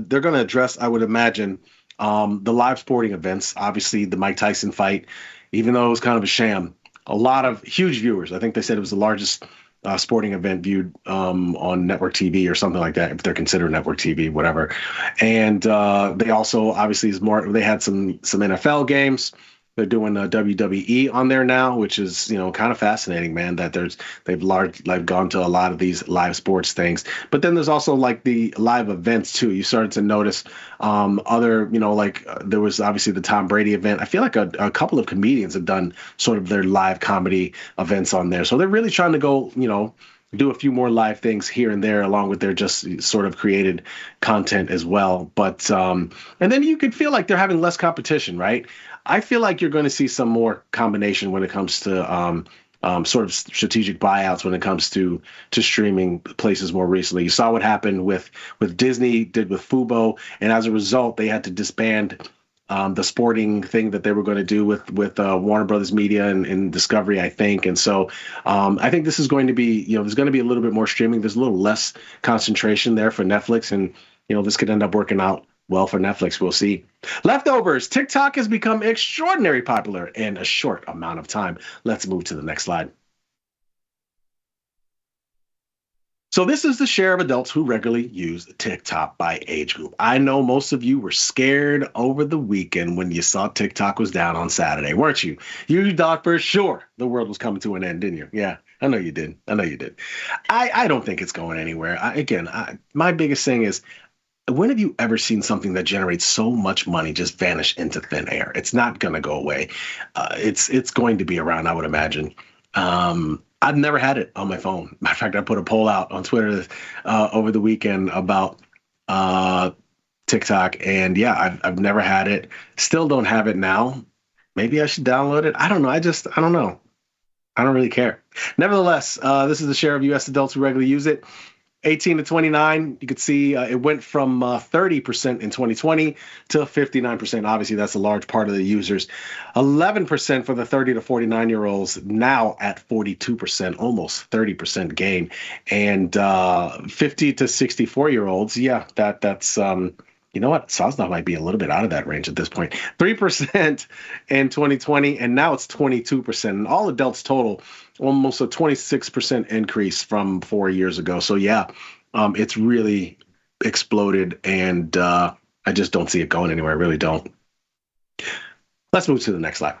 Speaker 14: They're gonna address, I would imagine, the live sporting events. Obviously, the Mike Tyson fight, even though it was kind of a sham. A lot of huge viewers. I think they said it was the largest sporting event viewed on network TV or something like that, if they're considered network TV, whatever. And they also obviously they had some NFL games. They're doing WWE on there now, which is kind of fascinating, man. That they've gone to a lot of these live sports things. But then there's also like the live events too. You started to notice other, there was obviously the Tom Brady event. I feel like a couple of comedians have done sort of their live comedy events on there. So they're really trying to go, do a few more live things here and there, along with their just sort of created content as well. But and then you could feel like they're having less competition, right? I feel like you're going to see some more combination when it comes to sort of strategic buyouts when it comes to streaming places more recently. You saw what happened with Disney, did with Fubo, and as a result, they had to disband the sporting thing that they were going to do with Warner Brothers Media and Discovery, I think. And so I think this is going to be, there's going to be a little bit more streaming. There's a little less concentration there for Netflix, and this could end up working out well for Netflix. We'll see. Leftovers. TikTok has become extraordinarily popular in a short amount of time. Let's move to the next slide. So this is the share of adults who regularly use TikTok by age group. I know most of you were scared over the weekend when you saw TikTok was down on Saturday, weren't you? You thought for sure the world was coming to an end, didn't you? Yeah, I know you did. I don't think it's going anywhere. My biggest thing is, when have you ever seen something that generates so much money just vanish into thin air? It's not going to go away. It's going to be around, I would imagine. I've never had it on my phone. Matter of fact, I put a poll out on Twitter over the weekend about TikTok, and yeah, I've never had it. Still don't have it now. Maybe I should download it. I don't know. I don't know. I don't really care. Nevertheless, this is the share of U.S. adults who regularly use it. 18 to 29, you could see it went from 30% in 2020 to 59%. Obviously, that's a large part of the users. 11% for the 30 to 49-year-olds, now at 42%, almost 30% gain. And 50 to 64-year-olds, yeah, that's you know what? Sosnoff might be a little bit out of that range at this point. 3% in 2020, and now it's 22%. And all adults total, almost a 26% increase from 4 years ago. So yeah, it's really exploded, and I just don't see it going anywhere. I really don't. Let's move to the next slide.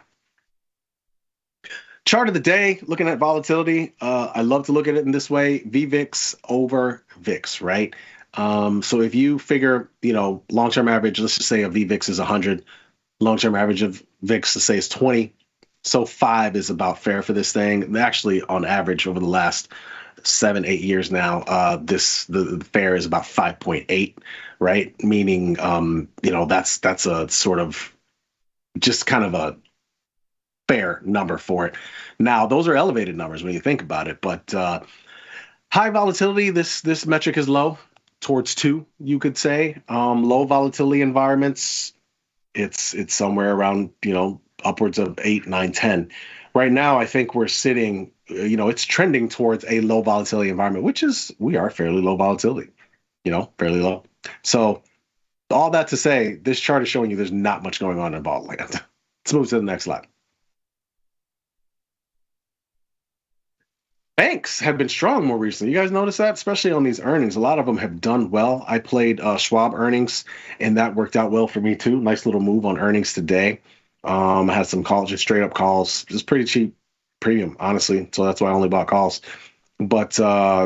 Speaker 14: Chart of the day, looking at volatility. I love to look at it in this way. VVIX over VIX, right? So if you figure, long-term average, let's just say a VVIX is 100, long-term average of VIX, let's say is 20. So 5 is about fair for this thing. And actually, on average, over the last 7-8 years now, the fair is about 5.8, right? Meaning, that's a sort of just kind of a fair number for it. Now, those are elevated numbers when you think about it, but high volatility, this metric is low, towards 2, you could say. Low volatility environments, it's somewhere around, upwards of 8, 9, 10. Right now, I think we're sitting, it's trending towards a low volatility environment, we are fairly low volatility, fairly low. So all that to say, this chart is showing you there's not much going on in vol land. Let's move to the next slide. Banks have been strong more recently. You guys notice that, especially on these earnings. A lot of them have done well. I played Schwab earnings, and that worked out well for me too. Nice little move on earnings today. I had some calls, just straight up calls. Just pretty cheap premium, honestly. So that's why I only bought calls. But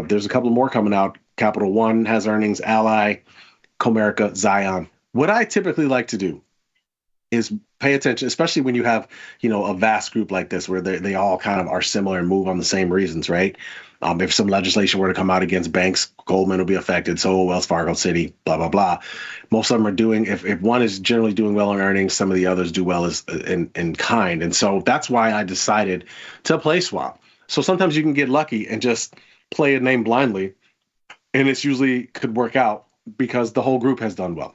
Speaker 14: there's a couple more coming out. Capital One has earnings, Ally, Comerica, Zion. What I typically like to do is pay attention, especially when you have, a vast group like this where they all kind of are similar and move on the same reasons, right? If some legislation were to come out against banks, Goldman will be affected, so will Wells Fargo, Citi, blah, blah, blah. Most of them are doing, if one is generally doing well on earnings, some of the others do well in kind. And so that's why I decided to play swap. So sometimes you can get lucky and just play a name blindly, and it's usually could work out because the whole group has done well.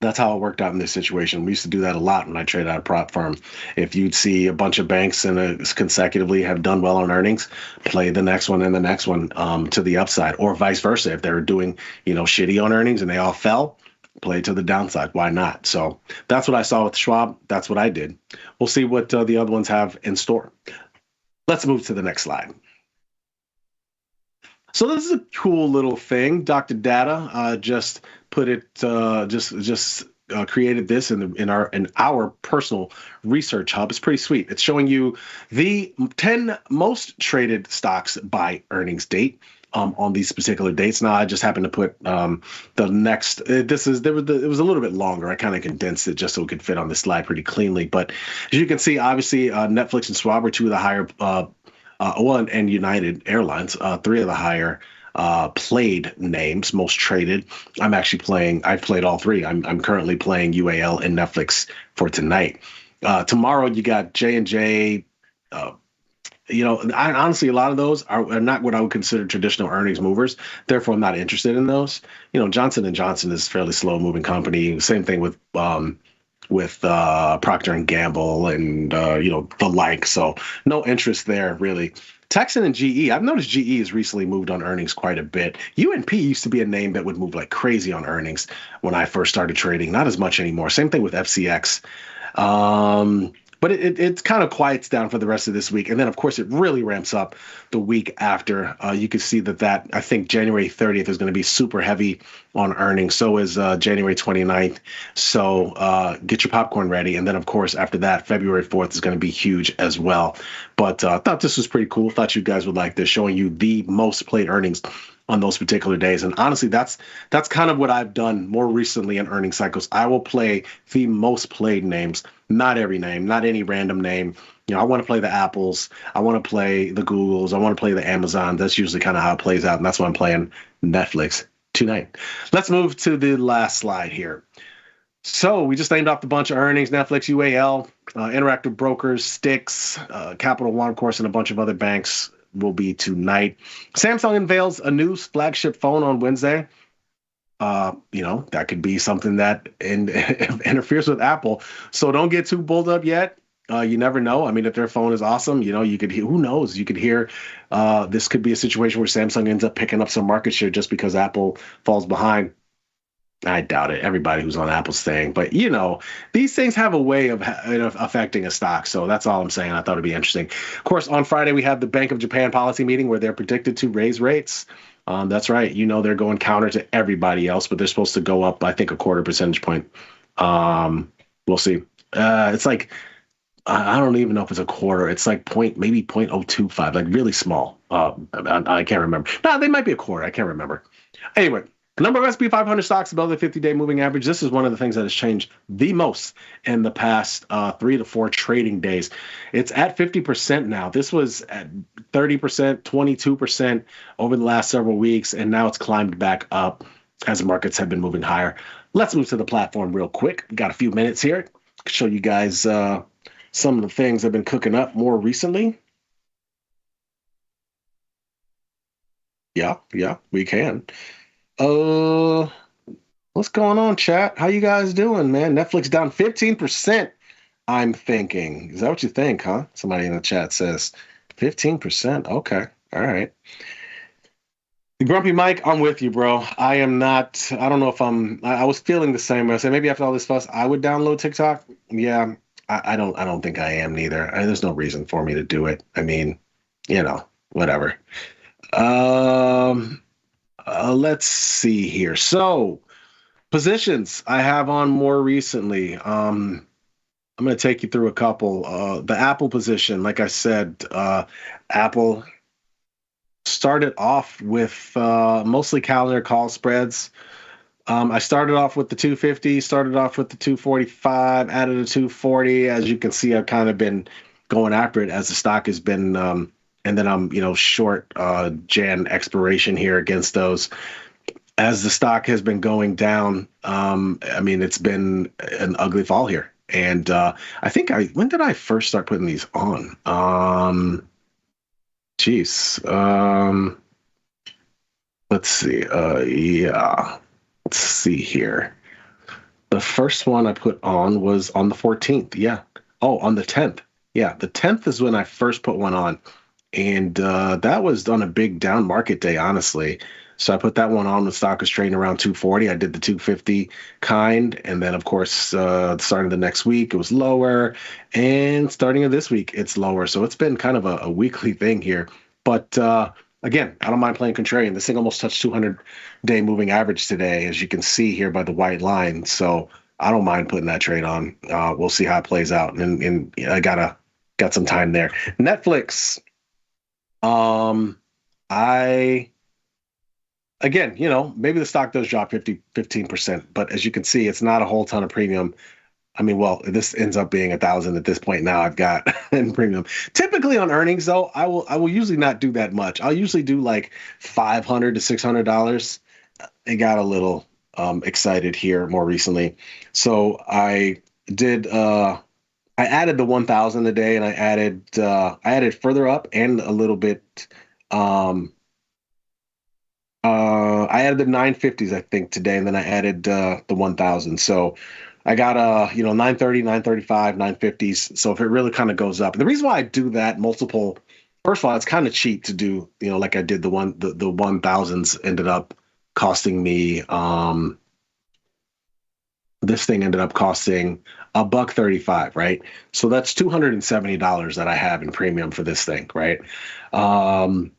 Speaker 14: That's how it worked out in this situation. We used to do that a lot when I traded at a prop firm. If you'd see a bunch of banks consecutively have done well on earnings, play the next one and the next one to the upside, or vice versa. If they were doing, shitty on earnings and they all fell, play to the downside. Why not? So that's what I saw with Schwab. That's what I did. We'll see what the other ones have in store. Let's move to the next slide. So this is a cool little thing. Dr. Data just put it, created this in our personal research hub. It's pretty sweet. It's showing you the 10 most traded stocks by earnings date on these particular dates. Now I just happened to put the next. It was a little bit longer. I kind of condensed it just so it could fit on this slide pretty cleanly. But as you can see, obviously Netflix and Schwab are two of the higher. And United Airlines, 3 of the higher played names, most traded. I've played all 3. I'm currently playing UAL and Netflix for tonight. Tomorrow you got J&J. Honestly, a lot of those are not what I would consider traditional earnings movers. Therefore, I'm not interested in those. Johnson & Johnson is a fairly slow moving company. Same thing with Procter & Gamble and, the like. So no interest there, really. Texan and GE, I've noticed GE has recently moved on earnings quite a bit. UNP used to be a name that would move like crazy on earnings when I first started trading. Not as much anymore. Same thing with FCX. But it kind of quiets down for the rest of this week. And then, of course, it really ramps up the week after. You can see that I think January 30th is going to be super heavy on earnings. So is January 29th. So get your popcorn ready. And then, of course, after that, February 4th is going to be huge as well. But I thought this was pretty cool. Thought you guys would like this, showing you the most played earnings on those particular days. And honestly, that's kind of what I've done more recently in earnings cycles. I will play the most played names, not every name, not any random name. I want to play the Apples. I want to play the Googles. I want to play the Amazon. That's usually kind of how it plays out. And that's why I'm playing Netflix tonight. Let's move to the last slide here. So we just named off a bunch of earnings: Netflix, UAL, Interactive Brokers, Stix, Capital One, of course, and a bunch of other banks will be tonight. Samsung unveils a new flagship phone on Wednesday. That could be something that interferes with Apple. So don't get too bulled up yet. You never know. I mean, if their phone is awesome, you could hear, who knows? You could hear this could be a situation where Samsung ends up picking up some market share just because Apple falls behind. I doubt it. Everybody who's on Apple's thing. But, these things have a way of affecting a stock. So that's all I'm saying. I thought it'd be interesting. Of course, on Friday, we have the Bank of Japan policy meeting where they're predicted to raise rates. That's right. They're going counter to everybody else, but they're supposed to go up, I think, a 0.25 percentage point. We'll see. It's like, I don't even know if it's a quarter. It's like maybe 0.025, like really small. I can't remember. No, they might be a quarter. I can't remember. Anyway. The number of S&P 500 stocks above the 50-day moving average, this is one of the things that has changed the most in the past 3 to 4 trading days. It's at 50% now. This was at 30%, 22% over the last several weeks, and now it's climbed back up as the markets have been moving higher. Let's move to the platform real quick. We got a few minutes here to show you guys some of the things that have been cooking up more recently. Yeah, we can. What's going on, chat? How you guys doing, man? Netflix down 15%, I'm thinking. Is that what you think, huh? Somebody in the chat says 15%. Okay. All right. Grumpy Mike, I'm with you, bro. I am not, I don't know if I was feeling the same way. I said maybe after all this fuss, I would download TikTok. Yeah, I don't think I am neither. There's no reason for me to do it. I mean, whatever. Let's see here. So, positions I have on more recently. I'm going to take you through a couple. The Apple position, like I said, Apple started off with mostly calendar call spreads. I started off with the 250, started off with the 245, added a 240. As you can see, I've kind of been going after it as the stock has been, and then I'm, short Jan expiration here against those. As the stock has been going down, it's been an ugly fall here. And I think when did I first start putting these on? Let's see. Let's see here. The first one I put on was on the 14th. Yeah. Oh, on the 10th. Yeah, the 10th is when I first put one on. And that was on a big down market day, honestly. So I put that one on. The stock was trading around 240. I did the 250 kind. And then, of course, starting the next week, it was lower. And starting of this week, it's lower. So it's been kind of a weekly thing here. But again, I don't mind playing contrarian. This thing almost touched 200-day moving average today, as you can see here by the white line. So I don't mind putting that trade on. We'll see how it plays out. And I got some time there. Netflix. Again, maybe the stock does drop 15%, but as you can see, it's not a whole ton of premium. This ends up being 1,000 at this point now I've got in premium. Typically on earnings though, I will usually not do that much. I'll usually do like $500 to $600. I got a little excited here more recently. So I did I added the 1,000 a day, and I added further up and a little bit. I added the 950s, I think, today, and then I added the 1,000. So I got 930, 935, 950s. So if it really kind of goes up, and the reason why I do that multiple, first of all, it's kind of cheap to do. Like I did the 1,000s ended up costing me. This thing ended up costing $135, right? So that's $270 that I have in premium for this thing, right? I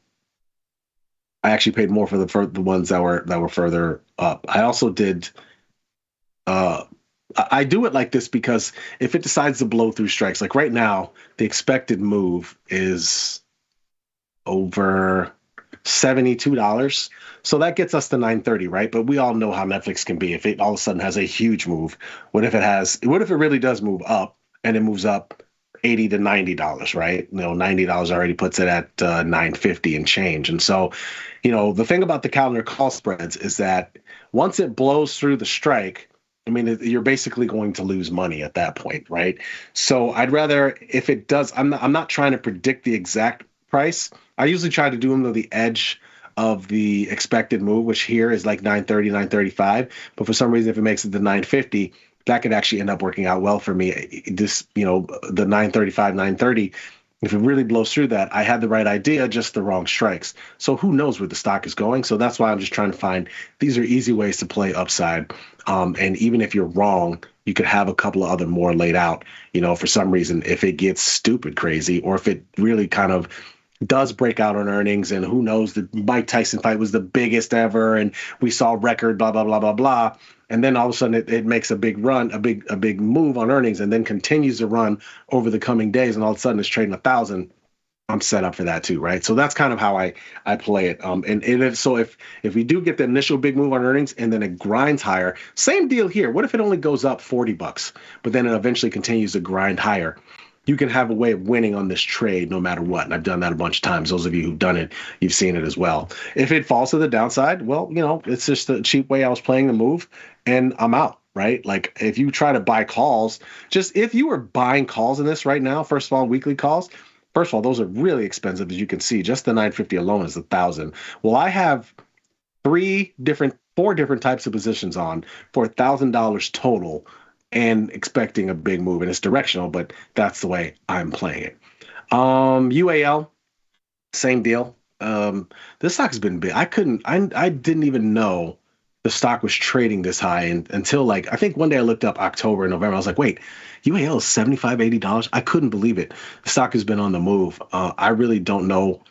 Speaker 14: actually paid more for the ones that were further up. I also did. I do it like this because if it decides to blow through strikes, like right now, the expected move is over $72. So that gets us to 930, right? But we all know how Netflix can be. If it all of a sudden has a huge move, what if it really does move up and it moves up $80 to $90, right? $90 already puts it at 950 and change. And so, the thing about the calendar call spreads is that once it blows through the strike, you're basically going to lose money at that point, right? So I'd rather, if it does, I'm not trying to predict the exact price. I usually try to do them to the edge of the expected move, which here is like 930, 935. But for some reason, if it makes it to 950, that could actually end up working out well for me. The 935, 930, if it really blows through that, I had the right idea, just the wrong strikes. So who knows where the stock is going? So that's why I'm just trying to find, these are easy ways to play upside. And even if you're wrong, you could have a couple of other more laid out, for some reason, if it gets stupid crazy, or if it really kind of does break out on earnings, and who knows, the Mike Tyson fight was the biggest ever, and we saw record, blah, blah, blah, blah, blah. And then all of a sudden it makes a big run, a big move on earnings, and then continues to run over the coming days. And all of a sudden it's trading 1,000. I'm set up for that too, right? So that's kind of how I play it. And if we do get the initial big move on earnings and then it grinds higher, same deal here. What if it only goes up $40, but then it eventually continues to grind higher? You can have a way of winning on this trade no matter what. And I've done that a bunch of times. Those of you who've done it, you've seen it as well. If it falls to the downside, well, it's just a cheap way I was playing the move and I'm out, right? Like if you try to buy calls, just if you were buying calls in this right now, first of all, weekly calls, first of all, those are really expensive, as you can see. Just the 950 alone is $1,000. Well, I have four different types of positions on for $1,000 total, and expecting a big move. And it's directional, but that's the way I'm playing it. UAL, same deal. This stock has been big. I didn't even know the stock was trading this high until I think one day I looked up October and November. I was like, wait, UAL is $75, $80. I couldn't believe it. The stock has been on the move. I really don't know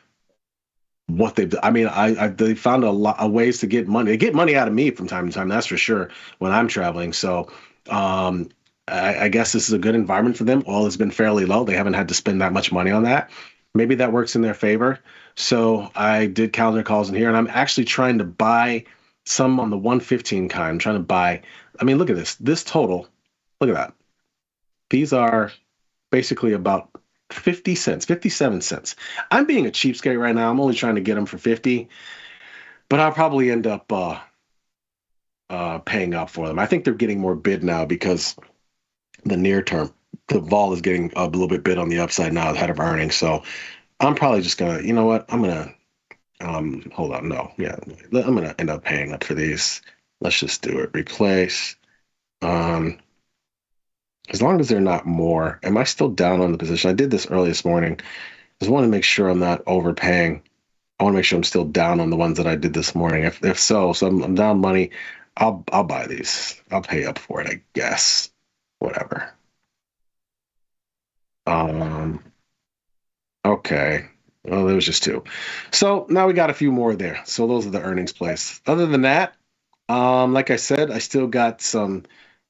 Speaker 14: what they've done. I mean, they found a lot of ways to get money. They get money out of me from time to time, that's for sure, when I'm traveling. So I guess this is a good environment for them. Oil has been fairly low. They haven't had to spend that much money on that. Maybe that works in their favor. So I did calendar calls in here, and I'm actually trying to buy some on the 115 kind. I'm trying to buy. I mean, look at this total. Look at that. These are basically about 50 cents, 57 cents. I'm being a cheapskate right now. I'm only trying to get them for 50, but I'll probably end up paying up for them. I think they're getting more bid now because the near term, the vol is getting a little bit bid on the upside now ahead of earnings. So I'm probably just gonna, you know what? I'm gonna hold on. No, yeah, I'm gonna end up paying up for these. Let's just do it. Replace. As long as they're not more. Am I still down on the position? I did this early this morning. Just want to make sure I'm not overpaying. I want to make sure I'm still down on the ones that I did this morning. If so I'm down money. I'll buy these. I'll pay up for it, I guess. Whatever. Okay. Well, there was just two. So now we got a few more there. So those are the earnings plays. Other than that, like I said, I still got some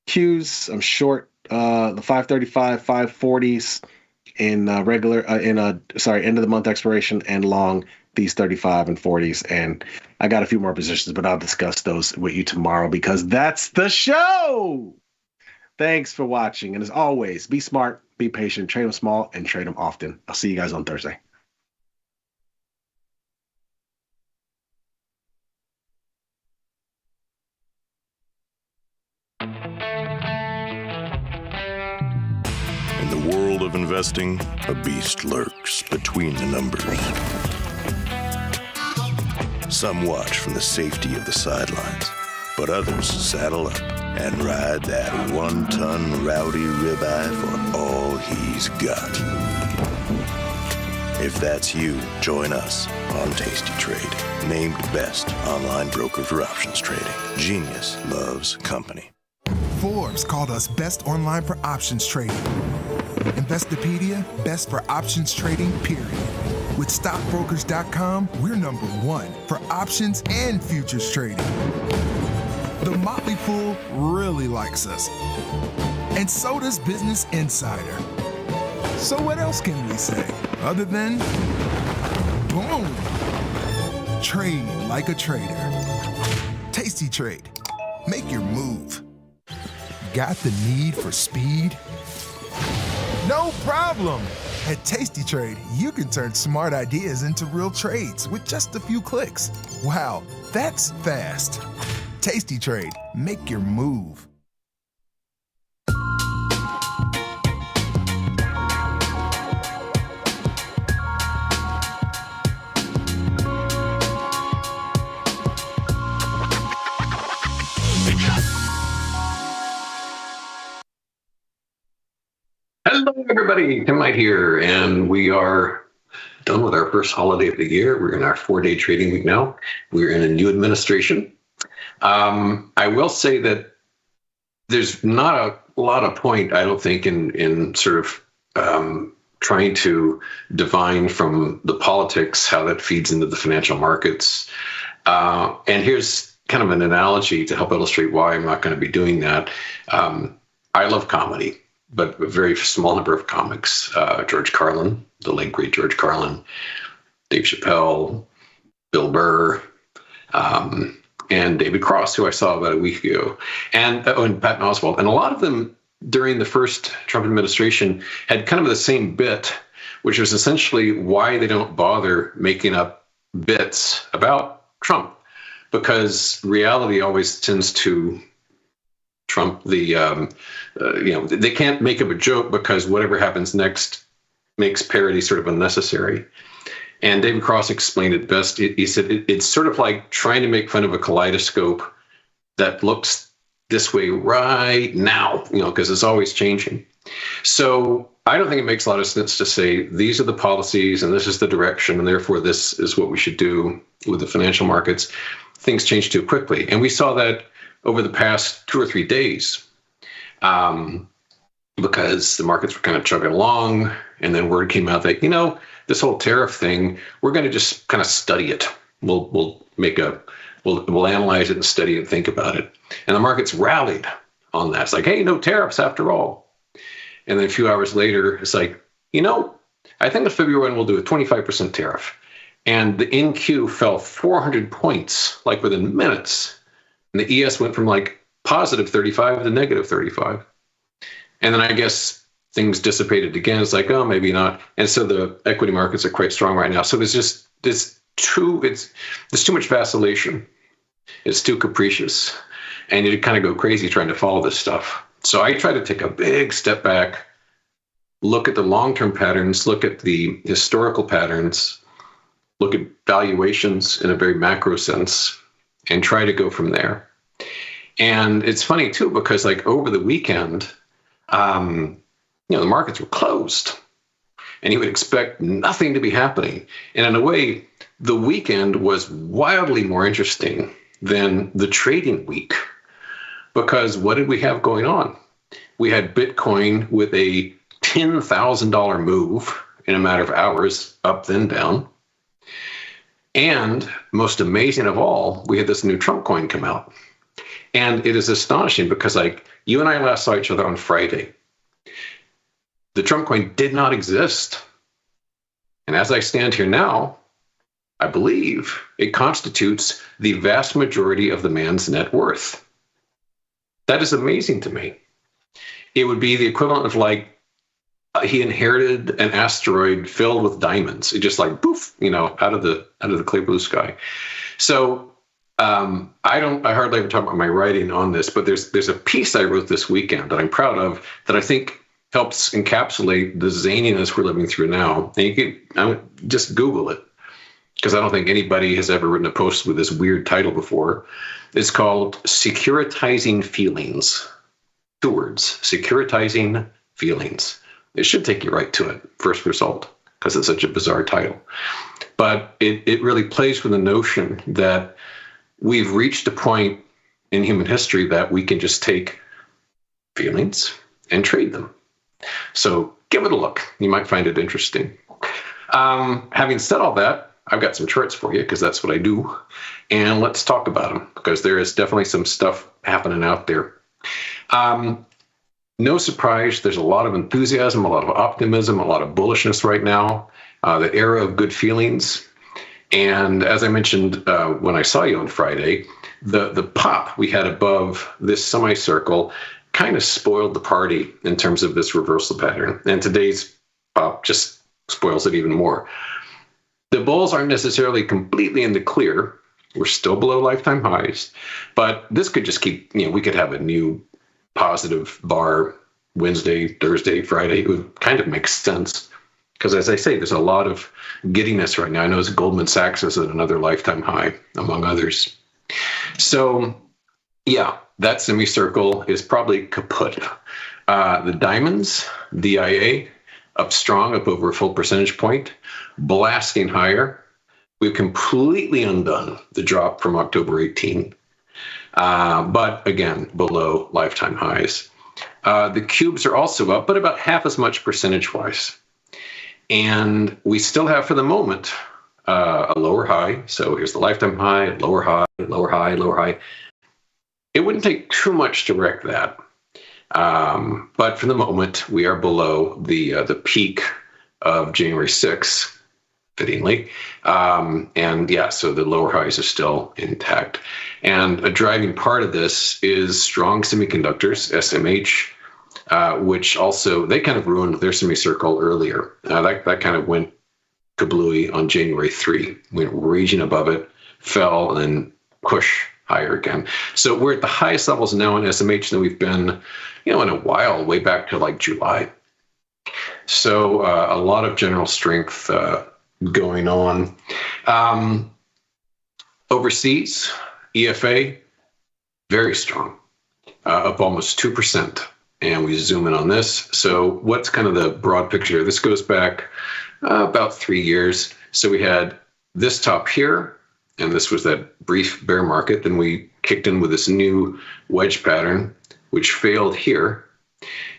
Speaker 14: Qs. I'm short the 535, 540s in end of the month expiration, and long these 35 and 40s. And I got a few more positions, but I'll discuss those with you tomorrow because that's the show. Thanks for watching. And as always, be smart, be patient, trade them small, and trade them often. I'll see you guys on Thursday.
Speaker 17: In the world of investing, a beast lurks between the numbers. Some watch from the safety of the sidelines, but others saddle up and ride that 1-ton rowdy ribeye for all he's got. If that's you, join us on Tasty Trade, named best online broker for options trading. Genius loves company.
Speaker 3: Forbes called us best online for options trading. Investopedia, best for options trading, period. With stockbrokers.com, we're number one for options and futures trading. The Motley Fool really likes us. And so does Business Insider. So what else can we say other than, boom, trade like a trader. Tasty Trade. Make your move. Got the need for speed? No problem. At Tasty Trade, you can turn smart ideas into real trades with just a few clicks. Wow, that's fast. Tasty Trade. Make your move.
Speaker 2: Hello, everybody. Tim Knight here, and we are done with our first holiday of the year. We're in our 4-day trading week now. We're in a new administration. I will say that there's not a lot of point, I don't think, in sort of trying to divine from the politics how that feeds into the financial markets. And here's kind of an analogy to help illustrate why I'm not going to be doing that. I love comedy. but a very small number of comics. George Carlin, the late great George Carlin, Dave Chappelle, Bill Burr, and David Cross, who I saw about a week ago, and Patton Oswalt. And a lot of them during the first Trump administration had kind of the same bit, which was essentially why they don't bother making up bits about Trump, because reality always tends to trump the, they can't make up a joke because whatever happens next makes parody sort of unnecessary. And David Cross explained it best. He said it's sort of like trying to make fun of a kaleidoscope that looks this way right now, because it's always changing. So I don't think it makes a lot of sense to say these are the policies and this is the direction, and therefore this is what we should do with the financial markets. Things change too quickly. And we saw that over the past 2 or 3 days, because the markets were kind of chugging along, and then word came out that, this whole tariff thing, we're going to just kind of study it. We'll analyze it and study it and think about it. And the markets rallied on that. It's like, hey, no tariffs after all. And then a few hours later, it's like, I think the February one will do a 25% tariff. And the NQ fell 400 points, like within minutes. And the ES went from like positive 35 to negative 35. And then I guess things dissipated again. It's like, oh, maybe not. And so the equity markets are quite strong right now. So there's too much vacillation. It's too capricious. And you kind of go crazy trying to follow this stuff. So I try to take a big step back, look at the long-term patterns, look at the historical patterns, look at valuations in a very macro sense, and try to go from there. And it's funny too, because like over the weekend, the markets were closed, and you would expect nothing to be happening. And in a way, the weekend was wildly more interesting than the trading week, because what did we have going on? We had Bitcoin with a $10,000 move in a matter of hours, up then down. And most amazing of all, we had this new Trump coin come out. And it is astonishing because, like, you and I last saw each other on Friday. The Trump coin did not exist. And as I stand here now, I believe it constitutes the vast majority of the man's net worth. That is amazing to me. It would be the equivalent of like he inherited an asteroid filled with diamonds. It just like poof, out of the clear blue sky. So I hardly ever talk about my writing on this, but there's a piece I wrote this weekend that I'm proud of that I think helps encapsulate the zaniness we're living through now. And you can just Google it, because I don't think anybody has ever written a post with this weird title before. It's called Securitizing Feelings. 2 words, Securitizing Feelings. It should take you right to it, first result, because it's such a bizarre title. But it really plays with the notion that we've reached a point in human history that we can just take feelings and trade them. So give it a look. You might find it interesting. Having said all that, I've got some charts for you because that's what I do. And let's talk about them, because there is definitely some stuff happening out there. No surprise, there's a lot of enthusiasm, a lot of optimism, a lot of bullishness right now, the era of good feelings. And as I mentioned when I saw you on Friday, the pop we had above this semicircle kind of spoiled the party in terms of this reversal pattern. And today's pop just spoils it even more. The bulls aren't necessarily completely in the clear. We're still below lifetime highs, but this could just keep, we could have a new positive bar Wednesday, Thursday, Friday. It would kind of make sense. Because as I say, there's a lot of giddiness right now. I know Goldman Sachs is at another lifetime high, among others. So, yeah, that semicircle is probably kaput. The diamonds, DIA, up strong, up over a full percentage point, blasting higher. We've completely undone the drop from October 18. But again, below lifetime highs. The cubes are also up, but about half as much percentage-wise. And we still have, for the moment, a lower high. So here's the lifetime high, lower high, lower high, lower high. It wouldn't take too much to wreck that. But for the moment, we are below the peak of January 6th, fittingly. And yeah, so the lower highs are still intact. And a driving part of this is strong semiconductors, SMH, which also, they kind of ruined their semicircle earlier. That kind of went kablooey on January 3, went raging above it, fell, and then push higher again. So we're at the highest levels now in SMH than we've been, in a while, way back to like July. So a lot of general strength going on. Overseas, EFA, very strong, up almost 2%. And we zoom in on this. So what's kind of the broad picture? This goes back about 3 years. So we had this top here, and this was that brief bear market. Then we kicked in with this new wedge pattern, which failed here.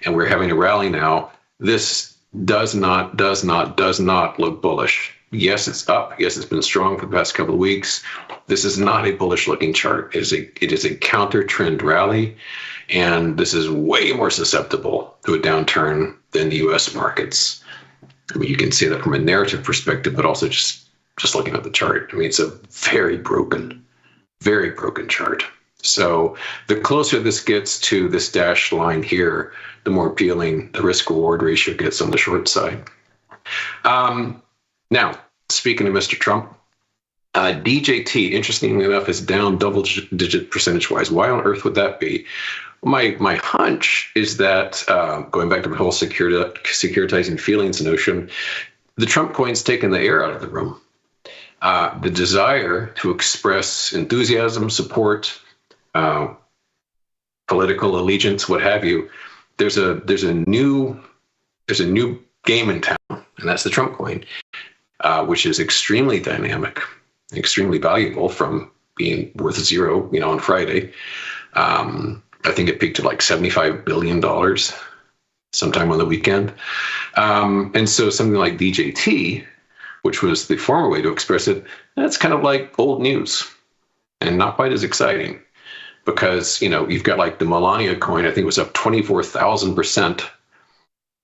Speaker 2: And we're having a rally now. This does not look bullish. Yes, it's up. Yes, it's been strong for the past couple of weeks. This is not a bullish looking chart. It is a counter trend rally. And this is way more susceptible to a downturn than the US markets. I mean, you can see that from a narrative perspective, but also just looking at the chart. I mean, it's a very broken chart. So the closer this gets to this dashed line here, the more appealing the risk-reward ratio gets on the short side. Now, speaking of Mr. Trump, DJT, interestingly enough, is down double-digit percentage-wise. Why on earth would that be? My hunch is that, going back to the whole securitizing feelings notion, the Trump coin's taken the air out of the room. The desire to express enthusiasm, support, political allegiance, what have you. There's a new game in town, and that's the Trump coin, which is extremely dynamic, extremely valuable from being worth zero, on Friday. I think it peaked at like $75 billion sometime on the weekend. And so something like DJT, which was the former way to express it, that's kind of like old news and not quite as exciting because, you've got like the Melania coin, I think it was up 24,000%.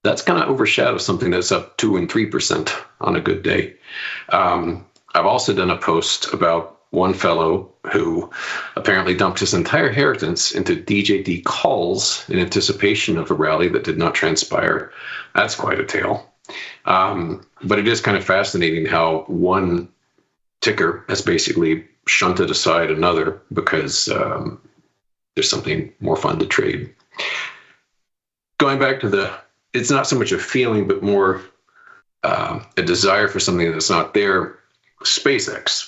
Speaker 2: That's kind of overshadowed something that's up 2 and 3% on a good day. I've also done a post about one fellow who apparently dumped his entire inheritance into DJT calls in anticipation of a rally that did not transpire. That's quite a tale. But it is kind of fascinating how one ticker has basically shunted aside another because there's something more fun to trade. Going back to it's not so much a feeling, but more a desire for something that's not there. SpaceX.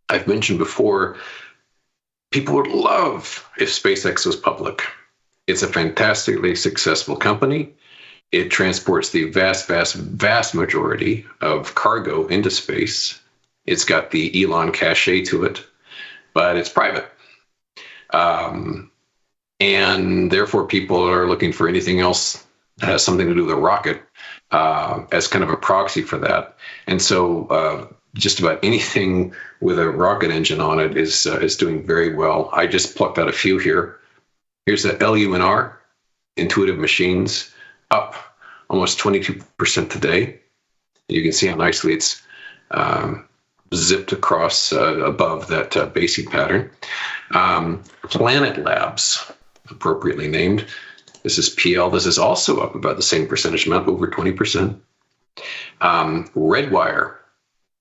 Speaker 2: I've mentioned before, people would love if SpaceX was public. It's a fantastically successful company. It transports the vast majority of cargo into space. It's got the Elon cachet to it, but it's private. And therefore, people are looking for anything else that has something to do with a rocket as kind of a proxy for that. And so just about anything with a rocket engine on it is doing very well. I just plucked out a few here. Here's the LUNR, Intuitive Machines, up almost 22% today. You can see how nicely it's zipped across above that basic pattern. Planet Labs, appropriately named. This is PL. This is also up about the same percentage amount, over 20%. Redwire,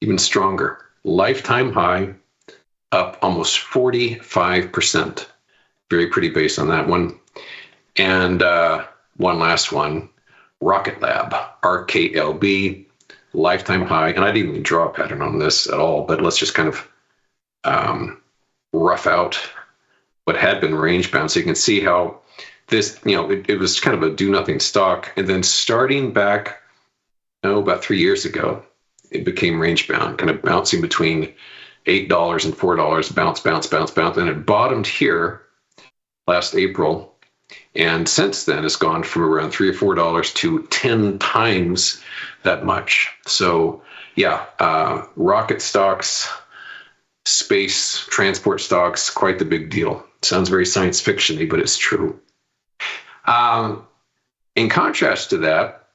Speaker 2: even stronger. Lifetime high, up almost 45%. Very pretty base on that one. And one last one, Rocket Lab, RKLB, lifetime high. And I didn't even draw a pattern on this at all, but let's just kind of rough out what had been range bound. So you can see how this, it was kind of a do nothing stock. And then starting back, about 3 years ago, it became range bound, kind of bouncing between $8 and $4, bounce. And it bottomed here last April. And since then, it's gone from around $3 or $4 to 10 times that much. So yeah, rocket stocks, space transport stocks, quite the big deal. Sounds very science fiction-y, but it's true. In contrast to that,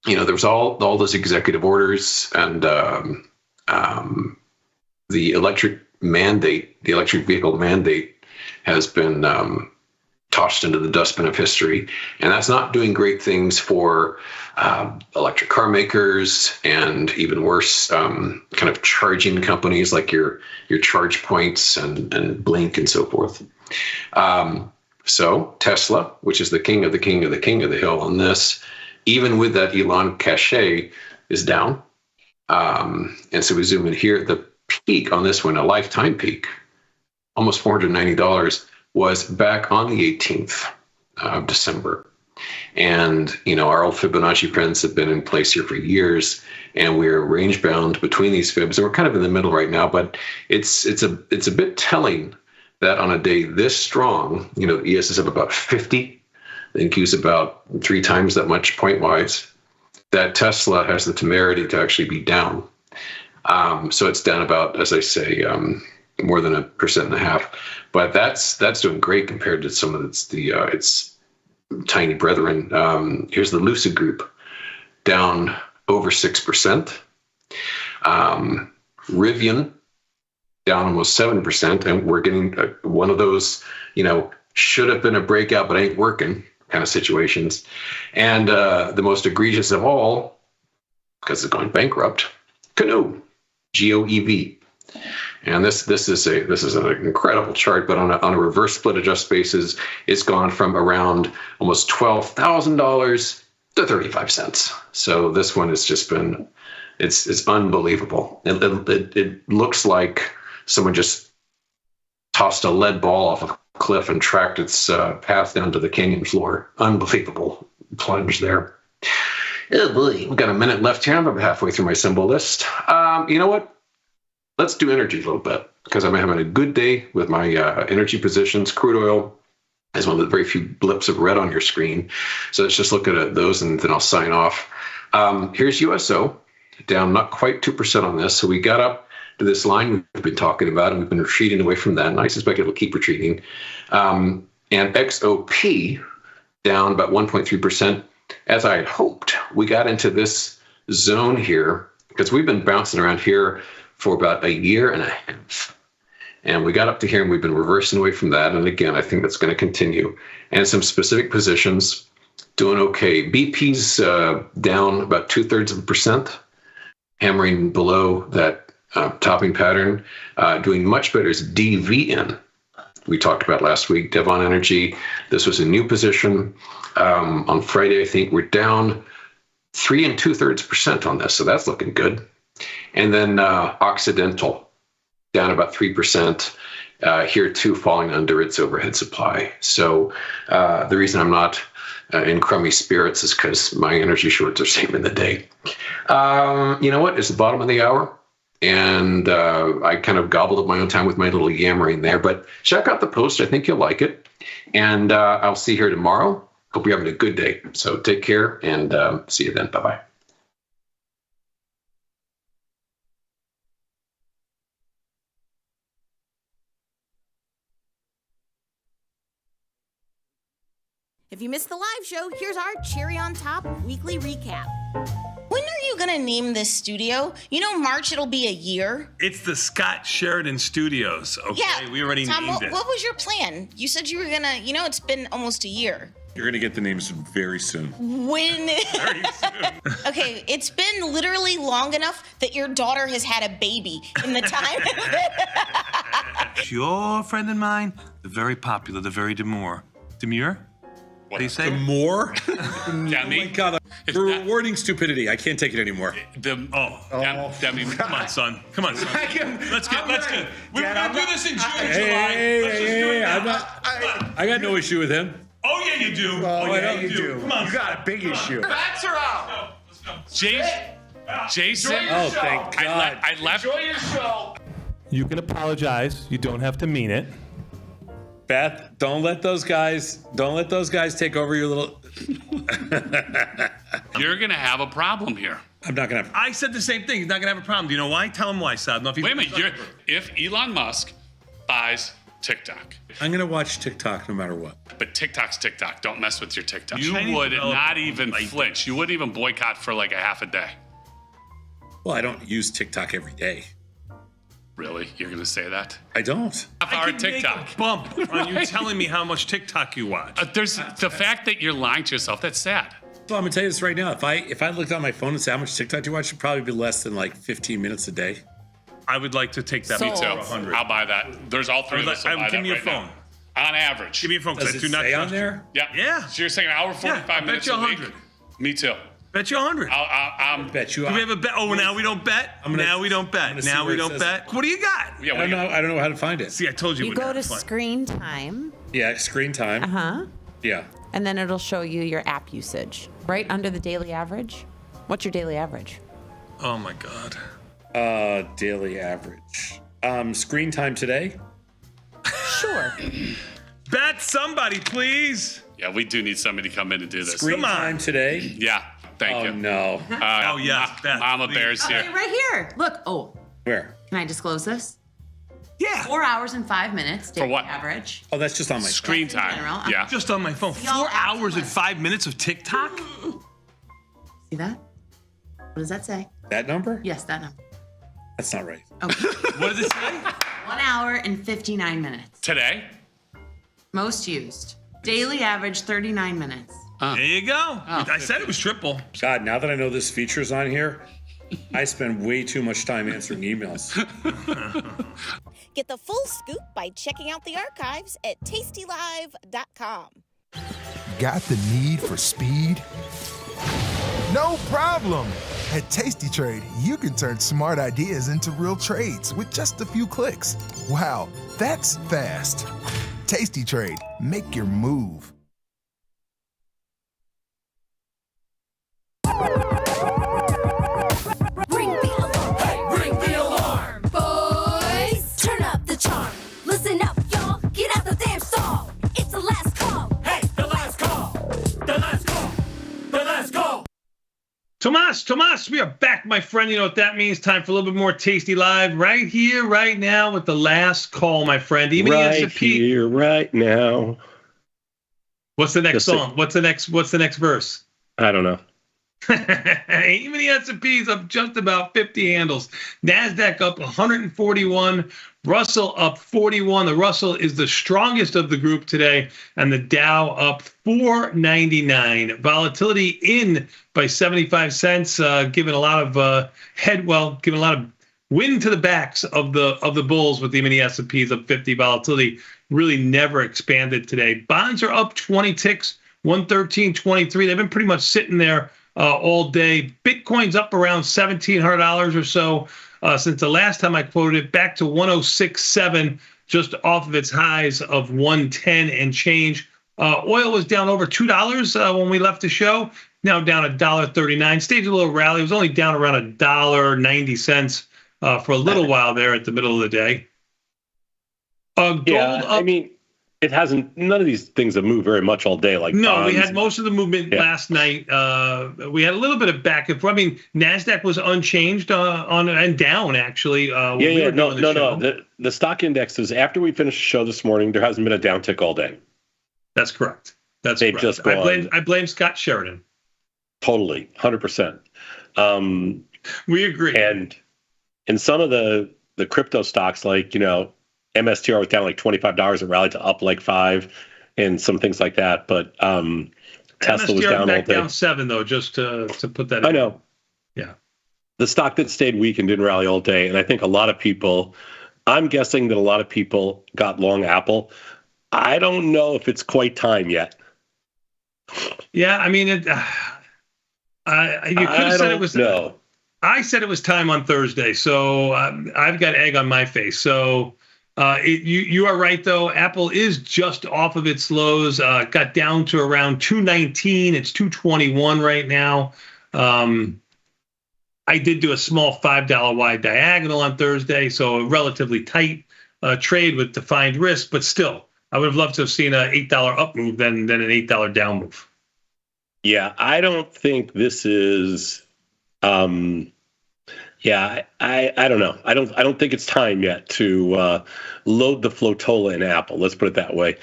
Speaker 2: there was all those executive orders and the electric vehicle mandate has been tossed into the dustbin of history, and that's not doing great things for electric car makers, and even worse, kind of charging companies like your charge points and Blink and so forth. So Tesla, which is the king of the king of the king of the hill on this, even with that Elon cachet, is down. And so we zoom in here. The peak on this one, a lifetime peak, almost $490, was back on the 18th of December. And, our old Fibonacci trends have been in place here for years, and we're range bound between these fibs. And we're kind of in the middle right now, but it's a bit telling that on a day this strong, the ES is up about 50, the NQ is about 3 times that much point-wise, that Tesla has the temerity to actually be down. So it's down about, as I say, more than 1.5%. But that's doing great compared to some of its tiny brethren. Here's the Lucid Group, down over 6%. Rivian, down almost 7%, and we're getting one of those, should have been a breakout but ain't working kind of situations. And the most egregious of all, because it's going bankrupt, Canoe, GOEV. And this is an incredible chart, but on a reverse split adjust basis, it's gone from around almost $12,000 to 35 cents. So this one has just been, it's unbelievable. It looks like someone just tossed a lead ball off a cliff and tracked its path down to the canyon floor. Unbelievable plunge there. Oh boy, we've got a minute left here. I'm about halfway through my symbol list. You know what? Let's do energy a little bit, because I'm having a good day with my energy positions. Crude oil is one of the very few blips of red on your screen. So let's just look at those, and then I'll sign off. Here's USO, down not quite 2% on this. So we got up to this line we've been talking about, and we've been retreating away from that, and I suspect it'll keep retreating. And XOP, down about 1.3%. As I had hoped, we got into this zone here, because we've been bouncing around here for about 1.5 years. And we got up to here, and we've been reversing away from that. And again, I think that's going to continue. And some specific positions doing okay. BP's down about 2/3%, hammering below that topping pattern. Doing much better is DVN. We talked about last week, Devon Energy. This was a new position. On Friday, I think we're down 3 2/3% on this. So that's looking good. And then Occidental, down about 3%, here too, falling under its overhead supply. So the reason I'm not in crummy spirits is because my energy shorts are saving the day. You know what? It's the bottom of the hour, and I kind of gobbled up my own time with my little yammering there. But check out the post. I think you'll like it. And I'll see you here tomorrow. Hope you're having a good day. So take care, and see you then. Bye-bye.
Speaker 15: If you missed the live show, here's our cherry on top weekly recap. When are you gonna name this studio? March it'll be a year.
Speaker 10: It's the Scott Sheridan Studios. Okay,
Speaker 15: Yeah,
Speaker 10: we already
Speaker 15: Tom,
Speaker 10: named it.
Speaker 15: what was your plan? You said you were gonna, it's been almost a year.
Speaker 4: You're going to get the names very soon.
Speaker 15: When?
Speaker 10: Very soon.
Speaker 15: Okay, it's been literally long enough that your daughter has had a baby in the time.
Speaker 10: Your friend and mine, the very popular, the very demure. Demure? What do you say?
Speaker 4: Demure?
Speaker 21: Demi?
Speaker 4: Oh my God, you're rewarding stupidity. I can't take it anymore.
Speaker 21: Demi,
Speaker 10: Come on, son. Come on, son. Let's get. We're
Speaker 21: Dad,
Speaker 10: gonna do this in June, July.
Speaker 4: Hey,
Speaker 10: Let's just do it now.
Speaker 4: I got no issue with him.
Speaker 10: Oh yeah, you do.
Speaker 23: Oh, yeah, you do.
Speaker 10: Come on.
Speaker 23: You got a big issue.
Speaker 21: Bats are out. Jason.
Speaker 4: Oh, thank God.
Speaker 21: I left. Enjoy your show.
Speaker 18: You can apologize. You don't have to mean it.
Speaker 4: Beth, don't let those guys take over your little.
Speaker 21: You're gonna have a problem here.
Speaker 4: I'm not gonna.
Speaker 10: I said the same thing. He's not gonna have a problem. Do you know why? Tell him why, Sad.
Speaker 21: Wait a minute. If Elon Musk buys TikTok.
Speaker 4: I'm going to watch TikTok no matter what.
Speaker 21: But TikTok's TikTok. Don't mess with your TikTok. You
Speaker 10: Chinese
Speaker 21: would
Speaker 10: developers
Speaker 21: not even
Speaker 10: like
Speaker 21: flinch. You wouldn't even boycott for like a half a day.
Speaker 4: Well, I don't use TikTok every day.
Speaker 21: Really? You're going to say that?
Speaker 4: I don't.
Speaker 21: Our TikTok.
Speaker 10: Make a bump on you telling me how much TikTok you watch.
Speaker 21: There's the fact that you're lying to yourself. That's sad.
Speaker 4: So I'm going to tell you this right now. If I looked on my phone and said how much TikTok do you watch, it'd probably be less than like 15 minutes a day.
Speaker 10: I would like to take that.
Speaker 21: Me too.
Speaker 10: for 100.
Speaker 21: I'll buy that. There's all three of us. Will buy
Speaker 10: Give me
Speaker 21: that
Speaker 10: your phone.
Speaker 21: Now. On average.
Speaker 10: Give me your phone because I do not
Speaker 4: say on
Speaker 10: trust you.
Speaker 4: there?
Speaker 21: Yeah.
Speaker 10: Yeah.
Speaker 21: So you're saying an hour 45 minutes
Speaker 10: bet you
Speaker 21: a week?
Speaker 10: 100.
Speaker 21: Me too.
Speaker 10: Bet you 100.
Speaker 21: I'll
Speaker 4: bet you.
Speaker 10: Do we have a bet? Oh, now we don't bet. Now we don't bet. Now we don't bet. What do you got?
Speaker 21: Yeah,
Speaker 4: I don't know how to find it.
Speaker 10: See, I told you.
Speaker 12: You go to screen time.
Speaker 4: Yeah, screen time.
Speaker 12: Uh-huh.
Speaker 4: Yeah.
Speaker 12: And then it'll show you your app usage right under the daily average. What's your daily average?
Speaker 10: Oh my God.
Speaker 4: Daily average. Screen time today?
Speaker 12: Sure.
Speaker 10: Bet somebody, please.
Speaker 21: Yeah, we do need somebody to come in and do this.
Speaker 4: Screen time today?
Speaker 21: Yeah. Thank you.
Speaker 4: No.
Speaker 10: Oh yes, Beth,
Speaker 21: Mama
Speaker 10: please.
Speaker 21: Bear's here.
Speaker 6: Okay, right here. Look. Oh,
Speaker 4: Where?
Speaker 6: can I disclose this?
Speaker 10: Yeah.
Speaker 6: 4 hours and 5 minutes.
Speaker 21: For what?
Speaker 6: Average.
Speaker 4: Oh, that's just on my
Speaker 21: Screen
Speaker 6: That's in
Speaker 21: time.
Speaker 6: general.
Speaker 21: Yeah.
Speaker 10: Just on my phone.
Speaker 6: Y'all
Speaker 10: 4 hours and 5 minutes of TikTok?
Speaker 6: See that? What does that say?
Speaker 4: That number?
Speaker 6: Yes, that number.
Speaker 4: That's not right.
Speaker 6: Okay.
Speaker 10: What does it say?
Speaker 6: 1 hour and 59 minutes.
Speaker 21: Today?
Speaker 6: Most used. Daily average 39 minutes.
Speaker 10: There you go. I said it was triple.
Speaker 4: God, now that I know this feature's on here, I spend way too much time answering emails.
Speaker 15: Get the full scoop by checking out the archives at tastylive.com.
Speaker 3: Got the need for speed? No problem. At Tasty Trade, you can turn smart ideas into real trades with just a few clicks. Wow, that's fast. Tasty Trade, make your move.
Speaker 9: Ring the alarm. Hey, ring the alarm. Boys, turn up the charm. Listen up, y'all. Get out the damn stall. It's the last call. Hey, the last call. The last call. The last call.
Speaker 10: Tomas, we are back, my friend. You know what that means. Time for a little bit more Tasty Live right here, right now with the last call, my friend. Even
Speaker 19: right here, right now.
Speaker 10: What's the next song? What's the next verse?
Speaker 19: I don't know.
Speaker 10: Even the S&P's up just about 50 handles. NASDAQ up 141. Russell up 41. The Russell is the strongest of the group today, and the Dow up 499. Volatility in by 75 cents, giving a lot of giving a lot of wind to the backs of the bulls with the mini S&P's up 50. Volatility really never expanded today. Bonds are up 20 ticks, 113.23. They've been pretty much sitting there all day. Bitcoin's up around $1,700 or so since the last time I quoted it, back to 106.7, just off of its highs of 110 and change. Oil was down over $2 when we left the show, now down $1.39. Staged a little rally. It was only down around $1.90 for a little while there at the middle of the day. Gold up.
Speaker 19: I mean, it hasn't. None of these things have moved very much all day. Like
Speaker 10: no,
Speaker 19: bonds.
Speaker 10: we had most of the movement last night. We had a little bit of back and forth. I mean, Nasdaq was unchanged on and down actually.
Speaker 19: No. The stock indexes. After we finished the show this morning, there hasn't been a downtick all day.
Speaker 10: That's correct. They've correct.
Speaker 19: Just gone.
Speaker 10: I blame Scott Sheridan.
Speaker 19: Totally, 100%.
Speaker 10: We agree.
Speaker 19: And in some of the crypto stocks, like MSTR was down like $25. It rallied to up like 5, and some things like that. But Tesla was down all day.
Speaker 10: Down 7 though, just to put that.
Speaker 19: I know.
Speaker 10: Yeah.
Speaker 19: The stock that stayed weak and didn't rally all day, and I think a lot of people. I'm guessing that a lot of people got long Apple. I don't know if it's quite time yet.
Speaker 10: Yeah, I mean, you could have said it was.
Speaker 19: No.
Speaker 10: I said it was time on Thursday, so I've got egg on my face. So. You are right, though. Apple is just off of its lows. Got down to around 219. It's 221 right now. I did do a small $5 wide diagonal on Thursday, so a relatively tight trade with defined risk. But still, I would have loved to have seen an $8 up move than an $8 down move.
Speaker 19: Yeah, I don't think this is. Yeah, I don't know. I don't think it's time yet to load the Flotola in Apple. Let's put it that way.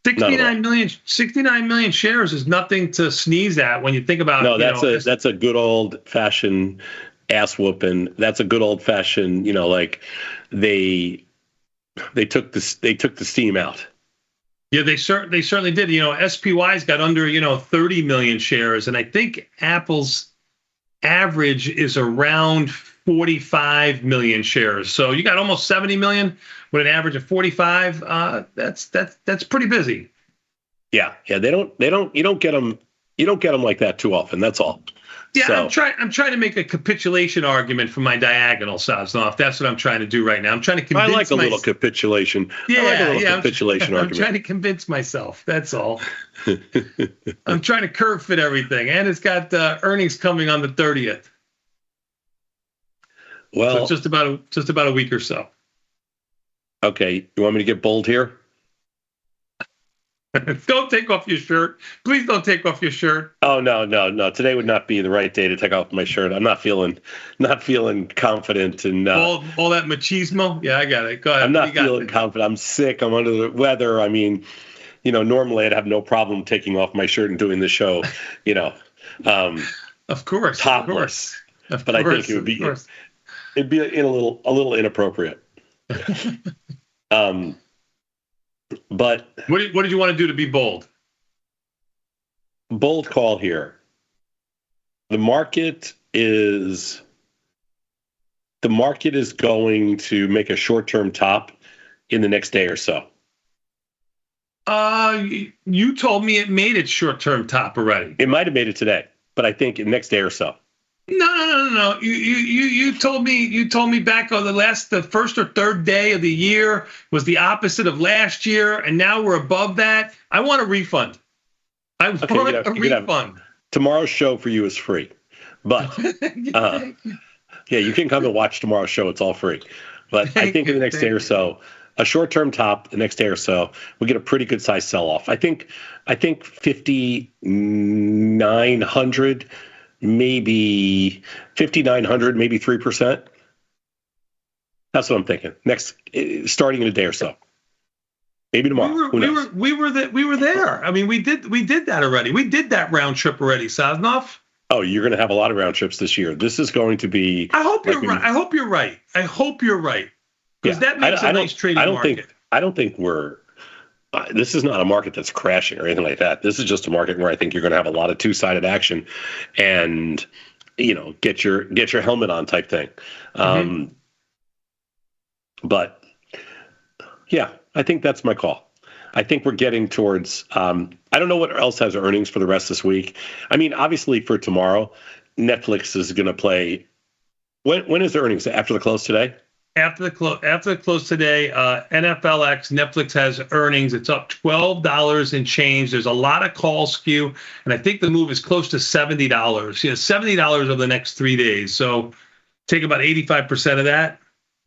Speaker 10: 69 million shares is nothing to sneeze at when you think about.
Speaker 19: No, that's a good old fashioned ass whooping. That's a good old fashioned. Like they took the steam out.
Speaker 10: Yeah, they certainly did. SPY's got under 30 million shares, and I think Apple's average is around 45 million shares. So you got almost 70 million with an average of 45. That's pretty busy.
Speaker 19: Yeah. You don't get them like that too often. That's all.
Speaker 10: Yeah,
Speaker 19: so,
Speaker 10: I'm trying to make a capitulation argument for my diagonal, Sosnoff. That's what I'm trying to do right now. I'm trying to convince.
Speaker 19: I like a little capitulation.
Speaker 10: Capitulation
Speaker 19: argument.
Speaker 10: I'm trying to convince myself. That's all. I'm trying to curve fit everything, and it's got earnings coming on the 30th.
Speaker 19: Well,
Speaker 10: so just about a week or so.
Speaker 19: Okay, you want me to get bold here?
Speaker 10: Don't take off your shirt. Please don't take off your shirt.
Speaker 19: Oh no. Today would not be the right day to take off my shirt. I'm not feeling confident and
Speaker 10: all that machismo. Yeah, I got it. Go ahead.
Speaker 19: I'm not feeling confident. I'm sick. I'm under the weather. I mean, normally I'd have no problem taking off my shirt and doing the show.
Speaker 10: Of course,
Speaker 19: topless.
Speaker 10: Of
Speaker 19: but
Speaker 10: course,
Speaker 19: I think it'd be a little inappropriate. But
Speaker 10: what did you want to do to be bold?
Speaker 19: Bold call here. The market is going to make a short-term top in the next day or so.
Speaker 10: You told me it made its short-term top already.
Speaker 19: It might have made it today, but I think in the next day or so.
Speaker 10: No. You told me back on the first or third day of the year was the opposite of last year, and now we're above that. I want a refund. I want a refund.
Speaker 19: Tomorrow's show for you is free, but yeah, you can come and watch tomorrow's show. It's all free. But I think in the next day or so, a short-term top, the next day or so, we get a pretty good size sell-off. I think 5,900. Maybe 5,900, maybe 3%. That's what I'm thinking. Starting in a day or so, maybe tomorrow.
Speaker 10: We were there. I mean, we did that already. We did that round trip already, Sosnoff.
Speaker 19: Oh, you're going to have a lot of round trips this year. This is going to be.
Speaker 10: I hope you're right. I hope you're right. Because that makes a nice trading market.
Speaker 19: I don't think we're. This is not a market that's crashing or anything like that. This is just a market where I think you're going to have a lot of two-sided action, and get your helmet on type thing. But yeah, I think that's my call. I think we're getting towards. I don't know what else has earnings for the rest of this week. I mean, obviously for tomorrow, Netflix is going to play. When is the earnings? After the close today?
Speaker 10: After the close today, NFLX, Netflix has earnings. It's up $12 and change. There's a lot of call skew, and I think the move is close to $70. $70 over the next 3 days. So take about 85% of that.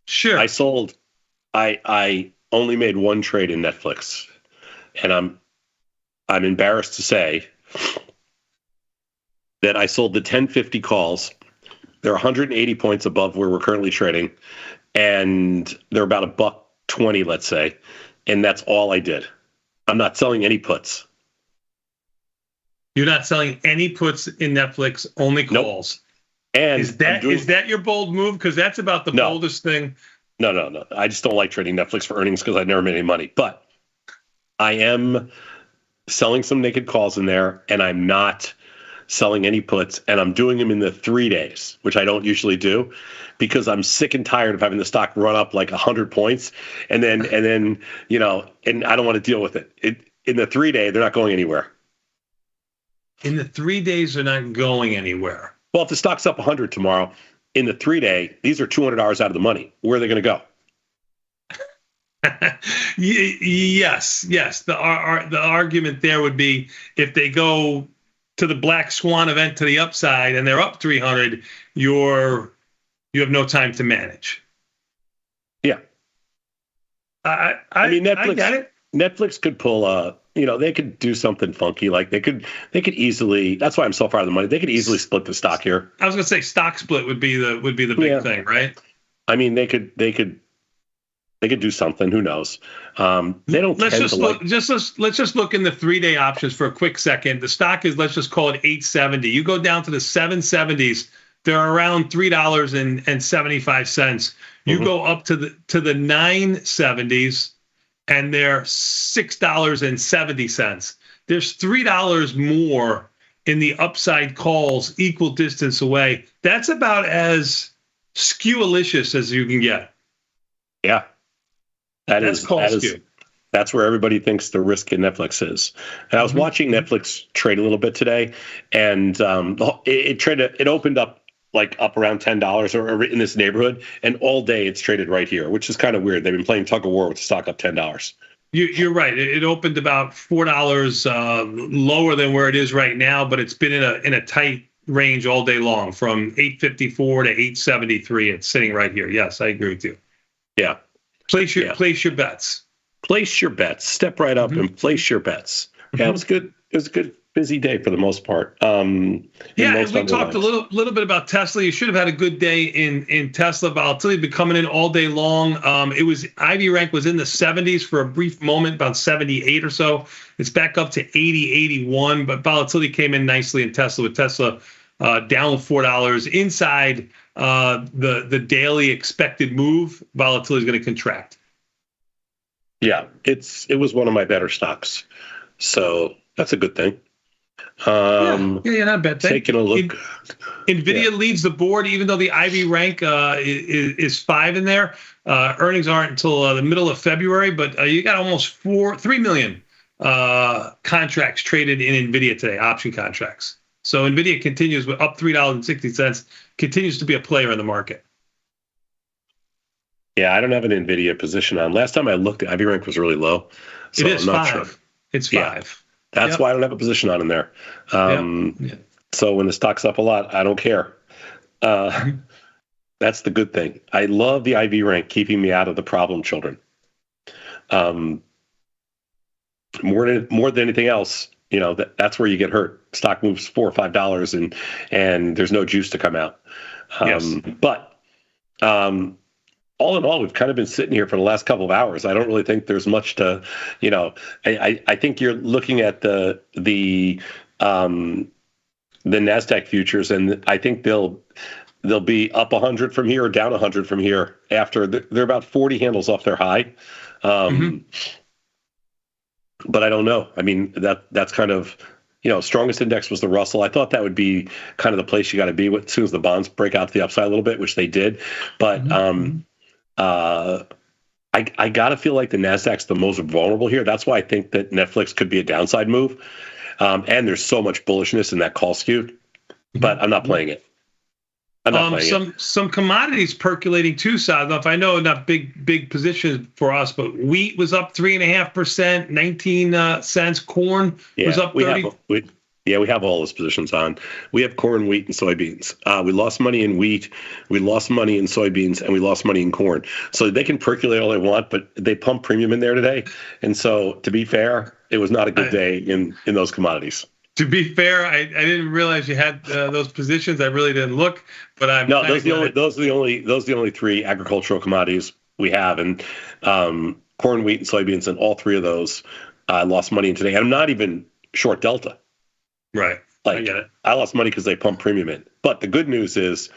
Speaker 10: Sure.
Speaker 19: I only made one trade in Netflix, and I'm embarrassed to say that I sold the 1050 calls. They're 180 points above where we're currently trading. And they're about $1.20, let's say, and that's all I did. I'm not selling any puts.
Speaker 10: You're not selling any puts in Netflix, only calls.
Speaker 19: Nope. And
Speaker 10: is that your bold move? Because that's about the boldest thing.
Speaker 19: No. I just don't like trading Netflix for earnings because I never made any money. But I am selling some naked calls in there, and I'm not selling any puts, and I'm doing them in the 3 days, which I don't usually do, because I'm sick and tired of having the stock run up like 100 points, and then and I don't want to deal with it. In the 3 day, they're not going anywhere.
Speaker 10: In the 3 days, they're not going anywhere.
Speaker 19: Well, if the stock's up 100 tomorrow, in the 3 day, these are $200 out of the money. Where are they going to go?
Speaker 10: Yes. The argument there would be if they go to the black swan event to the upside and they're up 300, you have no time to manage.
Speaker 19: Yeah.
Speaker 10: I mean, Netflix,
Speaker 19: I get it. Netflix could pull a they could do something funky. Like they could easily. That's why I'm so far out of the money. They could easily split the stock here.
Speaker 10: I was gonna say stock split would be the big thing, right?
Speaker 19: I mean, they could do something. Who knows? They don't.
Speaker 10: Let's
Speaker 19: tend
Speaker 10: just
Speaker 19: to
Speaker 10: look.
Speaker 19: like,
Speaker 10: Let's just look in the 3-day options for a quick second. The stock is, let's just call it 870. You go down to the 770s. They're around $3.75. You go up to the 970s, and they're $6.70. There's $3 more in the upside calls, equal distance away. That's about as skew-alicious as you can get.
Speaker 19: Yeah.
Speaker 10: That's call skew.
Speaker 19: That's where everybody thinks the risk in Netflix is. And I was watching Netflix trade a little bit today, and it opened up up around $10 or in this neighborhood, and all day it's traded right here, which is kind of weird. They've been playing tug of war with the stock up $10.
Speaker 10: You're right. It opened about $4 lower than where it is right now, but it's been in a tight range all day long, from 854 to 873. It's sitting right here. Yes, I agree with you.
Speaker 19: Yeah.
Speaker 10: Place your bets.
Speaker 19: Place your bets. Step right up and place your bets. Yeah, it was good. It was a good, busy day for the most part.
Speaker 10: And we talked a little bit about Tesla. You should have had a good day in Tesla. Volatility been coming in all day long. It was IV rank was in the 70s for a brief moment, about 78 or so. It's back up to 80, 81, but volatility came in nicely in Tesla, with Tesla down $4 inside the daily expected move. Volatility is going to contract.
Speaker 19: Yeah, it was one of my better stocks, so that's a good thing.
Speaker 10: Not a bad thing.
Speaker 19: Taking a look.
Speaker 10: NVIDIA leads the board, even though the IV rank is 5 in there. Earnings aren't until the middle of February, but you got almost 3 million contracts traded in NVIDIA today, option contracts. So NVIDIA continues with up $3.60, continues to be a player in the market.
Speaker 19: Yeah, I don't have an NVIDIA position on. Last time I looked, IV rank was really low. So
Speaker 10: it is
Speaker 19: I'm not
Speaker 10: 5.
Speaker 19: sure.
Speaker 10: It's 5.
Speaker 19: Yeah. That's why I don't have a position on in there. So when the stock's up a lot, I don't care. That's the good thing. I love the IV rank keeping me out of the problem children. More than anything else, that's where you get hurt. Stock moves $4 or $5 and there's no juice to come out. But all in all, we've kind of been sitting here for the last couple of hours. I don't really think there's much to, I think you're looking at the NASDAQ futures, and I think they'll be up 100 from here or down 100 from here after they're about 40 handles off their high. But I don't know. I mean, that's kind of, strongest index was the Russell. I thought that would be kind of the place you got to be with as soon as the bonds break out to the upside a little bit, which they did. But I got to feel like the NASDAQ's the most vulnerable here. That's why I think that Netflix could be a downside move. And there's so much bullishness in that call skew, but I'm not playing it.
Speaker 10: Some commodities percolating too, Sadov. I know not big positions for us, but wheat was up 3.5%, 19 cents. Corn was up 30.
Speaker 19: We have all those positions on. We have corn, wheat, and soybeans. We lost money in wheat, we lost money in soybeans, and we lost money in corn. So they can percolate all they want, but they pump premium in there today. And so, to be fair, it was not a good day in those commodities.
Speaker 10: To be fair, I didn't realize you had those positions. I really didn't look, but
Speaker 19: those are the only 3 agricultural commodities we have, and corn, wheat, and soybeans, and all 3 of those I lost money in today. And I'm not even short Delta.
Speaker 10: Right.
Speaker 19: I get it. I lost money because they pumped premium in. But the good news is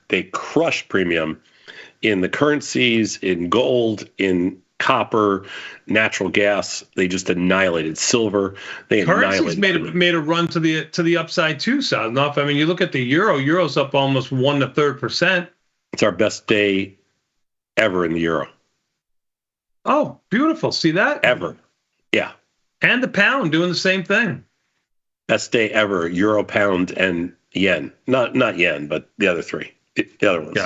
Speaker 19: they crushed premium in the currencies, in gold, in copper, natural gas. They just annihilated silver. They
Speaker 10: currencies made a run to the upside too, Sal. I mean, you look at the euro. Euro's up almost 1 1/3%.
Speaker 19: It's our best day ever in the euro.
Speaker 10: Oh, beautiful! See that?
Speaker 19: Ever, yeah.
Speaker 10: And the pound doing the same thing.
Speaker 19: Best day ever, euro, pound, and yen. Not yen, but the other 3. The other ones.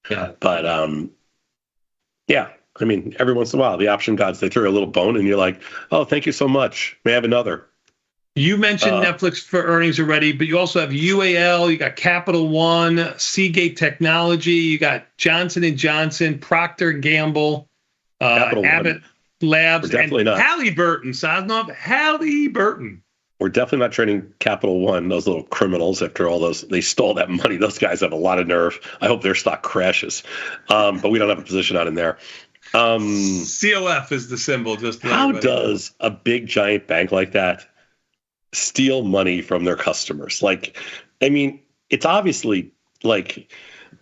Speaker 10: Yeah.
Speaker 19: But yeah. I mean, every once in a while, the option gods, they throw a little bone, and you're like, oh, thank you so much. May I have another?
Speaker 10: You mentioned Netflix for earnings already, but you also have UAL, you got Capital One, Seagate Technology, you got Johnson & Johnson, Procter & Gamble, Abbott. Labs and
Speaker 19: definitely not.
Speaker 10: Halliburton, Sosnoff, Halliburton.
Speaker 19: We're definitely not trading Capital One, those little criminals. After all those, they stole that money. Those guys have a lot of nerve. I hope their stock crashes. But we don't have a position on in there.
Speaker 10: COF is the symbol. Just
Speaker 19: how does a big giant bank like that steal money from their customers? Like, I mean, it's obviously like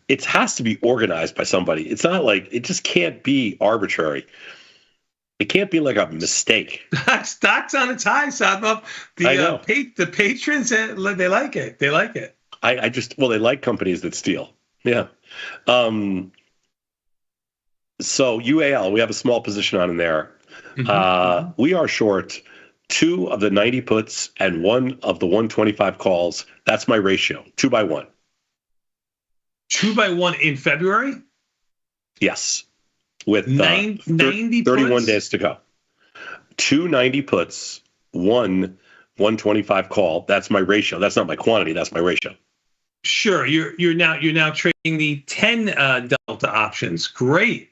Speaker 19: it has to be organized by somebody. It's not like it just can't be arbitrary. It can't be like a mistake.
Speaker 10: Stock's on its high, Sosnoff. The patrons, they like it. They like it.
Speaker 19: They like companies that steal. Yeah. So UAL, we have a small position on in there. Mm-hmm. We are short 2 of the 90 puts and 1 of the 125 calls. That's my ratio, 2 by 1.
Speaker 10: 2 by 1 in February?
Speaker 19: Yes. With
Speaker 10: 90
Speaker 19: 31
Speaker 10: puts?
Speaker 19: days to go. 2 90 puts, 1 125 call. That's my ratio. That's not my quantity. That's my ratio.
Speaker 10: Sure. You're now trading the 10 delta options. Great.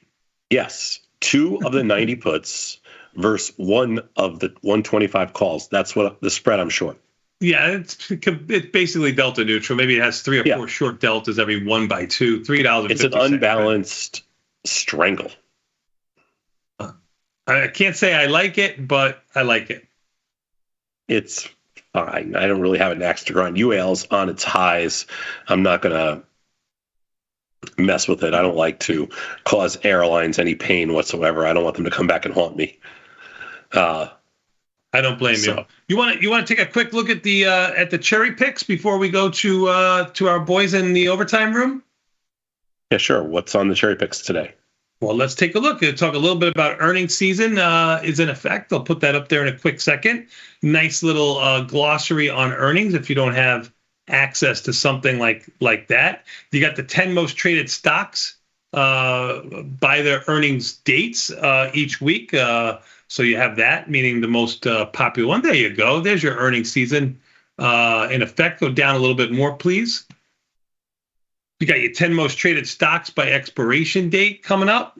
Speaker 19: Yes. 2 of the 90 puts versus 1 of the 125 calls. That's what the spread I'm short.
Speaker 10: Yeah, it's basically delta neutral. Maybe it has 3 or 4 short deltas every 1 by 2. $3.50.
Speaker 19: It's an unbalanced strangle.
Speaker 10: I can't say I like it, but I like it.
Speaker 19: It's fine. I don't really have an axe to grind. UAL's on its highs. I'm not going to mess with it. I don't like to cause airlines any pain whatsoever. I don't want them to come back and haunt me.
Speaker 10: I don't blame you. You want to take a quick look at the cherry picks before we go to our boys in the overtime room?
Speaker 19: Yeah, sure. What's on the cherry picks today?
Speaker 10: Well, let's take a look. We'll talk a little bit about earnings season is in effect. I'll put that up there in a quick second. Nice little glossary on earnings if you don't have access to something like that. You got the 10 most traded stocks by their earnings dates each week. So you have that, meaning the most popular one. There you go. There's your earnings season in effect. Go down a little bit more, please. You got your 10 most traded stocks by expiration date coming up.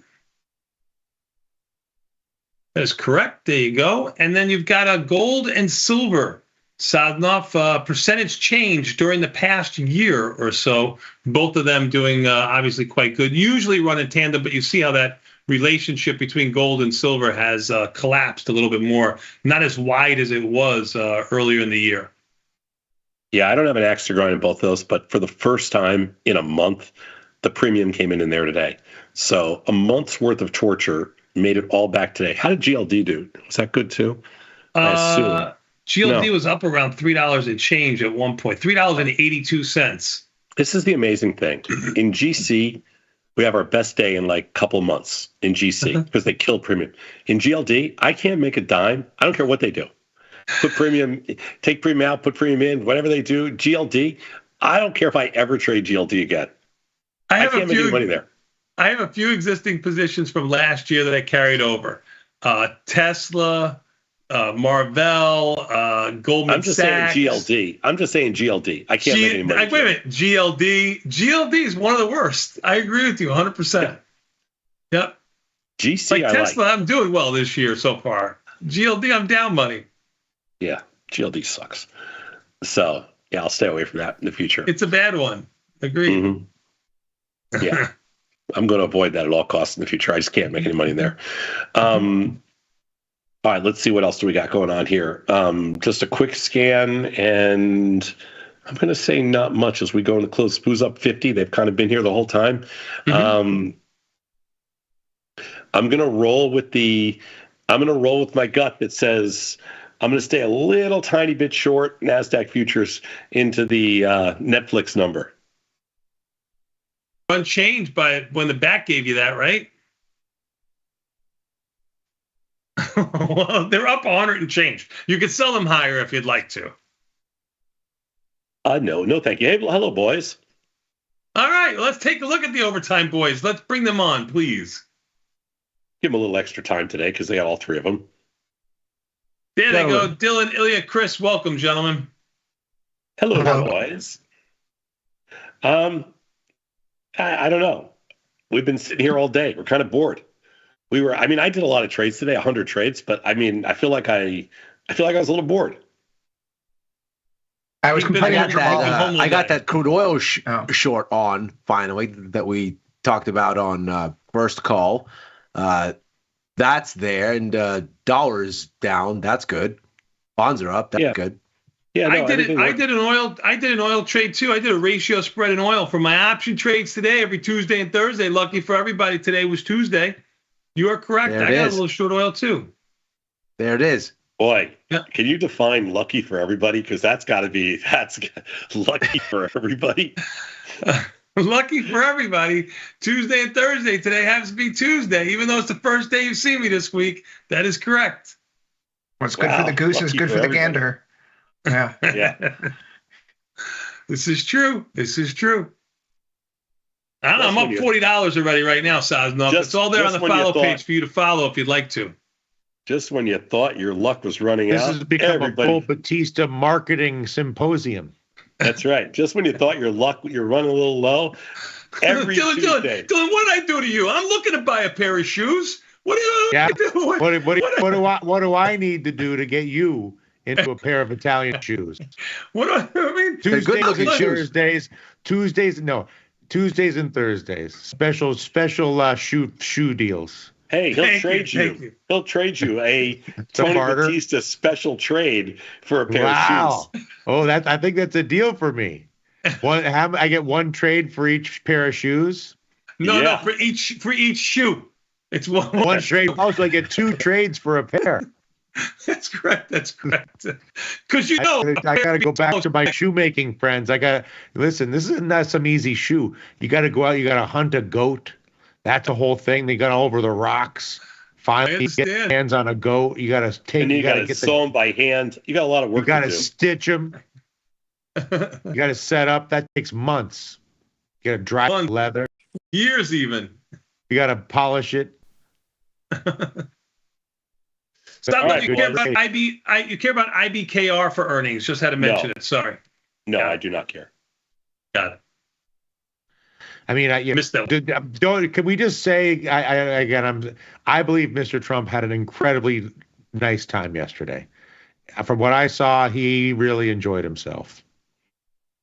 Speaker 10: That is correct. There you go. And then you've got a gold and silver. Sosnoff percentage change during the past year or so. Both of them doing obviously quite good. Usually run in tandem, but you see how that relationship between gold and silver has collapsed a little bit more. Not as wide as it was earlier in the year.
Speaker 19: Yeah, I don't have an axe to grind in both of those, but for the first time in a month, the premium came in there today. So a month's worth of torture made it all back today. How did GLD do? Was that good too? I assume.
Speaker 10: GLD was up around $3 and change at one point, $3.82.
Speaker 19: This is the amazing thing. In GC, we have our best day in like a couple of months in GC because they killed premium. In GLD, I can't make a dime. I don't care what they do. Put premium, take premium out, put premium in, whatever they do. GLD, I don't care if I ever trade GLD again. I can't make any money there.
Speaker 10: I have a few existing positions from last year that I carried over. Tesla, Marvell, Goldman Sachs.
Speaker 19: I'm just saying GLD. I can't make any money.
Speaker 10: Wait a minute. GLD is one of the worst. I agree with you 100%. Yep.
Speaker 19: GC,
Speaker 10: like Tesla, I'm doing well this year so far. GLD, I'm down money.
Speaker 19: Yeah, GLD sucks. So, yeah, I'll stay away from that in the future.
Speaker 10: It's a bad one. Agreed.
Speaker 19: Mm-hmm. Yeah. I'm going to avoid that at all costs in the future. I just can't make any money there. All right, let's see what else do we got going on here. Just a quick scan, and I'm going to say not much as we go into close. Who's up 50? They've kind of been here the whole time. I'm going to roll with my gut that says I'm going to stay a little tiny bit short NASDAQ futures into the Netflix number.
Speaker 10: Unchanged by when the back gave you that, right? Well, they're up 100 and change. You could sell them higher if you'd like to.
Speaker 19: No, thank you. Hey, hello, boys.
Speaker 10: All right, let's take a look at the overtime boys. Let's bring them on, please.
Speaker 19: Give them a little extra time today because they got all three of them.
Speaker 10: There they go. Dylan, Ilya, Chris, welcome, gentlemen.
Speaker 19: Hello, boys. I don't know. We've been sitting here all day. We're kind of bored. I mean, I did a lot of trades today, 100 trades, but I mean, I feel like I was a little bored.
Speaker 5: I was complaining
Speaker 13: I got that crude oil short on finally that we talked about on first call. That's there, and dollar's down. That's good. Bonds are up. That's good.
Speaker 10: Yeah, no, I did an oil trade too. I did a ratio spread in oil for my option trades today, every Tuesday and Thursday. Lucky for everybody, today was Tuesday. You are correct. I got a little short oil too.
Speaker 13: There it is.
Speaker 19: Boy, can you define lucky for everybody? Because that's lucky for everybody.
Speaker 10: Lucky for everybody. Tuesday and Thursday. Today happens to be Tuesday, even though it's the first day you've seen me this week. That is correct.
Speaker 5: What's good for the goose is good for the gander. Yeah.
Speaker 19: Yeah.
Speaker 10: This is true. I don't know. I'm up $40 already right now, Sosnoff. It's all there on the follow page for you to follow if you'd like to.
Speaker 19: Just when you thought your luck was running out,
Speaker 20: this has become a Paul Batista marketing symposium.
Speaker 19: That's right. Just when you thought you're running a little low, every Tuesday.
Speaker 10: Dylan, what did I do to you? I'm looking to buy a pair of shoes. What do you do?
Speaker 20: What do I need to do to get you into a pair of Italian shoes?
Speaker 10: What do I mean?
Speaker 20: Tuesdays and Thursdays. Special shoe deals.
Speaker 19: Hey, he'll trade you. He'll trade you a Tony Batista special trade for a pair of shoes.
Speaker 20: Oh, I think that's a deal for me. I get one trade for each pair of shoes.
Speaker 10: No, for each shoe. It's one
Speaker 20: trade. Also, I get two trades for a pair.
Speaker 10: That's correct. Because I
Speaker 20: got to go back to my shoemaking friends. Listen. This is not some easy shoe. You got to go out. You got to hunt a goat. That's a whole thing. They got over the rocks. Finally, get your hands on a goat. You got to take.
Speaker 19: And you got to sew them by hand. You got a lot of work.
Speaker 20: You got to stitch them. You got to set up. That takes months. You got to dry leather.
Speaker 10: Years even.
Speaker 20: You got to polish it.
Speaker 10: You care about IBKR for earnings. Just had to mention it. Sorry.
Speaker 19: No, I do not care.
Speaker 10: Got it.
Speaker 20: I mean,
Speaker 10: missed
Speaker 20: that. Can we just say I believe Mr. Trump had an incredibly nice time yesterday. From what I saw, he really enjoyed himself.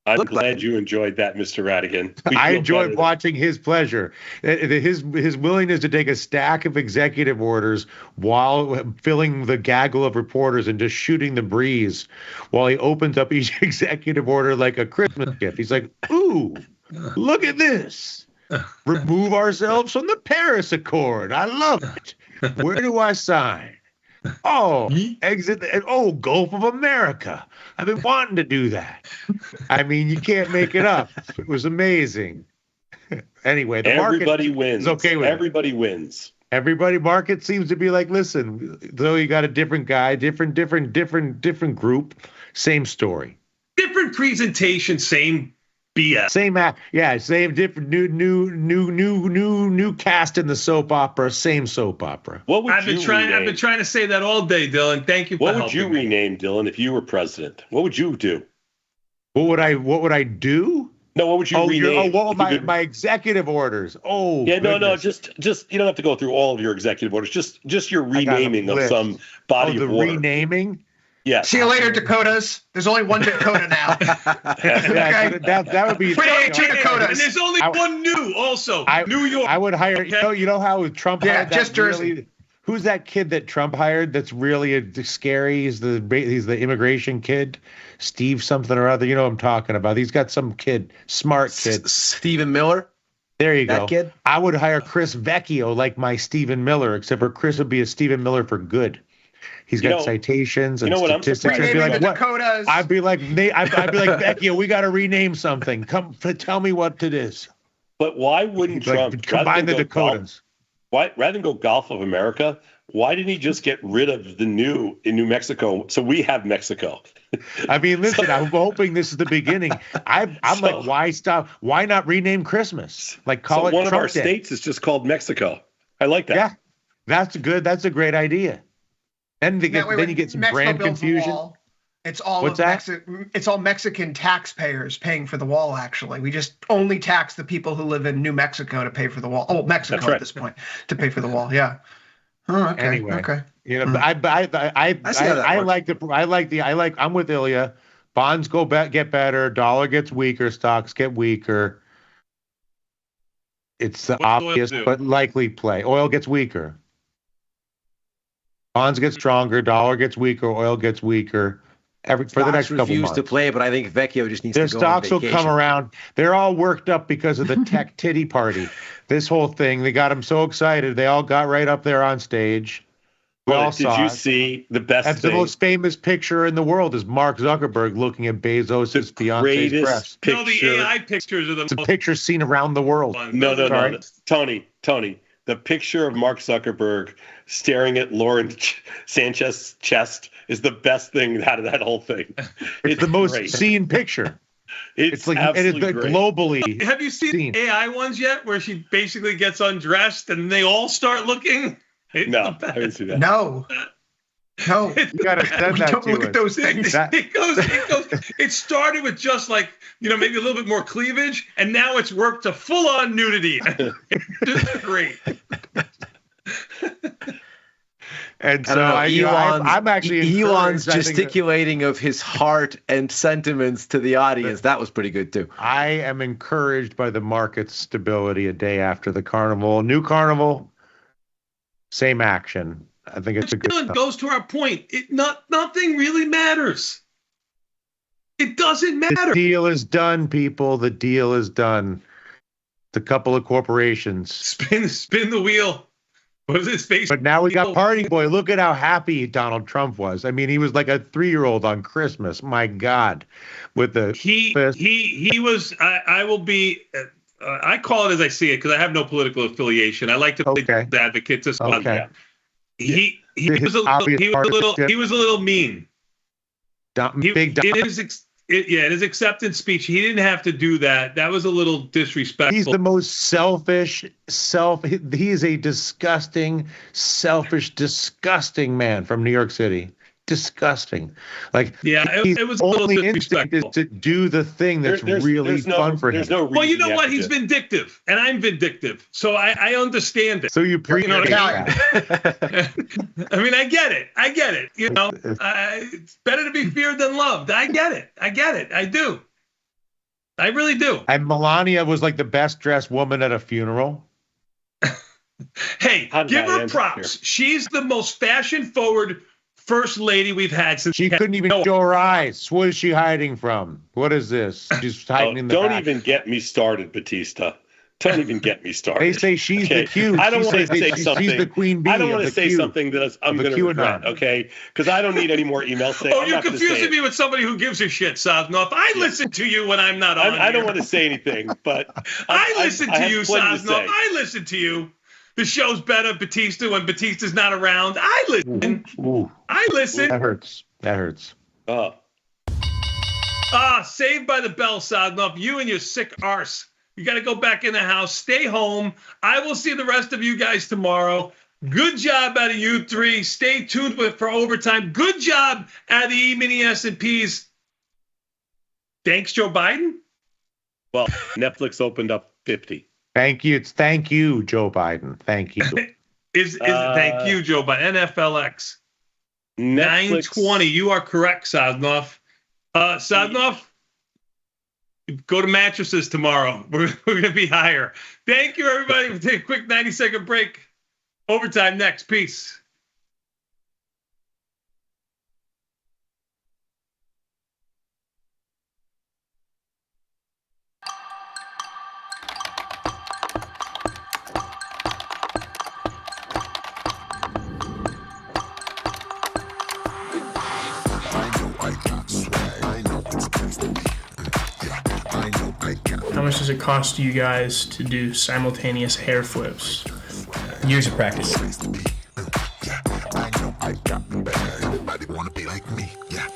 Speaker 19: I'm glad you enjoyed that, Mr. Radigan.
Speaker 20: I enjoyed watching his pleasure, his willingness to take a stack of executive orders while filling the gaggle of reporters and just shooting the breeze while he opens up each executive order like a Christmas gift. He's like, ooh, look at this. Remove ourselves from the Paris Accord. I love it. Where do I sign? Oh, exit. Gulf of America. I've been wanting to do that. I mean, you can't make it up. It was amazing. Anyway,
Speaker 19: everybody wins.
Speaker 20: Is okay with
Speaker 19: everybody wins.
Speaker 20: Market seems to be like, listen, though you got a different guy, different group, same story,
Speaker 10: different presentation, same BS.
Speaker 20: Same different new cast in the soap opera, same soap opera.
Speaker 10: I've been trying to say that all day, Dylan. Thank you for
Speaker 19: helping. What would you rename, Dylan, if you were president? What would you do?
Speaker 20: What would I do?
Speaker 19: No, what would you rename?
Speaker 20: My executive orders. Oh,
Speaker 19: yeah,
Speaker 20: goodness.
Speaker 19: no, just you don't have to go through all of your executive orders. Just your renaming of some body of water.
Speaker 20: Renaming.
Speaker 19: Yeah.
Speaker 5: See you later, Dakotas. There's only one Dakota now.
Speaker 20: Okay. That would be.
Speaker 5: Dakotas.
Speaker 10: And there's only one new also. New York.
Speaker 20: I would hire. Okay? You know how Trump hired
Speaker 5: just Jersey.
Speaker 20: Who's that kid that Trump hired? That's really scary. He's the immigration kid, Steve something or other. You know what I'm talking about. He's got some kid, smart kid.
Speaker 13: Stephen Miller.
Speaker 20: There you go.
Speaker 13: That kid.
Speaker 20: I would hire Chris Vecchio like my Stephen Miller, except for Chris would be a Stephen Miller for good. He's got citations and statistics.
Speaker 5: I'd be like, Dakotas.
Speaker 20: I'd be like, Vecchio, we got to rename something. Come, tell me what it is.
Speaker 19: But why wouldn't Trump
Speaker 20: combine the Dakotas?
Speaker 19: Rather than go Gulf of America, why didn't he just get rid of the new in New Mexico so we have Mexico?
Speaker 20: I mean, listen, I'm hoping this is the beginning. I'm like, why stop? Why not rename Christmas? Like call it
Speaker 19: one
Speaker 20: Trump
Speaker 19: of our
Speaker 20: Day.
Speaker 19: states is just called Mexico. I like that.
Speaker 20: Yeah, that's good. That's a great idea. And then you get some
Speaker 5: Mexico
Speaker 20: brand
Speaker 5: builds a
Speaker 20: confusion.
Speaker 5: wall. It's all
Speaker 20: What's that?
Speaker 5: It's all Mexican taxpayers paying for the wall. Actually, we just only tax the people who live in New Mexico to pay for the wall. Oh, Mexico
Speaker 19: That's right.
Speaker 5: at this point to pay for the wall. Yeah. Oh, okay.
Speaker 20: Anyway,
Speaker 5: Okay.
Speaker 20: you know, I'm with Ilya. Bonds get better, dollar gets weaker, stocks get weaker. It's the obvious but likely play. Oil gets weaker. Bonds get stronger, dollar gets weaker, oil gets weaker. For the next couple
Speaker 13: refuse
Speaker 20: months.
Speaker 13: to play, but I think Vecchio just needs
Speaker 20: Their
Speaker 13: to go
Speaker 20: stocks
Speaker 13: on
Speaker 20: will
Speaker 13: vacation.
Speaker 20: come around. They're all worked up because of the tech titty party. This whole thing, they got them so excited. They all got right up there on stage. We all
Speaker 19: Did
Speaker 20: saw
Speaker 19: you
Speaker 20: it.
Speaker 19: see the best
Speaker 20: That's
Speaker 19: thing?
Speaker 20: the most famous picture in the world is Mark Zuckerberg looking at Bezos' Beyonce's
Speaker 19: greatest
Speaker 20: breast.
Speaker 19: picture.
Speaker 10: No, the AI pictures are the
Speaker 20: It's a
Speaker 10: most
Speaker 20: picture seen around the world.
Speaker 10: fun.
Speaker 19: No. Tony. The picture of Mark Zuckerberg staring at Lauren Sanchez's chest is the best thing out of that whole thing.
Speaker 20: It's the most
Speaker 19: great.
Speaker 20: seen picture.
Speaker 19: It's
Speaker 20: like
Speaker 19: absolutely great.
Speaker 20: globally.
Speaker 10: Have you seen AI ones yet, where she basically gets undressed and they all start looking? It's
Speaker 19: No,
Speaker 10: the
Speaker 19: I
Speaker 10: best.
Speaker 19: haven't seen that.
Speaker 5: No. No.
Speaker 20: You gotta send that
Speaker 5: Don't
Speaker 20: to
Speaker 5: look
Speaker 20: us.
Speaker 5: at those things.
Speaker 10: It goes. It started with just like, maybe a little bit more cleavage, and now it's worked to full-on nudity. It's just great.
Speaker 20: And
Speaker 13: I
Speaker 20: so
Speaker 13: don't know,
Speaker 20: I'm actually
Speaker 13: Elon's
Speaker 20: encouraged. I think
Speaker 13: gesticulating of his heart and sentiments to the audience. That was pretty good too.
Speaker 20: I am encouraged by the market stability a day after the carnival. New carnival, same action. I think it's a good.
Speaker 10: It goes to our point. Nothing really matters. It doesn't matter.
Speaker 20: The deal is done, people. The deal is done. It's a couple of corporations.
Speaker 10: Spin the wheel. What is his face?
Speaker 20: But now we got Party Boy. Look at how happy Donald Trump was. I mean, he was like a 3-year-old on Christmas. My God, with the
Speaker 10: he was. I will be. I call it as I see it because I have no political affiliation. I like to play the advocate to spot that. He was a little mean. In his acceptance speech, he didn't have to do that. That was a little disrespectful.
Speaker 20: He's the most selfish. He is a disgusting, selfish, disgusting man from New York City. Disgusting. Like,
Speaker 10: it was a little
Speaker 20: only instinct is to do the thing that's really fun for him.
Speaker 10: Well, you know what? He's vindictive, and I'm vindictive, so I understand it.
Speaker 20: So you appreciate
Speaker 10: that. I mean, I get it. It's better to be feared than loved. I get it. I do. I really do.
Speaker 20: And Melania was like the best dressed woman at a funeral.
Speaker 10: Hey, give her props. She's the most fashion forward first lady we've had since
Speaker 20: she couldn't even show her eyes. What is she hiding from? What is this? She's hiding in the
Speaker 19: Don't
Speaker 20: back.
Speaker 19: even get me started, Batista. Don't even get me started.
Speaker 20: They say she's the Q.
Speaker 19: I don't want to say something.
Speaker 20: She's the queen bee.
Speaker 19: I don't want to say
Speaker 20: Q,
Speaker 19: something that I'm going to regret. Okay, because I don't need any more emails saying.
Speaker 10: Oh, you're confusing me with somebody who gives a shit, Sosnoff. I listen to you when I'm not on.
Speaker 19: I don't want to say anything, but
Speaker 10: I listen to you, Sosnoff.
Speaker 19: I
Speaker 10: I listen to you. The show's better, Batista, when Batista's not around. I listen. I listen.
Speaker 20: That hurts.
Speaker 10: Saved by the bell, Sosnoff. You and your sick arse. You got to go back in the house. Stay home. I will see the rest of you guys tomorrow. Good job out of you three. Stay tuned for overtime. Good job out of the E-mini S&Ps. Thanks, Joe Biden.
Speaker 19: Well, Netflix opened up 50.
Speaker 20: Thank you. Thank you, Joe Biden. Thank you.
Speaker 10: Thank you, Joe Biden. NFLX.
Speaker 19: Netflix.
Speaker 10: 920. You are correct, Sosnoff. Sosnoff, go to mattresses tomorrow. We're going to be higher. Thank you, everybody. We'll take a quick 90-second break. Overtime next. Peace.
Speaker 7: How much does it cost you guys to do simultaneous hair flips?
Speaker 8: Years of practice.
Speaker 3: Everybody wanna be like me, yeah.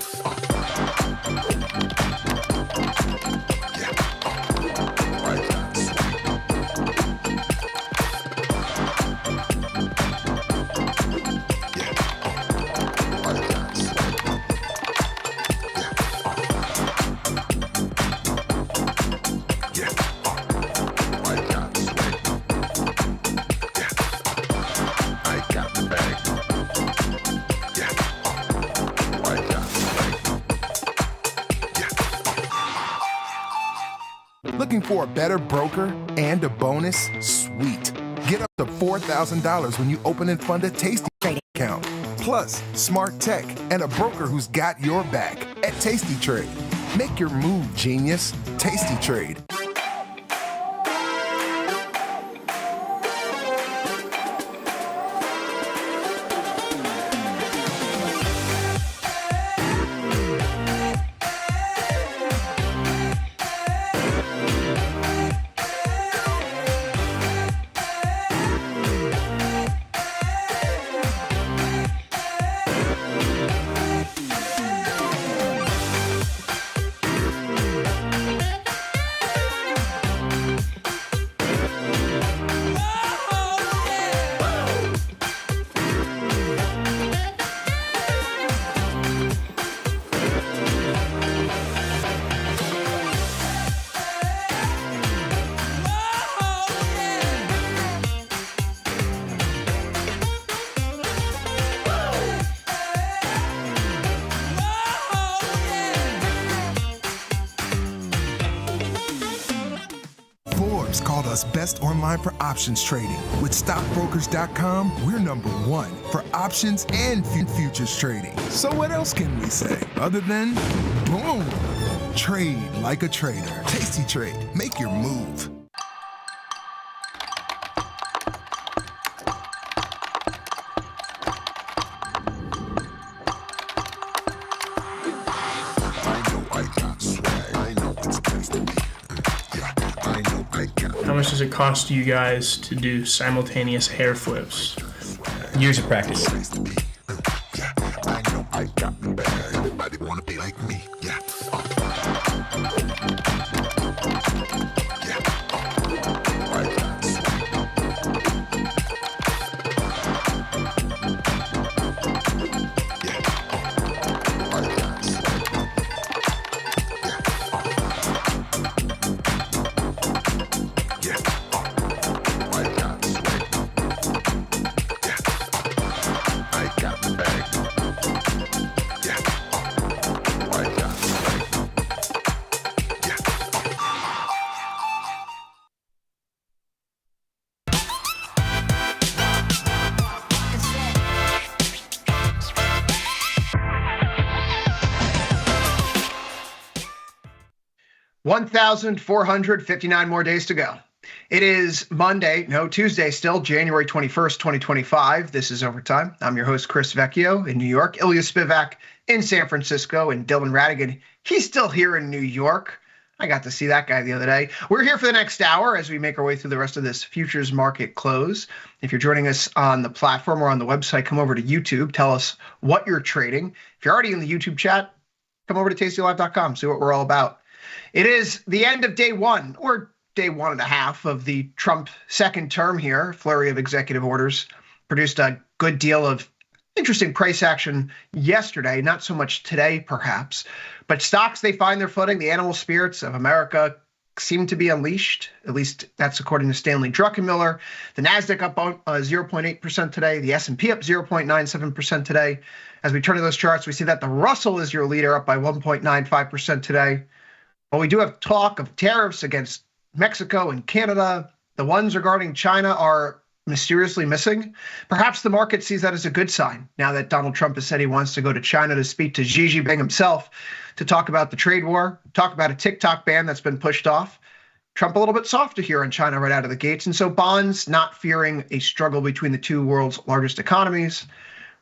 Speaker 3: Looking for a better broker and a bonus? Sweet. Get up to $4,000 when you open and fund a Tasty Trade account. Plus, smart tech and a broker who's got your back at Tasty Trade. Make your move, genius. Tasty Trade. Forbes called us best online for options trading. With stockbrokers.com, we're #1 for options and futures trading. So what else can we say other than boom? Trade like a trader. Tasty Trade. Make your move.
Speaker 7: How much does it cost you guys to do simultaneous hair flips?
Speaker 8: Years of practice.
Speaker 3: Everybody wanna be like me. Yeah.
Speaker 5: $1,459 more days to go. It is Tuesday still, January 21st, 2025. This is Overtime. I'm your host, Chris Vecchio in New York, Ilya Spivak in San Francisco, and Dylan Radigan. He's still here in New York. I got to see that guy the other day. We're here for the next hour as we make our way through the rest of this futures market close. If you're joining us on the platform or on the website, come over to YouTube. Tell us what you're trading. If you're already in the YouTube chat, come over to tastylive.com, see what we're all about. It is the end of day one, or day 1.5 of the Trump second term here. Flurry of executive orders produced a good deal of interesting price action yesterday, not so much today, perhaps. But stocks, they find their footing. The animal spirits of America seem to be unleashed. At least that's according to Stanley Druckenmiller. The Nasdaq up 0.8% today. The S&P up 0.97% today. As we turn to those charts, we see that the Russell is your leader, up by 1.95% today. Well, we do have talk of tariffs against Mexico and Canada. The ones regarding China are mysteriously missing. Perhaps the market sees that as a good sign now that Donald Trump has said he wants to go to China to speak to Xi Jinping himself to talk about the trade war, talk about a TikTok ban that's been pushed off. Trump a little bit softer here on China right out of the gates. And so bonds not fearing a struggle between the two world's largest economies.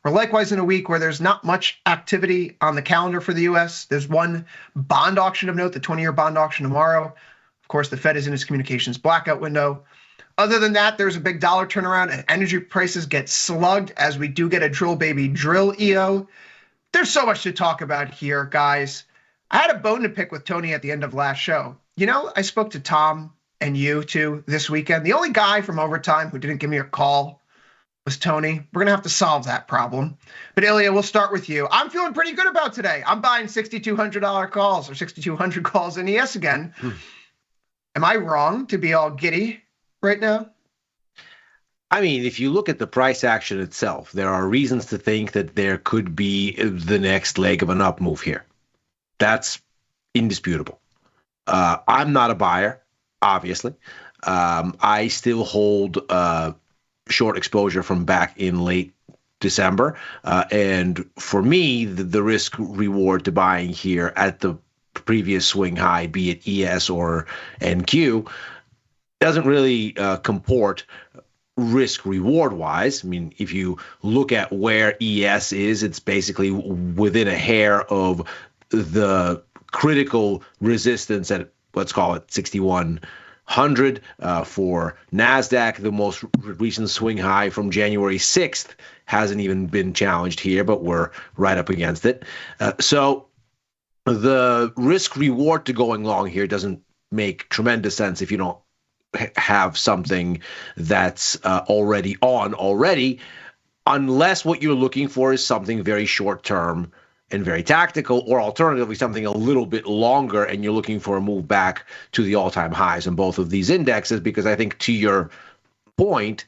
Speaker 5: We're likewise in a week where there's not much activity on the calendar for the U.S. There's one bond auction of note, the 20-year bond auction tomorrow. Of course, the Fed is in its communications blackout window. Other than that, there's a big dollar turnaround and energy prices get slugged as we do get a drill baby drill EO. There's so much to talk about here, guys. I had a bone to pick with Tony at the end of last show. You know, I spoke to Tom and you too this weekend. The only guy from Overtime who didn't give me a call was Tony. We're going to have to solve that problem. But Ilya, we'll start with you. I'm feeling pretty good about today. I'm buying $6,200 calls or 6,200 calls in ES again. Am I wrong to be all giddy right now?
Speaker 13: I mean, if you look at the price action itself, there are reasons to think that there could be the next leg of an up move here. That's indisputable. I'm not a buyer. obviously. I still hold short exposure from back in late December. And for me, the risk reward to buying here at the previous swing high, be it ES or NQ, doesn't really comport risk reward wise. I mean, if you look at where ES is, it's basically within a hair of the critical resistance at, let's call it 6,100 for NASDAQ. The most recent swing high from January 6th hasn't even been challenged here, but we're right up against it. So the risk reward to going long here doesn't make tremendous sense if you don't have something that's already, unless what you're looking for is something very short term and very tactical, or alternatively something a little bit longer and you're looking for a move back to the all-time highs in both of these indexes. Because I think, to your point,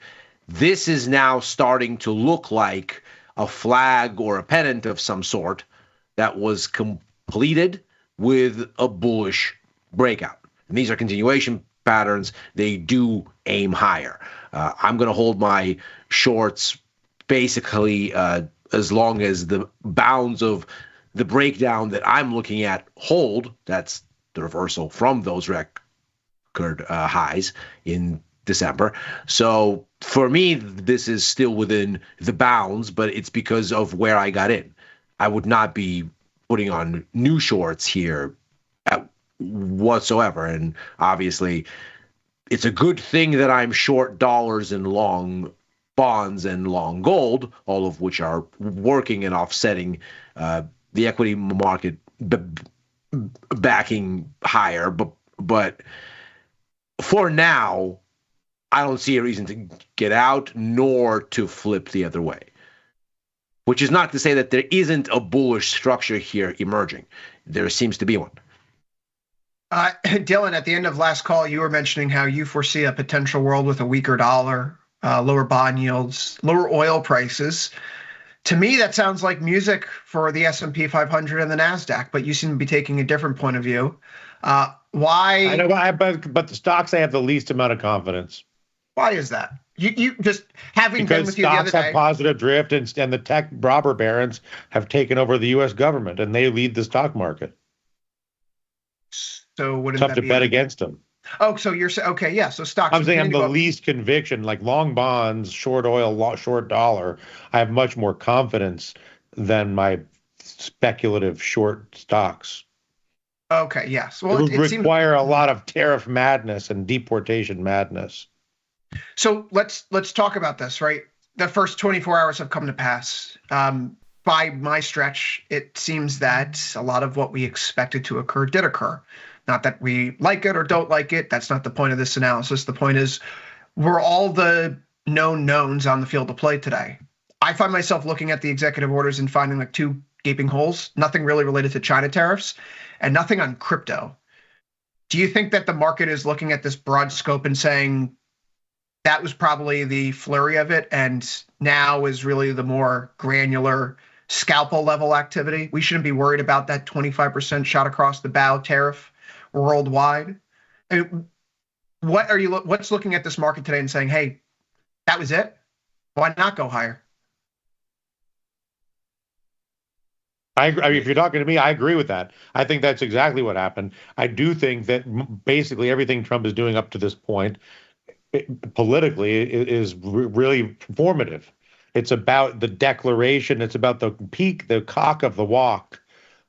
Speaker 13: this is now starting to look like a flag or a pennant of some sort that was completed with a bullish breakout. And these are continuation patterns. They do aim higher. I'm going to hold my shorts basically as long as the bounds of the breakdown that I'm looking at hold. That's the reversal from those record highs in December. So for me, this is still within the bounds, but it's because of where I got in. I would not be putting on new shorts here whatsoever. And obviously, it's a good thing that I'm short dollars and long bonds and long gold, all of which are working and offsetting the equity market backing higher. But for now, I don't see a reason to get out nor to flip the other way, which is not to say that there isn't a bullish structure here emerging. There seems to be one.
Speaker 5: Dylan, at the end of last call, you were mentioning how you foresee a potential world with a weaker dollar, lower bond yields, lower oil prices. To me, that sounds like music for the S&P 500 and the NASDAQ, but you seem to be taking a different point of view. Why?
Speaker 20: I know, but the stocks I have the least amount of confidence.
Speaker 5: Why is that? You just having been with you the other day.
Speaker 20: Because stocks have positive drift, and the tech robber barons have taken over the U.S. government, and they lead the stock market.
Speaker 5: So wouldn't
Speaker 20: tough
Speaker 5: that
Speaker 20: to
Speaker 5: be
Speaker 20: bet against them.
Speaker 5: Oh, so you're saying, okay, yeah. So stocks.
Speaker 20: I'm saying I'm the least conviction, like long bonds, short oil, short dollar. I have much more confidence than my speculative short stocks.
Speaker 5: Okay, yes. Well,
Speaker 20: it would require a lot of tariff madness and deportation madness.
Speaker 5: So let's talk about this, right? The first 24 hours have come to pass. By my stretch, it seems that a lot of what we expected to occur did occur. Not that we like it or don't like it. That's not the point of this analysis. The point is, we're all the known knowns on the field of play today. I find myself looking at the executive orders and finding like two gaping holes, nothing really related to China tariffs and nothing on crypto. Do you think that the market is looking at this broad scope and saying that was probably the flurry of it, and now is really the more granular scalpel level activity? We shouldn't be worried about that 25% shot across the bow tariff worldwide. I mean, what's looking at this market today and saying, hey, that was it? Why not go higher?
Speaker 20: I mean, if you're talking to me, I agree with that. I think that's exactly what happened. I do think that basically everything Trump is doing up to this point politically is really performative. It's about the declaration. It's about the cock of the walk,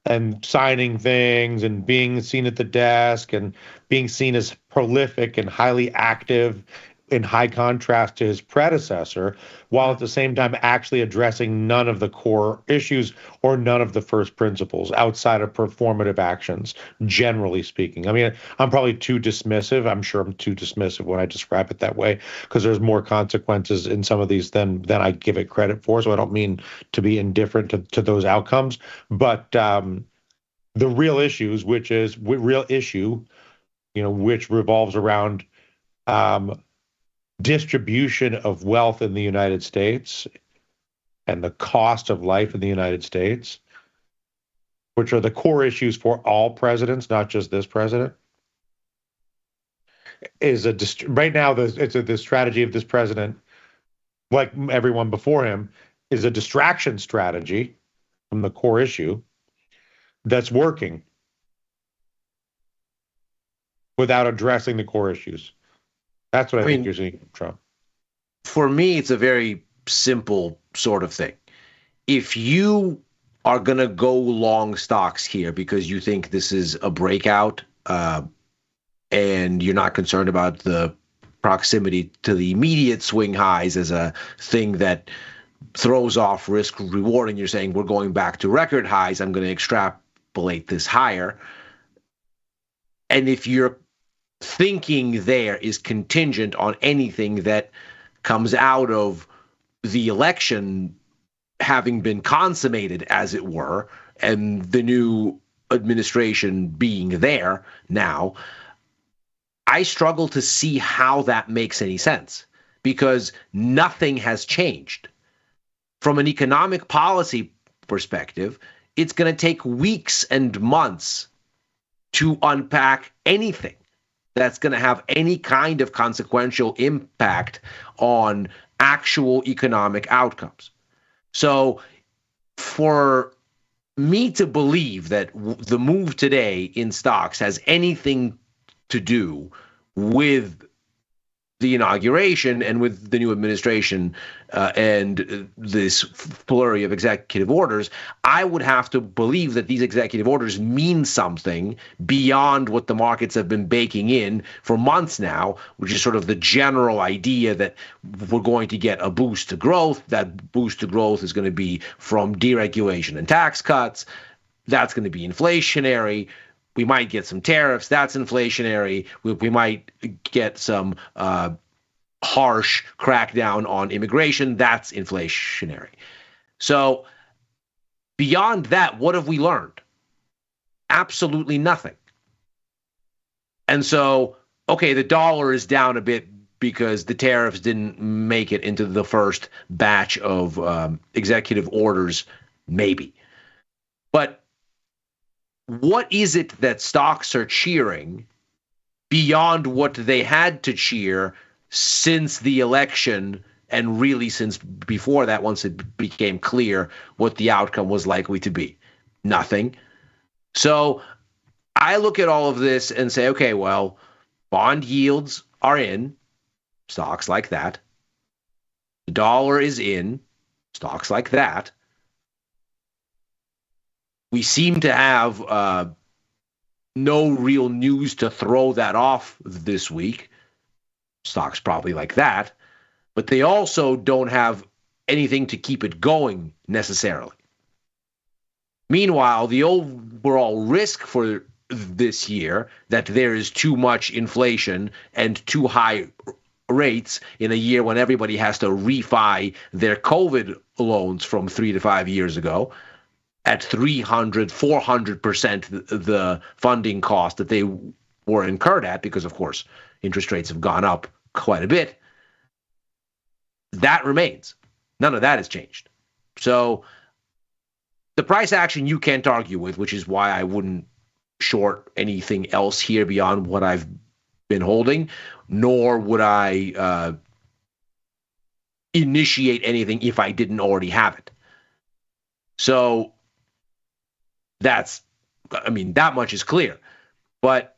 Speaker 20: and signing things and being seen at the desk and being seen as prolific and highly active, in high contrast to his predecessor, while at the same time actually addressing none of the core issues or none of the first principles outside of performative actions, generally speaking. I mean, I'm probably too dismissive. I'm sure I'm too dismissive when I describe it that way, because there's more consequences in some of these than I give it credit for. So I don't mean to be indifferent to those outcomes. But the real issues, which revolves around distribution of wealth in the United States and the cost of life in the United States, which are the core issues for all presidents, not just this president. is right now the strategy of this president, like everyone before him, is a distraction strategy from the core issue that's working without addressing the core issues. That's what I think you're seeing from Trump.
Speaker 13: For me, it's a very simple sort of thing. If you are going to go long stocks here because you think this is a breakout and you're not concerned about the proximity to the immediate swing highs as a thing that throws off risk reward, and you're saying we're going back to record highs, I'm going to extrapolate this higher. And if your thinking there is contingent on anything that comes out of the election having been consummated, as it were, and the new administration being there now, I struggle to see how that makes any sense, because nothing has changed. From an economic policy perspective, it's going to take weeks and months to unpack anything that's going to have any kind of consequential impact on actual economic outcomes. So for me to believe that the move today in stocks has anything to do with the inauguration and with the new administration and this flurry of executive orders, I would have to believe that these executive orders mean something beyond what the markets have been baking in for months now, which is sort of the general idea that we're going to get a boost to growth. That boost to growth is going to be from deregulation and tax cuts. That's going to be inflationary. We might get some tariffs. That's inflationary. We might get some harsh crackdown on immigration. That's inflationary. So beyond that, what have we learned? Absolutely nothing. And so, okay, the dollar is down a bit because the tariffs didn't make it into the first batch of executive orders, maybe. But what is it that stocks are cheering beyond what they had to cheer since the election, and really since before that, once it became clear what the outcome was likely to be? Nothing. So I look at all of this and say, okay, well, bond yields are in, stocks like that. The dollar is in, stocks like that. We seem to have no real news to throw that off this week. Stocks probably like that. But they also don't have anything to keep it going necessarily. Meanwhile, the overall risk for this year, that there is too much inflation and too high rates in a year when everybody has to refi their COVID loans from 3 to 5 years ago, at 300, 400% the funding cost that they were incurred at, because, of course, interest rates have gone up quite a bit. That remains. None of that has changed. So the price action you can't argue with, which is why I wouldn't short anything else here beyond what I've been holding, nor would I initiate anything if I didn't already have it. So that much is clear. But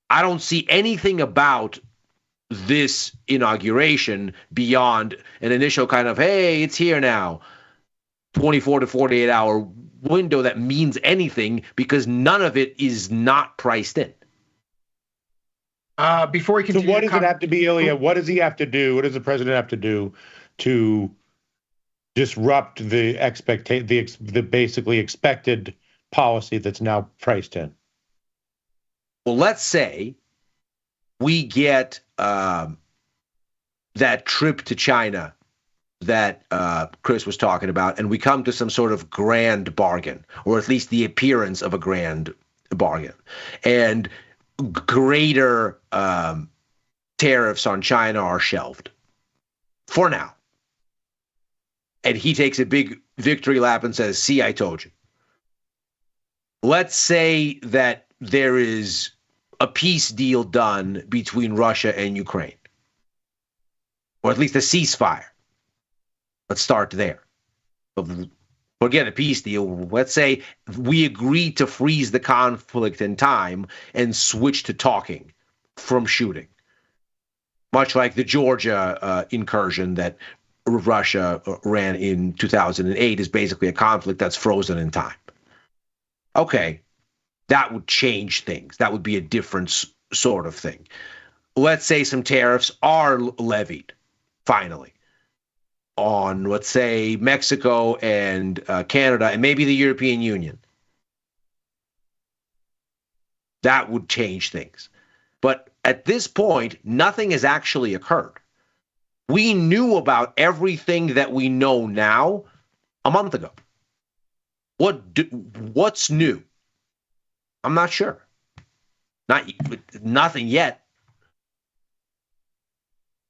Speaker 13: I don't see anything about this inauguration beyond an initial kind of, hey, it's here now, 24 to 48 hour window that means anything, because none of it is not priced in.
Speaker 5: Before we continue,
Speaker 20: so what does it have to be, Ilya? What does he have to do? What does the president have to do to disrupt the the basically expected policy that's now priced in?
Speaker 13: Well, let's say we get that trip to China that Chris was talking about, and we come to some sort of grand bargain, or at least the appearance of a grand bargain, and greater tariffs on China are shelved for now. And he takes a big victory lap and says, see, I told you. Let's say that there is a peace deal done between Russia and Ukraine, or at least a ceasefire. Let's start there. Forget a peace deal. Let's say we agree to freeze the conflict in time and switch to talking from shooting. Much like the Georgia incursion that Russia ran in 2008 is basically a conflict that's frozen in time. Okay, that would change things. That would be a different sort of thing. Let's say some tariffs are levied, finally, on, let's say, Mexico and Canada and maybe the European Union. That would change things. But at this point, nothing has actually occurred. We knew about everything that we know now a month ago. What's new? I'm not sure. Nothing yet.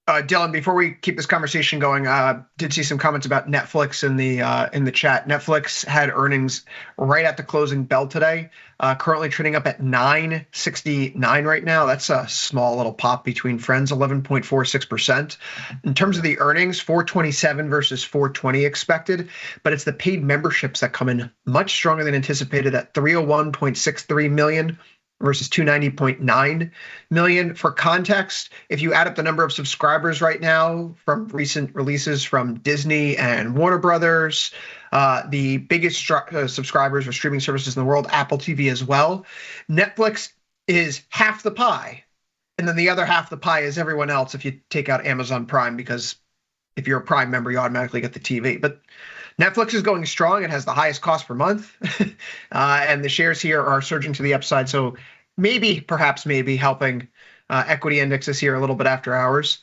Speaker 5: Dylan, before we keep this conversation going, did see some comments about Netflix in the chat. Netflix had earnings right at the closing bell today, currently trading up at $9.69 right now. That's a small little pop between friends, 11.46%. In terms of the earnings, 427 versus 420 expected, but it's the paid memberships that come in much stronger than anticipated at 301.63 million. Versus 290.9 million. For context, if you add up the number of subscribers right now from recent releases from Disney and Warner Brothers, the biggest subscribers or streaming services in the world, Apple TV as well, Netflix is half the pie. And then the other half of the pie is everyone else if you take out Amazon Prime, because if you're a Prime member, you automatically get the TV. But Netflix is going strong. It has the highest cost per month. And the shares here are surging to the upside. So perhaps maybe helping equity indexes here a little bit after hours.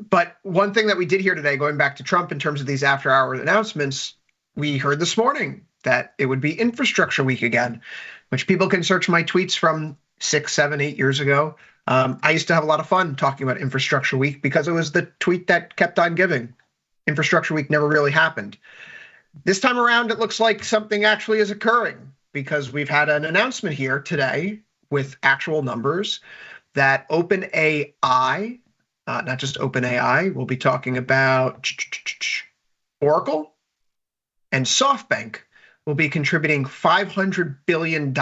Speaker 5: But one thing that we did hear today, going back to Trump in terms of these after hours announcements, we heard this morning that it would be infrastructure week again, which people can search my tweets from 6, 7, 8 years ago. I used to have a lot of fun talking about infrastructure week because it was the tweet that kept on giving. Infrastructure week never really happened. This time around, it looks like something actually is occurring because we've had an announcement here today with actual numbers that OpenAI, not just OpenAI, we'll be talking about Oracle and SoftBank will be contributing $500 billion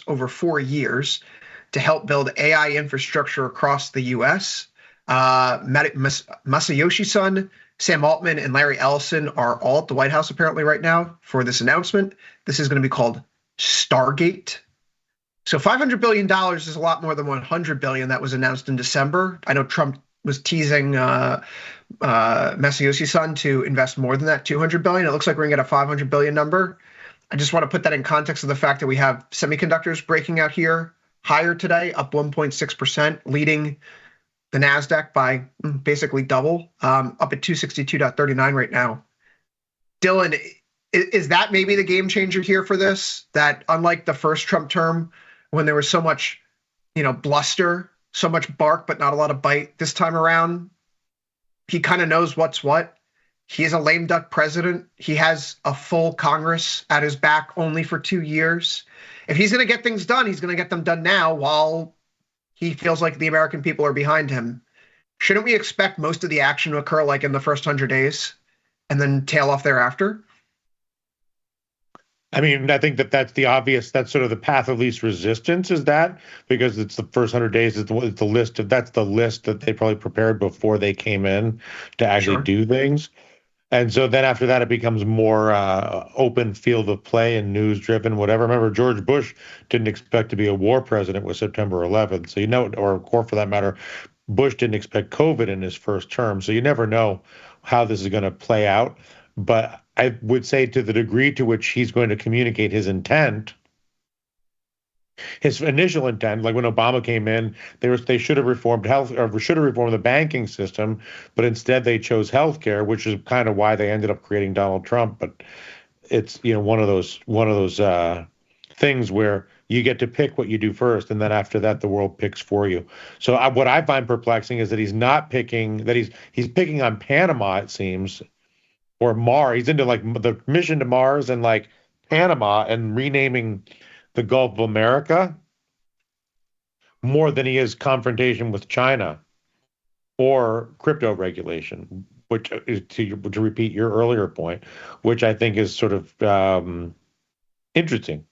Speaker 5: over 4 years to help build AI infrastructure across the U.S. Masayoshi Son, Sam Altman, and Larry Ellison are all at the White House apparently right now for this announcement. This is going to be called Stargate. So $500 billion is a lot more than $100 billion that was announced in December. I know Trump was teasing Masayoshi Son to invest more than that, $200 billion. It looks like we're going to get a $500 billion number. I just want to put that in context of the fact that we have semiconductors breaking out here higher today, up 1.6%, leading the NASDAQ by basically double, up at 262.39 right now. Dylan, is that maybe the game changer here for this? That unlike the first Trump term, when there was so much, bluster, so much bark, but not a lot of bite, this time around, he kind of knows what's what. He is a lame duck president. He has a full Congress at his back only for 2 years. If he's going to get things done, he's going to get them done now while he feels like the American people are behind him. Shouldn't we expect most of the action to occur like in the first 100 days and then tail off thereafter?
Speaker 20: I mean, I think that's the obvious, that's sort of the path of least resistance is that, because it's the first 100 days, that's the list that they probably prepared before they came in to actually do things. And so then after that, it becomes more open field of play and news driven, whatever. Remember, George Bush didn't expect to be a war president with September 11th. So, or for that matter, Bush didn't expect COVID in his first term. So you never know how this is going to play out. But I would say to the degree to which he's going to communicate his intent, his initial intent, like when Obama came in, they should have reformed the banking system, but instead they chose healthcare, which is kind of why they ended up creating Donald Trump. But it's one of those things where you get to pick what you do first, and then after that, the world picks for you. So what I find perplexing is that he's not picking, that he's picking on Panama, it seems, or Mars. He's into like the mission to Mars and like Panama and renaming the Gulf of America, more than he is confrontation with China or crypto regulation, which is to repeat your earlier point, which I think is sort of interesting.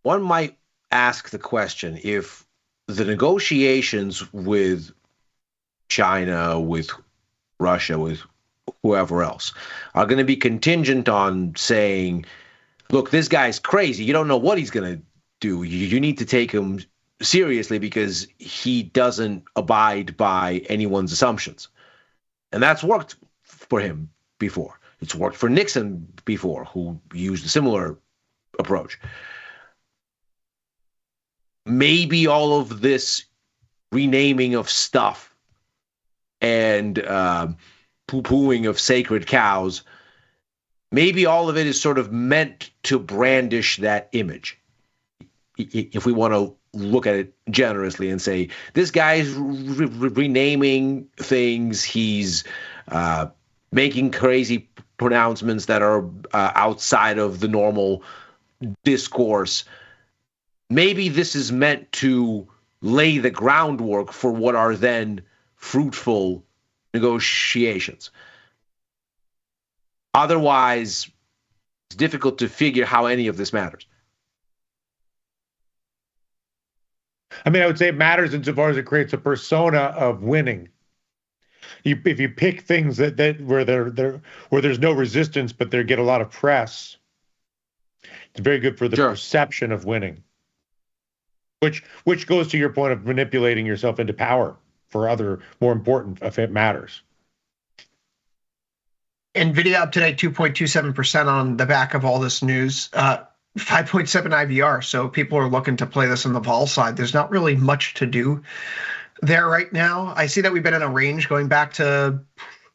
Speaker 13: One might ask the question, if the negotiations with China, with Russia, with whoever else are going to be contingent on saying, look, this guy's crazy. You don't know what he's going to do. You need to take him seriously because he doesn't abide by anyone's assumptions. And that's worked for him before. It's worked for Nixon before, who used a similar approach. Maybe all of this renaming of stuff and poo-pooing of sacred cows, maybe all of it is sort of meant to brandish that image. If we want to look at it generously and say, this guy's renaming things, he's making crazy pronouncements that are outside of the normal discourse. Maybe this is meant to lay the groundwork for what are then fruitful negotiations. Otherwise, it's difficult to figure how any of this matters.
Speaker 20: I mean, I would say it matters insofar as it creates a persona of winning. If you pick things that where there's no resistance, but they get a lot of press, it's very good for the perception of winning. Which goes to your point of manipulating yourself into power for other more important if it matters.
Speaker 5: NVIDIA up today 2.27% on the back of all this news. 5.7 IVR, so people are looking to play this on the vol side. There's not really much to do there right now. I see that we've been in a range going back to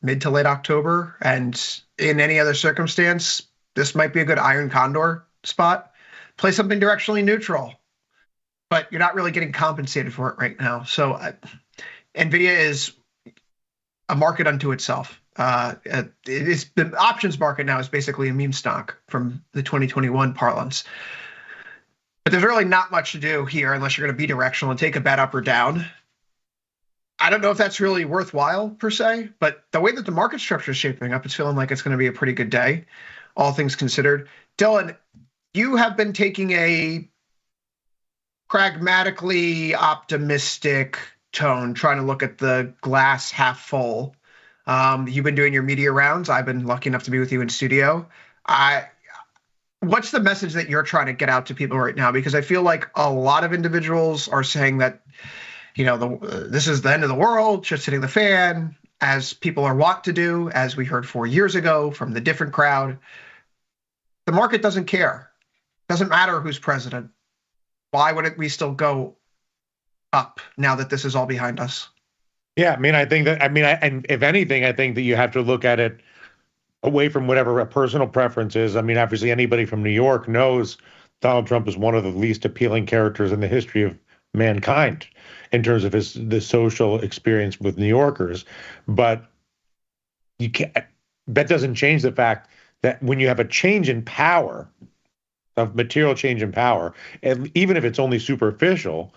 Speaker 5: mid to late October, and in any other circumstance, this might be a good iron condor spot. Play something directionally neutral, but you're not really getting compensated for it right now. So NVIDIA is a market unto itself. It is the options market now is basically a meme stock from the 2021 parlance. But there's really not much to do here unless you're going to be directional and take a bet up or down. I don't know if that's really worthwhile per se, but the way that the market structure is shaping up, it's feeling like it's going to be a pretty good day, all things considered. Dylan, you have been taking a pragmatically optimistic tone, trying to look at the glass half full. You've been doing your media rounds. I've been lucky enough to be with you in studio. What's the message that you're trying to get out to people right now? Because I feel like a lot of individuals are saying that, this is the end of the world, just hitting the fan, as people are wont to do, as we heard 4 years ago from the different crowd. The market doesn't care. Doesn't matter who's president. Why wouldn't we still go up now that this is all behind us?
Speaker 20: Yeah, and if anything, I think that you have to look at it away from whatever a personal preference is. I mean, obviously, anybody from New York knows Donald Trump is one of the least appealing characters in the history of mankind in terms of the social experience with New Yorkers. But that doesn't change the fact that when you have a change in power, a material change in power, and even if it's only superficial,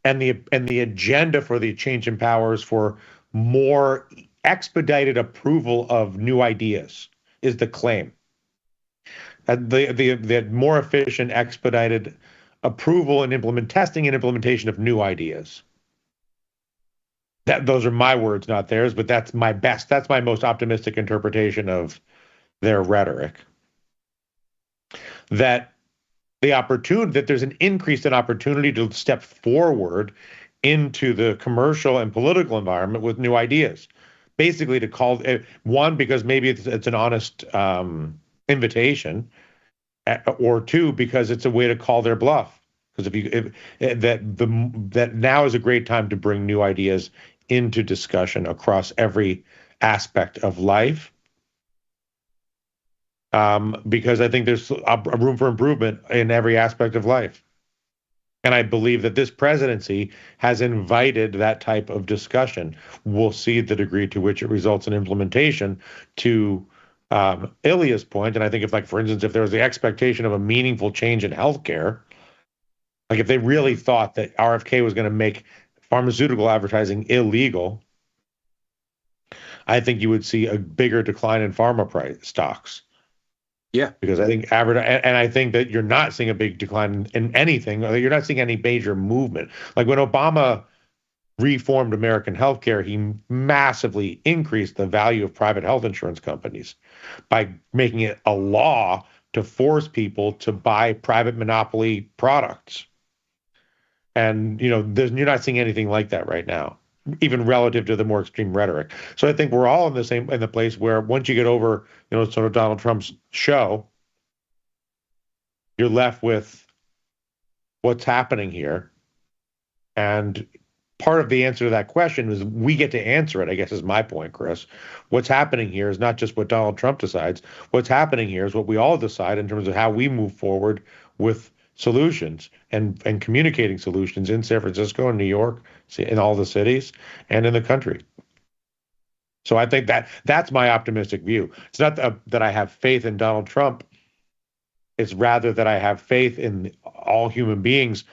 Speaker 20: and the agenda for the change in power is for more expedited approval of new ideas is the claim. The more efficient, expedited approval and testing and implementation of new ideas. Those are my words, not theirs, but that's my most optimistic interpretation of their rhetoric. That there's an increase in opportunity to step forward into the commercial and political environment with new ideas. Basically, to call one, because maybe it's an honest invitation, or two, because it's a way to call their bluff. Because that now is a great time to bring new ideas into discussion across every aspect of life. Because I think there's a room for improvement in every aspect of life. And I believe that this presidency has invited that type of discussion. We'll see the degree to which it results in implementation. To Ilya's point, and I think for instance, if there was the expectation of a meaningful change in healthcare, Like if they really thought that RFK was going to make pharmaceutical advertising illegal, I think you would see a bigger decline in pharma price stocks.
Speaker 13: Yeah,
Speaker 20: because I think and I think that you're not seeing a big decline in anything. You're not seeing any major movement. Like when Obama reformed American healthcare, he massively increased the value of private health insurance companies by making it a law to force people to buy private monopoly products. And you're not seeing anything like that right now, even relative to the more extreme rhetoric. So I think we're all in the place where once you get over, sort of Donald Trump's show, you're left with what's happening here. And part of the answer to that question is we get to answer it, I guess is my point, Chris. What's happening here is not just what Donald Trump decides. What's happening here is what we all decide in terms of how we move forward with solutions and communicating solutions in San Francisco and New York, in all the cities and in the country. So I think that's my optimistic view. It's not that I have faith in Donald Trump. It's rather that I have faith in all human beings,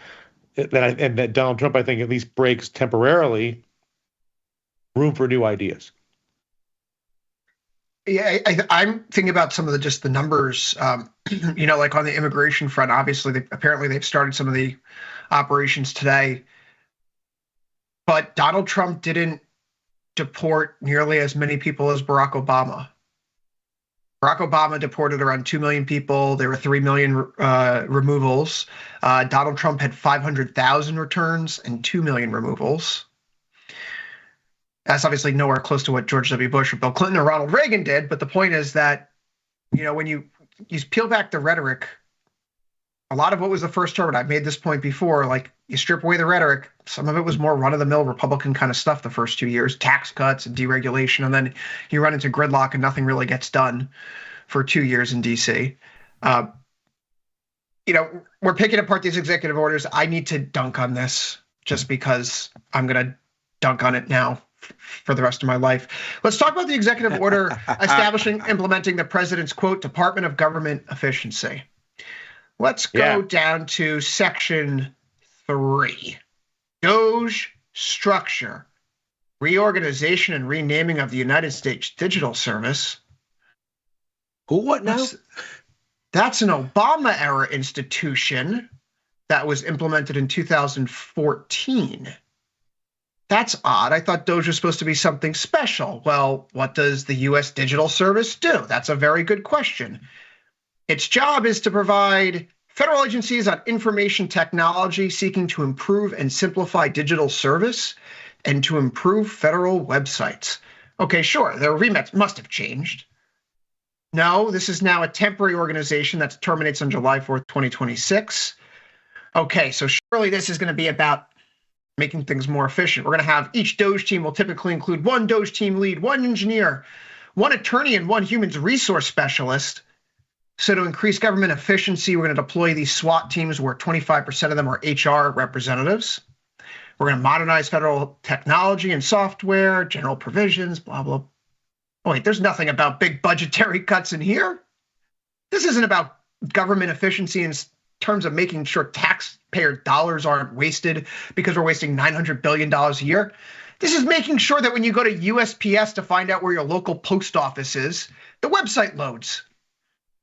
Speaker 20: and that Donald Trump, I think, at least breaks temporarily room for new ideas.
Speaker 5: Yeah, I'm thinking about some of the numbers, like on the immigration front. Obviously, they've started some of the operations today, but Donald Trump didn't deport nearly as many people as Barack Obama. Barack Obama deported around 2 million people. There were 3 million removals. Donald Trump had 500,000 returns and 2 million removals. That's obviously nowhere close to what George W. Bush or Bill Clinton or Ronald Reagan did. But the point is that, when you peel back the rhetoric, a lot of what was the first term, and I've made this point before, like you strip away the rhetoric, some of it was more run-of-the-mill Republican kind of stuff the first 2 years, tax cuts and deregulation, and then you run into gridlock and nothing really gets done for 2 years in D.C. We're picking apart these executive orders. I need to dunk on this just because I'm going to dunk on it now for the rest of my life. Let's talk about the executive order establishing, implementing the president's, quote, Department of Government Efficiency. Let's go down to section 3. Doge structure, reorganization and renaming of the United States Digital Service.
Speaker 13: What now?
Speaker 5: That's an Obama-era institution that was implemented in 2014. That's odd. I thought Doge was supposed to be something special. Well, what does the U.S. Digital Service do? That's a very good question. Its job is to provide federal agencies on information technology seeking to improve and simplify digital service and to improve federal websites. Okay, sure, their remit must have changed. No, this is now a temporary organization that terminates on July 4th, 2026. Okay, so surely this is going to be about making things more efficient. We're going to have each Doge team will typically include one Doge team lead, one engineer, one attorney, and one human resource specialist. So to increase government efficiency, we're going to deploy these SWAT teams where 25% of them are HR representatives. We're going to modernize federal technology and software, general provisions, blah, blah. Oh, wait, there's nothing about big budgetary cuts in here. This isn't about government efficiency in terms of making sure taxpayer dollars aren't wasted because we're wasting $900 billion a year. This is making sure that when you go to USPS to find out where your local post office is, the website loads.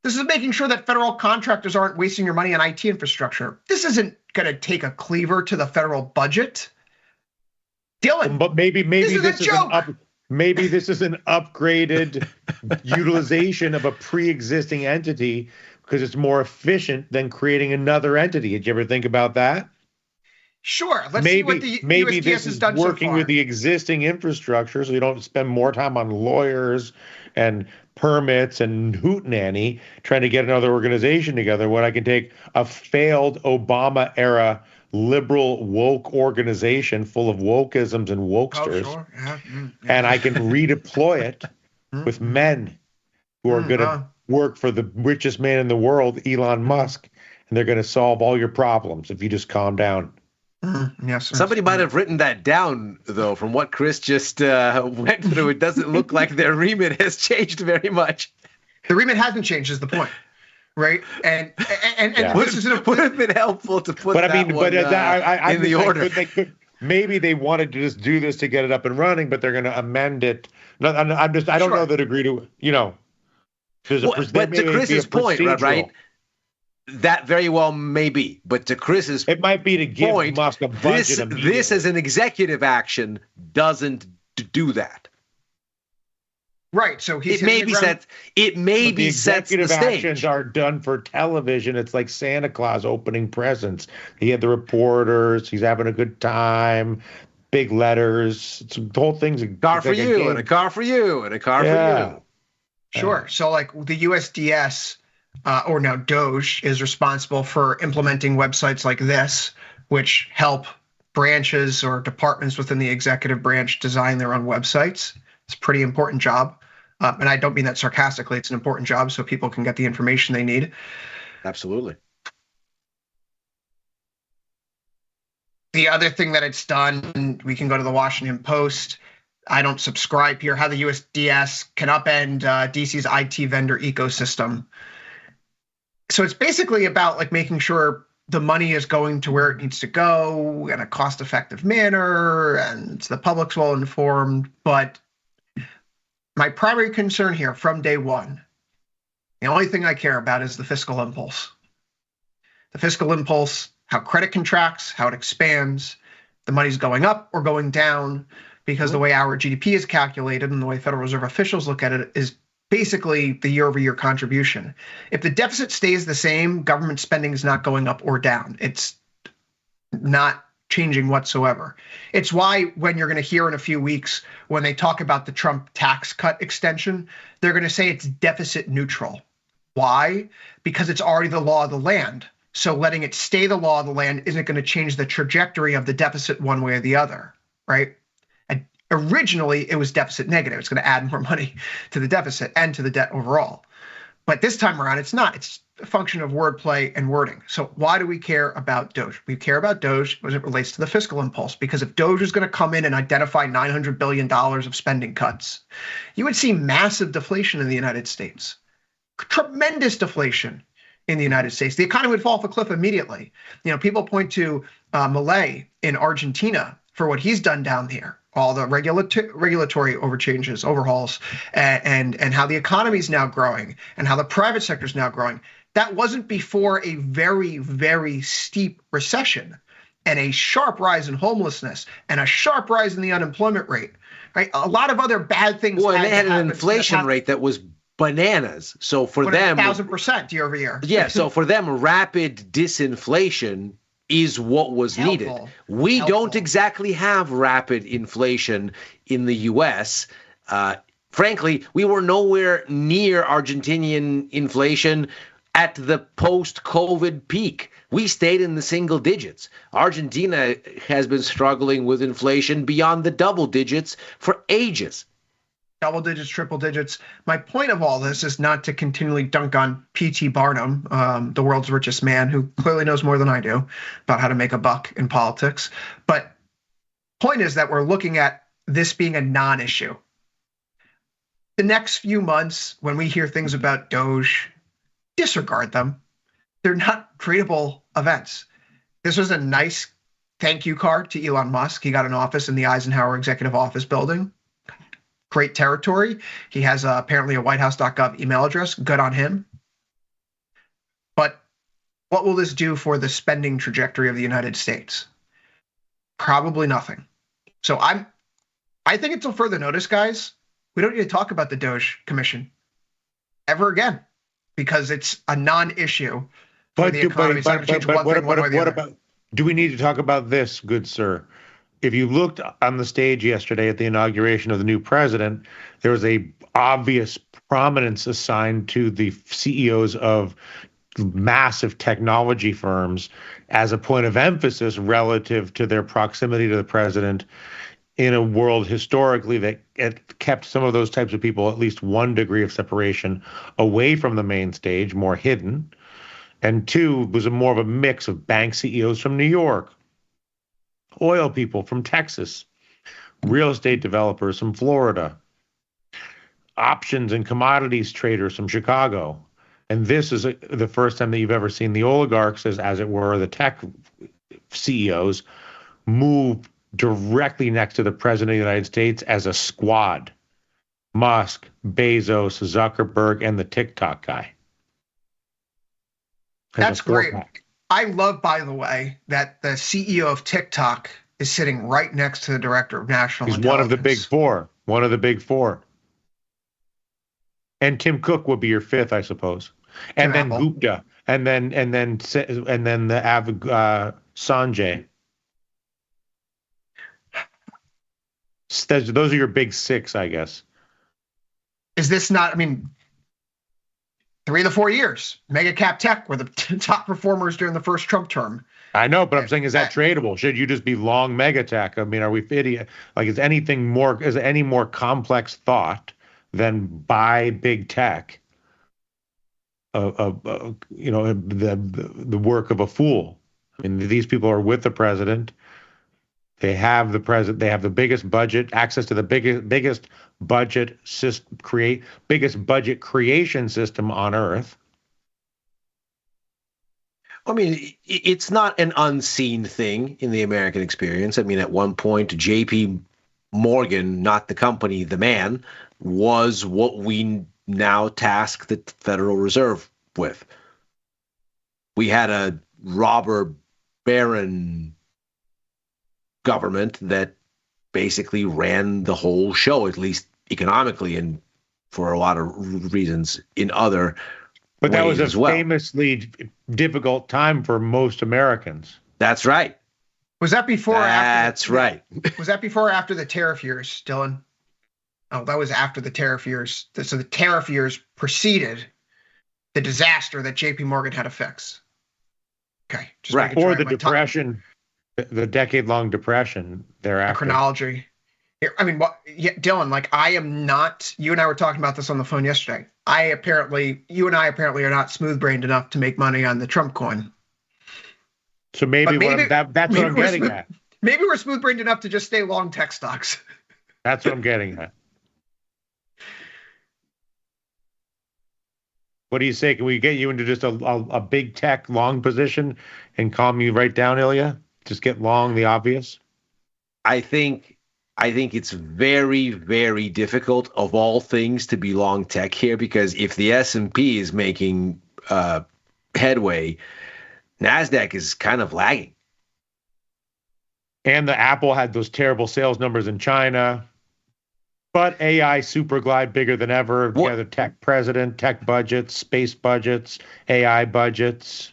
Speaker 5: This is making sure that federal contractors aren't wasting your money on IT infrastructure. This isn't going to take a cleaver to the federal budget. Dylan,
Speaker 20: but maybe
Speaker 5: this is a joke.
Speaker 20: Maybe this is an upgraded utilization of a pre-existing entity because it's more efficient than creating another entity. Did you ever think about that?
Speaker 5: Sure. Let's see what the
Speaker 20: maybe
Speaker 5: USPS
Speaker 20: this
Speaker 5: has
Speaker 20: is
Speaker 5: done
Speaker 20: working
Speaker 5: so far.
Speaker 20: with the existing infrastructure, so you don't spend more time on lawyers and permits and hootenanny trying to get another organization together when I can take a failed Obama era liberal woke organization full of wokeisms and wokesters, and I can redeploy it with men who are going to work for the richest man in the world, Elon Musk, and they're going to solve all your problems if you just calm down.
Speaker 5: Yes.
Speaker 13: Somebody might have written that down, though, from what Chris just went through. It doesn't look like their remit has changed very much.
Speaker 5: The remit hasn't changed is the point. right? And
Speaker 13: Yeah.
Speaker 5: this is
Speaker 13: would have been helpful to put that one in the order.
Speaker 20: Maybe they wanted to just do this to get it up and running, but they're going to amend it. No, I don't know the degree to, there's
Speaker 13: but to Chris's point, right? That very well may be, but to Chris's
Speaker 20: it might be to give Musk a budget.
Speaker 13: This as an executive action doesn't do that.
Speaker 5: Right. So
Speaker 13: it may be set the
Speaker 20: stage. Actions are done for television. It's like Santa Claus opening presents. He had the reporters. He's having a good time. Big letters. The whole thing's a
Speaker 13: car for you and a car for you and a car for you.
Speaker 5: Sure. So like the USDS or now Doge is responsible for implementing websites like this, which help branches or departments within the executive branch design their own websites. It's a pretty important job. And I don't mean that sarcastically. It's an important job so people can get the information they need.
Speaker 13: Absolutely.
Speaker 5: The other thing that it's done, we can go to the Washington Post. I don't subscribe here, how the USDS can upend DC's IT vendor ecosystem. So it's basically about like making sure the money is going to where it needs to go in a cost-effective manner and the public's well informed. But my primary concern here from day one, the only thing I care about is the fiscal impulse. The fiscal impulse, how credit contracts, how it expands, the money's going up or going down, because the way our GDP is calculated and the way Federal Reserve officials look at it is basically the year-over-year contribution. If the deficit stays the same, government spending is not going up or down. It's not changing whatsoever. It's why when you're going to hear in a few weeks, when they talk about the Trump tax cut extension, they're going to say it's deficit neutral. Why? Because it's already the law of the land. So letting it stay the law of the land isn't going to change the trajectory of the deficit one way or the other, right? And originally, it was deficit negative. It's going to add more money to the deficit and to the debt overall. But this time around, it's not. It's a function of wordplay and wording. So why do we care about Doge? We care about Doge as it relates to the fiscal impulse, because if Doge is going to come in and identify $900 billion of spending cuts, you would see massive deflation in the United States. Tremendous deflation in the United States. The economy would fall off a cliff immediately. People point to Milei in Argentina for what he's done down here, all the regulatory overhauls, and how the economy is now growing and how the private sector is now growing. That wasn't before a very, very steep recession and a sharp rise in homelessness and a sharp rise in the unemployment rate. Right, a lot of other bad things.
Speaker 13: Well, and they had an inflation rate that was bananas. So for them,
Speaker 5: 1,000% year over year.
Speaker 13: Yeah. So for them, rapid disinflation is what was needed. We don't exactly have rapid inflation in the U.S. Frankly, we were nowhere near Argentinian inflation at the post-COVID peak. We stayed in the single digits. Argentina has been struggling with inflation beyond the double digits for ages.
Speaker 5: Double digits, triple digits. My point of all this is not to continually dunk on P.T. Barnum, the world's richest man, who clearly knows more than I do about how to make a buck in politics. But point is that we're looking at this being a non-issue. The next few months, when we hear things about Doge, disregard them. They're not treatable events. This was a nice thank you card to Elon Musk. He got an office in the Eisenhower Executive Office building. Great territory. He has apparently a whitehouse.gov email address. Good on him. But what will this do for the spending trajectory of the United States? Probably nothing. So I think until further notice, guys, we don't need to talk about the Doge Commission ever again, because it's a non-issue for the economy.
Speaker 20: What about, do we need to talk about this, good sir? If you looked on the stage yesterday at the inauguration of the new president, there was a obvious prominence assigned to the CEOs of massive technology firms as a point of emphasis relative to their proximity to the president in a world historically that kept some of those types of people at least 1 degree of separation away from the main stage, more hidden. And 2, was more of a mix of bank CEOs from New York, oil people from Texas, real estate developers from Florida, options and commodities traders from Chicago. And this is the first time that you've ever seen the oligarchs, as it were, the tech CEOs, move directly next to the president of the United States as a squad. Musk, Bezos, Zuckerberg, and the TikTok guy.
Speaker 5: That's great. I love, by the way, that the CEO of TikTok is sitting right next to the director of national intelligence.
Speaker 20: He's one of the big four. One of the big four. And Tim Cook would be your fifth, I suppose. And then Gupta, and then the Sanjay. Those are your big six, I guess.
Speaker 5: Is this not? I mean, 3 of the 4 years, mega cap tech were the top performers during the first Trump term.
Speaker 20: I know, but I'm saying, is that tradable? Should you just be long mega tech? I mean, are we idiot? Like, is any more complex thought than buy big tech? The work of a fool. I mean, these people are with the president. They have the president. They have the biggest budget, access to the biggest budget biggest budget creation system on earth.
Speaker 13: I mean, it's not an unseen thing in the American experience. I mean, at one point, J.P. Morgan, not the company, the man, was what we now task the Federal Reserve with. We had a robber baron government that basically ran the whole show, at least economically, and for a lot of reasons in other
Speaker 20: But that was
Speaker 13: ways
Speaker 20: a famously difficult time for most Americans.
Speaker 13: That's right.
Speaker 5: Was that before or after?
Speaker 13: That's right.
Speaker 5: Was that before or after the tariff years, Dylan? Oh, that was after the tariff years. So the tariff years preceded the disaster that J.P. Morgan had to fix. Okay.
Speaker 20: Right. Or the depression, the decade-long depression thereafter.
Speaker 5: Chronology. I mean, Dylan, like, I am not, you and I were talking about this on the phone yesterday. You and I apparently are not smooth-brained enough to make money on the Trump coin.
Speaker 20: So that's what I'm getting at.
Speaker 5: Maybe we're smooth-brained enough to just stay long tech stocks.
Speaker 20: That's what I'm getting at. What do you say? Can we get you into just a big tech long position and calm you right down, Ilya? Just get long the obvious?
Speaker 13: I think it's very, very difficult of all things to be long tech here, because if the S&P is making headway, NASDAQ is kind of lagging.
Speaker 20: And the Apple had those terrible sales numbers in China. But AI super glide bigger than ever. You have the tech president, tech budgets, space budgets, AI budgets.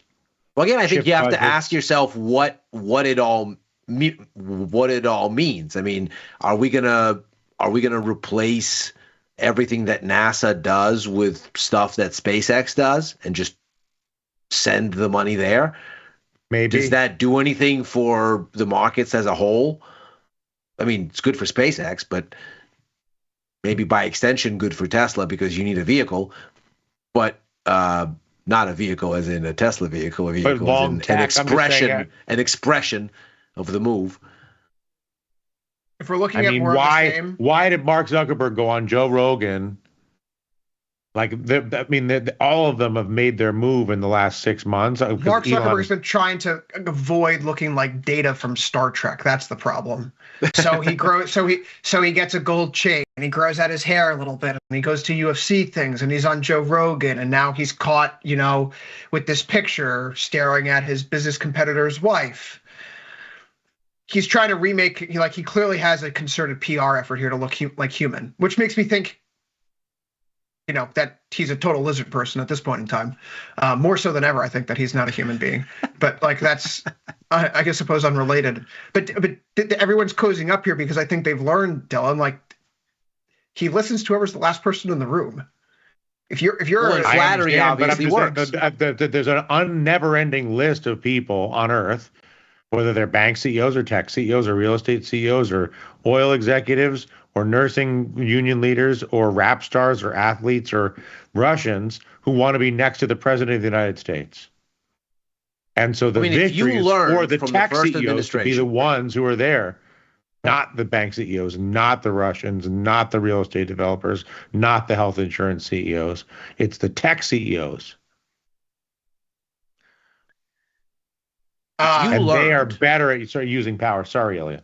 Speaker 13: Well, again, I think you have to ask yourself what it all means. I mean, are we gonna replace everything that NASA does with stuff that SpaceX does and just send the money there?
Speaker 20: Maybe.
Speaker 13: Does that do anything for the markets as a whole? I mean, it's good for SpaceX, but maybe by extension good for Tesla because you need a vehicle, but not a vehicle as in a Tesla vehicle. A vehicle as in an expression of the move.
Speaker 5: If we're looking at more of the same,
Speaker 20: why did Mark Zuckerberg go on Joe Rogan? Like, all of them have made their move in the last 6 months.
Speaker 5: Mark Zuckerberg's been trying to avoid looking like Data from Star Trek. That's the problem. So he grows. So he gets a gold chain and he grows out his hair a little bit. And he goes to UFC things and he's on Joe Rogan. And now he's caught, with this picture staring at his business competitor's wife. He's trying to remake. He clearly has a concerted PR effort here to look like human, which makes me think, that he's a total lizard person at this point in time. More so than ever, I think that he's not a human being. But that's, I guess, suppose unrelated. But everyone's cozying up here because I think they've learned, Dylan, he listens to whoever's the last person in the room. If you're
Speaker 13: flattery obviously works.
Speaker 20: There's an never-ending list of people on Earth, whether they're bank CEOs or tech CEOs or real estate CEOs or oil executives or nursing union leaders or rap stars or athletes or Russians who want to be next to the president of the United States. And so the victory is for the tech CEOs to be the ones who are there, not the bank CEOs, not the Russians, not the real estate developers, not the health insurance CEOs. It's the tech CEOs. And they are better at using power. Sorry, Ilya.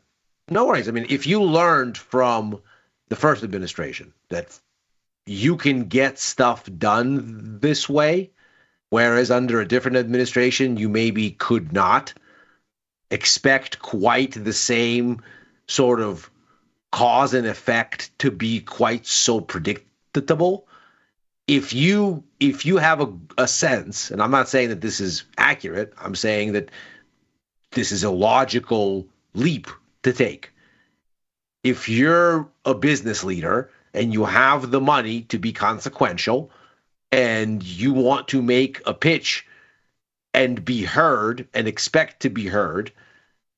Speaker 13: No worries. I mean, if you learned from the first administration that you can get stuff done this way, whereas under a different administration, you maybe could not expect quite the same sort of cause and effect to be quite so predictable. If you have a sense, and I'm not saying that this is accurate, I'm saying that this is a logical leap to take. If you're a business leader and you have the money to be consequential and you want to make a pitch and be heard and expect to be heard,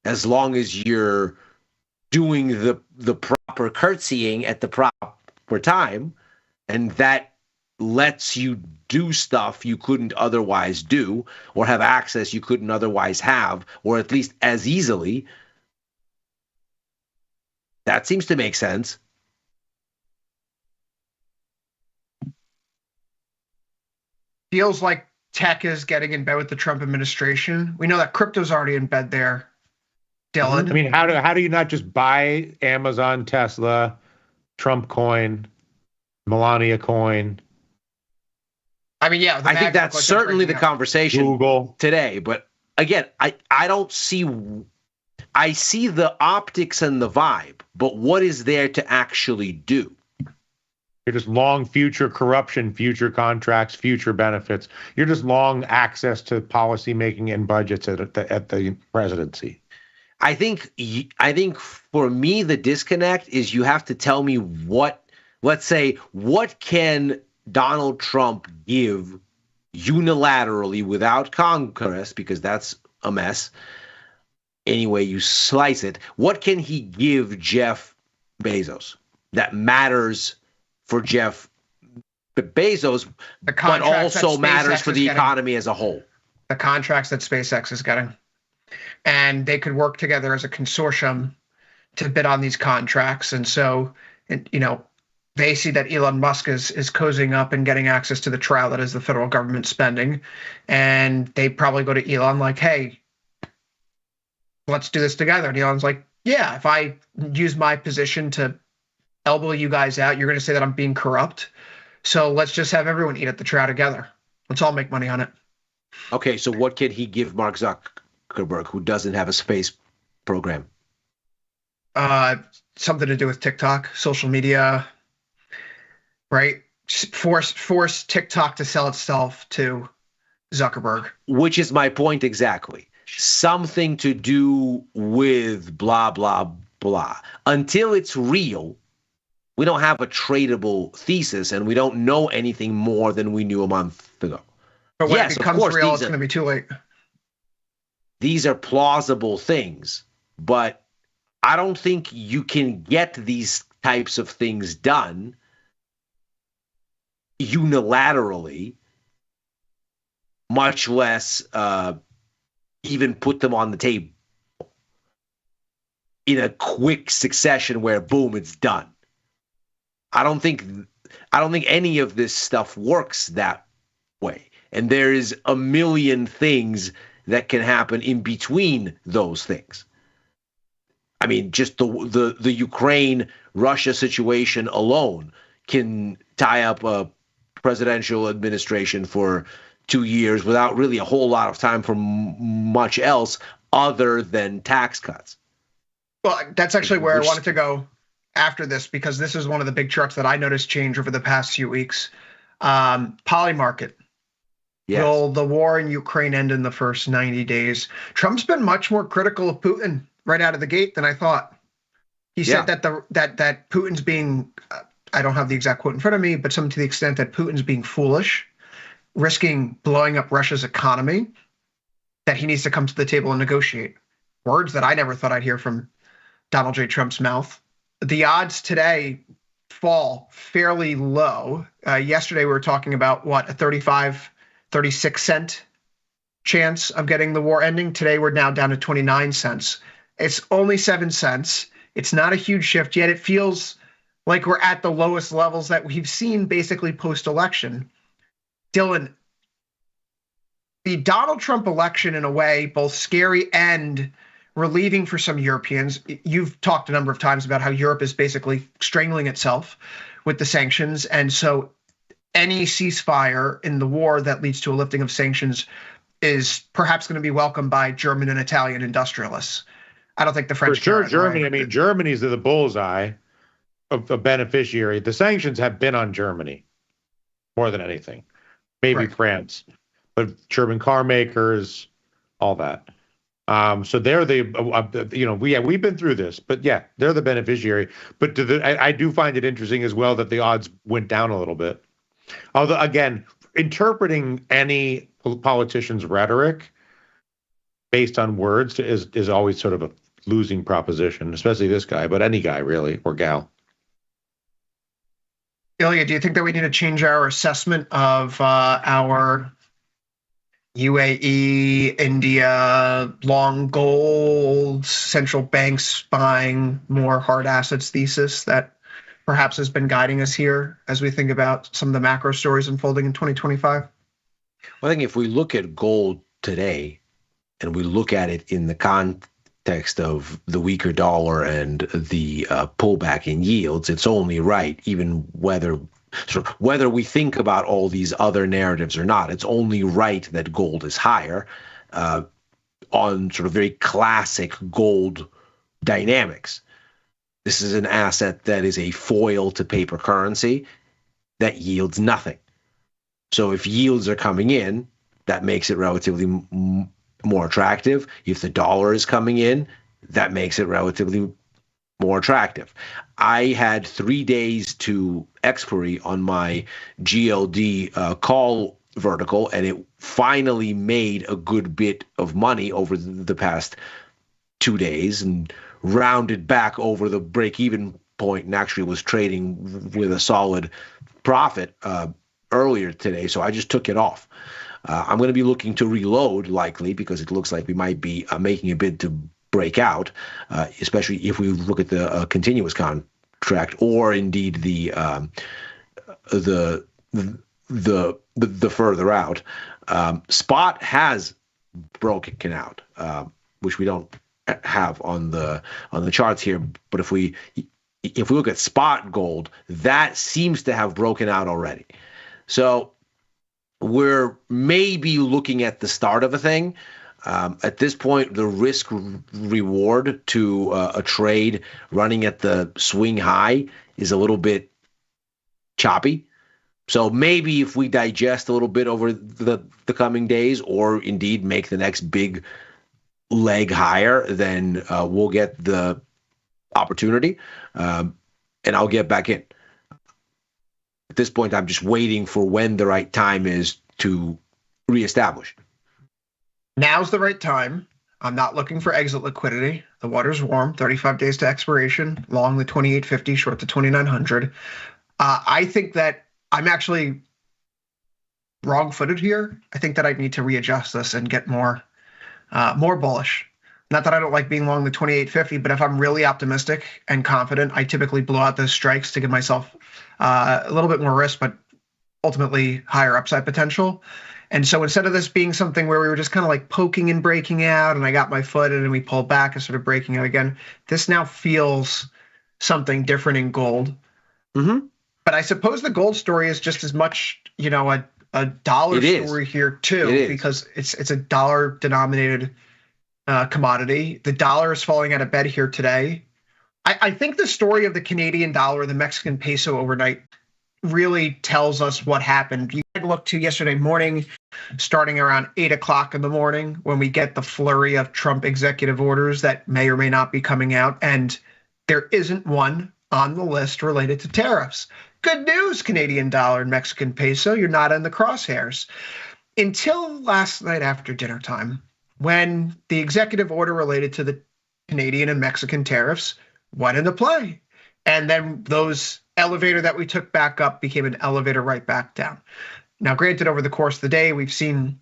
Speaker 13: as long as you're doing the proper curtsying at the proper time, and that lets you do stuff you couldn't otherwise do, or have access you couldn't otherwise have, or at least as easily, that seems to make sense.
Speaker 5: Feels like tech is getting in bed with the Trump administration. We know that crypto's already in bed there, Dylan.
Speaker 20: I mean, how do you not just buy Amazon, Tesla, Trump coin, Melania coin?
Speaker 5: I mean, yeah.
Speaker 13: I think that's certainly the conversation
Speaker 20: Google
Speaker 13: today. But again, I don't see. I see the optics and the vibe, but what is there to actually do?
Speaker 20: You're just long future corruption, future contracts, future benefits. You're just long access to policy making and budgets at the presidency.
Speaker 13: I think for me, the disconnect is you have to tell me what can Donald Trump give unilaterally without Congress, because that's a mess. Any way you slice it, what can he give Jeff Bezos that matters for Jeff Bezos, but also matters for the economy as a whole?
Speaker 5: The contracts that SpaceX is getting. And they could work together as a consortium to bid on these contracts. And so, they see that Elon Musk is cozying up and getting access to the trial that is the federal government spending. And they probably go to Elon like, hey, let's do this together. And Elon's like, yeah, if I use my position to elbow you guys out, you're going to say that I'm being corrupt. So let's just have everyone eat at the trough together. Let's all make money on it.
Speaker 13: Okay, so what can he give Mark Zuckerberg, who doesn't have a space program?
Speaker 5: Something to do with TikTok, social media, right? Force TikTok to sell itself to Zuckerberg.
Speaker 13: Which is my point exactly. Something to do with blah, blah, blah. Until it's real, we don't have a tradable thesis, and we don't know anything more than we knew a month ago.
Speaker 5: But when it becomes real, it's going to be too late.
Speaker 13: These are plausible things, but I don't think you can get these types of things done unilaterally, much less even put them on the table in a quick succession where boom, it's done. I don't think any of this stuff works that way. And there is a million things that can happen in between those things. I mean, just the Ukraine-Russia situation alone can tie up a presidential administration for 2 years without really a whole lot of time for much else other than tax cuts.
Speaker 5: Well, that's actually where I wanted to go after this, because this is one of the big charts that I noticed change over the past few weeks. Poly market.
Speaker 13: Yes.
Speaker 5: Will the war in Ukraine end in the first 90 days? Trump's been much more critical of Putin right out of the gate than I thought. He said that that Putin's being, I don't have the exact quote in front of me, but something to the extent that Putin's being foolish, risking blowing up Russia's economy, that he needs to come to the table and negotiate. Words that I never thought I'd hear from Donald J. Trump's mouth. The odds today fall fairly low. Yesterday we were talking about, a 36 cent chance of getting the war ending. Today we're now down to 29 cents. It's only 7 cents. It's not a huge shift, yet it feels like we're at the lowest levels that we've seen basically post-election. Dylan, the Donald Trump election, in a way, both scary and relieving for some Europeans. You've talked a number of times about how Europe is basically strangling itself with the sanctions. And so any ceasefire in the war that leads to a lifting of sanctions is perhaps going to be welcomed by German and Italian industrialists. I don't think the French.
Speaker 20: For sure, Germany. I mean, Germany's the bullseye of a beneficiary. The sanctions have been on Germany more than anything. Maybe France, but German car makers, all that. So they're we've been through this, but yeah, they're the beneficiary. But I do find it interesting as well that the odds went down a little bit. Although, again, interpreting any politician's rhetoric based on words is always sort of a losing proposition, especially this guy, but any guy really, or gal.
Speaker 5: Ilya, do you think that we need to change our assessment of our UAE, India, long gold, central banks buying more hard assets thesis that perhaps has been guiding us here as we think about some of the macro stories unfolding in 2025?
Speaker 13: Well, I think if we look at gold today and we look at it in the context of the weaker dollar and the pullback in yields, it's only right, even whether we think about all these other narratives or not, it's only right that gold is higher on sort of very classic gold dynamics. This is an asset that is a foil to paper currency that yields nothing. So if yields are coming in, that makes it relatively more attractive. If the dollar is coming in, that makes it relatively more attractive. I had 3 days to expiry on my GLD call vertical, and it finally made a good bit of money over the past 2 days and rounded back over the break-even point and actually was trading with a solid profit earlier today. So I just took it off. I'm going to be looking to reload likely because it looks like we might be making a bid to break out, especially if we look at the continuous contract or indeed the further out. Spot has broken out, which we don't have on the charts here. But if we look at spot gold, that seems to have broken out already. So we're maybe looking at the start of a thing. At this point, the risk reward to a trade running at the swing high is a little bit choppy. So maybe if we digest a little bit over the coming days or indeed make the next big leg higher, then we'll get the opportunity and I'll get back in. At this point, I'm just waiting for when the right time is to reestablish.
Speaker 5: Now's the right time. I'm not looking for exit liquidity. The water's warm, 35 days to expiration, long the 2850, short the 2900. I think that I'm actually wrong-footed here. I think that I need to readjust this and get more bullish. Not that I don't like being long the 2850, but if I'm really optimistic and confident, I typically blow out those strikes to give myself a little bit more risk, but ultimately higher upside potential. And so instead of this being something where we were just kind of like poking and breaking out and I got my foot in and we pulled back and sort of breaking out again, this now feels something different in gold.
Speaker 13: Mm-hmm.
Speaker 5: But I suppose the gold story is just as much, a dollar story here too, because it's a dollar denominated commodity. The dollar is falling out of bed here today. I think the story of the Canadian dollar, the Mexican peso overnight really tells us what happened. You can look to yesterday morning, starting around 8 o'clock in the morning when we get the flurry of Trump executive orders that may or may not be coming out. And there isn't one on the list related to tariffs. Good news, Canadian dollar and Mexican peso, you're not in the crosshairs. Until last night after dinner time, when the executive order related to the Canadian and Mexican tariffs went into play. And then those elevator that we took back up became an elevator right back down. Now, granted, over the course of the day, we've seen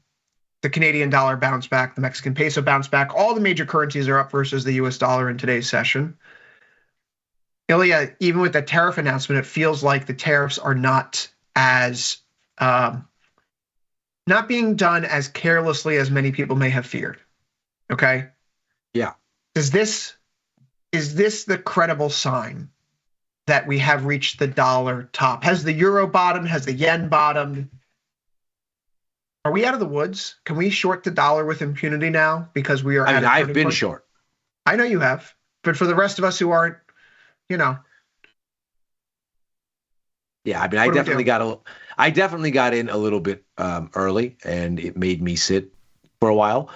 Speaker 5: the Canadian dollar bounce back, the Mexican peso bounce back. All the major currencies are up versus the US dollar in today's session. Ilya, even with the tariff announcement, it feels like the tariffs are not as not being done as carelessly as many people may have feared. Okay?
Speaker 13: Yeah.
Speaker 5: Is this the credible sign that we have reached the dollar top? Has the euro bottomed? Has the yen bottomed? Are we out of the woods? Can we short the dollar with impunity now because we are?
Speaker 13: I've been short.
Speaker 5: I know you have, but for the rest of us who aren't,
Speaker 13: Yeah, I definitely got in a little bit early, and it made me sit for a while.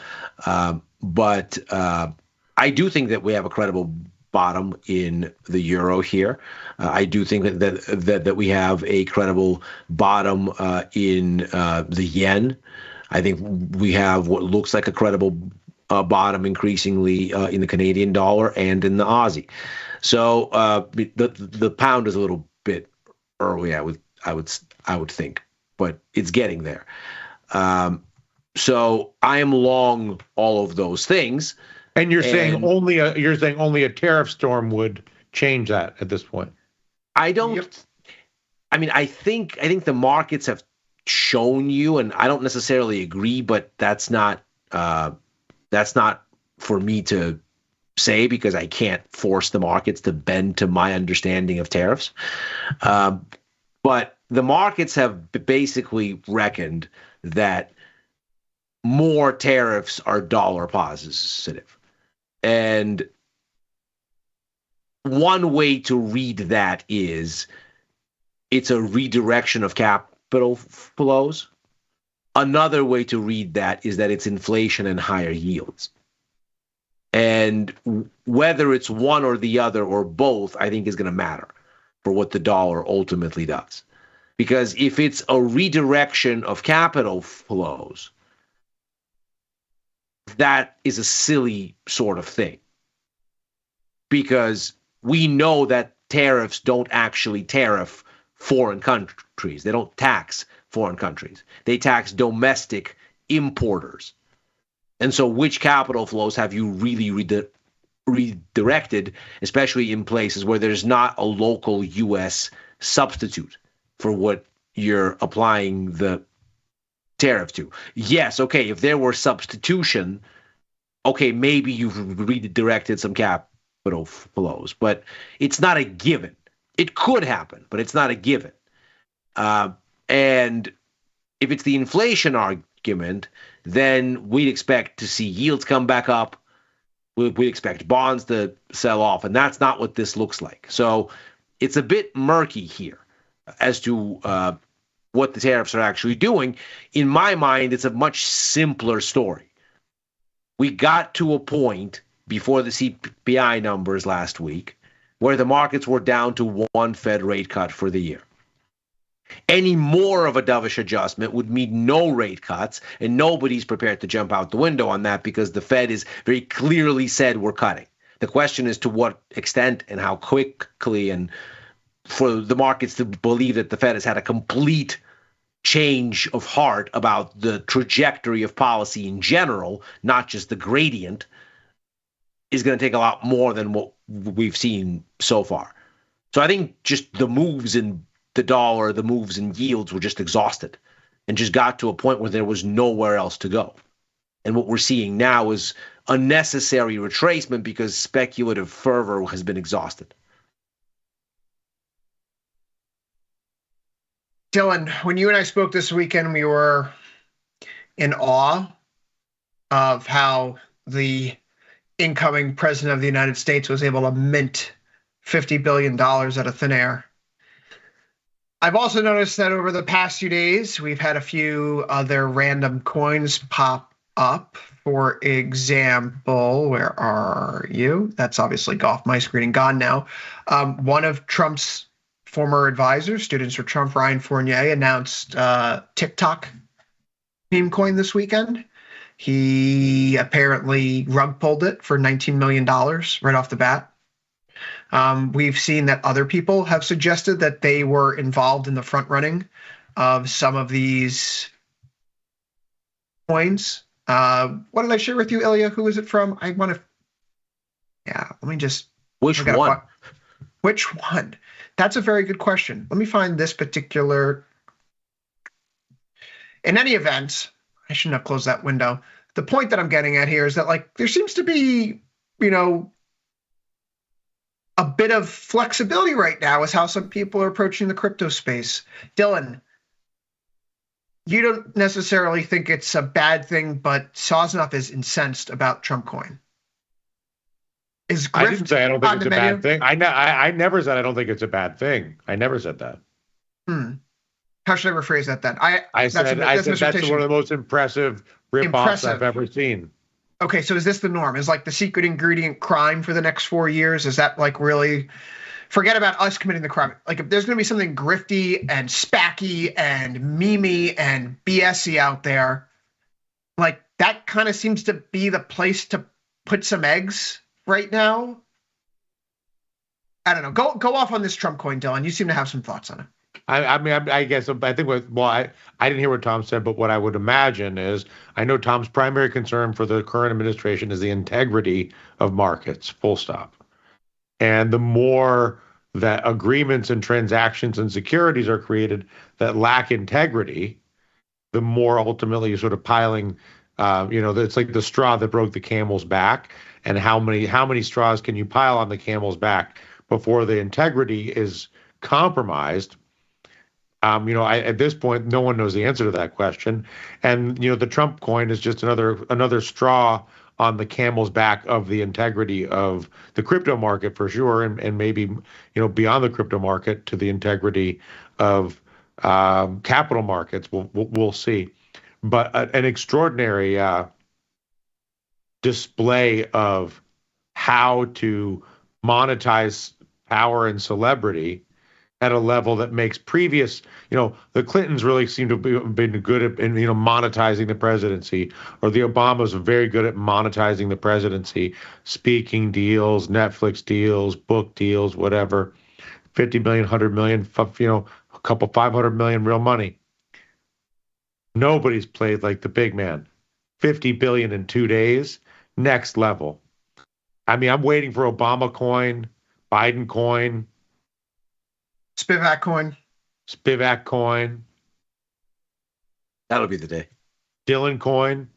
Speaker 13: But I do think that we have a credible bottom in the euro here. I do think that we have a credible bottom in the yen. I think we have what looks like a credible bottom increasingly in the Canadian dollar and in the Aussie. So the pound is a little bit early, I would think, but it's getting there. So I am long all of those things.
Speaker 20: And you're saying only a tariff storm would change that at this point.
Speaker 13: I don't. I mean, I think the markets have shown you, and I don't necessarily agree, but that's not for me to say because I can't force the markets to bend to my understanding of tariffs. But the markets have basically reckoned that more tariffs are dollar positive. And one way to read that is it's a redirection of capital flows. Another way to read that is that it's inflation and higher yields. And whether it's one or the other or both, I think is going to matter for what the dollar ultimately does. Because if it's a redirection of capital flows, that is a silly sort of thing. Because we know that tariffs don't actually tariff foreign countries. They don't tax foreign countries. They tax domestic importers. And so which capital flows have you really redirected, especially in places where there's not a local U.S. substitute for what you're applying the tariff to? Yes, okay, if there were substitution, okay, maybe you've redirected some capital flows, but it's not a given. It could happen, but it's not a given. And if it's the inflation argument, then we'd expect to see yields come back up. We'd expect bonds to sell off, and that's not what this looks like. So it's a bit murky here as to what the tariffs are actually doing. In my mind, it's a much simpler story. We got to a point before the CPI numbers last week where the markets were down to one Fed rate cut for the year. Any more of a dovish adjustment would mean no rate cuts, and nobody's prepared to jump out the window on that because the Fed has very clearly said we're cutting. The question is to what extent and how quickly, and for the markets to believe that the Fed has had a complete change of heart about the trajectory of policy in general, not just the gradient, is going to take a lot more than what we've seen so far. So I think just the moves in the dollar, the moves in yields were just exhausted and just got to a point where there was nowhere else to go. And what we're seeing now is unnecessary retracement because speculative fervor has been exhausted.
Speaker 5: Dylan, when you and I spoke this weekend, we were in awe of how the incoming president of the United States was able to mint $50 billion out of thin air. I've also noticed that over the past few days, we've had a few other random coins pop up. For example, where are you? That's obviously golf my screen gone now. One of Trump's former advisors, students for Trump, Ryan Fournier, announced TikTok meme coin this weekend. He apparently rug pulled it for $19 million right off the bat. We've seen that other people have suggested that they were involved in the front running of some of these coins. What did I share with you, Ilya? Who is it from? I want to. Yeah, let me just.
Speaker 13: Which one?
Speaker 5: Which one? That's a very good question. Let me find this particular. In any event, I shouldn't have closed that window. The point that I'm getting at here is that, like, there seems to be, a bit of flexibility right now is how some people are approaching the crypto space. Dylan, you don't necessarily think it's a bad thing, but Sosnoff is incensed about Trump coin.
Speaker 20: I didn't say I don't think it's a bad thing. I never said I don't think it's a bad thing. I never said that.
Speaker 5: How should I rephrase that then?
Speaker 20: I said that's one of the most impressive rip-offs I've ever seen.
Speaker 5: Okay, so is this the norm? Is like the secret ingredient crime for the next 4 years? Is that like really, forget about us committing the crime. Like if there's going to be something grifty and spacky and memey and BSy out there, like that kind of seems to be the place to put some eggs right now. I don't know. Go off on this Trump coin, Dylan. You seem to have some thoughts on it.
Speaker 20: I didn't hear what Tom said, but what I would imagine is, I know Tom's primary concern for the current administration is the integrity of markets, full stop. And the more that agreements and transactions and securities are created that lack integrity, the more ultimately you're sort of piling, it's like the straw that broke the camel's back. And how many straws can you pile on the camel's back before the integrity is compromised? At this point, no one knows the answer to that question. And, the Trump coin is just another straw on the camel's back of the integrity of the crypto market for sure. And maybe, beyond the crypto market to the integrity of capital markets. We'll see. But an extraordinary display of how to monetize power and celebrity at a level that makes previous, the Clintons really seem to have been good at, monetizing the presidency, or the Obamas are very good at monetizing the presidency, speaking deals, Netflix deals, book deals, whatever, 50 million, 100 million, a couple 500 million real money. Nobody's played like the big man. 50 billion in 2 days, next level. I mean, I'm waiting for Obama coin, Biden coin,
Speaker 5: Spivak coin.
Speaker 13: That'll be the day.
Speaker 20: Dylan coin.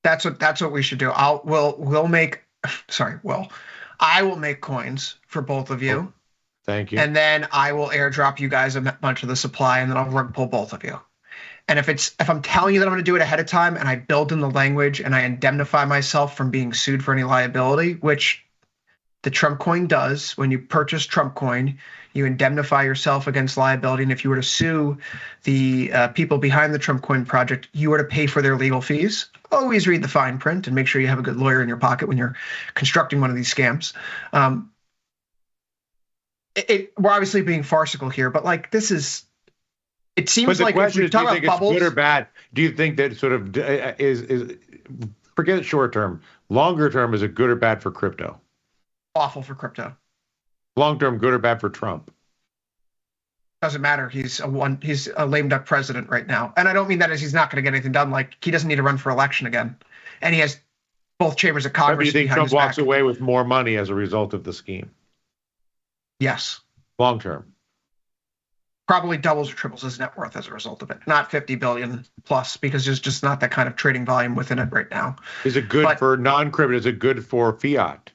Speaker 5: That's what we should do. I will make coins for both of you.
Speaker 20: Oh, thank you.
Speaker 5: And then I will airdrop you guys a bunch of the supply, and then I'll rug pull both of you. And if I'm telling you that I'm going to do it ahead of time, and I build in the language and I indemnify myself from being sued for any liability, which the Trump coin does, when you purchase Trump coin, you indemnify yourself against liability. And if you were to sue the people behind the Trump coin project, you were to pay for their legal fees. Always read the fine print and make sure you have a good lawyer in your pocket when you're constructing one of these scams. We're obviously being farcical here, but like this is. It seems like if we talk about bubbles,
Speaker 20: it's good or bad. Do you think that sort of is forget short term, longer term, is it good or bad for crypto?
Speaker 5: Awful for crypto.
Speaker 20: Long term, good or bad for Trump?
Speaker 5: Doesn't matter. He's a lame duck president right now, and I don't mean that as he's not going to get anything done. Like he doesn't need to run for election again, and he has both chambers of Congress.
Speaker 20: Do you think Trump walks away with more money as a result of the scheme?
Speaker 5: Yes.
Speaker 20: Long term.
Speaker 5: Probably doubles or triples his net worth as a result of it. Not 50 billion plus, because there's just not that kind of trading volume within it right now.
Speaker 20: Is it good for non-crypto? Is it good for fiat?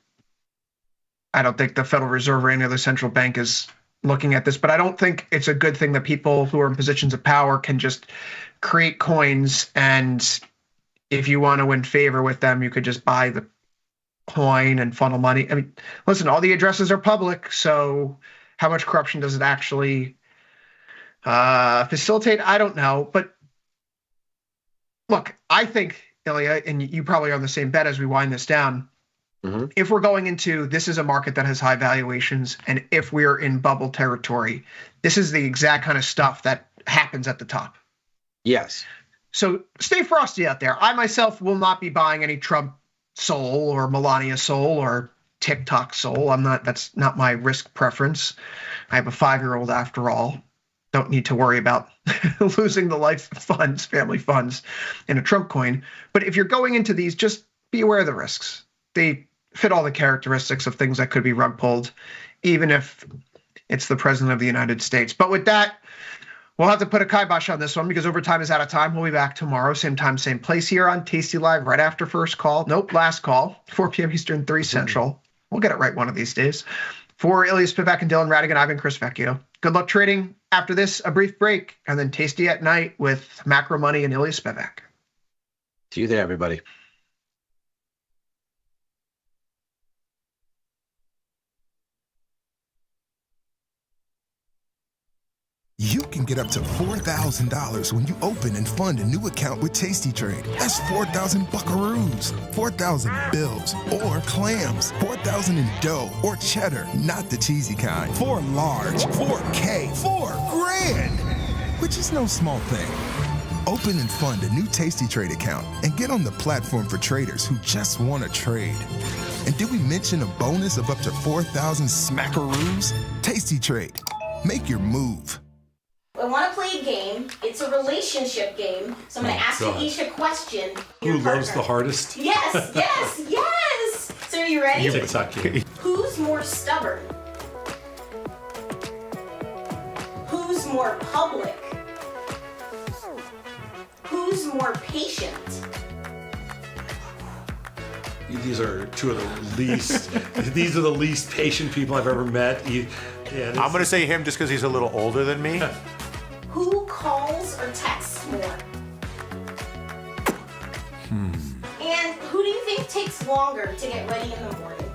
Speaker 5: I don't think the Federal Reserve or any other central bank is looking at this, but I don't think it's a good thing that people who are in positions of power can just create coins, and if you want to win favor with them, you could just buy the coin and funnel money. I mean, listen, all the addresses are public, so how much corruption does it actually facilitate? I don't know, but look, I think, Ilya, and you probably are on the same bet as we wind this down. Mm-hmm. If we're going into, this is a market that has high valuations, and if we're in bubble territory, this is the exact kind of stuff that happens at the top.
Speaker 13: Yes.
Speaker 5: So stay frosty out there. I myself will not be buying any Trump Sol or Melania Sol or TikTok Sol. That's not my risk preference. I have a 5-year-old after all. Don't need to worry about losing the life funds, family funds in a Trump coin. But if you're going into these, just be aware of the risks. They fit all the characteristics of things that could be rug pulled, even if it's the president of the United States. But with that, We'll have to put a kibosh on this one because overtime is out of time. We'll be back tomorrow, same time, same place here on Tasty Live, right after first call. Nope, last call, 4 p.m. Eastern, 3 Central. We'll get it right one of these days. For Ilya Spivak and Dylan Radigan, I've been Chris Vecchio. Good luck trading. After this, a brief break, and then Tasty at Night with Macro Money and Ilya Spivak.
Speaker 13: See you there, everybody.
Speaker 3: You can get up to $4,000 when you open and fund a new account with Tasty Trade. That's 4,000 buckaroos, 4,000 bills, or clams, 4,000 in dough or cheddar, not the cheesy kind. 4 large, 4K, 4 grand, which is no small thing. Open and fund a new Tasty Trade account and get on the platform for traders who just want to trade. And did we mention a bonus of up to 4,000 smackaroos? Tasty Trade. Make your move.
Speaker 15: I want to play a game. It's a relationship game. So I'm going to ask you each a question.
Speaker 4: Who loves the hardest?
Speaker 15: Yes, yes, yes. So are you ready?
Speaker 4: TikTok.
Speaker 15: Who's more stubborn? Who's more public? Who's more patient?
Speaker 4: These are two of the least. These are the least patient people I've ever met.
Speaker 23: I'm going to say him just because he's a little older than me.
Speaker 15: Who calls or texts more? And who do you think takes longer to get ready in the morning?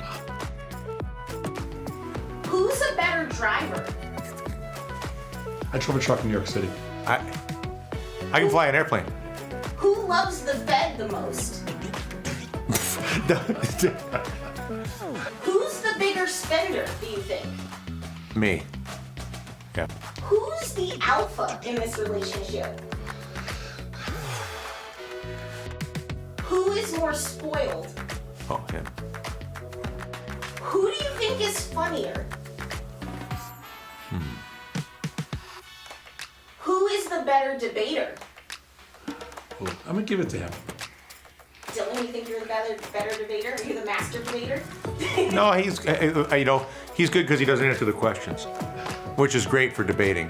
Speaker 15: Who's a better driver?
Speaker 4: I drove a truck in New York City.
Speaker 23: I can fly an airplane.
Speaker 15: Who loves the bed the most? Who's the bigger spender, do you think?
Speaker 23: Me. Yeah.
Speaker 15: Who's the alpha in this relationship? Who is more spoiled?
Speaker 23: Oh, him.
Speaker 15: Who do you think is funnier? Who is the better debater?
Speaker 4: I'm gonna give it to him.
Speaker 15: Dylan, you think you're the better debater? Are you the master debater?
Speaker 23: No, he's he's good because he doesn't answer the questions, which is great for debating.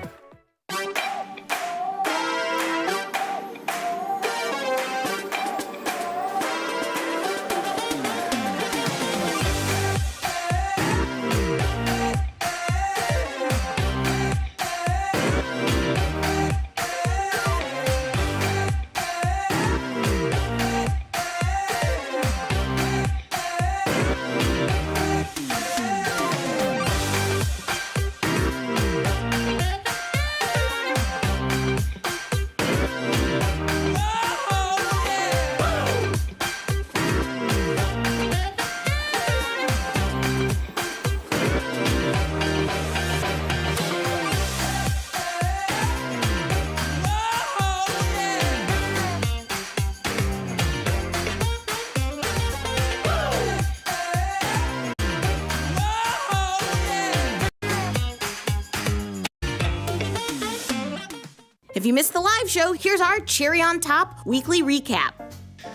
Speaker 15: If you missed the live show, here's our cherry on top weekly recap.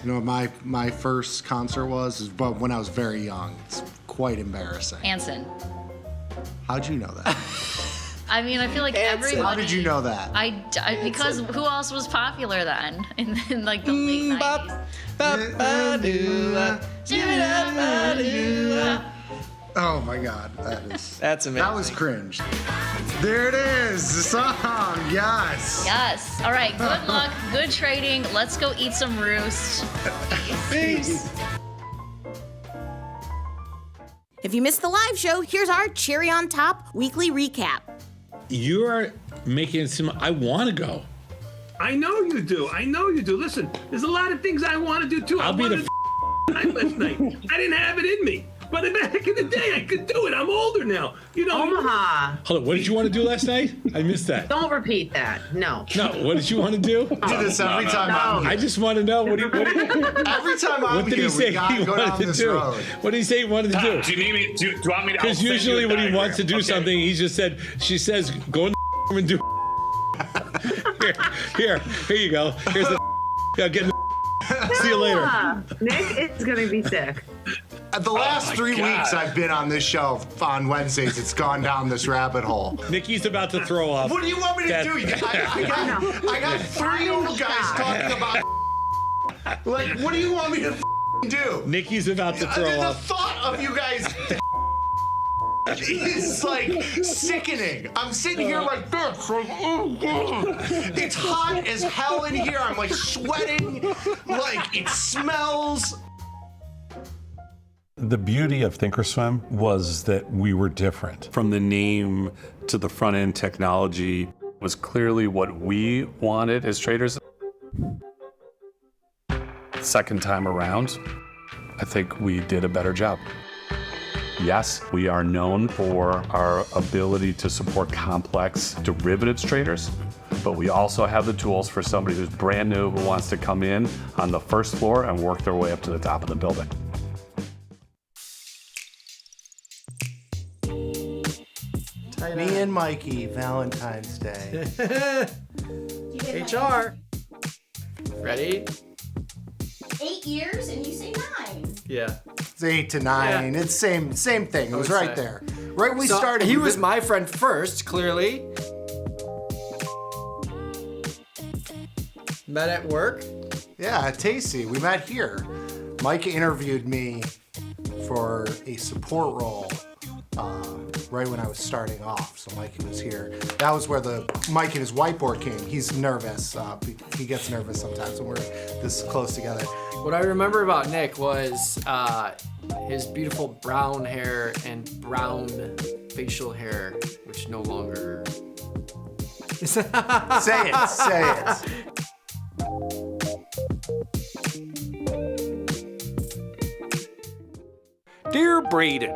Speaker 1: You know, my first concert was when I was very young. It's quite embarrassing.
Speaker 16: Anson.
Speaker 1: How'd you know that?
Speaker 16: I mean, I feel like everybody.
Speaker 1: How did you know that?
Speaker 16: Because who else was popular then in like the late 90s?
Speaker 1: Oh my God, that's amazing. That was cringe. There it is, the song. Yes.
Speaker 16: Yes. All right. Good luck. Good trading. Let's go eat some roost.
Speaker 1: Peace.
Speaker 15: If you missed the live show, here's our cherry on top weekly recap.
Speaker 22: You are making it seem I want to go.
Speaker 10: I know you do. I know you do. Listen, there's a lot of things I want to do too.
Speaker 22: I'll be the
Speaker 10: time last night. I didn't have it in me. But back in the day, I could do it. I'm older now. You know.
Speaker 6: Omaha.
Speaker 22: Hold on. What did you want to do last night? I missed that.
Speaker 6: Don't repeat that. No.
Speaker 22: No. What did you want to do?
Speaker 1: I do this every time I'm here.
Speaker 22: I just want to know what
Speaker 1: every time I'm
Speaker 22: what did
Speaker 1: here,
Speaker 22: he say
Speaker 1: we gotta
Speaker 22: he
Speaker 1: go
Speaker 22: wanted
Speaker 1: down
Speaker 22: to
Speaker 1: this
Speaker 22: do?
Speaker 1: road.
Speaker 22: What did he say he wanted to do?
Speaker 21: Do you need me? Do you want me to?
Speaker 22: Because usually when he wants to do something, he just said, she says, go in the and do. Here you go. Here's the. Yeah, get in the. See you later.
Speaker 6: Nick is gonna be sick.
Speaker 1: The last 3 weeks I've been on this show on Wednesdays, it's gone down this rabbit hole.
Speaker 22: Nikki's about to throw up.
Speaker 1: What do you want me to do? I got 3 old guys talking about like, what do you want me to do?
Speaker 22: Nikki's about to throw
Speaker 1: the
Speaker 22: up.
Speaker 1: thought of you guys is like sickening. I'm sitting here like this, like, oh God. It's hot as hell in here. I'm like sweating, like it smells.
Speaker 4: The beauty of Thinkorswim was that we were different. From the name to the front end technology was clearly what we wanted as traders. Second time around, I think we did a better job. Yes, we are known for our ability to support complex derivatives traders, but we also have the tools for somebody who's brand new who wants to come in on the first floor and work their way up to the top of the building.
Speaker 1: Me and Mikey, Valentine's Day.
Speaker 11: HR. Ready?
Speaker 15: 8 years and you say 9.
Speaker 11: Yeah.
Speaker 1: It's 8 to 9.
Speaker 11: Yeah.
Speaker 1: It's same thing. It was right there. Right when we started.
Speaker 11: He was my friend first, clearly. Met at work?
Speaker 1: Yeah, at Tasty. We met here. Mike interviewed me for a support role right when I was starting off. So Mikey was here. That was where the Mike and his whiteboard came. He's nervous. He gets nervous sometimes when we're this close together.
Speaker 11: What I remember about Nick was his beautiful brown hair and brown facial hair, which no longer...
Speaker 1: Say it, say it.
Speaker 14: Dear Braden,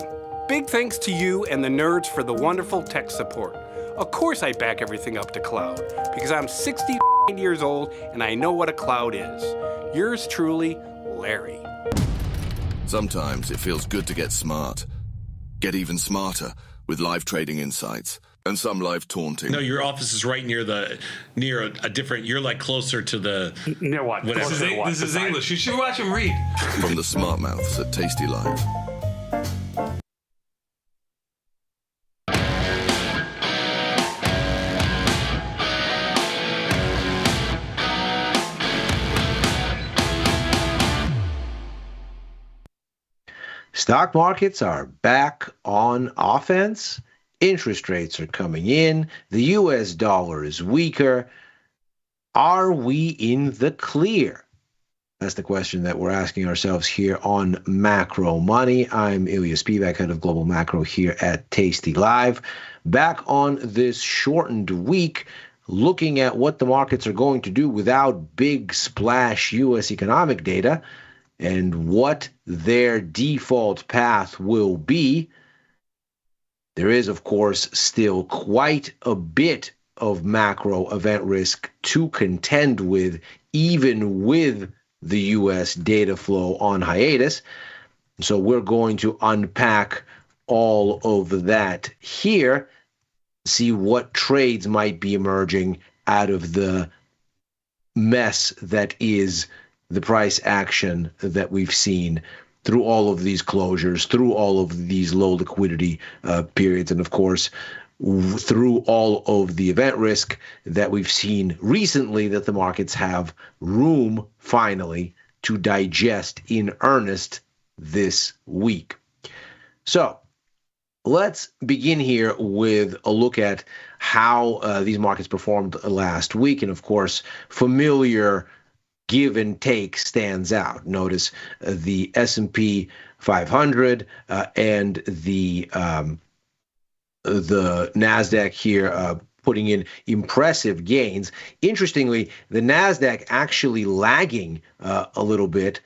Speaker 14: big thanks to you and the nerds for the wonderful tech support. Of course I back everything up to cloud, because I'm 60 years old and I know what a cloud is. Yours truly, Larry.
Speaker 17: Sometimes it feels good to get smart. Get even smarter with live trading insights and some live taunting.
Speaker 22: No, your office is right near a different. You're like closer to the.
Speaker 19: Near what?
Speaker 22: This is English. You should watch him read.
Speaker 17: From the smart mouths at tastylive.
Speaker 13: Stock markets are back on offense. Interest rates are coming in. The US dollar is weaker. Are we in the clear? That's the question that we're asking ourselves here on Macro Money. I'm Ilya Spivak, head of Global Macro here at Tasty Live. Back on this shortened week, looking at what the markets are going to do without big splash US economic data and what their default path will be. There is, of course, still quite a bit of macro event risk to contend with, even with the U.S. data flow on hiatus. So we're going to unpack all of that here, see what trades might be emerging out of the mess that is the price action that we've seen through all of these closures, through all of these low liquidity periods, and of course, through all of the event risk that we've seen recently that the markets have room finally to digest in earnest this week. So let's begin here with a look at how these markets performed last week. And of course, familiar give and take stands out. Notice the S&P 500 and the NASDAQ here putting in impressive gains. Interestingly, the NASDAQ actually lagging a little bit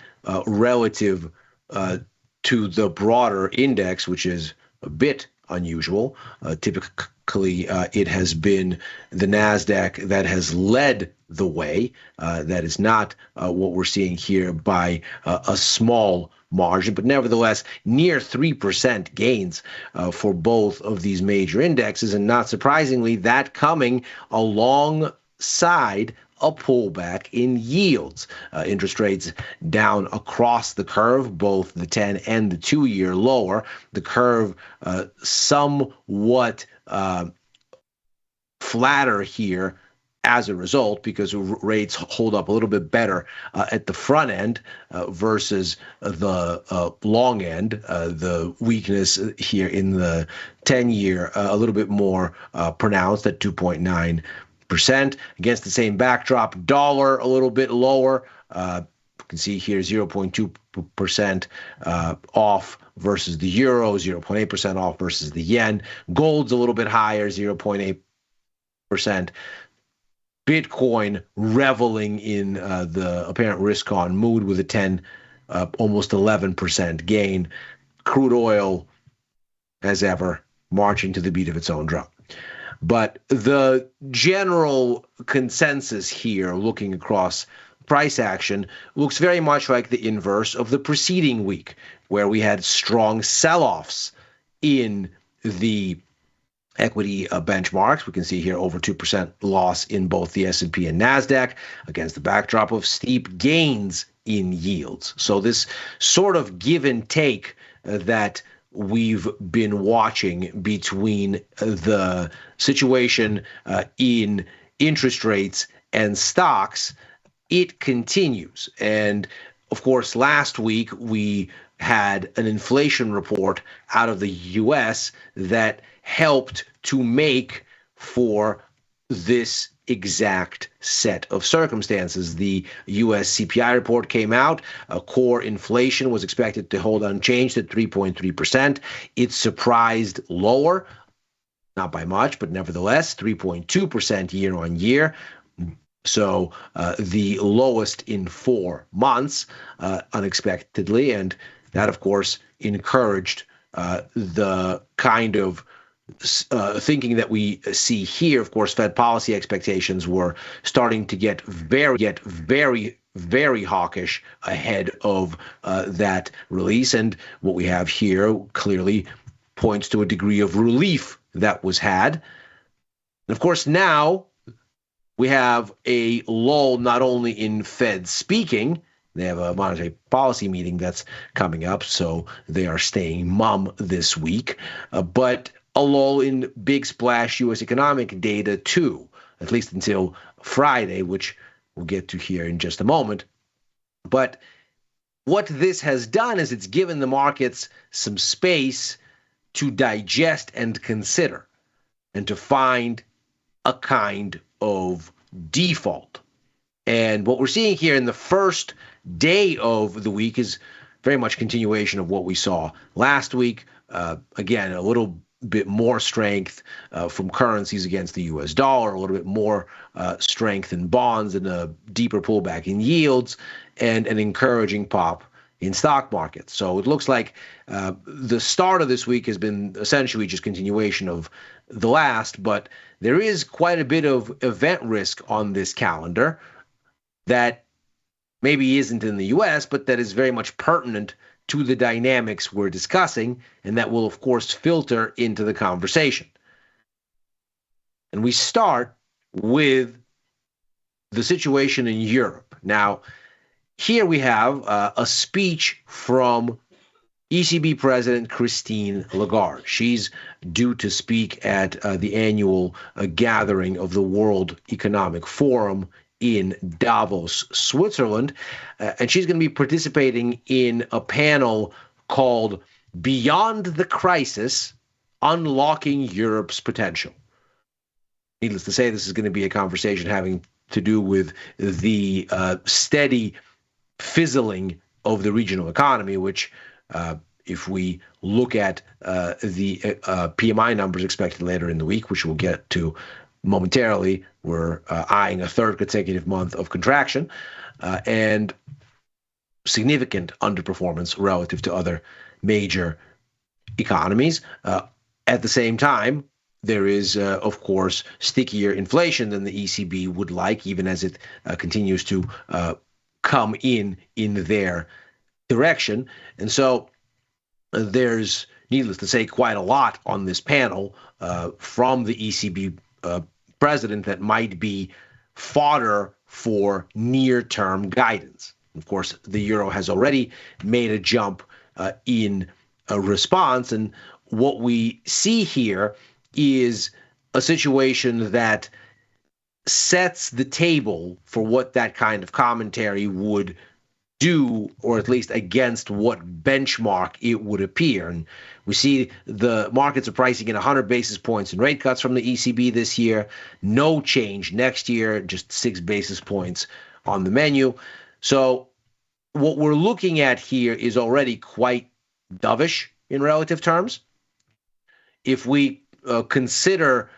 Speaker 13: relative to the broader index, which is a bit unusual. Typically, it has been the NASDAQ that has led the way. That is not what we're seeing here by a small margin, but nevertheless, near 3% gains for both of these major indexes. And not surprisingly, that coming alongside a pullback in yields. Interest rates down across the curve, both the 10 and the 2-year lower. The curve somewhat flatter here as a result, because rates hold up a little bit better at the front end versus the long end. The weakness here in the 10-year a little bit more pronounced at 2.9%. Against the same backdrop, dollar a little bit lower. You can see here 0.2% off versus the euro, 0.8% off versus the yen. Gold's a little bit higher, 0.8%. Bitcoin reveling in the apparent risk-on mood with a 10, almost 11% gain. Crude oil, as ever, marching to the beat of its own drum. But the general consensus here, looking across price action, looks very much like the inverse of the preceding week, where we had strong sell-offs in the equity benchmarks. We can see here over 2% loss in both the S&P and NASDAQ against the backdrop of steep gains in yields. So this sort of give and take that we've been watching between the situation in interest rates and stocks, it continues. And of course, last week we had an inflation report out of the US that helped to make for this exact set of circumstances. The US CPI report came out. Core inflation was expected to hold unchanged at 3.3%. It surprised lower, not by much, but nevertheless, 3.2% year on year. So the lowest in 4 months, unexpectedly. And that, of course, encouraged the kind of thinking that we see here. Of course, Fed policy expectations were starting to get very hawkish ahead of that release. And what we have here clearly points to a degree of relief that was had. And of course, now we have a lull not only in Fed speaking. They have a monetary policy meeting that's coming up, so they are staying mum this week, but a lull in big splash U.S. economic data too, at least until Friday, which we'll get to here in just a moment. But what this has done is it's given the markets some space to digest and consider and to find a kind of default. And what we're seeing here in the first day of the week is very much continuation of what we saw last week. Again, a little bit more strength from currencies against the US dollar, a little bit more strength in bonds, and a deeper pullback in yields, and an encouraging pop in stock markets. So it looks like the start of this week has been essentially just continuation of the last, but there is quite a bit of event risk on this calendar that maybe isn't in the US, but that is very much pertinent to the dynamics we're discussing, and that will, of course, filter into the conversation. And we start with the situation in Europe. Now, here we have a speech from ECB President Christine Lagarde. She's due to speak at the annual gathering of the World Economic Forum in Davos, Switzerland, and she's going to be participating in a panel called Beyond the Crisis, Unlocking Europe's Potential. Needless to say, this is going to be a conversation having to do with the steady fizzling of the regional economy, which, if we look at the PMI numbers expected later in the week, which we'll get to momentarily, we're eyeing a third consecutive month of contraction and significant underperformance relative to other major economies. At the same time, there is, of course, stickier inflation than the ECB would like, even as it continues to come in their direction. And so there's, needless to say, quite a lot on this panel from the ECB president that might be fodder for near-term guidance. Of course, the euro has already made a jump in a response, and what we see here is a situation that sets the table for what that kind of commentary would do, or at least against what benchmark it would appear. And we see the markets are pricing in 100 basis points in rate cuts from the ECB this year, no change next year, just 6 basis points on the menu. So what we're looking at here is already quite dovish in relative terms. If we consider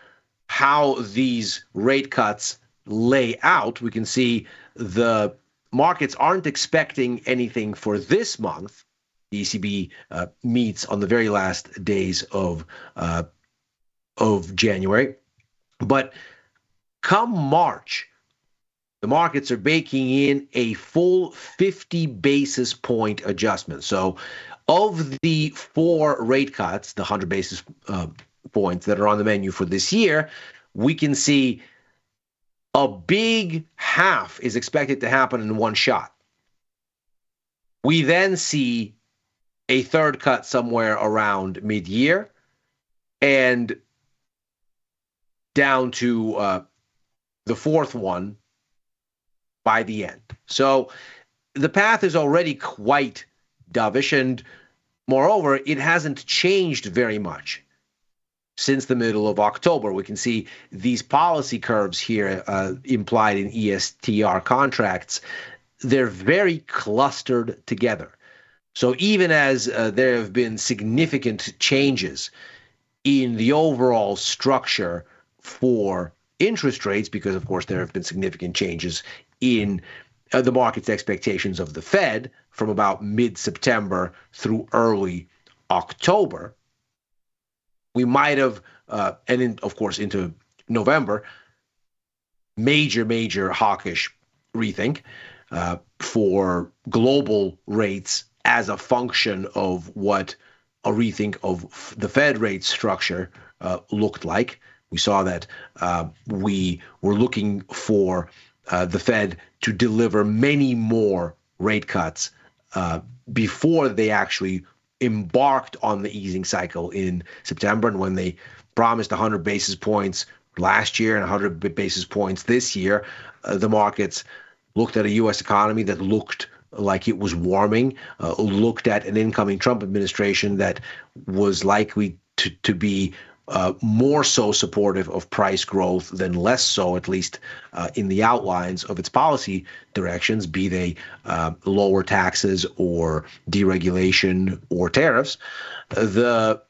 Speaker 13: how these rate cuts lay out, we can see the markets aren't expecting anything for this month. The ECB meets on the very last days of January. But come March, the markets are baking in a full 50 basis point adjustment. So of the 4 rate cuts, the 100 basis points that are on the menu for this year, we can see a big half is expected to happen in one shot. We then see a third cut somewhere around mid-year and down to the fourth one by the end. So the path is already quite dovish, and moreover, it hasn't changed very much since the middle of October. We can see these policy curves here implied in ESTR contracts. They're very clustered together. So even as there have been significant changes in the overall structure for interest rates, because of course there have been significant changes in the market's expectations of the Fed from about mid-September through early October, we might have, of course into November, major hawkish rethink for global rates as a function of what a rethink of the Fed rate structure looked like. We saw that we were looking for the Fed to deliver many more rate cuts before they actually embarked on the easing cycle in September. And when they promised 100 basis points last year and 100 basis points this year, the markets looked at a U.S. economy that looked like it was warming, looked at an incoming Trump administration that was likely to be more so supportive of price growth than less so, at least in the outlines of its policy directions, be they lower taxes or deregulation or tariffs. The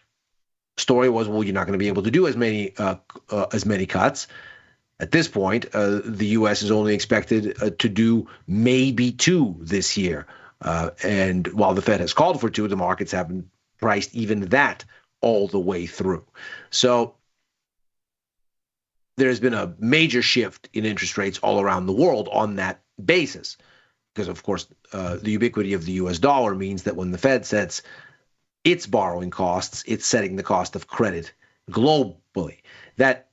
Speaker 13: story was, well, you're not going to be able to do as many cuts. At this point, the U.S. is only expected to do maybe 2 this year. And while the Fed has called for 2, the markets haven't priced even that all the way through. So there's been a major shift in interest rates all around the world on that basis. Because, of course, the ubiquity of the U.S. dollar means that when the Fed sets its borrowing costs, it's setting the cost of credit globally. That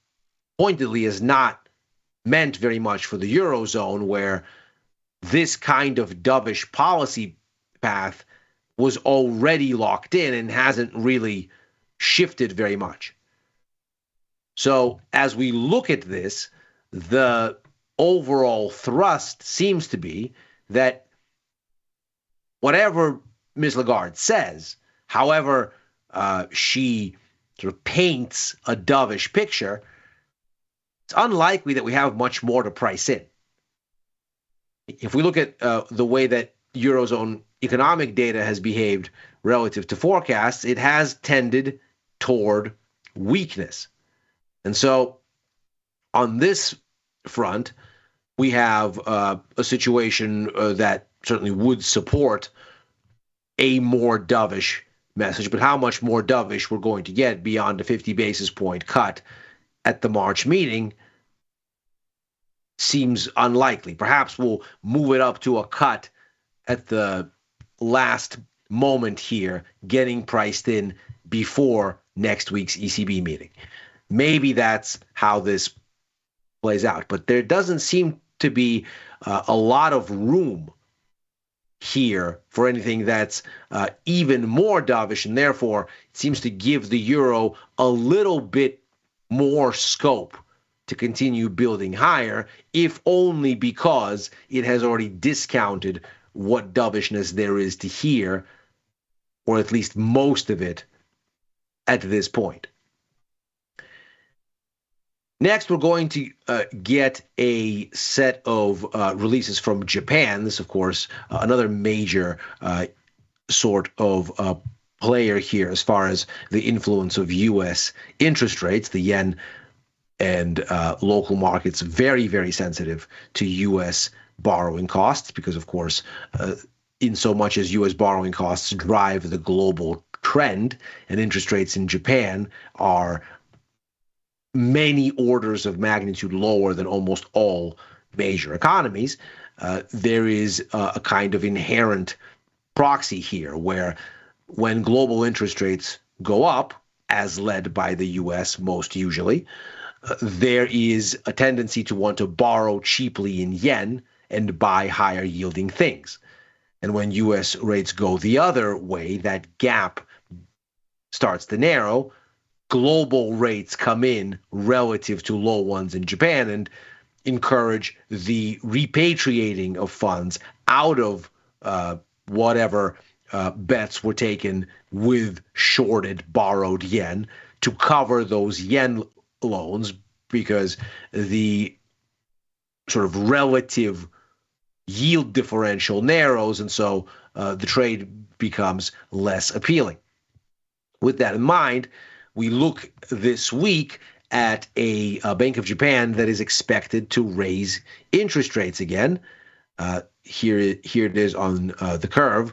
Speaker 13: pointedly is not meant very much for the Eurozone, where this kind of dovish policy path was already locked in and hasn't really shifted very much. So as we look at this, the overall thrust seems to be that whatever Ms. Lagarde says, however she sort of paints a dovish picture, it's unlikely that we have much more to price in. If we look at the way that Eurozone economic data has behaved relative to forecasts, it has tended toward weakness. And so on this front, we have a situation that certainly would support a more dovish message, but how much more dovish we're going to get beyond a 50 basis point cut at the March meeting seems unlikely. Perhaps we'll move it up to a cut at the last moment here, getting priced in before next week's ECB meeting. Maybe that's how this plays out, but there doesn't seem to be a lot of room here for anything that's even more dovish, and therefore it seems to give the euro a little bit more scope to continue building higher, if only because it has already discounted what dovishness there is to here, or at least most of it at this point. Next, we're going to get a set of releases from Japan. This, of course, another major sort of player here as far as the influence of U.S. interest rates. The yen and local markets very, very sensitive to U.S. borrowing costs because, of course, in so much as U.S. borrowing costs drive the global trend, and interest rates in Japan are many orders of magnitude lower than almost all major economies, there is a kind of inherent proxy here where when global interest rates go up, as led by the US most usually, there is a tendency to want to borrow cheaply in yen and buy higher yielding things. And when US rates go the other way, that gap starts to narrow. Global rates come in relative to low ones in Japan and encourage the repatriating of funds out of whatever bets were taken with shorted borrowed yen to cover those yen loans, because the sort of relative yield differential narrows, and so the trade becomes less appealing. With that in mind, we look this week at a Bank of Japan that is expected to raise interest rates again. Here it is on the curve.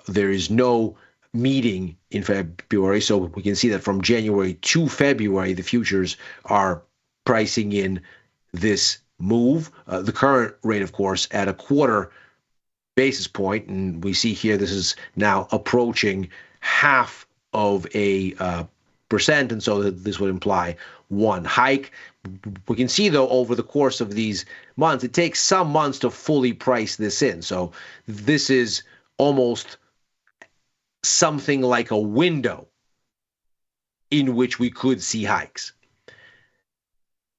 Speaker 13: There is no meeting in February, so we can see that from January to February, the futures are pricing in this move. The current rate, of course, at a quarter basis point, and we see here this is now approaching half of a percent, and so this would imply one hike. We can see, though, over the course of these months, it takes some months to fully price this in. So this is almost something like a window in which we could see hikes.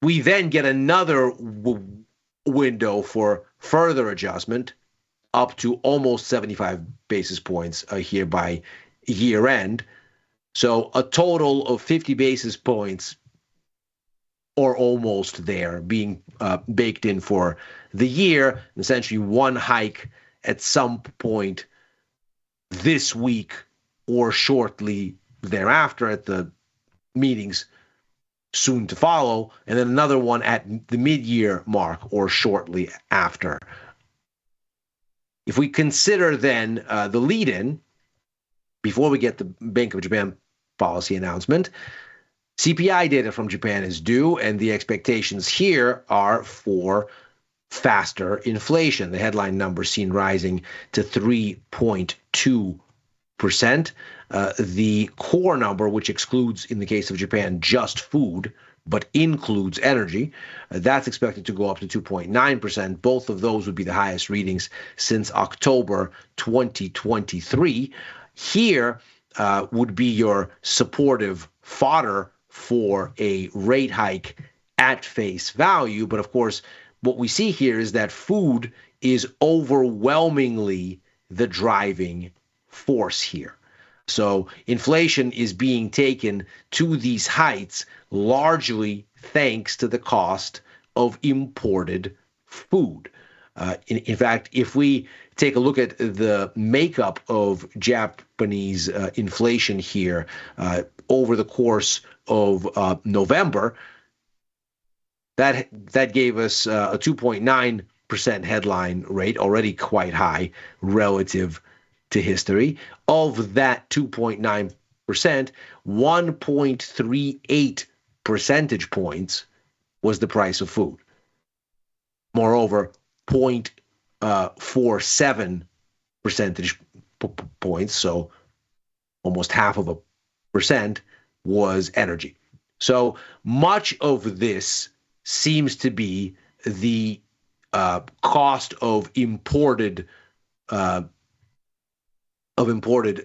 Speaker 13: We then get another window for further adjustment up to almost 75 basis points here by year end. So a total of 50 basis points or almost there being baked in for the year, essentially one hike at some point this week or shortly thereafter at the meetings soon to follow, and then another one at the mid-year mark or shortly after. If we consider then the lead-in, before we get the Bank of Japan policy announcement, CPI data from Japan is due, and the expectations here are for faster inflation. The headline number seen rising to 3.2%. The core number, which excludes, in the case of Japan, just food, but includes energy, that's expected to go up to 2.9%. Both of those would be the highest readings since October 2023. Here would be your supportive fodder for a rate hike at face value. But of course, what we see here is that food is overwhelmingly the driving force here. So inflation is being taken to these heights largely thanks to the cost of imported food. In fact, if we take a look at the makeup of Japanese inflation here over the course of November, that gave us a 2.9% headline rate, already quite high relative to history. Of that 2.9%, 1.38 percentage points was the price of food. Moreover, 0.47 percentage points, so almost half of a percent, was energy. So much of this seems to be the cost of imported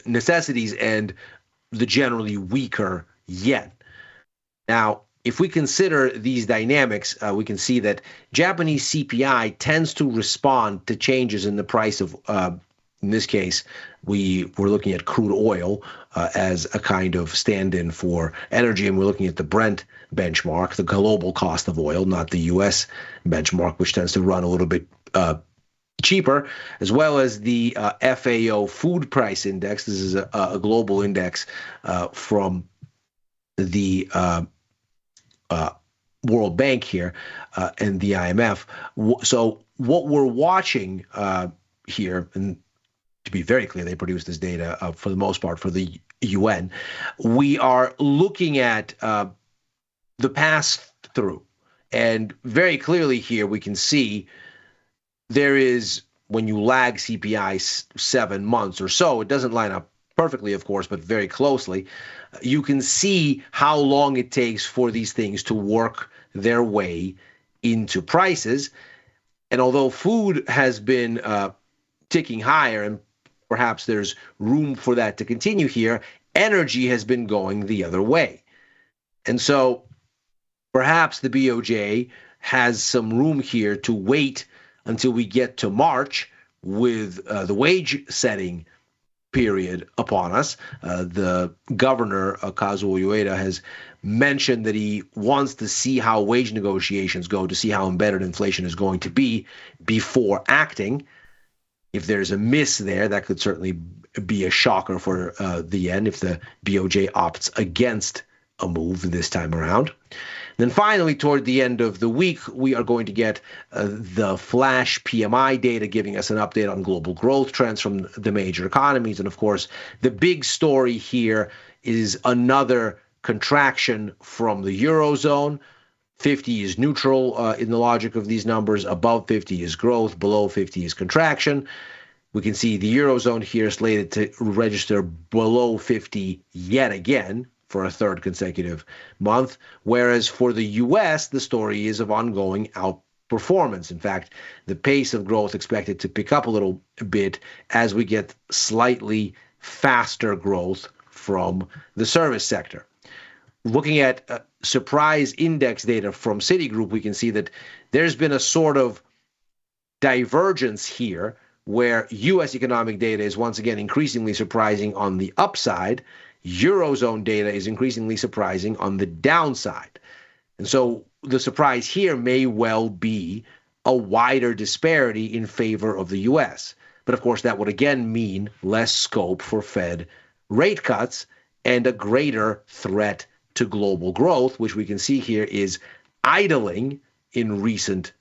Speaker 13: necessities and the generally weaker yen. Now, if we consider these dynamics, we can see that Japanese CPI tends to respond to changes in the price of, in this case, we're looking at crude oil as a kind of stand-in for energy, and we're looking at the Brent benchmark, the global cost of oil, not the U.S. benchmark, which tends to run a little bit cheaper, as well as the FAO food price index. This is a global index from the World Bank here and the IMF. So what we're watching here, and to be very clear, they produce this data for the most part for the UN. We are looking at the pass-through, and very clearly here we can see there is, when you lag CPI 7 months or so, it doesn't line up perfectly, of course, but very closely, you can see how long it takes for these things to work their way into prices. And although food has been ticking higher, and perhaps there's room for that to continue here, energy has been going the other way. And so perhaps the BOJ has some room here to wait until we get to March with the wage setting period upon us. The governor, Kazuo Ueda, has mentioned that he wants to see how wage negotiations go, to see how embedded inflation is going to be before acting. If there's a miss there, that could certainly be a shocker for the yen if the BOJ opts against a move this time around. Then finally, toward the end of the week, we are going to get the flash PMI data giving us an update on global growth trends from the major economies. And of course, the big story here is another contraction from the Eurozone. 50 is neutral in the logic of these numbers. Above 50 is growth. Below 50 is contraction. We can see the Eurozone here slated to register below 50 yet again for a third consecutive month, whereas for the U.S., the story is of ongoing outperformance. In fact, the pace of growth expected to pick up a little bit as we get slightly faster growth from the service sector. Looking at surprise index data from Citigroup, we can see that there's been a sort of divergence here where U.S. economic data is once again increasingly surprising on the upside. Eurozone data is increasingly surprising on the downside. And so the surprise here may well be a wider disparity in favor of the U.S. But of course, that would again mean less scope for Fed rate cuts and a greater threat to global growth, which we can see here is idling in recent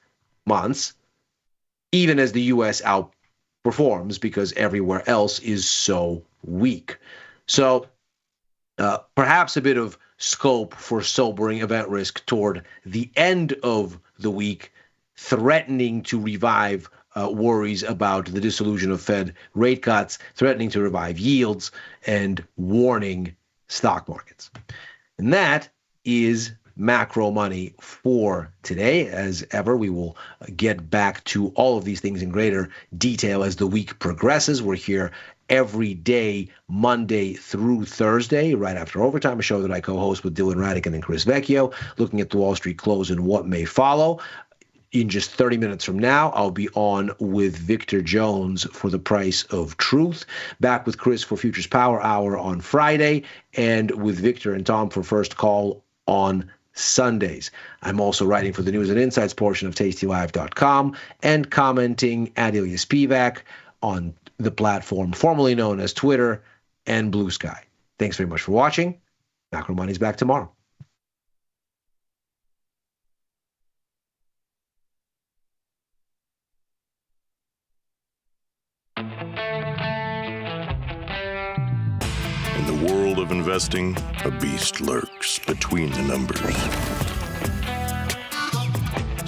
Speaker 13: months, even as the U.S. outperforms because everywhere else is so weak. So perhaps a bit of scope for sobering event risk toward the end of the week, threatening to revive worries about the dissolution of Fed rate cuts, threatening to revive yields, and warning stock markets. And that is macro money for today. As ever, we will get back to all of these things in greater detail as the week progresses. We're here every day, Monday through Thursday, right after overtime, a show that I co-host with Dylan Radican and Chris Vecchio, looking at the Wall Street close and what may follow. In just 30 minutes from now, I'll be on with Victor Jones for The Price of Truth, back with Chris for Futures Power Hour on Friday, and with Victor and Tom for First Call on Sundays. I'm also writing for the News and Insights portion of tastylive.com and commenting at Ilias Pivac on the platform formerly known as Twitter and Blue Sky. Thanks very much for watching. Macro Money's back tomorrow.
Speaker 2: In the world of investing, a beast lurks between the numbers.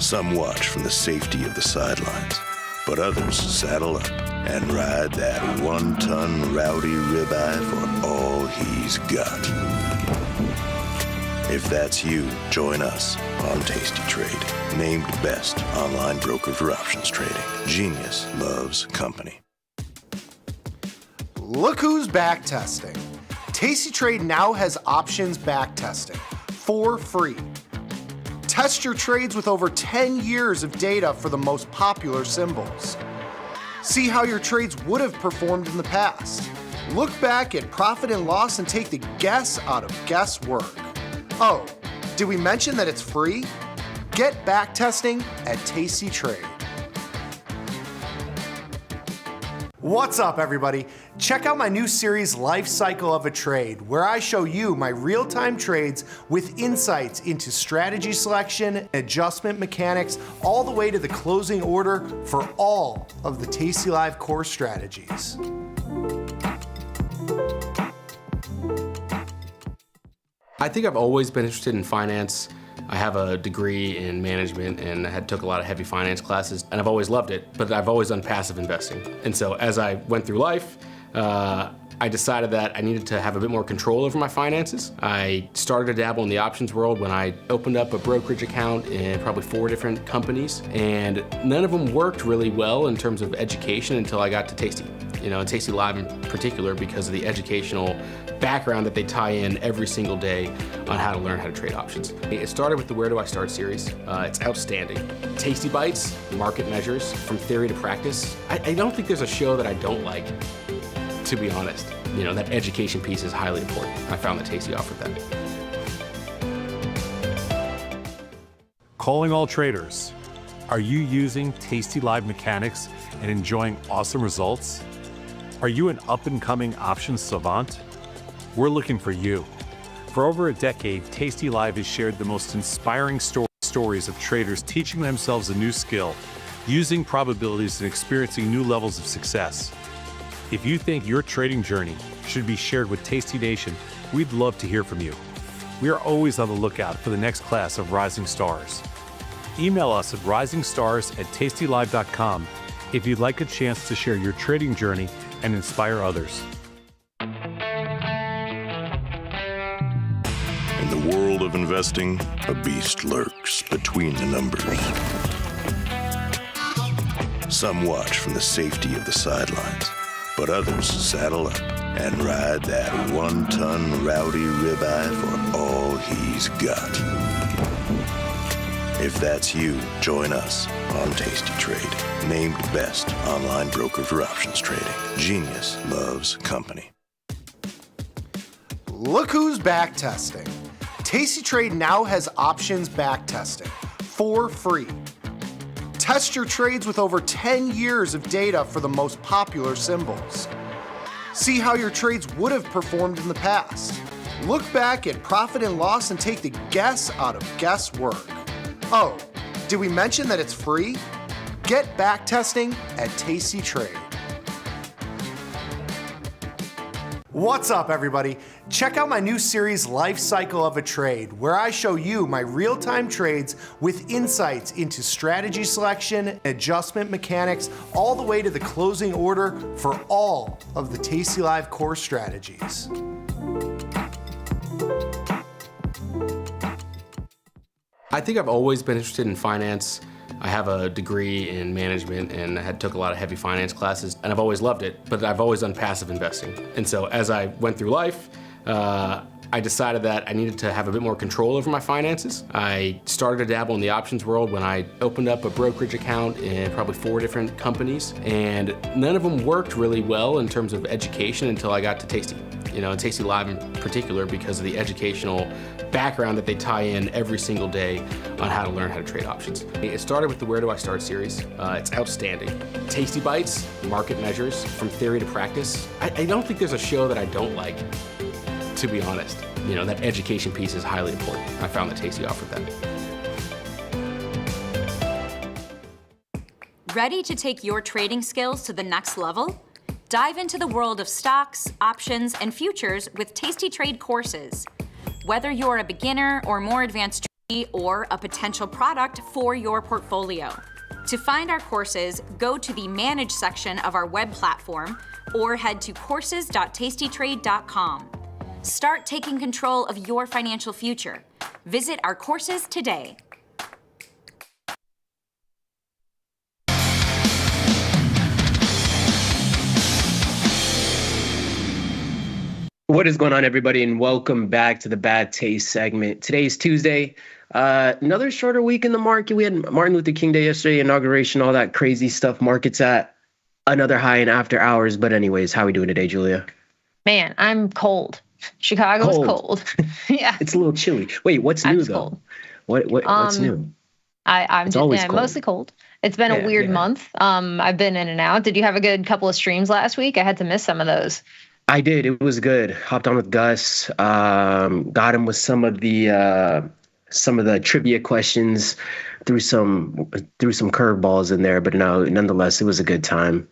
Speaker 2: Some watch from the safety of the sidelines, but others saddle up and ride that 1-ton rowdy ribeye for all he's got. If that's you, join us on Tasty Trade. Named best online broker for options trading. Genius loves company.
Speaker 1: Look who's back testing. Tasty Trade now has options back testing for free. Test your trades with over 10 years of data for the most popular symbols. See how your trades would have performed in the past. Look back at profit and loss and take the guess out of guesswork. Oh, did we mention that it's free? Get back testing at Tasty Trade. What's up, everybody? Check out my new series, Life Cycle of a Trade, where I show you my real-time trades with insights into strategy selection, adjustment mechanics, all the way to the closing order for all of the tastylive core strategies.
Speaker 9: I think I've always been interested in finance. I have a degree in management and took a lot of heavy finance classes, and I've always loved it, but I've always done passive investing. And so as I went through life, I decided that I needed to have a bit more control over my finances. I started to dabble in the options world when I opened up a brokerage account in probably 4 different companies, and none of them worked really well in terms of education until I got to Tasty. And Tasty Live in particular, because of the educational background that they tie in every single day on how to learn how to trade options. It started with the Where Do I Start series. It's outstanding. Tasty Bites, market measures, from theory to practice. I don't think there's a show that I don't like, to be honest. That education piece is highly important. I found that Tasty offered that.
Speaker 4: Calling all traders. Are you using Tasty Live mechanics and enjoying awesome results? Are you an up-and-coming options savant? We're looking for you. For over a decade, Tasty Live has shared the most inspiring stories of traders teaching themselves a new skill, using probabilities and experiencing new levels of success. If you think your trading journey should be shared with Tasty Nation, we'd love to hear from you. We are always on the lookout for the next class of rising stars. Email us at risingstars@tastylive.com if you'd like a chance to share your trading journey and inspire others.
Speaker 2: In the world of investing, a beast lurks between the numbers. Some watch from the safety of the sidelines, but others saddle up and ride that 1-ton rowdy ribeye for all he's got. If that's you, join us on Tasty Trade. Named best online broker for options trading. Genius loves company.
Speaker 1: Look who's back testing. Tasty Trade now has options back testing for free. Test your trades with over 10 years of data for the most popular symbols. See how your trades would have performed in the past. Look back at profit and loss and take the guess out of guesswork. Oh, did we mention that it's free? Get back testing at Tasty Trade. What's up, everybody? Check out my new series, Life Cycle of a Trade, where I show you my real-time trades with insights into strategy selection, adjustment mechanics, all the way to the closing order for all of the tastylive core strategies.
Speaker 9: I think I've always been interested in finance. I have a degree in management and took a lot of heavy finance classes, and I've always loved it, but I've always done passive investing. And so as I went through life, I decided that I needed to have a bit more control over my finances. I started to dabble in the options world when I opened up a brokerage account in probably 4 different companies, and none of them worked really well in terms of education until I got to Tasty. And Tasty Live in particular, because of the educational background that they tie in every single day on how to learn how to trade options. It started with the Where Do I Start series. It's outstanding. Tasty Bites, market measures, from theory to practice. I don't think there's a show that I don't like, to be honest. That education piece is highly important. I found that Tasty offered that.
Speaker 12: Ready to take your trading skills to the next level? Dive into the world of stocks, options, and futures with Tasty Trade courses. Whether you're a beginner or more advanced trader or a potential product for your portfolio. To find our courses, go to the Manage section of our web platform or head to courses.tastytrade.com. Start taking control of your financial future. Visit our courses today.
Speaker 7: What is going on, everybody, and welcome back to the Bad Taste segment. Today's Tuesday. Another shorter week in the market. We had Martin Luther King Day yesterday, inauguration, all that crazy stuff. Market's at another high in after hours. But anyways, how are we doing today, Julia?
Speaker 8: Man, I'm cold. Chicago's cold. Yeah.
Speaker 7: It's a little chilly. Wait, what's new, though?
Speaker 8: Cold.
Speaker 7: What's new?
Speaker 8: I'm
Speaker 7: It's always cold.
Speaker 8: mostly cold. It's been a weird month. I've been in and out. Did you have a good couple of streams last week? I had to miss some of those.
Speaker 7: I did. It was good. Hopped on with Gus. Got him with some of the trivia questions. Threw some curveballs in there, but no, nonetheless, it was a good time.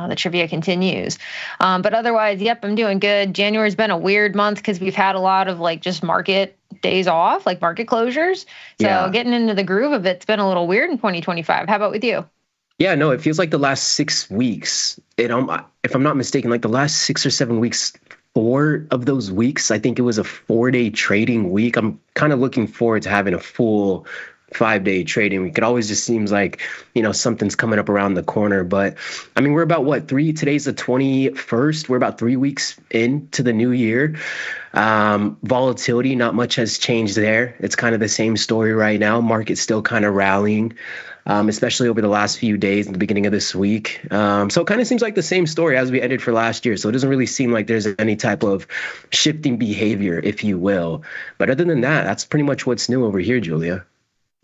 Speaker 8: The trivia continues. But otherwise, yep, I'm doing good. January's been a weird month because we've had a lot of just market days off, like market closures. So getting into the groove of it's been a little weird in 2025. How about with you?
Speaker 7: Yeah, no, it feels like the last 6 weeks. If I'm not mistaken, like the last 6 or 7 weeks, 4 of those weeks, I think it was a 4-day trading week. I'm kind of looking forward to having a full 5-day trading week. It always just seems like, something's coming up around the corner. But I mean, we're about today's the 21st. We're about 3 weeks into the new year. Volatility, not much has changed there. It's kind of the same story right now. Market's still kind of rallying. Especially over the last few days and the beginning of this week. So it kind of seems like the same story as we ended for last year. So it doesn't really seem like there's any type of shifting behavior, if you will. But other than that, that's pretty much what's new over here, Julia.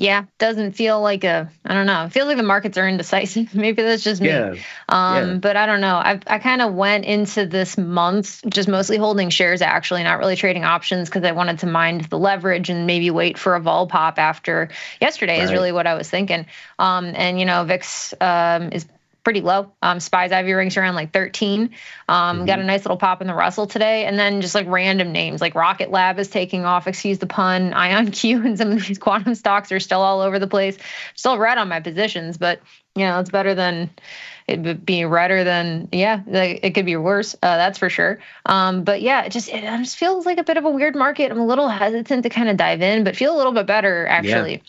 Speaker 8: Yeah, doesn't feel like I don't know. It feels like the markets are indecisive. Maybe that's just me. But I don't know. I kind of went into this month just mostly holding shares, actually, not really trading options because I wanted to mind the leverage and maybe wait for a vol pop after yesterday is really what I was thinking. And VIX is pretty low. SPY's IV rings around like 13. Got a nice little pop in the Russell today. And then just like random names like Rocket Lab is taking off, excuse the pun. IonQ and some of these quantum stocks are still all over the place. Still red on my positions, but it's better than it being redder than, it could be worse. That's for sure. But yeah, it just feels like a bit of a weird market. I'm a little hesitant to kind of dive in, but feel a little bit better actually. Yeah.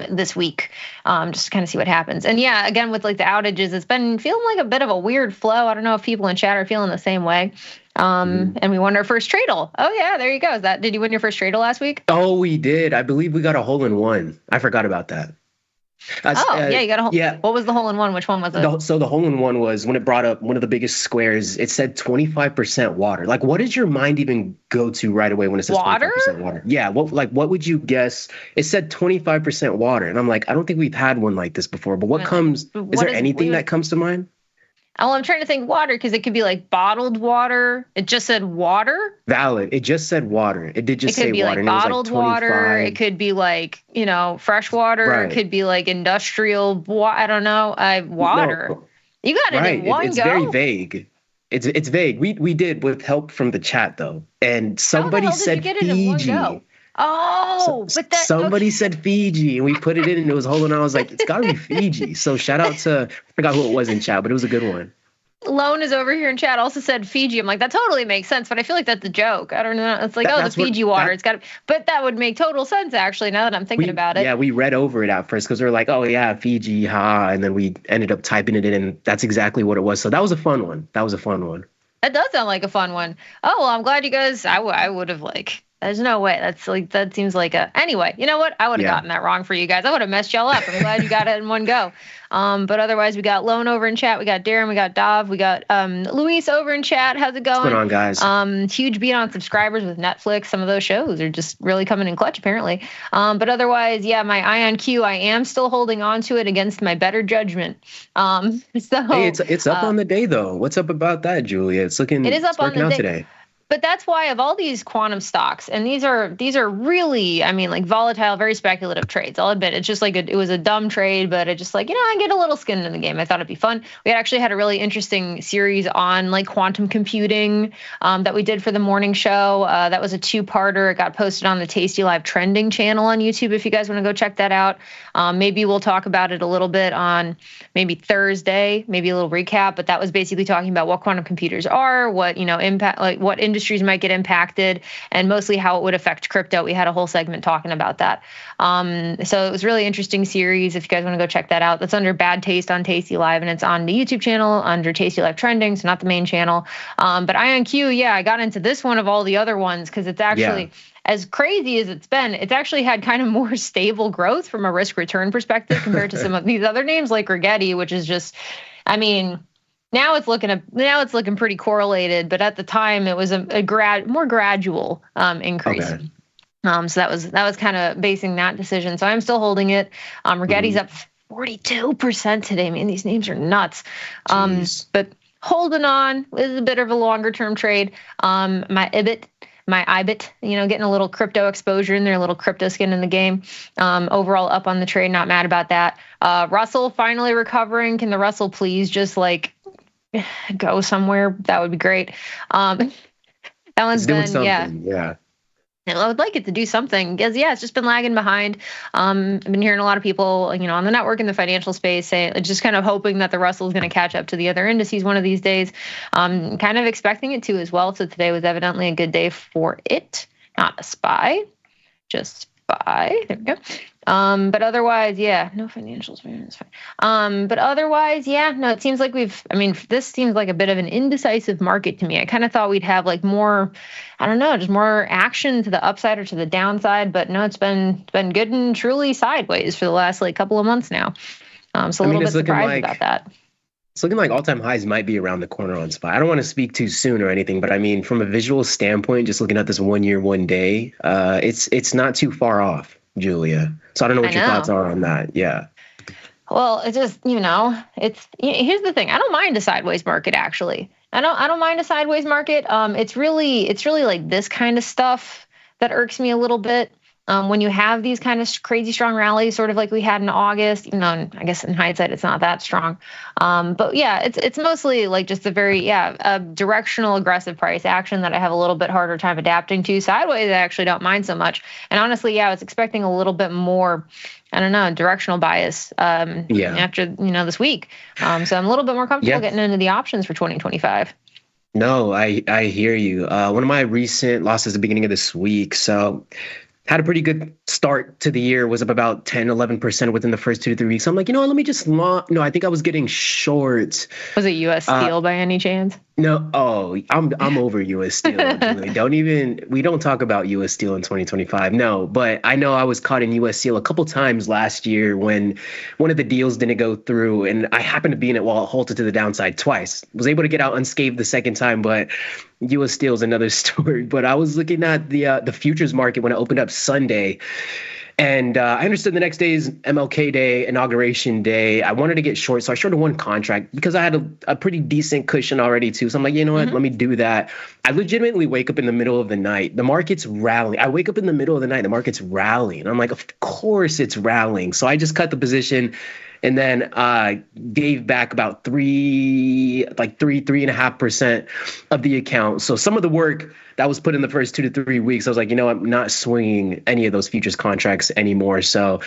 Speaker 8: This week, just to kind of see what happens. And yeah, again, with like the outages, it's been feeling like a bit of a weird flow. I don't know if people in chat are feeling the same way. And we won our first tradle. Oh yeah, there you go. Did you win your first tradle last week?
Speaker 7: Oh, we did. I believe we got a hole in one. I forgot about that.
Speaker 8: You got a hole. Yeah. What was the hole in one? Which one was it?
Speaker 7: So the hole in one was when it brought up one of the biggest squares. It said 25% water. Like, what does your mind even go to right away when it says
Speaker 8: water?
Speaker 7: 25% water? Yeah. What would you guess? It said 25% water, and I'm like, I don't think we've had one like this before. But is there anything that comes to mind?
Speaker 8: Oh, I'm trying to think water because it could be like bottled water. It just said water.
Speaker 7: Valid. It just said water. It did just say water.
Speaker 8: It could be like bottled water. It could be like, fresh water. Right. It could be like industrial water. I don't know. Water. No. You got it in one go.
Speaker 7: It's very vague. It's vague. We did with help from the chat though. And somebody said Fiji. Somebody said Fiji, and we put it in, and it was holding on. I was like, it's got to be Fiji. So shout out to, I forgot who it was in chat, but it was a good one.
Speaker 8: Lone is over here in chat also said Fiji. I'm like, that totally makes sense, but I feel like that's a joke. I don't know. It's like, the Fiji water. It's got to, but that would make total sense actually. Now that I'm thinking about it.
Speaker 7: Yeah, we read over it at first because we were like, oh yeah, Fiji, and then we ended up typing it in, and that's exactly what it was. So that was a fun one.
Speaker 8: That does sound like a fun one. Oh well, I'm glad you guys. I would have There's no way. That seems like anyway, you know what? I would have gotten that wrong for you guys. I would have messed y'all up. I'm glad you got it in one go. But otherwise, we got Lone over in chat. We got Darren. We got Dav. We got Luis over in chat. How's it going?
Speaker 7: What's going on,
Speaker 8: guys? Huge beat on subscribers with Netflix. Some of those shows are just really coming in clutch, apparently. But otherwise, yeah, my IonQ, I am still holding on to it against my better judgment. Hey,
Speaker 7: it's up on the day, though. What's up about that, Julia? It's working out today.
Speaker 8: But that's why of all these quantum stocks, and these are really, volatile, very speculative trades. I'll admit it's just it was a dumb trade, but it just I get a little skin in the game. I thought it'd be fun. We actually had a really interesting series on quantum computing that we did for the morning show. That was a 2-parter. It got posted on the tastylive trending channel on YouTube. If you guys want to go check that out, maybe we'll talk about it a little bit on maybe Thursday, maybe a little recap. But that was basically talking about what quantum computers are, what impact, what industry industries might get impacted, and mostly how it would affect crypto. We had a whole segment talking about that. So it was a really interesting series. If you guys want to go check that out, that's under Bad Taste on tastylive, and it's on the YouTube channel under tastylive trending, so not the main channel. But IonQ, I got into this one of all the other ones because it's actually as crazy as it's been, it's actually had kind of more stable growth from a risk return perspective compared to some of these other names like Rigetti, which is just, I mean, now it's looking pretty correlated, but at the time it was a more gradual increase.
Speaker 7: Okay.
Speaker 8: So that was kind of basing that decision. So I'm still holding it. Rigetti's up 42% today. Man, these names are nuts. But holding on is a bit of a longer term trade. My IBIT, getting a little crypto exposure in there, a little crypto skin in the game. Overall up on the trade, not mad about that. Russell finally recovering. Can the Russell please just go somewhere? That would be great. That one's been, I would like it to do something because, it's just been lagging behind. I've been hearing a lot of people, on the network in the financial space saying, just kind of hoping that the Russell is going to catch up to the other indices one of these days. Kind of expecting it to as well. So today was evidently a good day for it. Not a SPY, just SPY. There we go. But otherwise, no financials, man, it's fine. But otherwise, no, it seems like this seems like a bit of an indecisive market to me. I kind of thought we'd have more, just more action to the upside or to the downside, but no, it's been good and truly sideways for the last couple of months now. So a little bit surprised about that.
Speaker 7: It's looking like all-time highs might be around the corner on SPY. I don't want to speak too soon or anything, but I mean, from a visual standpoint, just looking at this 1 year, 1 day, it's not too far off, Julia. So I don't know what your thoughts are on that. Yeah.
Speaker 8: Well, it's just, here's the thing. I don't mind a sideways market, actually. I don't mind a sideways market. It's really like this kind of stuff that irks me a little bit. When you have these kind of crazy strong rallies, sort of like we had in August, I guess in hindsight, it's not that strong. But it's mostly like just a very, a directional aggressive price action that I have a little bit harder time adapting to. Sideways, I actually don't mind so much. And honestly, I was expecting a little bit more, directional bias after, this week. So I'm a little bit more comfortable getting into the options for 2025.
Speaker 7: No, I hear you. One of my recent losses at the beginning of this week. So had a pretty good start to the year, was up about 10, 11% within the first 2 to 3 weeks. I'm like, let me just no, I think I was getting short.
Speaker 8: Was it U.S. Steel by any chance?
Speaker 7: No. Oh, I'm over U.S. Steel. We don't talk about U.S. Steel in 2025. No, but I know I was caught in U.S. Steel a couple times last year when one of the deals didn't go through, and I happened to be in it while it halted to the downside twice. Was able to get out unscathed the second time, but U.S. Steel is another story. But I was looking at the futures market when it opened up Sunday. And I understood the next day is MLK Day, Inauguration Day. I wanted to get short, so I shorted one contract because I had a pretty decent cushion already too. So I'm like, you know what? Let me do that. I legitimately wake up in the middle of the night. The market's rallying. I wake up in the middle of the night. The market's rallying. I'm like, of course it's rallying. So I just cut the position and then gave back about 3.5% of the account. So some of the work that was put in the first 2 to 3 weeks, I was like, I'm not swinging any of those futures contracts anymore. So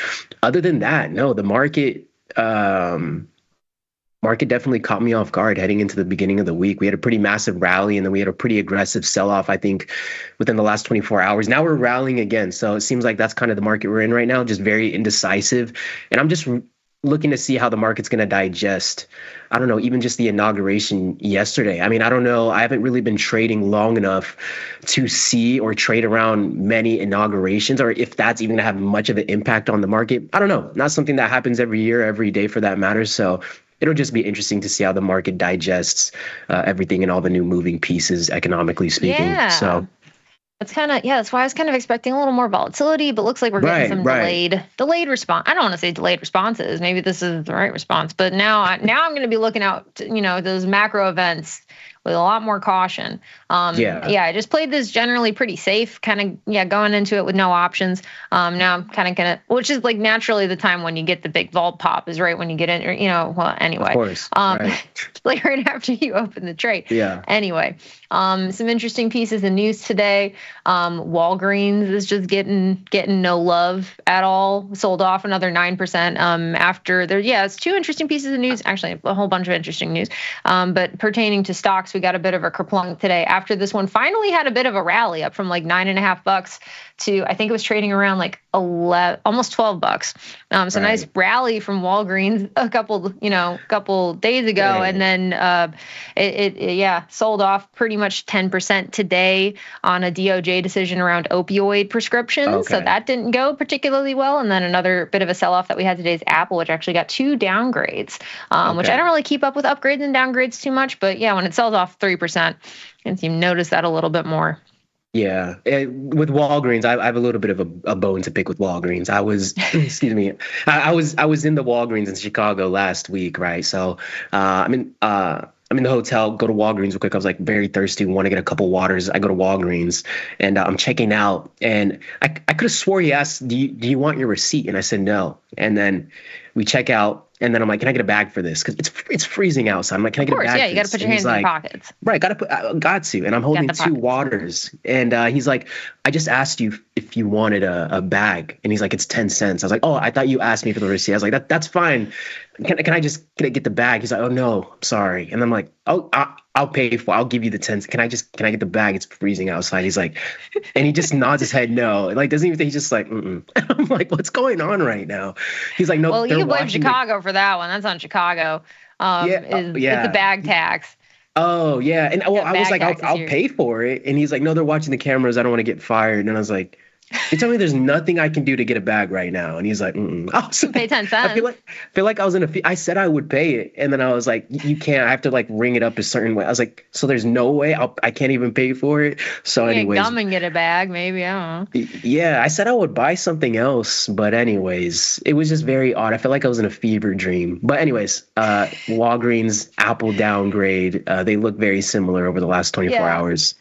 Speaker 7: other than that, no, the market definitely caught me off guard heading into the beginning of the week. We had a pretty massive rally, and then we had a pretty aggressive sell-off, I think, within the last 24 hours. Now we're rallying again. So it seems like that's kind of the market we're in right now, just very indecisive. And I'm just looking to see how the market's going to digest, even just the inauguration yesterday. I mean, I don't know. I haven't really been trading long enough to see or trade around many inaugurations, or if that's even going to have much of an impact on the market. I don't know. Not something that happens every year, every day for that matter. So it'll just be interesting to see how the market digests everything and all the new moving pieces, economically speaking.
Speaker 8: Yeah.
Speaker 7: So
Speaker 8: that's that's why I was kind of expecting a little more volatility, but looks like we're getting some delayed response. I don't want to say delayed responses. Maybe this is the right response, but now I'm going to be looking out, those macro events with a lot more caution. I just played this generally pretty safe, kind of, going into it with no options. Now I'm kind of going to, which is like naturally the time when you get the big vault pop is right when you get in, anyway.
Speaker 7: Of course.
Speaker 8: Like right after you open the trade.
Speaker 7: Yeah.
Speaker 8: Anyway, some interesting pieces of news today. Walgreens is just getting no love at all. Sold off another 9% after it's two interesting pieces of news, actually a whole bunch of interesting news, but pertaining to stocks, we we got a bit of a kerplunk today after this one finally had a bit of a rally up from like $9.50 to, I think it was trading around like 11, almost $12. So nice rally from Walgreens a couple days ago. And then it sold off pretty much 10% today on a DOJ decision around opioid prescriptions. So that didn't go particularly well. And then another bit of a sell-off that we had today is Apple, which actually got 2 downgrades, which I don't really keep up with upgrades and downgrades too much. But yeah, when it sells off 3%, and you notice that a little bit more.
Speaker 7: Yeah, with Walgreens, I have a little bit of a bone to pick with Walgreens. I was, excuse me, I was in the Walgreens in Chicago last week, right? So I'm in the hotel, go to Walgreens real quick. I was like very thirsty, want to get a couple waters. I go to Walgreens and I'm checking out, and I could have swore he asked, do you want your receipt? And I said no. And then we check out. And then I'm like, can I get a bag for this? Because it's freezing outside. I'm like, can I get a bag for this?
Speaker 8: Yeah, you got to put your hands in your pockets.
Speaker 7: Right, got to. And I'm holding 2 waters. And he's like, I just asked you if you wanted a bag. And he's like, it's 10 cents. I was like, oh, I thought you asked me for the receipt. I was like, that's fine. Can I get the bag? He's like, oh, no, I'm sorry. And I'm like, oh, I'll pay for it. I'll give you the 10 cents. Can I get the bag? It's freezing outside. He's like, and he just nods his head no. Like, doesn't even think, he's just like, mm-mm. I'm like, what's going on right now? He's like, no.
Speaker 8: Well, you can blame Chicago for that one. That's on Chicago. It's the bag tax.
Speaker 7: Oh, yeah. And I was like, I'll pay for it. And he's like, no, they're watching the cameras. I don't want to get fired. And I was like, you tell me there's nothing I can do to get a bag right now. And he's like,
Speaker 8: pay 10 cents.
Speaker 7: I feel like I was I said I would pay it. And then I was like, you can't, I have to like ring it up a certain way. I was like, so there's no way I can't even pay for it. So anyways.
Speaker 8: Gum and get a bag, maybe, I don't know.
Speaker 7: Yeah, I said I would buy something else. But anyways, it was just very odd. I felt like I was in a fever dream. But anyways, Walgreens, Apple downgrade. They look very similar over the last 24 hours.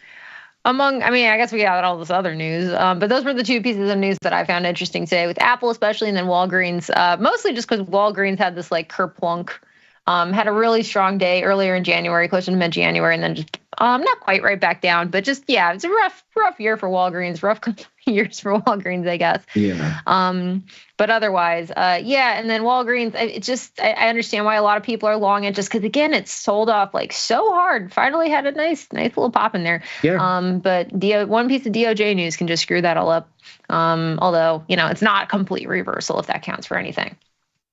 Speaker 8: I guess we got all this other news, but those were the 2 pieces of news that I found interesting today, with Apple especially, and then Walgreens, mostly just because Walgreens had this like kerplunk, had a really strong day earlier in January, closer to mid-January, and then just not quite right back down, but just, yeah, it's a rough year for Walgreens, rough years for Walgreens, I guess.
Speaker 7: Yeah.
Speaker 8: But otherwise, and then Walgreens, I understand why a lot of people are long it, just because, again, it's sold off like so hard. Finally had a nice little pop in there.
Speaker 7: Yeah.
Speaker 8: But one piece of DOJ news can just screw that all up. Although, it's not a complete reversal, if that counts for anything.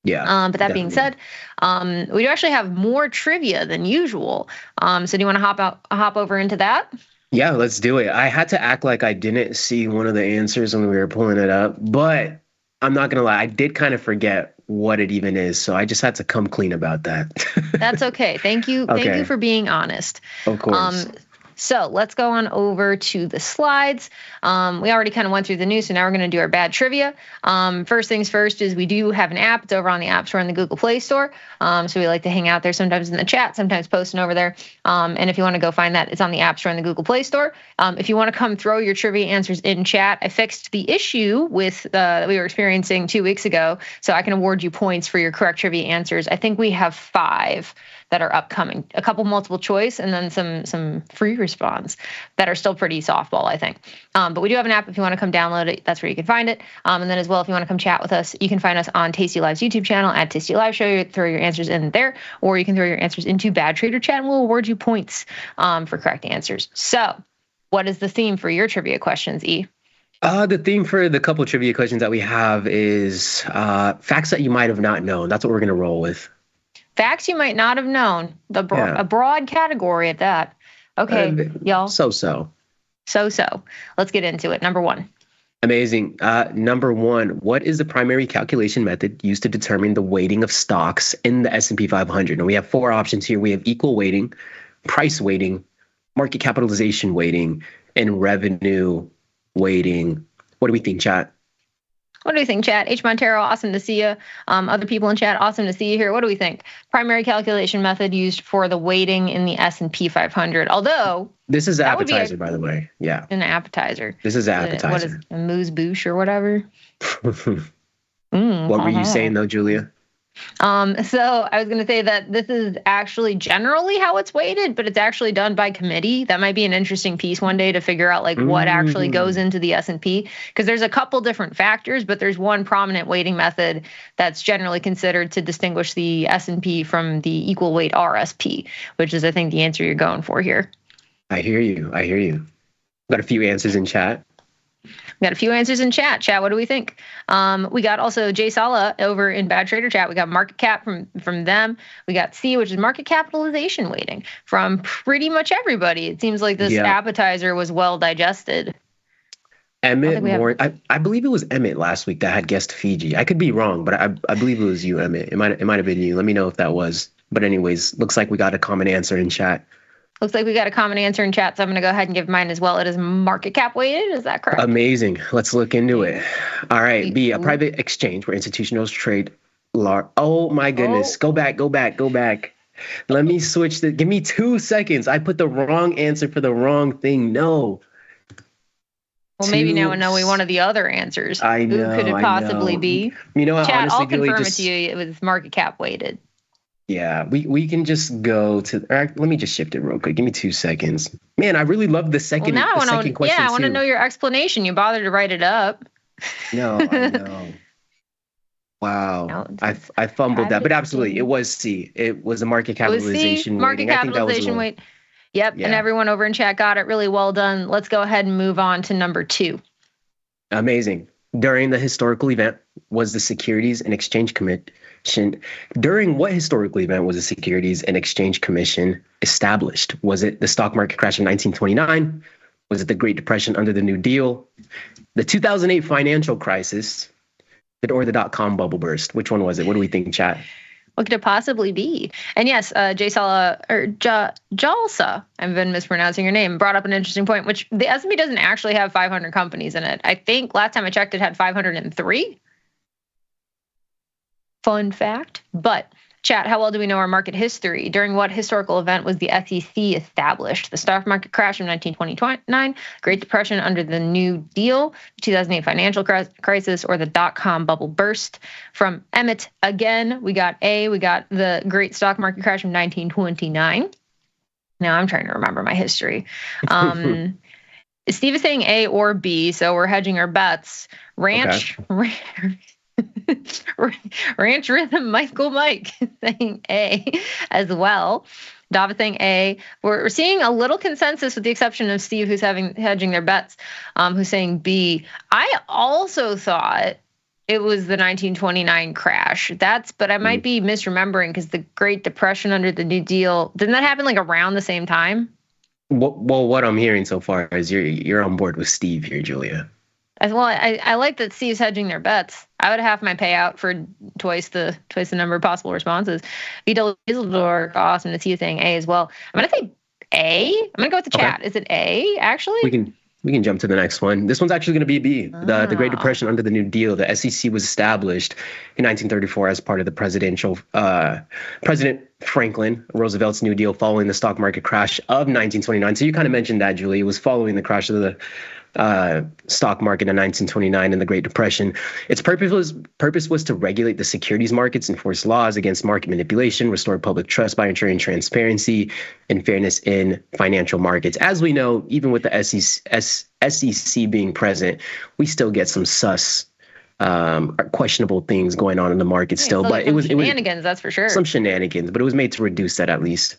Speaker 7: Yeah.
Speaker 8: But that being said, we do actually have more trivia than usual. So do you want to hop over into that?
Speaker 7: Yeah, let's do it. I had to act like I didn't see one of the answers when we were pulling it up, but I'm not going to lie. I did kind of forget what it even is. So I just had to come clean about that.
Speaker 8: That's okay. Thank you.
Speaker 7: Okay.
Speaker 8: Thank you for being honest.
Speaker 7: Of course.
Speaker 8: So let's go on over to the slides. We already kind of went through the news, so now we're going to do our bad trivia. First things first is we do have an app. It's over on the App Store and the Google Play Store. So we like to hang out there sometimes in the chat, sometimes posting over there. And if you want to go find that, it's on the App Store and the Google Play Store. If you want to come throw your trivia answers in chat, I fixed the issue that we were experiencing 2 weeks ago, so I can award you points for your correct trivia answers. I think we have 5 that are upcoming, a couple multiple choice, and then some free response that are still pretty softball, I think. But we do have an app if you want to come download it. That's where you can find it. And then as well, if you want to come chat with us, you can find us on Tasty Live's YouTube channel at Tasty Live Show. You throw your answers in there, or you can throw your answers into Bad Trader Chat, and we'll award you points for correct answers. So what is the theme for your trivia questions, E?
Speaker 7: The theme for the couple trivia questions that we have is facts that you might have not known. That's what we're going to roll with.
Speaker 8: Facts you might not have known. A broad category at that. Okay, y'all.
Speaker 7: So.
Speaker 8: Let's get into it. Number 1.
Speaker 7: Amazing. Number 1, what is the primary calculation method used to determine the weighting of stocks in the S&P 500? And we have 4 options here. We have equal weighting, price weighting, market capitalization weighting, and revenue weighting. What do we think, chat?
Speaker 8: What do we think, chat? H. Montero, awesome to see you. Other people in chat, awesome to see you here. What do we think? Primary calculation method used for the weighting in the S&P 500. Although
Speaker 7: this is appetizer, by the way. Yeah,
Speaker 8: an appetizer.
Speaker 7: This is appetizer.
Speaker 8: What is a moose bouche or whatever?
Speaker 7: What were you saying though, Julia?
Speaker 8: So I was going to say that this is actually generally how it's weighted, but it's actually done by committee. That might be an interesting piece one day to figure out like what actually goes into the S&P, because there's a couple different factors, but there's one prominent weighting method that's generally considered to distinguish the S&P from the equal weight RSP, which is, I think, the answer you're going for here.
Speaker 7: I hear you. Got a few answers in chat.
Speaker 8: We got a few answers in chat. Chat, what do we think? We got also Jay Sala over in Bad Trader Chat. We got market cap from them. We got C, which is market capitalization weighting from pretty much everybody. It seems like this appetizer was well digested.
Speaker 7: Emmett Moore, I believe it was Emmett last week that had guessed Fiji. I could be wrong, but I believe it was you, Emmett. It might have been you. Let me know if that was. But anyways, looks like we got a common answer in chat.
Speaker 8: Looks like we got a common answer in chat, so I'm going to go ahead and give mine as well. It is market cap weighted. Is that correct?
Speaker 7: Amazing. Let's look into it. All right. B, a private exchange where institutionals trade large. Oh, my goodness. Go back. Let me switch. Give me 2 seconds. I put the wrong answer for the wrong thing. No.
Speaker 8: Well, maybe now we know one of the other answers.
Speaker 7: I know.
Speaker 8: Who could it possibly be?
Speaker 7: You know what?
Speaker 8: Chat,
Speaker 7: honestly,
Speaker 8: I'll confirm
Speaker 7: Julie,
Speaker 8: it to you. It was market cap weighted.
Speaker 7: Yeah, we can just go to. Let me just shift it real quick. Give me 2 seconds. Man, I really love the second.
Speaker 8: Well, now I want to.
Speaker 7: Question
Speaker 8: I want to know your explanation. You bothered to write it up.
Speaker 7: No, I know. Wow, no, I fumbled that, but absolutely, it was C. It was a market capitalization.
Speaker 8: Market capitalization weight. Yep, yeah. And everyone over in chat got it really well done. Let's go ahead and move on to number 2.
Speaker 7: Amazing. During the historical event, was the Securities and Exchange Commission. During what historical event was the Securities and Exchange Commission established? Was it the stock market crash in 1929? Was it the Great Depression under the New Deal? The 2008 financial crisis? Or the dot-com bubble burst? Which one was it? What do we think, chat?
Speaker 8: What could it possibly be? And yes, Jay Sala, or Jalsa, I've been mispronouncing your name, brought up an interesting point, which the S&P doesn't actually have 500 companies in it. I think last time I checked, it had 503. Fun fact. But chat, how well do we know our market history? During what historical event was the SEC established? The stock market crash in 1929, Great Depression under the New Deal, 2008 financial crisis, or the dot-com bubble burst? From Emmett again, we got A. We got the Great Stock Market Crash of 1929. Now I'm trying to remember my history. Steve is saying A or B, so we're hedging our bets. Ranch Rhythm Michael Mike saying A as well. David saying A. We're seeing a little consensus with the exception of Steve, who's hedging their bets, who's saying B. I also thought it was the 1929 crash. But I might be misremembering because the Great Depression under the New Deal, didn't that happen like around the same time?
Speaker 7: Well, what I'm hearing so far is you're on board with Steve here, Julia.
Speaker 8: As well, I like that Steve's hedging their bets. I would have my payout for twice the number of possible responses. VW Dieseldorf, awesome to see you saying A as well. I'm gonna say A. I'm gonna go with the chat. Is it A actually?
Speaker 7: We can jump to the next one. This one's actually going to be B. The Great Depression under the New Deal. The SEC was established in 1934 as part of the President Franklin Roosevelt's New Deal following the stock market crash of 1929. So you kind of mentioned that, Julie. It was following the crash of the stock market in 1929 and the Great Depression. Its purpose was to regulate the securities markets, enforce laws against market manipulation, restore public trust by ensuring transparency and fairness in financial markets. As we know, even with the SEC being present, we still get some questionable things going on in the market still. But it was
Speaker 8: shenanigans, that's for sure.
Speaker 7: Some shenanigans, but it was made to reduce that at least.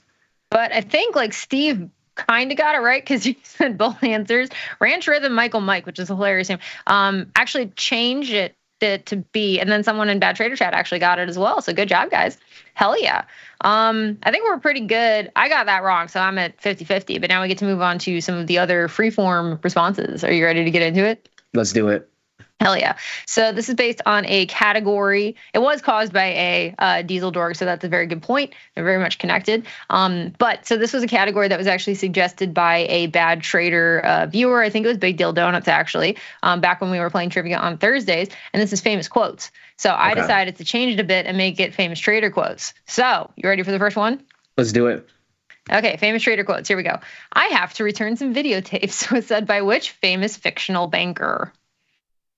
Speaker 8: But I think like Steve kind of got it right because you said both answers. Ranch Rhythm Michael Mike, which is a hilarious name, actually changed it to B, and then someone in Bad Trader Chat actually got it as well. So good job, guys. Hell yeah. I think we're pretty good. I got that wrong, so I'm at 50-50, but now we get to move on to some of the other freeform responses. Are you ready to get into it?
Speaker 7: Let's do it.
Speaker 8: Hell yeah. So this is based on a category. It was caused by a diesel dork, so that's a very good point. They're very much connected. But so this was a category that was actually suggested by a Bad Trader viewer. I think it was Big Deal Donuts, actually, back when we were playing trivia on Thursdays. And this is famous quotes. So I decided to change it a bit and make it famous trader quotes. So you ready for the first one?
Speaker 7: Let's do it.
Speaker 8: Okay, famous trader quotes. Here we go. I have to return some videotapes, was said by which famous fictional banker?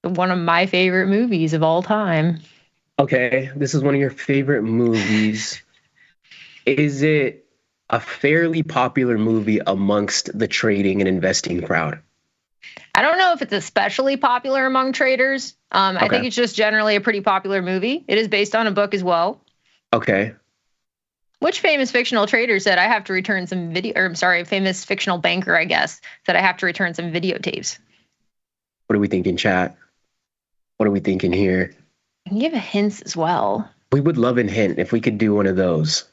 Speaker 8: One of my favorite movies of all time.
Speaker 7: Okay, this is one of your favorite movies. Is it a fairly popular movie amongst the trading and investing crowd?
Speaker 8: I don't know if it's especially popular among traders. I think it's just generally a pretty popular movie. It is based on a book as well.
Speaker 7: Okay.
Speaker 8: Which famous fictional trader said, I have to return some video, or I'm sorry, famous fictional banker, I guess, said I have to return some videotapes.
Speaker 7: What are we thinking, chat? What are we thinking here?
Speaker 8: I can give a hints as well.
Speaker 7: We would love a hint if we could do one of those.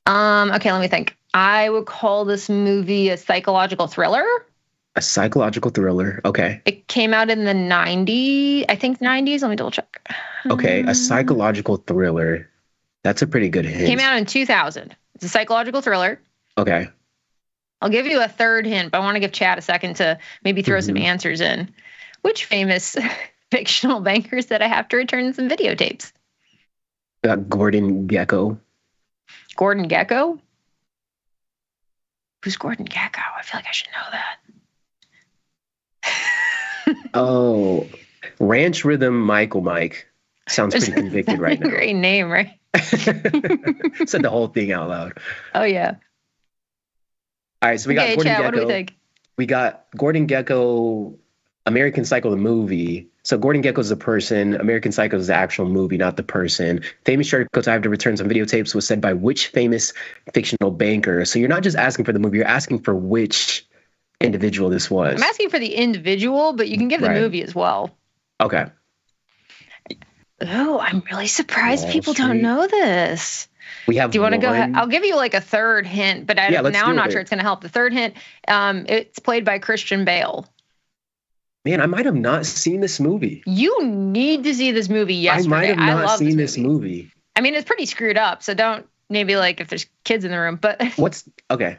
Speaker 8: Okay, let me think. I would call this movie a psychological thriller.
Speaker 7: A psychological thriller. Okay.
Speaker 8: It came out in the 90s, I think 90s. Let me double check.
Speaker 7: Okay, a psychological thriller. That's a pretty good hint.
Speaker 8: Came out in 2000. It's a psychological thriller.
Speaker 7: Okay.
Speaker 8: I'll give you a third hint, but I want to give Chad a second to maybe throw some answers in. Which famous fictional banker said I have to return some videotapes?
Speaker 7: Gordon Gekko.
Speaker 8: Gordon Gekko? Who's Gordon Gekko? I feel like I should know that.
Speaker 7: Oh, Ranch Rhythm Michael Mike. Sounds pretty convicted right now.
Speaker 8: Great name, right?
Speaker 7: Said the whole thing out loud.
Speaker 8: Oh, yeah.
Speaker 7: All right, so we got Gordon
Speaker 8: Chad,
Speaker 7: Gekko.
Speaker 8: what do we think?
Speaker 7: We got Gordon Gekko, American Psycho, the movie. So Gordon Gekko is the person. American Psycho is the actual movie, not the person. Famous Shark Coats, I have to return some videotapes was said by which famous fictional banker? So you're not just asking for the movie, you're asking for which individual this was.
Speaker 8: I'm asking for the individual, but you can give the movie as well.
Speaker 7: Okay.
Speaker 8: Oh, I'm really surprised people don't know this.
Speaker 7: We have.
Speaker 8: Do you want to go ahead? I'll give you like a third hint, but now I'm not sure it's going to help. The third hint, it's played by Christian Bale.
Speaker 7: Man, I might have not seen this movie.
Speaker 8: You need to see this movie yesterday.
Speaker 7: I might have not seen this movie.
Speaker 8: I mean, it's pretty screwed up, so don't maybe like if there's kids in the room, but
Speaker 7: okay.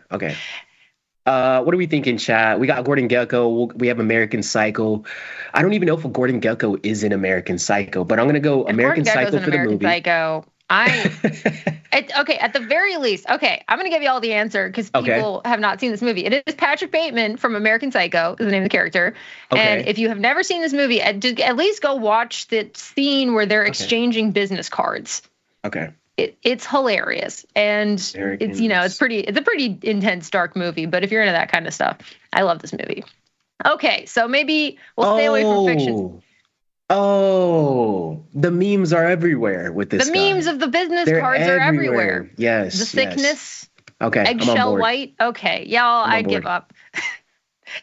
Speaker 7: What are we thinking, chat? We got Gordon Gekko. We have American Psycho. I don't even know if Gordon Gekko is in American Psycho, but I'm gonna go American Psycho for the movie.
Speaker 8: Psycho. Okay, at the very least, okay, I'm going to give you all the answer because people have not seen this movie. It is Patrick Bateman from American Psycho, is the name of the character. Okay. And if you have never seen this movie, at least go watch the scene where they're exchanging business cards.
Speaker 7: Okay.
Speaker 8: It's hilarious. And it's a pretty intense, dark movie. But if you're into that kind of stuff, I love this movie. Okay, so maybe we'll stay away from fiction.
Speaker 7: Oh, the memes are everywhere with this.
Speaker 8: The memes of the business cards are everywhere.
Speaker 7: Yes.
Speaker 8: The thickness.
Speaker 7: Okay.
Speaker 8: Eggshell white. Okay. Y'all, I'd give up.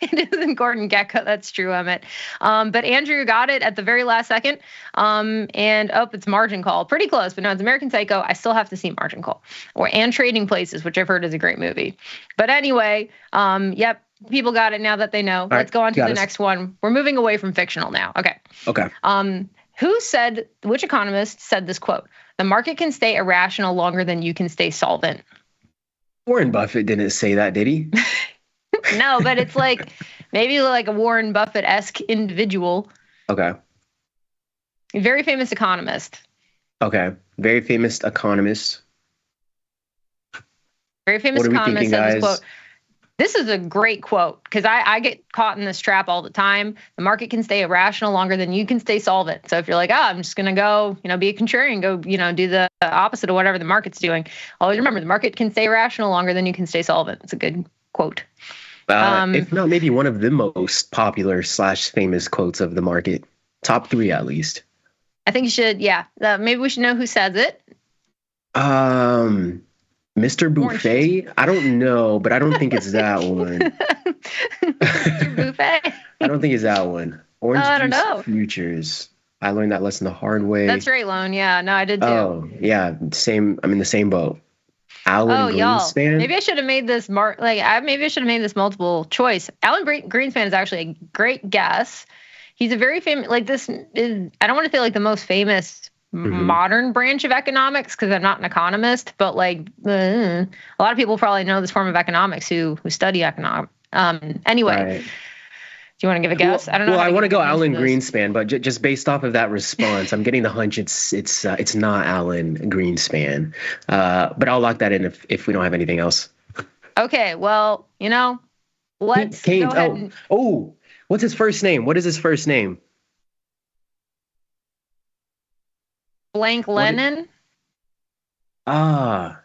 Speaker 8: It isn't Gordon Gekko. That's true, Emmett. But Andrew got it at the very last second. It's Margin Call. Pretty close, but no, it's American Psycho. I still have to see Margin Call. And Trading Places, which I've heard is a great movie. But anyway, yep. People got it now that they know. Let's go on to the next one. We're moving away from fictional now. Okay. Which economist said this quote? The market can stay irrational longer than you can stay solvent.
Speaker 7: Warren Buffett didn't say that, did he?
Speaker 8: No, but it's like maybe like a Warren Buffett-esque individual.
Speaker 7: Okay.
Speaker 8: A very famous economist.
Speaker 7: Okay. Very famous economist.
Speaker 8: Very famous economist said this quote. This is a great quote because I get caught in this trap all the time. The market can stay irrational longer than you can stay solvent. So if you're like, I'm just going to go, be a contrarian, go, do the opposite of whatever the market's doing. Always remember the market can stay irrational longer than you can stay solvent. It's a good quote.
Speaker 7: If not, maybe one of the most popular / famous quotes of the market. Top 3 at least.
Speaker 8: I think you should. Yeah. Maybe we should know who says it.
Speaker 7: Mr. Buffet? I don't know, but I don't think it's that one.
Speaker 8: Mr. Buffet?
Speaker 7: I don't think it's that one. Orange
Speaker 8: I don't
Speaker 7: Juice
Speaker 8: know.
Speaker 7: Futures. I learned that lesson the hard way.
Speaker 8: That's right, Lone. Yeah, no, I did too.
Speaker 7: Oh, yeah. Same. I'm in the same boat. Alan Greenspan?
Speaker 8: Maybe I should have made this multiple choice. Alan Greenspan is actually a great guess. He's a very famous, I don't want to say like the most famous modern branch of economics because I'm not an economist, but a lot of people probably know this form of economics who study economics. Anyway,
Speaker 7: Right.
Speaker 8: do you want to give a guess? I don't know.
Speaker 7: Well, I want to go Alan Greenspan, but just based off of that response, I'm getting the hunch it's not Alan Greenspan. But I'll lock that in if we don't have anything else.
Speaker 8: Okay, well, let's go ahead.
Speaker 7: What's his first name? What is his first name?
Speaker 8: Blank Lennon.
Speaker 7: Damon.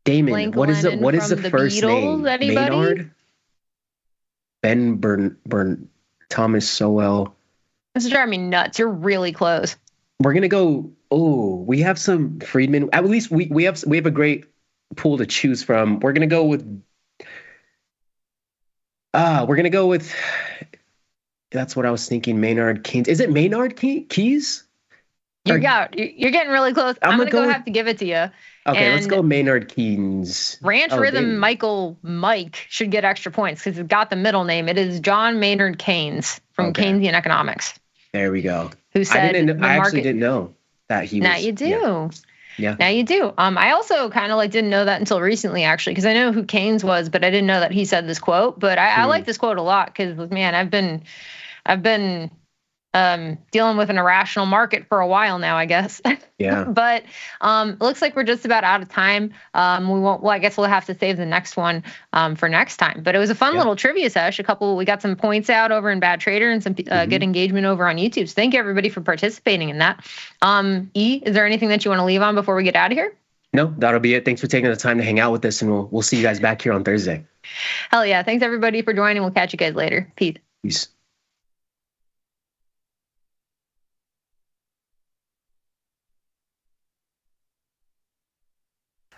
Speaker 8: Blank
Speaker 7: What is the
Speaker 8: Lennon from the
Speaker 7: first
Speaker 8: Beatles,
Speaker 7: name?
Speaker 8: anybody?
Speaker 7: Maynard. Ben Thomas Sowell.
Speaker 8: This is driving me nuts. You're really close.
Speaker 7: We're gonna go. Oh, we have some Friedman. At least we have a great pool to choose from. We're gonna go with. That's what I was thinking. Maynard Keynes. Is it Maynard Keys?
Speaker 8: You're getting really close. I'm gonna have to give it to you.
Speaker 7: Okay, let's go Maynard Keynes.
Speaker 8: Ranch Rhythm Mike should get extra points because it's got the middle name. It is John Maynard Keynes from Keynesian Economics.
Speaker 7: There we go.
Speaker 8: Who said
Speaker 7: I actually didn't know that he was.
Speaker 8: Now you do.
Speaker 7: Yeah.
Speaker 8: Now you do. I also kind of didn't know that until recently, actually, because I know who Keynes was, but I didn't know that he said this quote. But I like this quote a lot because, man, I've been dealing with an irrational market for a while now, I guess.
Speaker 7: Yeah.
Speaker 8: But it looks like we're just about out of time. I guess we'll have to save the next one for next time. But it was a fun little trivia sesh. We got some points out over in Bad Trader and some good engagement over on YouTube. So thank you everybody for participating in that. Is there anything that you want to leave on before we get out of here?
Speaker 7: No, that'll be it. Thanks for taking the time to hang out with us, and we'll see you guys back here on Thursday.
Speaker 8: Hell yeah. Thanks everybody for joining. We'll catch you guys later.
Speaker 7: Peace.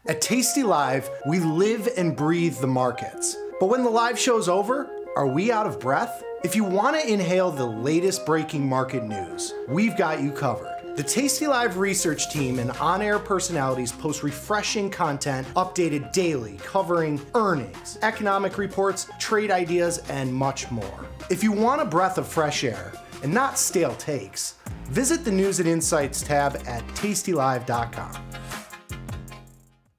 Speaker 1: At Tasty Live, we live and breathe the markets. But when the live show's over, are we out of breath? If you want to inhale the latest breaking market news, we've got you covered. The Tasty Live research team and on-air personalities post refreshing content updated daily covering earnings, economic reports, trade ideas, and much more. If you want a breath of fresh air and not stale takes, visit the News and Insights tab at tastylive.com.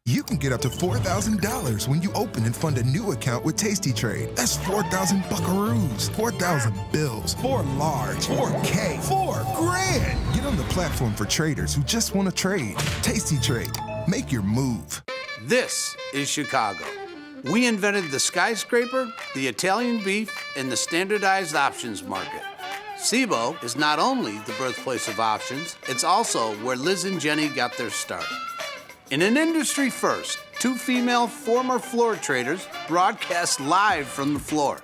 Speaker 3: You can get up to $4,000 when you open and fund a new account with Tasty Trade. That's 4,000 buckaroos, 4,000 bills, 4 large, 4K, 4 grand. Get on the platform for traders who just want to trade. Tasty Trade. Make your move.
Speaker 5: This is Chicago. We invented the skyscraper, the Italian beef, and the standardized options market. SIBO is not only the birthplace of options, it's also where Liz and Jenny got their start. In an industry first, 2 female former floor traders broadcast live from the floor.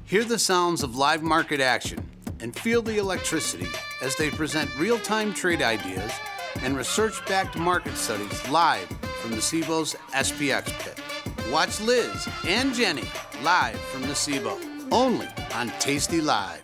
Speaker 5: Hear the sounds of live market action and feel the electricity as they present real-time trade ideas and research-backed market studies live from the SIBO's SPX pit. Watch Liz and Jenny live from the SIBO, only on Tasty Live.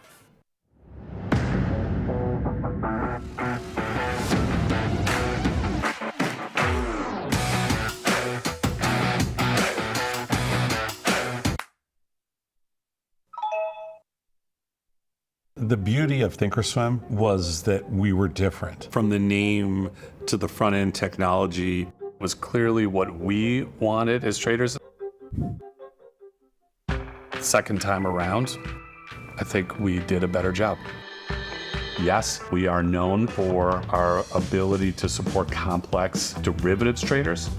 Speaker 4: The beauty of Thinkorswim was that we were different. From the name to the front end technology was clearly what we wanted as traders. Second time around, I think we did a better job. Yes, we are known for our ability to support complex derivatives traders,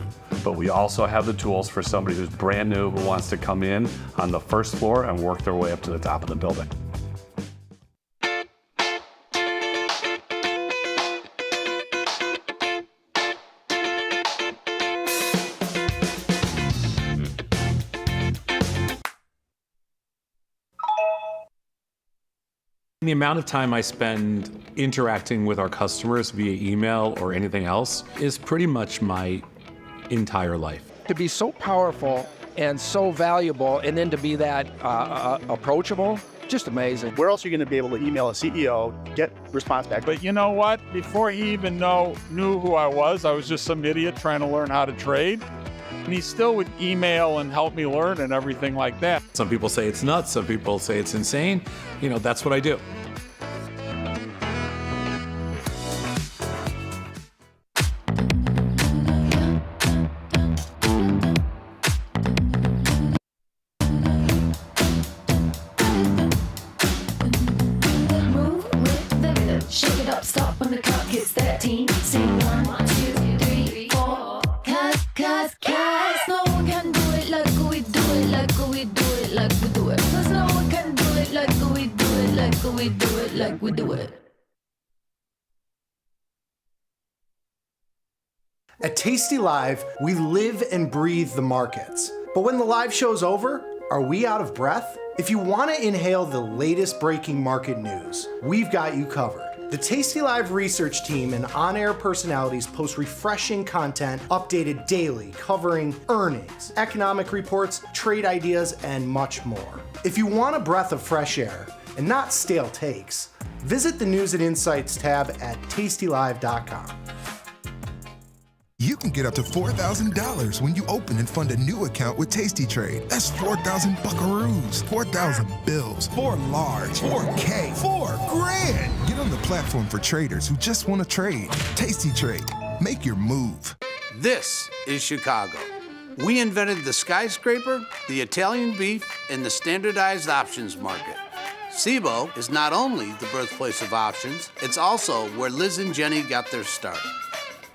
Speaker 4: but we also have the tools for somebody who's brand new who wants to come in on the first floor and work their way up to the top of the building. The amount of time I spend interacting with our customers via email or anything else is pretty much my entire life.
Speaker 18: To be so powerful and so valuable, and then to be that approachable, just amazing.
Speaker 20: Where else are you going to be able to email a CEO, get response back?
Speaker 24: But you know what? Before he even knew who I was just some idiot trying to learn how to trade. And he still would email and help me learn and everything like that.
Speaker 4: Some people say it's nuts, some people say it's insane. You know, that's what I do.
Speaker 25: Shake it up, stop when the clock hits 13. Sing 1, 2, 3, 4. Cause no one can do it like we do it, like we do it, like we do it. Cause no one can do it like we do it, like we do it, like we do it.
Speaker 1: At Tasty Live, we live and breathe the markets. But when the live show's over, are we out of breath? If you want to inhale the latest breaking market news, we've got you covered. The Tasty Live research team and on-air personalities post refreshing content updated daily covering earnings, economic reports, trade ideas, and much more. If you want a breath of fresh air and not stale takes, visit the News and Insights tab at tastylive.com.
Speaker 3: You can get up to $4,000 when you open and fund a new account with Tasty Trade. That's 4,000 buckaroos, 4,000 bills, 4 large, 4K, 4 grand. Get on the platform for traders who just want to trade. Tasty Trade. Make your move.
Speaker 5: This is Chicago. We invented the skyscraper, the Italian beef, and the standardized options market. SIBO is not only the birthplace of options, it's also where Liz and Jenny got their start.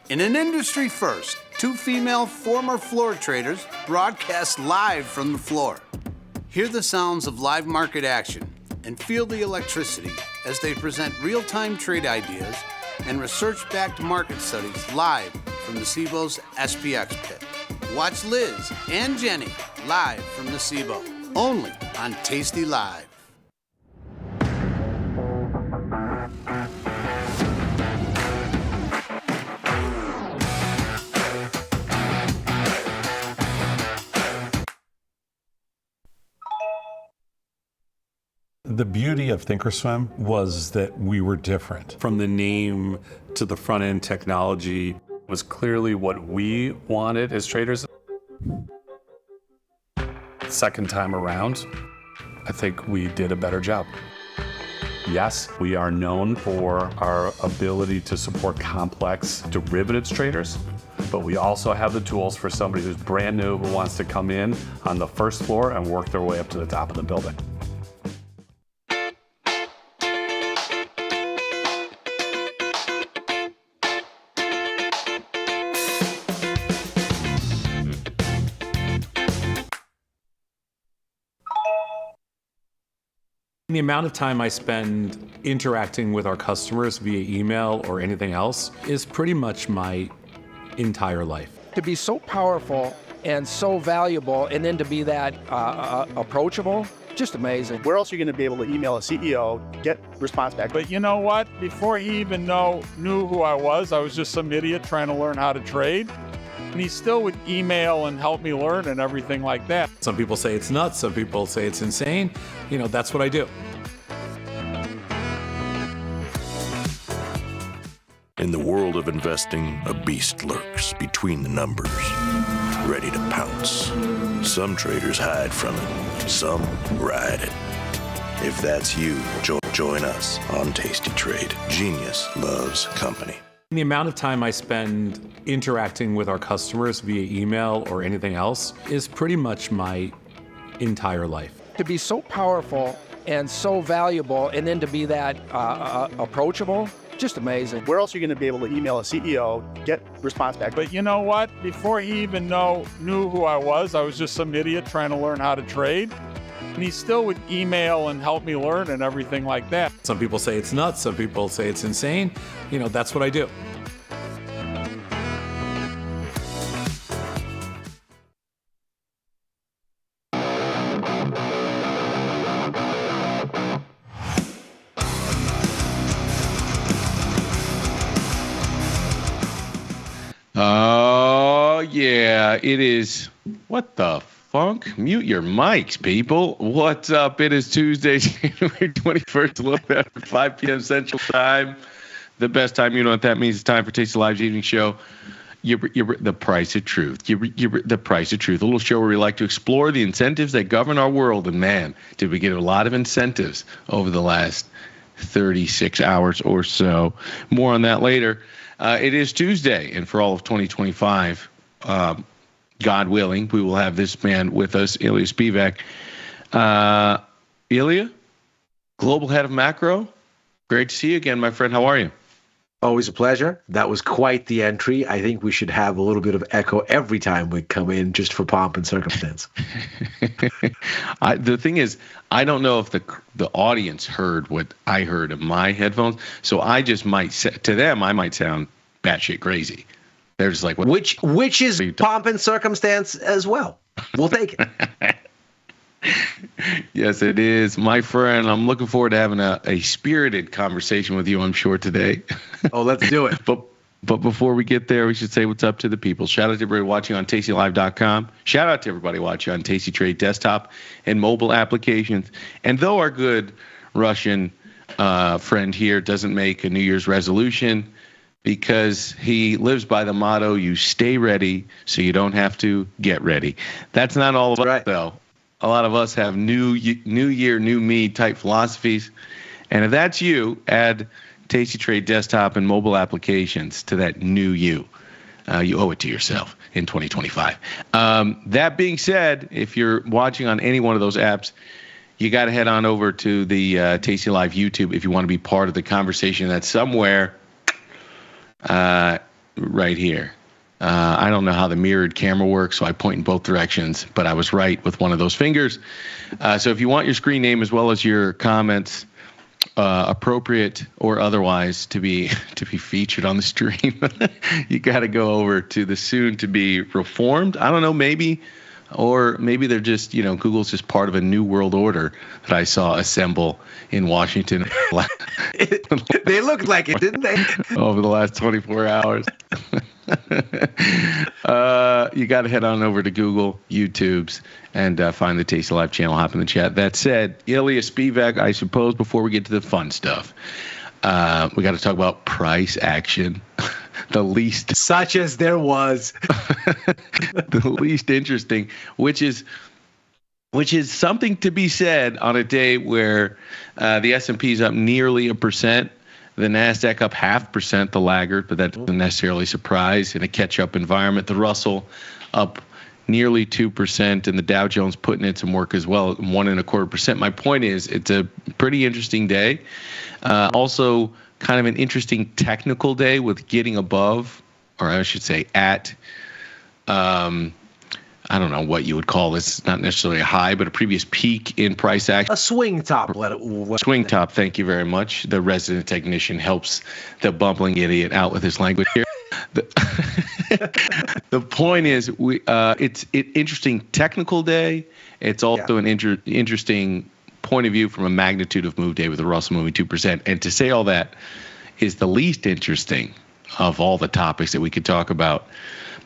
Speaker 5: In an industry first, 2 female former floor traders broadcast live from the floor. Hear the sounds of live market action and feel the electricity as they present real-time trade ideas and research-backed market studies live from the SIBO's SPX pit. Watch Liz and Jenny live from the SIBO, only on Tasty Live.
Speaker 4: The beauty of Thinkorswim was that we were different. From the name to the front end technology was clearly what we wanted as traders. Second time around, I think we did a better job. Yes, we are known for our ability to support complex derivatives traders, but we also have the tools for somebody who's brand new who wants to come in on the first floor and work their way up to the top of the building. The amount of time I spend interacting with our customers via email or anything else is pretty much my entire life.
Speaker 18: To be so powerful and so valuable, and then to be that approachable, just amazing.
Speaker 20: Where else are you going to be able to email a CEO, get response back?
Speaker 24: But you know what? Before he even knew who I was just some idiot trying to learn how to trade. And he still would email and help me learn and everything like that.
Speaker 4: Some people say it's nuts, some people say it's insane. You know, that's what I do.
Speaker 2: In the world of investing, a beast lurks between the numbers, ready to pounce. Some traders hide from it, some ride it. If that's you, join us on Tasty Trade. Genius loves company.
Speaker 4: The amount of time I spend interacting with our customers via email or anything else is pretty much my entire life.
Speaker 18: To be so powerful and so valuable, and then to be that approachable, just amazing.
Speaker 20: Where else are you going to be able to email a CEO, get response back?
Speaker 24: But you know what? Before he even knew who I was just some idiot trying to learn how to trade. And he still would email and help me learn and everything like that.
Speaker 4: Some people say it's nuts, some people say it's insane. You know, that's what I do.
Speaker 6: Oh, yeah, it is. What the funk? Mute your mics, people. What's up? It is Tuesday, January 21st, a little after 5 p.m. Central Time. The best time, you know what that means. It's time for Tasty Live's evening show. The Price of Truth. The Price of Truth, a little show where we like to explore the incentives that govern our world. And man, did we get a lot of incentives over the last 36 hours or so. More on that later. It is Tuesday, and for all of 2025, God willing, we will have this man with us, Ilya Spivak. Ilya, Global Head of Macro, great to see you again, my friend. How are you?
Speaker 13: Always a pleasure. That was quite the entry. I think we should have a little bit of echo every time we come in, just for pomp and circumstance.
Speaker 6: The thing is, I don't know if the audience heard what I heard in my headphones, so I just might say, to them, I might sound batshit crazy. They're just like, what?
Speaker 13: Which is pomp and circumstance as well. We'll take it.
Speaker 6: Yes, it is, my friend. I'm looking forward to having a spirited conversation with you, I'm sure, today.
Speaker 13: Oh, let's do it.
Speaker 6: But before we get there, we should say what's up to the people. Shout out to everybody watching on tastylive.com. Shout out to everybody watching on Tasty Trade desktop and mobile applications. And though our good Russian friend here doesn't make a New Year's resolution because he lives by the motto, you stay ready so you don't have to get ready. That's not all of us, though. A lot of us have new year, new me type philosophies. And if that's you, add Tasty Trade desktop and mobile applications to that new you. You owe it to yourself in 2025. That being said, if you're watching on any one of those apps, you got to head on over to the Tasty Live YouTube if you want to be part of the conversation that's somewhere right here. I don't know how the mirrored camera works, so I point in both directions, but I was right with one of those fingers. So if you want your screen name as well as your comments, appropriate or otherwise, to be featured on the stream, you got to go over to the soon to be reformed. I don't know, maybe they're just, Google's just part of a new world order that I saw assemble in Washington.
Speaker 13: They looked like it, didn't they?
Speaker 6: Over the last 24 hours. You got to head on over to Google, YouTube's, and find the Tasty Live channel. Hop in the chat. That said, Ilya Spivak, I suppose before we get to the fun stuff, we got to talk about price action. The least,
Speaker 13: such as there was,
Speaker 6: the least interesting, which is something to be said on a day where the S&P is up nearly 1%. The NASDAQ up 0.5%, the laggard, but that doesn't necessarily surprise in a catch-up environment. The Russell up nearly 2%, and the Dow Jones putting in some work as well, 1.25%. My point is, it's a pretty interesting day. Also, kind of an interesting technical day with getting above, or I should say at, I don't know what you would call this, not necessarily a high, but a previous peak in price action.
Speaker 13: A swing top.
Speaker 6: Swing top, thank you very much. The resident technician helps the bumbling idiot out with his language here. The point is, it's an interesting technical day. It's also an interesting point of view from a magnitude of move day with the Russell moving 2%. And to say all that is the least interesting of all the topics that we could talk about.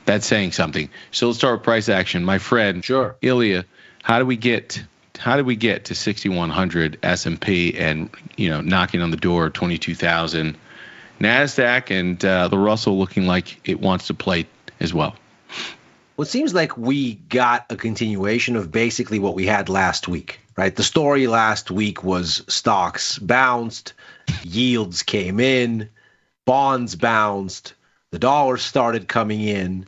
Speaker 6: That's saying something. So let's start with price action. My friend,
Speaker 13: sure,
Speaker 6: Ilya, how do we get to 6,100 S&P and knocking on the door 22,000 NASDAQ and the Russell looking like it wants to play as well?
Speaker 13: Well, it seems like we got a continuation of basically what we had last week, right? The story last week was stocks bounced, yields came in, bonds bounced, the dollar started coming in.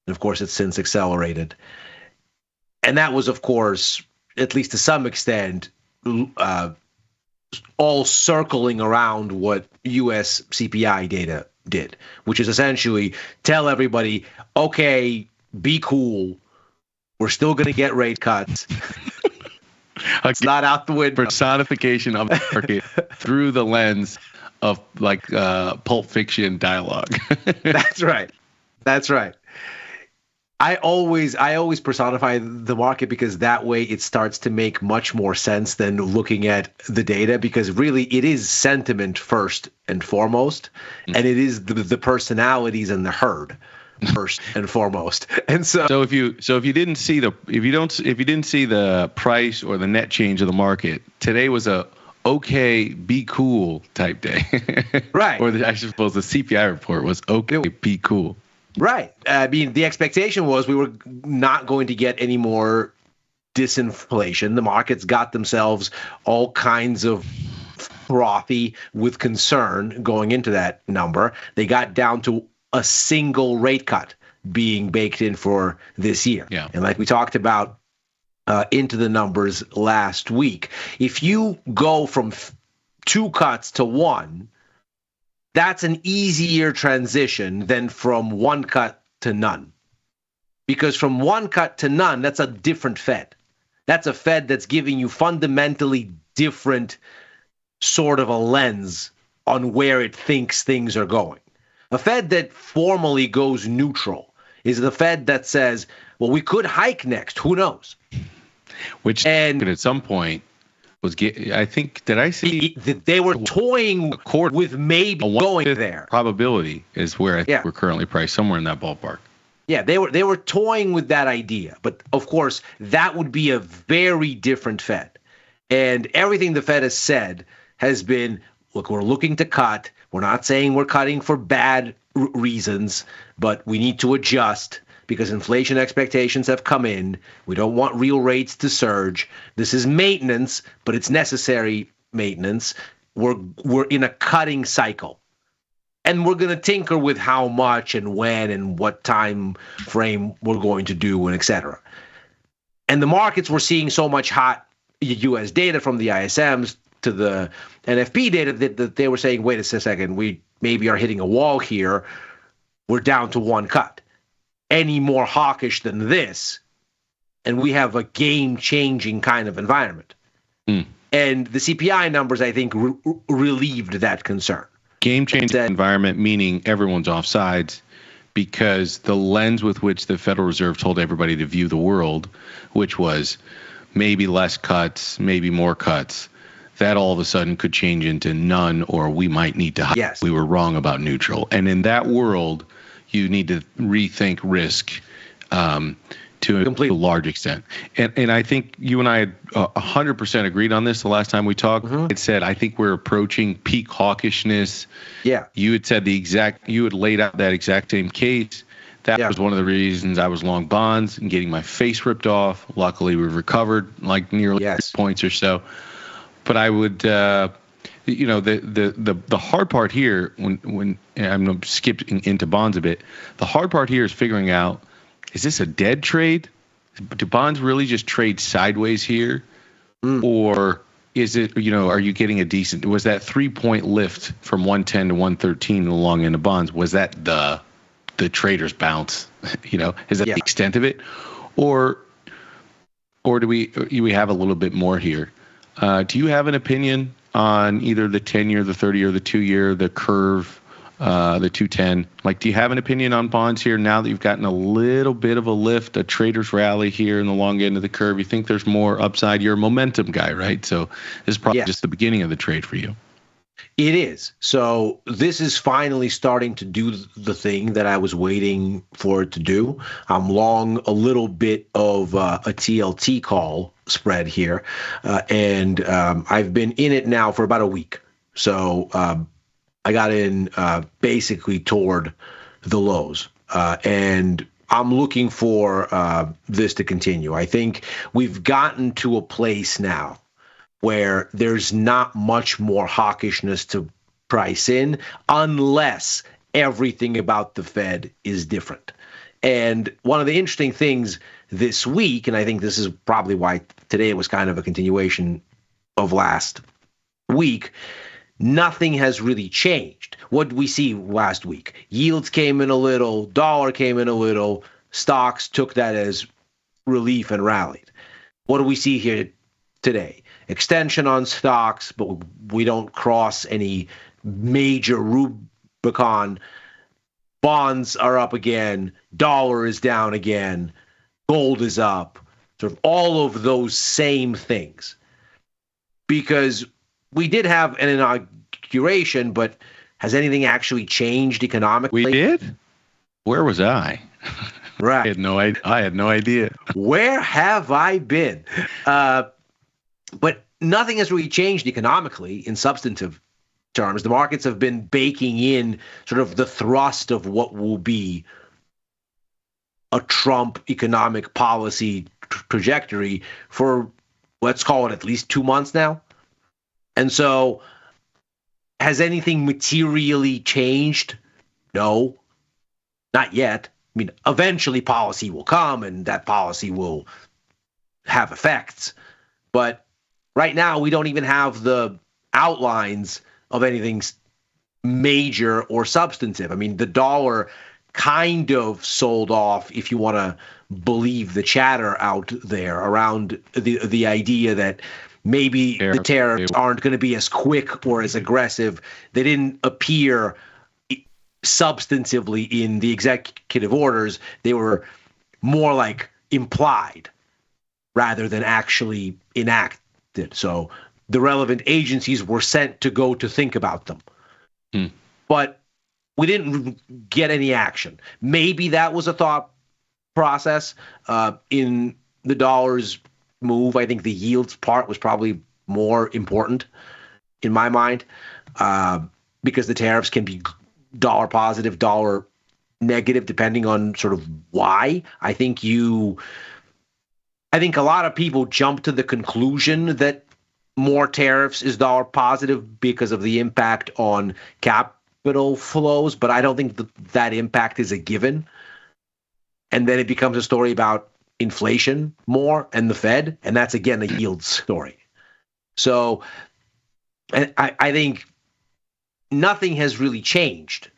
Speaker 13: And of course, it's since accelerated. And that was, of course, at least to some extent, all circling around what U.S. CPI data did, which is essentially tell everybody, okay, be cool. We're still going to get rate cuts.
Speaker 6: It's not out the window. Personification of the market through the lens of like Pulp Fiction dialogue.
Speaker 13: That's right. That's right. I always personify the market because that way it starts to make much more sense than looking at the data, because really it is sentiment first and foremost, and it is the personalities and the herd first and foremost. And so
Speaker 6: if you didn't see the price or the net change of the market, today was a okay, be cool type day.
Speaker 13: Right.
Speaker 6: Or I suppose the CPI report was okay, be cool.
Speaker 13: Right. I mean, the expectation was we were not going to get any more disinflation. The markets got themselves all kinds of frothy with concern going into that number. They got down to a single rate cut being baked in for this year.
Speaker 6: Yeah.
Speaker 13: And like we talked about into the numbers last week, if you go from 2 cuts to 1, that's an easier transition than from 1 cut to none. Because from 1 cut to none, that's a different Fed. That's a Fed that's giving you fundamentally different sort of a lens on where it thinks things are going. A Fed that formally goes neutral is the Fed that says, well, we could hike next. Who knows?
Speaker 6: Which at some point was, I think, did I see
Speaker 13: they were toying with maybe going there.
Speaker 6: Probability is where I think we're currently priced, somewhere in that ballpark.
Speaker 13: Yeah, they were toying with that idea. But of course, that would be a very different Fed. And everything the Fed has said has been, look, we're looking to cut. We're not saying we're cutting for bad reasons, but we need to adjust because inflation expectations have come in. We don't want real rates to surge. This is maintenance, but it's necessary maintenance. We're in a cutting cycle. And we're going to tinker with how much and when and what time frame we're going to do and et cetera. And the markets were seeing so much hot U.S. data from the ISMs to the NFP data that they were saying, wait a second, we maybe are hitting a wall here. We're down to one cut. Any more hawkish than this, and we have a game-changing kind of environment. And the CPI numbers, I think, relieved that concern.
Speaker 6: Game-changing environment, meaning everyone's off sides, because the lens with which the Federal Reserve told everybody to view the world, which was maybe less cuts, maybe more cuts, that all of a sudden could change into none, or we might need to hike.
Speaker 13: Yes.
Speaker 6: We were wrong about neutral. And in that world, you need to rethink risk to a large extent. And I think you and I had 100% agreed on this the last time we talked. It said, I think we're approaching peak hawkishness.
Speaker 13: Yeah.
Speaker 6: You had said you had laid out that exact same case. That was one of the reasons I was long bonds and getting my face ripped off. Luckily, we've recovered like nearly 6 points or so. But I would, the hard part here, when I'm skipping into bonds a bit, the hard part here is figuring out, is this a dead trade? Do bonds really just trade sideways here? Or is it, are you getting a decent, was that 3-point lift from 110 to 113 in the long end of bonds, was that the trader's bounce? Is that the extent of it? Or do we have a little bit more here? Do you have an opinion on either the 10-year, the 30-year, the 2-year, the curve, the 210? Like, do you have an opinion on bonds here now that you've gotten a little bit of a lift, a trader's rally here in the long end of the curve? You think there's more upside? You're a momentum guy, right? So this is probably just the beginning of the trade for you.
Speaker 13: It is. So this is finally starting to do the thing that I was waiting for it to do. I'm long a little bit of a TLT call spread here, and I've been in it now for about a week. So I got in basically toward the lows, and I'm looking for this to continue. I think we've gotten to a place now where there's not much more hawkishness to price in unless everything about the Fed is different. And one of the interesting things this week, and I think this is probably why today was kind of a continuation of last week, nothing has really changed. What did we see last week? Yields came in a little, dollar came in a little, stocks took that as relief and rallied. What do we see here today? Extension on stocks, but we don't cross any major Rubicon. Bonds are up again. Dollar is down again. Gold is up. Sort of all of those same things. Because we did have an inauguration, but has anything actually changed economically?
Speaker 6: We did? Where was I?
Speaker 13: Right.
Speaker 6: I had no idea.
Speaker 13: Where have I been? But nothing has really changed economically in substantive terms. The markets have been baking in sort of the thrust of what will be a Trump economic policy trajectory for, let's call it, at least 2 months now. And so has anything materially changed? No, not yet. I mean, eventually policy will come and that policy will have effects. But right now, we don't even have the outlines of anything major or substantive. I mean, the dollar kind of sold off, if you want to believe the chatter out there around the idea that maybe the tariffs aren't going to be as quick or as aggressive. They didn't appear substantively in the executive orders. They were more like implied rather than actually enacted. So the relevant agencies were sent to go to think about them. But we didn't get any action. Maybe that was a thought process in the dollar's move. I think the yields part was probably more important in my mind, because the tariffs can be dollar positive, dollar negative, depending on sort of why. I think a lot of people jump to the conclusion that more tariffs is dollar positive because of the impact on capital flows, but I don't think that impact is a given. And then it becomes a story about inflation more and the Fed, and that's again a yield story. So I think nothing has really changed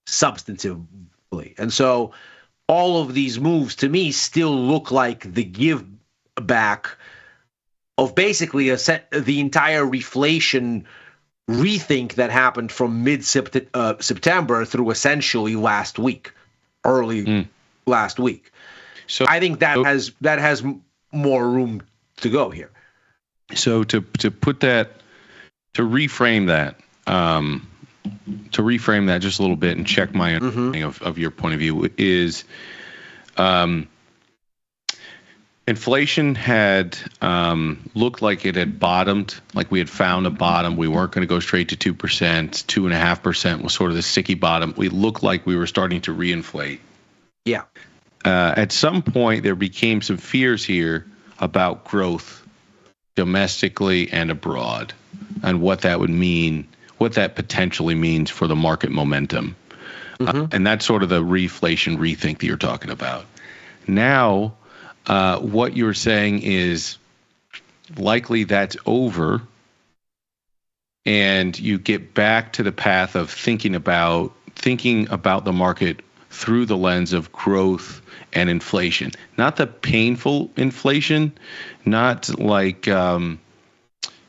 Speaker 13: substantively. And so all of these moves to me still look like the give back of basically the entire reflation rethink that happened from mid-September through essentially early last week. So I think that has more room to go here.
Speaker 6: So to reframe that just a little bit and check my understanding of your point of view is, inflation had looked like it had bottomed, like we had found a bottom. We weren't going to go straight to 2%. 2.5% was sort of the sticky bottom. We looked like we were starting to reinflate.
Speaker 13: Yeah.
Speaker 6: At some point, there became some fears here about growth domestically and abroad, and what that would mean, what that potentially means for the market momentum. And that's sort of the reflation rethink that you're talking about. Now, what you're saying is likely that's over, and you get back to the path of thinking about the market through the lens of growth and inflation, not the painful inflation, not like 4 or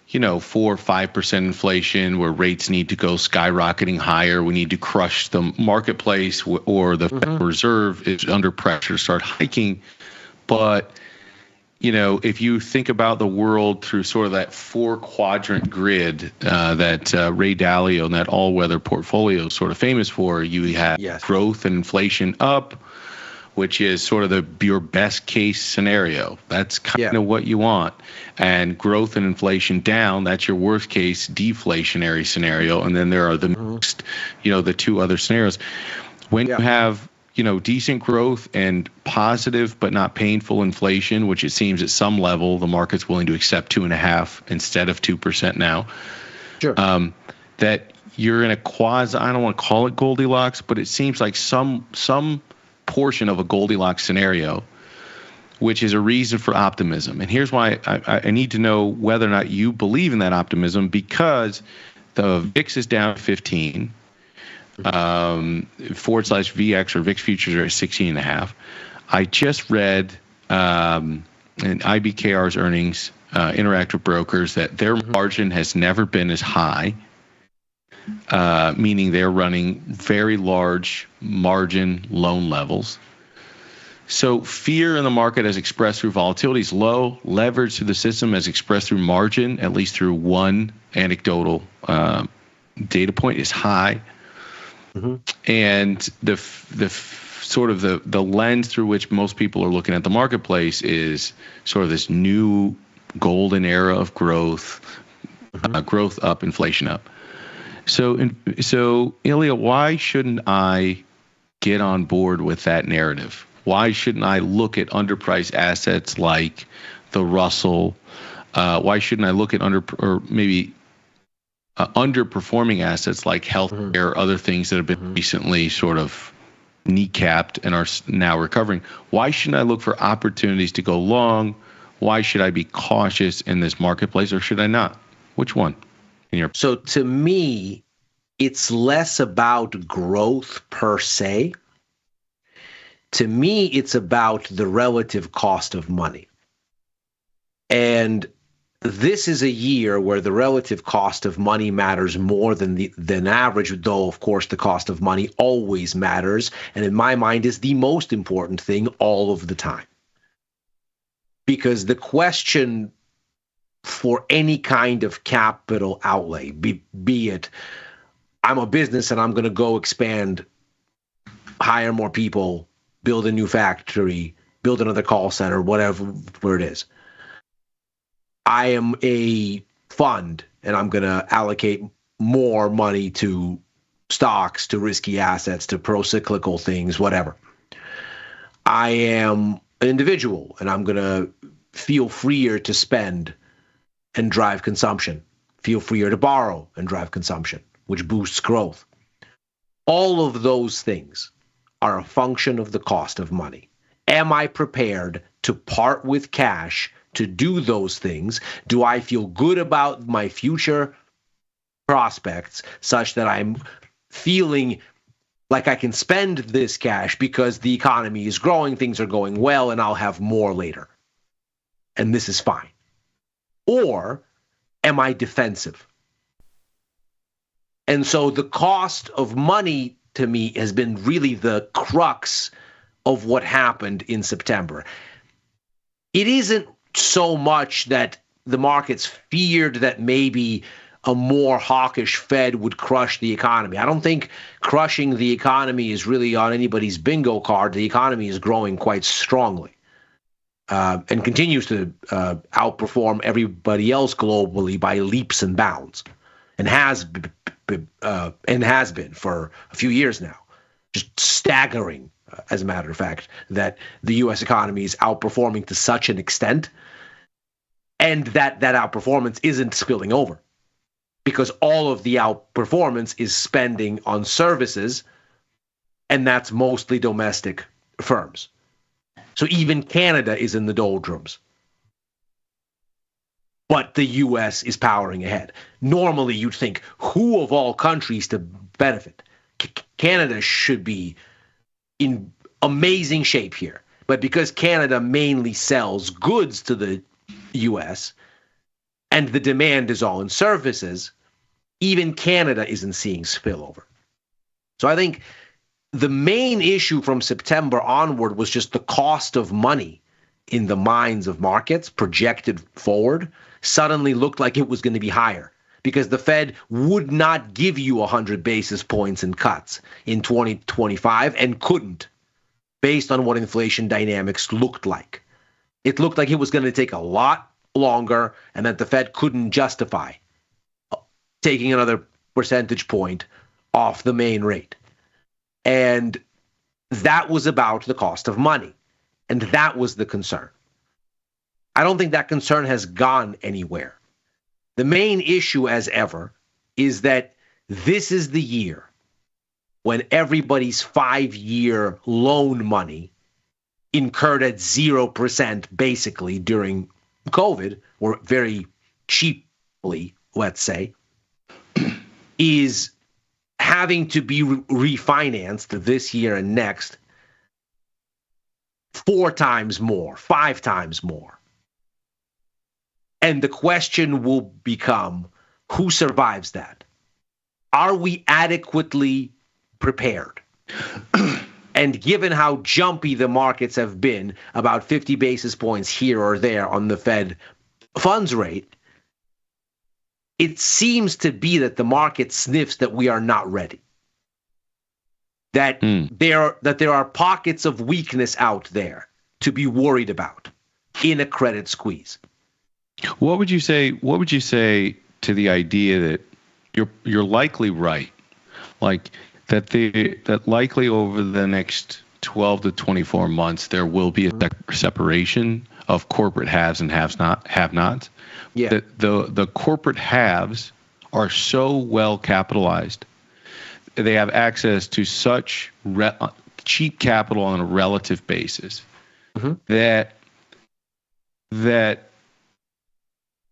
Speaker 6: 5% inflation where rates need to go skyrocketing higher. We need to crush the marketplace, or the Federal Reserve is under pressure to start hiking. But if you think about the world through sort of that 4-quadrant grid that Ray Dalio and that all-weather portfolio is sort of famous for, you have growth and inflation up, which is sort of your best case scenario. That's kind of what you want. And growth and inflation down, that's your worst case deflationary scenario. And then there are the mixed, the two other scenarios. When you have decent growth and positive but not painful inflation, which it seems at some level the market's willing to accept 2.5% instead of 2% now.
Speaker 13: Sure.
Speaker 6: That you're in a quasi, I don't want to call it Goldilocks, but it seems like some portion of a Goldilocks scenario, which is a reason for optimism. And here's why I need to know whether or not you believe in that optimism, because the VIX is down 15. /VX or VIX futures are at 16.5. I just read in IBKR's earnings, Interactive Brokers, that their margin has never been as high, meaning they're running very large margin loan levels. So fear in the market as expressed through volatility is low. Leverage through the system as expressed through margin, at least through one anecdotal data point, is high. And the sort of the lens through which most people are looking at the marketplace is sort of this new golden era of growth, growth up, inflation up. So Ilya, why shouldn't I get on board with that narrative? Why shouldn't I look at underpriced assets like the Russell? Why shouldn't I look at underperforming assets like healthcare or other things that have been recently sort of kneecapped and are now recovering? Why shouldn't I look for opportunities to go long? Why should I be cautious in this marketplace, or should I not? Which one?
Speaker 13: So to me, it's less about growth per se. To me, it's about the relative cost of money. And this is a year where the relative cost of money matters more than average, though, of course, the cost of money always matters, and in my mind is the most important thing all of the time. Because the question for any kind of capital outlay, be it I'm a business and I'm going to go expand, hire more people, build a new factory, build another call center, whatever it is. I am a fund and I'm going to allocate more money to stocks, to risky assets, to pro-cyclical things, whatever. I am an individual and I'm going to feel freer to spend and drive consumption, feel freer to borrow and drive consumption, which boosts growth. All of those things are a function of the cost of money. Am I prepared to part with cash to do those things? Do I feel good about my future prospects such that I'm feeling like I can spend this cash because the economy is growing, things are going well, and I'll have more later? And this is fine. Or am I defensive? And so the cost of money to me has been really the crux of what happened in September. It isn't so much that the markets feared that maybe a more hawkish Fed would crush the economy. I don't think crushing the economy is really on anybody's bingo card. The economy is growing quite strongly and continues to outperform everybody else globally by leaps and bounds, and has been for a few years now. Just staggering, as a matter of fact, that the U.S. economy is outperforming to such an extent, and that outperformance isn't spilling over, because all of the outperformance is spending on services, and that's mostly domestic firms. So even Canada is in the doldrums, but the U.S. is powering ahead. Normally, you'd think, who of all countries to benefit? Canada should be in amazing shape here. But because Canada mainly sells goods to the U.S. and the demand is all in services, even Canada isn't seeing spillover. So I think the main issue from September onward was just the cost of money in the minds of markets projected forward suddenly looked like it was going to be higher, because the Fed would not give you 100 basis points in cuts in 2025 and couldn't, based on what inflation dynamics looked like. It looked like it was going to take a lot longer and that the Fed couldn't justify taking another percentage point off the main rate. And that was about the cost of money. And that was the concern. I don't think that concern has gone anywhere. The main issue, as ever, is that this is the year when everybody's 5-year loan money, incurred at 0% basically during COVID, or very cheaply, let's say, is having to be refinanced this year and next 4 times more, 5 times more. And the question will become, who survives that? Are we adequately prepared? And given how jumpy the markets have been, about 50 basis points here or there on the Fed funds rate, it seems to be that the market sniffs that we are not ready. That there are pockets of weakness out there to be worried about in a credit squeeze.
Speaker 6: What would you say to the idea that you're likely right, like that likely over the next 12 to 24 months there will be a separation of corporate haves and have-nots?
Speaker 13: Yeah.
Speaker 6: That the corporate haves are so well capitalized, they have access to such cheap capital on a relative basis, that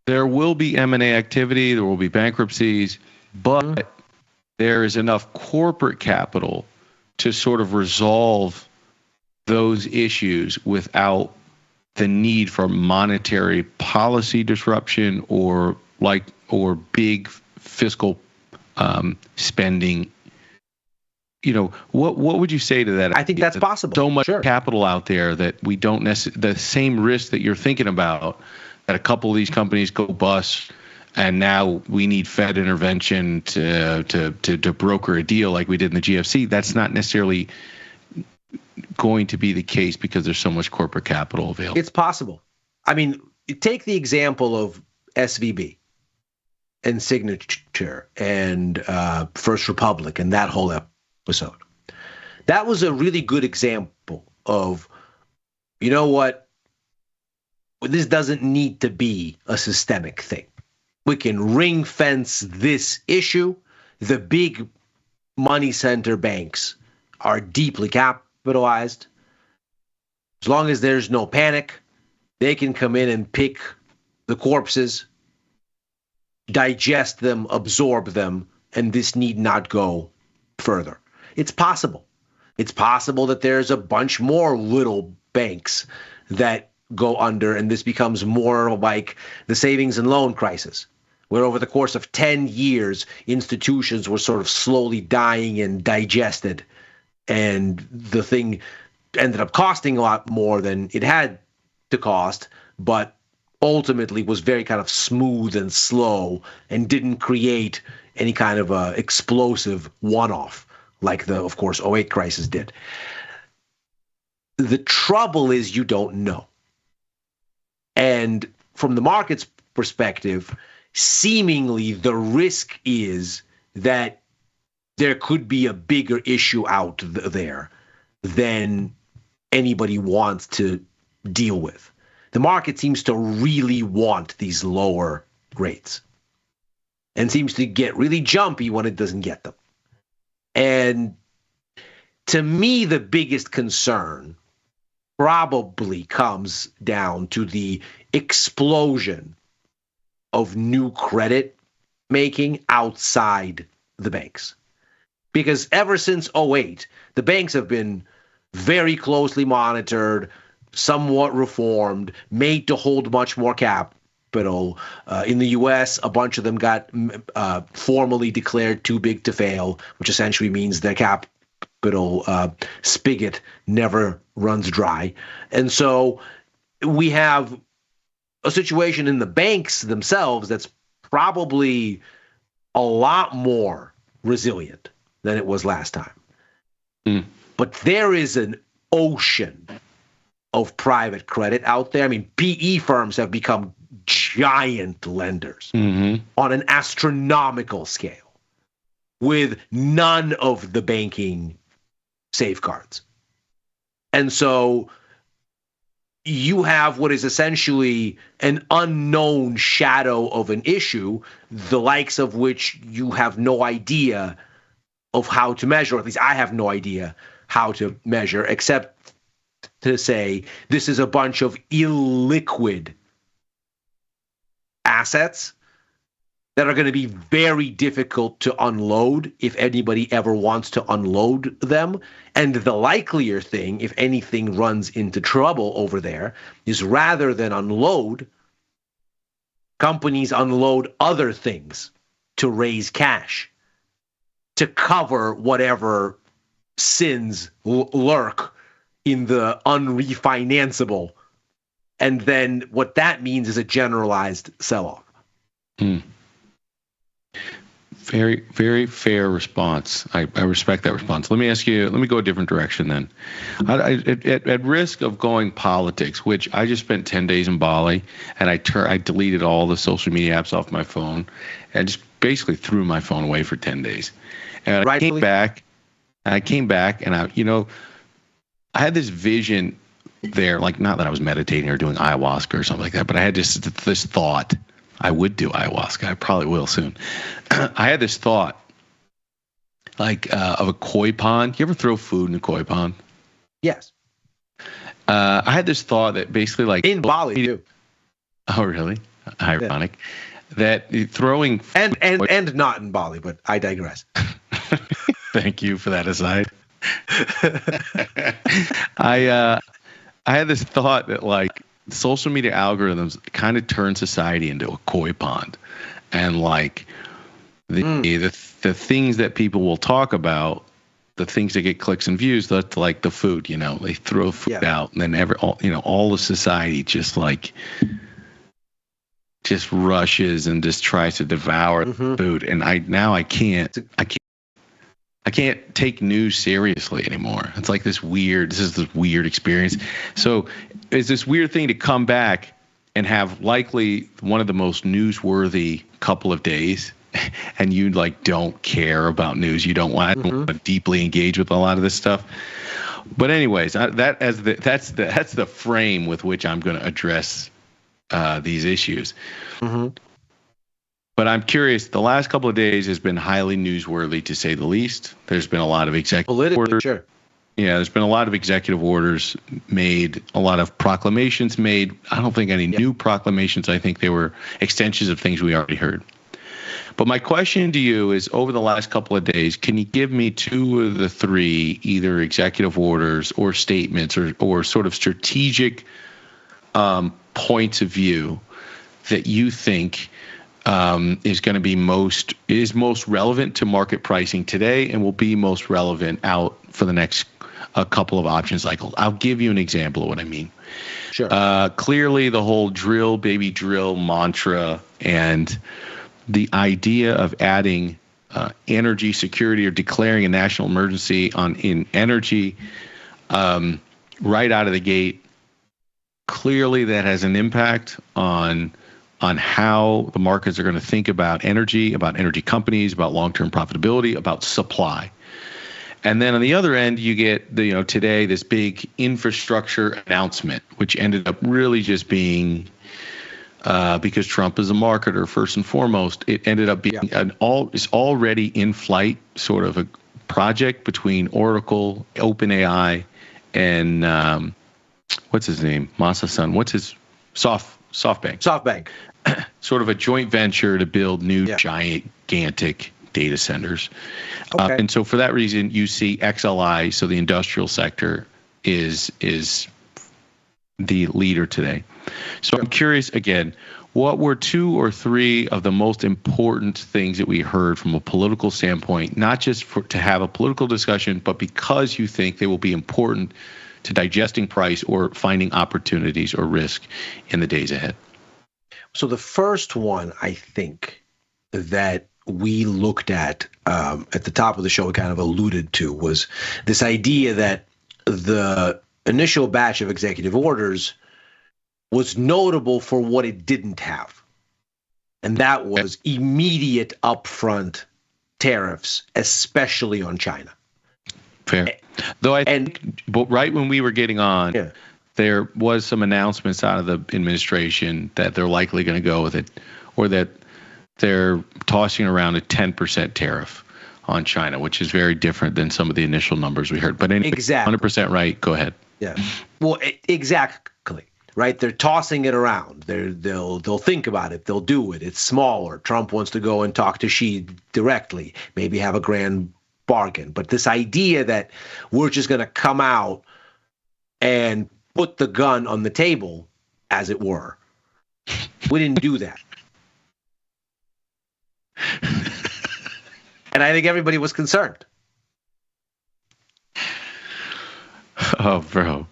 Speaker 6: there will be M&A activity, there will be bankruptcies, but there is enough corporate capital to sort of resolve those issues without the need for monetary policy disruption or big fiscal spending. What would you say to that?
Speaker 13: I think that's possible.
Speaker 6: So much capital out there that we don't necessarily, the same risk that you're thinking about, that a couple of these companies go bust, and now we need Fed intervention to broker a deal like we did in the GFC. That's not necessarily going to be the case because there's so much corporate capital available.
Speaker 13: It's possible. I mean, take the example of SVB and Signature and First Republic and that whole episode. That was a really good example of, you know what, this doesn't need to be a systemic thing. We can ring fence this issue. The big money center banks are deeply capitalized. As long as there's no panic, they can come in and pick the corpses, digest them, absorb them, and this need not go further. It's possible. It's possible that there's a bunch more little banks that go under, and this becomes more like the savings and loan crisis, where over the course of 10 years, institutions were sort of slowly dying and digested, and the thing ended up costing a lot more than it had to cost, but ultimately was very kind of smooth and slow and didn't create any kind of a explosive one-off like the, of course, 08 crisis did. The trouble is you don't know. And from the market's perspective, seemingly the risk is that there could be a bigger issue out there than anybody wants to deal with. The market seems to really want these lower rates and seems to get really jumpy when it doesn't get them. And to me, the biggest concern probably comes down to the explosion of new credit making outside the banks. Because ever since 08, the banks have been very closely monitored, somewhat reformed, made to hold much more capital. In the U.S., a bunch of them got formally declared too big to fail, which essentially means their capital spigot never runs dry. And so we have a situation in the banks themselves that's probably a lot more resilient than it was last time. But there is an ocean of private credit out there. I mean, PE firms have become giant lenders on an astronomical scale with none of the banking safeguards. And so you have what is essentially an unknown shadow of an issue, the likes of which you have no idea of how to measure, or at least I have no idea how to measure, except to say this is a bunch of illiquid assets that are going to be very difficult to unload if anybody ever wants to unload them. And the likelier thing, if anything runs into trouble over there, is rather than unload, companies unload other things to raise cash, to cover whatever sins lurk in the unrefinanceable. And then what that means is a generalized sell-off.
Speaker 6: Very, very fair response. I respect that response. Let me ask you, let me go a different direction then. At risk of going politics, which I just spent 10 days in Bali, and I deleted all the social media apps off my phone, and just basically threw my phone away for 10 days. And I came back, and I had this vision there, like, not that I was meditating or doing ayahuasca or something like that, but I had this thought. I would do ayahuasca. I probably will soon. I had this thought, like, of a koi pond. You ever throw food in a koi pond?
Speaker 13: Yes.
Speaker 6: I had this thought that basically, like,
Speaker 13: in Bali too.
Speaker 6: Oh, really? Ironic. Yeah. That throwing
Speaker 13: and not in Bali, but I digress.
Speaker 6: Thank you for that aside. I had this thought that, like, social media algorithms kind of turn society into a koi pond, and like the things that people will talk about, the things that get clicks and views, that's like the food. You know, they throw food out, and then all of society just rushes and just tries to devour the food. And I can't take news seriously anymore. It's like this weird experience. So it's this weird thing to come back and have likely one of the most newsworthy couple of days, and you like don't care about news. You don't want to deeply engage with a lot of this stuff. But anyways, that's the frame with which I'm going to address these issues. But I'm curious, the last couple of days has been highly newsworthy, to say the least. There's been a lot of executive orders.
Speaker 13: Sure.
Speaker 6: Yeah, there's been a lot of executive orders made, a lot of proclamations made. I don't think any new proclamations. I think they were extensions of things we already heard. But my question to you is, over the last couple of days, can you give me two of the three, either executive orders or statements or sort of strategic points of view that you think is going to be most relevant to market pricing today and will be most relevant out for the next couple of option cycles? I'll give you an example of what I mean.
Speaker 13: Sure.
Speaker 6: Clearly, the whole drill, baby, drill mantra and the idea of adding energy security or declaring a national emergency in energy right out of the gate. Clearly, that has an impact on how the markets are going to think about energy companies, about long-term profitability, about supply. And then on the other end, you get today this big infrastructure announcement, which ended up really just being because Trump is a marketer first and foremost. It ended up being is already in flight sort of a project between Oracle, OpenAI, and what's his name? Masa-san. What's his SoftBank.
Speaker 13: SoftBank.
Speaker 6: Sort of a joint venture to build new gigantic data centers.
Speaker 13: Okay.
Speaker 6: And so for that reason, you see XLI, so the industrial sector, is the leader today. So I'm curious, again, what were two or three of the most important things that we heard from a political standpoint, not just to have a political discussion, but because you think they will be important to digesting price or finding opportunities or risk in the days ahead?
Speaker 13: So the first one, I think, that we looked at the top of the show, we kind of alluded to, was this idea that the initial batch of executive orders was notable for what it didn't have. And that was immediate upfront tariffs, especially on China.
Speaker 6: Fair. Though I think right when we were getting on, there was some announcements out of the administration that they're likely going to go with it, or that they're tossing around a 10% tariff on China, which is very different than some of the initial numbers we heard. But anyway,
Speaker 13: exactly.
Speaker 6: 100% right. Go ahead.
Speaker 13: Yeah. Well, exactly. Right. They're tossing it around. They'll think about it. They'll do it. It's smaller. Trump wants to go and talk to Xi directly, maybe have a grand bargain. But this idea that we're just going to come out and put the gun on the table, as it were, we didn't do that. And I think everybody was concerned.
Speaker 6: Oh, bro.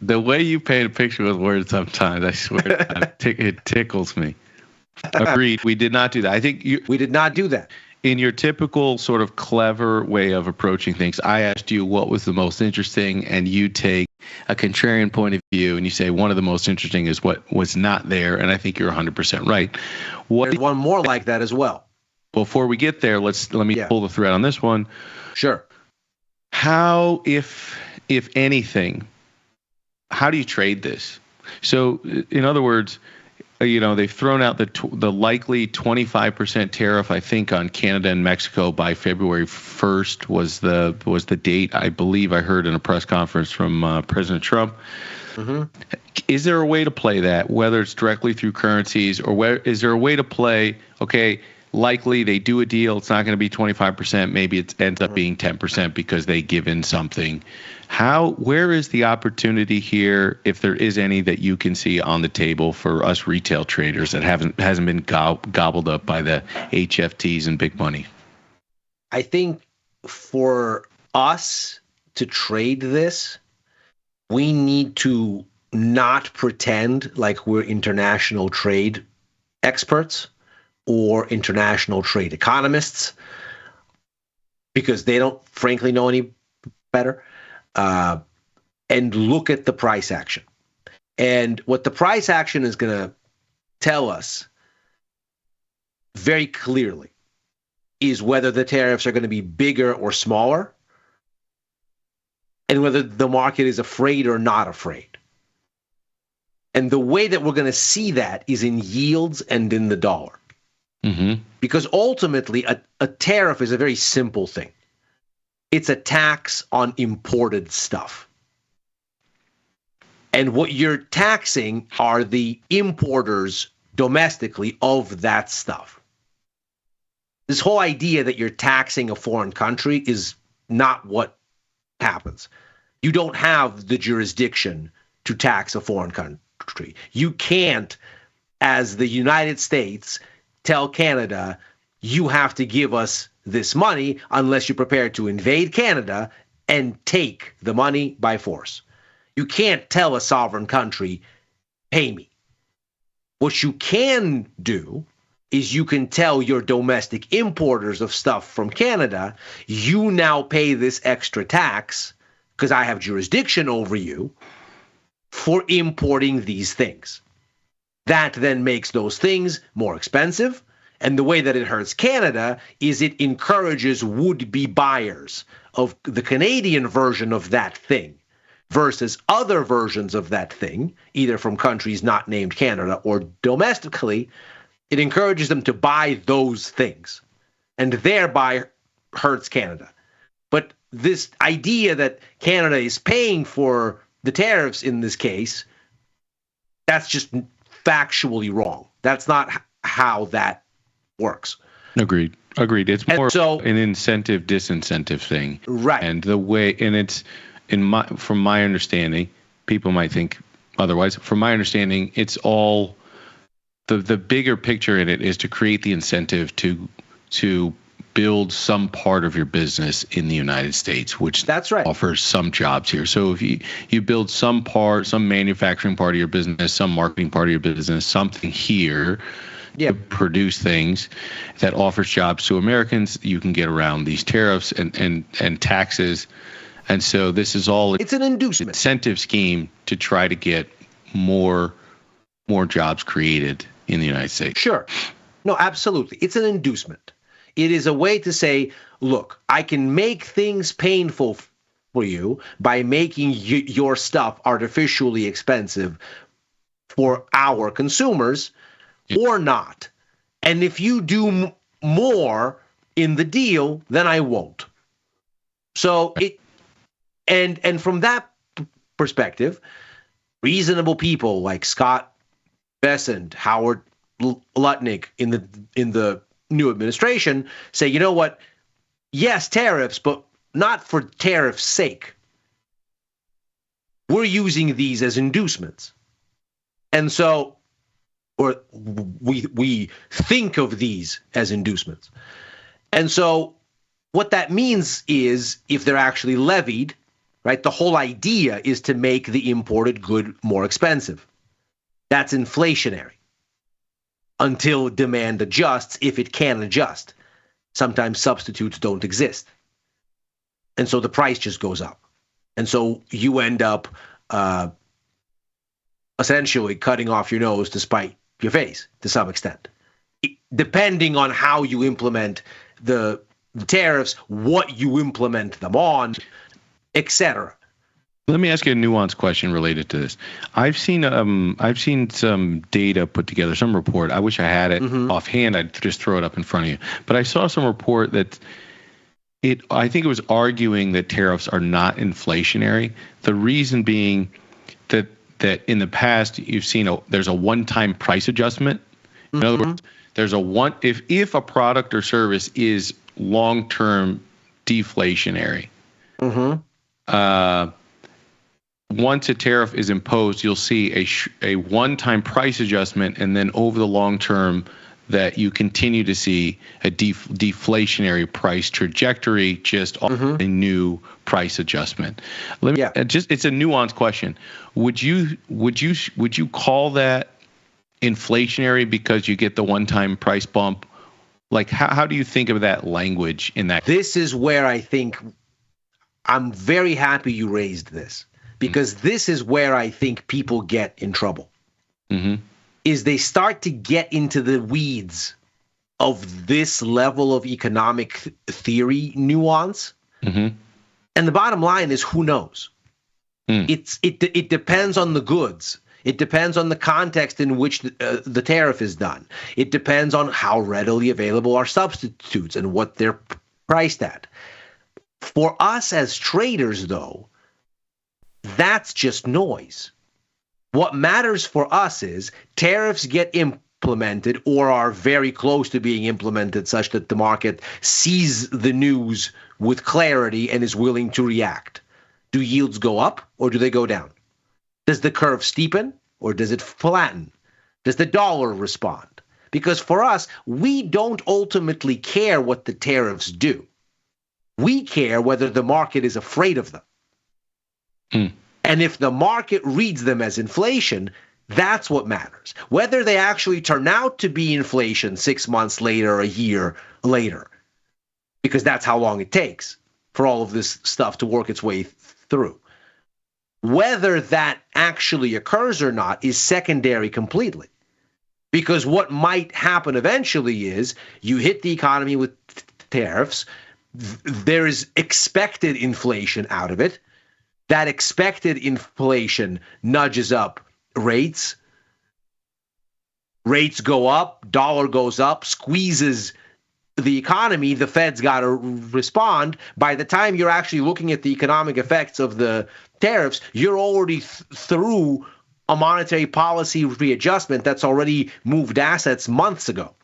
Speaker 6: The way you paint a picture with words sometimes, I swear, it tickles me. Agreed. We did not do that. I think
Speaker 13: we did not do that.
Speaker 6: In your typical sort of clever way of approaching things, I asked you what was the most interesting, and you take a contrarian point of view and you say one of the most interesting is what was not there, and I think you're 100% right.
Speaker 13: There's one more like that as well.
Speaker 6: Before we get there, let me pull the thread on this one.
Speaker 13: Sure.
Speaker 6: How, if anything, how do you trade this? So, in other words, they've thrown out the likely 25% tariff, I think, on Canada and Mexico by February 1st was the date, I believe I heard in a press conference from President Trump. Mm-hmm. Is there a way to play that, whether it's directly through currencies, or is there a way to play, okay, likely they do a deal. It's not going to be 25%. Maybe it ends up being 10% because they give in something. Where is the opportunity here, if there is any, that you can see on the table for us retail traders that hasn't been gobbled up by the HFTs and big money?
Speaker 13: I think for us to trade this, we need to not pretend like we're international trade experts or international trade economists, because they don't frankly know any better, and look at the price action. And what the price action is going to tell us very clearly is whether the tariffs are going to be bigger or smaller, and whether the market is afraid or not afraid. And the way that we're going to see that is in yields and in the dollar.
Speaker 6: Mm-hmm.
Speaker 13: Because ultimately, a tariff is a very simple thing. It's a tax on imported stuff. And what you're taxing are the importers domestically of that stuff. This whole idea that you're taxing a foreign country is not what happens. You don't have the jurisdiction to tax a foreign country. You can't, as the United States, tell Canada, you have to give us this money unless you're prepared to invade Canada and take the money by force. You can't tell a sovereign country, pay me. What you can do is you can tell your domestic importers of stuff from Canada, you now pay this extra tax because I have jurisdiction over you for importing these things. That then makes those things more expensive. And the way that it hurts Canada is it encourages would-be buyers of the Canadian version of that thing versus other versions of that thing, either from countries not named Canada or domestically. It encourages them to buy those things and thereby hurts Canada. But this idea that Canada is paying for the tariffs in this case, that's just factually wrong. That's not how that works.
Speaker 6: Agreed. It's more an incentive disincentive thing.
Speaker 13: Right.
Speaker 6: And the way, and it's from my understanding, people might think otherwise. From my understanding, it's all the bigger picture in it is to create the incentive to build some part of your business in the United States, which
Speaker 13: that's right,
Speaker 6: offers some jobs here. So if you build some manufacturing part of your business, some marketing part of your business, something here, to produce things that offers jobs to Americans, you can get around these tariffs and taxes. And so this is all,
Speaker 13: it's an inducement
Speaker 6: incentive scheme to try to get more jobs created in the United States.
Speaker 13: Sure. No, absolutely. It's an inducement. It is a way to say, look, I can make things painful for you by making your stuff artificially expensive for our consumers or not. And if you do more in the deal, then I won't. So and from that perspective, reasonable people like Scott Bessent, Howard Lutnick in the new administration say, you know what? Yes, tariffs, but not for tariff's sake. We're using these as inducements. And so, or we think of these as inducements. And so what that means is if they're actually levied, right, the whole idea is to make the imported good more expensive. That's inflationary until demand adjusts, if it can adjust. Sometimes substitutes don't exist. And so the price just goes up. And so you end up essentially cutting off your nose to spite your face to some extent, depending on how you implement the tariffs, what you implement them on, etc.
Speaker 6: Let me ask you a nuanced question related to this. I've seen some data put together, some report. I wish I had it offhand. I'd just throw it up in front of you. But I saw some report that I think it was arguing that tariffs are not inflationary. The reason being that in the past you've seen there's a one-time price adjustment. In other words, there's if a product or service is long-term deflationary, once a tariff is imposed, you'll see a one-time price adjustment, and then over the long term, that you continue to see a deflationary price trajectory, just a new price adjustment. It's a nuanced question. Would you call that inflationary because you get the one-time price bump? Like, how do you think of that language in that?
Speaker 13: This is where I think I'm very happy you raised this, because this is where I think people get in trouble. Is they start to get into the weeds of this level of economic theory nuance. And the bottom line is, who knows? It depends on the goods. It depends on the context in which the tariff is done. It depends on how readily available are substitutes and what they're priced at. For us as traders, though, that's just noise. What matters for us is tariffs get implemented or are very close to being implemented such that the market sees the news with clarity and is willing to react. Do yields go up or do they go down? Does the curve steepen or does it flatten? Does the dollar respond? Because for us, we don't ultimately care what the tariffs do. We care whether the market is afraid of them. And if the market reads them as inflation, that's what matters. Whether they actually turn out to be inflation 6 months later, a year later, because that's how long it takes for all of this stuff to work its way through. Whether that actually occurs or not is secondary completely. Because what might happen eventually is you hit the economy with tariffs, there is expected inflation out of it. That expected inflation nudges up rates. Rates go up, dollar goes up, squeezes the economy. The Fed's got to respond. By the time you're actually looking at the economic effects of the tariffs, you're already through a monetary policy readjustment that's already moved assets months ago.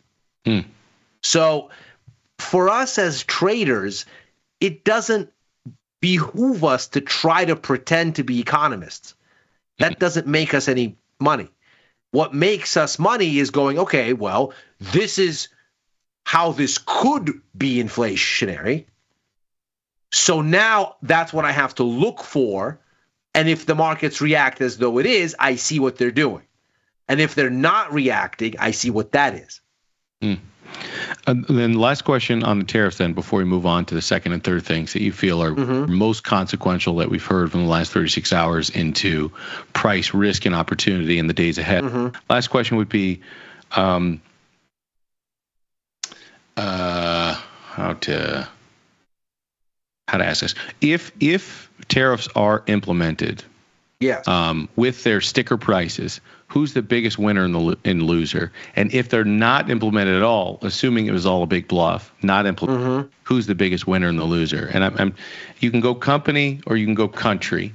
Speaker 13: So for us as traders, it doesn't behoove us to try to pretend to be economists. That doesn't make us any money. What makes us money is going, okay, well, this is how this could be inflationary. So now that's what I have to look for. And if the markets react as though it is, I see what they're doing. And if they're not reacting, I see what that is.
Speaker 6: And then last question on the tariffs then, before we move on to the second and third things that you feel are most consequential that we've heard from the last 36 hours into price, risk, and opportunity in the days ahead. Last question would be how to ask this. If tariffs are implemented, with their sticker prices, who's the biggest winner and loser? And if they're not implemented at all, assuming it was all a big bluff, not implemented, who's the biggest winner and the loser? And you can go company or you can go country,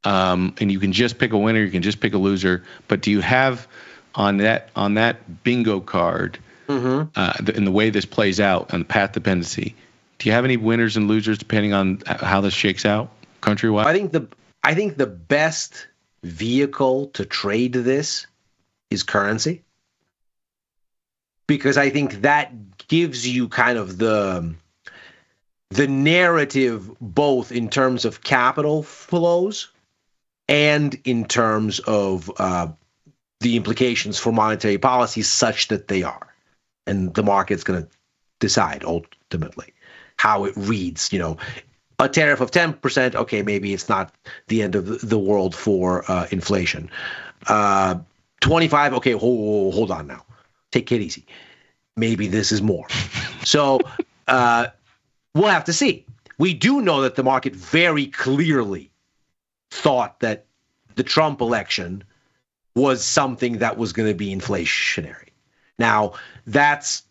Speaker 6: and you can just pick a winner, you can just pick a loser. But do you have on that bingo card, in the way this plays out on the path dependency, do you have any winners and losers depending on how this shakes out countrywide?
Speaker 13: I think the best vehicle to trade this is currency, because I think that gives you kind of the narrative both in terms of capital flows and in terms of the implications for monetary policy such that they are. And the market's going to decide ultimately how it reads, a tariff of 10%, okay, maybe it's not the end of the world for inflation. 25, okay, hold on now. Take it easy. Maybe this is more. So we'll have to see. We do know that the market very clearly thought that the Trump election was something that was going to be inflationary. Now, that's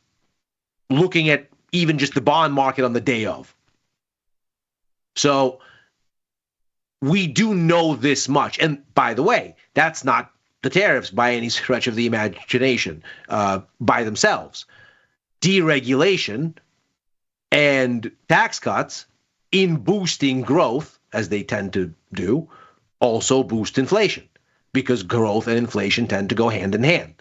Speaker 13: looking at even just the bond market on the day of. So we do know this much. And by the way, that's not the tariffs by any stretch of the imagination by themselves. Deregulation and tax cuts, in boosting growth, as they tend to do, also boost inflation, because growth and inflation tend to go hand in hand.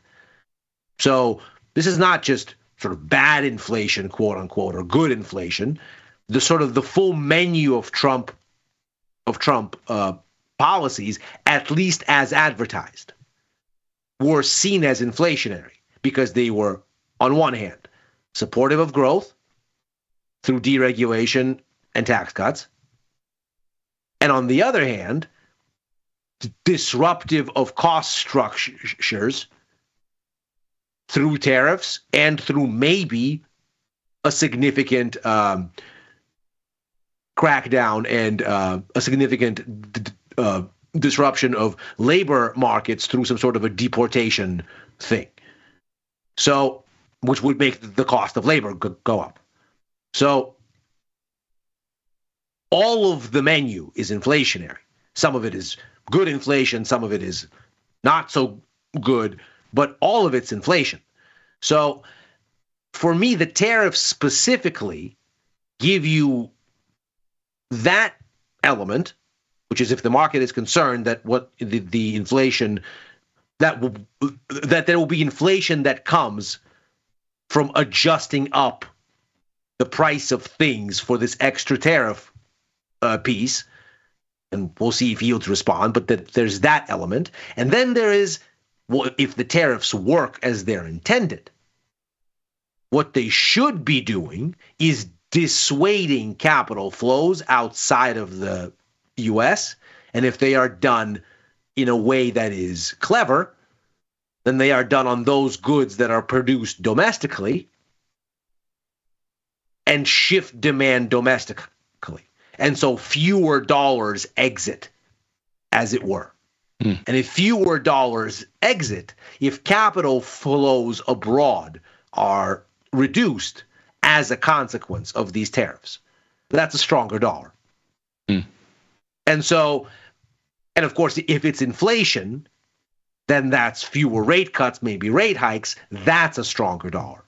Speaker 13: So this is not just sort of bad inflation, quote unquote, or good inflation. The sort of the full menu of Trump policies, at least as advertised, were seen as inflationary because they were, on one hand, supportive of growth through deregulation and tax cuts, and on the other hand, disruptive of cost structures through tariffs and through maybe a significant crackdown and a significant disruption of labor markets through some sort of a deportation thing. So, which would make the cost of labor go up. So, all of the menu is inflationary. Some of it is good inflation, some of it is not so good, but all of it's inflation. So, for me, the tariffs specifically give you that element, which is if the market is concerned that what the inflation that there will be inflation that comes from adjusting up the price of things for this extra tariff piece, and we'll see if yields respond, but there's that element. And then there is, well, if the tariffs work as they're intended, what they should be doing is dissuading capital flows outside of the U.S., and if they are done in a way that is clever, then they are done on those goods that are produced domestically and shift demand domestically. And so fewer dollars exit, as it were. And if fewer dollars exit, if capital flows abroad are reduced as a consequence of these tariffs, that's a stronger dollar. And so, and of course, if it's inflation, then that's fewer rate cuts, maybe rate hikes. That's a stronger dollar.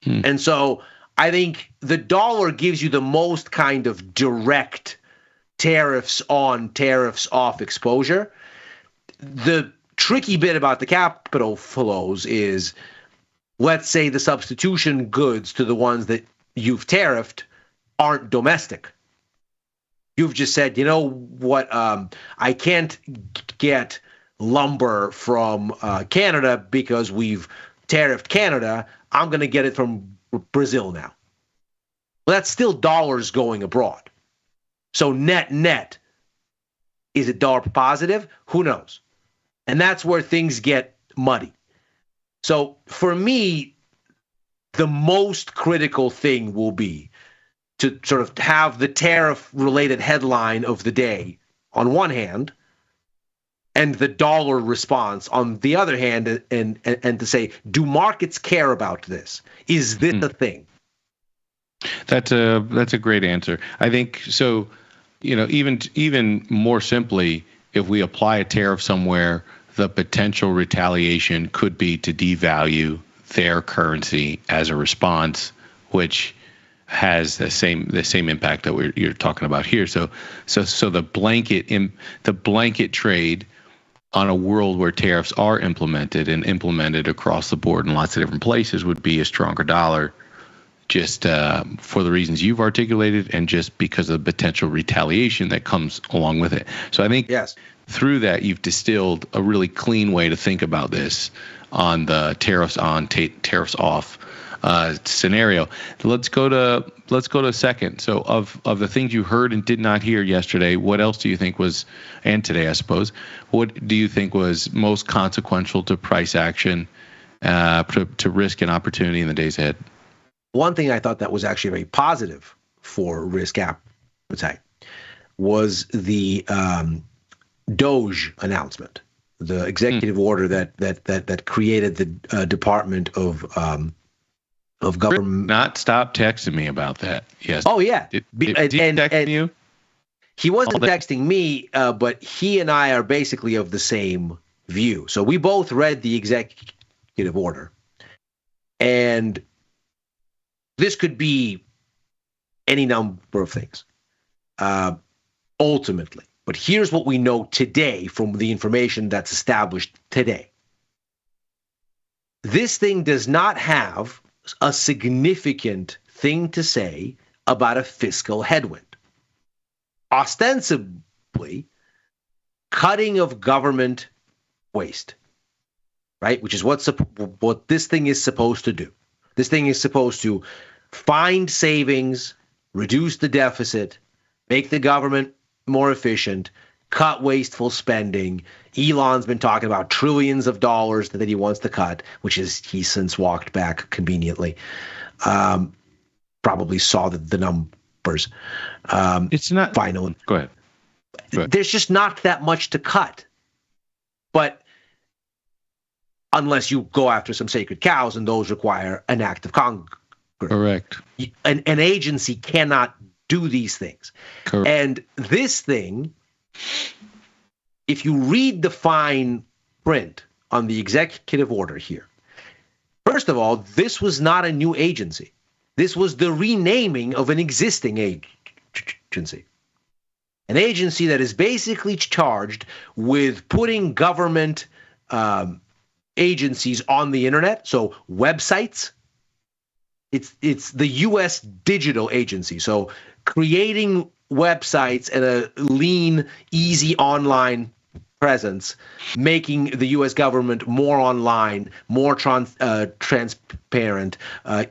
Speaker 13: And so I think the dollar gives you the most kind of direct tariffs on, tariffs off exposure. The tricky bit about the capital flows is, let's say the substitution goods to the ones that you've tariffed aren't domestic. You've just said, you know what, I can't get lumber from Canada because we've tariffed Canada. I'm going to get it from Brazil now. Well, that's still dollars going abroad. So net, is it dollar positive? Who knows? And that's where things get muddy. So for me, the most critical thing will be to sort of have the tariff-related headline of the day on one hand, and the dollar response on the other hand, and to say, do markets care about this? Is this a thing?
Speaker 6: That's a great answer. I think so. You know, even more simply, if we apply a tariff somewhere, the potential retaliation could be to devalue their currency as a response, which has the same impact that you're talking about here. So the blanket trade on a world where tariffs are implemented across the board in lots of different places would be a stronger dollar, just for the reasons you've articulated and just because of the potential retaliation that comes along with it. So I think through that, you've distilled a really clean way to think about this on the tariffs on, tariffs off scenario. Let's go to second. So of the things you heard and did not hear yesterday, what else do you think was, and today I suppose, what do you think was most consequential to price action, to risk and opportunity in the days ahead?
Speaker 13: One thing I thought that was actually very positive for risk appetite was the Doge announcement, the executive order that created the Department of Government.
Speaker 6: Not stop texting me about that. Yes.
Speaker 13: Oh yeah.
Speaker 6: Did he text you?
Speaker 13: He wasn't texting me, but he and I are basically of the same view. So we both read the executive order, and this could be any number of things, ultimately. But here's what we know today from the information that's established today. This thing does not have a significant thing to say about a fiscal headwind. Ostensibly, cutting of government waste, right? Which is what this thing is supposed to do. This thing is supposed to find savings, reduce the deficit, make the government more efficient, cut wasteful spending. Elon's been talking about trillions of dollars that he wants to cut, which is he's since walked back conveniently. Probably saw the numbers.
Speaker 6: It's not
Speaker 13: final.
Speaker 6: Go ahead.
Speaker 13: There's just not that much to cut. But unless you go after some sacred cows, and those require an act of Congress.
Speaker 6: Correct.
Speaker 13: An agency cannot do these things.
Speaker 6: Correct.
Speaker 13: And this thing, if you read the fine print on the executive order here, first of all, this was not a new agency. This was the renaming of an existing agency. An agency that is basically charged with putting government agencies on the internet, so websites. It's the U.S. Digital Agency, so creating websites and a lean, easy online presence, making the U.S. government more online, more transparent,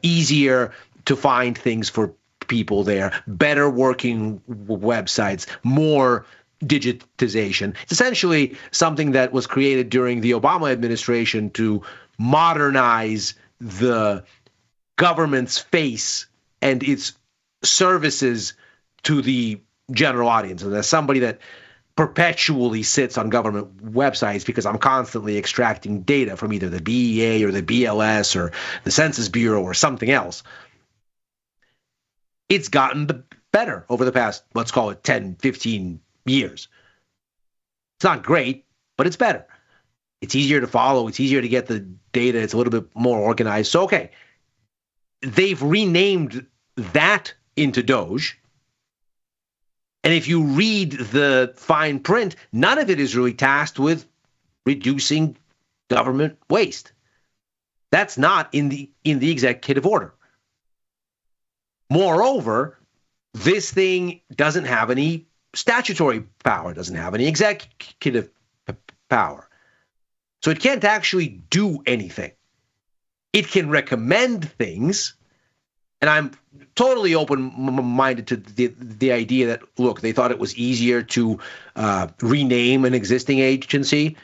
Speaker 13: easier to find things for people there, better working websites, more digitization. It's essentially something that was created during the Obama administration to modernize the government's face and its services to the general audience. And as somebody that perpetually sits on government websites because I'm constantly extracting data from either the BEA or the BLS or the Census Bureau or something else, it's gotten better over the past, let's call it 10, 15 years. It's not great, but it's better. It's easier to follow. It's easier to get the data. It's a little bit more organized. So, okay, they've renamed that into Doge. And if you read the fine print, none of it is really tasked with reducing government waste. That's not in the executive order. Moreover, this thing doesn't have any statutory power, doesn't have any executive power. So it can't actually do anything. It can recommend things, and I'm totally open-minded to the idea that, look, they thought it was easier to rename an existing agency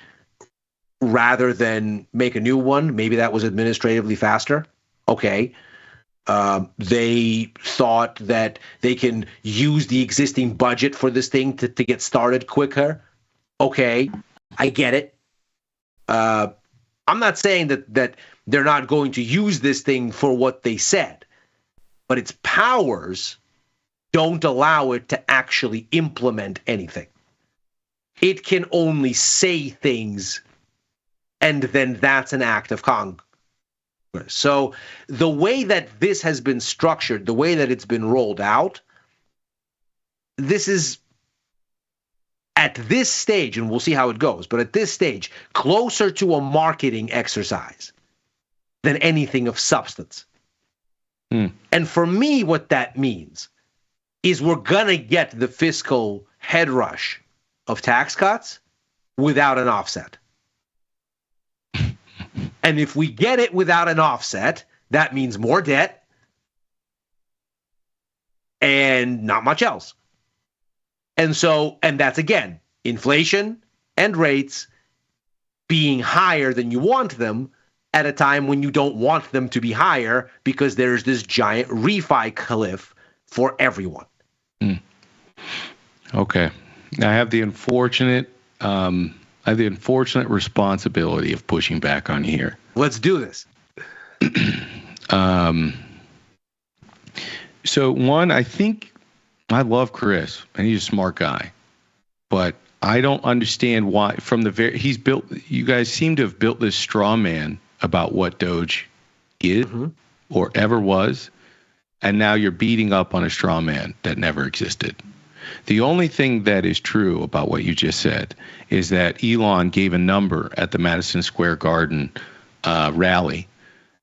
Speaker 13: rather than make a new one. Maybe that was administratively faster. Okay. They thought that they can use the existing budget for this thing to get started quicker. Okay, I get it. I'm not saying that they're not going to use this thing for what they said, but its powers don't allow it to actually implement anything. It can only say things, and then that's an act of Congress. So the way that this has been structured, the way that it's been rolled out, this is, at this stage, and we'll see how it goes, but at this stage, closer to a marketing exercise than anything of substance. And for me, what that means is we're going to get the fiscal head rush of tax cuts without an offset. And if we get it without an offset, that means more debt and not much else. And that's again, inflation and rates being higher than you want them at a time when you don't want them to be higher because there's this giant refi cliff for everyone.
Speaker 6: Okay. I have the unfortunate responsibility of pushing back on you here.
Speaker 13: Let's do this.
Speaker 6: So one, I think I love Chris, and he's a smart guy, but I don't understand why. From the very, you guys seem to have built this straw man about what Doge is or ever was, and now you're beating up on a straw man that never existed. The only thing that is true about what you just said is that Elon gave a number at the Madison Square Garden rally,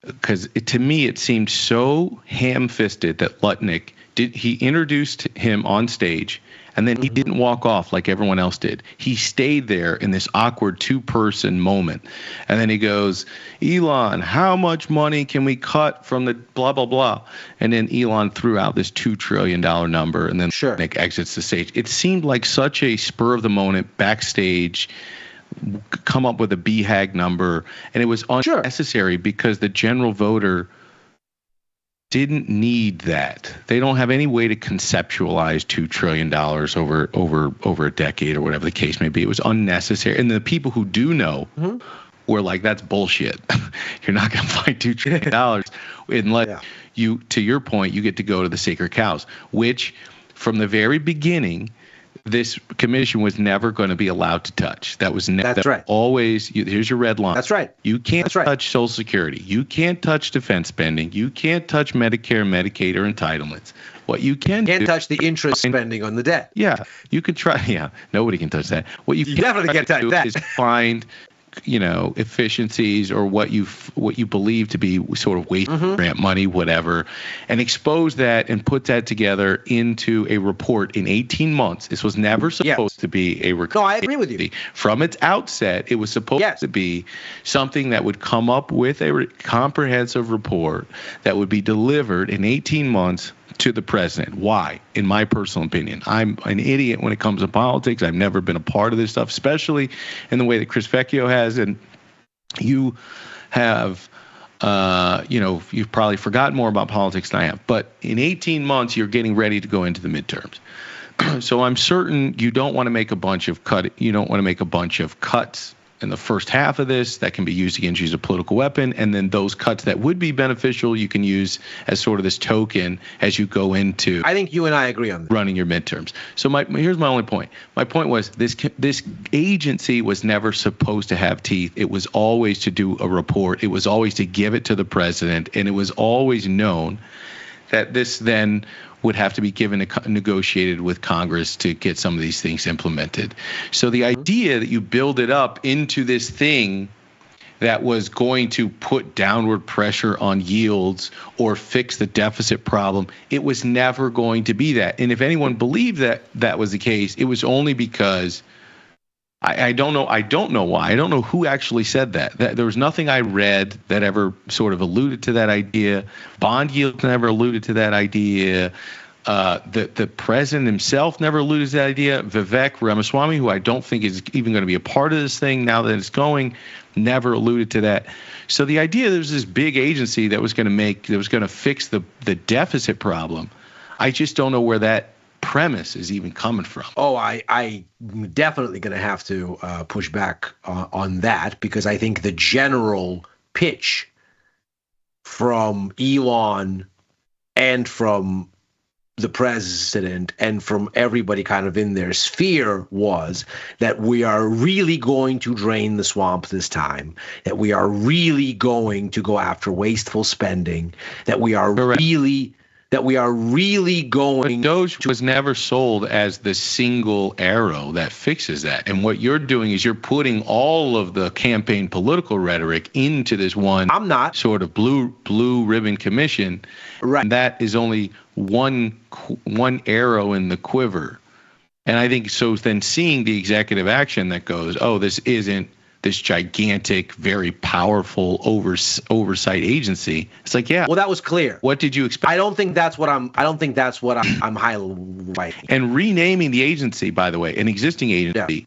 Speaker 6: because to me it seemed so ham-fisted that Lutnick he introduced him on stage, and then he didn't walk off like everyone else did. He stayed there in this awkward two-person moment. And then he goes, Elon, how much money can we cut from the blah, blah, blah? And then Elon threw out this $2 trillion number, and then Nick exits the stage. It seemed like such a spur-of-the-moment backstage, come up with a BHAG number, and it was unnecessary because the general voter didn't need that. They don't have any way to conceptualize $2 trillion over a decade or whatever the case may be. It was unnecessary. And the people who do know were like, that's bullshit. You're not going to find $2 trillion unless you, to your point, you get to go to the sacred cows, which from the very beginning, this commission was never going to be allowed to touch. That was that's right. Always, here's your red line.
Speaker 13: That's right.
Speaker 6: You can't touch Social Security. You can't touch defense spending. You can't touch Medicare, Medicaid, or entitlements. What you can't
Speaker 13: touch the interest spending on the debt.
Speaker 6: Yeah, you could try. Yeah, nobody can touch that. What you
Speaker 13: definitely can't touch that.
Speaker 6: Is find efficiencies or what you believe to be sort of waste grant money, whatever, and expose that and put that together into a report in 18 months. This was never supposed to be a report.
Speaker 13: No, I agree with you.
Speaker 6: From its outset, it was supposed to be something that would come up with a comprehensive report that would be delivered in 18 months to the president. Why? In my personal opinion, I'm an idiot when it comes to politics. I've never been a part of this stuff, especially in the way that Chris Vecchio has. And you have, you've probably forgotten more about politics than I have. But in 18 months, you're getting ready to go into the midterms. So I'm certain you don't want to make a bunch of cuts in the first half of this that can be used against you as a political weapon, and then those cuts that would be beneficial you can use as sort of this token as you go into.
Speaker 13: I think you and I agree on that.
Speaker 6: Running your midterms. So here's my only point. My point was this agency was never supposed to have teeth. It was always to do a report. It was always to give it to the president, and it was always known that this then would have to be negotiated with Congress to get some of these things implemented. So the idea that you build it up into this thing that was going to put downward pressure on yields or fix the deficit problem, it was never going to be that. And if anyone believed that that was the case, it was only because I don't know why. I don't know who actually said that. There was nothing I read that ever sort of alluded to that idea. Bond yield never alluded to that idea. The president himself never alluded to that idea. Vivek Ramaswamy, who I don't think is even going to be a part of this thing now that it's going, never alluded to that. So the idea there was this big agency that was going to fix the deficit problem, I just don't know where that premise is even coming from.
Speaker 13: Oh, I'm definitely going to have to push back on that, because I think the general pitch from Elon and from the president and from everybody kind of in their sphere was that we are really going to drain the swamp this time, that we are really going to go after wasteful spending, that we are really going.
Speaker 6: But Doge was never sold as the single arrow that fixes that. And what you're doing is you're putting all of the campaign political rhetoric into this one.
Speaker 13: I'm not
Speaker 6: sort of blue ribbon commission. Right. And that is only one arrow in the quiver. And I think so. Then seeing the executive action that goes, oh, this isn't this gigantic, very powerful oversight agency. It's like, yeah.
Speaker 13: Well, that was clear.
Speaker 6: What did you expect?
Speaker 13: I don't think that's what I'm highlighting.
Speaker 6: And renaming the agency, by the way, an existing agency,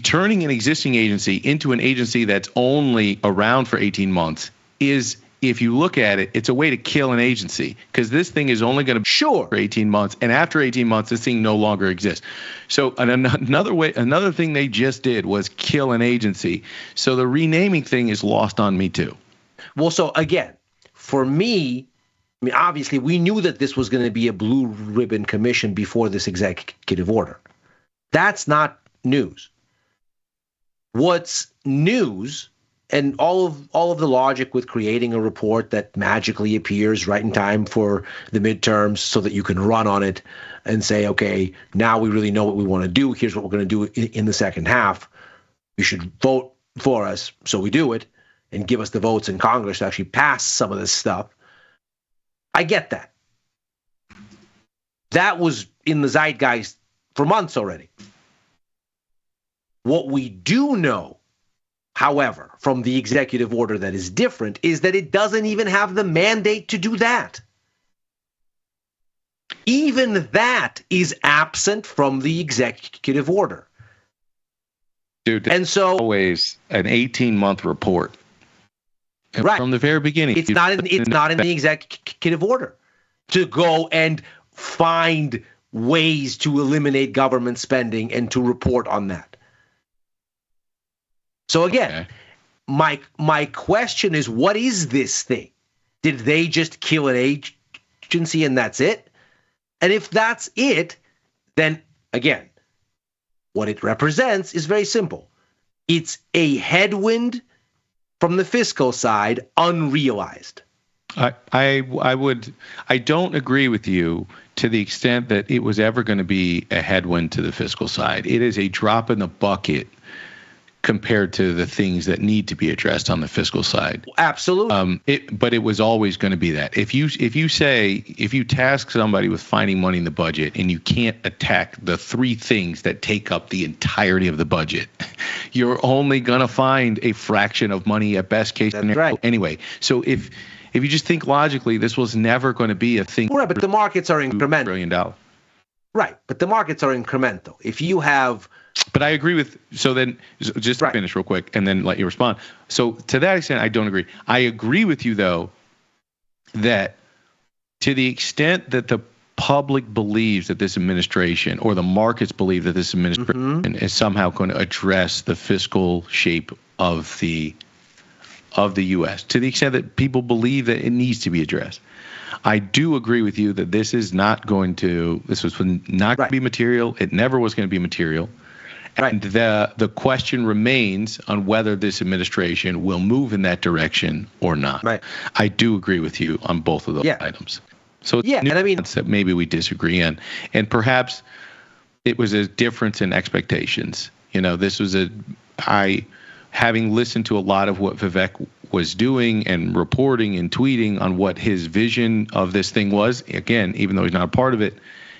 Speaker 6: turning an existing agency into an agency that's only around for 18 months is, if you look at it, it's a way to kill an agency, because this thing is only going to be for 18 months. And after 18 months, this thing no longer exists. So another thing they just did was kill an agency. So the renaming thing is lost on me too.
Speaker 13: Well, so again, for me, I mean, obviously we knew that this was going to be a blue ribbon commission before this executive order. That's not news. What's news, and all of the logic with creating a report that magically appears right in time for the midterms so that you can run on it and say, okay, now we really know what we want to do. Here's what we're going to do in the second half. You should vote for us, so we do it, and give us the votes in Congress to actually pass some of this stuff. I get that. That was in the zeitgeist for months already. What we do know, however, from the executive order that is different, is that it doesn't even have the mandate to do that. Even that is absent from the executive order.
Speaker 6: Dude,
Speaker 13: and so
Speaker 6: always an 18-month report.
Speaker 13: Right.
Speaker 6: From the very beginning.
Speaker 13: It's not in the executive order to go and find ways to eliminate government spending and to report on that. So again, my question is, what is this thing? Did they just kill an agency and that's it? And if that's it, then again, what it represents is very simple. It's a headwind from the fiscal side, unrealized.
Speaker 6: I don't agree with you to the extent that it was ever going to be a headwind to the fiscal side. It is a drop in the bucket compared to the things that need to be addressed on the fiscal side.
Speaker 13: Absolutely.
Speaker 6: But it was always going to be that. If you task somebody with finding money in the budget and you can't attack the three things that take up the entirety of the budget, you're only going to find a fraction of money at best case scenario.
Speaker 13: Right.
Speaker 6: Anyway, so if you just think logically, this was never going to be a thing.
Speaker 13: Right, but the markets are incremental.
Speaker 6: $1 billion.
Speaker 13: Right, but the markets are incremental. If you have...
Speaker 6: But I agree with, so then, just to finish real quick and then let you respond. So to that extent, I don't agree. I agree with you, though, that to the extent that the public believes that this administration, or the markets believe that this administration is somehow going to address the fiscal shape of the U.S., to the extent that people believe that it needs to be addressed, I do agree with you that this was not going to be material. It never was going to be material. And the question remains on whether this administration will move in that direction or not.
Speaker 13: Right.
Speaker 6: I do agree with you on both of those items. So
Speaker 13: and I mean
Speaker 6: that maybe we disagree on, and perhaps it was a difference in expectations. You know, this was having listened to a lot of what Vivek was doing and reporting and tweeting on what his vision of this thing was. Again, even though he's not a part of it,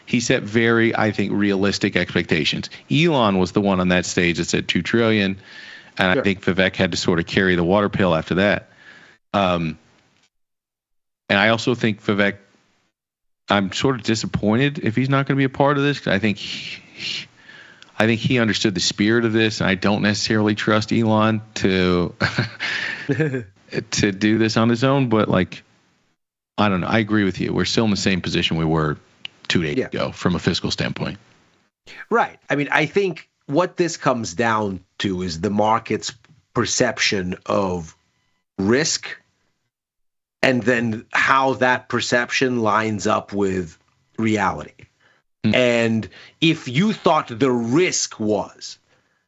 Speaker 6: he set very, I think, realistic expectations. Elon was the one on that stage that said $2 trillion, and I think Vivek had to sort of carry the water pail after that. And I also think Vivek, I'm sort of disappointed if he's not going to be a part of this, because I think he understood the spirit of this, and I don't necessarily trust Elon to to do this on his own. But I don't know. I agree with you. We're still in the same position we were 2 days ago from a fiscal standpoint.
Speaker 13: Right. I mean, I think what this comes down to is the market's perception of risk, and then how that perception lines up with reality. And if you thought the risk was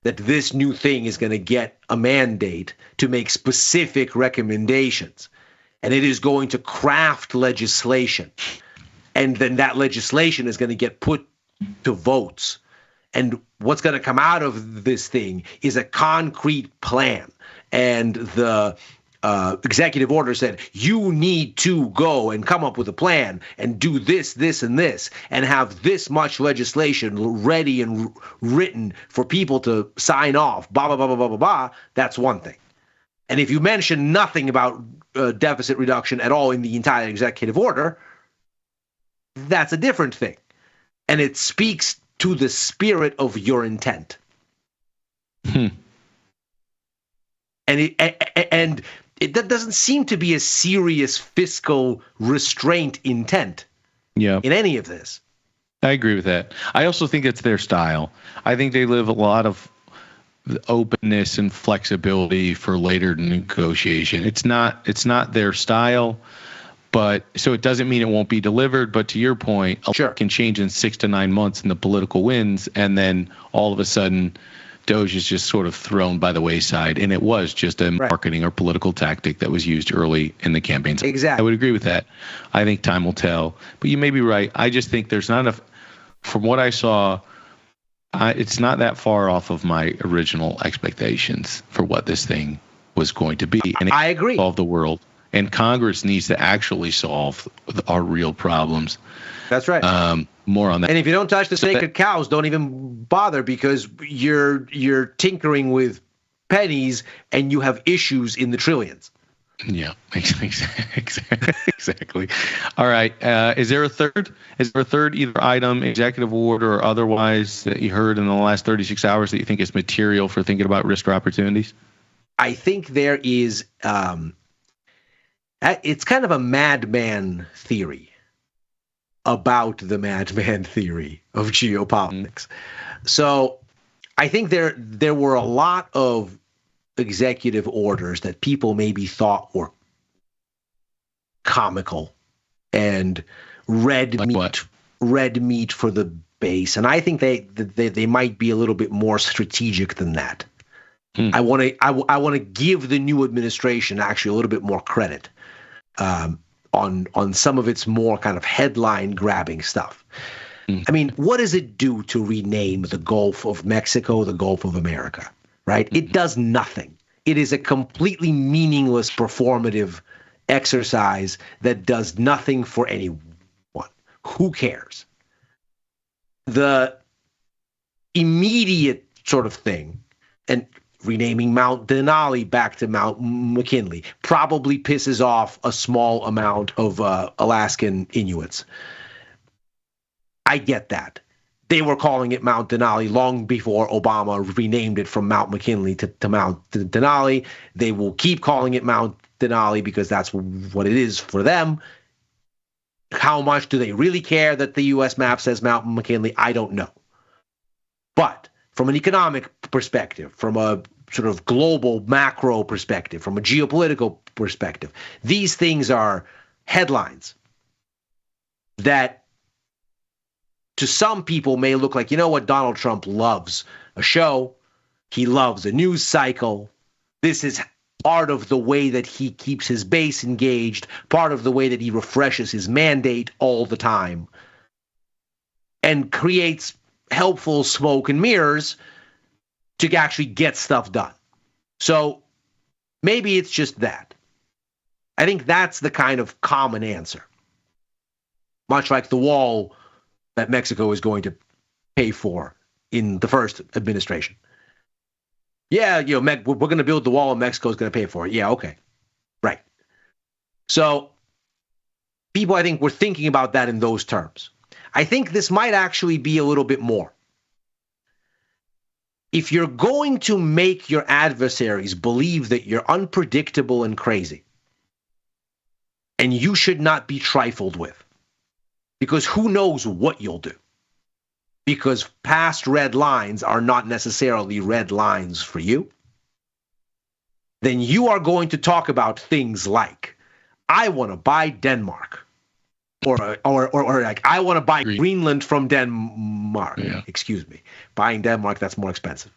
Speaker 13: that this new thing is going to get a mandate to make specific recommendations, and it is going to craft legislation, and then that legislation is going to get put to votes, and what's going to come out of this thing is a concrete plan, and the executive order said, you need to go and come up with a plan and do this, this, and this, and have this much legislation ready and written for people to sign off, blah, blah, blah, blah, blah, blah, blah, that's one thing. And if you mention nothing about deficit reduction at all in the entire executive order, that's a different thing. And it speaks to the spirit of your intent. And that doesn't seem to be a serious fiscal restraint intent in any of this.
Speaker 6: I agree with that. I also think it's their style. I think they live a lot of openness and flexibility for later negotiation. It's not their style, But so it doesn't mean it won't be delivered. But to your point, a lot can change in 6 to 9 months in the political winds, and then all of a sudden, Doge is just sort of thrown by the wayside, and it was just a marketing or political tactic that was used early in the campaigns.
Speaker 13: Exactly.
Speaker 6: I would agree with that. I think time will tell. But you may be right. I just think there's not enough. From what I saw, it's not that far off of my original expectations for what this thing was going to be. And
Speaker 13: I agree.
Speaker 6: Solve the world. And Congress needs to actually solve our real problems.
Speaker 13: That's right.
Speaker 6: More on that.
Speaker 13: And if you don't touch the sacred cows, don't even bother, because you're tinkering with pennies and you have issues in the trillions.
Speaker 6: Yeah, exactly. All right. Is there a third? Is there a third either item, executive order or otherwise, that you heard in the last 36 hours that you think is material for thinking about risk or opportunities?
Speaker 13: I think there is. It's kind of a madman theory about the madman theory of geopolitics. So I think there were a lot of executive orders that people maybe thought were comical and red meat for the base, and I think they might be a little bit more strategic than that. I want to give the new administration actually a little bit more credit on some of its more kind of headline grabbing stuff. I mean, what does it do to rename the Gulf of Mexico the Gulf of America, right? It does nothing. It is a completely meaningless performative exercise that does nothing for anyone. Who cares? The immediate sort of thing, and renaming Mount Denali back to Mount McKinley, probably pisses off a small amount of Alaskan Inuits. I get that. They were calling it Mount Denali long before Obama renamed it from Mount McKinley to Mount Denali. They will keep calling it Mount Denali because that's what it is for them. How much do they really care that the U.S. map says Mount McKinley? I don't know. But from an economic perspective, from a sort of global macro perspective, from a geopolitical perspective, these things are headlines that to some people may look like, you know what, Donald Trump loves a show. He loves a news cycle. This is part of the way that he keeps his base engaged, part of the way that he refreshes his mandate all the time, and creates helpful smoke and mirrors to actually get stuff done. So maybe it's just that. I think that's the kind of common answer. Much like the wall that Mexico is going to pay for in the first administration. Yeah, we're going to build the wall and Mexico is going to pay for it. Yeah, okay. Right. So people, I think, were thinking about that in those terms. I think this might actually be a little bit more. If you're going to make your adversaries believe that you're unpredictable and crazy, and you should not be trifled with, because who knows what you'll do, because past red lines are not necessarily red lines for you, then you are going to talk about things like, I want to buy Denmark. Or like, I want to buy Greenland from Denmark. Yeah. Excuse me. Buying Denmark, that's more expensive.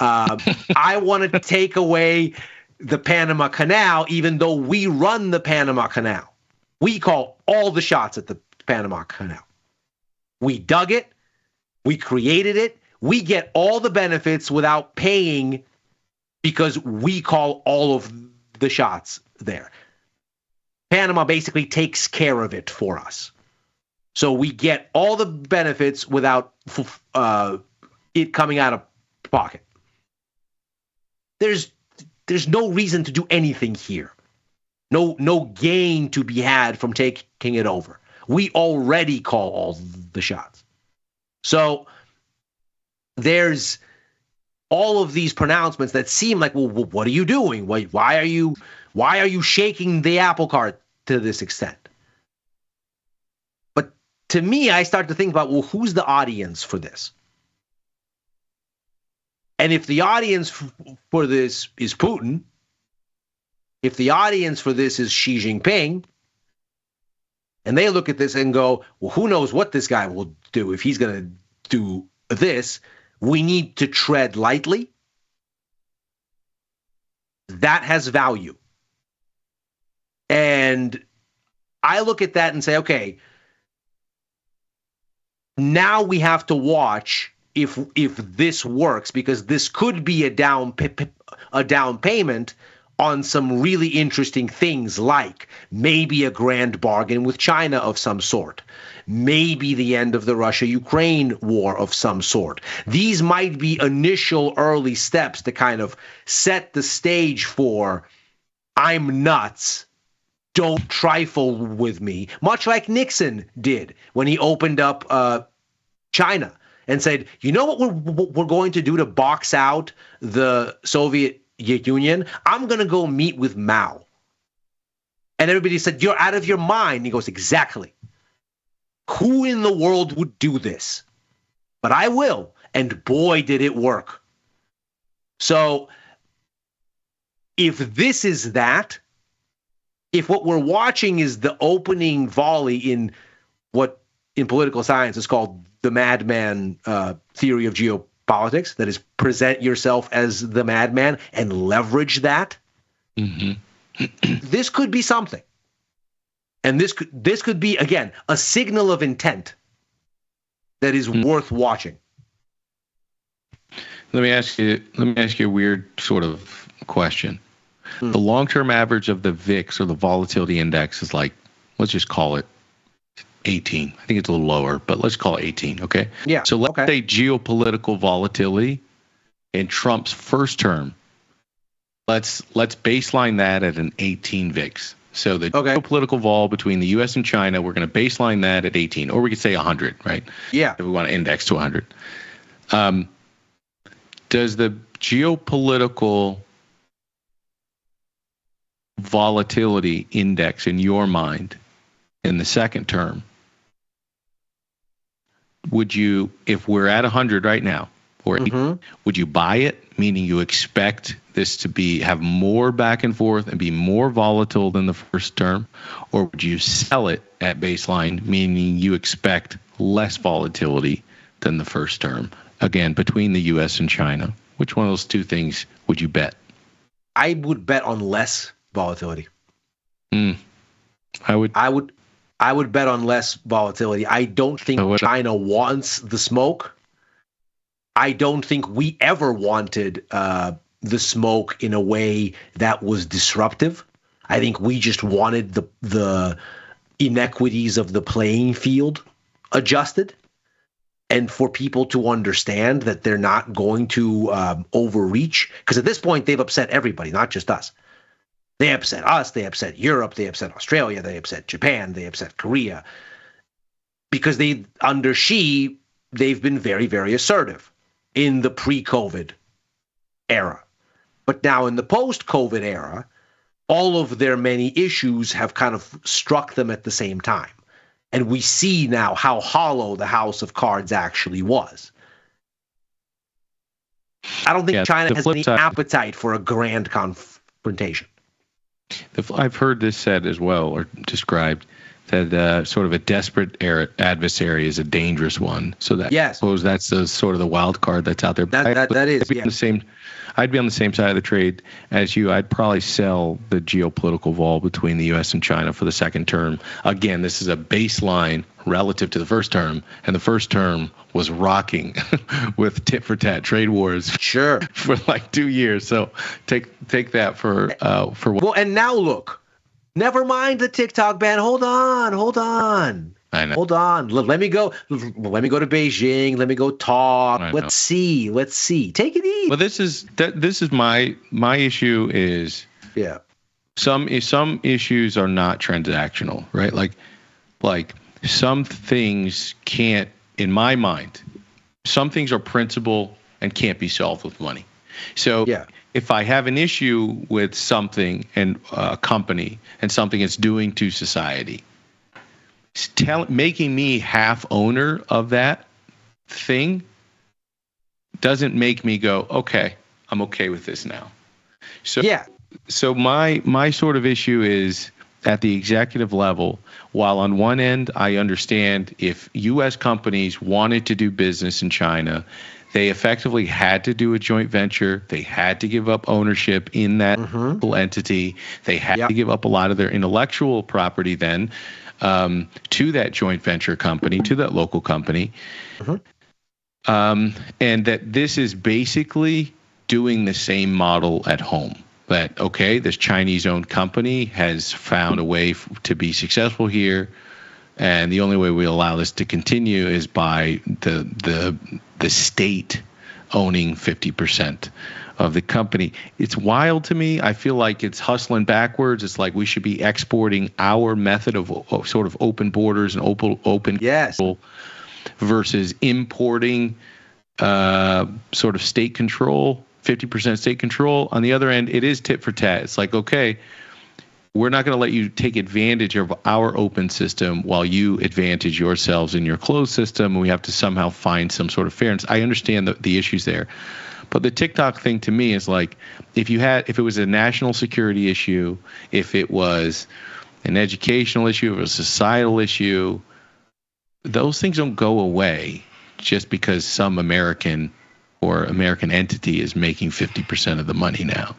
Speaker 13: I want to take away the Panama Canal, even though we run the Panama Canal. We call all the shots at the Panama Canal. We dug it. We created it. We get all the benefits without paying because we call all of the shots there. Panama basically takes care of it for us. So we get all the benefits without it coming out of pocket. There's no reason to do anything here. No gain to be had from taking it over. We already call all the shots. So there's all of these pronouncements that seem like, well, what are you doing? Why are you shaking the apple cart to this extent? But to me, I start to think about, well, who's the audience for this? And if the audience for this is Putin, if the audience for this is Xi Jinping, And they look at this and go, well, who knows what this guy will do if he's going to do this. We need to tread lightly. That has value. And I look at that and say, okay, now we have to watch if this works, because this could be a down payment on some really interesting things, like maybe a grand bargain with China of some sort, maybe the end of the Russia-Ukraine war of some sort. These might be initial early steps to kind of set the stage for, I'm nuts, don't trifle with me, much like Nixon did when he opened up China and said, you know what we're going to do to box out the Soviet Union? I'm going to go meet with Mao. And everybody said, you're out of your mind. He goes, exactly. Who in the world would do this? But I will. And boy, did it work. So if this is that, if what we're watching is the opening volley in what in political science is called the madman theory of geopolitics, that is, present yourself as the madman and leverage that, this could be something. And this could be, again, a signal of intent that is worth watching.
Speaker 6: Let me ask you a weird sort of question. The long-term average of the VIX, or the volatility index, is like, let's just call it 18. I think it's a little lower, but let's call it 18, okay?
Speaker 13: Yeah.
Speaker 6: So let's say geopolitical volatility in Trump's first term. Let's baseline that at an 18 VIX. So the geopolitical vol between the U.S. and China, we're going to baseline that at 18, or we could say 100, right?
Speaker 13: Yeah.
Speaker 6: If we want to index to 100. Does the geopolitical volatility index in your mind in the second term, would you, if we're at 100 right now, or would you buy it, meaning you expect this to have more back and forth and be more volatile than the first term, or would you sell it at baseline, meaning you expect less volatility than the first term, again, between the U.S. and China? Which one of those two things would you bet?
Speaker 13: I would bet on less volatility.
Speaker 6: I would bet on less volatility. I don't think China wants the smoke. I don't think we ever wanted the smoke in a way that was disruptive. I think we just wanted the inequities of the playing field adjusted, and for people to understand that they're not going to overreach. Because at this point, they've upset everybody, not just us. They upset us, they upset Europe, they upset Australia, they upset Japan, they upset Korea. Because under Xi, they've been very, very assertive in the pre-COVID era. But now in the post-COVID era, all of their many issues have kind of struck them at the same time. And we see now how hollow the house of cards actually was. I don't think China has any appetite for a grand confrontation. I've heard this said as well, or described, that sort of a desperate adversary is a dangerous one. So that, I suppose that's sort of the wild card that's out there.
Speaker 13: That is.
Speaker 6: I'd be on the same side of the trade as you. I'd probably sell the geopolitical vol between the U.S. and China for the second term. Again, this is a baseline relative to the first term, and the first term was rocking with tit-for-tat trade wars.
Speaker 13: Sure.
Speaker 6: For like 2 years. So take that for what.
Speaker 13: Well, and now look. Never mind the TikTok ban. Hold on.
Speaker 6: I know.
Speaker 13: Hold on. Let me go to Beijing. Let me go talk. Let's see. Take it easy.
Speaker 6: Well, this is my issue is some issues are not transactional, right? Like some things can't, in my mind, some things are principle and can't be solved with money. So if I have an issue with something and a company and something it's doing to society, making me half owner of that thing doesn't make me go, okay, I'm okay with this now. So my sort of issue is at the executive level, while on one end, I understand if U.S. companies wanted to do business in China, they effectively had to do a joint venture. They had to give up ownership in that entity. They had to give up a lot of their intellectual property then to that joint venture company, to that local company. And that this is basically doing the same model at home. That, okay, this Chinese-owned company has found a way to be successful here, and the only way we allow this to continue is by the state owning 50% of the company. It's wild to me. I feel like it's hustling backwards. It's like we should be exporting our method of sort of open borders and open control versus importing sort of state control. 50% state control. On the other end, it is tit for tat. It's like, okay, we're not going to let you take advantage of our open system while you advantage yourselves in your closed system, and we have to somehow find some sort of fairness. I understand the issues there. But the TikTok thing to me is like, if it was a national security issue, if it was an educational issue, if it was a societal issue, those things don't go away just because some American or American entity is making 50% of the money now.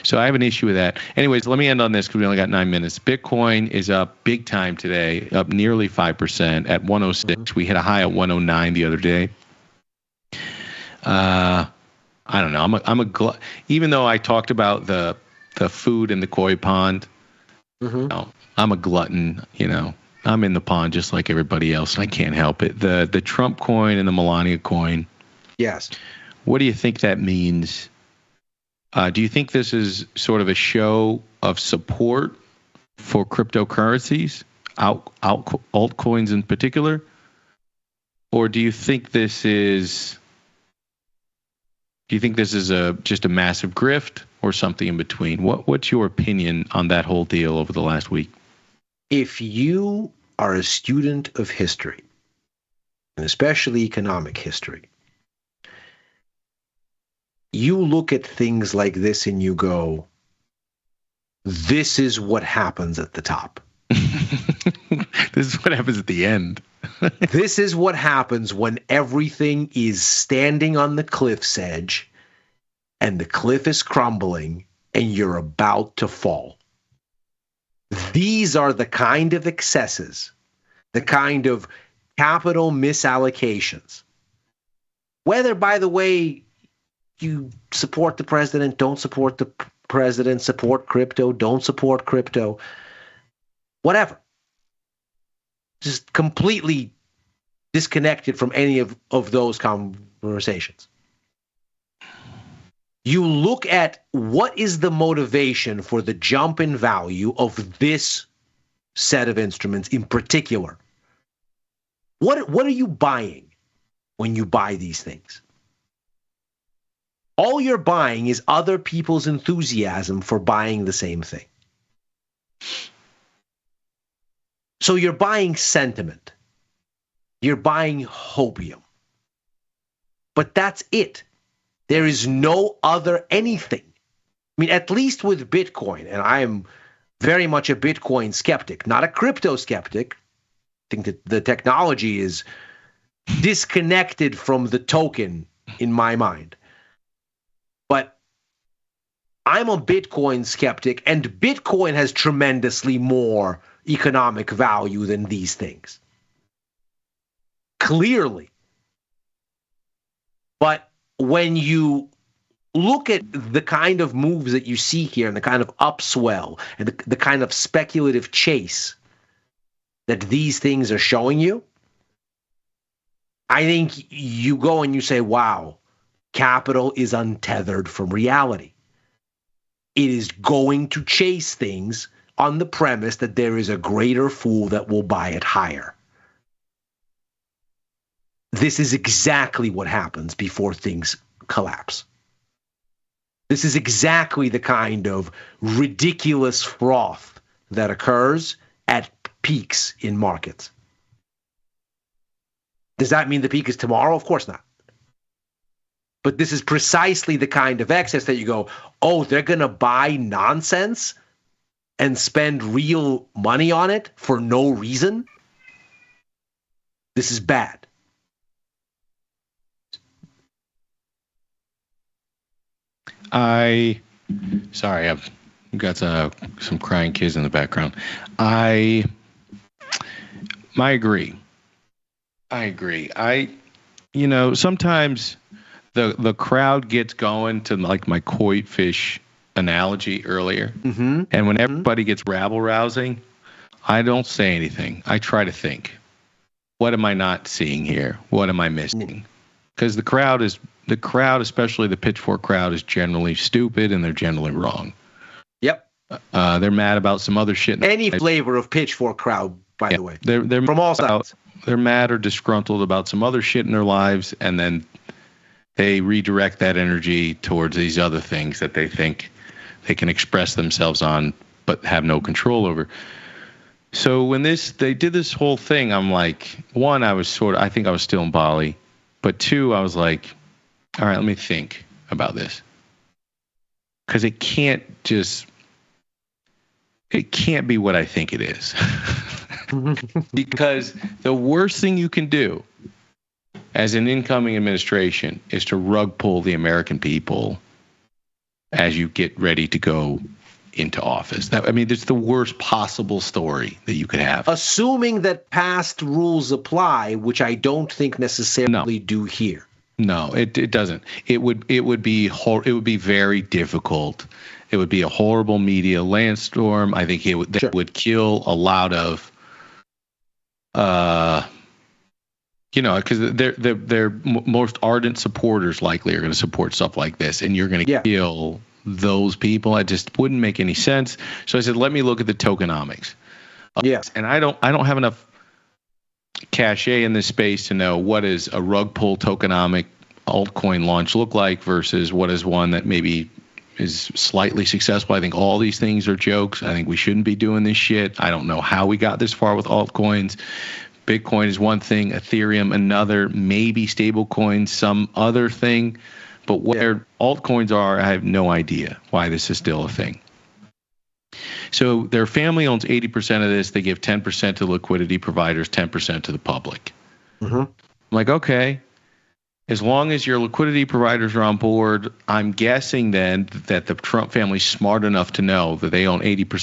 Speaker 6: So I have an issue with that. Anyways, let me end on this because we only got 9 minutes. Bitcoin is up big time today, up nearly 5% at 106. We hit a high at 109 the other day. I don't know. Even though I talked about the food in the koi pond, no, I'm a glutton. I'm in the pond just like everybody else, and I can't help it. The Trump coin and the Melania coin.
Speaker 13: Yes.
Speaker 6: What do you think that means? Do you think this is sort of a show of support for cryptocurrencies, altcoins in particular? Or do you think this is just a massive grift or something in between? What's your opinion on that whole deal over the last week?
Speaker 13: If you are a student of history, and especially economic history, you look at things like this and you go, this is what happens at the top.
Speaker 6: This is what happens at the end.
Speaker 13: This is what happens when everything is standing on the cliff's edge and the cliff is crumbling and you're about to fall. These are the kind of excesses, the kind of capital misallocations. Whether, by the way, you support the president, don't support the president, support crypto, don't support crypto, whatever. Just completely disconnected from any of those conversations. You look at what is the motivation for the jump in value of this set of instruments in particular. What are you buying when you buy these things? All you're buying is other people's enthusiasm for buying the same thing. So you're buying sentiment. You're buying hopium. But that's it. There is no other anything. I mean, at least with Bitcoin, and I am very much a Bitcoin skeptic, not a crypto skeptic. I think that the technology is disconnected from the token in my mind. But I'm a Bitcoin skeptic, and Bitcoin has tremendously more economic value than these things. Clearly. But when you look at the kind of moves that you see here and the kind of upswell and the kind of speculative chase that these things are showing you, I think you go and you say, wow, capital is untethered from reality. It is going to chase things on the premise that there is a greater fool that will buy it higher. This is exactly what happens before things collapse. This is exactly the kind of ridiculous froth that occurs at peaks in markets. Does that mean the peak is tomorrow? Of course not. But this is precisely the kind of excess that you go, oh, they're going to buy nonsense? and spend real money on it for no reason, this is bad.
Speaker 6: Sorry, I've got some crying kids in the background. I agree. Sometimes the crowd gets going to like my koi fish analogy earlier.
Speaker 13: Mm-hmm.
Speaker 6: And when everybody gets rabble-rousing, I don't say anything. I try to think, what am I not seeing here? What am I missing? Because the crowd, especially the pitchfork crowd, is generally stupid and they're generally wrong.
Speaker 13: Yep.
Speaker 6: They're mad about some other shit.
Speaker 13: Any flavor of pitchfork crowd, by the way.
Speaker 6: They're
Speaker 13: from all sides.
Speaker 6: They're mad or disgruntled about some other shit in their lives, and then they redirect that energy towards these other things that they think they can express themselves on but have no control over. So when they did this whole thing, I'm like, one, I think I was still in Bali, but two, I was like, all right, let me think about this. Because it can't be what I think it is. Because the worst thing you can do as an incoming administration is to rug pull the American people as you get ready to go into office. It's the worst possible story that you could have.
Speaker 13: Assuming that past rules apply, which I don't think necessarily do here.
Speaker 6: No, it doesn't. It would be very difficult. It would be a horrible media landstorm. I think that would kill a lot of because their most ardent supporters likely are going to support stuff like this, and you're going to kill those people. It just wouldn't make any sense. So I said, let me look at the tokenomics.
Speaker 13: Yes,
Speaker 6: and I don't have enough cachet in this space to know what is a rug pull tokenomic altcoin launch look like versus what is one that maybe is slightly successful. I think all these things are jokes. I think we shouldn't be doing this shit. I don't know how we got this far with altcoins. Bitcoin is one thing, Ethereum another, maybe stable coins some other thing. But where altcoins are, I have no idea why this is still a thing. So their family owns 80% of this. They give 10% to liquidity providers, 10% to the public.
Speaker 13: Mm-hmm.
Speaker 6: I'm like, okay, as long as your liquidity providers are on board, I'm guessing then that the Trump family's smart enough to know that they own 80% of